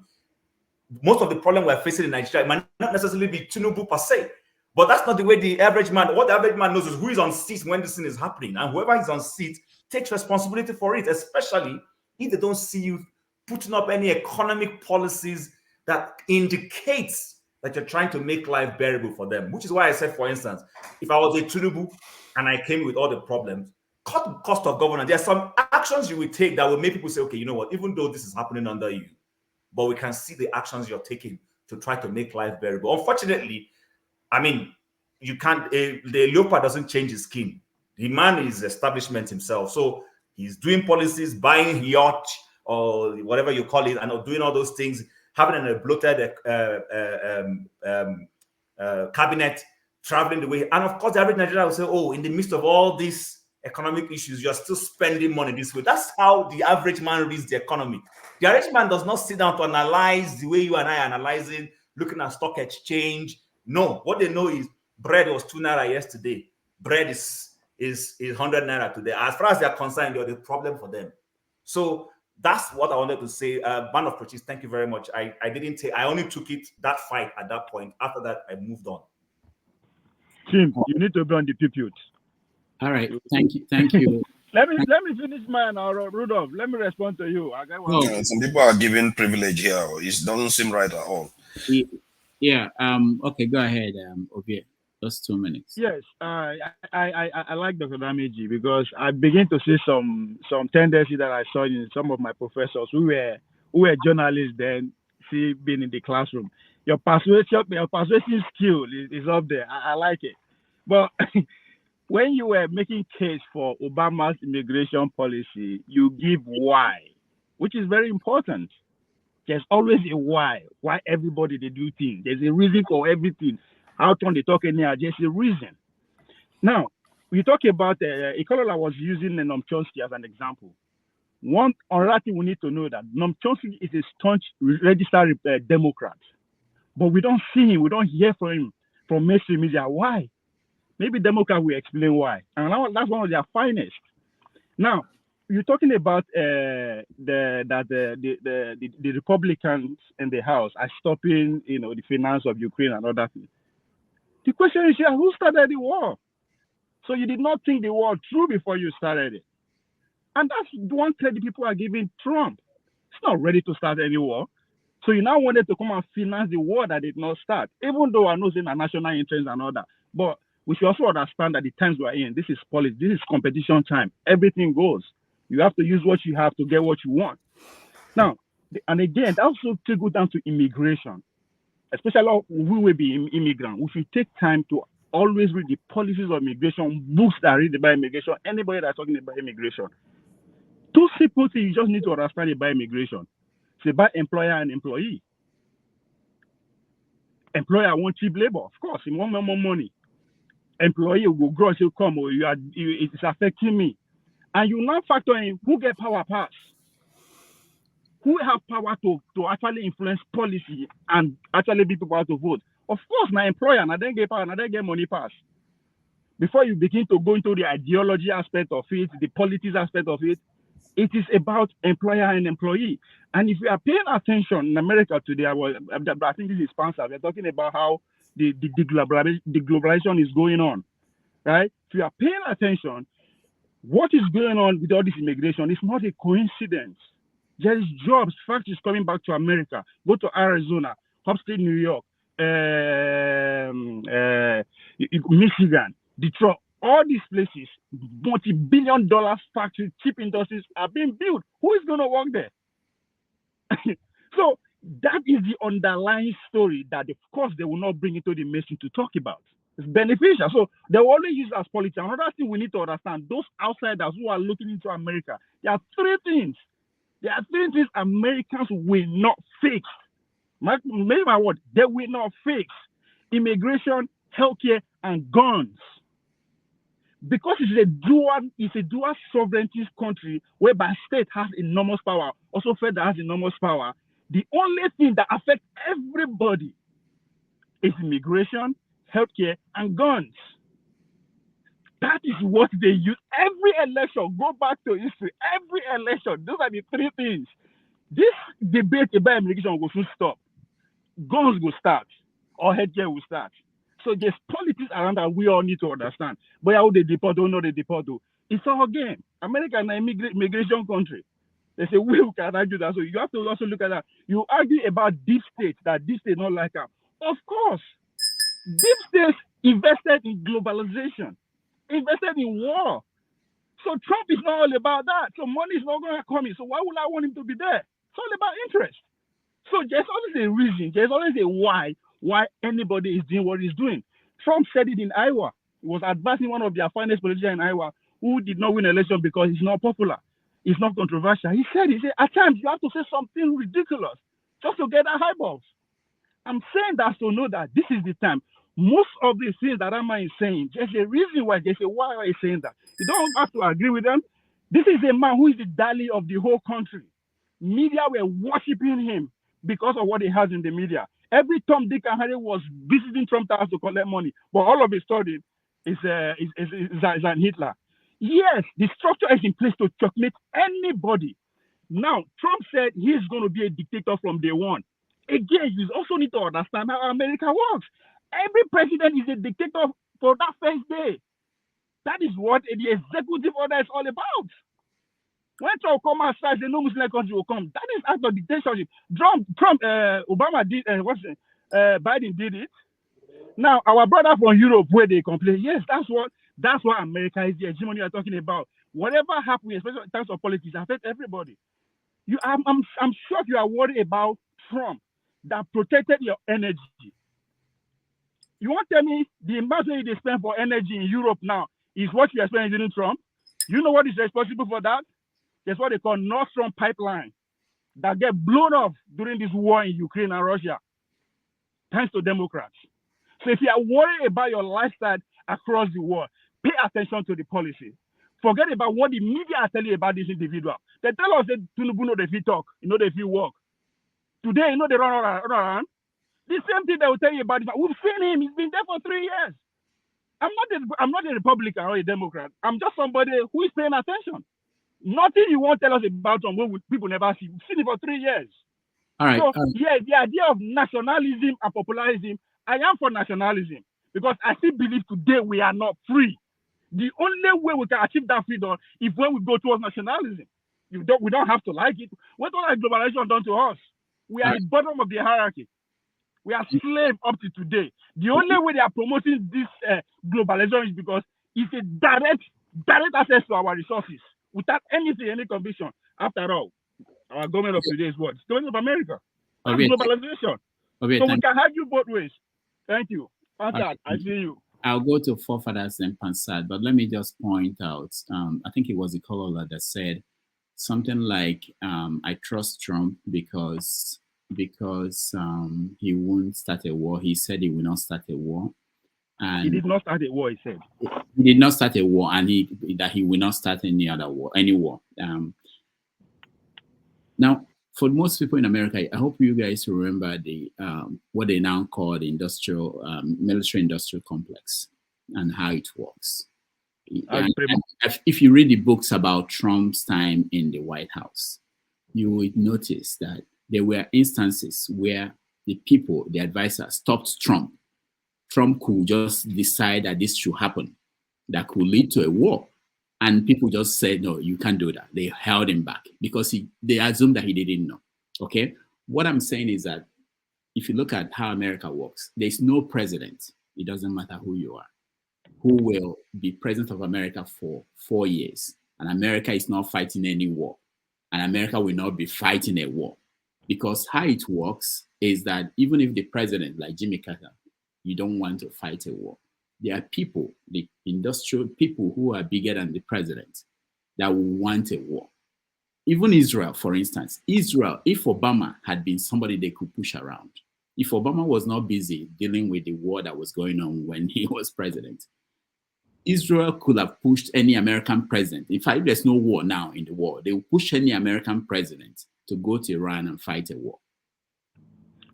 Most of the problem we're facing in Nigeria might not necessarily be Tinubu per se, but that's not the way the average man, what the average man knows is who is on seat when this thing is happening. And whoever is on seat takes responsibility for it, especially if they don't see you putting up any economic policies that indicates that you're trying to make life bearable for them. Which is why I said, for instance, if I was a Tinubu and I came with all the problems, cut the cost of governance. There are some actions you will take that will make people say, okay, you know what, even though this is happening under you, but we can see the actions you're taking to try to make life bearable. Unfortunately, I mean, you can't, the leopard doesn't change his skin. The man is establishment himself. So he's doing policies, buying yacht or whatever you call it, and doing all those things, having a bloated cabinet, traveling the way. And of course, the average Nigerian will say, oh, in the midst of all these economic issues, you're still spending money this way. That's how the average man reads the economy. The average man does not sit down to analyze the way you and I are analyzing, looking at stock exchange. No, what they know is bread was 2 naira yesterday. Bread is 100 naira today. As far as they're concerned, you're the problem for them. So that's what I wanted to say. Band of Protests, thank you very much. I only took it, that fight at that point. After that, I moved on. Tim, you need to be on the pulpit. All right, thank you. Let me finish mine, Rudolph. Let me respond to you. I got one. Yeah, some people are given privilege here. It doesn't seem right at all. Yeah. Okay, go ahead, Obie. Just 2 minutes. Yes, I like Dr. Dameji because I begin to see some tendency that I saw in some of my professors who were journalists then, being in the classroom. Your persuasive skill is up there. I like it. But when you were making case for Obama's immigration policy, you give why, which is very important. There's always a why everybody they do things. There's a reason for everything. How come they talk anyhow? There's a reason. Now, we talk about Ikola was using Noam Chomsky as an example. One other thing we need to know that Noam Chomsky is a staunch registered Democrat, but we don't see him, we don't hear from him from mainstream media. Why? Maybe Democrats will explain why, and that's one of their finest. Now, you're talking about the Republicans in the House are stopping, the finance of Ukraine and other things. The question is here: who started the war? So you did not think the war through before you started it, and that's one credit people are giving Trump. It's not ready to start any war. So you now wanted to come and finance the war that did not start, even though I know it's in a national interest and all that. But we should also understand that the times we're in, this is politics, this is competition time. Everything goes. You have to use what you have to get what you want. Now, and again, that also trickles down to immigration. Especially we will be immigrant. We should take time to always read the policies of immigration, books that read about immigration, anybody that's talking about immigration. Two simple things you just need to understand about immigration. It's about employer and employee. Employer wants cheap labor, of course, he wants more money. Employee will grow and say, come, it's affecting me. And you now factor in who get power pass. Who have power to actually influence policy and actually be people to vote? Of course, my employer, and I then get power, and I then get money pass. Before you begin to go into the ideology aspect of it, the politics aspect of it, it is about employer and employee. And if you are paying attention in America today, I think this is Spencer, we're talking about how the globalization is going on, right? If you are paying attention, what is going on with all this immigration is not a coincidence. There is jobs, factories coming back to America. Go to Arizona, upstate New York, Michigan, Detroit. All these places, multi-billion-dollar factories, cheap industries are being built. Who is going to work there? So that is the underlying story that, of course, they will not bring into the mainstream to talk about. It's beneficial. So they will only use it as politics. Another thing we need to understand, those outsiders who are looking into America, there are three things. There are three things Americans will not fix. Maybe my word, they will not fix. immigration, healthcare, and guns. Because it's a dual sovereignty country whereby state has enormous power, also federal has enormous power. The only thing that affects everybody is immigration, healthcare, and guns. That is what they use. Every election, go back to history, every election, those are the three things. This debate about immigration will soon stop. Guns will start, or healthcare will start. So there's politics around that we all need to understand. But how they deport, don't know they deport. It's all game. America is an immigration country. They say we can argue that. So you have to also look at that. You argue about deep state, that deep state not like that. Of course, deep states invested in globalization, invested in war. So Trump is not all about that. So money is not going to come in. So why would I want him to be there? It's all about interest. So there's always a reason. There's always a why anybody is doing what he's doing. Trump said it in Iowa. He was advising one of their finest politicians in Iowa who did not win an election because he's not popular. It's not controversial. He said, at times you have to say something ridiculous just to get that eyeballs. I'm saying that to know that this is the time. Most of the things that Rama is saying, there's a reason why, there's a why he's saying that. You don't have to agree with them. This is a man who is the Dali of the whole country. Media were worshiping him because of what he has in the media. Every Tom, Dick, and Harry was visiting Trump Towers to collect money, but all of a sudden is an Hitler. Yes, the structure is in place to checkmate anybody. Now, Trump said he's going to be a dictator from day one. Again, you also need to understand how America works. Every president is a dictator for that first day. That is what the executive order is all about. When Trump come outside, the no Muslim country will come. That is act of dictatorship. Obama did, Biden did it. Now, our brother from Europe, where they complain, yes, that's what America is, the hegemony you're talking about. Whatever happens, especially in terms of politics, affects everybody. I'm sure you are worried about Trump that protected your energy. You want to tell me the amount they spend for energy in Europe now is what you are spending in Trump? You know what is responsible for that? That's what they call North Stream pipeline that get blown off during this war in Ukraine and Russia, thanks to Democrats. So if you are worried about your lifestyle across the world, pay attention to the policy. Forget about what the media are telling you about this individual. They tell us that Tinubu know they talk, they feel work. Today, they run around. The same thing they will tell you about this. We've seen him. He's been there for 3 years. I'm not a Republican or a Democrat. I'm just somebody who is paying attention. Nothing you won't tell us about him when people never see. We've seen it for 3 years. All right. So, yeah, the idea of nationalism and popularism, I am for nationalism because I still believe today we are not free. The only way we can achieve that freedom is when we go towards nationalism. We don't have to like it. What all that globalization done to us? We are at the bottom of the hierarchy. We are slaves up to today. The only way they are promoting this globalization is because it's a direct access to our resources without any condition. After all, our government of today is what? It's the government of America. That's globalization. So we can argue both ways. Thank you. I see you. I'll go to forefathers and Pansad, but let me just point out, I think it was the caller that said something like, I trust Trump because he won't start a war. He said he will not start a war. And he did not start a war, he said. He did not start a war, and that he will not start any war. Now, for most people in America, I hope you guys remember the what they now call the military-industrial complex and how it works. And if you read the books about Trump's time in the White House, you would notice that there were instances where the advisors, stopped Trump. Trump could just decide that this should happen, that could lead to a war. And people just said, no, you can't do that. They held him back because they assumed that he didn't know. Okay? What I'm saying is that if you look at how America works, there's no president, it doesn't matter who you are, who will be president of America for 4 years. And America is not fighting any war. And America will not be fighting a war. Because how it works is that even if the president, like Jimmy Carter, you don't want to fight a war, there are people, the industrial people who are bigger than the president, that will want a war. Even Israel, for instance. Israel, if Obama had been somebody they could push around, if Obama was not busy dealing with the war that was going on when he was president, Israel could have pushed any American president. In fact, if there's no war now in the world, they will push any American president to go to Iran and fight a war.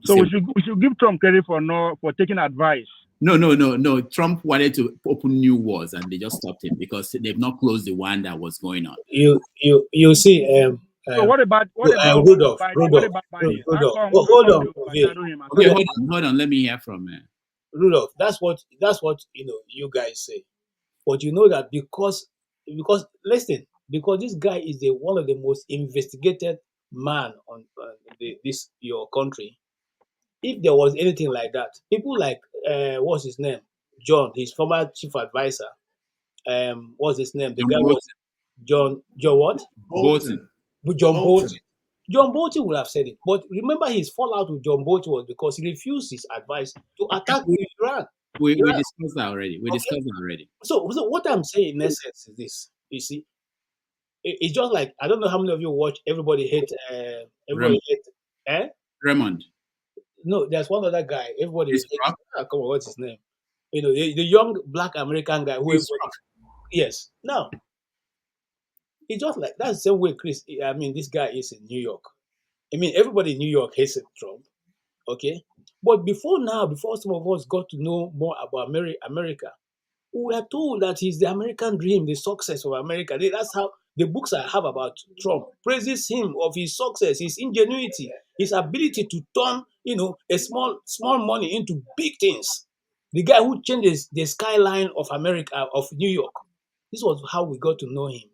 So we should give Trump credit for taking advice. No. Trump wanted to open new wars and they just stopped him because they've not closed the one that was going on. You see, So what about Rudolph? Biden? Rudolph. Hold on, Okay, hold on. Let me hear from Rudolph. That's what you guys say, but you know that because listen, because this guy is one of the most investigated man on this your country. If there was anything like that, people like what's his name, John, his former chief advisor, what's his name, the John guy Bolton. was John what? Bolton. John Bolton. John Bolton would have said it, but remember his fallout with John Bolton was because he refused his advice to attack Iran. We discussed that already. So what I'm saying in essence is this: you see, it's just like I don't know how many of you watch Everybody Hate Raymond. No, there's one other guy. Everybody hates. Come on, what's his name? You know, the young black American guy who yes. Now it's just like that's the same way this guy is in New York. I mean, everybody in New York hates Trump. Okay. But before some of us got to know more about America, we are told that he's the American dream, the success of America. That's how the books I have about Trump praises him of his success, his ingenuity, his ability to turn, a small money into big things. The guy who changed the skyline of America, of New York. This was how we got to know him.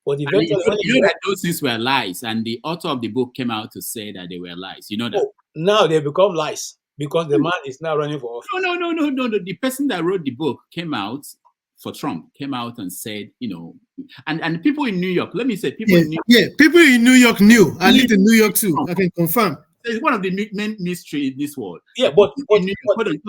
But eventually, you know that those things were lies, and the author of the book came out to say that they were lies. You know that. Now they become lies because the man is now running for office. No. The person that wrote the book came out for Trump, came out and said, and people in New York. Let me say, people in New York. People in New York knew. I lived in New York too. I can confirm. It's one of the main mysteries in this world. Yeah, but hold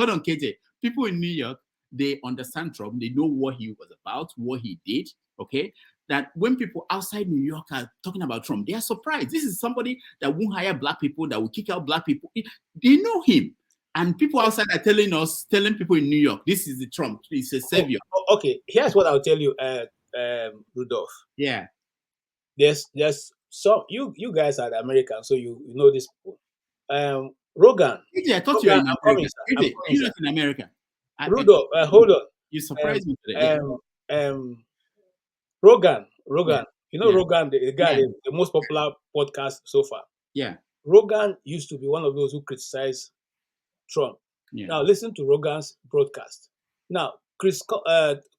on, KJ. People in New York, they understand Trump. They know what he was about, what he did. Okay. That when people outside New York are talking about Trump, they are surprised. This is somebody that won't hire black people, that will kick out black people. They know him. And people outside are telling people in New York, this is the Trump. He's a savior. Okay, here's what I'll tell you, Rudolph. Yeah. There's some, you guys are the Americans, so you know this people. Rogan. I thought you were in America. You're not in America. Rudolph, hold on. You surprised me today. Rogan. Yeah. Rogan, the guy, the most popular podcast so far. Yeah. Rogan used to be one of those who criticized Trump. Yeah. Now listen to Rogan's broadcast. Now, Chris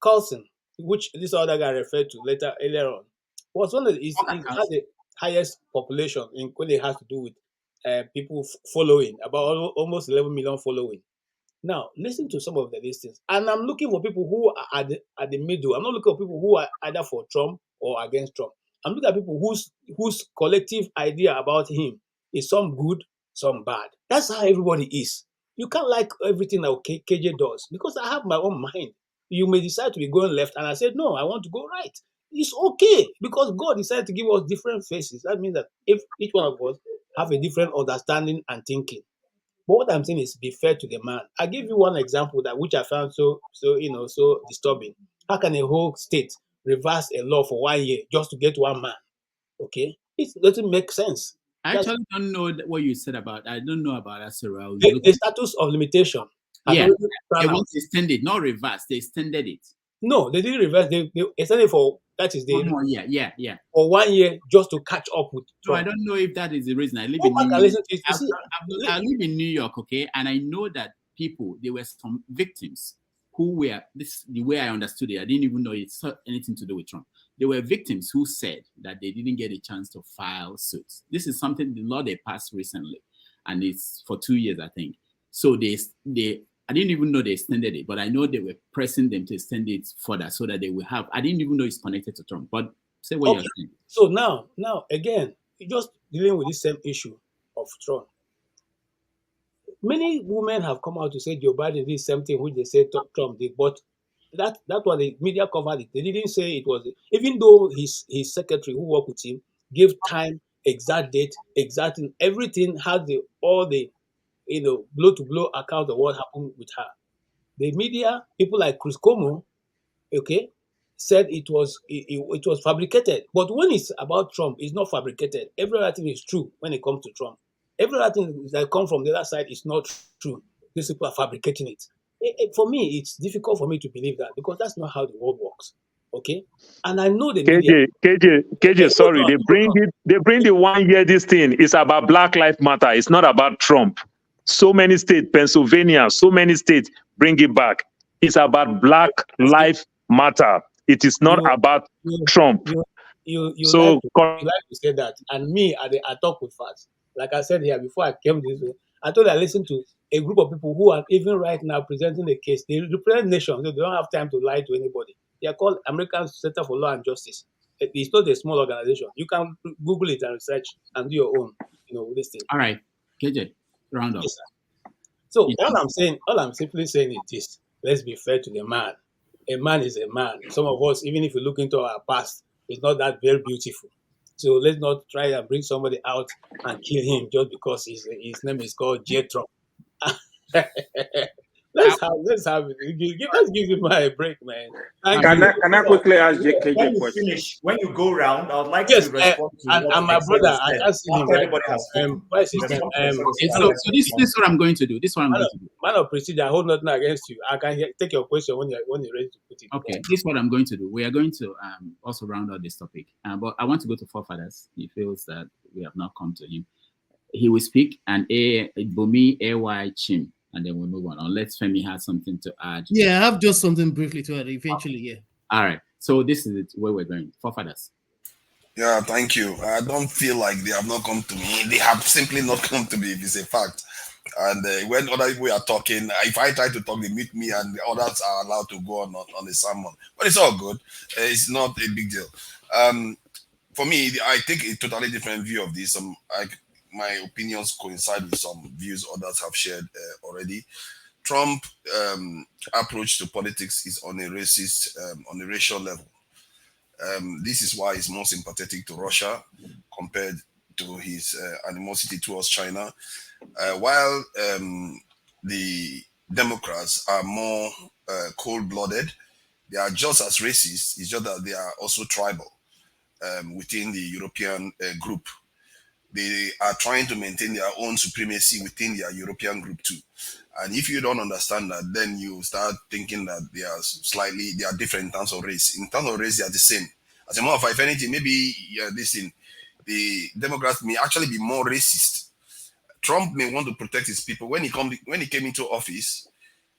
Carlson, which this other guy referred to earlier on, was one of he has the highest population when it has to do with people following, about almost 11 million following. Now, listen to some of the listings. And I'm looking for people who are at the middle. I'm not looking for people who are either for Trump or against Trump. I'm looking at people whose collective idea about him is some good, some bad. That's how everybody is. You can't like everything that KJ does because I have my own mind. You may decide to be going left, and I said, no, I want to go right. It's okay because God decided to give us different faces. That means that if each one of us have a different understanding and thinking. But what I'm saying is be fair to the man. I give you one example which I found so disturbing. How can a whole state reverse a law for 1 year just to get one man? Okay, it doesn't make sense. I actually don't know what you said about. I don't know about Asura. The status of limitation. Yeah, they want to extend it, not reverse. They extended it. No, they didn't reverse. They extended for yeah. For 1 year just to catch up with Trump. So I don't know if that is the reason. I live in New York. I live in New York, okay, and I know that there were some victims who were the way I understood it. I didn't even know it's anything to do with Trump. There were victims who said that they didn't get a chance to file suits. This is something the law they passed recently, and it's for 2 years, I think. So I didn't even know they extended it, but I know they were pressing them to extend it further so that they will have. I didn't even know it's connected to Trump, but say what you're saying. So now again, you're just dealing with the same issue of Trump. Many women have come out to say Joe Biden did the same thing which they said Trump did, but that was the media covered it. They didn't say it was, even though his secretary who worked with him gave time, exact date, everything, had all the blow-to-blow account of what happened with her. The media, people like Chris Cuomo, okay, said it was fabricated. But when it's about Trump, it's not fabricated. Every other thing is true when it comes to Trump. Every other thing that comes from the other side is not true. These people are fabricating it. For me, it's difficult for me to believe that because that's not how the world works. Okay, and I know the media. KJ, sorry, they bring the 1 year this thing. It's about Black Lives Matter. It's not about Trump. So many states, Pennsylvania, so many states bring it back. It's about Black Lives Matter. It is not about Trump. You So like to say that, and me, I talk with facts. Like I said here before I came this way, I told I listened to a group of people who are even right now presenting a case. They represent nations. They don't have time to lie to anybody. They are called American Center for Law and Justice. It's not a small organization. You can Google it and research and do your own, this thing. All right, KJ, round up. Yes, sir. So all I'm simply saying is this: let's be fair to the man. A man is a man. Some of us, even if we look into our past, it's not that very beautiful. So let's not try and bring somebody out and kill him just because his name is called J. Trump. Let's give him a break, man. Can I quickly ask KJ a question? Finish, when you go round, I would like to respond to and my brother, I can't see him. Everybody has spoken. So this is what I'm going to do. Man of procedure, I hold nothing against you. I can take your question when you're ready to put it. Okay, this is what I'm going to do. We are going to also round out this topic, but I want to go to Forefathers. He feels that we have not come to him. He will speak, and Bumi AY Chim, and then we'll move on. Unless Femi has something to add. Yeah, I have just something briefly to add. Eventually, yeah. All right. So this is where we're going. Forefathers. Yeah, thank you. I don't feel like they have not come to me. They have simply not come to me, if it's a fact. And when other people are talking, if I try to talk, they mute me, and the others are allowed to go on the sermon. But it's all good. It's not a big deal. For me, I take a totally different view of this. My opinions coincide with some views others have shared already. Trump approach to politics is on a racist, on a racial level. This is why he's more sympathetic to Russia compared to his animosity towards China. While the Democrats are more cold-blooded, they are just as racist. It's just that they are also tribal within the European group. They are trying to maintain their own supremacy within their European group too. And if you don't understand that, then you start thinking that they are different in terms of race. In terms of race, they are the same. As a matter of fact, if anything, maybe the Democrats may actually be more racist. Trump may want to protect his people. When he came into office,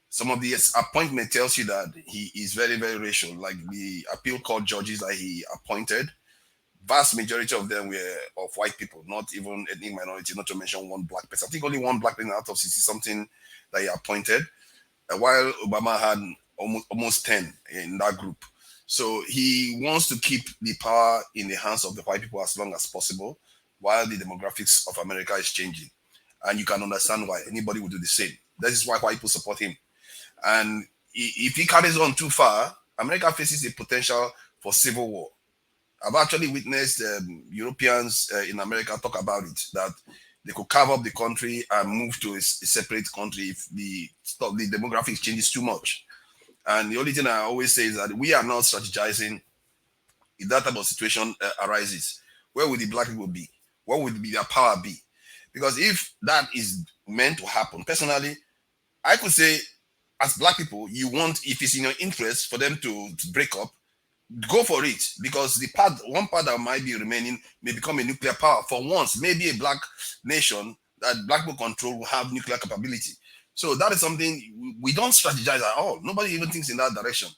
some of the appointment tells you that he is very, very racial. Like the appeal court judges that he appointed, vast majority of them were of white people, not even ethnic minority, not to mention one black person. I think only one black person out of 60 something that he appointed, while Obama had almost 10 in that group. So he wants to keep the power in the hands of the white people as long as possible, while the demographics of America is changing. And you can understand why anybody would do the same. That is why white people support him. And if he carries on too far, America faces a potential for civil war. I've actually witnessed Europeans in America talk about it, that they could carve up the country and move to a separate country if the demographics changes too much. And the only thing I always say is that we are not strategizing. If that type of situation arises, where would the black people be? What would their power be? Because if that is meant to happen, personally, I could say, as black people, if it's in your interest for them to break up, go for it, because one part that might be remaining may become a nuclear power. For once, maybe a black nation that black people control will have nuclear capability. So that is something we don't strategize at all. Nobody even thinks in that direction.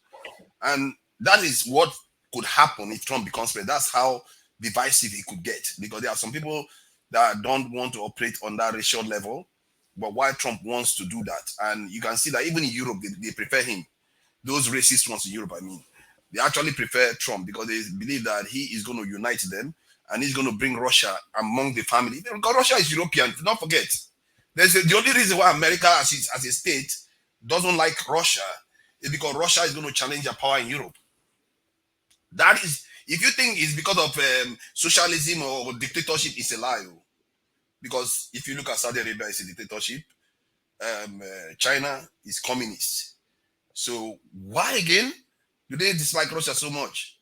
And that is what could happen if Trump becomes president. That's how divisive he could get, because there are some people that don't want to operate on that racial level, but why Trump wants to do that. And you can see that even in Europe, they prefer him. Those racist ones in Europe, I mean. They actually prefer Trump because they believe that he is going to unite them and he's going to bring Russia among the family. Because Russia is European, don't forget. The only reason why America as a state doesn't like Russia is because Russia is going to challenge their power in Europe. That is, if you think it's because of socialism or dictatorship, it's a lie. Because if you look at Saudi Arabia, it's a dictatorship. China is communist. So why again do they dislike Russia so much?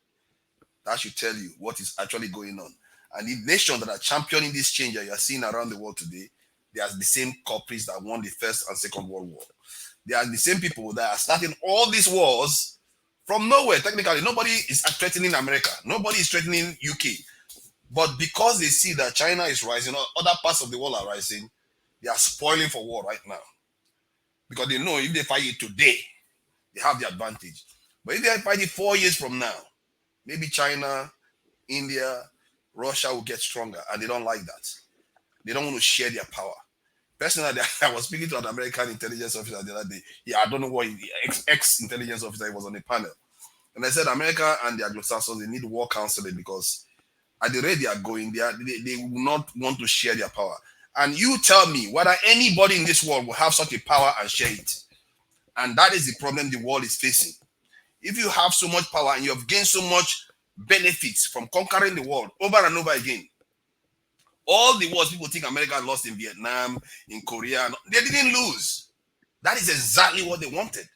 That should tell you what is actually going on. And the nations that are championing this change that you are seeing around the world today, they are the same culprits that won the First and Second World War. They are the same people that are starting all these wars from nowhere. Technically, nobody is threatening America. Nobody is threatening UK. But because they see that China is rising, or other parts of the world are rising, they are spoiling for war right now. Because they know if they fight it today, they have the advantage. But if they fight it 4 years from now, maybe China, India, Russia will get stronger, and they don't like that. They don't want to share their power. Personally, I was speaking to an American intelligence officer the other day. Yeah, I don't know what ex-intelligence officer, he was on a panel. And I said, America and the Anglo-Saxons, they need war counseling because at the rate they are going, they will not want to share their power. And you tell me whether anybody in this world will have such a power and share it. And that is the problem the world is facing. If you have so much power and you have gained so much benefits from conquering the world over and over again, all the wars people think America lost in Vietnam, in Korea, they didn't lose. That is exactly what they wanted.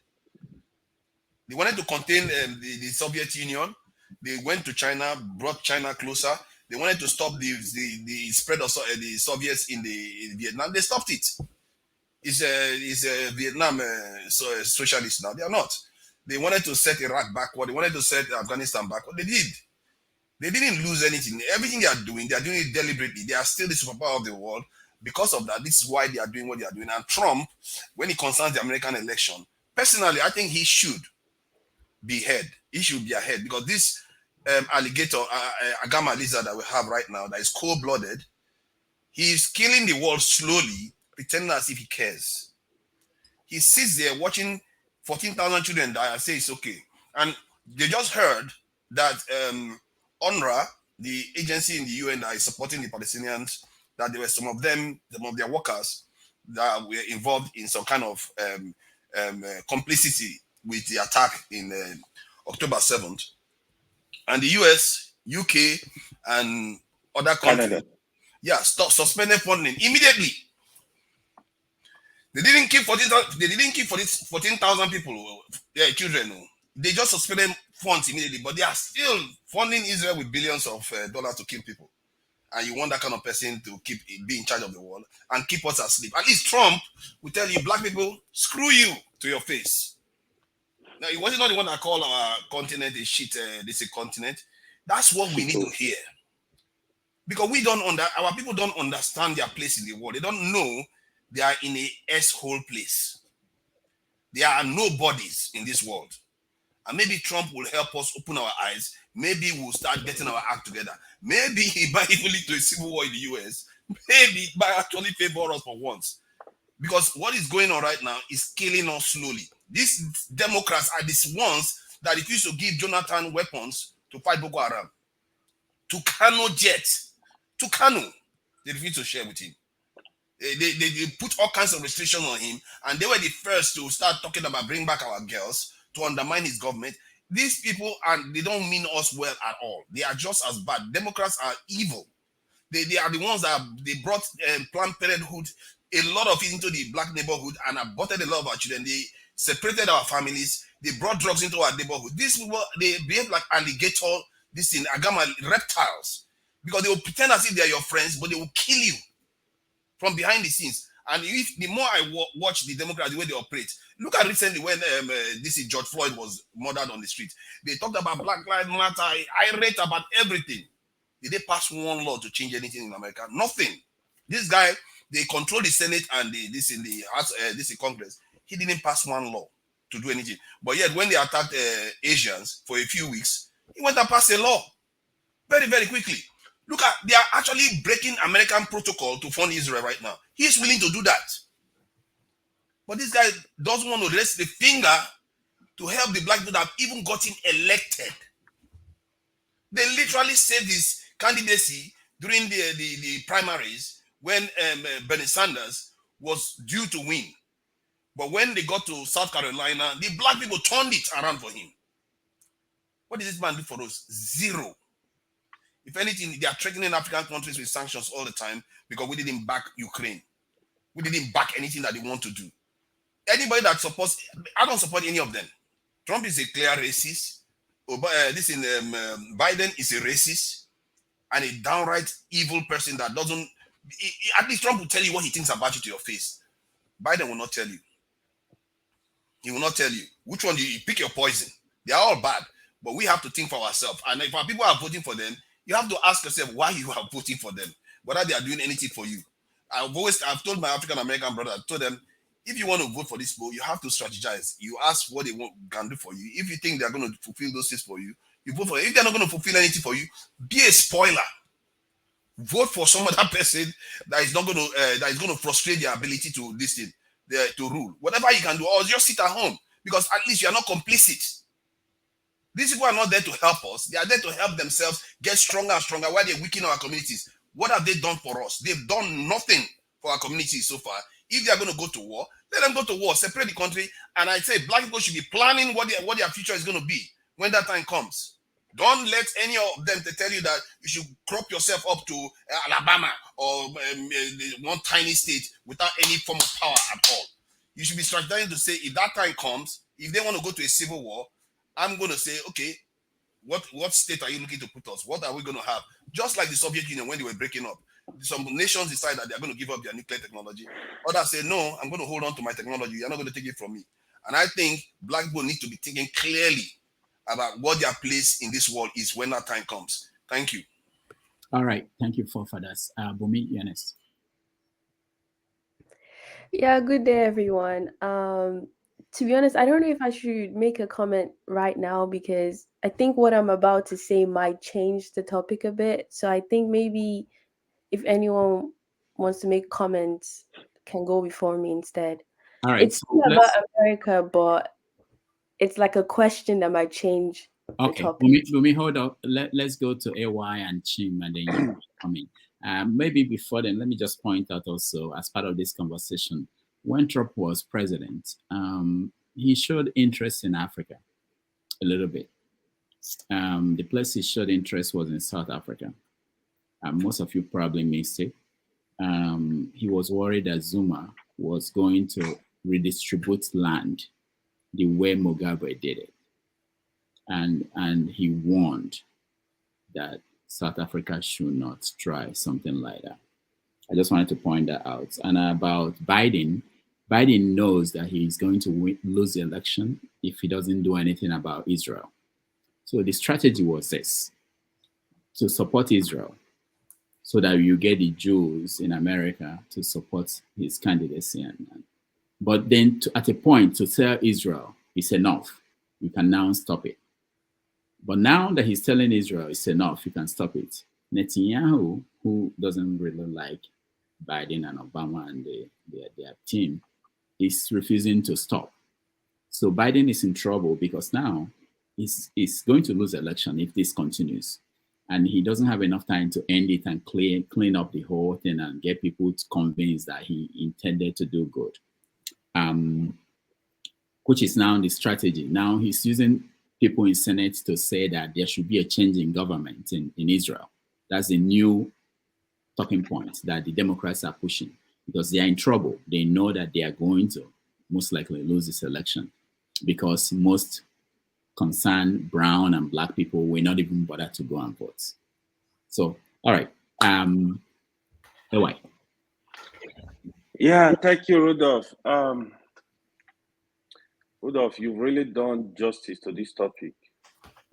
They wanted to contain the Soviet Union. They went to China, brought China closer. They wanted to stop the spread of the Soviets in Vietnam. They stopped it. It's Vietnam socialist now. They are not. They wanted to set Iraq backward. They wanted to set Afghanistan backward. They did. They didn't lose anything. Everything they are doing it deliberately. They are still the superpower of the world. Because of that, this is why they are doing what they are doing. And Trump, when it concerns the American election, personally, I think he should be ahead. He should be ahead because this alligator, Agama lizard that we have right now, that is cold-blooded, he is killing the world slowly, pretending as if he cares. He sits there watching 14,000 children die and say it's okay. And they just heard that UNRWA, the agency in the UN that is supporting the Palestinians, that there were some of their workers that were involved in some kind of complicity with the attack in October 7th. And the US, UK, and other countries, suspended funding immediately. They didn't keep 14,000 people, children. They just suspended funds immediately, but they are still funding Israel with billions of dollars to kill people. And you want that kind of person to be in charge of the world and keep us asleep. At least Trump will tell you, black people, screw you to your face. Now, he was not the one that called our continent a shit, this a continent. That's what we need to hear. Because our people don't understand their place in the world. They don't know they are in a S-hole place. There are nobodies in this world. And maybe Trump will help us open our eyes. Maybe we'll start getting our act together. Maybe he might even lead to a civil war in the US. Maybe it might actually favor us for once. Because what is going on right now is killing us slowly. These Democrats are these ones that refuse to give Jonathan weapons to fight Boko Haram. Tucano jet. Tucano. They refuse to share with him. They put all kinds of restrictions on him, and they were the first to start talking about bring back our girls, to undermine his government. These people, and they don't mean us well at all. They are just as bad. Democrats are evil. They are the ones that they brought Planned Parenthood, a lot of it into the black neighborhood, and aborted a lot of our children. They separated our families. They brought drugs into our neighborhood. These people, they behave like alligator, this thing, agama, reptiles. Because they will pretend as if they are your friends, but they will kill you from behind the scenes. And if the more I watch the Democrats, the way they operate, look at recently when George Floyd was murdered on the street. They talked about Black Lives Matter, irate about everything. Did they pass one law to change anything in America? Nothing. This guy, they control the Senate and this in Congress. He didn't pass one law to do anything. But yet, when they attacked Asians for a few weeks, he went and passed a law very, very quickly. Look at, they are actually breaking American protocol to fund Israel right now. He is willing to do that. But this guy doesn't want to raise the finger to help the black people that have even got him elected. They literally saved his candidacy during the primaries when Bernie Sanders was due to win. But when they got to South Carolina, the black people turned it around for him. What did this man do for us? Zero. If anything, they are threatening African countries with sanctions all the time because we didn't back Ukraine. who didn't back anything that they want to do. Anybody that supports, I don't support any of them. Trump is a clear racist. Biden is a racist and a downright evil person that doesn't. At least Trump will tell you what he thinks about you to your face. Biden will not tell you. He will not tell you which one you pick your poison. They are all bad, but we have to think for ourselves. And if our people are voting for them, you have to ask yourself why you are voting for them, whether they are doing anything for you. I've told my African American brother, I told them, if you want to vote for this people, you have to strategize. You ask what they can do for you. If you think they're going to fulfill those things for you, you vote for it. If they're not going to fulfill anything for you, be a spoiler. Vote for some other person that is not going to frustrate their ability to this thing, to rule. Whatever you can do, or just sit at home, because at least you are not complicit. These people are not there to help us. They are there to help themselves get stronger and stronger while they weaken our communities. What have they done for us? They've done nothing for our communities so far. If they are going to go to war, let them go to war, separate the country. And I say black people should be planning what their future is going to be when that time comes. Don't let any of them to tell you that you should crop yourself up to Alabama or one tiny state without any form of power at all. You should be strategizing to say, if that time comes, if they want to go to a civil war, I'm going to say, okay, what state are you looking to put us? What are we going to have? Just like the Soviet Union when they were breaking up. Some nations decide that they're going to give up their nuclear technology. Others say, no, I'm going to hold on to my technology. You're not going to take it from me. And I think black people need to be thinking clearly about what their place in this world is when that time comes. Thank you. All right. Thank you for that. Bumi, you're next. Yeah, good day, everyone. To be honest, I don't know if I should make a comment right now because I think what I'm about to say might change the topic a bit. So I think maybe if anyone wants to make comments, can go before me instead. All right. It's still about America, but it's like a question that might change the topic. Bumi, hold up. Let's go to AY and Chim, and then you come in. Maybe before then, let me just point out also, as part of this conversation, when Trump was president, he showed interest in Africa a little bit. The place he showed interest was in South Africa. Most of you probably missed it. He was worried that Zuma was going to redistribute land the way Mugabe did it. And he warned that South Africa should not try something like that. I just wanted to point that out. And about Biden knows that he's going to lose the election if he doesn't do anything about Israel. So the strategy was this, to support Israel so that you get the Jews in America to support his candidacy. But then at a point to tell Israel, it's enough. You can now stop it. But now that he's telling Israel it's enough, you can stop it. Netanyahu, who doesn't really like Biden and Obama and their team, is refusing to stop. So Biden is in trouble because now he's going to lose the election if this continues. And he doesn't have enough time to end it and clean up the whole thing and get people convinced that he intended to do good. Which is now the strategy. Now he's using people in Senate to say that there should be a change in government in Israel. That's the new talking point that the Democrats are pushing because they are in trouble. They know that they are going to most likely lose this election because most concerned brown and black people will not even bother to go and vote. So, all right. Yeah, thank you, Rudolph. Rudolph, you've really done justice to this topic.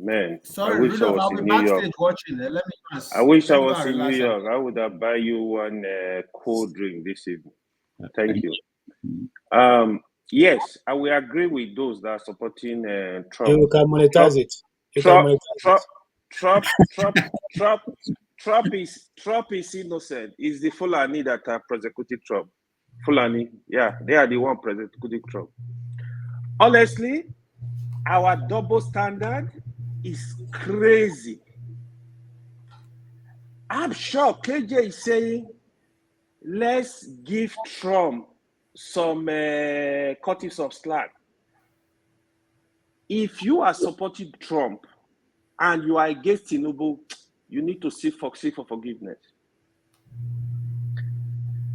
Man, Sorry, I wish Rudolph, I was I'll in be New York. backstage watching. Let me pass. I wish I Let me was go and in New relax. York. I would have buy you one cold drink this evening. Thank you. Yes, I will agree with those that are supporting Trump. You can monetize it. You can monetize it. Trump is innocent. It's the Fulani that are prosecuting Trump. Fulani, yeah, they are the one prosecuting Trump. Honestly, our double standard is crazy. I'm sure KJ is saying, let's give Trump some cuttings of slack. If you are supporting Trump and you are against Tinubu, you need to seek for forgiveness.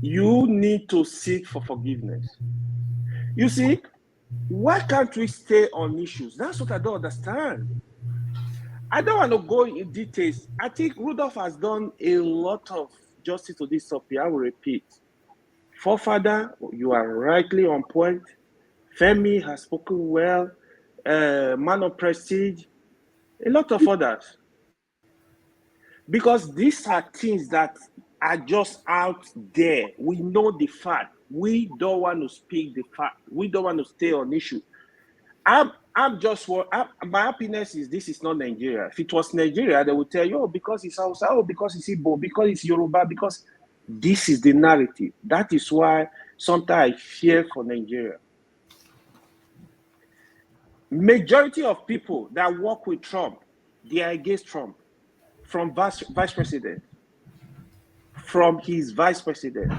you need to seek for forgiveness. You see, why can't we stay on issues? That's what I don't understand. I don't want to go in details. I think Rudolph has done a lot of justice to this topic. I will repeat. Forefather, you are rightly on point. Femi has spoken well. Man of Prestige, a lot of others. Because these are things that are just out there. We know the fact. We don't want to speak the fact. We don't want to stay on issue. I'm just my happiness is this is not Nigeria. If it was Nigeria, they would tell you, oh, because it's Hausa, oh, because it's Igbo, because it's Yoruba, because this is the narrative. That is why sometimes I fear for Nigeria. Majority of people that work with Trump, they are against Trump. From vice president, from his vice president.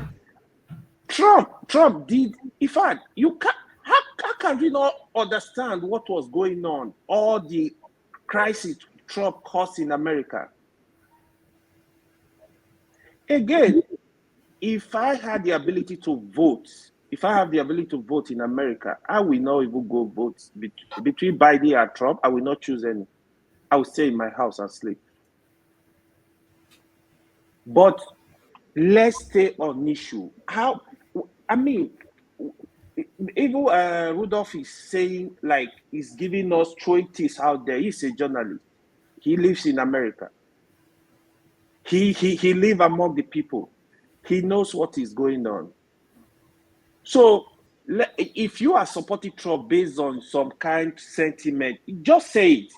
Trump did, in fact, you can't, how can we not understand what was going on, all the crisis Trump caused in America? Again, if I had the ability to vote, if I have the ability to vote in America, I will not even go vote between Biden and Trump. I will not choose any. I will stay in my house and sleep. But let's stay on issue. How, I mean, even Rudolph is saying, like, he's giving us choices out there. He's a journalist. He lives in America. He lives among the people. He knows what is going on. So if you are supporting Trump based on some kind of sentiment, just say it.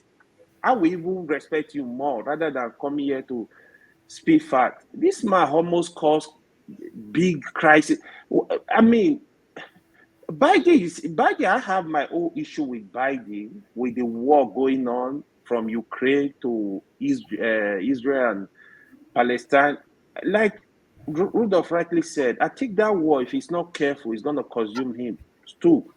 I will even respect you more rather than coming here to speak fact. This man almost caused big crisis. I mean, Biden, I have my own issue with Biden, with the war going on from Ukraine to Israel and Palestine. Like Rudolph rightly said, I think that war, if he's not careful, is going to consume him too.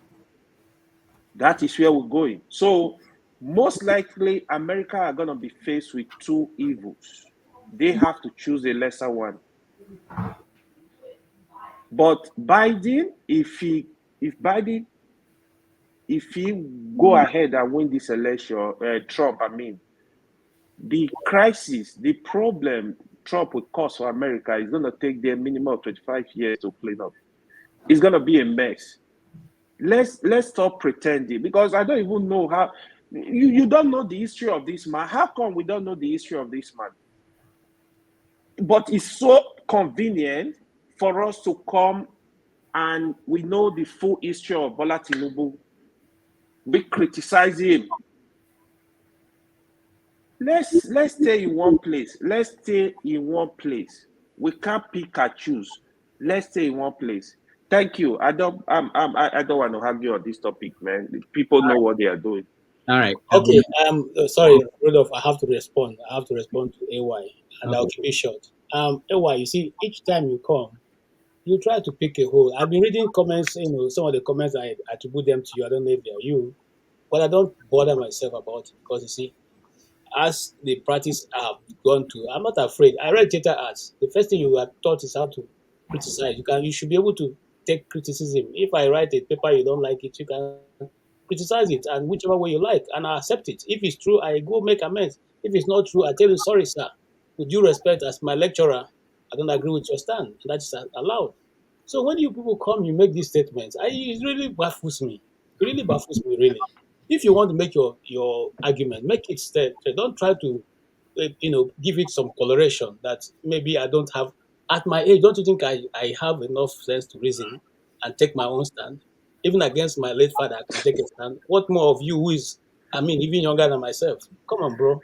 That is where we're going. So most likely, America are going to be faced with two evils. They have to choose a lesser one. But Biden, if he go ahead and win this election, Trump, the crisis, the problem Trump would cause for America is going to take them minimum of 25 years to clean up. It's going to be a mess. Let's stop pretending, because I don't even know how. You don't know the history of this man. How come we don't know the history of this man? But it's so convenient for us to come and we know the full history of Bola Tinubu. We criticize him. Let's stay in one place. Let's stay in one place. We can't pick and choose. Let's stay in one place. Thank you. I don't want to argue on this topic, man. People know what they are doing. All right. Okay. Sorry, Rudolph. I have to respond. I have to respond to AY, and I'll keep it short. AY, you see, each time you come, you try to pick a hole. I've been reading comments. Some of the comments I attribute them to you. I don't know if they're you, but I don't bother myself about it, because you see, as the practice have gone to, I'm not afraid. I read theater arts. The first thing you are taught is how to criticize. You should be able to take criticism. If I write a paper you don't like it, you can criticize it, and whichever way you like, and I accept it. If it's true, I go make amends. If it's not true, I tell you, sorry, sir. With due respect, as my lecturer, I don't agree with your stand. That is allowed. So when you people come, you make these statements, it really baffles me. It really baffles me, really. If you want to make your argument, make it straight. Don't try to, give it some coloration that maybe I don't have. At my age, don't you think I have enough sense to reason and take my own stand? Even against my late father, I can take a stand. What more of you who is, even younger than myself? Come on, bro.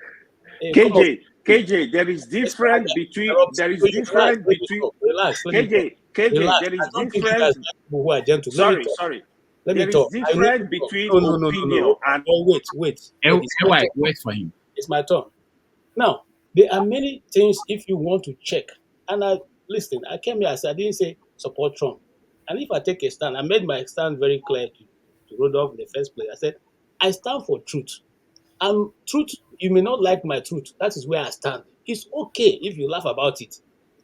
KJ, there is difference between. Relax. There is difference between. Relax. KJ, there is difference. Who are gentle. Sorry. There is difference between opinion and. Wait. Wait for him. It's my turn. Now, there are many things if you want to check. And listen, I came here, I didn't say support Trump. And if I take a stand, I made my stand very clear to Rudolph in the first place. I said, I stand for truth. And truth, you may not like my truth. That is where I stand. It's okay if you laugh about it.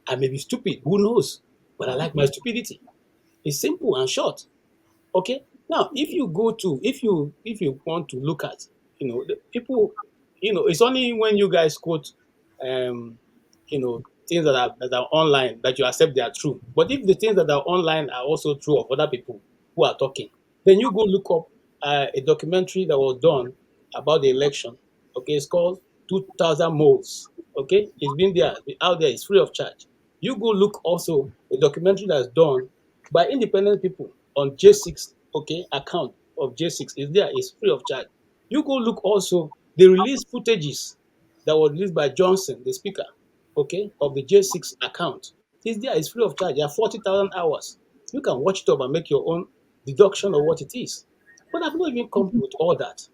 I may be stupid. Who knows? but I like my stupidity. It's simple and short. Okay. Now, if you want to look at, the people, it's only when you guys quote, things that are online that you accept they are true. But if the things that are online are also true of other people who are talking, then you go look up a documentary that was done about the election. Okay, it's called 2000 Moles. Okay, it's been there, out there, it's free of charge. You go look also a documentary that's done by independent people on J6, okay, account of J6 is there, it's free of charge. You go look also the release footages that was released by Johnson, the speaker, okay, of the J6 account. It's there, it's free of charge. There are 40,000 hours. You can watch it up and make your own deduction of what it is. But I've not even come with all that.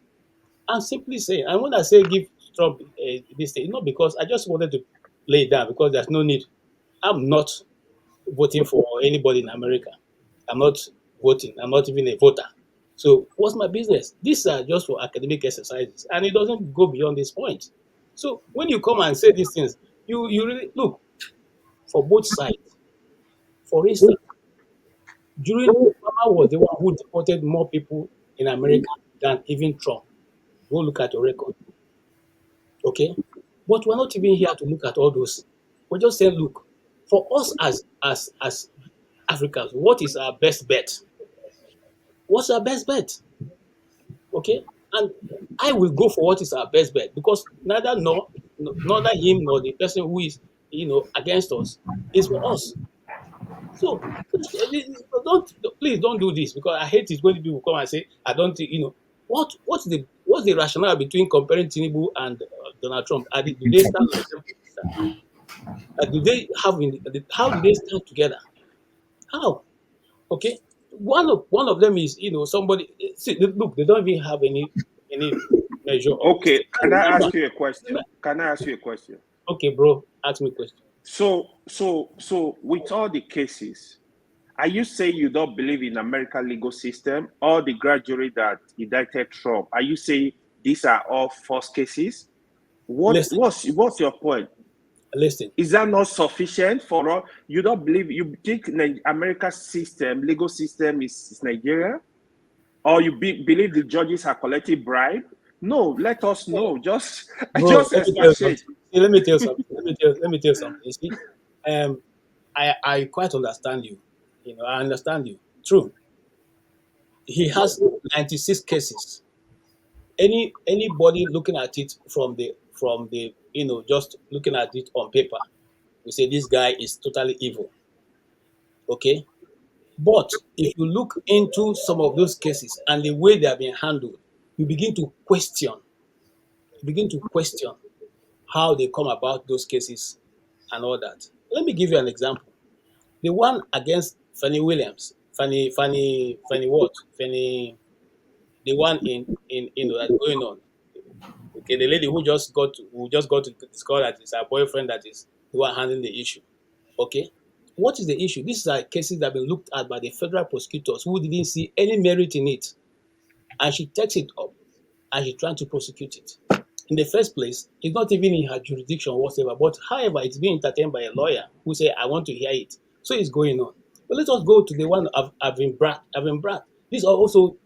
I'm simply saying, and when I say give Trump this thing, not because I just wanted to lay it down because there's no need. I'm not voting for anybody in America. I'm not voting. I'm not even a voter. So what's my business? These are just for academic exercises, and it doesn't go beyond this point. So when you come and say these things, you really look for both sides. For instance, during Obama was the one who deported more people in America than even Trump. Go look at your record. Okay? But we're not even here to look at all those. We're just saying, look, for us as Africans, what is our best bet? What's our best bet? Okay? And I will go for what is our best bet because neither him nor the person who is against us is for us. So please don't do this because I hate it when people come and say I don't think what's the rationale between comparing Tinubu and Donald Trump? Do they stand like them? Do they how do they stand together? How? Okay, one of them is somebody. See, look, they don't even have any measure. Okay, can I Remember, ask you a question? Can I ask you a question? Okay, bro, ask me a question. So with all the cases, are you saying you don't believe in American legal system? All the grand jury that indicted Trump, are you saying these are all false cases? What's your point? Listen. Is that not sufficient for all? You don't believe, you think America's system, legal system is Nigeria? Or you believe the judges are collecting bribe? No, let us know. Just expatiate. Let me tell you something. Let me tell you something. You see, I quite understand you. I understand you. True. He has 96 cases. Anybody looking at it from the just looking at it on paper, we say this guy is totally evil. Okay? But if you look into some of those cases and the way they have been handled, you begin to question how they come about those cases and all that. Let me give you an example. The one against Fannie Williams, Fannie what? Fannie, the one in that's going on. Okay, the lady who just got to discover that it's her boyfriend that is the one handling the issue. Okay, what is the issue? These are cases that have been looked at by the federal prosecutors who didn't see any merit in it, and she takes it up and she's trying to prosecute it. In the first place, it's not even in her jurisdiction whatsoever. But however, it's being entertained by a lawyer who say, "I want to hear it." So it's going on. But let us go to the one of Avin Brad. These are also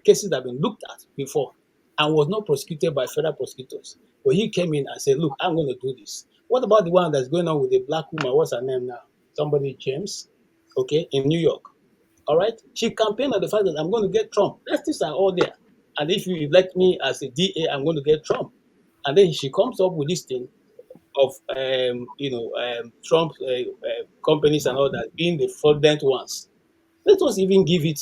cases that have been looked at before and was not prosecuted by federal prosecutors. But he came in and said, "Look, I'm going to do this." What about the one that's going on with the black woman? What's her name now? Somebody James, okay, in New York. All right. She campaigned on the fact that I'm going to get Trump. These are all there. And if you elect me as a DA, I'm going to get Trump. And then she comes up with this thing of Trump companies and all that being the fraudulent ones. Let us even give it,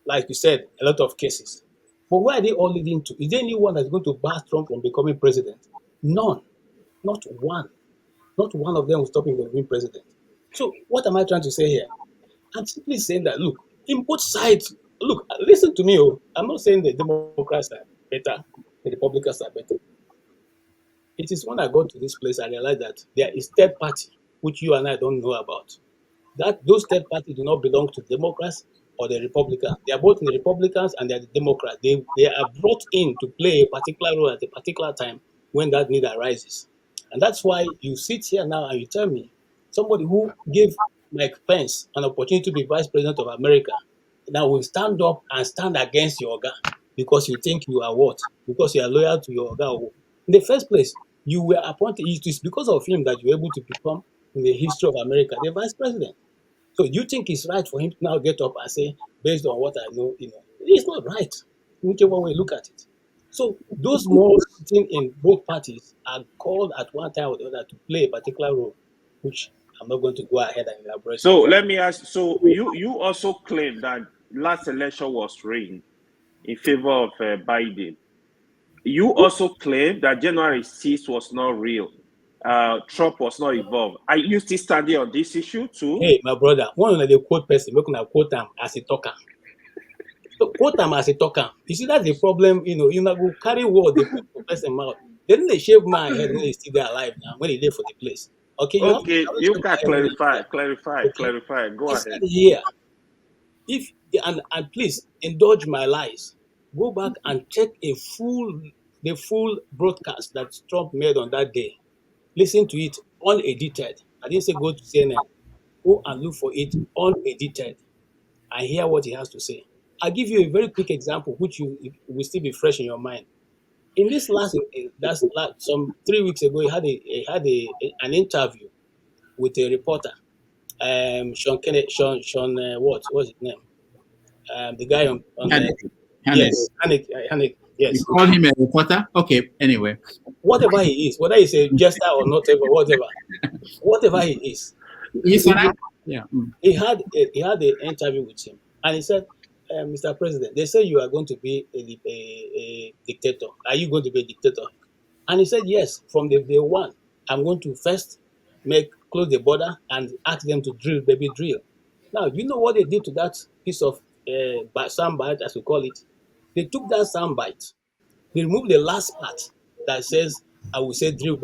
like you said, a lot of cases. But where are they all leading to? Is there anyone that's going to bar Trump from becoming president? None. Not one. Not one of them will stop him from being president. So what am I trying to say here? I'm simply saying that, look, in both sides, look, listen to me. I'm not saying the Democrats are better, the Republicans are better. It is when I got to this place, I realized that there is third party, which you and I don't know about. That those third parties do not belong to Democrats or the Republicans. They are both the Republicans and they are the Democrats. They are brought in to play a particular role at a particular time when that need arises. And that's why you sit here now and you tell me somebody who gave Mike Pence an opportunity to be vice president of America, now will stand up and stand against your Oga because you think you are what? Because you are loyal to your Oga. In the first place, you were appointed. It is because of him that you were able to become, in the history of America, the vice president. So you think it's right for him to now get up and say, based on what I know, it's not right, whichever way you look at it. So those morals sitting in both parties are called at one time or the other to play a particular role, which I'm not going to go ahead and elaborate. So let me ask. So you also claim that last election was rigged in favor of Biden. You also claim that January 6th was not real. Trump was not involved. Are you still standing on this issue too? Hey, my brother, one of the quote person, we're going to quote him as a talker. So quote him as a talker. You see, that's the problem. You go carry word, they put the person mouth. Then they shave my head when he's still there alive now, when he there for the place. Okay, you can clarify. Go ahead. Here, if and please indulge my lies. Go back and check the full broadcast that Trump made on that day. Listen to it unedited. I didn't say go to CNN. Go and look for it unedited and hear what he has to say. I'll give you a very quick example, which will still be fresh in your mind. In this some 3 weeks ago, he had an interview with a reporter, Sean Kennedy, what's his name? The guy on yes, Hannick, yes. You call him a reporter? Okay, anyway. Whatever he is, whether he's a jester or not, whatever he is. Yeah. He had an interview with him, and he said, Mr. President, they say you are going to be a dictator. Are you going to be a dictator? And he said, yes, from the day one, I'm going to first close the border and ask them to drill. Now, you know what they did to that piece of soundbite, as we call it? They took that soundbite, they removed the last part that says, I will say drill,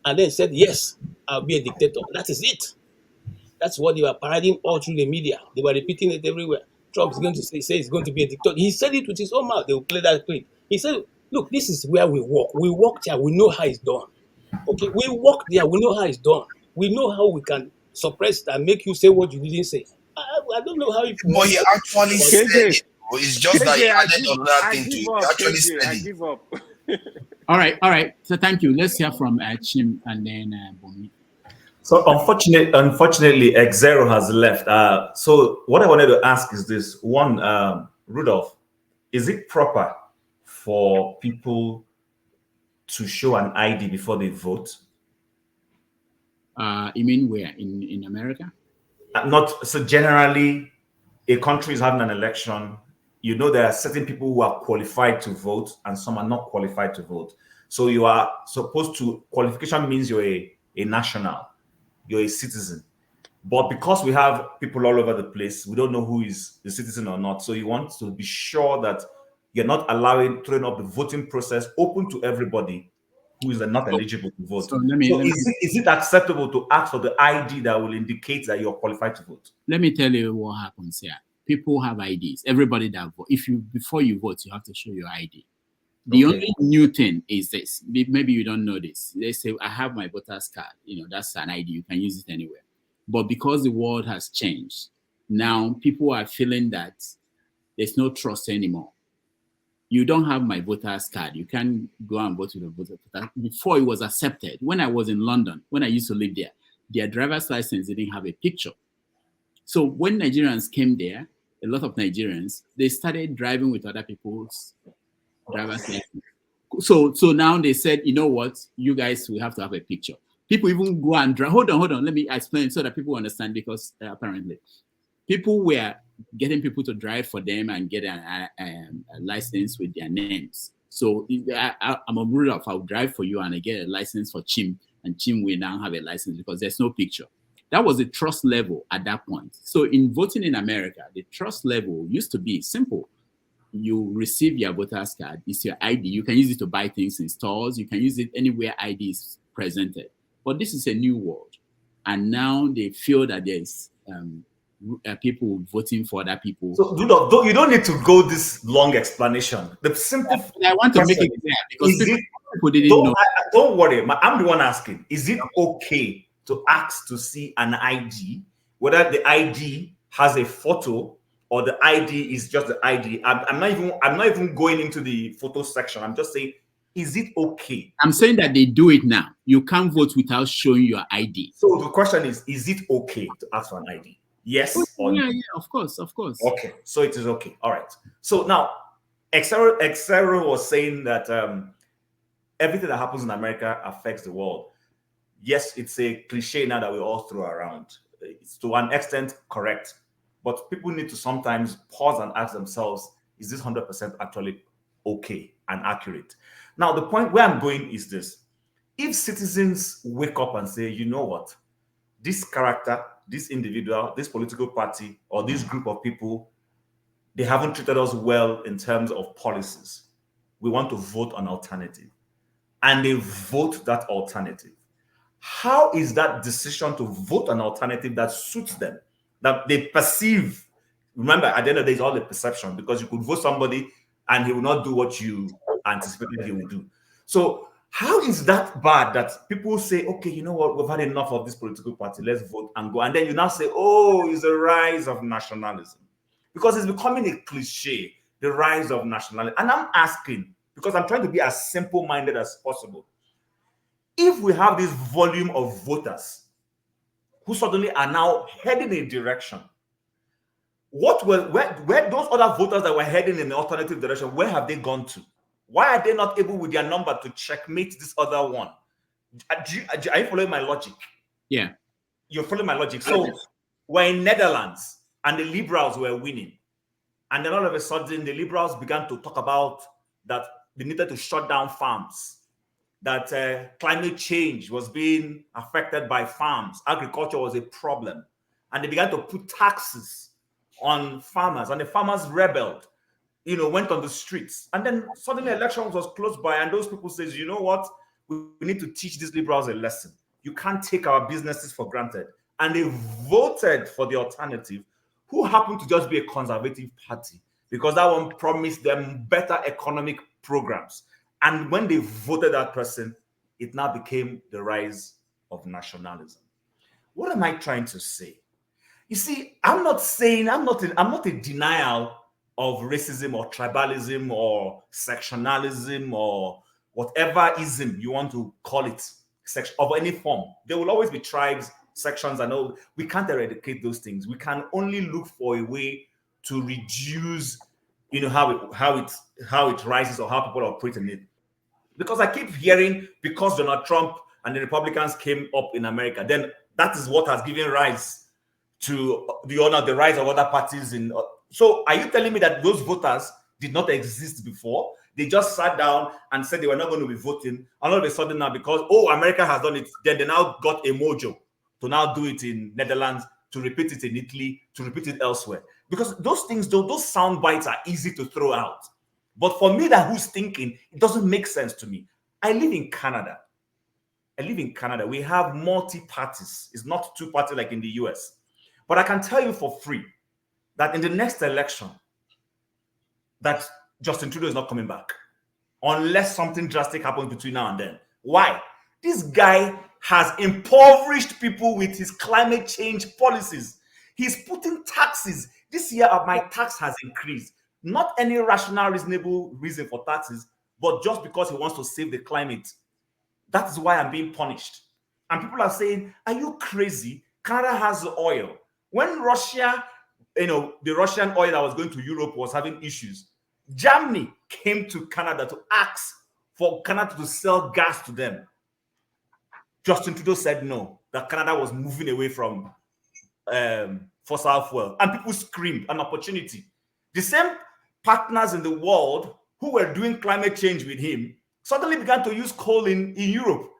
and then said, yes, I'll be a dictator. That is it. That's what they were parading all through the media. They were repeating it everywhere. Trump is going to say he's going to be a dictator. He said it with his own mouth. They will play that clip. He said, look, this is where we work. We work there. We know how it's done. Okay, we work there. We know how it's done. We know how we can suppress it and make you say what you didn't say. I don't know how you. But he actually said it. It's just that he added another thing to it. He actually said I it. give up. All right. So thank you. Let's hear from Chim and then Bumi. So unfortunately, X0 has left. So what I wanted to ask is this: one, Rudolph, is it proper for people to show an ID before they vote? You mean where? In America? Not so generally. A country is having an election. You know there are certain people who are qualified to vote and some are not qualified to vote. So you are supposed to, qualification means you're a national, you're a citizen. But because we have people all over the place, we don't know who is the citizen or not. So you want to be sure that you're not throwing up the voting process open to everybody who is not eligible to vote. So is it acceptable to ask for the ID that will indicate that you're qualified to vote? Let me tell you what happens here. People have IDs. Everybody that vote. Before you vote, you have to show your ID. The only new thing is this. Maybe you don't know this. They say, I have my voter's card. That's an ID. You can use it anywhere. But because the world has changed, now people are feeling that there's no trust anymore. You don't have my voter's card. You can't go and vote with a voter's card. Before it was accepted. When I was in London, when I used to live there, their driver's license didn't have a picture. So when Nigerians came there, a lot of Nigerians, they started driving with other people's driver's license. So now they said, you know what? You guys will have to have a picture. People even go and drive. Hold on. Let me explain so that people understand, because apparently people were getting people to drive for them and get a license with their names. So I'm a Rudolph. I'll drive for you and I get a license for Chim, and Chim will now have a license because there's no picture. That was the trust level at that point. So in voting in America, the trust level used to be simple. You receive your voter's card. It's your ID. You can use it to buy things in stores. You can use it anywhere ID is presented. But this is a new world. And now they feel that there's people voting for other people. So you don't need to go this long explanation. The simple I want to make it clear because people didn't know. Don't worry. I'm the one asking. Is it okay to ask to see an ID, whether the ID has a photo or the ID is just the ID. I'm not even going into the photo section. I'm just saying, is it okay? I'm saying that they do it now. You can't vote without showing your ID. So the question is it okay to ask for an ID? Yes or no? Yeah, of course. Okay, so it is okay. All right. So now, Exero was saying that everything that happens in America affects the world. Yes, it's a cliche now that we all throw around. It's to an extent correct, but people need to sometimes pause and ask themselves, is this 100% actually okay and accurate? Now, the point where I'm going is this. If citizens wake up and say, you know what, this character, this individual, this political party, or this group of people, they haven't treated us well in terms of policies. We want to vote an alternative. And they vote that alternative. How is that decision to vote an alternative that suits them, that they perceive? Remember, at the end of the day, it's all the perception, because you could vote somebody and he will not do what you anticipated he would do. So how is that bad that people say, okay, you know what, we've had enough of this political party, let's vote and go. And then you now say, oh, it's a rise of nationalism. Because it's becoming a cliche, the rise of nationalism. And I'm asking, because I'm trying to be as simple-minded as possible. If we have this volume of voters who suddenly are now heading in a direction, where those other voters that were heading in the alternative direction, where have they gone to? Why are they not able with their number to checkmate this other one? Are you following my logic? Yeah. You're following my logic. So we're in Netherlands and the liberals were winning. And then all of a sudden, the liberals began to talk about that they needed to shut down farms, that climate change was being affected by farms. Agriculture was a problem. And they began to put taxes on farmers, and the farmers rebelled, went on the streets. And then suddenly elections was close by, and those people says, you know what? We need to teach these liberals a lesson. You can't take our businesses for granted. And they voted for the alternative, who happened to just be a conservative party, because that one promised them better economic programs. And when they voted that person, it now became the rise of nationalism. What am I trying to say? You see, I'm not in denial of racism or tribalism or sectionalism or whatever ism you want to call it, of any form. There will always be tribes, sections, and all. We can't eradicate those things. We can only look for a way to reduce, how it rises or how people operate in it. Because I keep hearing, because Donald Trump and the Republicans came up in America, then that is what has given rise to the rise of other parties. So are you telling me that those voters did not exist before? They just sat down and said they were not going to be voting, and all of a sudden now, because America has done it, then they now got a mojo to now do it in Netherlands, to repeat it in Italy, to repeat it elsewhere. Because those things, those sound bites are easy to throw out. But for me, who's thinking, it doesn't make sense to me. I live in Canada. We have multi-parties. It's not two parties like in the US. But I can tell you for free that in the next election, that Justin Trudeau is not coming back unless something drastic happens between now and then. Why? This guy has impoverished people with his climate change policies. He's putting taxes. This year, my tax has increased. Not any rational, reasonable reason for taxes, but just because he wants to save the climate. That is why I'm being punished. And people are saying, are you crazy? Canada has oil. When Russia, the Russian oil that was going to Europe was having issues, Germany came to Canada to ask for Canada to sell gas to them. Justin Trudeau said no, that Canada was moving away from fossil fuel. And people screamed, an opportunity. The same partners in the world who were doing climate change with him suddenly began to use coal in Europe.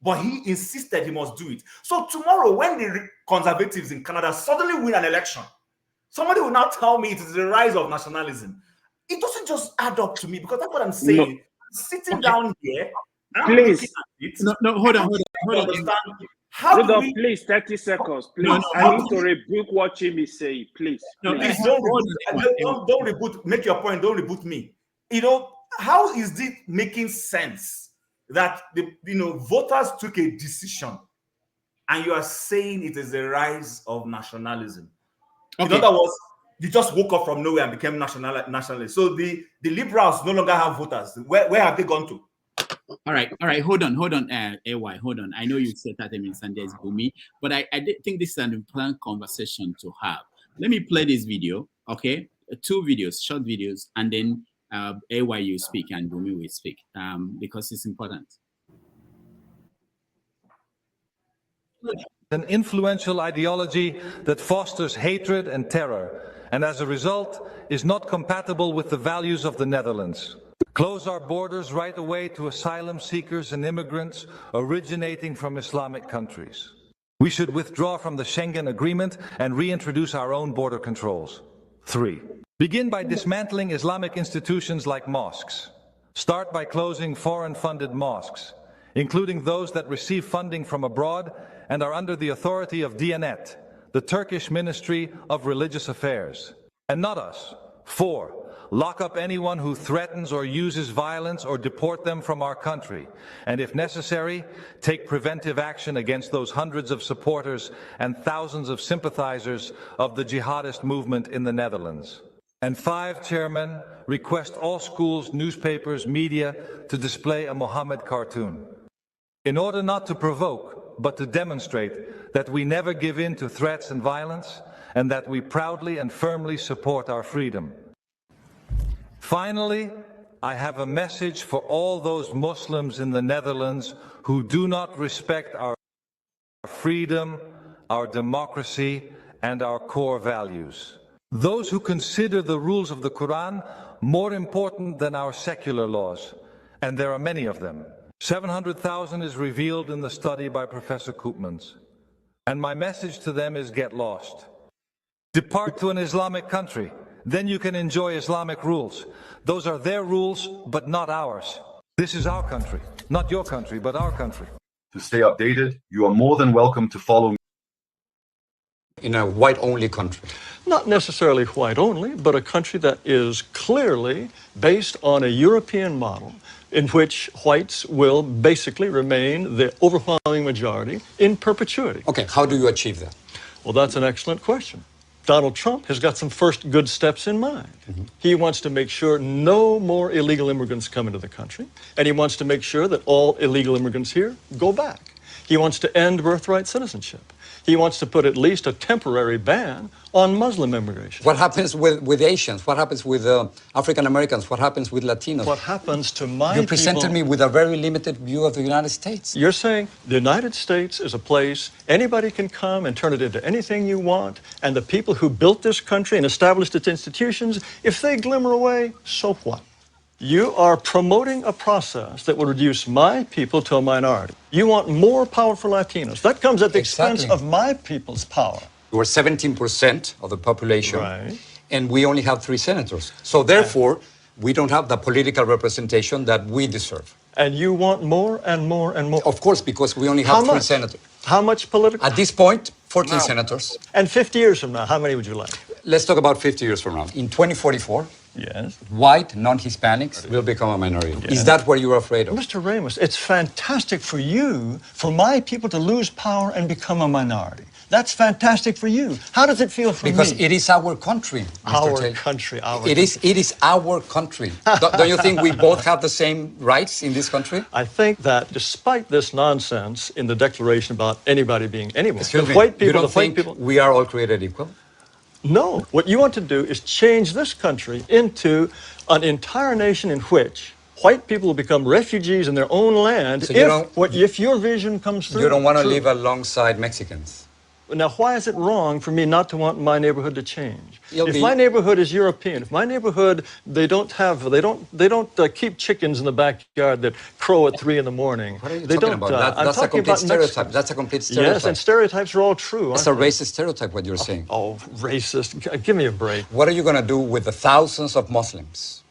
But he insisted he must do it. So tomorrow, when the conservatives in Canada suddenly win an election, somebody will now tell me it is the rise of nationalism. It doesn't just add up to me, because that's what I'm saying. No. Sitting down here, please. Hold on. Rudolph, please, 30 seconds, please. I need to rebuke what Jimmy is saying, please. Please don't reboot. Make your point. Don't reboot me. How is it making sense that the voters took a decision and you are saying it is the rise of nationalism. Okay. In other words, you just woke up from nowhere and became nationalist. So the liberals no longer have voters. Where have they gone to? All right. Hold on, AY, hold on. I know you said 30 minutes and there's Bumi, but I think this is an important conversation to have. Let me play this video, okay? 2 videos, short videos, and then AY you speak and Bumi will speak because it's important. An influential ideology that fosters hatred and terror, and as a result is not compatible with the values of the Netherlands. Close our borders right away to asylum seekers and immigrants originating from Islamic countries. We should withdraw from the Schengen Agreement and reintroduce our own border controls. 3. Begin by dismantling Islamic institutions like mosques. Start by closing foreign-funded mosques, including those that receive funding from abroad and are under the authority of Diyanet, the Turkish Ministry of Religious Affairs, and not us. 4. Lock up anyone who threatens or uses violence or deport them from our country, and if necessary, take preventive action against those hundreds of supporters and thousands of sympathizers of the jihadist movement in the Netherlands. And 5, Chairman, request all schools, newspapers, media to display a Muhammad cartoon. In order not to provoke, but to demonstrate that we never give in to threats and violence, and that we proudly and firmly support our freedom. Finally, I have a message for all those Muslims in the Netherlands who do not respect our freedom, our democracy, and our core values. Those who consider the rules of the Quran more important than our secular laws, and there are many of them. 700,000 is revealed in the study by Professor Koopmans. And my message to them is get lost. Depart to an Islamic country. Then you can enjoy Islamic rules. Those are their rules, but not ours. This is our country. Not your country, but our country. To stay updated, you are more than welcome to follow me. In a white-only country? Not necessarily white-only, but a country that is clearly based on a European model in which whites will basically remain the overwhelming majority in perpetuity. Okay, how do you achieve that? Well, that's an excellent question. Donald Trump has got some first good steps in mind. He wants to make sure no more illegal immigrants come into the country, and he wants to make sure that all illegal immigrants here go back. He wants to end birthright citizenship. He wants to put at least a temporary ban on Muslim immigration. What happens with Asians? What happens with African Americans? What happens with Latinos? What happens to my You presented me with a very limited view of the United States. You're saying the United States is a place anybody can come and turn it into anything you want, and the people who built this country and established its institutions, if they glimmer away, so what? You are promoting a process that will reduce my people to a minority. You want more power for Latinos. That comes at the expense of my people's power. We're 17% of the population, and we only have 3 senators. So therefore, we don't have the political representation that we deserve. And you want more and more and more? Of course, because we only have 3 senators. How much political? At this point, 14 senators. And 50 years from now, how many would you like? Let's talk about 50 years from now. In 2044, yes, white non-Hispanics will become a minority. Yes. Is that what you're afraid of? Mr. Ramos, it's fantastic for you, for my people to lose power and become a minority. That's fantastic for you. How does it feel for me? Because it is our country, Mr. Our country, our It is our country. Don't you think we both have the same rights in this country? I think that despite this nonsense in the Declaration about anybody being anyone, Excuse me, white people, you don't think we are all created equal? No. What you want to do is change this country into an entire nation in which white people will become refugees in their own land So if your vision comes through. You don't want to live alongside Mexicans? Now, why is it wrong for me not to want my neighborhood to change? If my neighborhood is European, if my neighborhood, they don't keep chickens in the backyard that crow at 3 in the morning. What are you talking about? That's a complete stereotype. That's a complete stereotype. Yes, and stereotypes are all true. It's a racist stereotype, what you're saying. Oh, racist. Give me a break. What are you going to do with the thousands of Muslims?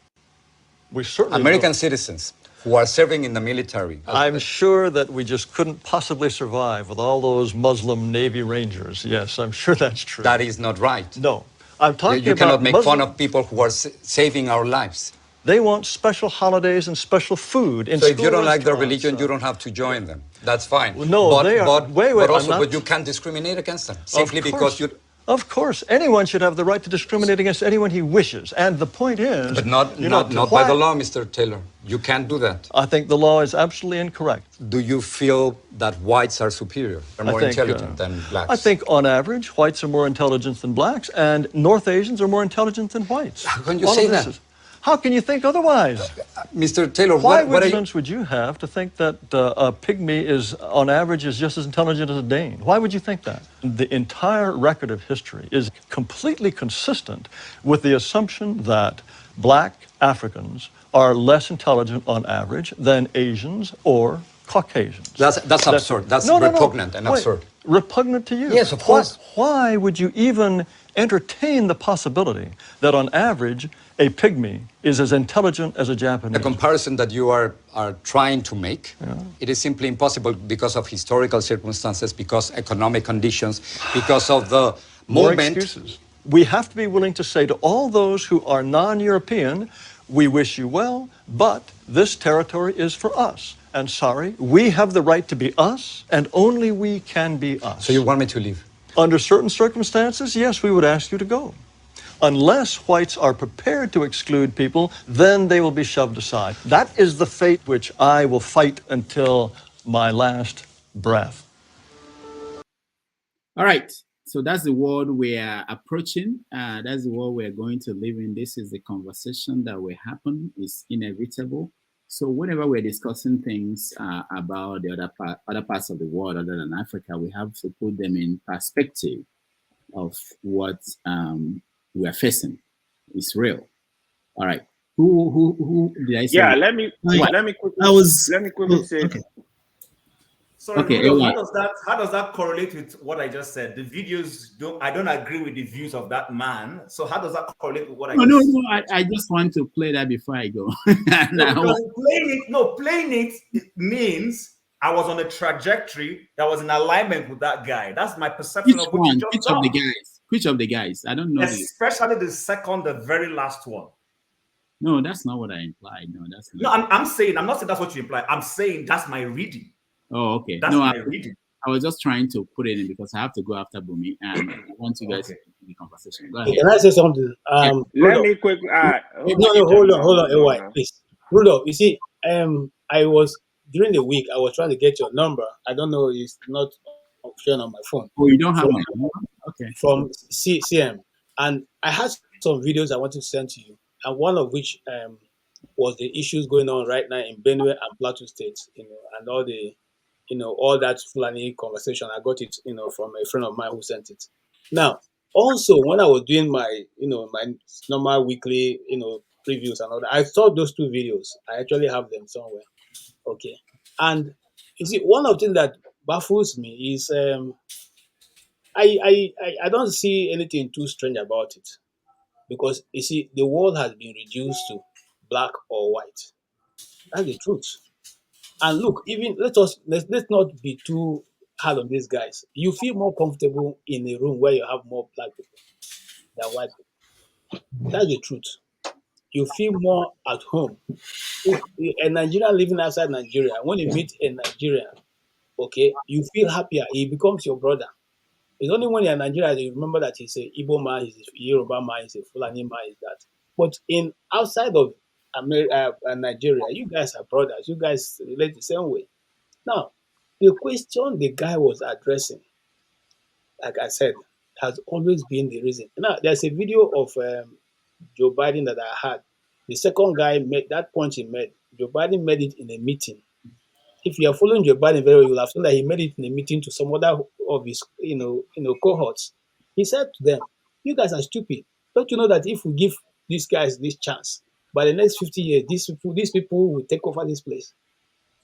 We certainly American citizens who are serving in the military. I'm sure that we just couldn't possibly survive with all those Muslim Navy Rangers. Yes, I'm sure that's true. That is not right. No. I'm talking about You cannot make fun of people who are saving our lives. They want special holidays and special food in So if school you don't like their restaurants. religion, you don't have to join them. That's fine. Well, no, they are. Wait, but I'm also, not. but you can't discriminate against them simply Of because course. you. Of course, anyone should have the right to discriminate against anyone he wishes. And the point is, But not by the law, Mr. Taylor. You can't do that. I think the law is absolutely incorrect. Do you feel that whites are superior? They're more intelligent than blacks? I think, on average, whites are more intelligent than blacks, and North Asians are more intelligent than whites. How can you say that? How can you think otherwise? Mr. Taylor, what are you... evidence would you have to think that a pygmy is, on average, is just as intelligent as a Dane? Why would you think that? The entire record of history is completely consistent with the assumption that black Africans are less intelligent on average than Asians or Caucasians. That's absurd. That's repugnant and absurd. Repugnant to you? Yes, of course. Why would you even entertain the possibility that on average a pygmy is as intelligent as a Japanese? The comparison that you are trying to make, it is simply impossible because of historical circumstances, because economic conditions, because of the More moment. excuses. We have to be willing to say to all those who are non-European, we wish you well, but this territory is for us. And sorry, we have the right to be us, and only we can be us. So you want me to leave? Under certain circumstances, yes, we would ask you to go. Unless whites are prepared to exclude people, then they will be shoved aside. That is the fate which I will fight until my last breath. All right. So that's the world we are approaching. That's the world we're going to live in. This is the conversation that will happen. It's inevitable. So whenever we're discussing things about the other parts of the world other than Africa, we have to put them in perspective of what we are facing. It's real. All right. Who did I say? Yeah, let me quickly say. Okay. Sorry, Okay, Rudolph, how does that correlate with what I just said? The videos I don't agree with the views of that man. So how does that correlate with what I just said? No. I just want to play that before I go. Playing it means I was on a trajectory that was in alignment with that guy. That's my perception of what you just done. Which of the guys? I don't know. Especially the second, the very last one. No, that's not what I implied. No, that's not. No, I'm saying, I'm not saying that's what you imply. I'm saying that's my reading. Oh, okay. That's my reading. I was just trying to put it in because I have to go after Bumi and I want you guys to continue the conversation. Go ahead. Can I say something? Let me quickly. Hold on, please. Rudolph, you see, I was during the week. I was trying to get your number. I don't know, it's not shown on my phone. Oh, you don't have my number? Okay. From CM, and I had some videos I wanted to send to you, and one of which was the issues going on right now in Benue and Plateau states, and all the. All that Fulani conversation, I got it, from a friend of mine who sent it. Now, also, when I was doing my, my normal weekly, previews and all that, I saw those two videos. I actually have them somewhere. Okay. And you see, one of the things that baffles me is I don't see anything too strange about it. Because, you see, the world has been reduced to black or white. That's the truth. And look, even let's not be too hard on these guys. You feel more comfortable in a room where you have more black people than white people. That's the truth. You feel more at home. If a Nigerian living outside Nigeria, when you meet a Nigerian, okay, you feel happier. He becomes your brother. It's only when you're in Nigeria that you remember that he's a Igbo man, he's a Yoruba man, he's a Fulani man, he's that. But outside of Nigeria, you guys are brothers. You guys relate the same way. Now, the question the guy was addressing, like I said, has always been the reason. Now, there's a video of Joe Biden that I had. The second guy made that point he made. Joe Biden made it in a meeting. If you are following Joe Biden very well, you'll have seen that he made it in a meeting to some other of his, cohorts. He said to them, "You guys are stupid. Don't you know that if we give these guys this chance, by the next 50 years, these people will take over this place?"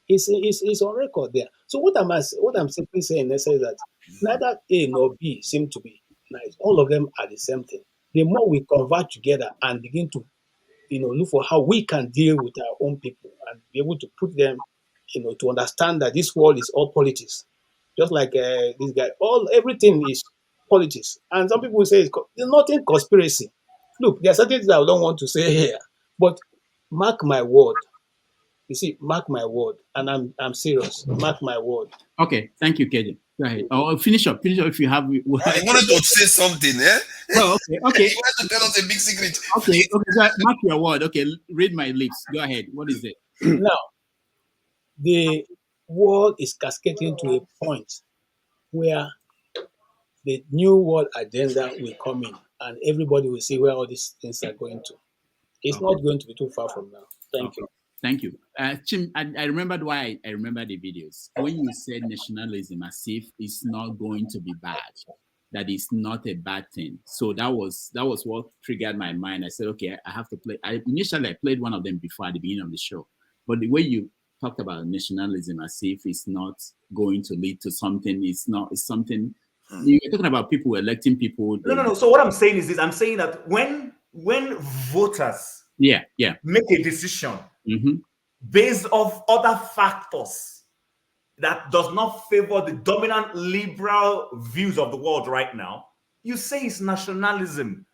It's on record there. So what I'm simply saying is that neither A nor B seem to be nice. All of them are the same thing. The more we converge together and begin to, look for how we can deal with our own people and be able to put them, to understand that this world is all politics. Just like this guy, everything is politics. And some people say there's nothing conspiracy. Look, there are certain things I don't want to say here, but mark my word. You see, mark my word, and I'm serious. Mark my word. Okay, thank you, KJ. Go ahead. Oh, finish up if you have. I wanted to say something, eh? Oh, okay. You want to tell us a big secret? Okay. Mark your word. Okay, read my lips. Go ahead. What is it? Now, the world is cascading to a point where the new world agenda will come in, and everybody will see where all these things are going to. It's not going to be too far from now. Thank you. Thank you. Chim, I remembered why I remember the videos. When you said nationalism as if it's not going to be bad, that is not a bad thing. So that was what triggered my mind. I said, okay, I have to play. Initially, I played one of them before at the beginning of the show. But the way you talked about nationalism as if it's not going to lead to something, it's something. You're talking about people electing people. No. So what I'm saying is this. I'm saying that when voters make a decision based off other factors that does not favor the dominant liberal views of the world right now, you say it's nationalism.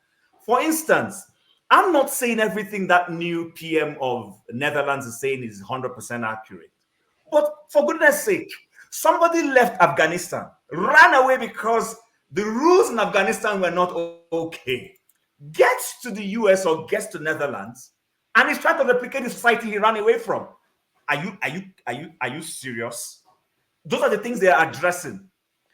For instance, I'm not saying everything that new PM of Netherlands is saying is 100% accurate. But for goodness sake, somebody left Afghanistan, ran away because the rules in Afghanistan were not okay, gets to the US or gets to Netherlands, and is trying to replicate the society he ran away from. Are you serious? Those are the things they are addressing.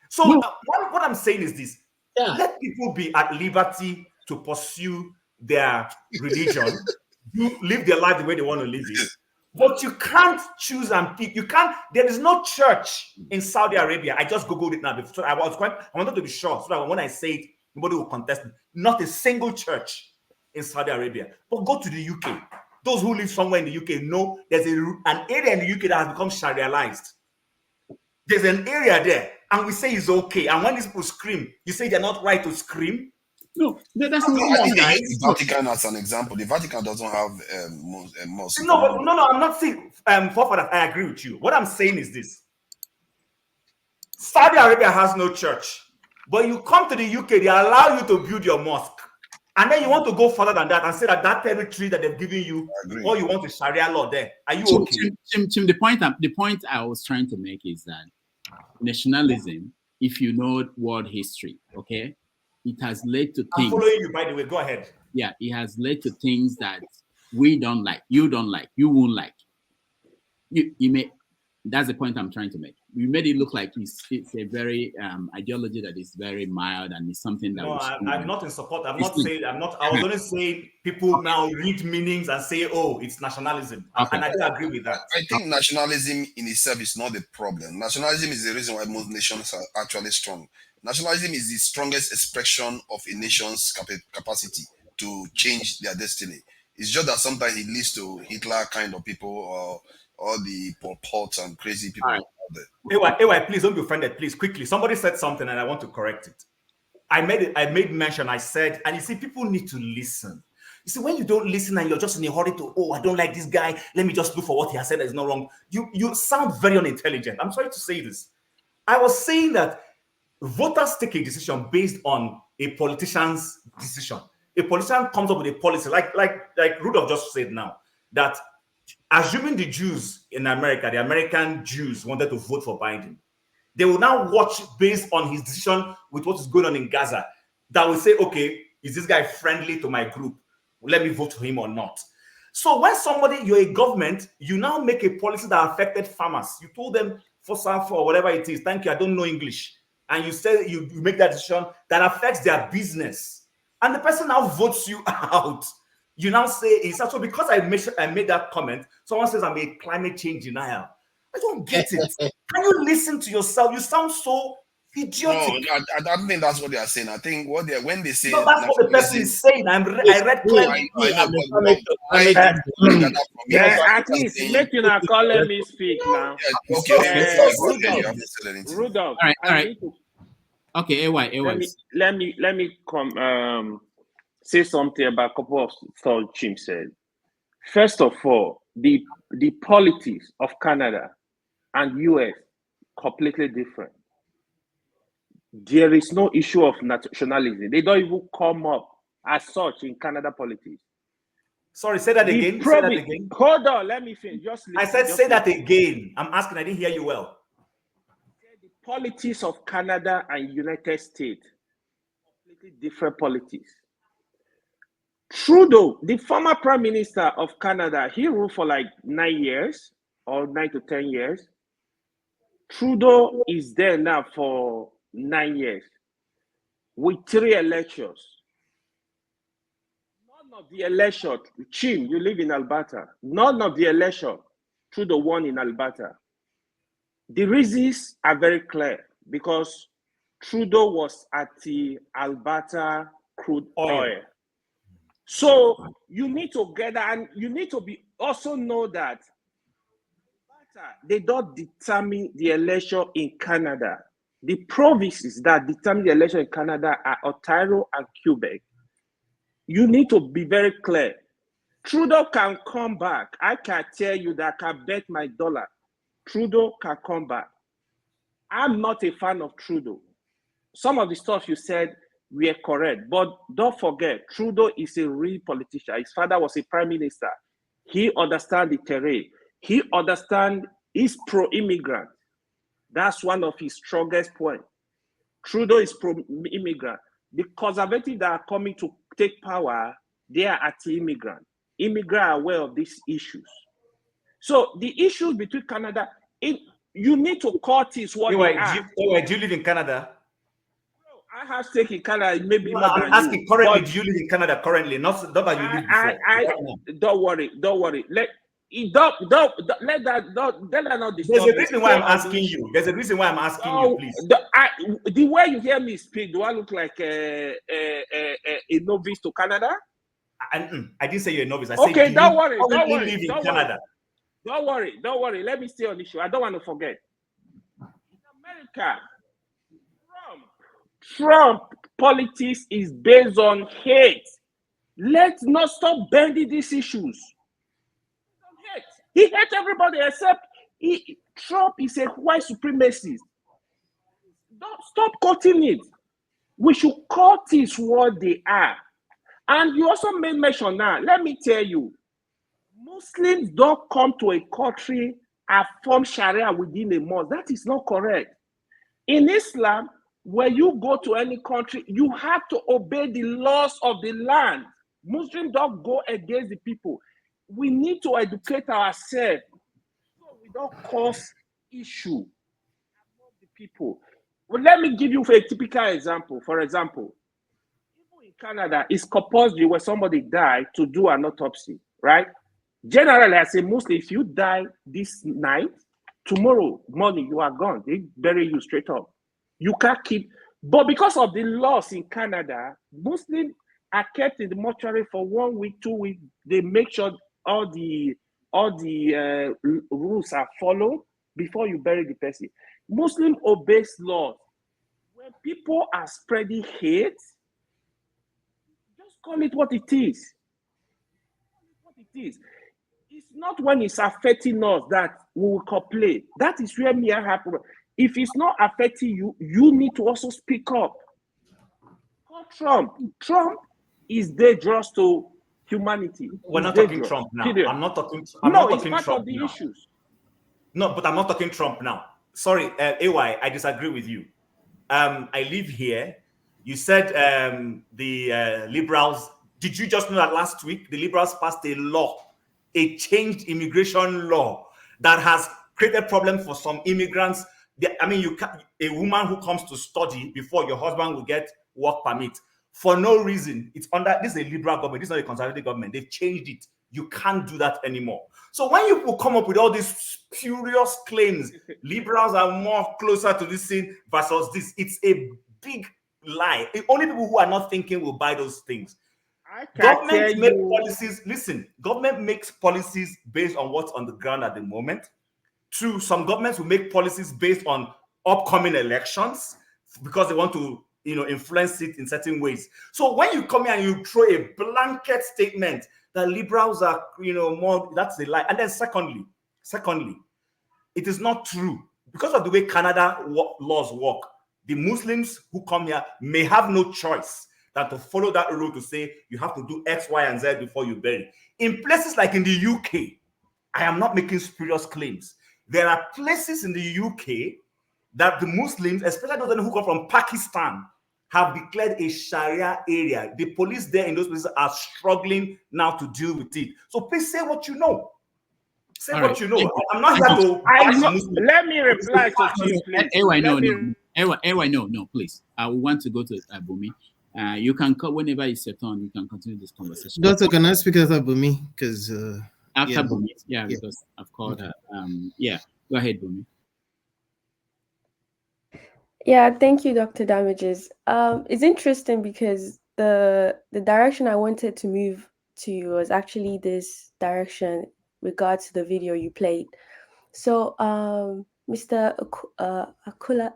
So what I'm saying is this: let people be at liberty to pursue their religion, live their life the way they want to live it. But you can't choose and pick. You can't. There is no church in Saudi Arabia. I just googled it now. So I wanted to be sure so that when I say it, nobody will contest me. Not a single church in Saudi Arabia. But go to the UK. Those who live somewhere in the UK know there's an area in the UK that has become Shariaized. There's an area there, and we say it's okay. And when these people scream, you say they're not right to scream. No, that's not. I think the Vatican as an example. The Vatican doesn't have mosque. No, I'm not saying for that. I agree with you. What I'm saying is this: Saudi Arabia has no church, but you come to the UK, they allow you to build your mosque, and then you want to go further than that and say that territory that they've given you, or you want a Sharia law there. Are you okay? Tim, the point I was trying to make is that nationalism, if you know world history, okay, it has led to things. I'm following you, by the way. Go ahead. Yeah, it has led to things that we don't like, you don't like, you won't like. You may. That's the point I'm trying to make. We made it look like it's a very ideology that is very mild and it's something that. No, I'm not in support. I'm not saying. I'm not. I was only saying people now read meanings and say, "Oh, it's nationalism," and I do agree with that. I think nationalism in itself is not the problem. Nationalism is the reason why most nations are actually strong. Nationalism is the strongest expression of a nation's capacity to change their destiny. It's just that sometimes it leads to Hitler kind of people or all the Pol Pot and crazy people out there. AY, please don't be offended. Please, quickly. Somebody said something and I want to correct it. I made mention. I said, and you see, people need to listen. You see, when you don't listen and you're just in a hurry to, I don't like this guy, let me just look for what he has said that is not wrong. You sound very unintelligent. I'm sorry to say this. I was saying that voters take a decision based on a politician's decision. A politician comes up with a policy, like Rudolph just said now, that assuming the Jews in America, the American Jews wanted to vote for Biden, they will now watch based on his decision with what is going on in Gaza. That will say, okay, is this guy friendly to my group? Let me vote for him or not. So when you're a government, you now make a policy that affected farmers. You told them for whatever it is, thank you, I don't know English. And you say you make that decision that affects their business. And the person now votes you out. You now say it's also because I made that comment. Someone says I'm a climate change denial. I don't get it. Can you listen to yourself? You sound so idiotic. No, I don't think that's what they are saying. I think when they say no, that's what the person is saying. I read clearly. At least let you now call me speak now. Rudolph. All right. Okay, AY. Let me come say something about a couple of thoughts Jim said. First of all, the politics of Canada and US completely different. There is no issue of nationalism. They don't even come up as such in Canada politics. Sorry, say that The again. Say that province. again. Hold on, let me finish. Just listen. I said, just say that listen. again. I'm asking. I didn't hear you well. The politics of Canada and United States, completely different politics. Trudeau, the former Prime Minister of Canada, he ruled for like 9 years or 9 to 10 years. Trudeau is there now for 9 years with 3 elections. None of the election, Chim, you live in Alberta. None of the election, Trudeau won in Alberta. The reasons are very clear because Trudeau was at the Alberta crude oil. So you need to get that, and you need to be also know that they don't determine the election in Canada. The provinces that determine the election in Canada are Ontario and Quebec. You need to be very clear. Trudeau can come back. I can tell you that I can bet my dollar. Trudeau can come back. I'm not a fan of Trudeau. Some of the stuff you said were correct, but don't forget, Trudeau is a real politician. His father was a prime minister. He understands the terrain. He understands, he's pro-immigrant. That's one of his strongest points. Trudeau is pro-immigrant. The conservatives that are coming to take power, they are anti-immigrant. Immigrants are aware of these issues. So the issues between Canada, you need to cut is what they are. Do you live in Canada? I have stake in Canada, maybe No, more I'm than asking you, currently, but do you live in Canada currently? Not that you lived before. Don't worry. Let that not disturb. There's a reason why I'm asking you. There's a reason why I'm asking you, please. The way you hear me speak, do I look like a novice to Canada? I didn't say you're a novice. I Okay, said, don't worry. live in Canada? Don't worry. Let me stay on the issue. I don't want to forget. In America, Trump politics is based on hate. Let's not stop bending these issues. He hates everybody except Trump is a white supremacist. Don't stop cutting it. We should cut it what they are. And you also made mention now. Let me tell you, Muslims don't come to a country and form Sharia within a month. That is not correct. In Islam, when you go to any country, you have to obey the laws of the land. Muslims don't go against the people. We need to educate ourselves so we don't cause issue among the people. Well, let me give you a typical example. For example, in Canada, it's compulsory when somebody died to do an autopsy, right? Generally, as a Muslim, if you die this night, tomorrow morning you are gone. They bury you straight up. You can't keep. But because of the laws in Canada, Muslims are kept in the mortuary for 1 week, 2 weeks. They make sure all the rules are followed before you bury the person. Muslim obeys laws. When people are spreading hate, just call it what it is. It's not when it's affecting us that we will complain. That is where me happen. If it's not affecting you, you need to also speak up. Call Trump. Trump is dangerous to humanity. We're not dangerous. talking Trump now. Period. I'm not talking. It's Trump part of the now. issues. No, but I'm not talking Trump now. Sorry, AY, I disagree with you. I live here. You said the liberals. Did you just know that last week the liberals passed a law, a changed immigration law that has created problem for some immigrants? A woman who comes to study before your husband will get work permit for no reason. It's under this is a liberal government. This is not a conservative government. They've changed it. You can't do that anymore. So when you come up with all these spurious claims, liberals are more closer to this thing versus this, it's a big lie. The only people who are not thinking will buy those things. Government makes policies. Listen, government makes policies based on what's on the ground at the moment. True, some governments will make policies based on upcoming elections because they want to, influence it in certain ways. So when you come here and you throw a blanket statement that liberals are, more, that's a lie. And then secondly, it is not true. Because of the way Canada laws work, the Muslims who come here may have no choice than to follow that rule to say you have to do X, Y, and Z before you bury. In places like in the UK, I am not making spurious claims. There are places in the UK that the Muslims, especially those who come from Pakistan, have declared a Sharia area. The police there in those places are struggling now to deal with it. So please say what you know. Say All what right. you know. I'm not here to bash Muslims. Let me reply to Chief, please. No, please. I want to go to Bumi. You can call whenever it's your turn. You can continue this conversation. Doctor, can I speak after Bumi? Because after Bumi, because I've called her. Go ahead, Bumi. Yeah, thank you, Dr. Damages. It's interesting because the direction I wanted to move to was actually this direction regards to the video you played. So, Mr. Akula,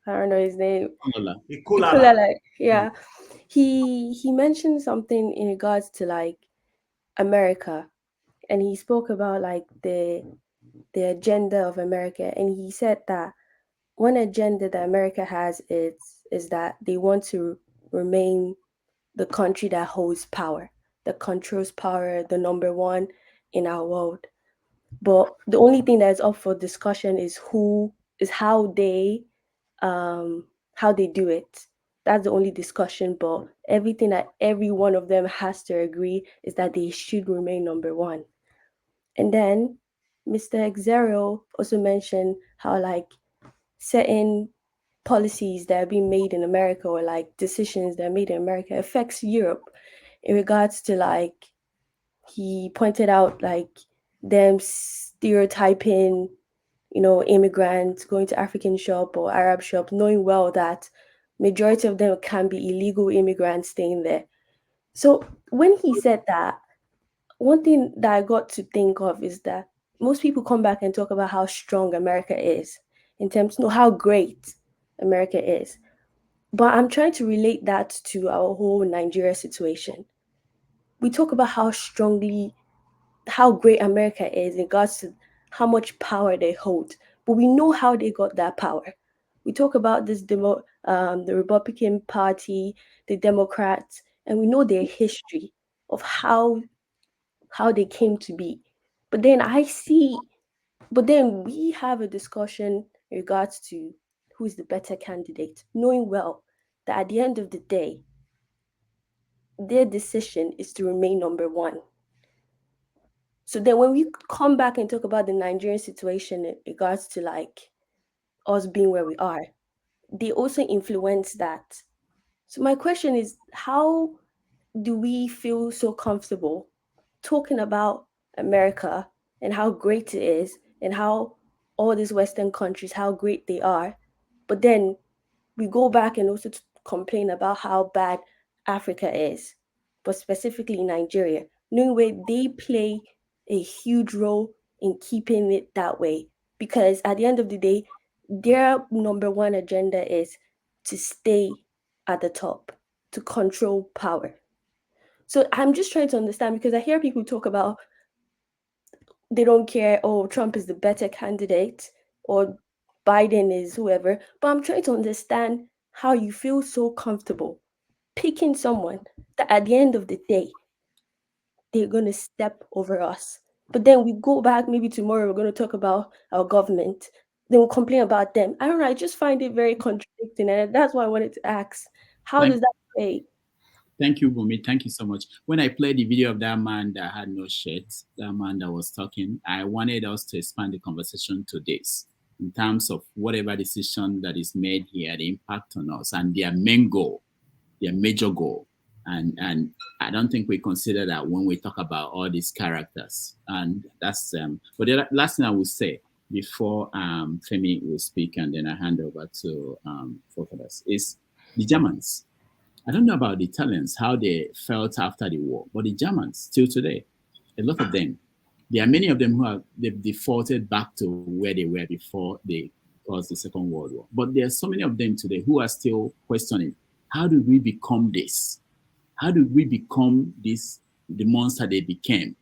I don't know his name. Ikulala, yeah. He mentioned something in regards to like America, and he spoke about like the agenda of America, and he said that one agenda that America has is that they want to remain the country that holds power, that controls power, the number one in our world. But the only thing that is up for discussion is how they do it. That's the only discussion. But everything that every one of them has to agree is that they should remain number one. And then Mr. Xero also mentioned how like certain policies that are being made in America or like decisions that are made in America affects Europe in regards to like he pointed out like them stereotyping, immigrants going to African shop or Arab shop, knowing well that majority of them can be illegal immigrants staying there. So when he said that, one thing that I got to think of is that most people come back and talk about how strong America is in terms of how great America is. But I'm trying to relate that to our whole Nigeria situation. We talk about how great America is in regards to how much power they hold, but we know how they got that power. We talk about this the Republican Party, the Democrats, and we know their history of how they came to be. But then we have a discussion in regards to who is the better candidate, knowing well that at the end of the day, their decision is to remain number one. So then when we come back and talk about the Nigerian situation in regards to like us being where we are, they also influence that. So my question is, how do we feel so comfortable talking about America and how great it is and how all these Western countries, how great they are, but then we go back and also complain about how bad Africa is, but specifically Nigeria, knowing where they play a huge role in keeping it that way. Because at the end of the day, their number one agenda is to stay at the top, to control power. So I'm just trying to understand, because I hear people talk about they don't care, oh, Trump is the better candidate or Biden is whoever, but I'm trying to understand how you feel so comfortable picking someone that at the end of the day, they're going to step over us. But then we go back, maybe tomorrow we're going to talk about our government, then we'll complain about them. I don't know, I just find it very contradicting, and that's why I wanted to ask, how does that play? Thank you, Bumi. Thank you so much. When I played the video of that man that had no shirt, that man that was talking, I wanted us to expand the conversation to this in terms of whatever decision that is made here, the impact on us and their main goal, their major goal. And I don't think we consider that when we talk about all these characters. And that's but the last thing I will say before Femi will speak and then I hand over to Fofadas is the Germans. I don't know about the Italians, how they felt after the war, but the Germans, still today, a lot of them, there are many of them who they've defaulted back to where they were before they caused the Second World War. But there are so many of them today who are still questioning, how did we become this? How did we become this, the monster they became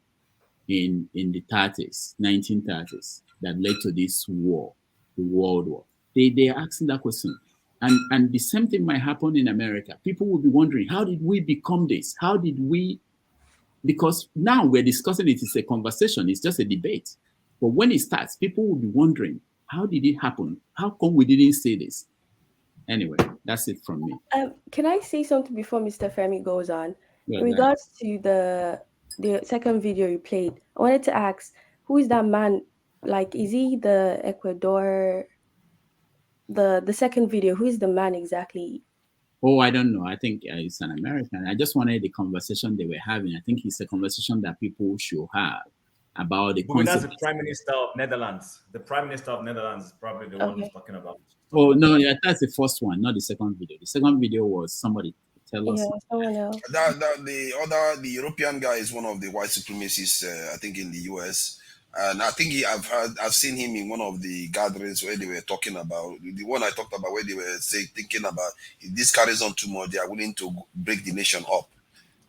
in the 30s, 1930s, that led to this war, the World War? They are asking that question. And the same thing might happen in America. People will be wondering, how did we become this? How did we? Because now we're discussing it. It's a conversation. It's just a debate. But when it starts, people will be wondering, how did it happen? How come we didn't say this? Anyway, that's it from me. Can I say something before Mr. Femi goes on? Yeah, In regards to the second video you played, I wanted to ask, who is that man? Like, is he the Ecuador? The second video, who is the man exactly? Oh, I don't know. I think it's an American. I just wanted the conversation they were having. I think it's a conversation that people should have about the But that's concept. the Prime Minister of Netherlands. The Prime Minister of Netherlands is probably the one who's talking about. Oh no, yeah, that's the first one, not the second video. The second video was somebody tell us. Yeah, someone else. The European guy is one of the white supremacists, I think, in the US. And I think I've seen him in one of the gatherings where they were talking about the one I talked about, where they were thinking about if this carries on too much, they are willing to break the nation up.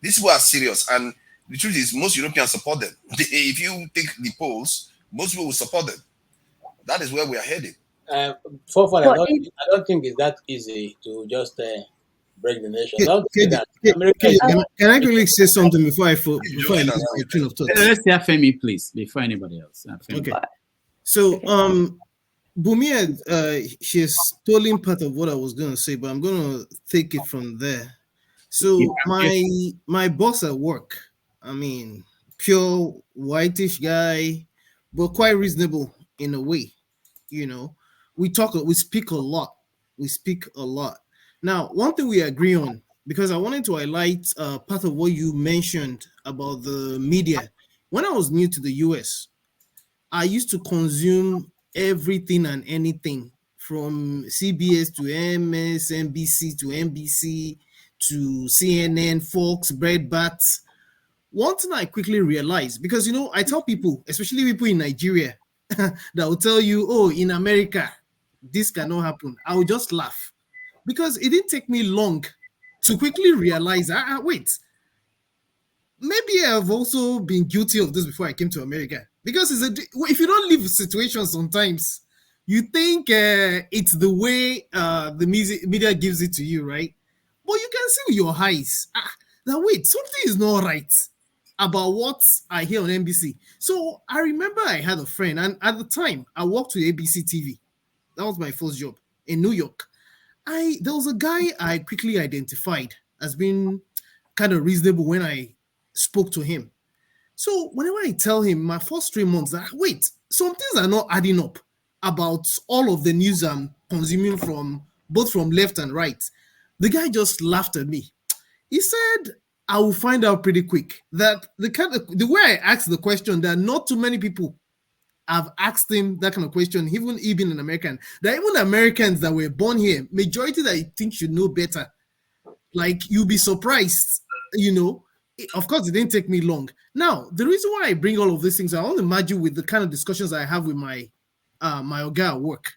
These people are serious, and the truth is, most Europeans support them. If you take the polls, most people will support them. That is where we are headed. I don't think it's that easy to just break the nation. Can I quickly say something before I lose my train of thought? Let's hear Femi, please, before anybody else. Okay. So, Bumi, she has stolen part of what I was going to say, but I'm going to take it from there. So, my boss at work, I mean, pure whitish guy, but quite reasonable in a way. You know, we speak a lot. Now, one thing we agree on, because I wanted to highlight part of what you mentioned about the media. When I was new to the US, I used to consume everything and anything from CBS to MSNBC to NBC to CNN, Fox, Breitbart. One thing I quickly realized, because, you know, I tell people, especially people in Nigeria, that will tell you, oh, in America, this cannot happen. I will just laugh. Because it didn't take me long to quickly realize, wait, maybe I've also been guilty of this before I came to America. Because if you don't live with situations sometimes, you think it's the way the media gives it to you, right? But you can see with your eyes, now wait, something is not right about what I hear on NBC. So I remember I had a friend, and at the time, I worked with ABC TV. That was my first job in New York. There was a guy I quickly identified as being kind of reasonable when I spoke to him. So whenever I tell him my first 3 months, wait, some things are not adding up about all of the news I'm consuming from both from left and right. The guy just laughed at me. He said, I will find out pretty quick that the way I asked the question, that not too many people have asked him that kind of question, even an American. There are even Americans that were born here, majority that you think should know better. Like, you'll be surprised, you know. Of course, it didn't take me long. Now, the reason why I bring all of these things, I want to imagine with the kind of discussions I have with my Oga at work.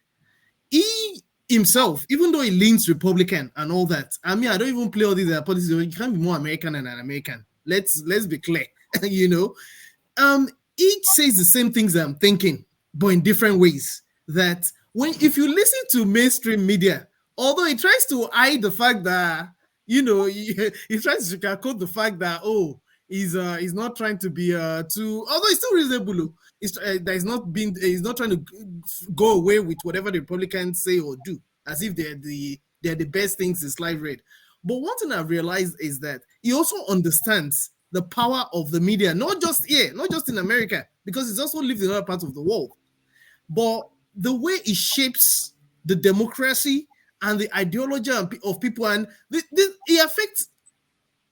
He himself, even though he leans Republican and all that, I mean, I don't even play all these politics. You can't be more American than an American. Let's be clear, you know. Each says the same things I'm thinking, but in different ways. That if you listen to mainstream media, although it tries to hide the fact that, you know, he tries to sugarcoat the fact that, oh, he's not trying to be too, although it's still reasonable. He's not trying to go away with whatever the Republicans say or do, as if they're the best things since life read. But one thing I've realized is that he also understands the power of the media, not just here, not just in America, because it's also lived in other parts of the world, but the way it shapes the democracy and the ideology of people, and it affects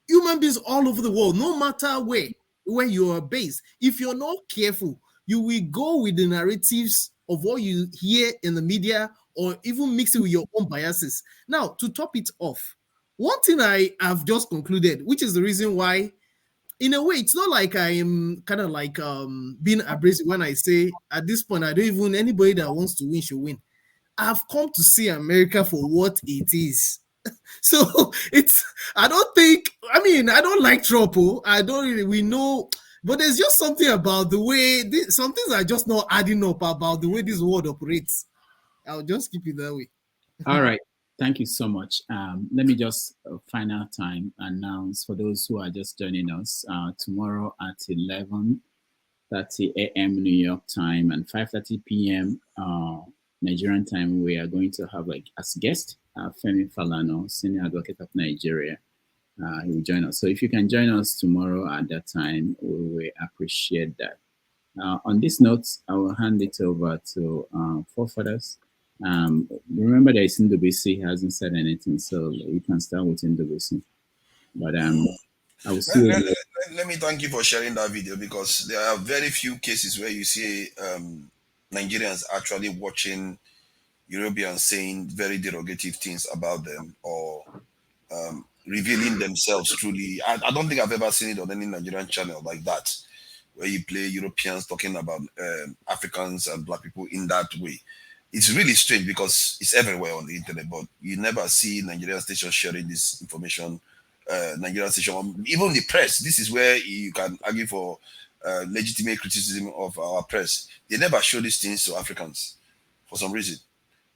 human beings all over the world, no matter where you are based. If you're not careful, you will go with the narratives of what you hear in the media, or even mix it with your own biases. Now, to top it off, one thing I have just concluded, which is the reason why, in a way, it's not like I am kind of like being abrasive when I say at this point, anybody that wants to win should win. I've come to see America for what it is. So I don't like Trump. We know, but there's just something about the way, some things are just not adding up about the way this world operates. I'll just keep it that way. All right. Thank you so much. Let me just final time announce for those who are just joining us. Tomorrow at 11:30 a.m. New York time and 5:30 p.m. Nigerian time, we are going to have as guest Femi Falana, Senior Advocate of Nigeria. He will join us. So if you can join us tomorrow at that time, we will appreciate that. On this note, I will hand it over to forefathers. Remember that Ndubisi hasn't said anything, so you can start with Ndubisi. But I will see. Let me thank you for sharing that video, because there are very few cases where you see Nigerians actually watching Europeans saying very derogative things about them or revealing themselves truly. I don't think I've ever seen it on any Nigerian channel like that, where you play Europeans talking about Africans and Black people in that way. It's really strange because it's everywhere on the internet, but you never see Nigerian stations sharing this information. Nigerian station, even the press. This is where you can argue for legitimate criticism of our press. They never show these things to Africans for some reason.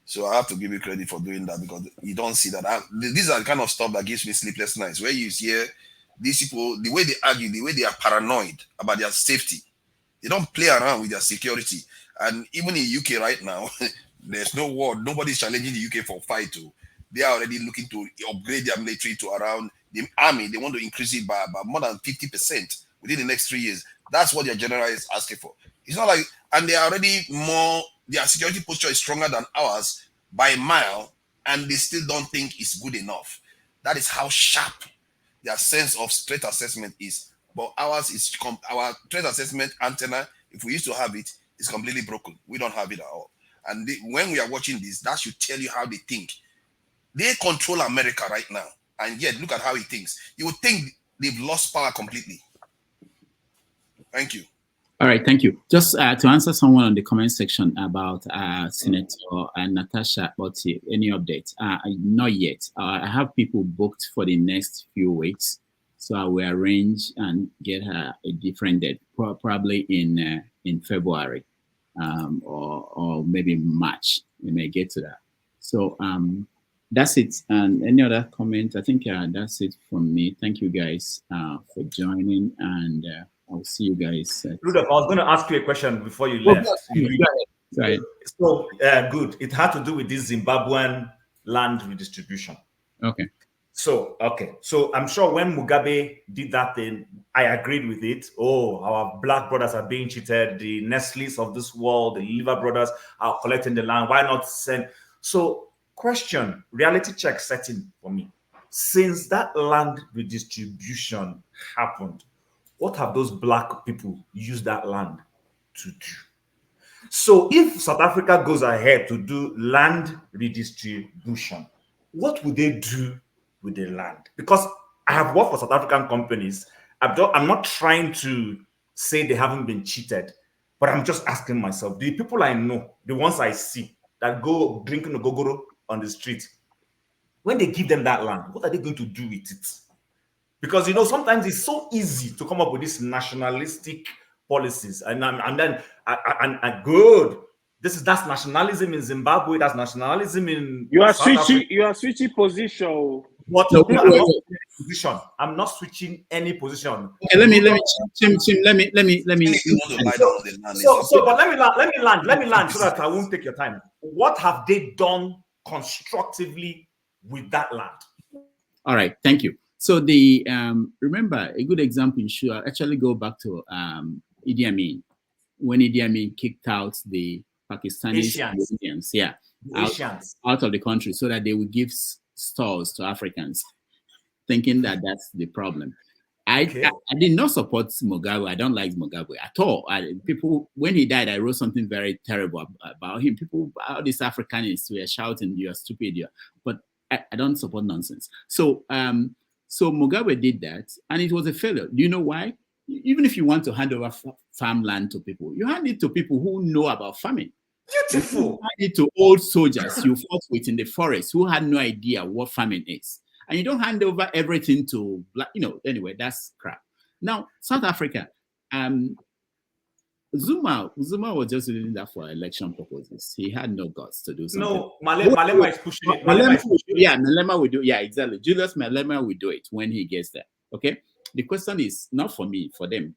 So I have to give you credit for doing that, because you don't see that. These are the kind of stuff that gives me sleepless nights, where you hear these people, the way they argue, the way they are paranoid about their safety. They don't play around with their security. And even in UK right now, there's no war. Nobody's challenging the UK for fight. They are already looking to upgrade their military to around the army. They want to increase it by more than 50% within the next 3 years. That's what their general is asking for. It's not like, and they are already more, their security posture is stronger than ours by a mile, and they still don't think it's good enough. That is how sharp their sense of threat assessment is. But ours is, our threat assessment antenna, if we used to have it, is completely broken. We don't have it at all. And when we are watching this, that should tell you how they think. They control America right now, and yet look at how he thinks. You would think they've lost power completely. Thank you. All right, thank you. Just to answer someone on the comment section about Senator Natasha Otti, any update? Not yet. I have people booked for the next few weeks, so I will arrange and get her a different date, probably in February or maybe March. We may get to that. So that's it. And any other comment? I think that's it from me. Thank you guys for joining, and I'll see you guys. Rudolph, I was going to ask you a question before you left. Sorry. So, good. It had to do with this Zimbabwean land redistribution. Okay. So, So I'm sure when Mugabe did that thing, I agreed with it. Oh, our Black brothers are being cheated. The Nestle's of this world, the Liver brothers are collecting the land. Why not send? So, question, reality check setting for me. Since that land redistribution happened, what have those Black people used that land to do? So if South Africa goes ahead to do land redistribution, what would they do with the land? Because I have worked for South African companies. I'm not trying to say they haven't been cheated, but I'm just asking myself, the people I know, the ones I see that go drinking ogogoro on the street, when they give them that land, what are they going to do with it? Because, you know, sometimes it's so easy to come up with these nationalistic policies. And then good. That's nationalism in Zimbabwe. That's nationalism in You are South switching. Africa. You are switching position. But No, I'm not switching any position. I'm not switching any position. Okay, let me. So, but let me land so that I won't take your time. What have they done constructively with that land? All right, thank you. So the remember, a good example, you should actually go back to Idi Amin, when Idi Amin kicked out the Pakistani Indians, out of the country, so that they would give stores to Africans, thinking that that's the problem. I did not support Mugabe. I don't like Mugabe at all. People, when he died, I wrote something very terrible about him. People, all these Africanists were shouting, "You are stupid," but I don't support nonsense. So so Mugabe did that, and it was a failure. Do you know why? Even if you want to hand over farmland to people, you hand it to people who know about farming. Beautiful. You hand it to old soldiers you fought with in the forest who had no idea what farming is. And you don't hand over everything to black, anyway, that's crap. Now, South Africa, Zuma was just doing that for election purposes. He had no guts to do something. No, Malema is pushing it. Malema is pushing it. Yeah, Malema will do. Yeah, exactly. Julius Malema will do it when he gets there. Okay. The question is not for me, for them,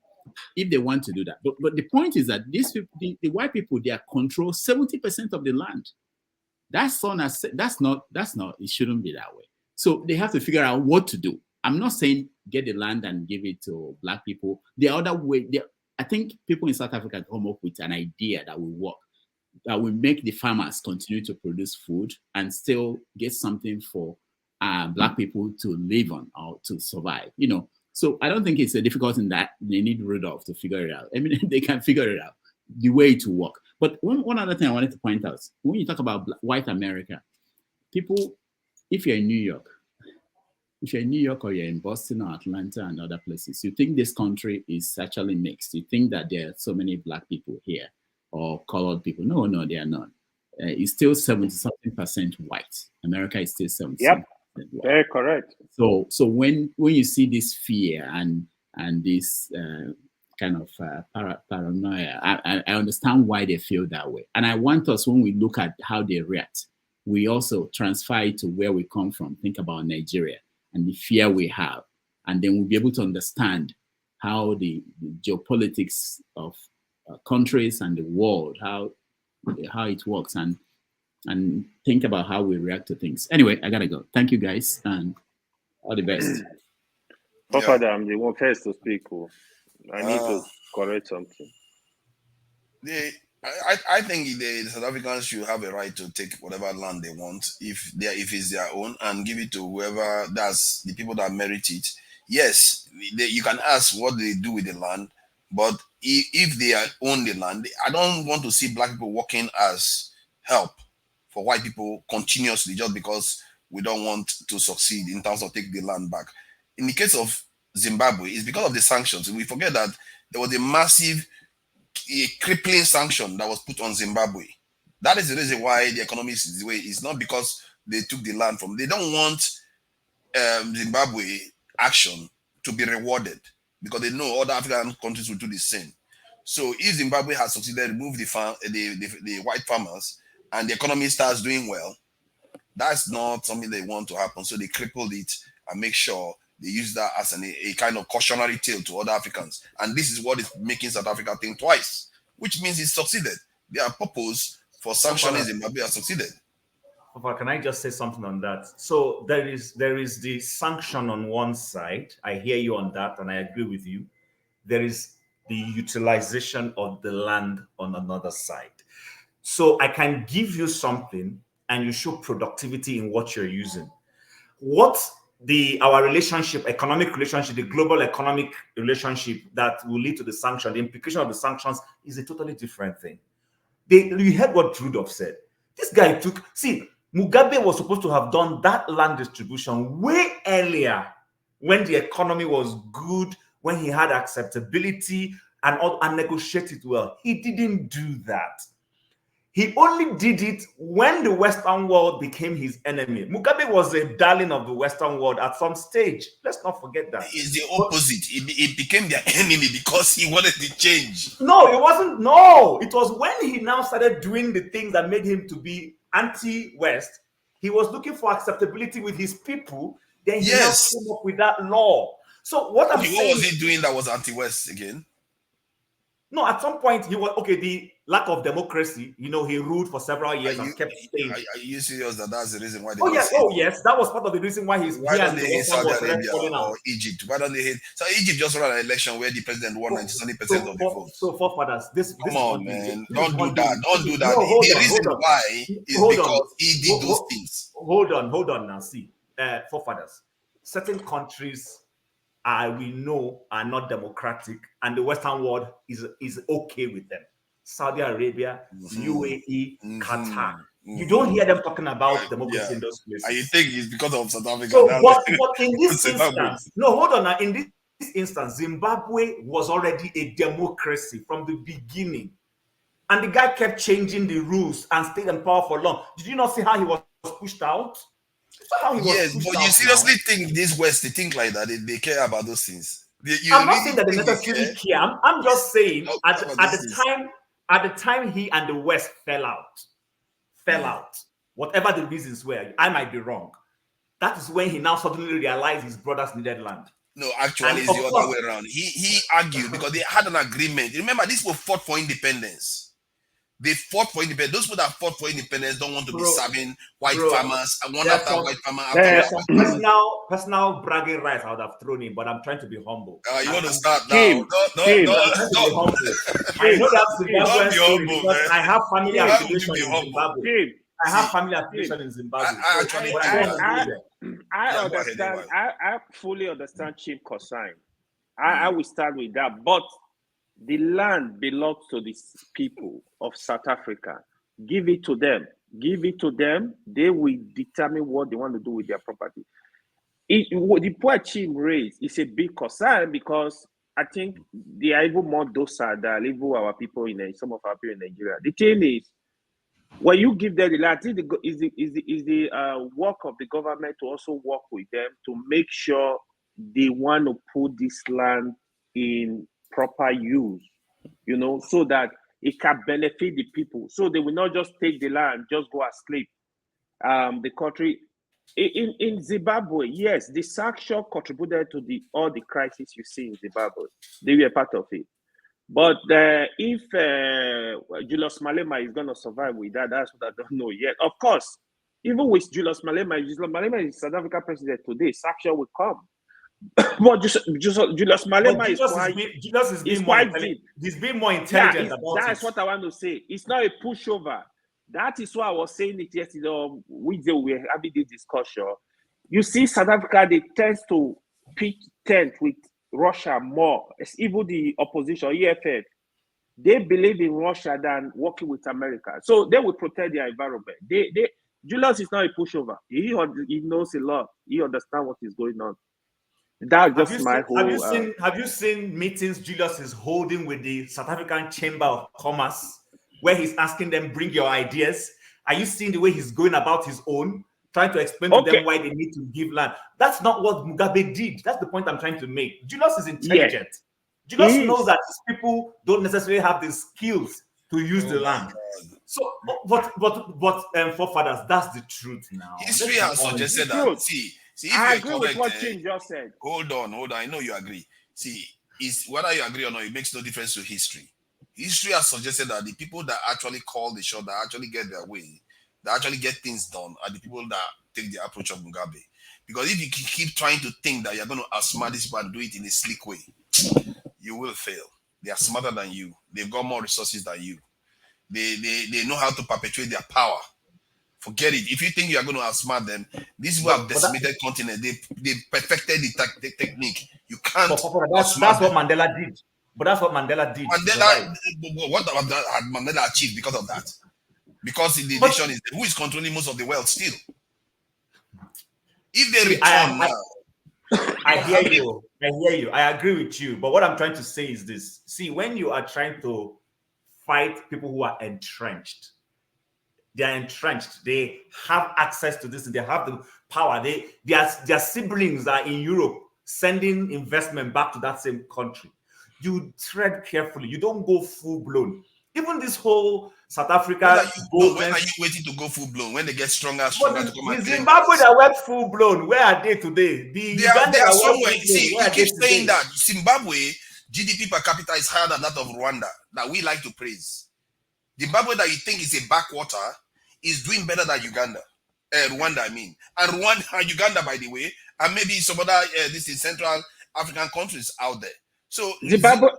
if they want to do that. But the point is that these people, the white people, they are control 70% of the land. That's not. It shouldn't be that way. So they have to figure out what to do. I'm not saying get the land and give it to black people. The other way, I think people in South Africa come up with an idea that will work, that will make the farmers continue to produce food and still get something for black people to live on or to survive. You know, so I don't think it's a difficult in that they need Rudolph to figure it out. I mean, they can figure it out, the way to work. But one other thing I wanted to point out, when you talk about white America, people, if you're in New York, or you're in Boston or Atlanta and other places, you think this country is actually mixed. You think that there are so many black people here or colored people. No, they are not. It's still 70-something% white. America is still 70%. Yep, white. very correct. So when you see this fear and this kind of paranoia, I understand why they feel that way. And I want us, when we look at how they react, we also transfer it to where we come from. Think about Nigeria and the fear we have. And then we'll be able to understand how the geopolitics of countries and the world, how it works, and think about how we react to things. Anyway, I gotta go. Thank you guys, and all the best. Father, I'm the one first to speak. I need to correct something. I think the South Africans should have a right to take whatever land they want if it's their own and give it to whoever that's the people that merit it. Yes, you can ask what they do with the land, but if they own the land, I don't want to see black people working as help for white people continuously just because we don't want to succeed in terms of taking the land back. In the case of Zimbabwe, it's because of the sanctions. We forget that there was a massive, crippling sanction that was put on Zimbabwe. That is the reason why the economy is the way it is. Not because they took the land from. They don't want Zimbabwe action to be rewarded because they know other African countries will do the same. So if Zimbabwe has succeeded, remove the white farmers, and the economy starts doing well, that's not something they want to happen. So they crippled it and make sure they use that as a kind of cautionary tale to other Africans. And this is what is making South Africa think twice, which means it succeeded. Their purpose for sanctioning Zimbabwe has succeeded. Papa, can I just say something on that? So there is the sanction on one side. I hear you on that, and I agree with you. There is the utilization of the land on another side. So I can give you something, and you show productivity in what you're using. What our relationship, economic relationship, the global economic relationship that will lead to the sanction, the implication of the sanctions is a totally different thing. You heard what Rudolph said. This guy Mugabe was supposed to have done that land distribution way earlier when the economy was good, when he had acceptability and negotiated well. He didn't do that. He only did it when the Western world became his enemy. Mugabe was a darling of the Western world at some stage. Let's not forget that. It's the opposite. It became their enemy because he wanted to change. No, it wasn't. No, it was when he now started doing the things that made him to be anti-West. He was looking for acceptability with his people. Then he now came up with that law. So what I'm saying, what was he doing that was anti-West again? No, at some point he was the lack of democracy. He ruled for several years and kept staying. Are you serious that that's the reason why? Yes, that was part of the reason why he's. Why don't they hate Saudi Arabia or Egypt? Why don't they hate? So Egypt just ran an election where the president won 90% of the votes. So forefathers, come on, man, don't do that. Don't do that. The reason why is because he did those things. Hold on now. See, forefathers, certain countries we know are not democratic, and the Western world is okay with them. Saudi Arabia, UAE, Qatar. You don't hear them talking about democracy in those places. And you think it's because of South Africa? So, but in this instance, no, hold on now. In this instance, Zimbabwe was already a democracy from the beginning, and the guy kept changing the rules and stayed in power for long. Did you not see how he was pushed out? Yes, but you seriously think this West, they think like that? They care about those things? I'm not saying that they necessarily care. I'm just saying at the time he and the West fell out, whatever the reasons were, I might be wrong. That is when he now suddenly realized his brothers needed land. No, actually, it's the other way around. He argued because they had an agreement. Remember, these people fought for independence. They fought for independence. Those people that fought for independence don't want to be serving white farmers and one after white farmer. Personal bragging rights I would have thrown in, but I'm trying to be humble. You want to start now? I know that's Zimbabwean story because I have family affiliation in Zimbabwe. I have family affiliation in Zimbabwe. I understand. I fully understand Chief Kosain. I will start with that. But the land belongs to the people of South Africa. Give it to them. Give it to them. They will determine what they want to do with their property. The point Chief raised is a big concern because I think they are even more docile than even our people some of our people in Nigeria. The thing is, when you give them the land, I think is the work of the government to also work with them to make sure they want to put this land in proper use, so that it can benefit the people. So they will not just take the land, just go asleep. The country in Zimbabwe, yes, the sanction contributed to all the crises you see in Zimbabwe. They were part of it. But if Julius Malema is going to survive with that, that's what I don't know yet. Of course, even with Julius Malema is South Africa president today, sanction will come. But Julius Malema is quite deep. He's being more intelligent about it. That's what I want to say. It's not a pushover. That is why I was saying it yesterday. We were having this discussion. You see, South Africa, they tend to pitch tent with Russia more. It's even the opposition, EFF. They believe in Russia than working with America. So they will protect their environment. Julius is not a pushover. He knows a lot. He understands what is going on. That's just my whole. Have you seen meetings Julius is holding with the South African Chamber of Commerce, where he's asking them, bring your ideas? Are you seeing the way he's going about his own, trying to explain to them why they need to give land? That's not what Mugabe did. That's the point I'm trying to make. Julius is intelligent. Julius knows that his people don't necessarily have the skills to use the land. So, but forefathers, that's the truth now. History has suggested that. See, if I agree with what Chin just said. Hold on. I know you agree. See, whether you agree or not, it makes no difference to history. History has suggested that the people that actually call the shot, that actually get their way, that actually get things done, are the people that take the approach of Mugabe. Because if you keep trying to think that you're going to outsmart these people and do it in a slick way, you will fail. They are smarter than you. They've got more resources than you. They know how to perpetuate their power. Forget it. If you think you are going to outsmart them, these people have decimated continent. They perfected the technique. You can't. That's what Mandela did. But that's what Mandela did. What had Mandela achieved because of that? Because the nation is who is controlling most of the world still. If they return I hear you. I agree with you. But what I'm trying to say is this. See, when you are trying to fight people who are entrenched, they are entrenched. They have access to this. They have the power. Their siblings are in Europe sending investment back to that same country. You tread carefully. You don't go full blown. Even this whole South Africa. When are you waiting to go full blown? When they get stronger to come and Zimbabwe that went full blown. Where are they today? They are somewhere. See, you keep saying that Zimbabwe GDP per capita is higher than that of Rwanda, that we like to praise. Zimbabwe that you think is a backwater is doing better than Uganda. Rwanda, I mean. And Rwanda and Uganda, by the way, and maybe some other Central African countries out there. So Zimbabwe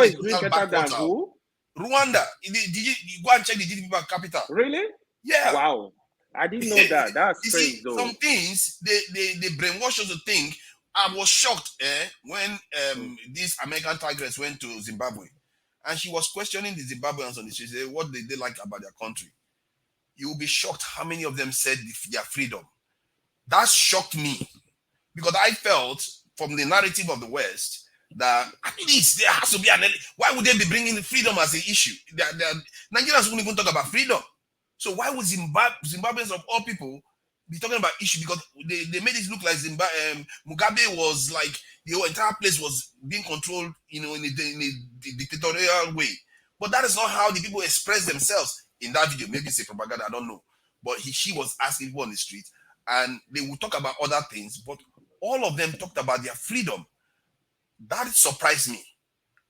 is doing better than who? Rwanda. Did you go and check the GDP per capita? Really? Yeah. Wow. I didn't know that. That's strange, though. Some things they brainwash us to think. I was shocked when this American tigress went to Zimbabwe, and she was questioning the Zimbabweans on the street. She said, what they like about their country. You will be shocked how many of them said their freedom. That shocked me because I felt from the narrative of the West that at least there has to be why would they be bringing freedom as an issue? Nigerians wouldn't even talk about freedom. So why would Zimbabweans of all people be talking about issue because they made it look like Mugabe was like the whole entire place was being controlled, in a dictatorial way. But that is not how the people express themselves in that video. Maybe it's a propaganda, I don't know. But she was asking people on the street, and they would talk about other things, but all of them talked about their freedom. That surprised me.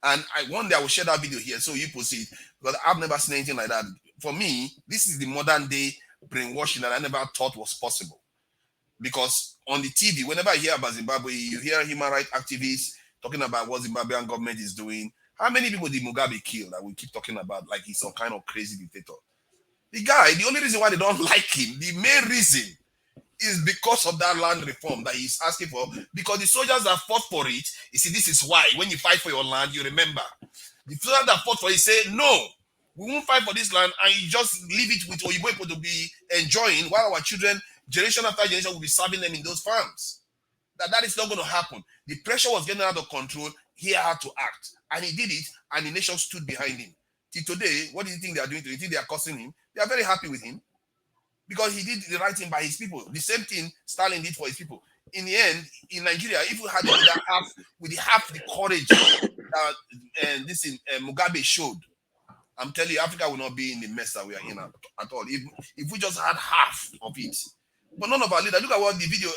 And one day I will share that video here so you can see it, because I've never seen anything like that. For me, this is the modern day brainwashing that I never thought was possible. Because on the TV, whenever I hear about Zimbabwe, you hear human rights activists talking about what Zimbabwean government is doing. How many people did Mugabe kill that we keep talking about like he's some kind of crazy dictator? The guy, the only reason why they don't like him, the main reason is because of that land reform that he's asking for. Because the soldiers that fought for it, you see, this is why when you fight for your land, you remember. The soldiers that fought for it say, no, we won't fight for this land, and you just leave it with Oyibo people to be enjoying while our children, generation after generation, will be serving them in those farms. That is not going to happen. The pressure was getting out of control. He had to act. And he did it, and the nation stood behind him. Till today, what do you think they are doing to him? You think they are cursing him? They are very happy with him because he did the right thing by his people. The same thing Stalin did for his people. In the end, in Nigeria, if we had half the courage that Mugabe showed, I'm telling you, Africa will not be in the mess that we are in at all. If we just had half of it. But none of our leaders, look at what the video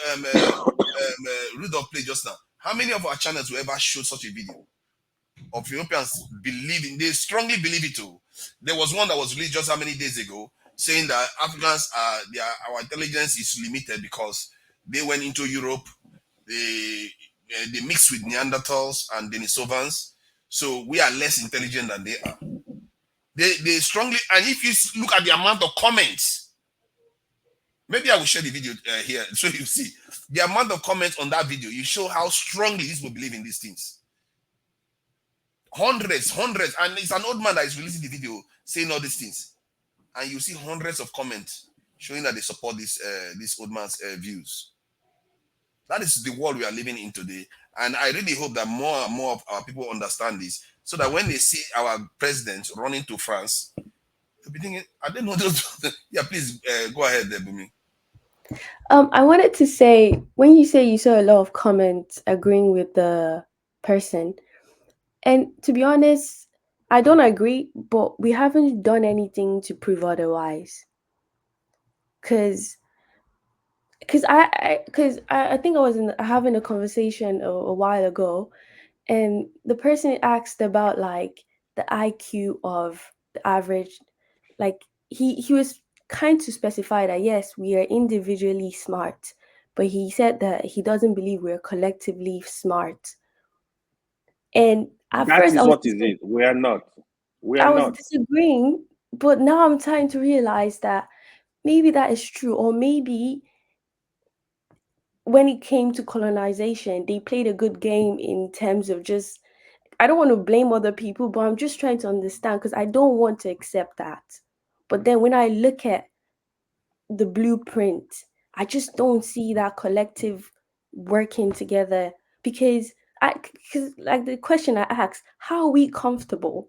Rudolph played just now. How many of our channels will ever show such a video of Europeans believing, they strongly believe it too. There was one that was released just how many days ago saying that Africans our intelligence is limited because they went into Europe, they mixed with Neanderthals and Denisovans, so we are less intelligent than they are. They strongly, and if you look at the amount of comments, maybe I will share the video here so you see the amount of comments on that video. You show how strongly these people believe in these things. Hundreds, and it's an old man that is releasing the video saying all these things, and you see hundreds of comments showing that they support this old man's views. That is the world we are living in today, and I really hope that more and more of our people understand this, so that when they see our president running to France, they'll be thinking, I didn't know those. Yeah, please go ahead there, Bumi. I wanted to say, when you say you saw a lot of comments agreeing with the person, and to be honest, I don't agree, but we haven't done anything to prove otherwise. Cause I think I was having a conversation a while ago, and the person asked about like the IQ of the average, like he was kind to specify that yes, we are individually smart, but he said that he doesn't believe we're collectively smart. And at That first is I was what is it. We are not. We are I was not. disagreeing, but now I'm trying to realize that maybe that is true, or maybe when it came to colonization, they played a good game in terms of just, I don't want to blame other people, but I'm just trying to understand because I don't want to accept that. But then when I look at the blueprint, I just don't see that collective working together because like the question I asked, how are we comfortable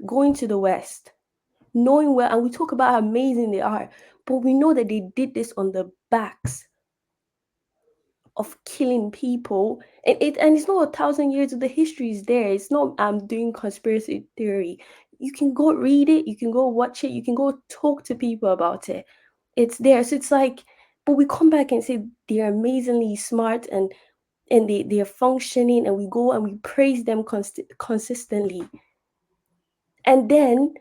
going to the West, knowing where, and we talk about how amazing they are, but we know that they did this on the backs of killing people, and it's not 1,000 years of the history is there. It's not I'm doing conspiracy theory. You can go read it, you can go watch it, you can go talk to people about it. It's there. So it's like, but we come back and say they're amazingly smart and they're functioning, and we go and we praise them consistently. And then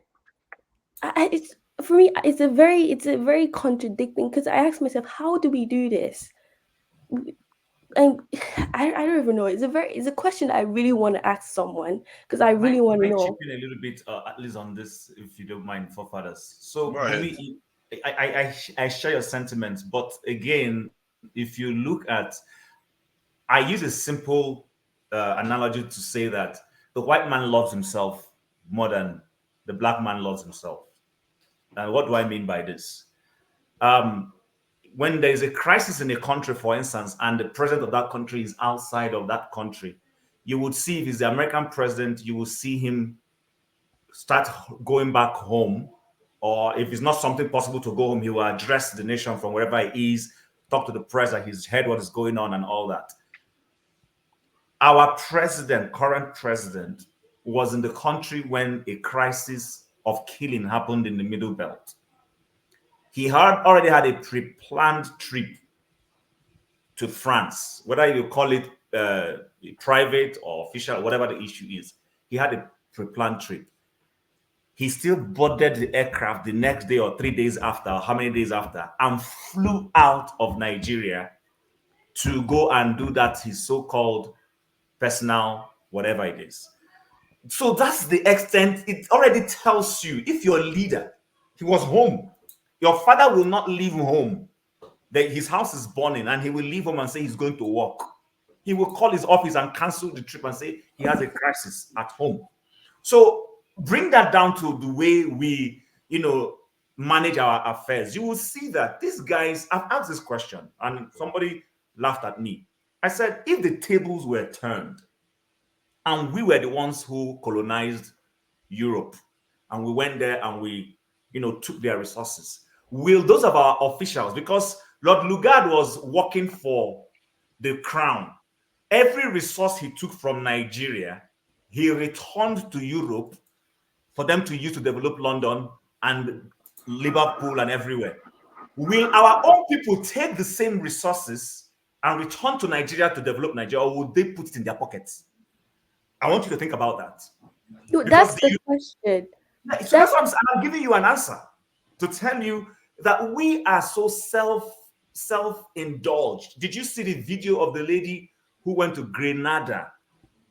it's for me, it's a very contradicting, because I ask myself, how do we do this? And I don't even know. It's a question I really want to ask someone, because I really want to know. Chip in a little bit, at least on this, if you don't mind, for fathers. So, Bumi, I share your sentiments, but again, if you look at, I use a simple analogy to say that the white man loves himself more than the black man loves himself. And what do I mean by this? When there is a crisis in a country, for instance, and the president of that country is outside of that country, you would see, if he's the American president, you will see him start going back home. Or if it's not something possible to go home, he will address the nation from wherever he is talk to the press that he's heard what is going on and all that. Our president, current president, was in the country when a crisis of killing happened in the Middle Belt. He had already had a pre-planned trip to France, whether you call it private or official, whatever the issue is. He had a pre-planned trip. He still boarded the aircraft the next day or 3 days after, or how many days after, and flew out of Nigeria to go and do that, his so-called personal, whatever it is. So that's the extent. It already tells you, if your leader, he was home, your father will not leave home. His house is burning and he will leave home and say he's going to work. He will call his office and cancel the trip and say he has a crisis at home. So bring that down to the way we, manage our affairs. You will see that these guys, I've asked this question and somebody laughed at me. I said, if the tables were turned and we were the ones who colonized Europe and we went there and we, took their resources, will those of our officials, because Lord Lugard was working for the crown, every resource he took from Nigeria, he returned to Europe for them to use to develop London and Liverpool and everywhere. Will our own people take the same resources and return to Nigeria to develop Nigeria, or would they put it in their pockets? I want you to think about that. No, that's the question. So that's what I'm giving you an answer to tell you that we are so self-indulged. Did you see the video of the lady who went to Grenada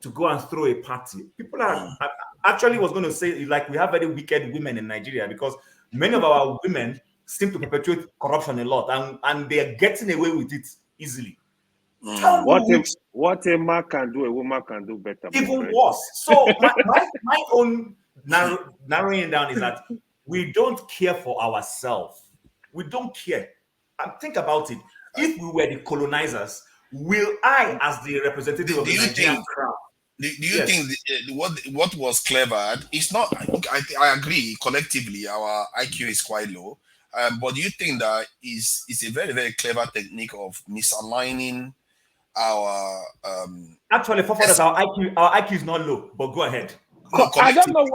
to go and throw a party? People are actually was going to say, like, we have very wicked women in Nigeria because many of our women seem to perpetuate corruption a lot, and they are getting away with it easily. What a man can do, a woman can do better. Even worse. So my own narrowing down is that we don't care for ourselves. We don't care. And think about it. If we were the colonizers, will I, as the representative of the Nigerian crown, do you think what was clever? It's not. I agree. Collectively, our IQ is quite low. But do you think that is a very, very clever technique of misaligning our? Actually, for fathers, our IQ is not low. But go ahead. No, I don't know.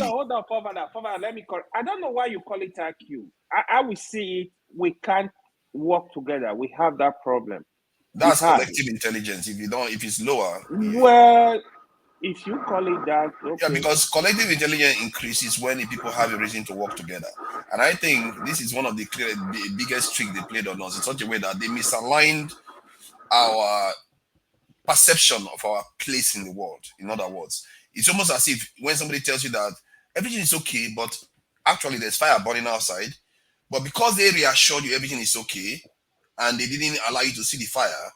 Hold on, father. Let me call. I don't know why you call it IQ. I will see it. We can't work together. We have that problem. That's collective intelligence. If it's lower. Well, if you call it that, okay. Yeah, because collective intelligence increases when people have a reason to work together. And I think this is one of the biggest tricks they played on us in such a way that they misaligned our perception of our place in the world. In other words, it's almost as if when somebody tells you that everything is okay, but actually there's fire burning outside, but because they reassured you everything is okay, and they didn't allow you to see the fire,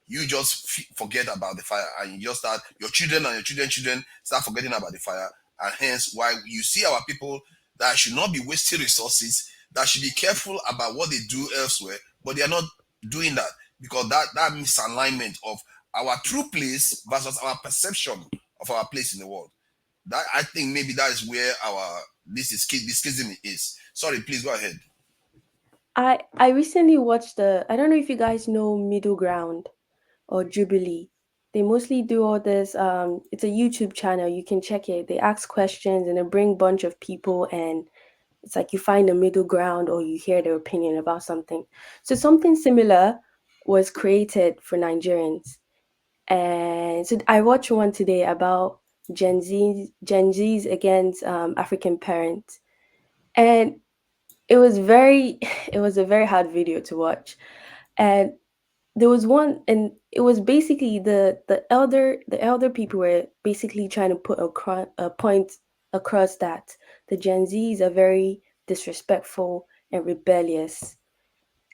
you just forget about the fire, and you just start, your children and your children start forgetting about the fire, and hence why you see our people that should not be wasting resources, that should be careful about what they do elsewhere, but they are not doing that because that misalignment of our true place versus our perception of our place in the world. That, I think, maybe that is where this schism is. Sorry, please go ahead. I recently watched I don't know if you guys know Middle Ground or Jubilee. They mostly do all this. It's a YouTube channel. You can check it. They ask questions and they bring a bunch of people, and it's like you find a middle ground or you hear their opinion about something. So something similar was created for Nigerians. And so I watched one today about Gen Zs against African parents. And it was a very hard video to watch. And there was one, and it was basically the elder people were basically trying to put a point across that the Gen Zs are very disrespectful and rebellious.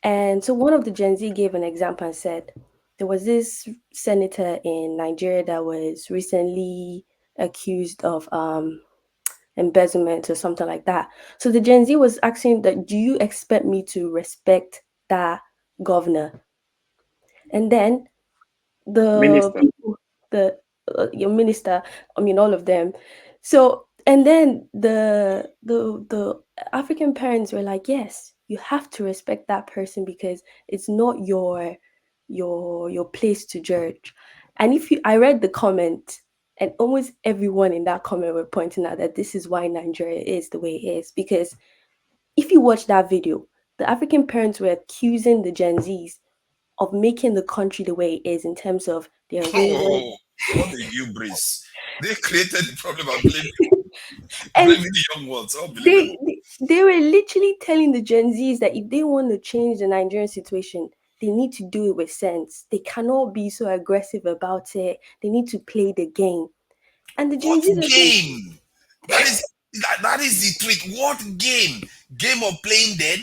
And so one of the Gen Z gave an example and said, there was this senator in Nigeria that was recently accused of embezzlement or something like that. So the Gen Z was asking that, do you expect me to respect that governor? And then your minister, all of them. So, and then the African parents were like, yes, you have to respect that person because it's not your place to judge. And I read the comment, and almost everyone in that comment were pointing out that this is why Nigeria is the way it is. Because if you watch that video, the African parents were accusing the Gen Zs of making the country the way it is in terms of their wayward. Oh, what a hubris. They created the problem and blaming the young ones. Unbelievable. They were literally telling the Gen Zs that if they want to change the Nigerian situation, they need to do it with sense. They cannot be so aggressive about it. They need to play the game. And the Gen Zs What game? That is the trick. What game? Game of playing dead?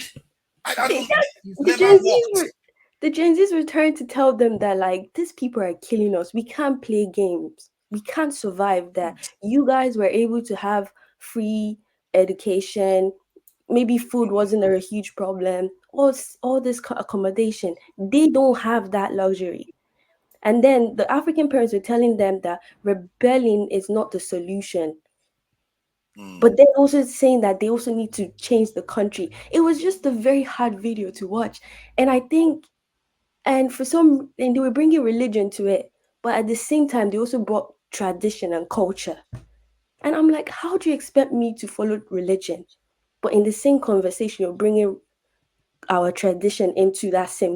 I don't. It's never worked. The Gen Zs were trying to tell them that, like, these people are killing us. We can't play games. We can't survive that. You guys were able to have free education. Maybe food wasn't a huge problem. All this accommodation. They don't have that luxury. And then the African parents were telling them that rebelling is not the solution. But they're also saying that they also need to change the country. It was just a very hard video to watch. And I think, and they were bringing religion to it. But at the same time, they also brought tradition and culture. And I'm like, how do you expect me to follow religion? But in the same conversation, you're bringing our tradition into that same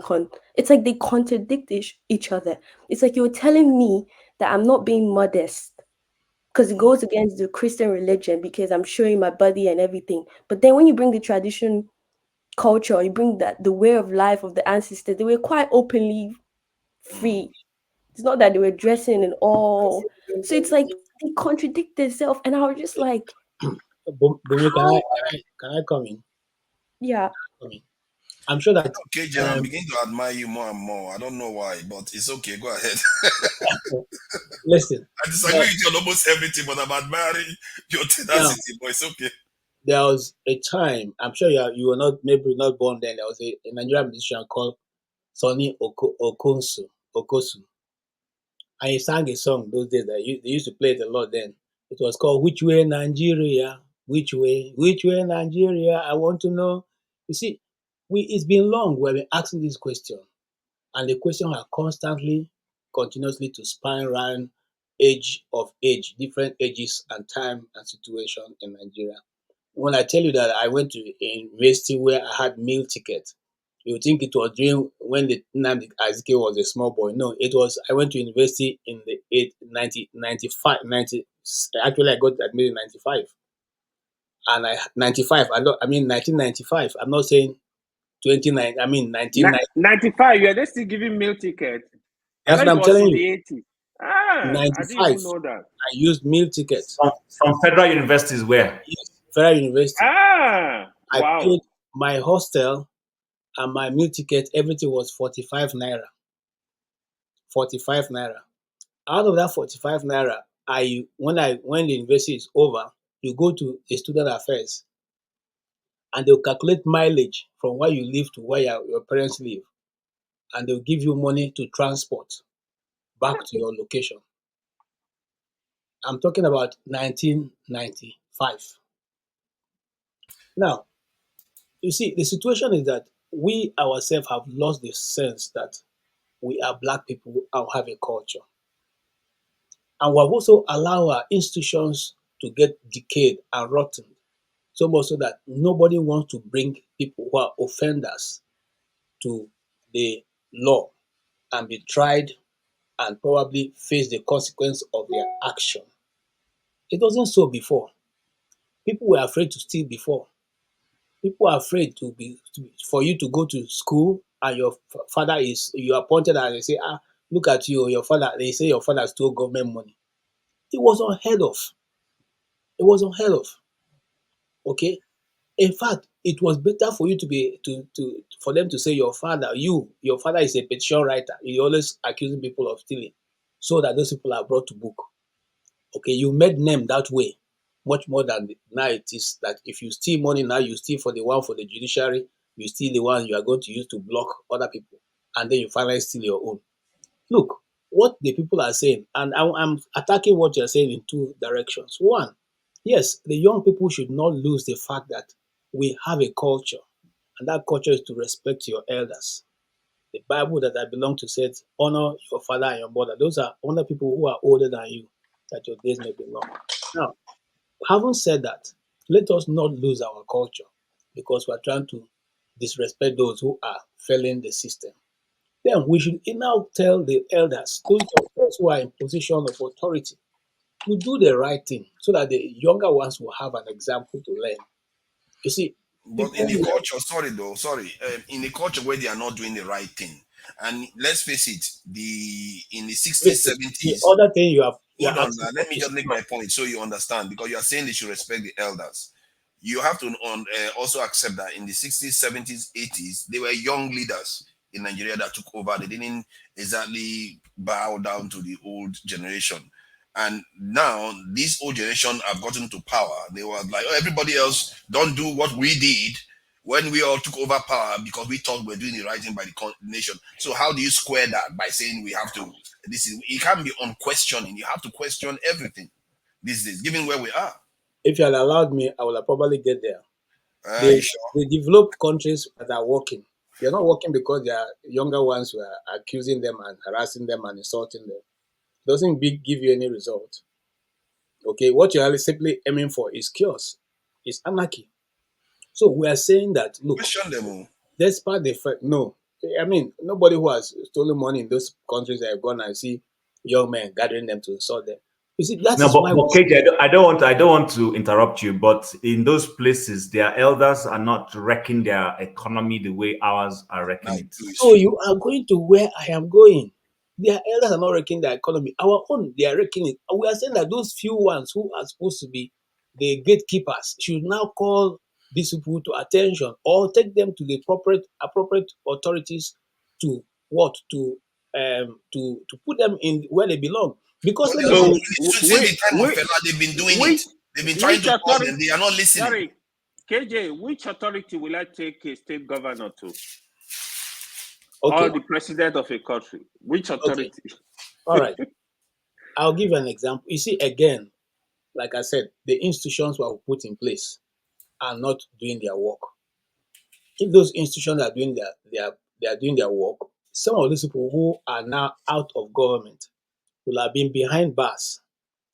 it's like they contradict each other. It's like you're telling me that I'm not being modest because it goes against the Christian religion because I'm showing my body and everything. But then when you bring the tradition, culture, you bring the way of life of the ancestors, they were quite openly free. It's not that they were dressing in all. So it's like they contradict themselves. And I was just like, Bumi, can I come in? Yeah. I'm sure that okay, Jen, I'm beginning to admire you more and more. I don't know why, but it's okay. Go ahead. Listen, I disagree with you on almost everything, but I'm admiring your tenacity. But it's okay. There was a time, I'm sure you were not born then. There was a Nigerian musician called Sonny Okosu, and he sang a song those days that they used to play it a lot then. It was called "Which Way Nigeria? Which way Nigeria? I want to know." You see, it's been long we've been asking this question, and the question has continuously to span around different ages and time and situation in Nigeria. When I tell you that I went to a university where I had meal ticket, you would think it was during when the Nnamdi Azikiwe was a small boy. No, it was. I went to university in the 95. Actually, I got admitted in 95, and 1995. I'm not saying 29. I mean 1990. 95. You're still giving meal ticket. That's what I'm telling you. The 80s. I didn't even know that. I used meal tickets from federal universities. Where? Yes, federal university. Wow. I paid my hostel and my meal ticket. Everything was 45 naira. 45 naira. Out of that 45 naira, when the university is over, you go to a student affairs, and they'll calculate mileage from where you live to where your parents live, and they'll give you money to transport back to your location. I'm talking about 1995. Now, you see, the situation is that we ourselves have lost the sense that we are Black people and have a culture. And we have also allowed our institutions to get decayed and rotten, so much so that nobody wants to bring people who are offenders to the law and be tried and probably face the consequence of their action. It wasn't so before. People were afraid to steal before. People are afraid for you to go to school and you are pointed at and they say, look at you, your father. They say your father stole government money. It was unheard of. It was unheard of. Okay. In fact, it was better for you for them to say your father is a petition writer. You're always accusing people of stealing, so that those people are brought to book. Okay, you made name that way, much more than now it is that if you steal money now, you steal for the one for the judiciary, you steal the one you are going to use to block other people, and then you finally steal your own. Look, what the people are saying, and I'm attacking what you're saying in two directions. One, yes, the young people should not lose the fact that we have a culture And that culture is to respect your elders. The Bible that I belong to says, honor your father and your mother. Those are honor people who are older than you, that your days may be long. Now, having said that, let us not lose our culture because we're trying to disrespect those who are failing the system. Then we should now tell the elders, those of us who are in position of authority, to do the right thing so that the younger ones will have an example to learn. You see, but in a culture, in a culture where they are not doing the right thing, and let's face it, in the 60s, 70s. The other thing you have. Hold on, now, let me just make my point so you understand, because you are saying they should respect the elders. You have to also accept that in the 60s, 70s, 80s, they were young leaders in Nigeria that took over. They didn't exactly bow down to the old generation. And now this old generation have gotten to power. They were like, oh, everybody else don't do what we did when we all took over power because we thought we were doing the right thing by the nation. So how do you square that by saying we have to? It can't be unquestioning. You have to question everything these days, given where we are. If you had allowed me, I would have probably get there. Sure. The developed countries that are working, they're not working because their younger ones were accusing them and harassing them and insulting them. Doesn't give you any result. Okay, what you're simply aiming for is chaos, is anarchy. So we are saying that, look, question them. Despite the fact, no, I mean, nobody who has stolen money in those countries that have gone and see young men gathering them to insult them. You see, that's why. But KJ, I don't want to interrupt you, but in those places, their elders are not wrecking their economy the way ours are wrecking it. So you are going to where I am going. Their elders are not wrecking their economy. Our own, they are wrecking it. And we are saying that those few ones who are supposed to be the gatekeepers should now call these people to attention or take them to the appropriate authorities to what to put them in where they belong. Because they've been doing it. They've been trying to call them. They are not listening. Sorry, KJ, which authority will I take a state governor to? Okay. Or the president of a country? Which authority? Okay. All right. I'll give you an example. You see, again, like I said, the institutions were put in place are not doing their work. If those institutions are doing their work, some of these people who are now out of government will have been behind bars.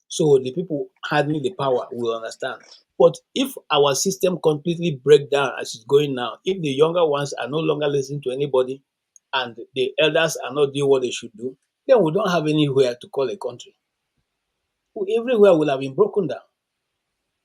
So the people handling the power will understand. But if our system completely breaks down as it's going now, if the younger ones are no longer listening to anybody and the elders are not doing what they should do, then we don't have anywhere to call a country. Everywhere will have been broken down.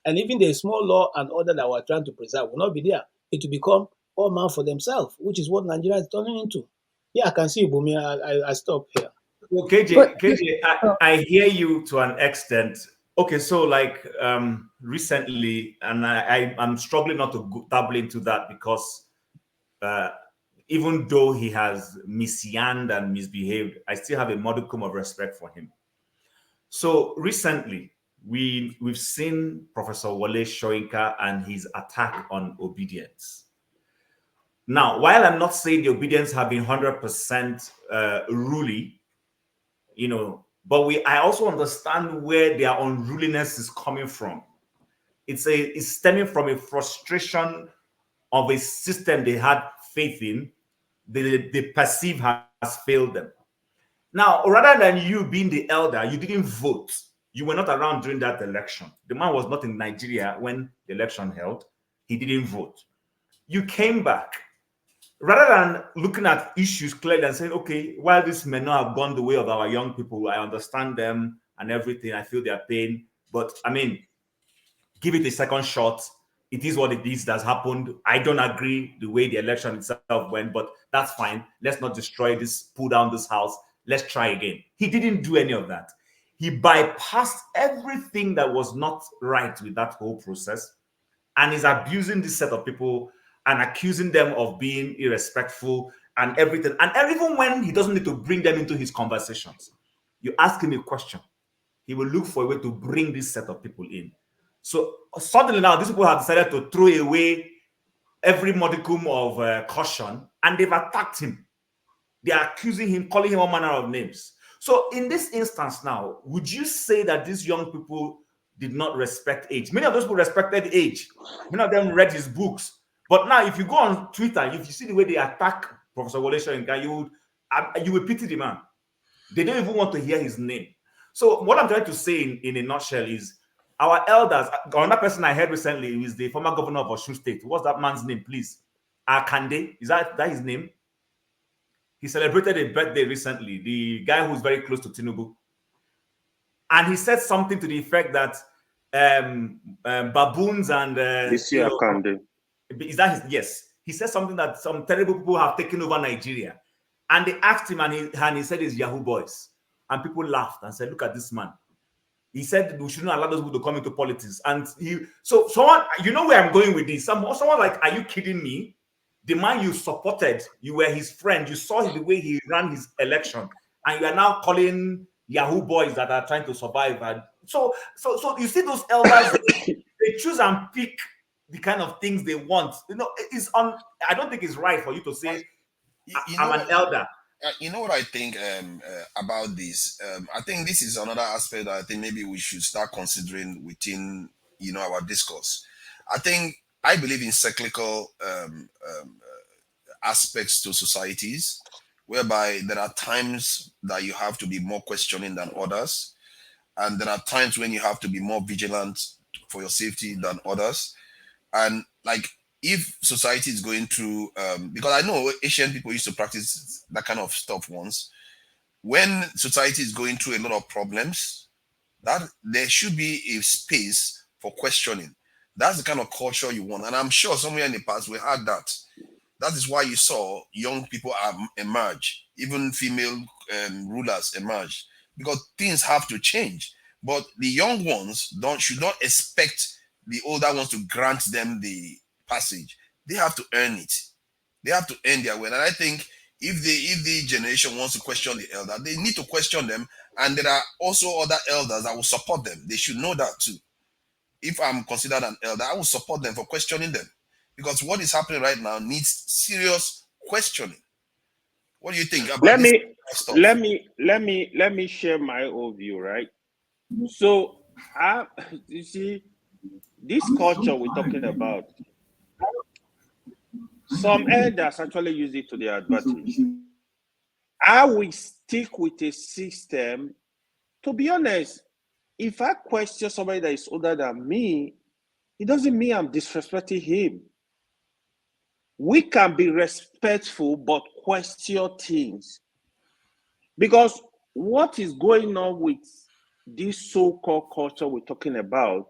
And even the small law and order that we're trying to preserve will not be there. It will become all man for themselves, which is what Nigeria is turning into. Yeah, I can see you, Bumi. I stop here. Well, KJ, I hear you to an extent. Okay, so like recently, and I'm struggling not to dabble into that because even though he has misyaned and misbehaved, I still have a modicum of respect for him. So recently, we've seen Professor Wole Soyinka and his attack on obedience. Now, while I'm not saying the obedience have been 100% ruly, but I also understand where their unruliness is coming from. It's stemming from a frustration of a system they had faith in, they perceive has failed them. Now, rather than you being the elder, you didn't vote. You were not around during that election. The man was not in Nigeria when the election held. He didn't vote. You came back. Rather than looking at issues clearly and saying, okay, while this may not have gone the way of our young people, I understand them and everything. I feel their pain. But, I mean, give it a second shot. It is what it is that's happened. I don't agree the way the election itself went, but that's fine. Let's not destroy this, pull down this house. Let's try again. He didn't do any of that. He bypassed everything that was not right with that whole process and is abusing this set of people and accusing them of being irrespectful and everything. And even when he doesn't need to bring them into his conversations, you ask him a question, he will look for a way to bring this set of people in. So suddenly now, these people have decided to throw away every modicum of caution, and they've attacked him. They are accusing him, calling him all manner of names. So in this instance now, would you say that these young people did not respect age? Many of those people respected age. Many of them read his books. But now, if you go on Twitter, if you see the way they attack Professor Wole Soyinka, you will pity the man. They don't even want to hear his name. So what I'm trying to say in a nutshell is our elders. Another person I heard recently is the former governor of Osun State. What's that man's name, please? Akande. Is that his name? He celebrated a birthday recently. The guy who's very close to Tinubu. And he said something to the effect that baboons and Akande. Is that his? Yes. He said something that some terrible people have taken over Nigeria. And they asked him, and he said it's Yahoo boys. And people laughed and said, look at this man. He said we shouldn't allow those people to come into politics. And so someone, you know where I'm going with this. Someone like, are you kidding me? The man you supported, you were his friend, you saw the way he ran his election, and you are now calling Yahoo boys that are trying to survive. And so you see those elders, they choose and pick the kind of things they want. I don't think it's right for you to say, I'm an elder. You know what I think about this? I think this is another aspect that I think maybe we should start considering within, our discourse. I believe in cyclical aspects to societies, whereby there are times that you have to be more questioning than others, and there are times when you have to be more vigilant for your safety than others. And like, if society is going through, because I know Asian people used to practice that kind of stuff once, when society is going through a lot of problems, that there should be a space for questioning. That's the kind of culture you want. And I'm sure somewhere in the past we had that. That is why you saw young people emerge, even female rulers emerge, because things have to change. But the young ones should not expect the older ones to grant them the passage. They have to earn it. They have to earn their way. And I think if the generation wants to question the elder, they need to question them. And there are also other elders that will support them. They should know that too. If I'm considered an elder, I will support them for questioning them, because what is happening right now needs serious questioning. What do you think about this stuff? Let me share my own view, right? So you see, this culture we're talking about, some elders actually use it to their advantage. I will stick with a system. To be honest, if I question somebody that is older than me, it doesn't mean I'm disrespecting him. We can be respectful, but question things. Because what is going on with this so-called culture we're talking about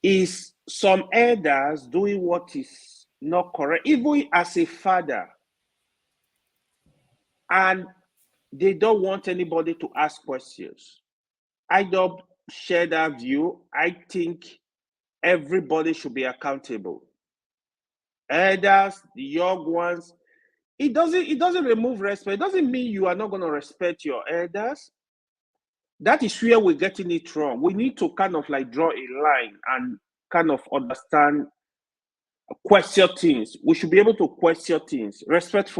is some elders doing what is not correct, even as a father. And they don't want anybody to ask questions. I don't share that view. I think everybody should be accountable. Elders, the young ones. It doesn't remove respect. It doesn't mean you are not going to respect your elders. That is where we're getting it wrong. We need to kind of like draw a line and kind of understand, question things. We should be able to question things respectfully.